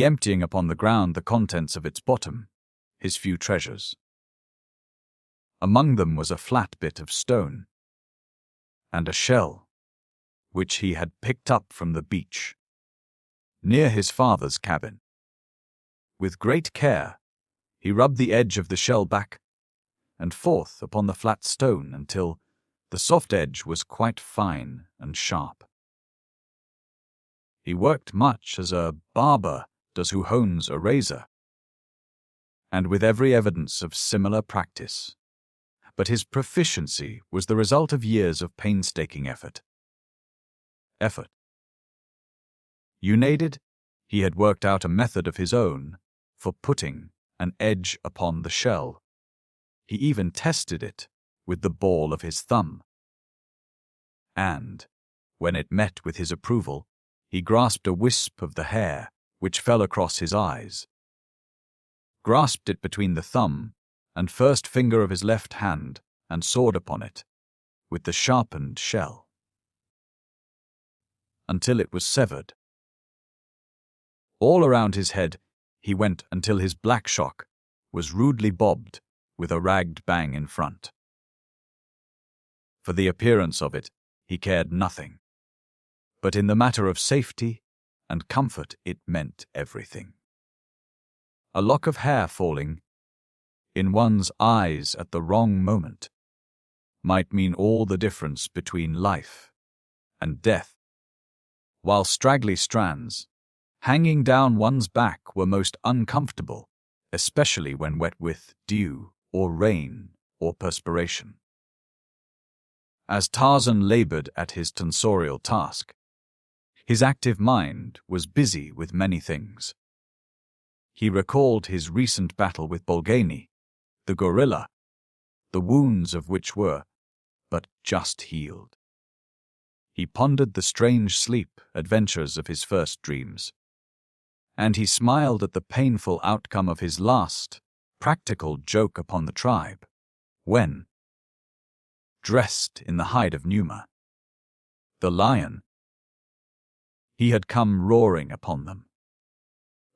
emptying upon the ground the contents of its bottom, his few treasures. Among them was a flat bit of stone and a shell, which he had picked up from the beach, near his father's cabin. With great care, he rubbed the edge of the shell back and forth upon the flat stone until the soft edge was quite fine and sharp. He worked much as a barber does who hones a razor, and with every evidence of similar practice, but his proficiency was the result of years of painstaking effort. Unaided, he had worked out a method of his own for putting an edge upon the shell. He even tested it with the ball of his thumb. And, when it met with his approval, he grasped a wisp of the hair which fell across his eyes, grasped it between the thumb and first finger of his left hand, and sawed upon it with the sharpened shell until it was severed. All around his head he went until his black shock was rudely bobbed with a ragged bang in front. For the appearance of it he cared nothing, but in the matter of safety and comfort it meant everything. A lock of hair falling in one's eyes at the wrong moment might mean all the difference between life and death, while straggly strands hanging down one's back were most uncomfortable, especially when wet with dew or rain or perspiration. As Tarzan labored at his tonsorial task, his active mind was busy with many things. He recalled his recent battle with Bolgani, the gorilla, the wounds of which were but just healed. He pondered the strange sleep adventures of his first dreams, and he smiled at the painful outcome of his last practical joke upon the tribe, when, dressed in the hide of Numa, the lion, he had come roaring upon them,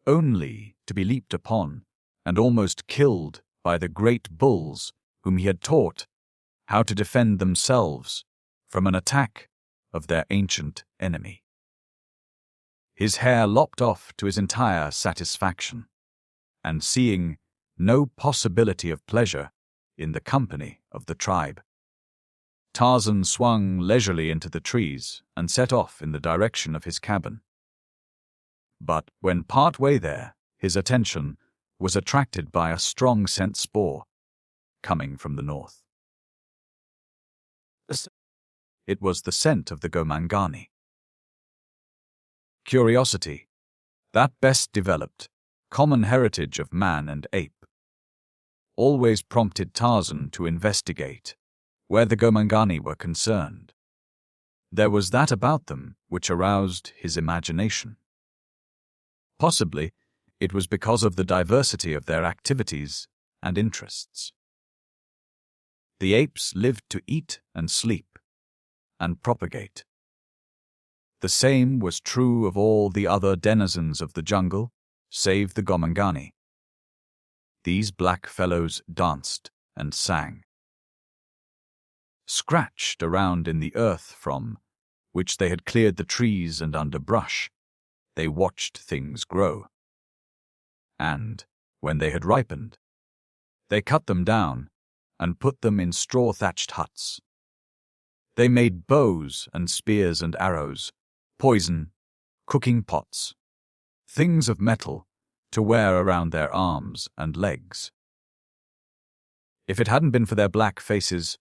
only to be leaped upon and almost killed by the great bulls whom he had taught how to defend themselves from an attack of their ancient enemy. His hair lopped off to his entire satisfaction, and seeing no possibility of pleasure in the company of the tribe, Tarzan swung leisurely into the trees and set off in the direction of his cabin. But when part way there, his attention was attracted by a strong scent spore coming from the north. It was the scent of the Gomangani. Curiosity, that best developed, common heritage of man and ape, always prompted Tarzan to investigate where the Gomangani were concerned. There was that about them which aroused his imagination. Possibly, it was because of the diversity of their activities and interests. The apes lived to eat and sleep and propagate. The same was true of all the other denizens of the jungle, save the Gomangani. These black fellows danced and sang. Scratched around in the earth from which they had cleared the trees and underbrush, they watched things grow. And, when they had ripened, they cut them down and put them in straw-thatched huts. They made bows and spears and arrows, poison, cooking pots, things of metal to wear around their arms and legs. If it hadn't been for their black faces,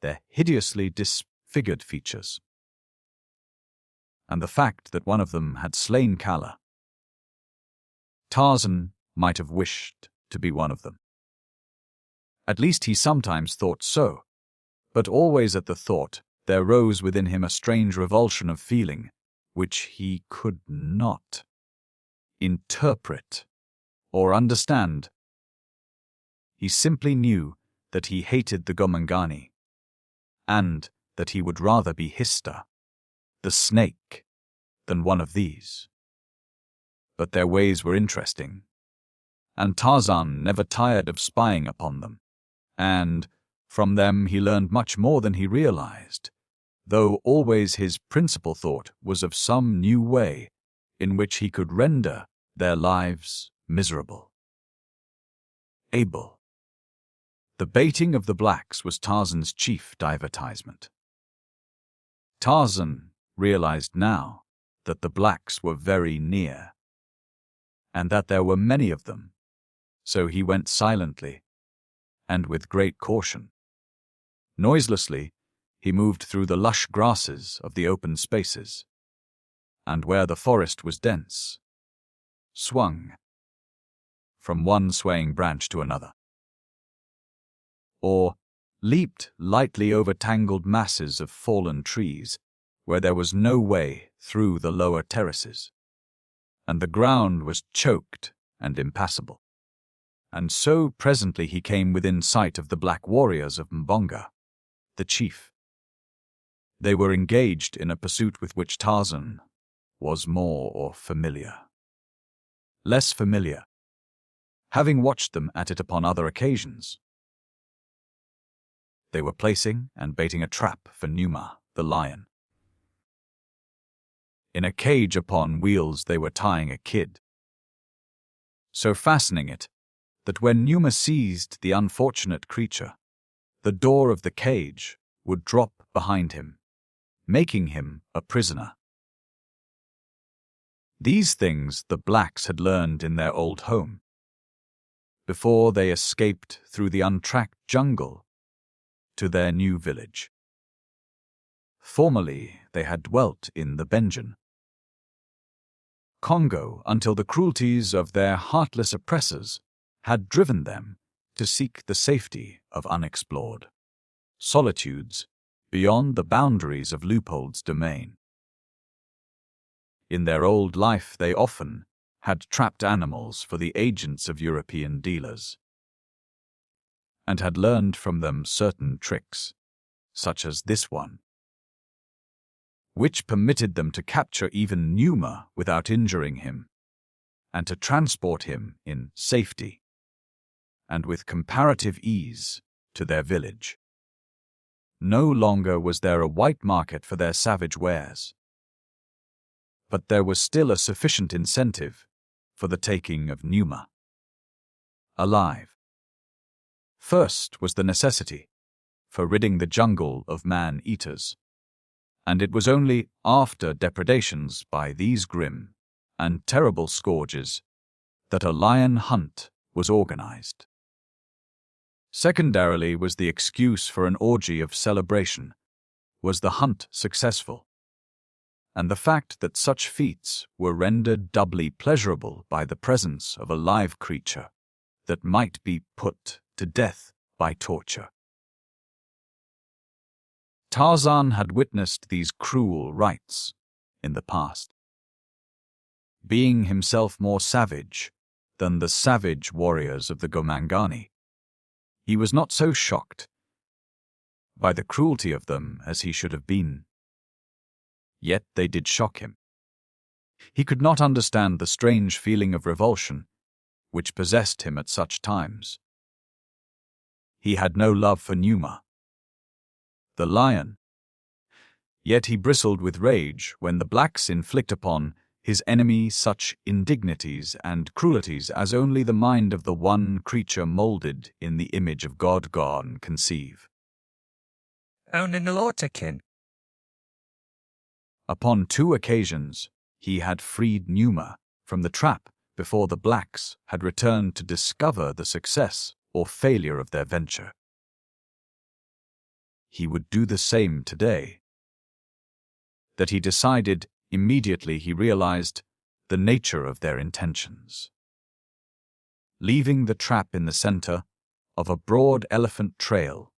their hideously disfigured features, and the fact that one of them had slain Kala, Tarzan might have wished to be one of them. At least he sometimes thought so, but always at the thought there rose within him a strange revulsion of feeling which he could not interpret or understand. He simply knew that he hated the Gomangani, and that he would rather be Hista, the snake, than one of these. But their ways were interesting, and Tarzan never tired of spying upon them, and from them he learned much more than he realized, though always his principal thought was of some new way in which he could render their lives miserable. Abel. The baiting of the blacks was Tarzan's chief divertisement. Tarzan realized now that the blacks were very near, and that there were many of them, so he went silently and with great caution. Noiselessly, he moved through the lush grasses of the open spaces, and where the forest was dense, swung from one swaying branch to another, or leaped lightly over tangled masses of fallen trees where there was no way through the lower terraces, and the ground was choked and impassable. And so presently he came within sight of the black warriors of Mbonga, the chief. They were engaged in a pursuit with which Tarzan was more familiar. Less familiar, having watched them at it upon other occasions. They were placing and baiting a trap for Numa, the lion. In a cage upon wheels they were tying a kid, so fastening it that when Numa seized the unfortunate creature, the door of the cage would drop behind him, making him a prisoner. These things the blacks had learned in their old home, before they escaped through the untracked jungle to their new village. Formerly they had dwelt in the Benjan Congo until the cruelties of their heartless oppressors had driven them to seek the safety of unexplored solitudes beyond the boundaries of Leupold's domain. In their old life they often had trapped animals for the agents of European dealers, and had learned from them certain tricks, such as this one, which permitted them to capture even Numa without injuring him, and to transport him in safety and with comparative ease to their village. No longer was there a white market for their savage wares, but there was still a sufficient incentive for the taking of Numa alive. First was the necessity for ridding the jungle of man-eaters, and it was only after depredations by these grim and terrible scourges that a lion hunt was organized. Secondarily was the excuse for an orgy of celebration. Was the hunt successful? And the fact that such feats were rendered doubly pleasurable by the presence of a live creature that might be put to death by torture. Tarzan had witnessed these cruel rites in the past. Being himself more savage than the savage warriors of the Gomangani, he was not so shocked by the cruelty of them as he should have been. Yet they did shock him. He could not understand the strange feeling of revulsion which possessed him at such times. He had no love for Numa, the lion. Yet he bristled with rage when the blacks inflict upon his enemy such indignities and cruelties as only the mind of the one creature moulded in the image of God can conceive. Upon 2 occasions he had freed Numa from the trap before the blacks had returned to discover the success or failure of their venture. He would do the same today. That he decided immediately he realized the nature of their intentions. Leaving the trap in the center of a broad elephant trail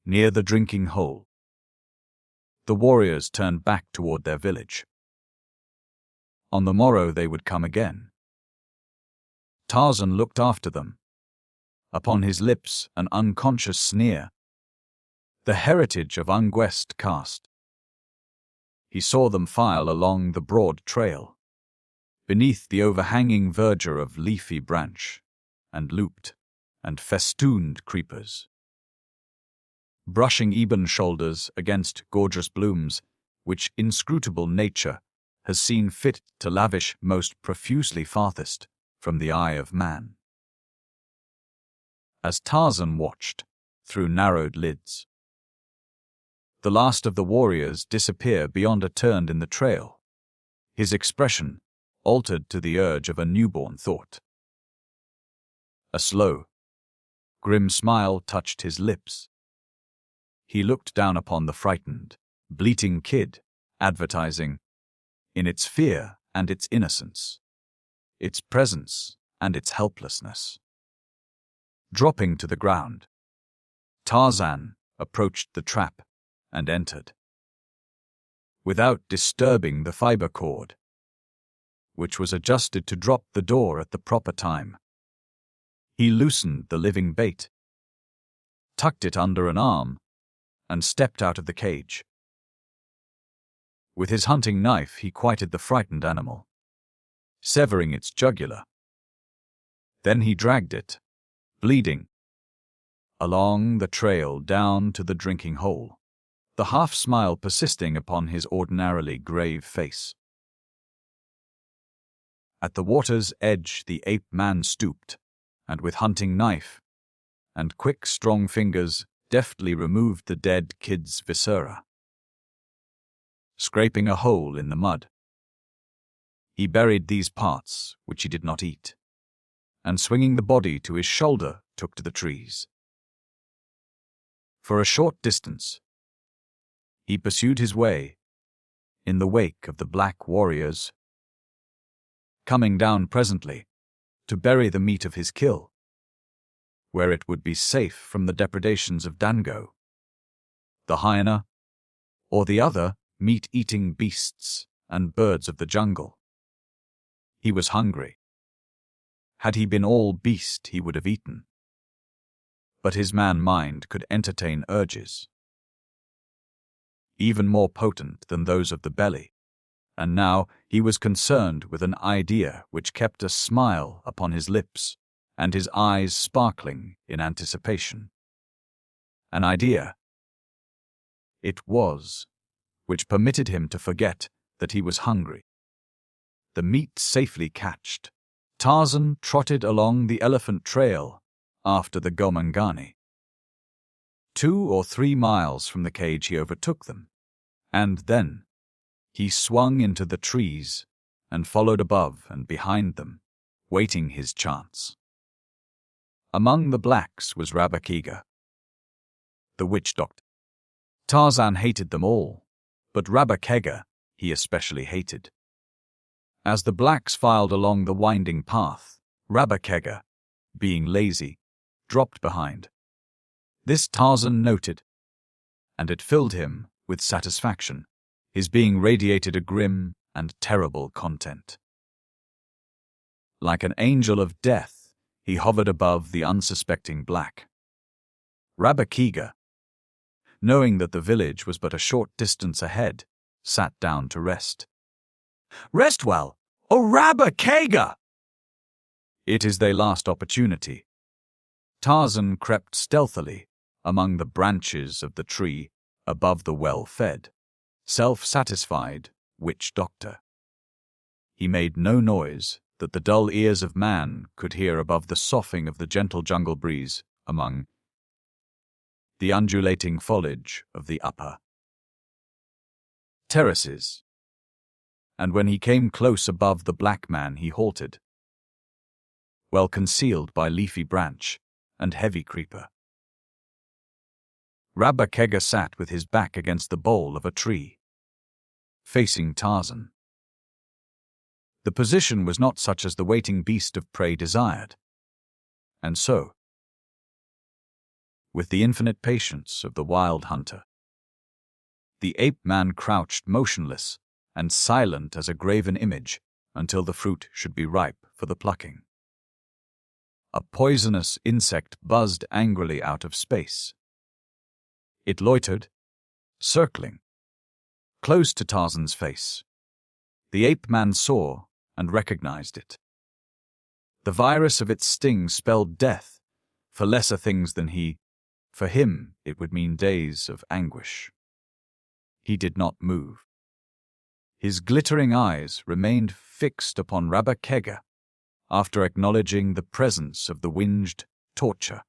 near the drinking hole, the warriors turned back toward their village. On the morrow they would come again. Tarzan looked after them, upon his lips an unconscious sneer, the heritage of unguessed caste. He saw them file along the broad trail, beneath the overhanging verdure of leafy branch, and looped and festooned creepers, brushing ebon shoulders against gorgeous blooms which inscrutable nature has seen fit to lavish most profusely farthest from the eye of man. As Tarzan watched through narrowed lids, the last of the warriors disappear beyond a turn in the trail, his expression altered to the urge of a newborn thought. A slow, grim smile touched his lips. He looked down upon the frightened, bleating kid, advertising, in its fear and its innocence, its presence and its helplessness. Dropping to the ground, Tarzan approached the trap and entered. Without disturbing the fiber cord, which was adjusted to drop the door at the proper time, he loosened the living bait, tucked it under an arm, and stepped out of the cage. With his hunting knife he quieted the frightened animal, severing its jugular. Then he dragged it, bleeding, along the trail down to the drinking hole, the half-smile persisting upon his ordinarily grave face. At the water's edge the ape-man stooped, and with hunting knife and quick, strong fingers deftly removed the dead kid's viscera. Scraping a hole in the mud, he buried these parts which he did not eat, and swinging the body to his shoulder, took to the trees. For a short distance, he pursued his way in the wake of the black warriors, coming down presently to bury the meat of his kill, where it would be safe from the depredations of Dango, the hyena, or the other meat-eating beasts and birds of the jungle. He was hungry. Had he been all beast, he would have eaten. But his man-mind could entertain urges even more potent than those of the belly, and now he was concerned with an idea which kept a smile upon his lips and his eyes sparkling in anticipation. An idea it was which permitted him to forget that he was hungry. The meat safely catched, Tarzan trotted along the elephant trail after the Gomangani. 2 or 3 miles from the cage he overtook them, and then he swung into the trees and followed above and behind them, waiting his chance. Among the blacks was Rabakega, the witch doctor. Tarzan hated them all, but Rabakega he especially hated. As the blacks filed along the winding path, Rabakega, being lazy, dropped behind. This Tarzan noted, and it filled him with satisfaction. His being radiated a grim and terrible content. Like an angel of death, he hovered above the unsuspecting black. Rabba Kega, knowing that the village was but a short distance ahead, sat down to rest. Rest well, O Rabba Kega! It is their last opportunity. Tarzan crept stealthily among the branches of the tree above the well-fed, self-satisfied witch doctor. He made no noise that the dull ears of man could hear above the soughing of the gentle jungle breeze among the undulating foliage of the upper terraces. And when he came close above the black man, he halted, well concealed by leafy branch and heavy creeper. Rabba Kega sat with his back against the bole of a tree, facing Tarzan. The position was not such as the waiting beast of prey desired, and so, with the infinite patience of the wild hunter, the ape-man crouched motionless and silent as a graven image until the fruit should be ripe for the plucking. A poisonous insect buzzed angrily out of space. It loitered, circling, close to Tarzan's face. The ape-man saw and recognized it. The virus of its sting spelled death for lesser things than he. For him, it would mean days of anguish. He did not move. His glittering eyes remained fixed upon Rabba Kega after acknowledging the presence of the winged torture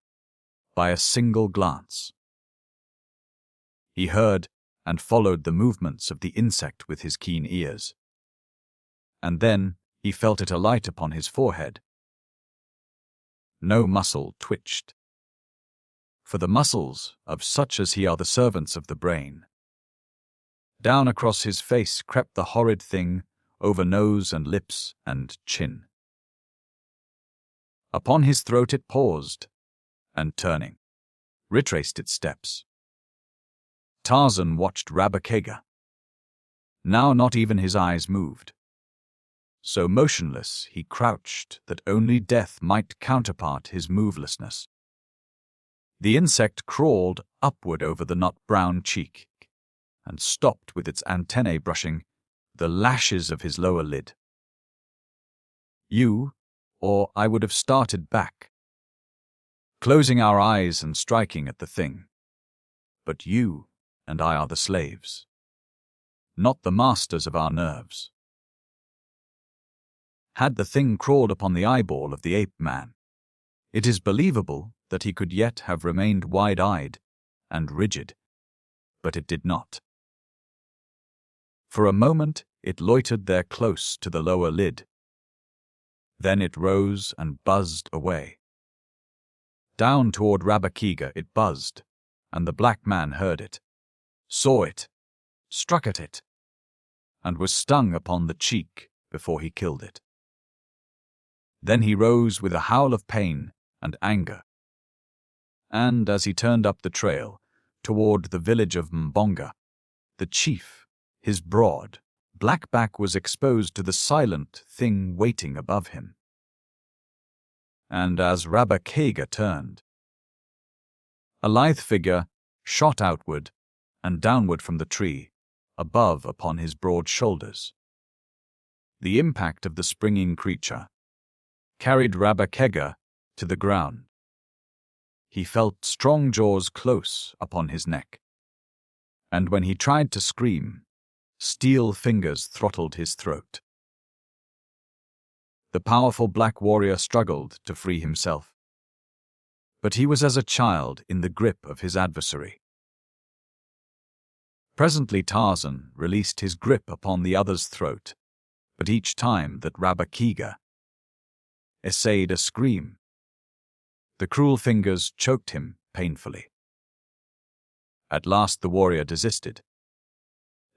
by a single glance. He heard and followed the movements of the insect with his keen ears. And then he felt it alight upon his forehead. No muscle twitched. For the muscles of such as he are the servants of the brain. Down across his face crept the horrid thing, over nose and lips and chin. Upon his throat it paused, and turning, retraced its steps. Tarzan watched Rabba Kega. Now not even his eyes moved. So motionless he crouched that only death might counterpart his movelessness. The insect crawled upward over the nut-brown cheek and stopped with its antennae brushing the lashes of his lower lid. You, or I would have started back, closing our eyes and striking at the thing. But you and I are the slaves, not the masters of our nerves. Had the thing crawled upon the eyeball of the ape-man, it is believable that he could yet have remained wide-eyed and rigid, but it did not. For a moment it loitered there close to the lower lid. Then it rose and buzzed away. Down toward Rabba Kega it buzzed, and the black man heard it, saw it, struck at it, and was stung upon the cheek before he killed it. Then he rose with a howl of pain and anger, and as he turned up the trail toward the village of Mbonga, the chief, his broad, black back was exposed to the silent thing waiting above him. And as Rabba Kega turned, a lithe figure shot outward and downward from the tree, above upon his broad shoulders. The impact of the springing creature carried Rabba Kega to the ground. He felt strong jaws close upon his neck, and when he tried to scream, steel fingers throttled his throat. The powerful black warrior struggled to free himself, but he was as a child in the grip of his adversary. Presently Tarzan released his grip upon the other's throat, but each time that Rabba Kega essayed a scream, the cruel fingers choked him painfully. At last the warrior desisted.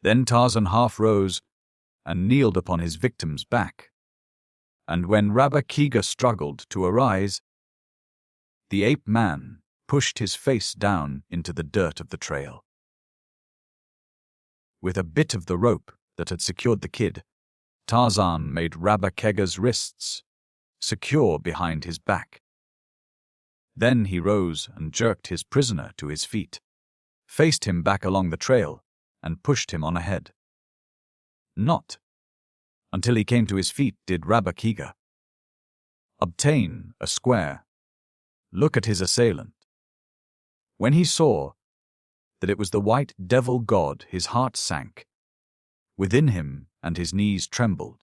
Then Tarzan half rose and kneeled upon his victim's back, and when Rabba Kega struggled to arise, The ape man pushed his face down into the dirt of the trail. With a bit of the rope that had secured the kid, Tarzan made Rabba Kega's wrists secure behind his back. Then he rose and jerked his prisoner to his feet, faced him back along the trail, and pushed him on ahead. Not until he came to his feet did Rabba Kega obtain a square look at his assailant. When he saw that it was the white devil god, his heart sank within him and his knees trembled.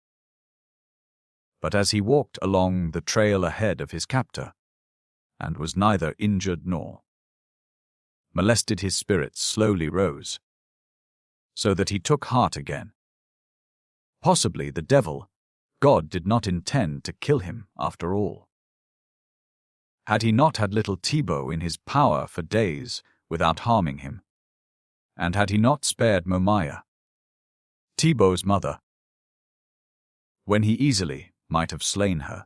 But as he walked along the trail ahead of his captor, and was neither injured nor molested, his spirits slowly rose, so that he took heart again. Possibly the devil god did not intend to kill him after all. Had he not had little Tebow in his power for days without harming him? And had he not spared Momaya, Tebow's mother, when he easily might have slain her?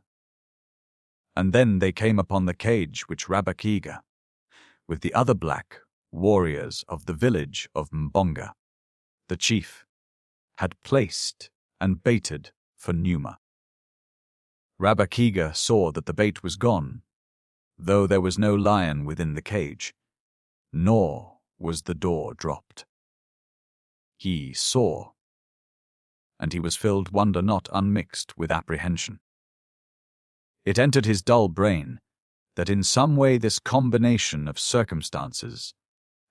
And then they came upon the cage which Rabba Kega, with the other black warriors of the village of Mbonga, the chief, had placed and baited for Numa. Rabba Kega saw that the bait was gone, though there was no lion within the cage, nor was the door dropped. He saw, and he was filled wonder not unmixed with apprehension. It entered his dull brain that in some way this combination of circumstances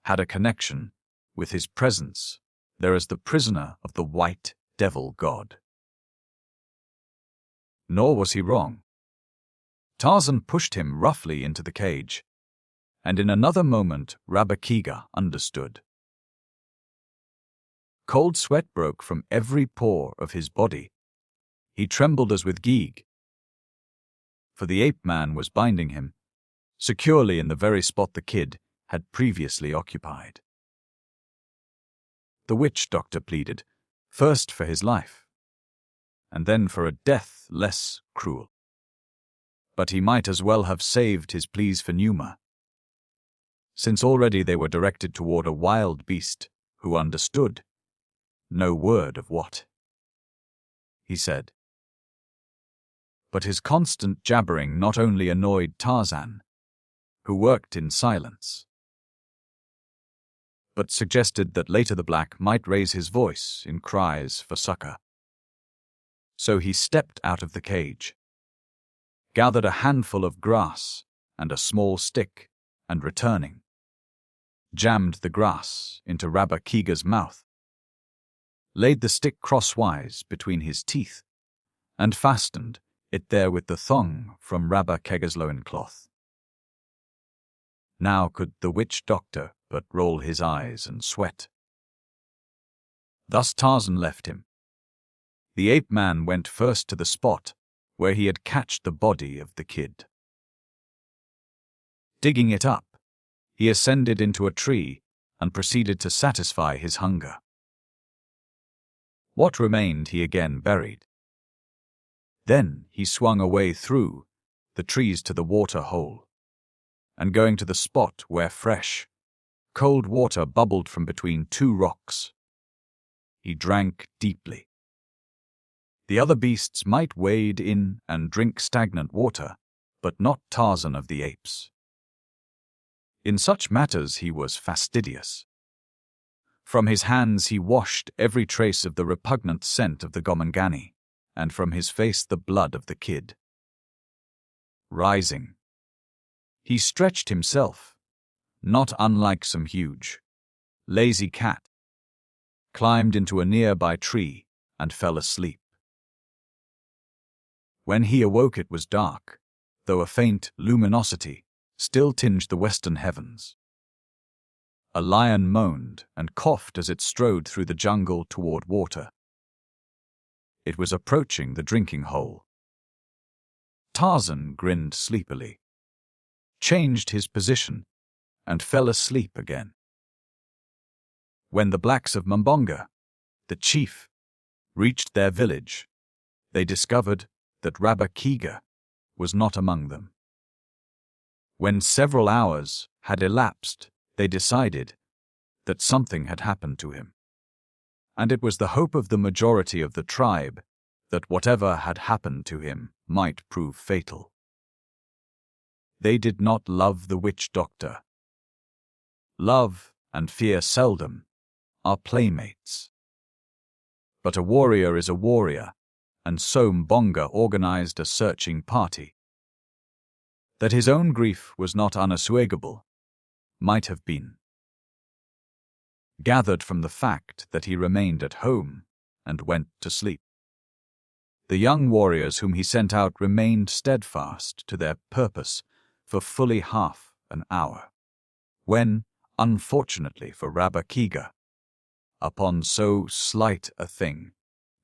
had a connection with his presence there as the prisoner of the white devil god. Nor was he wrong. Tarzan pushed him roughly into the cage, and in another moment Rabba Kega understood. Cold sweat broke from every pore of his body. He trembled as with gig, for the ape-man was binding him securely in the very spot the kid had previously occupied. The witch doctor pleaded, first for his life, and then for a death less cruel. But he might as well have saved his pleas for Numa, since already they were directed toward a wild beast who understood no word of what he said. But his constant jabbering not only annoyed Tarzan, who worked in silence, but suggested that later the black might raise his voice in cries for succor. So he stepped out of the cage, gathered a handful of grass and a small stick, and returning, jammed the grass into Rabba Kega's mouth, laid the stick crosswise between his teeth, and fastened it there with the thong from Rabba Kega's loincloth. Now could the witch doctor but roll his eyes and sweat. Thus Tarzan left him. The ape-man went first to the spot where he had cached the body of the kid. Digging it up, he ascended into a tree and proceeded to satisfy his hunger. What remained he again buried. Then he swung away through the trees to the water hole, and going to the spot where fresh, cold water bubbled from between two rocks, he drank deeply. The other beasts might wade in and drink stagnant water, but not Tarzan of the Apes. In such matters he was fastidious. From his hands he washed every trace of the repugnant scent of the Gomangani, and from his face the blood of the kid. Rising, he stretched himself, not unlike some huge, lazy cat, climbed into a nearby tree, and fell asleep. When he awoke it was dark, though a faint luminosity still tinged the western heavens. A lion moaned and coughed as it strode through the jungle toward water. It was approaching the drinking hole. Tarzan grinned sleepily, changed his position, and fell asleep again. When the blacks of Mbonga, the chief, reached their village, they discovered that Rabba Kega was not among them. When several hours had elapsed, they decided that something had happened to him. And it was the hope of the majority of the tribe that whatever had happened to him might prove fatal. They did not love the witch doctor. Love and fear seldom are playmates. But a warrior is a warrior, and so Mbonga organized a searching party. That his own grief was not unassuagable might have been gathered from the fact that he remained at home and went to sleep. The young warriors whom he sent out remained steadfast to their purpose for fully half an hour, when, unfortunately for Rabba Kega, upon so slight a thing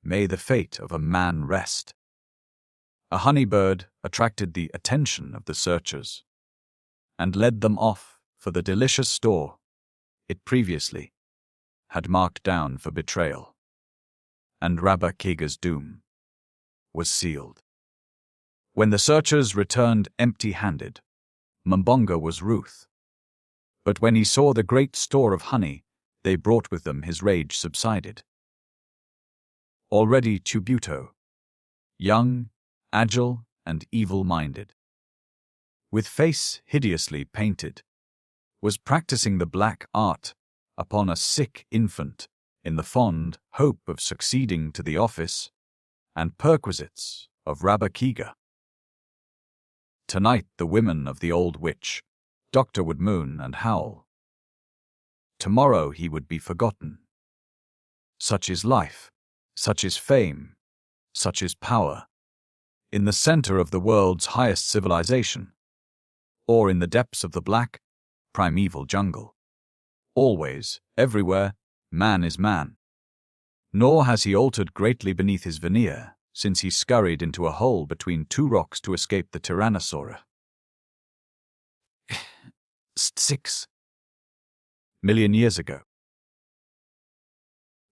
may the fate of a man rest. A honeybird attracted the attention of the searchers and led them off for the delicious store it previously had marked down for betrayal, and Rabba Kega's doom was sealed. When the searchers returned empty-handed, Mbonga was ruth. But when he saw the great store of honey they brought with them, his rage subsided. Already Tubuto, young, agile, and evil-minded, with face hideously painted, was practicing the black art upon a sick infant in the fond hope of succeeding to the office and perquisites of Rabba Kega. Tonight the women of the old witch doctor would moan and howl. Tomorrow he would be forgotten. Such is life, such is fame, such is power, in the center of the world's highest civilization, or in the depths of the black, primeval jungle. Always, everywhere, man is man. Nor has he altered greatly beneath his veneer since he scurried into a hole between two rocks to escape the Tyrannosaurus. 6 million years ago.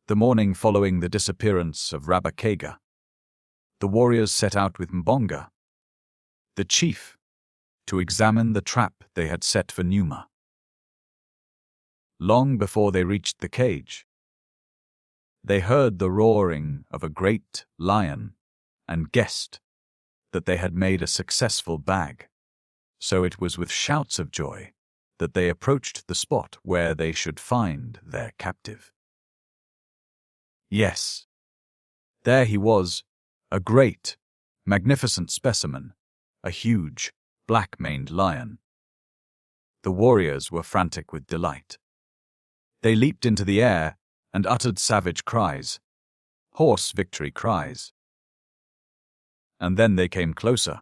The morning following the disappearance of Rabba Kega, the warriors set out with Mbonga, the chief, to examine the trap they had set for Numa. Long before they reached the cage, they heard the roaring of a great lion and guessed that they had made a successful bag, so it was with shouts of joy that they approached the spot where they should find their captive. Yes, there he was, a great, magnificent specimen, a huge, black-maned lion. The warriors were frantic with delight. They leaped into the air and uttered savage cries, hoarse victory cries. And then they came closer,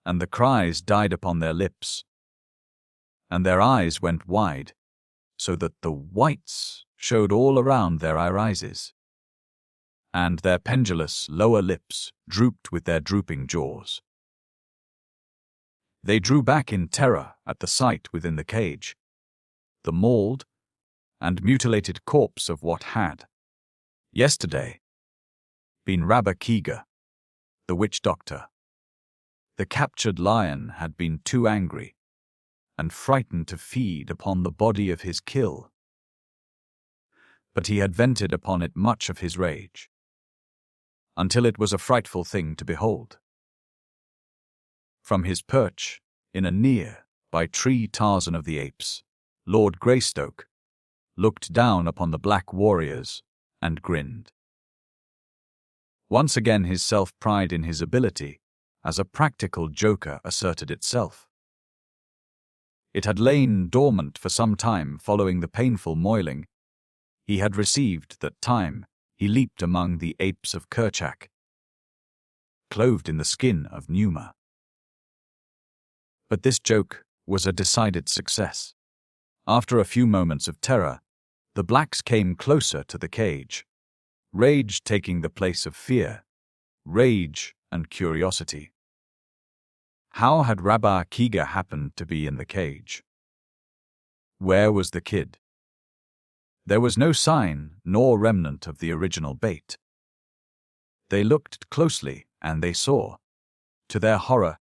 and the cries died upon their lips, and their eyes went wide, so that the whites showed all around their irises, and their pendulous lower lips drooped with their drooping jaws. They drew back in terror at the sight within the cage, the mauled and mutilated corpse of what had, yesterday, been Rabba Kega, the witch doctor. The captured lion had been too angry and frightened to feed upon the body of his kill, but he had vented upon it much of his rage, until it was a frightful thing to behold. From his perch, in a near-by tree Tarzan of the Apes, Lord Greystoke looked down upon the black warriors and grinned. Once again his self-pride in his ability as a practical joker asserted itself. It had lain dormant for some time following the painful moiling he had received that time he leaped among the apes of Kerchak, clothed in the skin of Numa. But this joke was a decided success. After a few moments of terror, the blacks came closer to the cage, rage taking the place of fear, rage and curiosity. How had Rabba Kega happened to be in the cage? Where was the kid? There was no sign nor remnant of the original bait. They looked closely and they saw, to their horror,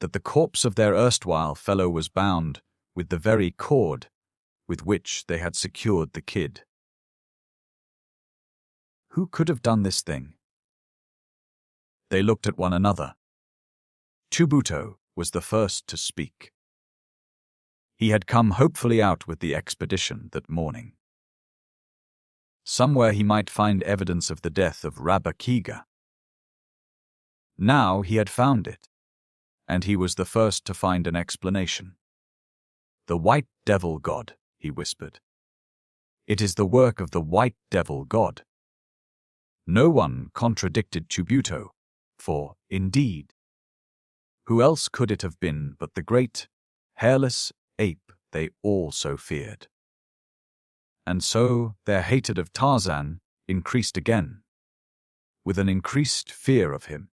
that the corpse of their erstwhile fellow was bound with the very cord with which they had secured the kid. Who could have done this thing? They looked at one another. Chubuto was the first to speak. He had come hopefully out with the expedition that morning. Somewhere he might find evidence of the death of Rabba Kiga. Now he had found it, and he was the first to find an explanation. "The white devil god," he whispered. "It is the work of the white devil god." No one contradicted Chubuto, for, indeed, who else could it have been but the great, hairless ape they all so feared? And so their hatred of Tarzan increased again, with an increased fear of him.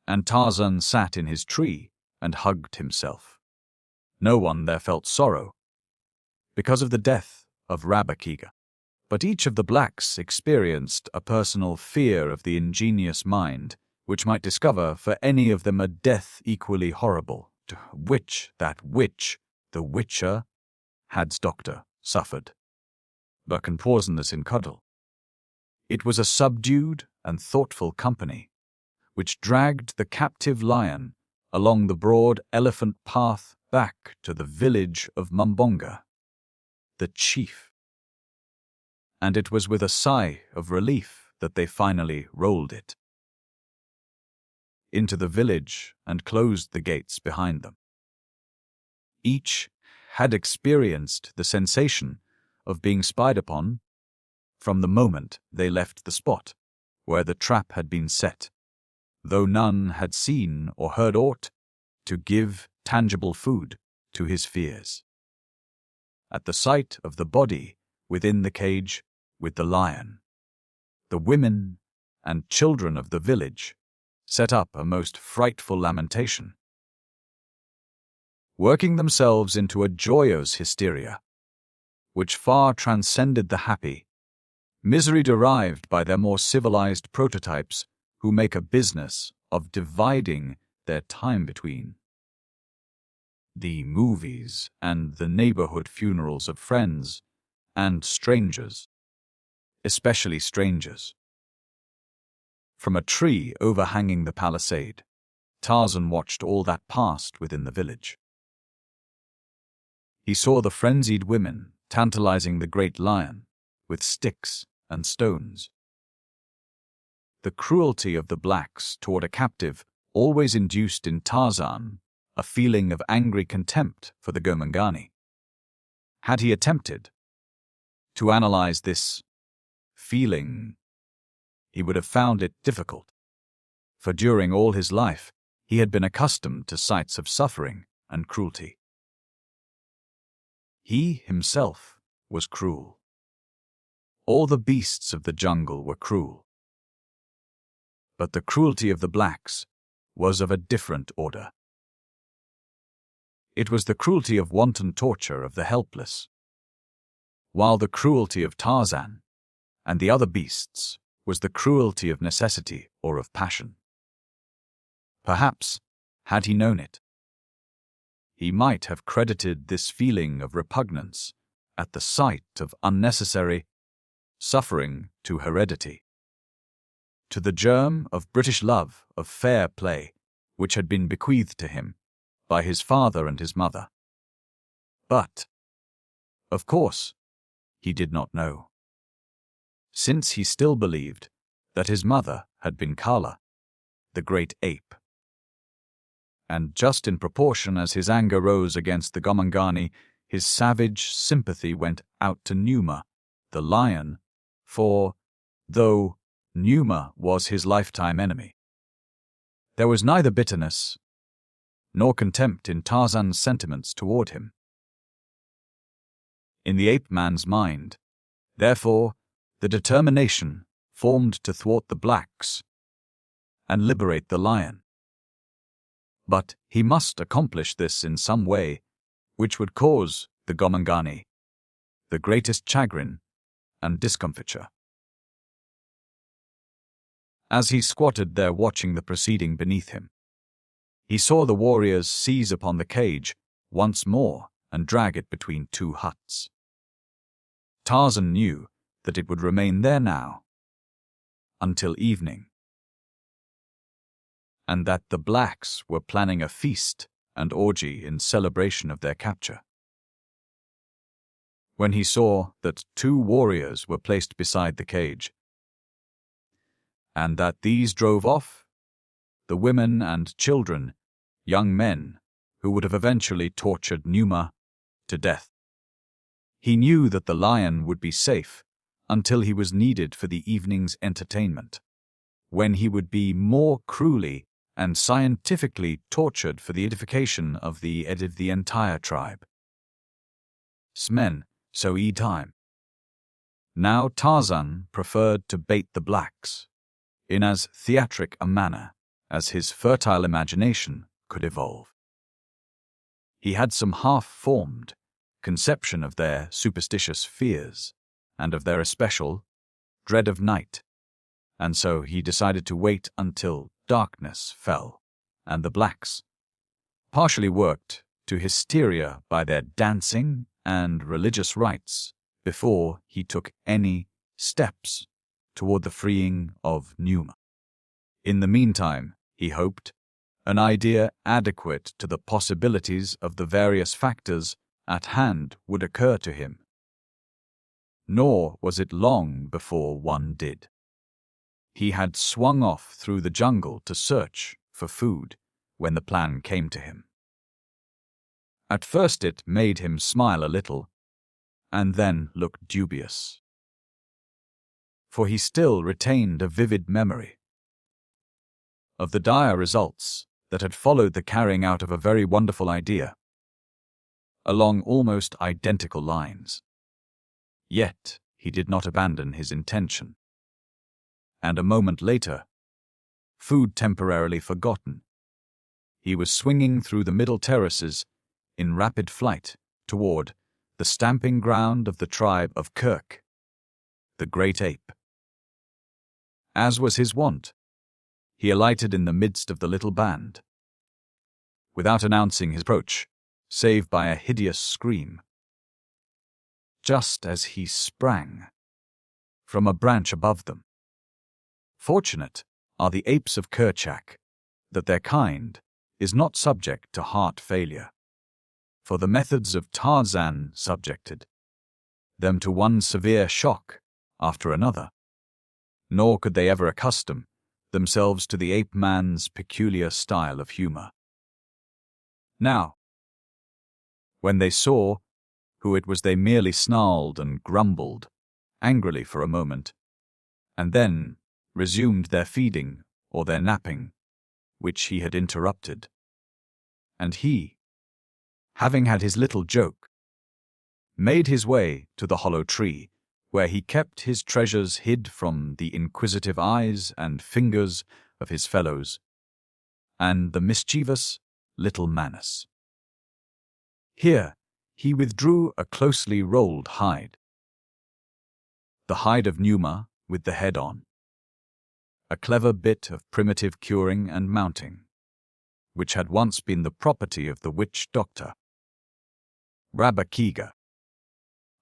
And Tarzan sat in his tree and hugged himself. No one there felt sorrow, because of the death of Rabba Kiga. But each of the blacks experienced a personal fear of the ingenious mind, which might discover for any of them a death equally horrible, to which that witch, the witcher, had's doctor, suffered. Burken poisonous in cuddle. It was a subdued and thoughtful company, which dragged the captive lion along the broad elephant path back to the village of Mumbonga, the chief. And it was with a sigh of relief that they finally rolled it into the village and closed the gates behind them. Each had experienced the sensation of being spied upon from the moment they left the spot where the trap had been set, though none had seen or heard aught to give tangible food to his fears. At the sight of the body within the cage with the lion, the women and children of the village set up a most frightful lamentation, working themselves into a joyous hysteria, which far transcended the happy misery derived by their more civilized prototypes who make a business of dividing their time between the movies and the neighborhood funerals of friends and strangers, especially strangers. From a tree overhanging the palisade, Tarzan watched all that passed within the village. He saw the frenzied women tantalizing the great lion with sticks and stones. The cruelty of the blacks toward a captive always induced in Tarzan a feeling of angry contempt for the Gomangani. Had he attempted to analyze this feeling, he would have found it difficult, for during all his life he had been accustomed to sights of suffering and cruelty. He himself was cruel. All the beasts of the jungle were cruel. But the cruelty of the blacks was of a different order. It was the cruelty of wanton torture of the helpless, while the cruelty of Tarzan and the other beasts was the cruelty of necessity or of passion. Perhaps, had he known it, he might have credited this feeling of repugnance at the sight of unnecessary suffering to heredity, to the germ of British love of fair play which had been bequeathed to him by his father and his mother. But, of course, he did not know, since he still believed that his mother had been Kala, the great ape. And just in proportion as his anger rose against the Gomangani, his savage sympathy went out to Numa, the lion, for, though Numa was his lifetime enemy, there was neither bitterness nor contempt in Tarzan's sentiments toward him. In the ape-man's mind, therefore, the determination formed to thwart the blacks and liberate the lion. But he must accomplish this in some way which would cause the Gomangani the greatest chagrin and discomfiture. As he squatted there watching the proceeding beneath him, He saw the warriors seize upon the cage once more and drag it between two huts. Tarzan knew that it would remain there now until evening, and that the blacks were planning a feast and orgy in celebration of their capture. When he saw that two warriors were placed beside the cage, and that these drove off, the women and children, young men who would have eventually tortured Numa to death, he knew that the lion would be safe until he was needed for the evening's entertainment, when he would be more cruelly and scientifically tortured for the edification of the entire tribe. Smen, so time. Now Tarzan preferred to bait the blacks in as theatric a manner as his fertile imagination could evolve. He had some half-formed conception of their superstitious fears and of their especial dread of night, and so he decided to wait until darkness fell and the blacks, partially worked to hysteria by their dancing and religious rites, before he took any steps toward the freeing of Numa. In the meantime, he hoped, an idea adequate to the possibilities of the various factors at hand would occur to him. Nor was it long before one did. He had swung off through the jungle to search for food when the plan came to him. At first it made him smile a little, and then look dubious. For he still retained a vivid memory of the dire results that had followed the carrying out of a very wonderful idea, along almost identical lines. Yet he did not abandon his intention. And a moment later, food temporarily forgotten, he was swinging through the middle terraces in rapid flight toward the stamping ground of the tribe of Kirk, the great ape. As was his wont, he alighted in the midst of the little band, without announcing his approach, save by a hideous scream, just as he sprang from a branch above them. Fortunate are the apes of Kerchak that their kind is not subject to heart failure, for the methods of Tarzan subjected them to one severe shock after another, nor could they ever accustom themselves to the ape-man's peculiar style of humor. Now, when they saw who it was, they merely snarled and grumbled angrily for a moment, and then resumed their feeding or their napping, which he had interrupted. And he, having had his little joke, made his way to the hollow tree, where he kept his treasures hid from the inquisitive eyes and fingers of his fellows, and the mischievous little Manus. Here he withdrew a closely rolled hide, the hide of Numa with the head on, a clever bit of primitive curing and mounting, which had once been the property of the witch doctor, Rabakega,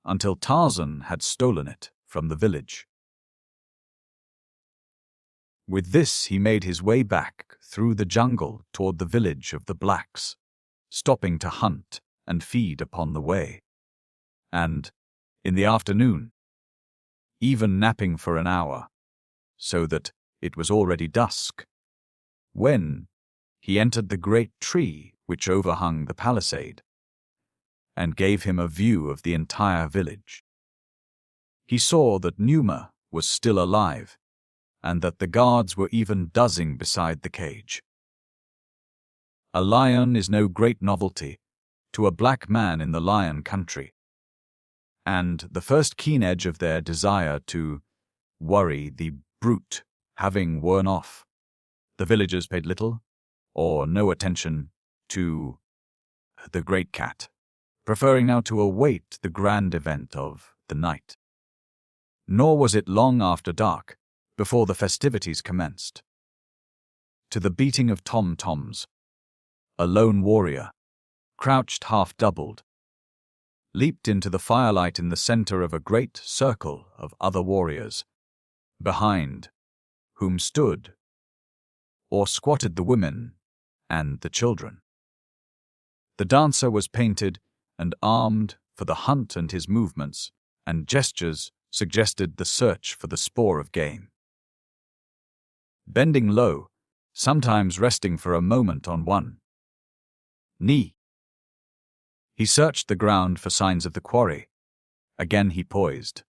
until Tarzan had stolen it from the village. With this he made his way back through the jungle toward the village of the blacks, stopping to hunt and feed upon the way, and, in the afternoon, even napping for an hour, so that it was already dusk, when he entered the great tree which overhung the palisade, and gave him a view of the entire village. He saw that Numa was still alive, and that the guards were even buzzing beside the cage. A lion is no great novelty to a black man in the lion country, and the first keen edge of their desire to worry the brute having worn off, the villagers paid little or no attention to the great cat, preferring now to await the grand event of the night. Nor was it long after dark before the festivities commenced. To the beating of tom-toms, A lone warrior, crouched half-doubled, leaped into the firelight in the center of a great circle of other warriors, behind whom stood or squatted the women and the children. The dancer was painted and armed for the hunt, and his movements and gestures suggested the search for the spoor of game. Bending low, sometimes resting for a moment on one knee, he searched the ground for signs of the quarry. Again he poised,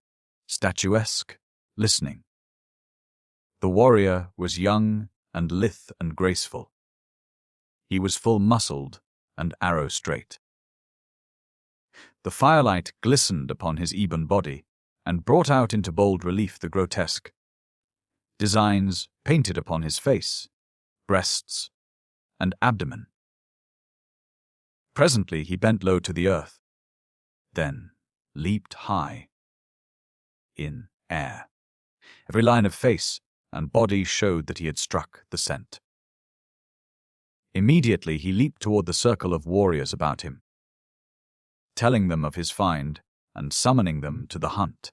statuesque, listening. The warrior was young and lithe and graceful. He was full-muscled and arrow-straight. The firelight glistened upon his ebon body and brought out into bold relief the grotesque designs painted upon his face, breasts, and abdomen. Presently he bent low to the earth, then leaped high in air. Every line of face and body showed that he had struck the scent. Immediately he leaped toward the circle of warriors about him, telling them of his find and summoning them to the hunt.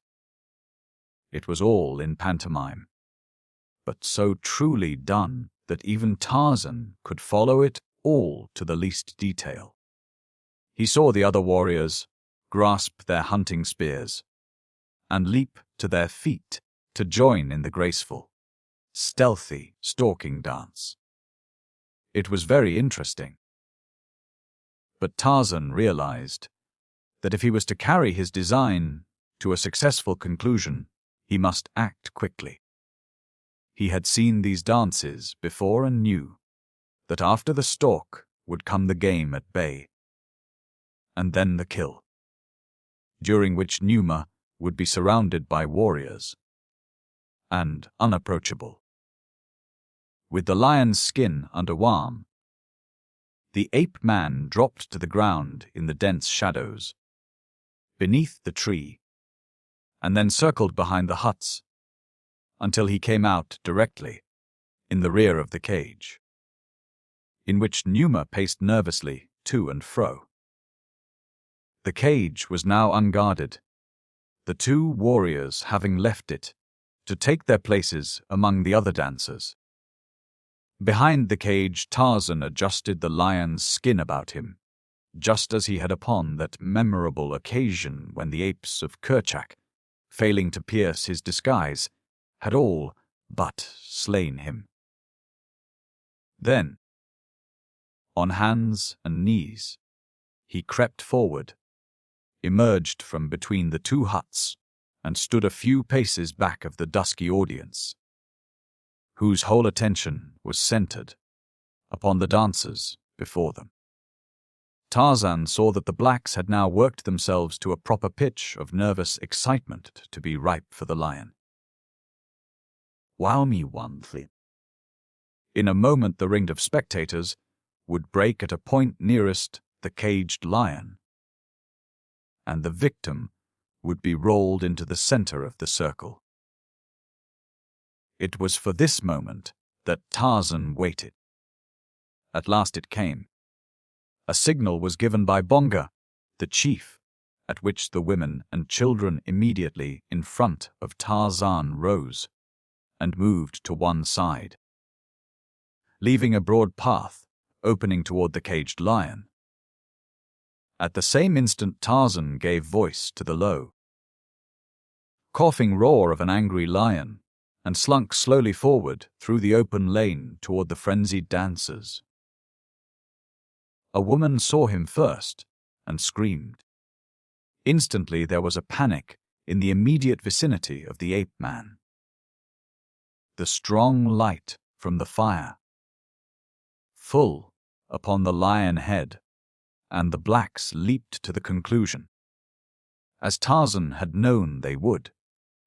It was all in pantomime, but so truly done that even Tarzan could follow it all to the least detail. He saw the other warriors grasp their hunting spears and leap to their feet to join in the graceful, stealthy stalking dance. It was very interesting. But Tarzan realized that if he was to carry his design to a successful conclusion, he must act quickly. He had seen these dances before and knew that after the stalk would come the game at bay, and then the kill, during which Numa would be surrounded by warriors and unapproachable. With the lion's skin under arm, the ape-man dropped to the ground in the dense shadows beneath the tree, and then circled behind the huts until he came out directly in the rear of the cage, in which Numa paced nervously to and fro. The cage was now unguarded, the two warriors having left it to take their places among the other dancers. Behind the cage, Tarzan adjusted the lion's skin about him, just as he had upon that memorable occasion when the apes of Kerchak, failing to pierce his disguise, had all but slain him. Then, on hands and knees, he crept forward, emerged from between the two huts, and stood a few paces back of the dusky audience, whose whole attention was centered upon the dancers before them. Tarzan saw that the blacks had now worked themselves to a proper pitch of nervous excitement to be ripe for the lion. "Wow me one thing." In a moment the ring of spectators would break at a point nearest the caged lion, and the victim would be rolled into the center of the circle. It was for this moment that Tarzan waited. At last it came. A signal was given by Bonga, the chief, at which the women and children immediately in front of Tarzan rose and moved to one side, leaving a broad path opening toward the caged lion. At the same instant Tarzan gave voice to the low, coughing roar of an angry lion and slunk slowly forward through the open lane toward the frenzied dancers. A woman saw him first and screamed. Instantly there was a panic in the immediate vicinity of the ape-man. The strong light from the fire, full upon the lion head, and the blacks leaped to the conclusion, as Tarzan had known they would,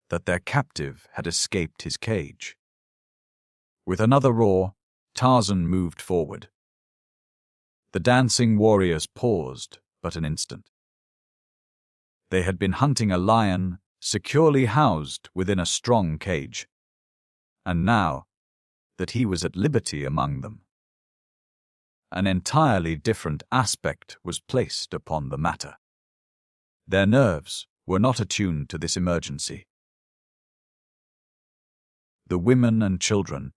that their captive had escaped his cage. With another roar, Tarzan moved forward. The dancing warriors paused but an instant. They had been hunting a lion securely housed within a strong cage, and now that he was at liberty among them, an entirely different aspect was placed upon the matter. Their nerves were not attuned to this emergency. The women and children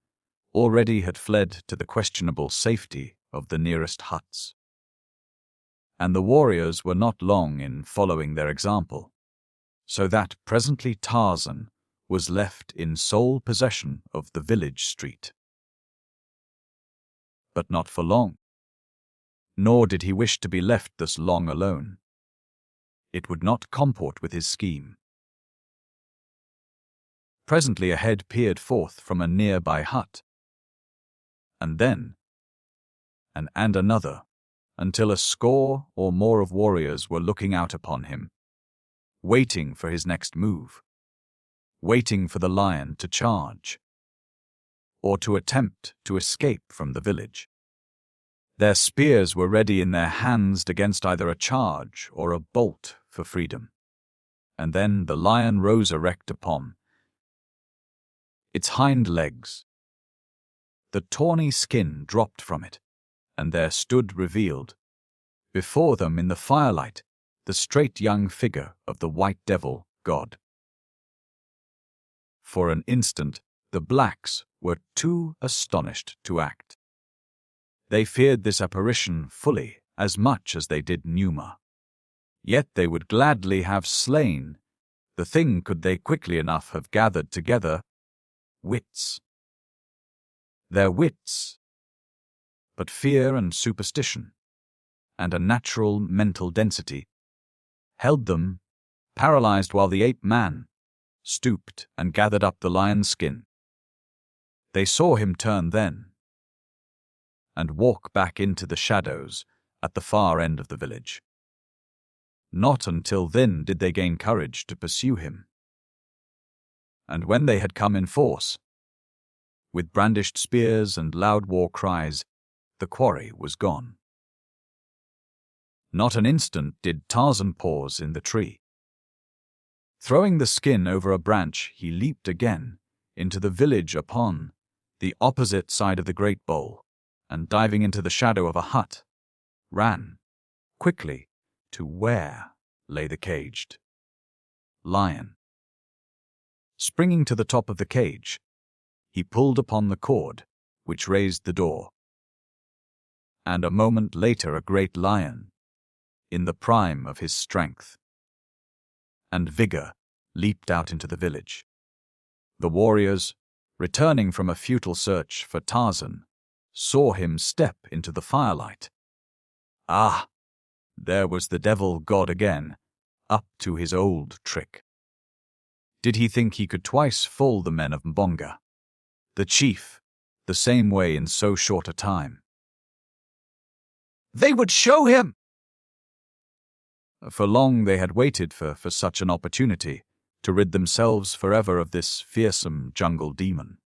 already had fled to the questionable safety of the nearest huts. And the warriors were not long in following their example, so that presently Tarzan was left in sole possession of the village street. But not for long. Nor did he wish to be left thus long alone. It would not comport with his scheme. Presently a head peered forth from a nearby hut, and then, and another, until a score or more of warriors were looking out upon him, waiting for his next move, waiting for the lion to charge, or to attempt to escape from the village. Their spears were ready in their hands against either a charge or a bolt for freedom. And then the lion rose erect upon its hind legs. The tawny skin dropped from it, and there stood revealed, before them in the firelight, the straight young figure of the white devil god. For an instant, the blacks were too astonished to act. They feared this apparition fully as much as they did Numa. Yet they would gladly have slain the thing could they quickly enough have gathered together wits. Their wits, but fear and superstition, and a natural mental density, held them paralyzed while the ape-man stooped and gathered up the lion's skin. They saw him turn then, and walk back into the shadows at the far end of the village. Not until then did they gain courage to pursue him. And when they had come in force, with brandished spears and loud war cries, the quarry was gone. Not an instant did Tarzan pause in the tree. Throwing the skin over a branch, he leaped again into the village upon the opposite side of the great bowl, and diving into the shadow of a hut, ran quickly to where lay the caged lion. Springing to the top of the cage, he pulled upon the cord which raised the door. And a moment later a great lion, in the prime of his strength and vigor, leaped out into the village. The warriors, returning from a futile search for Tarzan, saw him step into the firelight. Ah! There was the devil god again, up to his old trick. Did he think he could twice fool the men of Mbonga, the chief, the same way in so short a time? They would show him! For long they had waited for such an opportunity to rid themselves forever of this fearsome jungle demon.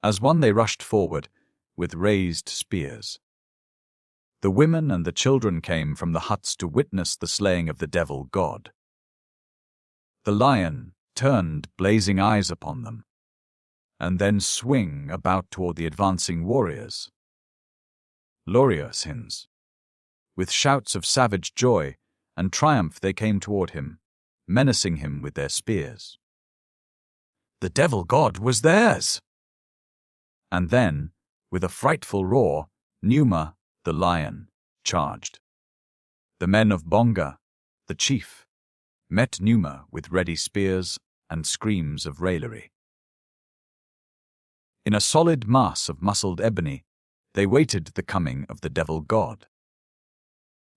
As one they rushed forward with raised spears. The women and the children came from the huts to witness the slaying of the devil god. The lion turned blazing eyes upon them, and then swing about toward the advancing warriors. Loriosins, with shouts of savage joy and triumph they came toward him, menacing him with their spears. The devil god was theirs! And then, with a frightful roar, Numa, the lion, charged. The men of Bonga, the chief, met Numa with ready spears and screams of raillery. In a solid mass of muscled ebony, they waited the coming of the devil god.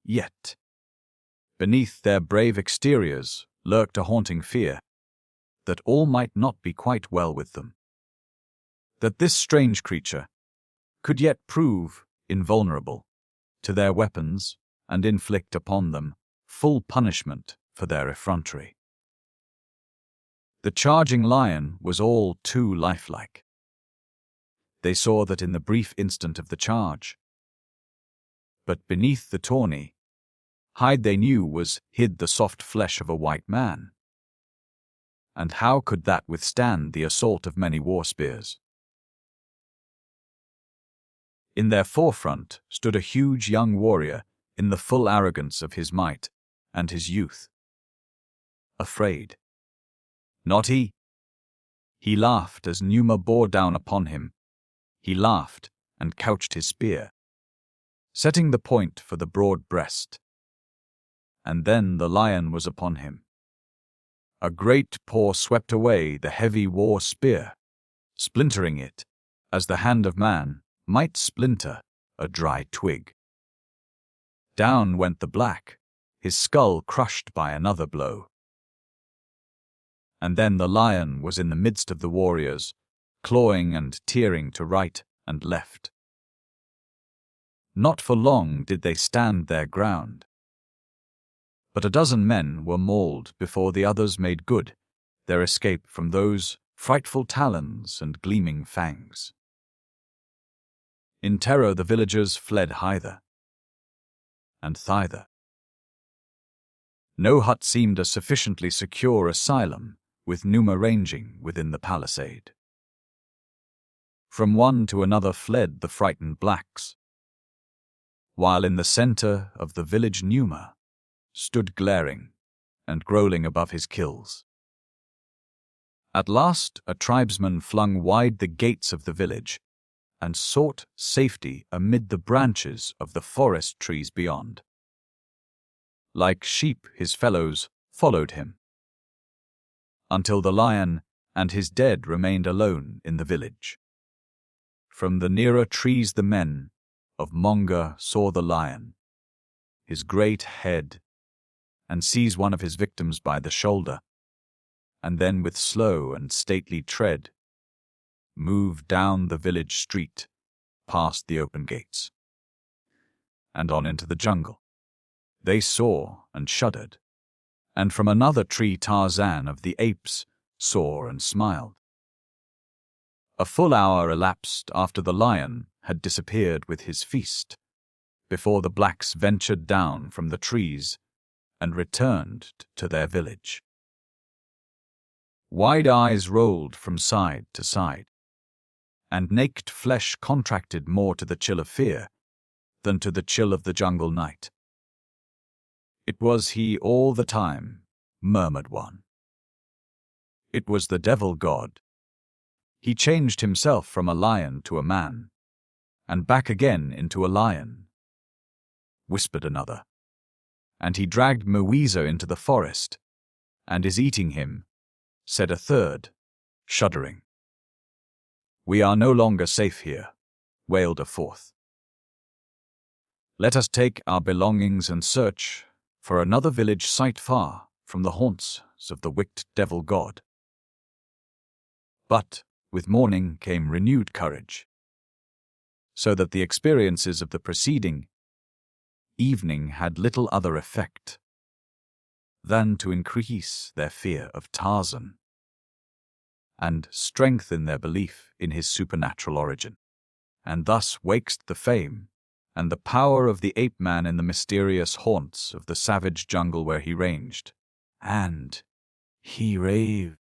Yet, beneath their brave exteriors lurked a haunting fear that all might not be quite well with them. That this strange creature could yet prove invulnerable to their weapons and inflict upon them full punishment for their effrontery. The charging lion was all too lifelike. They saw that in the brief instant of the charge. But beneath the tawny hide they knew was hid the soft flesh of a white man. And how could that withstand the assault of many war spears? In their forefront stood a huge young warrior in the full arrogance of his might and his youth. Afraid. Not he. He laughed as Numa bore down upon him. He laughed and couched his spear, setting the point for the broad breast. And then the lion was upon him. A great paw swept away the heavy war spear, splintering it, as the hand of man might splinter a dry twig. Down went the black, his skull crushed by another blow. And then the lion was in the midst of the warriors, clawing and tearing to right and left. Not for long did they stand their ground. But a dozen men were mauled before the others made good their escape from those frightful talons and gleaming fangs. In terror the villagers fled hither and thither. No hut seemed a sufficiently secure asylum, with Numa ranging within the palisade. From one to another fled the frightened blacks, while in the center of the village Numa stood glaring and growling above his kills. At last a tribesman flung wide the gates of the village and sought safety amid the branches of the forest trees beyond. Like sheep his fellows followed him, until the lion and his dead remained alone in the village. From the nearer trees the men of Monga saw the lion, his great head, and seize one of his victims by the shoulder, and then with slow and stately tread move down the village street, past the open gates, and on into the jungle. They saw and shuddered, and from another tree Tarzan of the apes saw and smiled. A full hour elapsed after the lion had disappeared with his feast, before the blacks ventured down from the trees and returned to their village. Wide eyes rolled from side to side, and naked flesh contracted more to the chill of fear than to the chill of the jungle night. It was he all the time, murmured one. It was the devil god. He changed himself from a lion to a man, and back again into a lion, whispered another. And he dragged Mweeza into the forest, and is eating him, said a third, shuddering. We are no longer safe here, wailed a fourth. Let us take our belongings and search for another village site far from the haunts of the wicked devil god. But with morning came renewed courage, so that the experiences of the preceding evening had little other effect than to increase their fear of Tarzan and strengthen their belief in his supernatural origin, and thus waxed the fame and the power of the ape-man in the mysterious haunts of the savage jungle where he ranged. And he raved,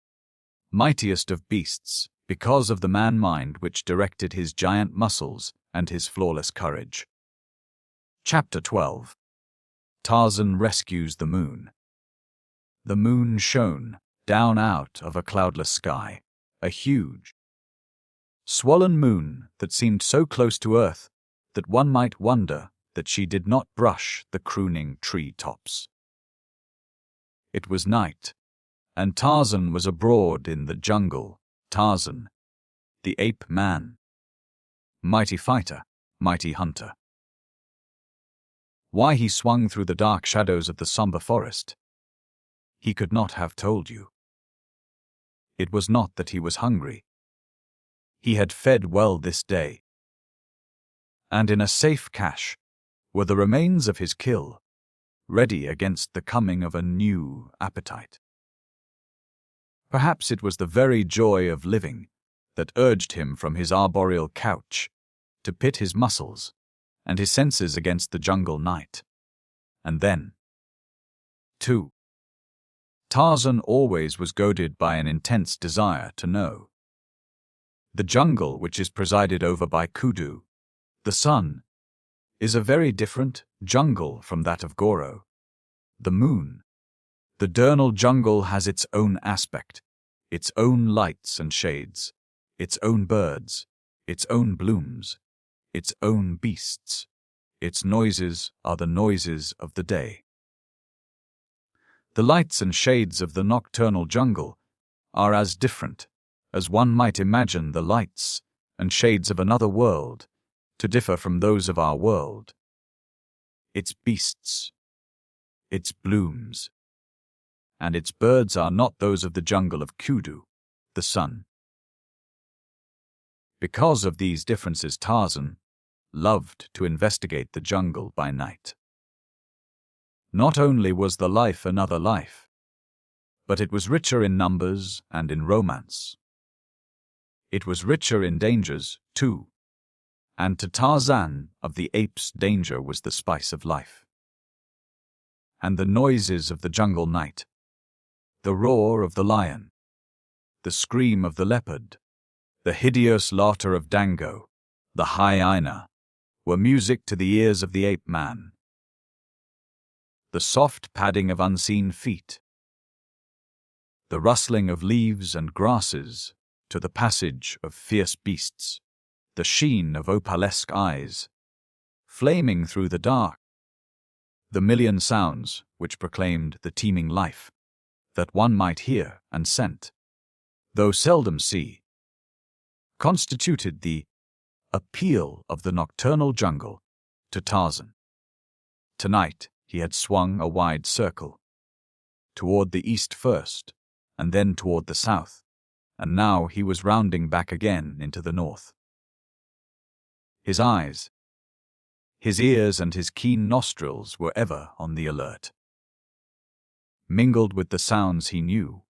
mightiest of beasts, because of the man-mind which directed his giant muscles and his flawless courage. Chapter 12. Tarzan rescues the moon. The moon shone down out of a cloudless sky, a huge, swollen moon that seemed so close to earth that one might wonder that she did not brush the crooning tree tops. It was night, and Tarzan was abroad in the jungle. Tarzan, the ape-man, mighty fighter, mighty hunter. Why he swung through the dark shadows of the somber forest, he could not have told you. It was not that he was hungry. He had fed well this day, and in a safe cache were the remains of his kill, ready against the coming of a new appetite. Perhaps it was the very joy of living that urged him from his arboreal couch to pit his muscles and his senses against the jungle night. And then, too, Tarzan always was goaded by an intense desire to know. The jungle, which is presided over by Kudu, The sun is a very different jungle from that of Goro. The moon. The diurnal jungle has its own aspect, its own lights and shades, its own birds, its own blooms, its own beasts. Its noises are the noises of the day. The lights and shades of the nocturnal jungle are as different as one might imagine the lights and shades of another world to differ from those of our world. Its beasts, its blooms, and its birds are not those of the jungle of Kudu, the sun. Because of these differences, Tarzan loved to investigate the jungle by night. Not only was the life another life, but it was richer in numbers and in romance. It was richer in dangers, too, and to Tarzan of the apes danger was the spice of life. And the noises of the jungle night, the roar of the lion, the scream of the leopard, the hideous laughter of Dango, the hyena, were music to the ears of the ape-man. The soft padding of unseen feet, the rustling of leaves and grasses to the passage of fierce beasts, the sheen of opalesque eyes, flaming through the dark, the million sounds which proclaimed the teeming life that one might hear and scent, though seldom see, constituted the appeal of the nocturnal jungle to Tarzan. Tonight he had swung a wide circle, toward the east first, and then toward the south, and now he was rounding back again into the north. His eyes, his ears, and his keen nostrils were ever on the alert. Mingled with the sounds he knew,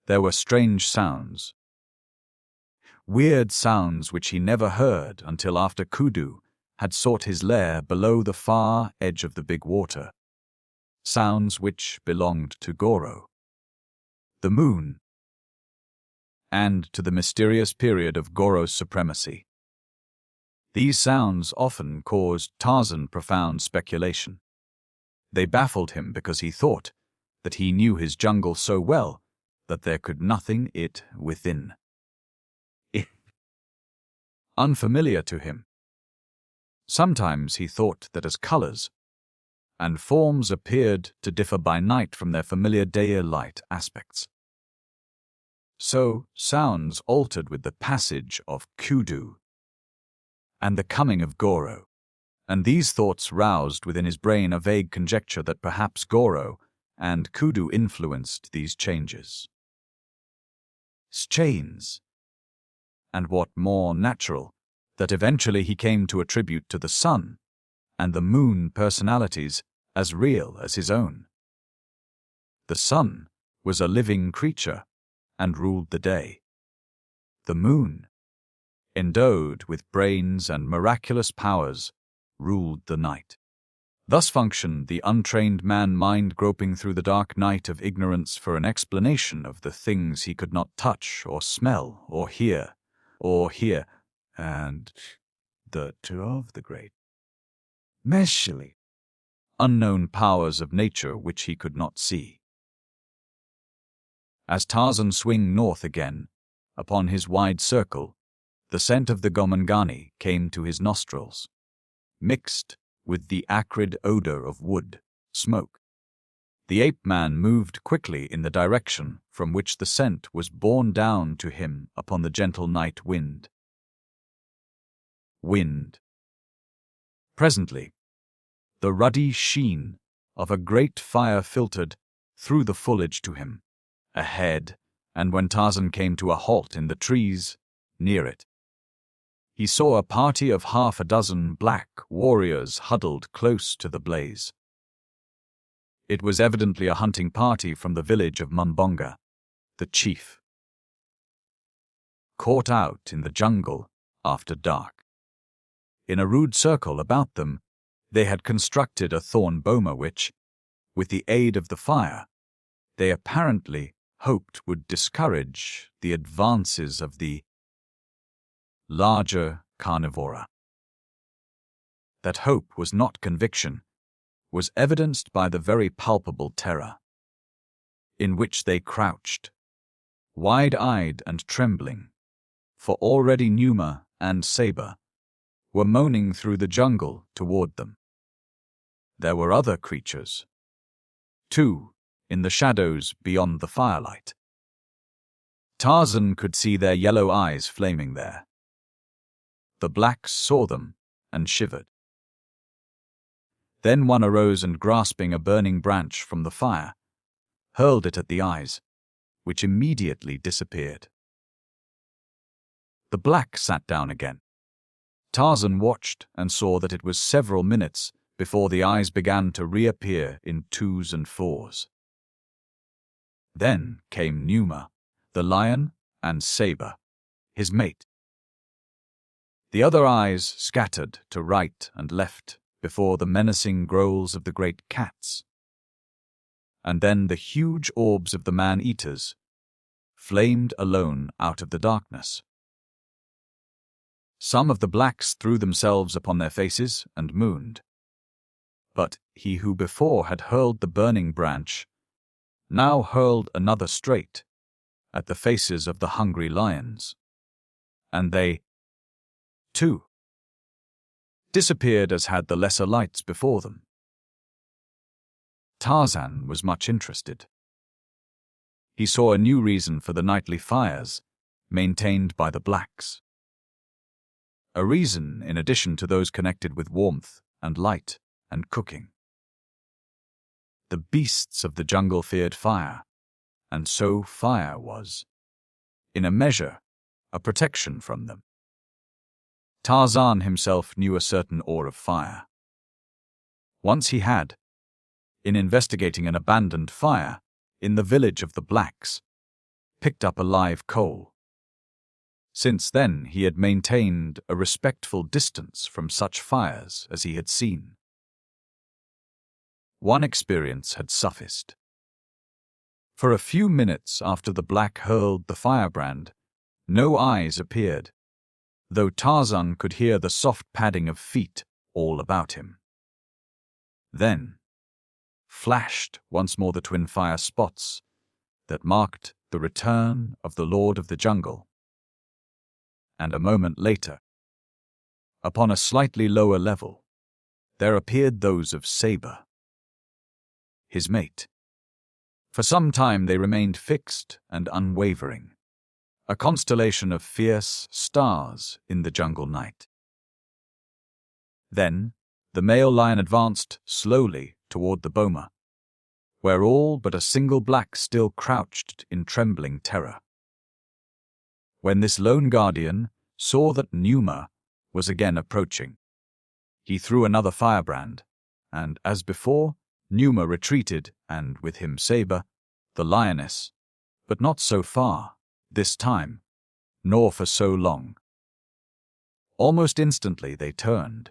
there were strange sounds, weird sounds which he never heard until after Kudu had sought his lair below the far edge of the big water, sounds which belonged to Goro, the moon, and to the mysterious period of Goro's supremacy. These sounds often caused Tarzan profound speculation. They baffled him because he thought that he knew his jungle so well that there could nothing it within. Unfamiliar to him. Sometimes he thought that as colors and forms appeared to differ by night from their familiar daylight aspects, so sounds altered with the passage of Kudu and the coming of Goro, and these thoughts roused within his brain a vague conjecture that perhaps Goro and Kudu influenced these changes. Chains. And what more natural, that eventually he came to attribute to the sun and the moon personalities as real as his own. The sun was a living creature and ruled the day. The moon, endowed with brains and miraculous powers, ruled the night. Thus functioned the untrained man-mind groping through the dark night of ignorance for an explanation of the things he could not touch or smell or hear, and the two of the great, meshly, unknown powers of nature which he could not see. As Tarzan swung north again, upon his wide circle, the scent of the gomangani came to his nostrils, mixed with the acrid odor of wood, smoke. The ape-man moved quickly in the direction from which the scent was borne down to him upon the gentle night wind. Presently, the ruddy sheen of a great fire filtered through the foliage to him, ahead, and when Tarzan came to a halt in the trees near it, he saw a party of half a dozen black warriors huddled close to the blaze. It was evidently a hunting party from the village of Mumbonga, the chief, caught out in the jungle after dark. In a rude circle about them, they had constructed a thorn boma which, with the aid of the fire, they apparently hoped would discourage the advances of the larger carnivora. that hope was not conviction was evidenced by the very palpable terror in which they crouched, wide-eyed and trembling, for already Numa and Saber were moaning through the jungle toward them. There were other creatures, too, in the shadows beyond the firelight. Tarzan could see their yellow eyes flaming there. The blacks saw them and shivered. Then one arose and, grasping a burning branch from the fire, hurled it at the eyes, which immediately disappeared. The black sat down again. Tarzan watched and saw that it was several minutes before the eyes began to reappear in twos and fours. Then came Numa, the lion, and Saber, his mate. The other eyes scattered to right and left before the menacing growls of the great cats. And then the huge orbs of the man-eaters flamed alone out of the darkness. Some of the blacks threw themselves upon their faces and mooned. But he who before had hurled the burning branch now hurled another straight at the faces of the hungry lions. And they, too, disappeared as had the lesser lights before them. Tarzan was much interested. He saw a new reason for the nightly fires maintained by the blacks. A reason in addition to those connected with warmth and light and cooking. The beasts of the jungle feared fire, and so fire was, in a measure, a protection from them. Tarzan himself knew a certain awe of fire. Once he had, in investigating an abandoned fire in the village of the blacks, picked up a live coal. Since then he had maintained a respectful distance from such fires as he had seen. One experience had sufficed. For a few minutes after the black hurled the firebrand, no eyes appeared, though Tarzan could hear the soft padding of feet all about him. Then flashed once more the twin fire spots that marked the return of the Lord of the Jungle. And a moment later, upon a slightly lower level, there appeared those of Saber, his mate. For some time they remained fixed and unwavering, a constellation of fierce stars in the jungle night. Then the male lion advanced slowly toward the boma, where all but a single black still crouched in trembling terror. When this lone guardian saw that Numa was again approaching, he threw another firebrand, and, as before, Numa retreated, and with him Saber, the lioness, but not so far, this time, nor for so long. Almost instantly they turned,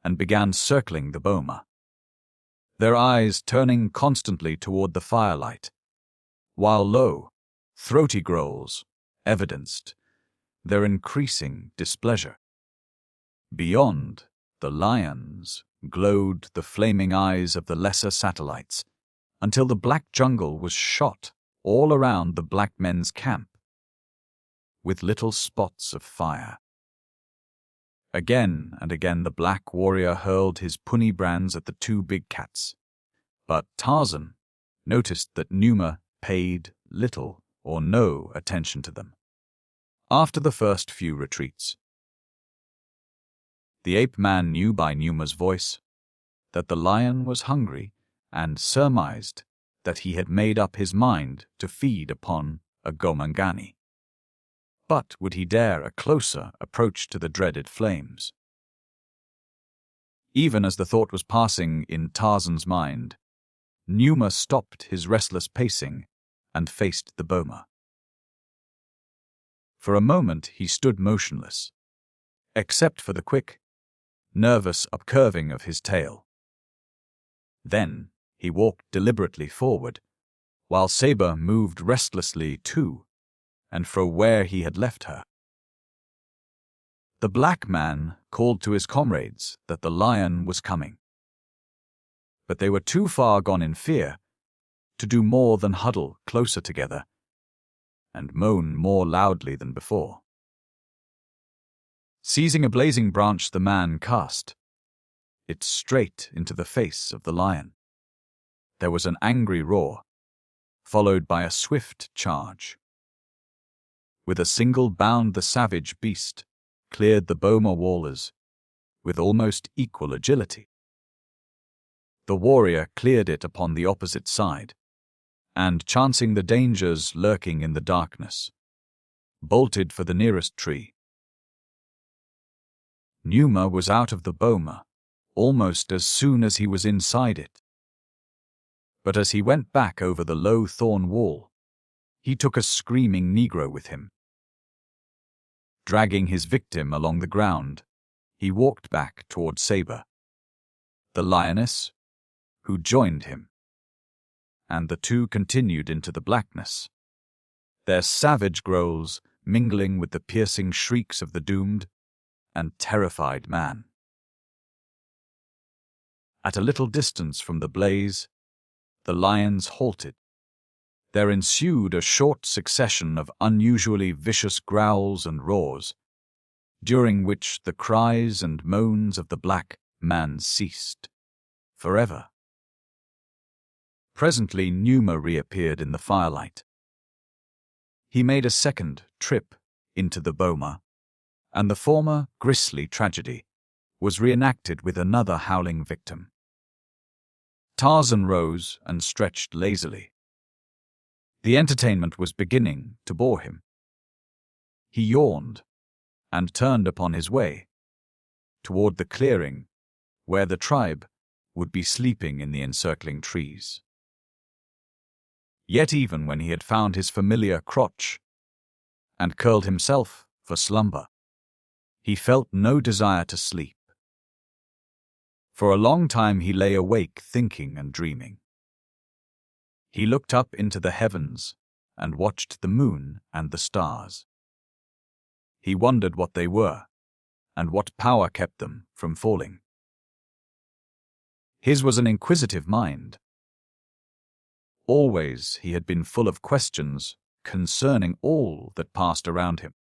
and began circling the boma, their eyes turning constantly toward the firelight, while low, throaty growls evidenced their increasing displeasure. Beyond, the lions glowed the flaming eyes of the lesser satellites, until the black jungle was shot all around the black men's camp with little spots of fire. Again and again the black warrior hurled his punny brands at the two big cats, but Tarzan noticed that Numa paid little or no attention to them. After the first few retreats, the ape-man knew by Numa's voice that the lion was hungry and surmised that he had made up his mind to feed upon a gomangani. But would he dare a closer approach to the dreaded flames? Even as the thought was passing in Tarzan's mind, Numa stopped his restless pacing and faced the boma. For a moment he stood motionless, except for the quick, nervous upcurving of his tail. Then he walked deliberately forward, while Saber moved restlessly to and fro where he had left her. The black man called to his comrades that the lion was coming. But they were too far gone in fear to do more than huddle closer together and moan more loudly than before. Seizing a blazing branch, the man cast it straight into the face of the lion. There was an angry roar, followed by a swift charge. With a single bound, the savage beast cleared the boma wallers with almost equal agility. The warrior cleared it upon the opposite side, and, chancing the dangers lurking in the darkness, bolted for the nearest tree. Numa was out of the boma almost as soon as he was inside it. But as he went back over the low thorn wall, he took a screaming Negro with him. Dragging his victim along the ground, he walked back toward Saber, the lioness, who joined him, and the two continued into the blackness, their savage growls mingling with the piercing shrieks of the doomed and terrified man. At a little distance from the blaze, the lions halted. There ensued a short succession of unusually vicious growls and roars, during which the cries and moans of the black man ceased forever. Presently Numa reappeared in the firelight. He made a second trip into the boma, and the former grisly tragedy was reenacted with another howling victim. Tarzan rose and stretched lazily. The entertainment was beginning to bore him. He yawned and turned upon his way toward the clearing where the tribe would be sleeping in the encircling trees. Yet even when he had found his familiar crotch and curled himself for slumber, he felt no desire to sleep. For a long time he lay awake, thinking and dreaming. He looked up into the heavens and watched the moon and the stars. He wondered what they were and what power kept them from falling. His was an inquisitive mind. Always he had been full of questions concerning all that passed around him.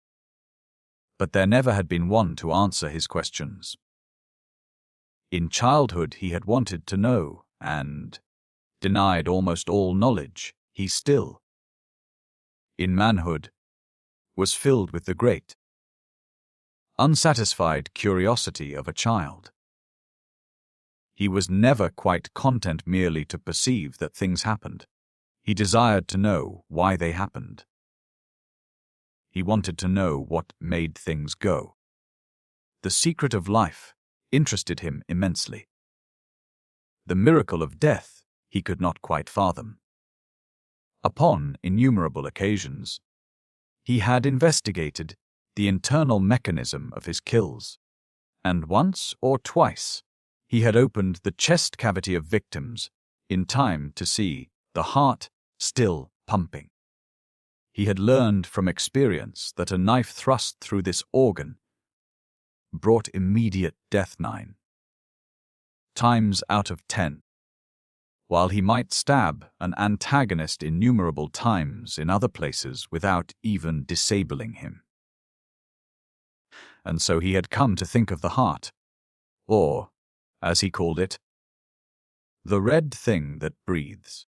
But there never had been one to answer his questions. In childhood he had wanted to know, and, denied almost all knowledge, he still, in manhood, was filled with the great, unsatisfied curiosity of a child. He was never quite content merely to perceive that things happened. He desired to know why they happened. He wanted to know what made things go. The secret of life interested him immensely. The miracle of death he could not quite fathom. Upon innumerable occasions, he had investigated the internal mechanism of his kills, and once or twice he had opened the chest cavity of victims in time to see the heart still pumping. He had learned from experience that a knife thrust through this organ brought immediate death 9 times out of 10, while he might stab an antagonist innumerable times in other places without even disabling him. And so he had come to think of the heart, or, as he called it, the red thing that breathes,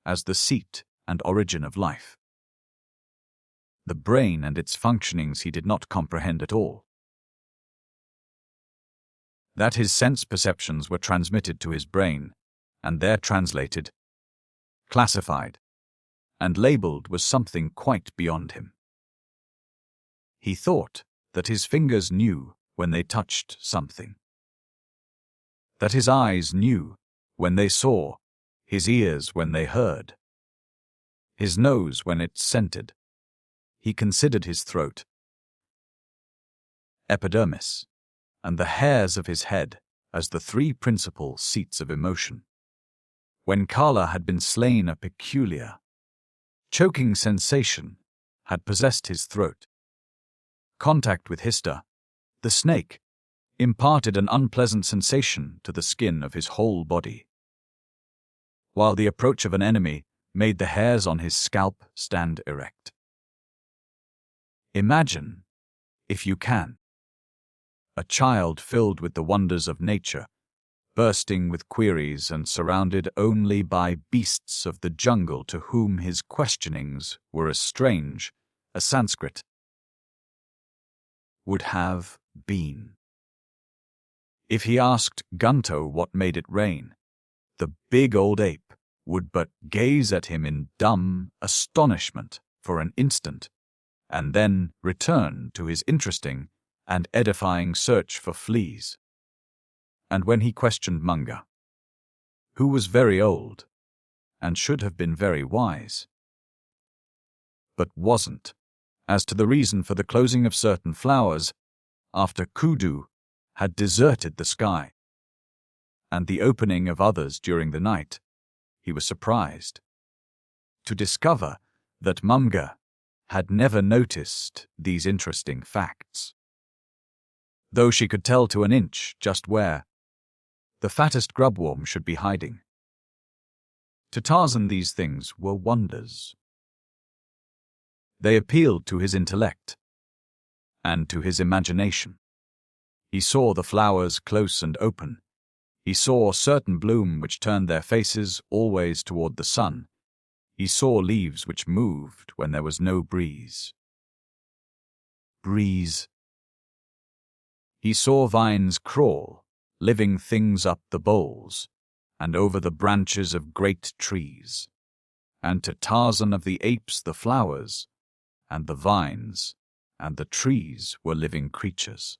as the seat and origin of life. The brain and its functionings he did not comprehend at all. That his sense perceptions were transmitted to his brain, and there translated, classified, and labeled was something quite beyond him. He thought that his fingers knew when they touched something, that his eyes knew when they saw, his ears when they heard, his nose when it scented. He considered his throat, epidermis, and the hairs of his head as the three principal seats of emotion. When Kala had been slain, a peculiar, choking sensation had possessed his throat. Contact with Hista The snake imparted an unpleasant sensation to the skin of his whole body, while the approach of an enemy made the hairs on his scalp stand erect. Imagine, if you can, a child filled with the wonders of nature, bursting with queries and surrounded only by beasts of the jungle to whom his questionings were as strange as Sanskrit would have been. If he asked Gunto what made it rain, the big old ape would but gaze at him in dumb astonishment for an instant, and then return to his interesting and edifying search for fleas. And when he questioned Munga, who was very old and should have been very wise, but wasn't, as to the reason for the closing of certain flowers after Kudu had deserted the sky, and the opening of others during the night, he was surprised to discover that Munga had never noticed these interesting facts, though she could tell to an inch just where the fattest grubworm should be hiding. To Tarzan these things were wonders. They appealed to his intellect and to his imagination. He saw the flowers close and open. He saw certain bloom which turned their faces always toward the sun. He saw leaves which moved when there was no breeze. He saw vines crawl, living things up the boles and over the branches of great trees. And to Tarzan of the apes the flowers and the vines and the trees were living creatures.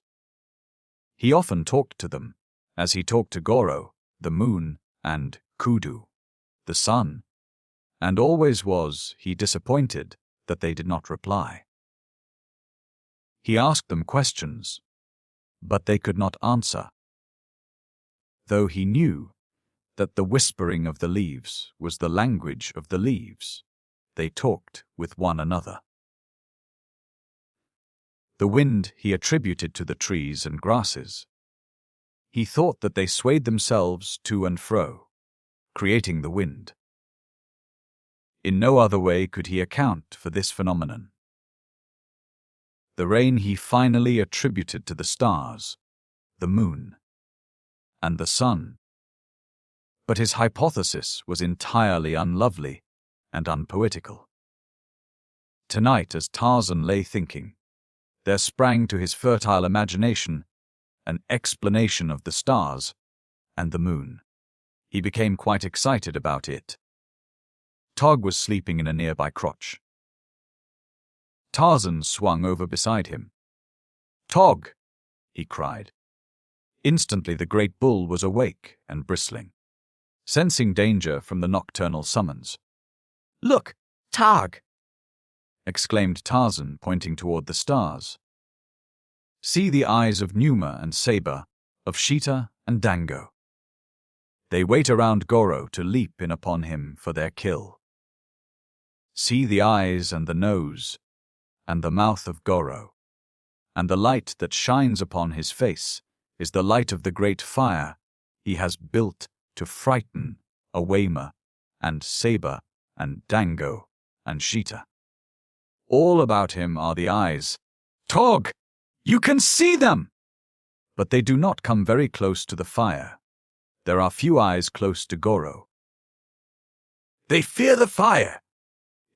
He often talked to them, as he talked to Goro, the moon, and Kudu, the sun, and always was he disappointed that they did not reply. He asked them questions, but they could not answer, though he knew that the whispering of the leaves was the language of the leaves. They talked with one another. The wind he attributed to the trees and grasses. He thought that they swayed themselves to and fro, creating the wind. In no other way could he account for this phenomenon. The rain he finally attributed to the stars, the moon, and the sun. But his hypothesis was entirely unlovely and unpoetical. Tonight, as Tarzan lay thinking, there sprang to his fertile imagination an explanation of the stars and the moon. He became quite excited about it. Tog was sleeping in a nearby crotch. Tarzan swung over beside him. "Tog!" he cried. Instantly the great bull was awake and bristling, sensing danger from the nocturnal summons. Look, Tog! Exclaimed Tarzan, pointing toward the stars. See the eyes of Numa and Saber, of Sheeta and Dango. They wait around Goro to leap in upon him for their kill. See the eyes and the nose, and the mouth of Goro, and the light that shines upon his face is the light of the great fire he has built to frighten Awema and Saber and Dango and Sheeta. All about him are the eyes. Tog! You can see them! But they do not come very close to the fire. There are few eyes close to Goro. They fear the fire!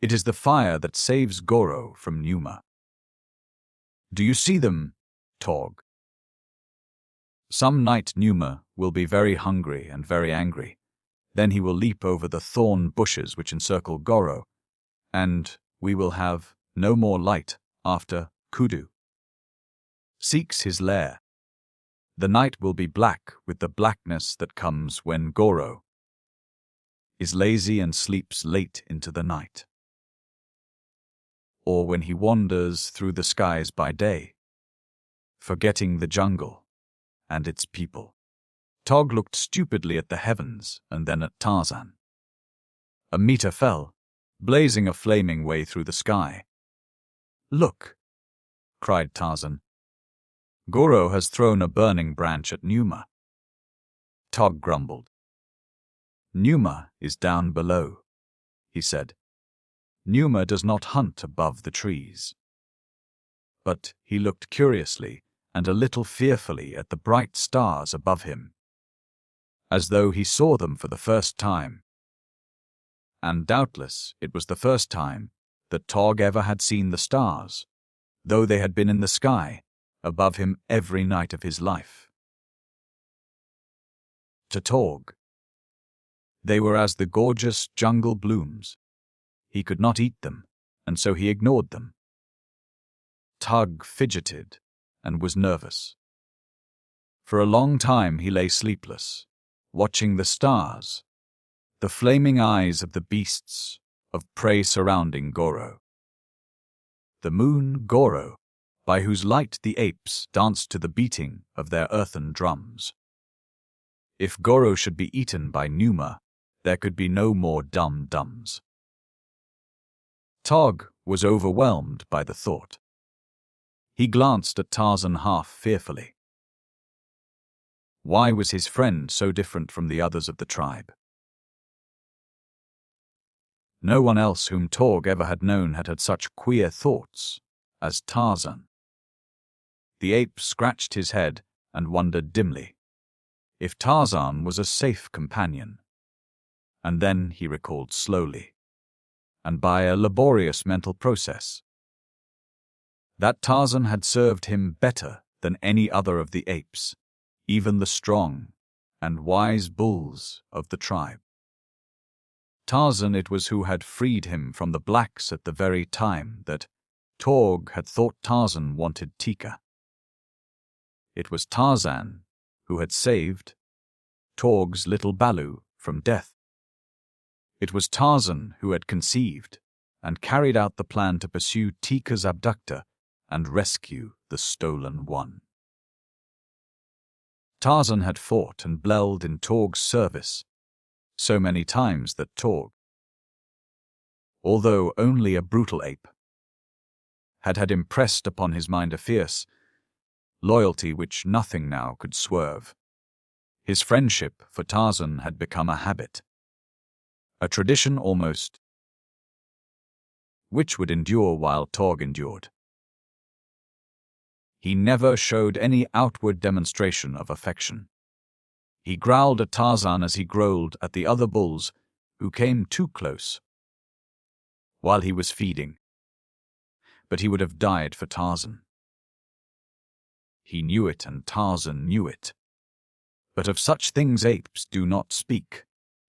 It is the fire that saves Goro from Numa. Do you see them, Tog? Some night Numa will be very hungry and very angry. Then he will leap over the thorn bushes which encircle Goro, and we will have no more light after Kudu seeks his lair. The night will be black with the blackness that comes when Goro is lazy and sleeps late into the night, or when he wanders through the skies by day, forgetting the jungle and its people. Tog looked stupidly at the heavens and then at Tarzan. A meteor fell, blazing a flaming way through the sky. "Look!" cried Tarzan. Goro has thrown a burning branch at Numa. Tog grumbled. Numa is down below, he said. Numa does not hunt above the trees. But he looked curiously and a little fearfully at the bright stars above him, as though he saw them for the first time. And doubtless it was the first time that Tog ever had seen the stars, though they had been in the sky above him every night of his life. To Tog, they were as the gorgeous jungle blooms. He could not eat them, and so he ignored them. Tug fidgeted and was nervous. For a long time he lay sleepless, watching the stars, the flaming eyes of the beasts of prey surrounding Goro. The moon Goro, by whose light the apes danced to the beating of their earthen drums. If Goro should be eaten by Numa, there could be no more dum-dums. Tog was overwhelmed by the thought. He glanced at Tarzan half fearfully. Why was his friend so different from the others of the tribe? No one else whom Tog ever had known had had such queer thoughts as Tarzan. The ape scratched his head and wondered dimly if Tarzan was a safe companion. And then he recalled slowly, and by a laborious mental process, that Tarzan had served him better than any other of the apes, even the strong and wise bulls of the tribe. Tarzan it was who had freed him from the blacks at the very time that Tog had thought Tarzan wanted Teeka. It was Tarzan who had saved Tog's little Balu from death. It was Tarzan who had conceived and carried out the plan to pursue Teeka's abductor and rescue the stolen one. Tarzan had fought and bled in Tog's service so many times that Tog, although only a brutal ape, had impressed upon his mind a fierce loyalty which nothing now could swerve. His friendship for Tarzan had become a habit, a tradition almost, which would endure while Tog endured. He never showed any outward demonstration of affection. He growled at Tarzan as he growled at the other bulls who came too close while he was feeding, but he would have died for Tarzan. He knew it and Tarzan knew it. But of such things apes do not speak.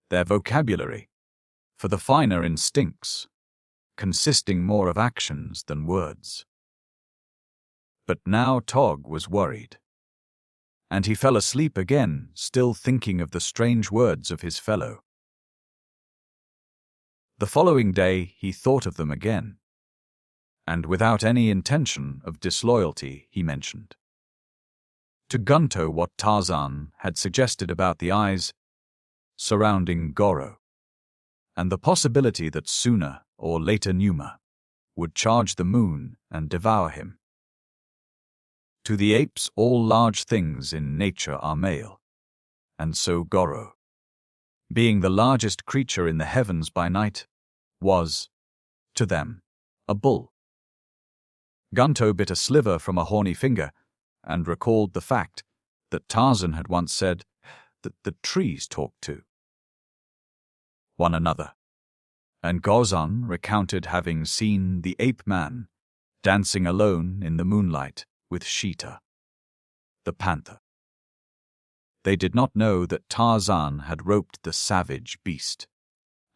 Their vocabulary, for the finer instincts, consisting more of actions than words. But now Tog was worried, and he fell asleep again, still thinking of the strange words of his fellow. The following day he thought of them again, and without any intention of disloyalty he mentioned to Gunto what Tarzan had suggested about the eyes surrounding Goro, and the possibility that sooner or later Numa would charge the moon and devour him. To the apes all large things in nature are male, and so Goro, being the largest creature in the heavens by night, was, to them, a bull. Gunto bit a sliver from a horny finger and recalled the fact that Tarzan had once said that the trees talked to one another, and Gozan recounted having seen the ape-man dancing alone in the moonlight with Sheeta, the panther. They did not know that Tarzan had roped the savage beast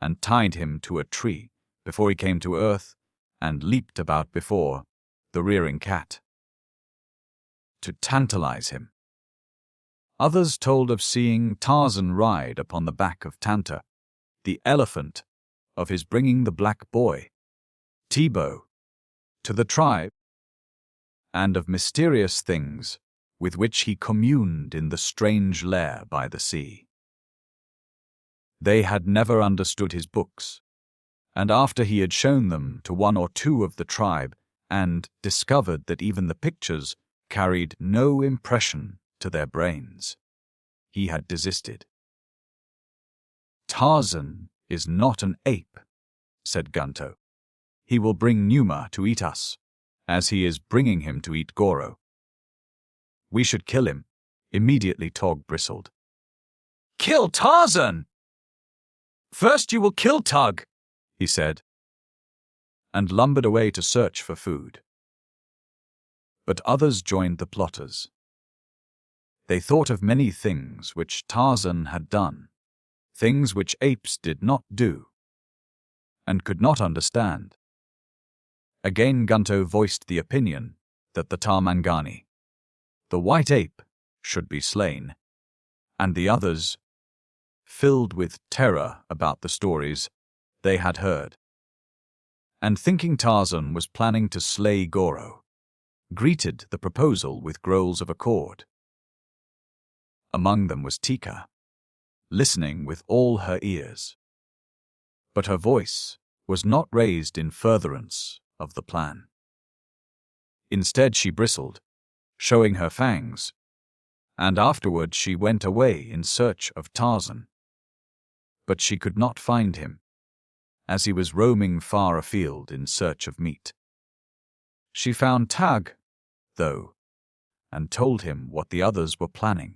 and tied him to a tree before he came to earth and leaped about before the rearing cat to tantalize him. Others told of seeing Tarzan ride upon the back of Tanta, the elephant, of his bringing the black boy, Tibo, to the tribe, and of mysterious things with which he communed in the strange lair by the sea. They had never understood his books, and after he had shown them to one or two of the tribe and discovered that even the pictures carried no impression to their brains. He had desisted. "Tarzan is not an ape," said Gunto. "He will bring Numa to eat us, as he is bringing him to eat Goro." "We should kill him." Immediately Tog bristled. Kill Tarzan! First you will kill Tug, he said, and lumbered away to search for food. But others joined the plotters. They thought of many things which Tarzan had done, things which apes did not do, and could not understand. Again Gunto voiced the opinion that the Tarmangani, the white ape, should be slain, and the others, filled with terror about the stories they had heard, and thinking Tarzan was planning to slay Goro, greeted the proposal with growls of accord. Among them was Teeka, listening with all her ears. But her voice was not raised in furtherance of the plan. Instead she bristled, showing her fangs, and afterward she went away in search of Tarzan. But she could not find him, as he was roaming far afield in search of meat. She found Tag, though, and told him what the others were planning.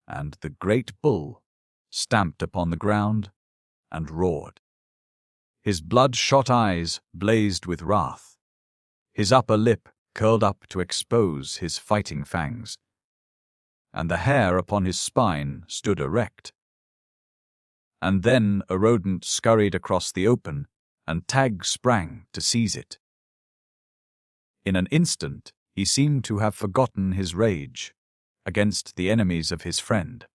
And the great bull stamped upon the ground and roared. His bloodshot eyes blazed with wrath. His upper lip curled up to expose his fighting fangs, and the hair upon his spine stood erect. And then a rodent scurried across the open, and Tag sprang to seize it. In an instant he seemed to have forgotten his rage against the enemies of his friend.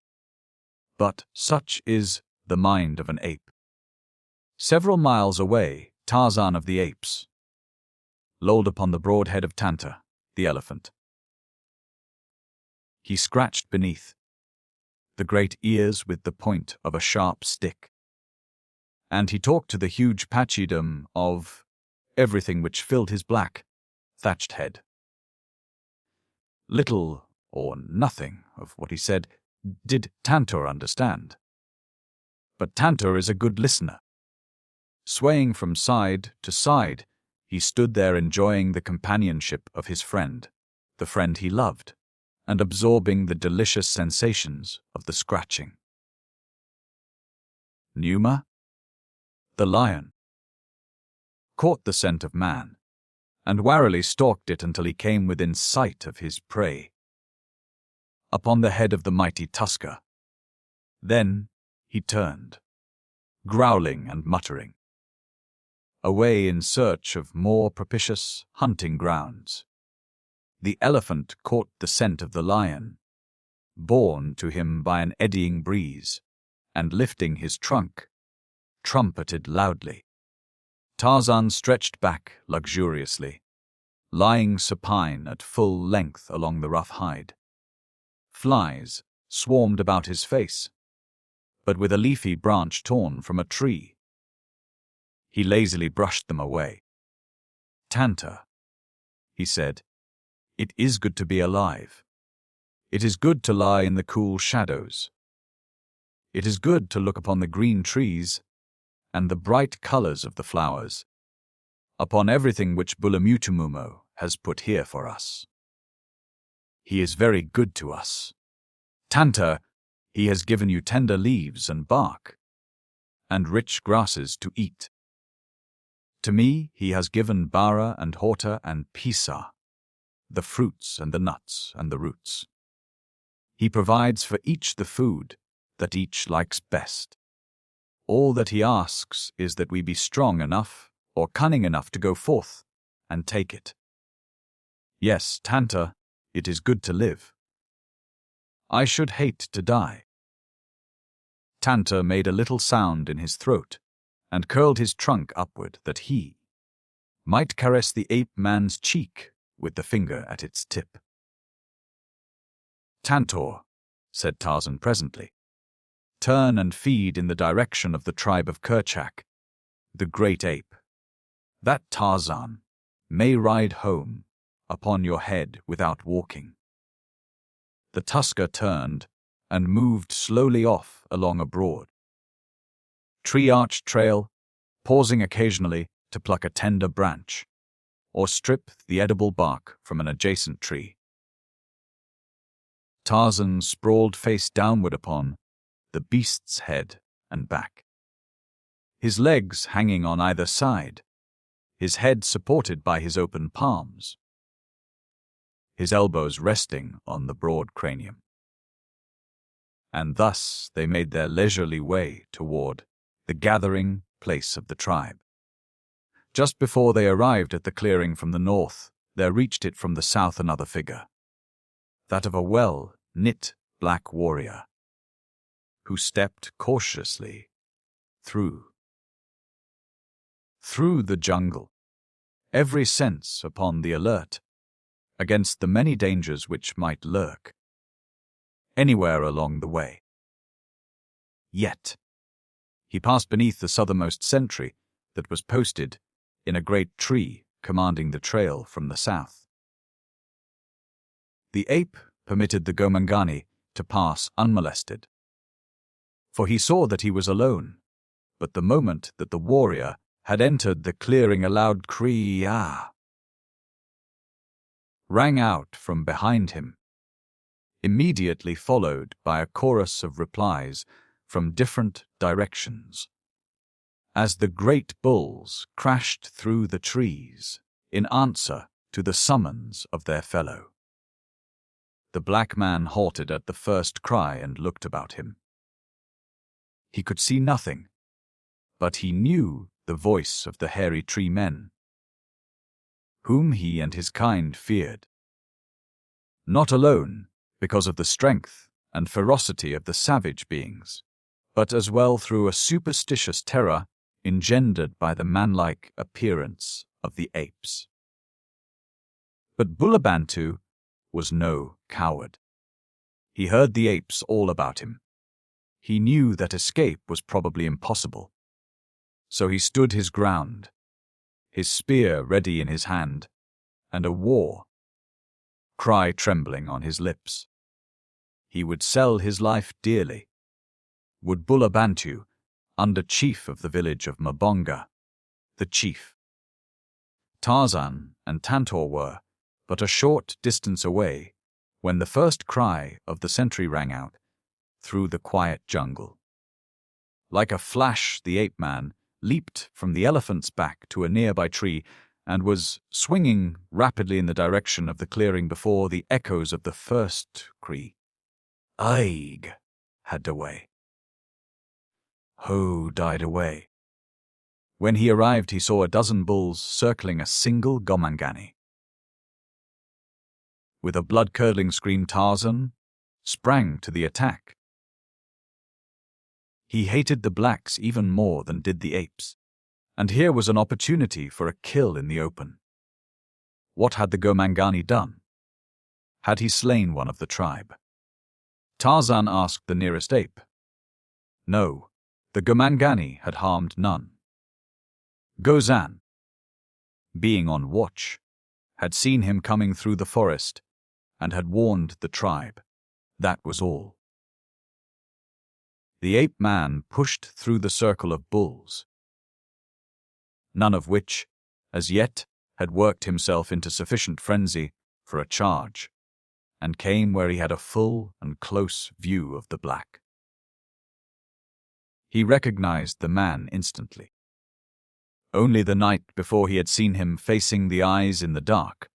But such is the mind of an ape. Several miles away, Tarzan of the Apes lolled upon the broad head of Tanta, the elephant. He scratched beneath the great ears with the point of a sharp stick, and he talked to the huge pachydom of everything which filled his black, thatched head. Little or nothing of what he said did Tantor understand. But Tantor is a good listener. Swaying from side to side, he stood there enjoying the companionship of his friend, the friend he loved, and absorbing the delicious sensations of the scratching. Numa, the lion, caught the scent of man, and warily stalked it until he came within sight of his prey, upon the head of the mighty tusker. Then he turned, growling and muttering, away in search of more propitious hunting grounds. The elephant caught the scent of the lion, borne to him by an eddying breeze, and lifting his trunk, trumpeted loudly. Tarzan stretched back luxuriously, lying supine at full length along the rough hide. Flies swarmed about his face, but with a leafy branch torn from a tree, he lazily brushed them away. "Tanta," he said, "it is good to be alive. It is good to lie in the cool shadows. It is good to look upon the green trees and the bright colors of the flowers, upon everything which Bulamutumumo has put here for us. He is very good to us. Tanta, he has given you tender leaves and bark, and rich grasses to eat. To me he has given Bara and Horta and Pisa, the fruits and the nuts and the roots. He provides for each the food that each likes best. All that he asks is that we be strong enough or cunning enough to go forth and take it. Yes, Tanta, it is good to live. I should hate to die." Tanta made a little sound in his throat and curled his trunk upward that he might caress the ape-man's cheek with the finger at its tip. "Tantor," said Tarzan presently, "turn and feed in the direction of the tribe of Kerchak, the great ape. That Tarzan may ride home upon your head without walking. The tusker turned and moved slowly off along a broad, tree-arched trail, pausing occasionally to pluck a tender branch or strip the edible bark from an adjacent tree. Tarzan sprawled face downward upon the beast's head and back, his legs hanging on either side, his head supported by his open palms, his elbows resting on the broad cranium. And thus they made their leisurely way toward the gathering place of the tribe. Just before they arrived at the clearing from the north, there reached it from the south another figure, that of a well-knit black warrior, who stepped cautiously through the jungle, every sense upon the alert against the many dangers which might lurk anywhere along the way. Yet, he passed beneath the southernmost sentry that was posted in a great tree commanding the trail from the south. The ape permitted the Gomangani to pass unmolested, for he saw that he was alone, but the moment that the warrior had entered the clearing, a loud cry rang out from behind him, immediately followed by a chorus of replies from different directions, as the great bulls crashed through the trees in answer to the summons of their fellow. The black man halted at the first cry and looked about him. He could see nothing, but he knew the voice of the hairy tree men, whom he and his kind feared, not alone because of the strength and ferocity of the savage beings, but as well through a superstitious terror engendered by the manlike appearance of the apes. But Bulabantu was no coward. He heard the apes all about him. He knew that escape was probably impossible. So he stood his ground, his spear ready in his hand, and a war cry trembling on his lips. He would sell his life dearly. Would Bulabantu, under chief of the village of Mabonga, the chief. Tarzan and Tantor were but a short distance away when the first cry of the sentry rang out through the quiet jungle. Like a flash, the ape-man leaped from the elephant's back to a nearby tree and was swinging rapidly in the direction of the clearing before the echoes of the first cry "Aig" had away. Ho died away. When he arrived, he saw a dozen bulls circling a single Gomangani. With a blood-curdling scream, Tarzan sprang to the attack. He hated the blacks even more than did the apes, and here was an opportunity for a kill in the open. What had the Gomangani done? Had he slain one of the tribe? Tarzan asked the nearest ape. No, the Gomangani had harmed none. Gozan, being on watch, had seen him coming through the forest and had warned the tribe. That was all. The ape-man pushed through the circle of bulls, none of which, as yet, had worked himself into sufficient frenzy for a charge, and came where he had a full and close view of the black. He recognized the man instantly. Only the night before he had seen him facing the eyes in the dark,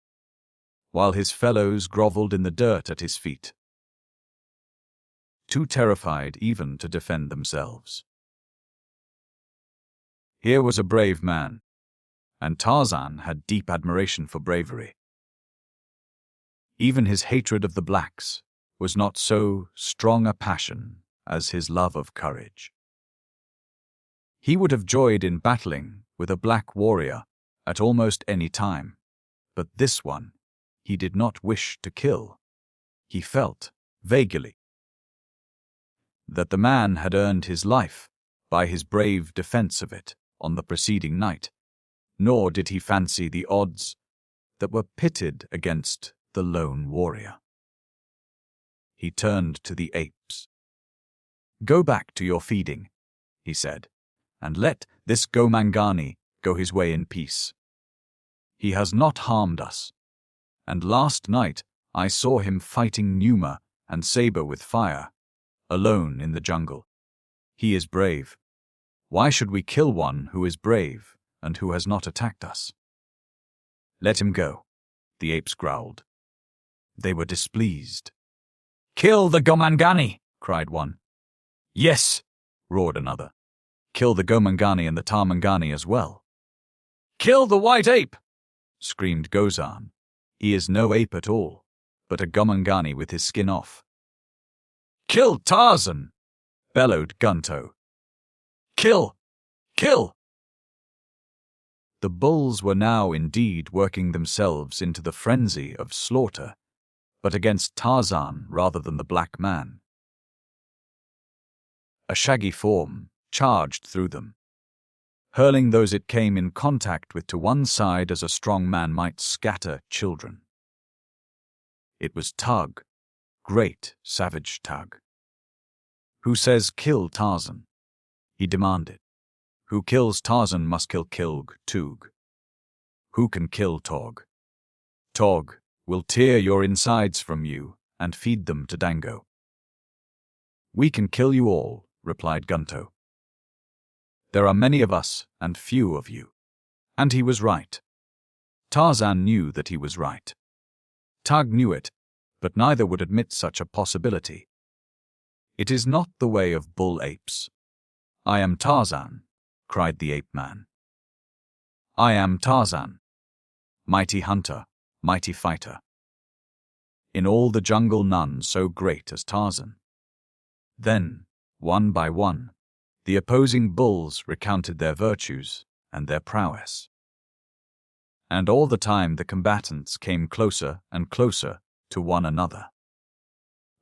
while his fellows groveled in the dirt at his feet, too terrified even to defend themselves. Here was a brave man, and Tarzan had deep admiration for bravery. Even his hatred of the blacks was not so strong a passion as his love of courage. He would have joyed in battling with a black warrior at almost any time, but this one he did not wish to kill. He felt, vaguely, that the man had earned his life by his brave defense of it on the preceding night, nor did he fancy the odds that were pitted against the lone warrior. He turned to the apes. "Go back to your feeding," he said, "and let this Gomangani go his way in peace. He has not harmed us, and last night I saw him fighting Numa and Saber with fire, alone in the jungle. He is brave. Why should we kill one who is brave and who has not attacked us?" "Let him go," the apes growled. They were displeased. "Kill the Gomangani!" cried one. "Yes," roared another. "Kill the Gomangani and the Tarmangani as well." "Kill the white ape!" screamed Gozan. "He is no ape at all, but a Gomangani with his skin off." "Kill Tarzan!" bellowed Gunto. "Kill! Kill!" The bulls were now indeed working themselves into the frenzy of slaughter, but against Tarzan rather than the black man. A shaggy form charged through them, hurling those it came in contact with to one side as a strong man might scatter children. It was Tug, great savage Tug. "Who says kill Tarzan?" he demanded. "Who kills Tarzan must kill Kilg Tug. Who can kill Tog? Tog will tear your insides from you and feed them to Dango." "We can kill you all," replied Gunto. "There are many of us and few of you." And he was right. Tarzan knew that he was right. Tug knew it, but neither would admit such a possibility. It is not the way of bull apes. "I am Tarzan," cried the ape man. "I am Tarzan, mighty hunter, mighty fighter. In all the jungle none so great as Tarzan." Then, one by one, the opposing bulls recounted their virtues and their prowess. And all the time the combatants came closer and closer to one another.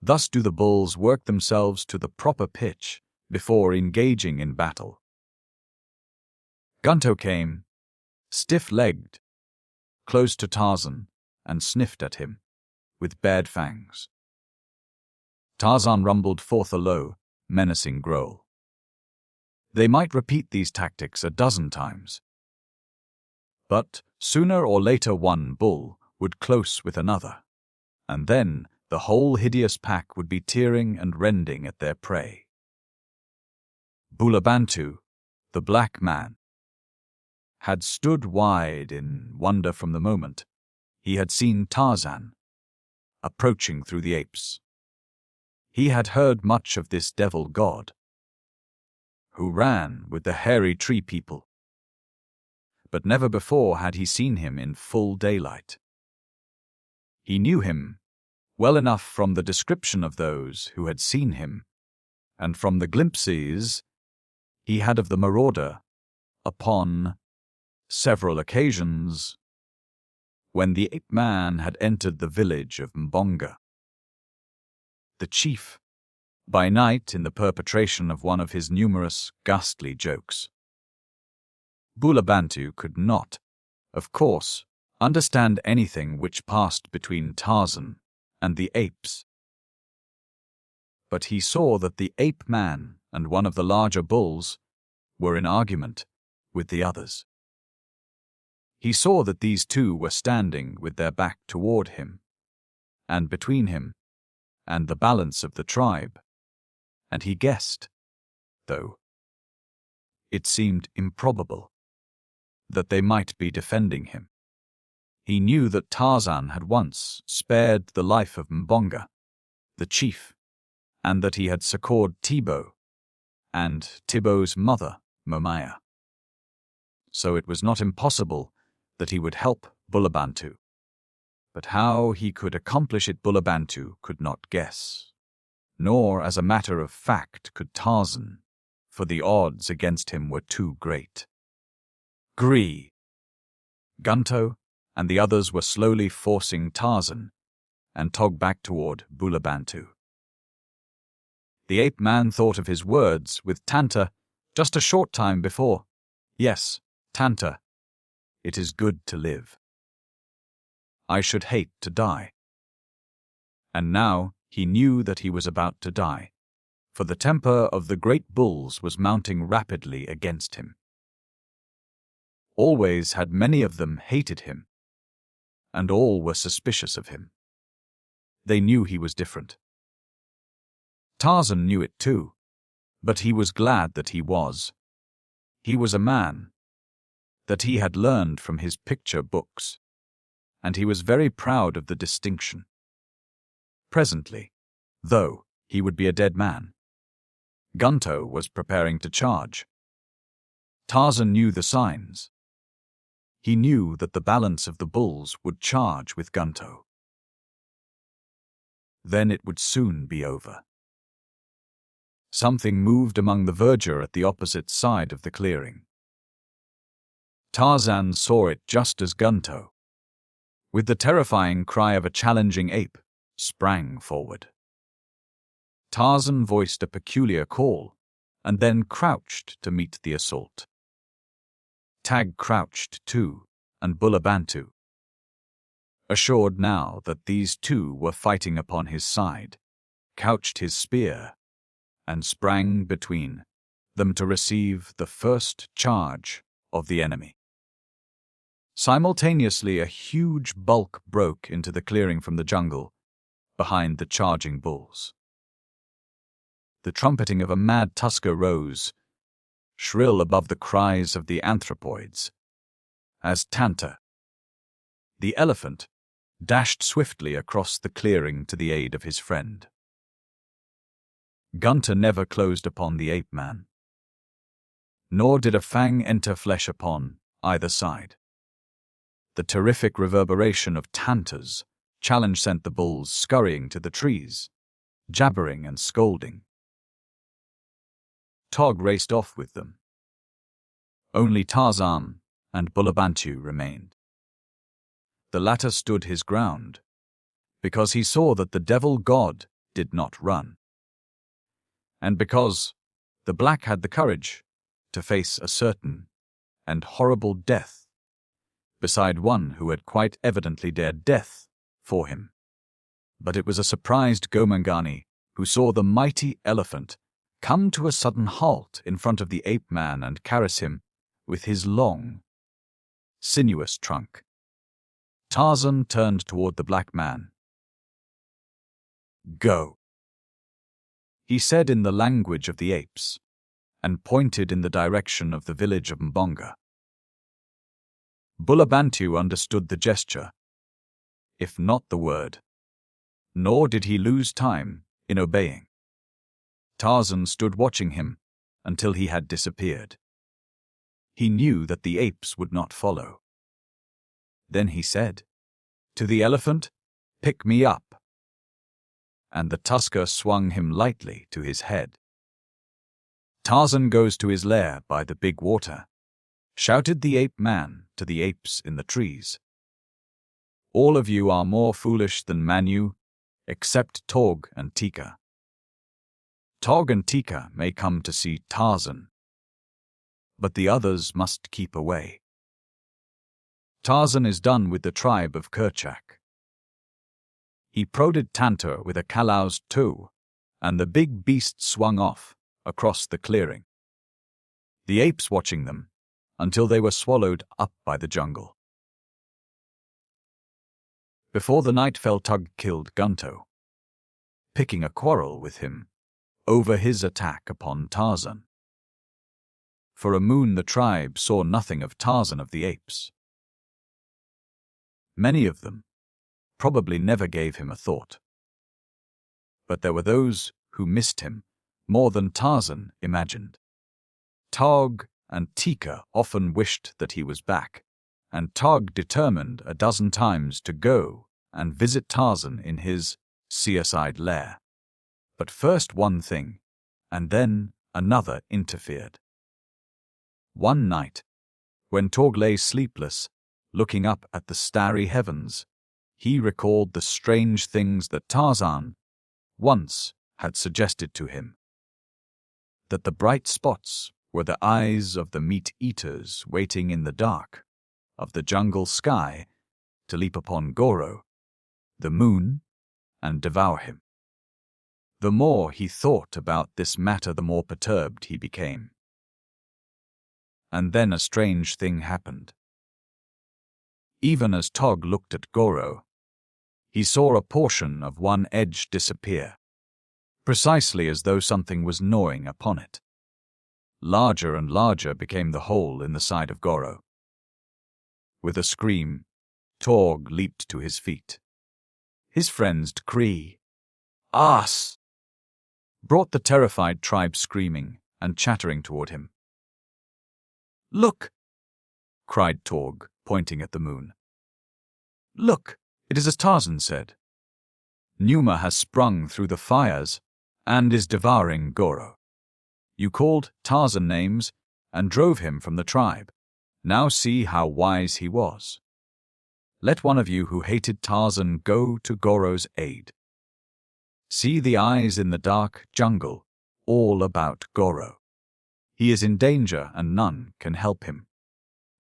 Thus do the bulls work themselves to the proper pitch before engaging in battle. Gunto came, stiff-legged, close to Tarzan and sniffed at him with bared fangs. Tarzan rumbled forth a low, menacing growl. They might repeat these tactics a dozen times, but sooner or later one bull would close with another, and then the whole hideous pack would be tearing and rending at their prey. Bulabantu, the black man, had stood wide in wonder from the moment he had seen Tarzan approaching through the apes. He had heard much of this devil god, who ran with the hairy tree people, but never before had he seen him in full daylight. He knew him well enough from the description of those who had seen him, and from the glimpses he had of the marauder upon several occasions when the ape man had entered the village of Mbonga. The chief, by night in the perpetration of one of his numerous ghastly jokes. Bulabantu could not, of course, understand anything which passed between Tarzan and the apes. But he saw that the ape man and one of the larger bulls were in argument with the others. He saw that these two were standing with their back toward him, and between him and the balance of the tribe, and he guessed, though it seemed improbable, that they might be defending him. He knew that Tarzan had once spared the life of Mbonga, the chief, and that he had succored Tibo and Tibo's mother, Momaya. So it was not impossible that he would help Bulabantu. But how he could accomplish it Bulabantu could not guess, nor as a matter of fact could Tarzan, for the odds against him were too great. Gree, Gunto, and the others were slowly forcing Tarzan and Tog back toward Bulabantu. The ape man thought of his words with Tanta just a short time before. Yes, Tanta, it is good to live. I should hate to die. And now he knew that he was about to die, for the temper of the great bulls was mounting rapidly against him. Always had many of them hated him, and all were suspicious of him. They knew he was different. Tarzan knew it too, but he was glad that he was. He was a man, that he had learned from his picture books, and he was very proud of the distinction. Presently, though, he would be a dead man. Gunto was preparing to charge. Tarzan knew the signs. He knew that the balance of the bulls would charge with Gunto. Then it would soon be over. Something moved among the verdure at the opposite side of the clearing. Tarzan saw it just as Gunto, with the terrifying cry of a challenging ape, sprang forward. Tarzan voiced a peculiar call, and then crouched to meet the assault. Tag crouched too, and Bulabantu. Assured now that these two were fighting upon his side, couched his spear, and sprang between them to receive the first charge of the enemy. Simultaneously, a huge bulk broke into the clearing from the jungle, behind the charging bulls. The trumpeting of a mad tusker rose, shrill above the cries of the anthropoids, as Tanta, the elephant, dashed swiftly across the clearing to the aid of his friend. Gunter never closed upon the ape-man, nor did a fang enter flesh upon either side. The terrific reverberation of Tanta's challenge sent the bulls scurrying to the trees, jabbering and scolding. Tog raced off with them. Only Tarzan and Bulabantu remained. The latter stood his ground, because he saw that the devil god did not run, and because the black had the courage to face a certain and horrible death beside one who had quite evidently dared death for him. But it was a surprised Gomangani who saw the mighty elephant come to a sudden halt in front of the ape-man and caress him with his long, sinuous trunk. Tarzan turned toward the black man. "Go," he said in the language of the apes, and pointed in the direction of the village of Mbonga. Bulabantu understood the gesture, if not the word, nor did he lose time in obeying. Tarzan stood watching him until he had disappeared. He knew that the apes would not follow. Then he said, "To the elephant, pick me up." And the tusker swung him lightly to his head. "Tarzan goes to his lair by the big water," shouted the ape-man to the apes in the trees. "All of you are more foolish than Manu, except Tog and Teeka. Tog and Teeka may come to see Tarzan, but the others must keep away. Tarzan is done with the tribe of Kerchak." He prodded Tantor with a caloused toe, and the big beast swung off across the clearing, the apes watching them until they were swallowed up by the jungle. Before the night fell, Tug killed Gunto, picking a quarrel with him over his attack upon Tarzan. For a moon the tribe saw nothing of Tarzan of the apes. Many of them probably never gave him a thought. But there were those who missed him more than Tarzan imagined. Tog and Teeka often wished that he was back, and Tog determined a dozen times to go and visit Tarzan in his seaside lair. But first one thing, and then another interfered. One night, when Tog lay sleepless, looking up at the starry heavens, he recalled the strange things that Tarzan once had suggested to him. That the bright spots were the eyes of the meat-eaters waiting in the dark of the jungle sky to leap upon Goro, the moon, and devour him. The more he thought about this matter, the more perturbed he became. And then a strange thing happened. Even as Tog looked at Goro, he saw a portion of one edge disappear, precisely as though something was gnawing upon it. Larger and larger became the hole in the side of Goro. With a scream, Tog leaped to his feet. His friend's Kree, "Us!" brought the terrified tribe screaming and chattering toward him. "Look!" cried Tog, pointing at the moon. "Look, it is as Tarzan said. Numa has sprung through the fires and is devouring Goro. You called Tarzan names and drove him from the tribe. Now see how wise he was. Let one of you who hated Tarzan go to Goro's aid. See the eyes in the dark jungle, all about Goro. He is in danger and none can help him.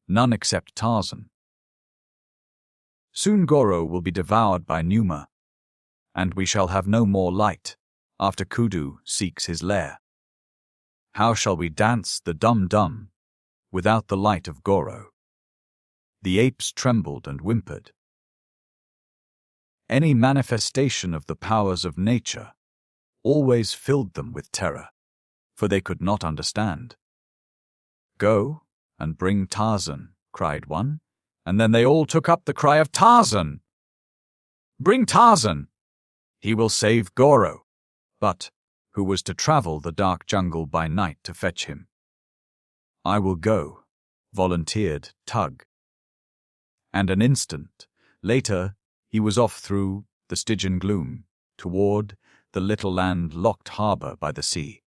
None except Tarzan. Soon Goro will be devoured by Numa, and we shall have no more light after Kudu seeks his lair. How shall we dance the dum-dum without the light of Goro?" The apes trembled and whimpered. Any manifestation of the powers of nature always filled them with terror, for they could not understand. "Go and bring Tarzan," cried one, and then they all took up the cry of "Tarzan! Bring Tarzan! He will save Goro." But who was to travel the dark jungle by night to fetch him? "I will go," volunteered Tug. And an instant later he was off through the Stygian gloom toward the little land-locked harbor by the sea.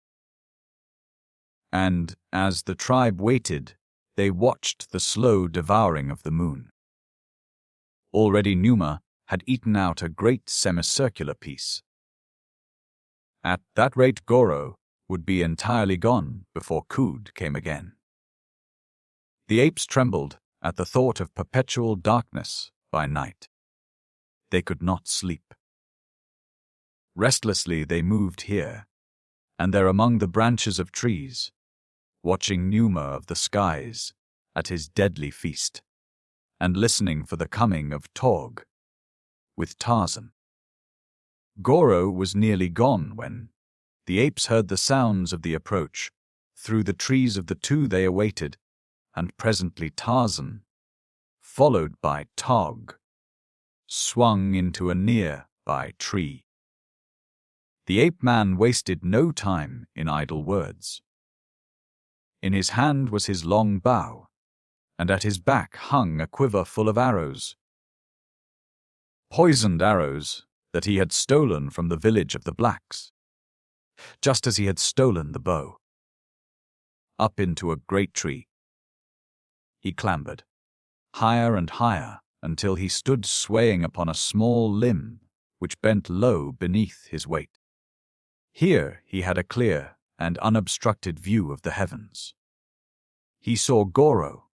And as the tribe waited, they watched the slow devouring of the moon. Already Numa had eaten out a great semicircular piece. At that rate Goro would be entirely gone before Kood came again. The apes trembled at the thought of perpetual darkness by night. They could not sleep. Restlessly they moved here and there among the branches of trees, watching Numa of the skies at his deadly feast, and listening for the coming of Tog with Tarzan. Goro was nearly gone when the apes heard the sounds of the approach through the trees of the two they awaited, and presently Tarzan, followed by Tog, swung into a near-by tree. The ape-man wasted no time in idle words. In his hand was his long bow, and at his back hung a quiver full of arrows. Poisoned arrows that he had stolen from the village of the blacks, just as he had stolen the bow. Up into a great tree he clambered, higher and higher, until he stood swaying upon a small limb which bent low beneath his weight. Here he had a clear and unobstructed view of the heavens. He saw Goro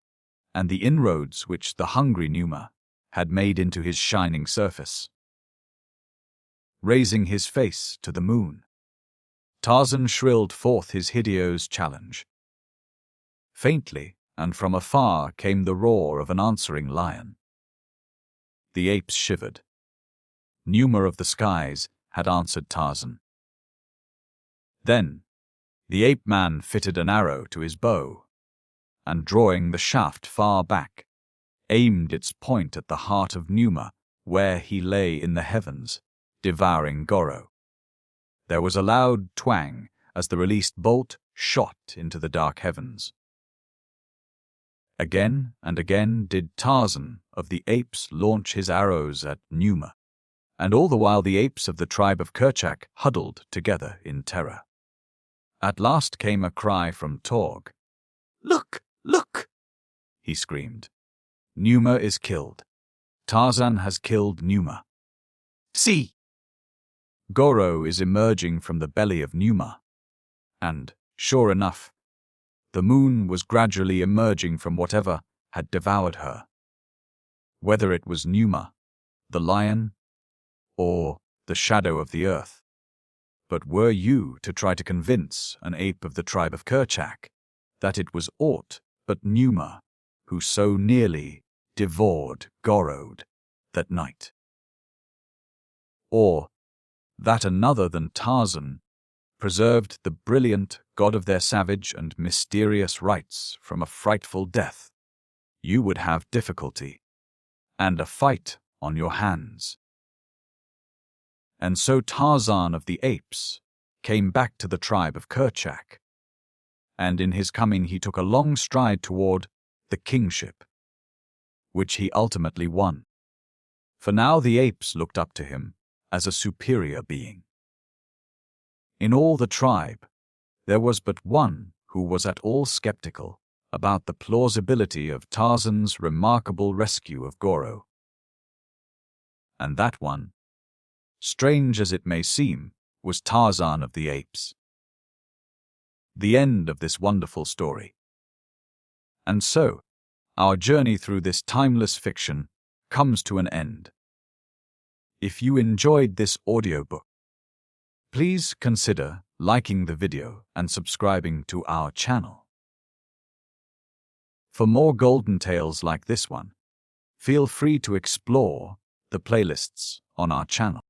and the inroads which the hungry Numa had made into his shining surface. Raising his face to the moon, Tarzan shrilled forth his hideous challenge. Faintly and from afar came the roar of an answering lion. The apes shivered. Numa of the skies had answered Tarzan. Then the ape-man fitted an arrow to his bow, and drawing the shaft far back, aimed its point at the heart of Numa, where he lay in the heavens, devouring Goro. There was a loud twang as the released bolt shot into the dark heavens. Again and again did Tarzan of the apes launch his arrows at Numa, and all the while the apes of the tribe of Kerchak huddled together in terror. At last came a cry from Tog. "Look! Look!" he screamed. "Numa is killed. Tarzan has killed Numa. See! Goro is emerging from the belly of Numa." And, sure enough, the moon was gradually emerging from whatever had devoured her. whether it was Numa, the lion, or the shadow of the earth. But were you to try to convince an ape of the tribe of Kerchak that it was aught but Numa who so nearly devoured Gorod that night? Or that another than Tarzan preserved the brilliant god of their savage and mysterious rites from a frightful death, you would have difficulty and a fight on your hands. And so Tarzan of the Apes came back to the tribe of Kerchak, and in his coming he took a long stride toward the kingship, which he ultimately won. For now the apes looked up to him as a superior being. In all the tribe, there was but one who was at all skeptical about the plausibility of Tarzan's remarkable rescue of Goro. And that one, strange as it may seem, was Tarzan of the Apes. The end of this wonderful story. And so, our journey through this timeless fiction comes to an end. If you enjoyed this audiobook, please consider liking the video and subscribing to our channel. For more golden tales like this one, feel free to explore the playlists on our channel.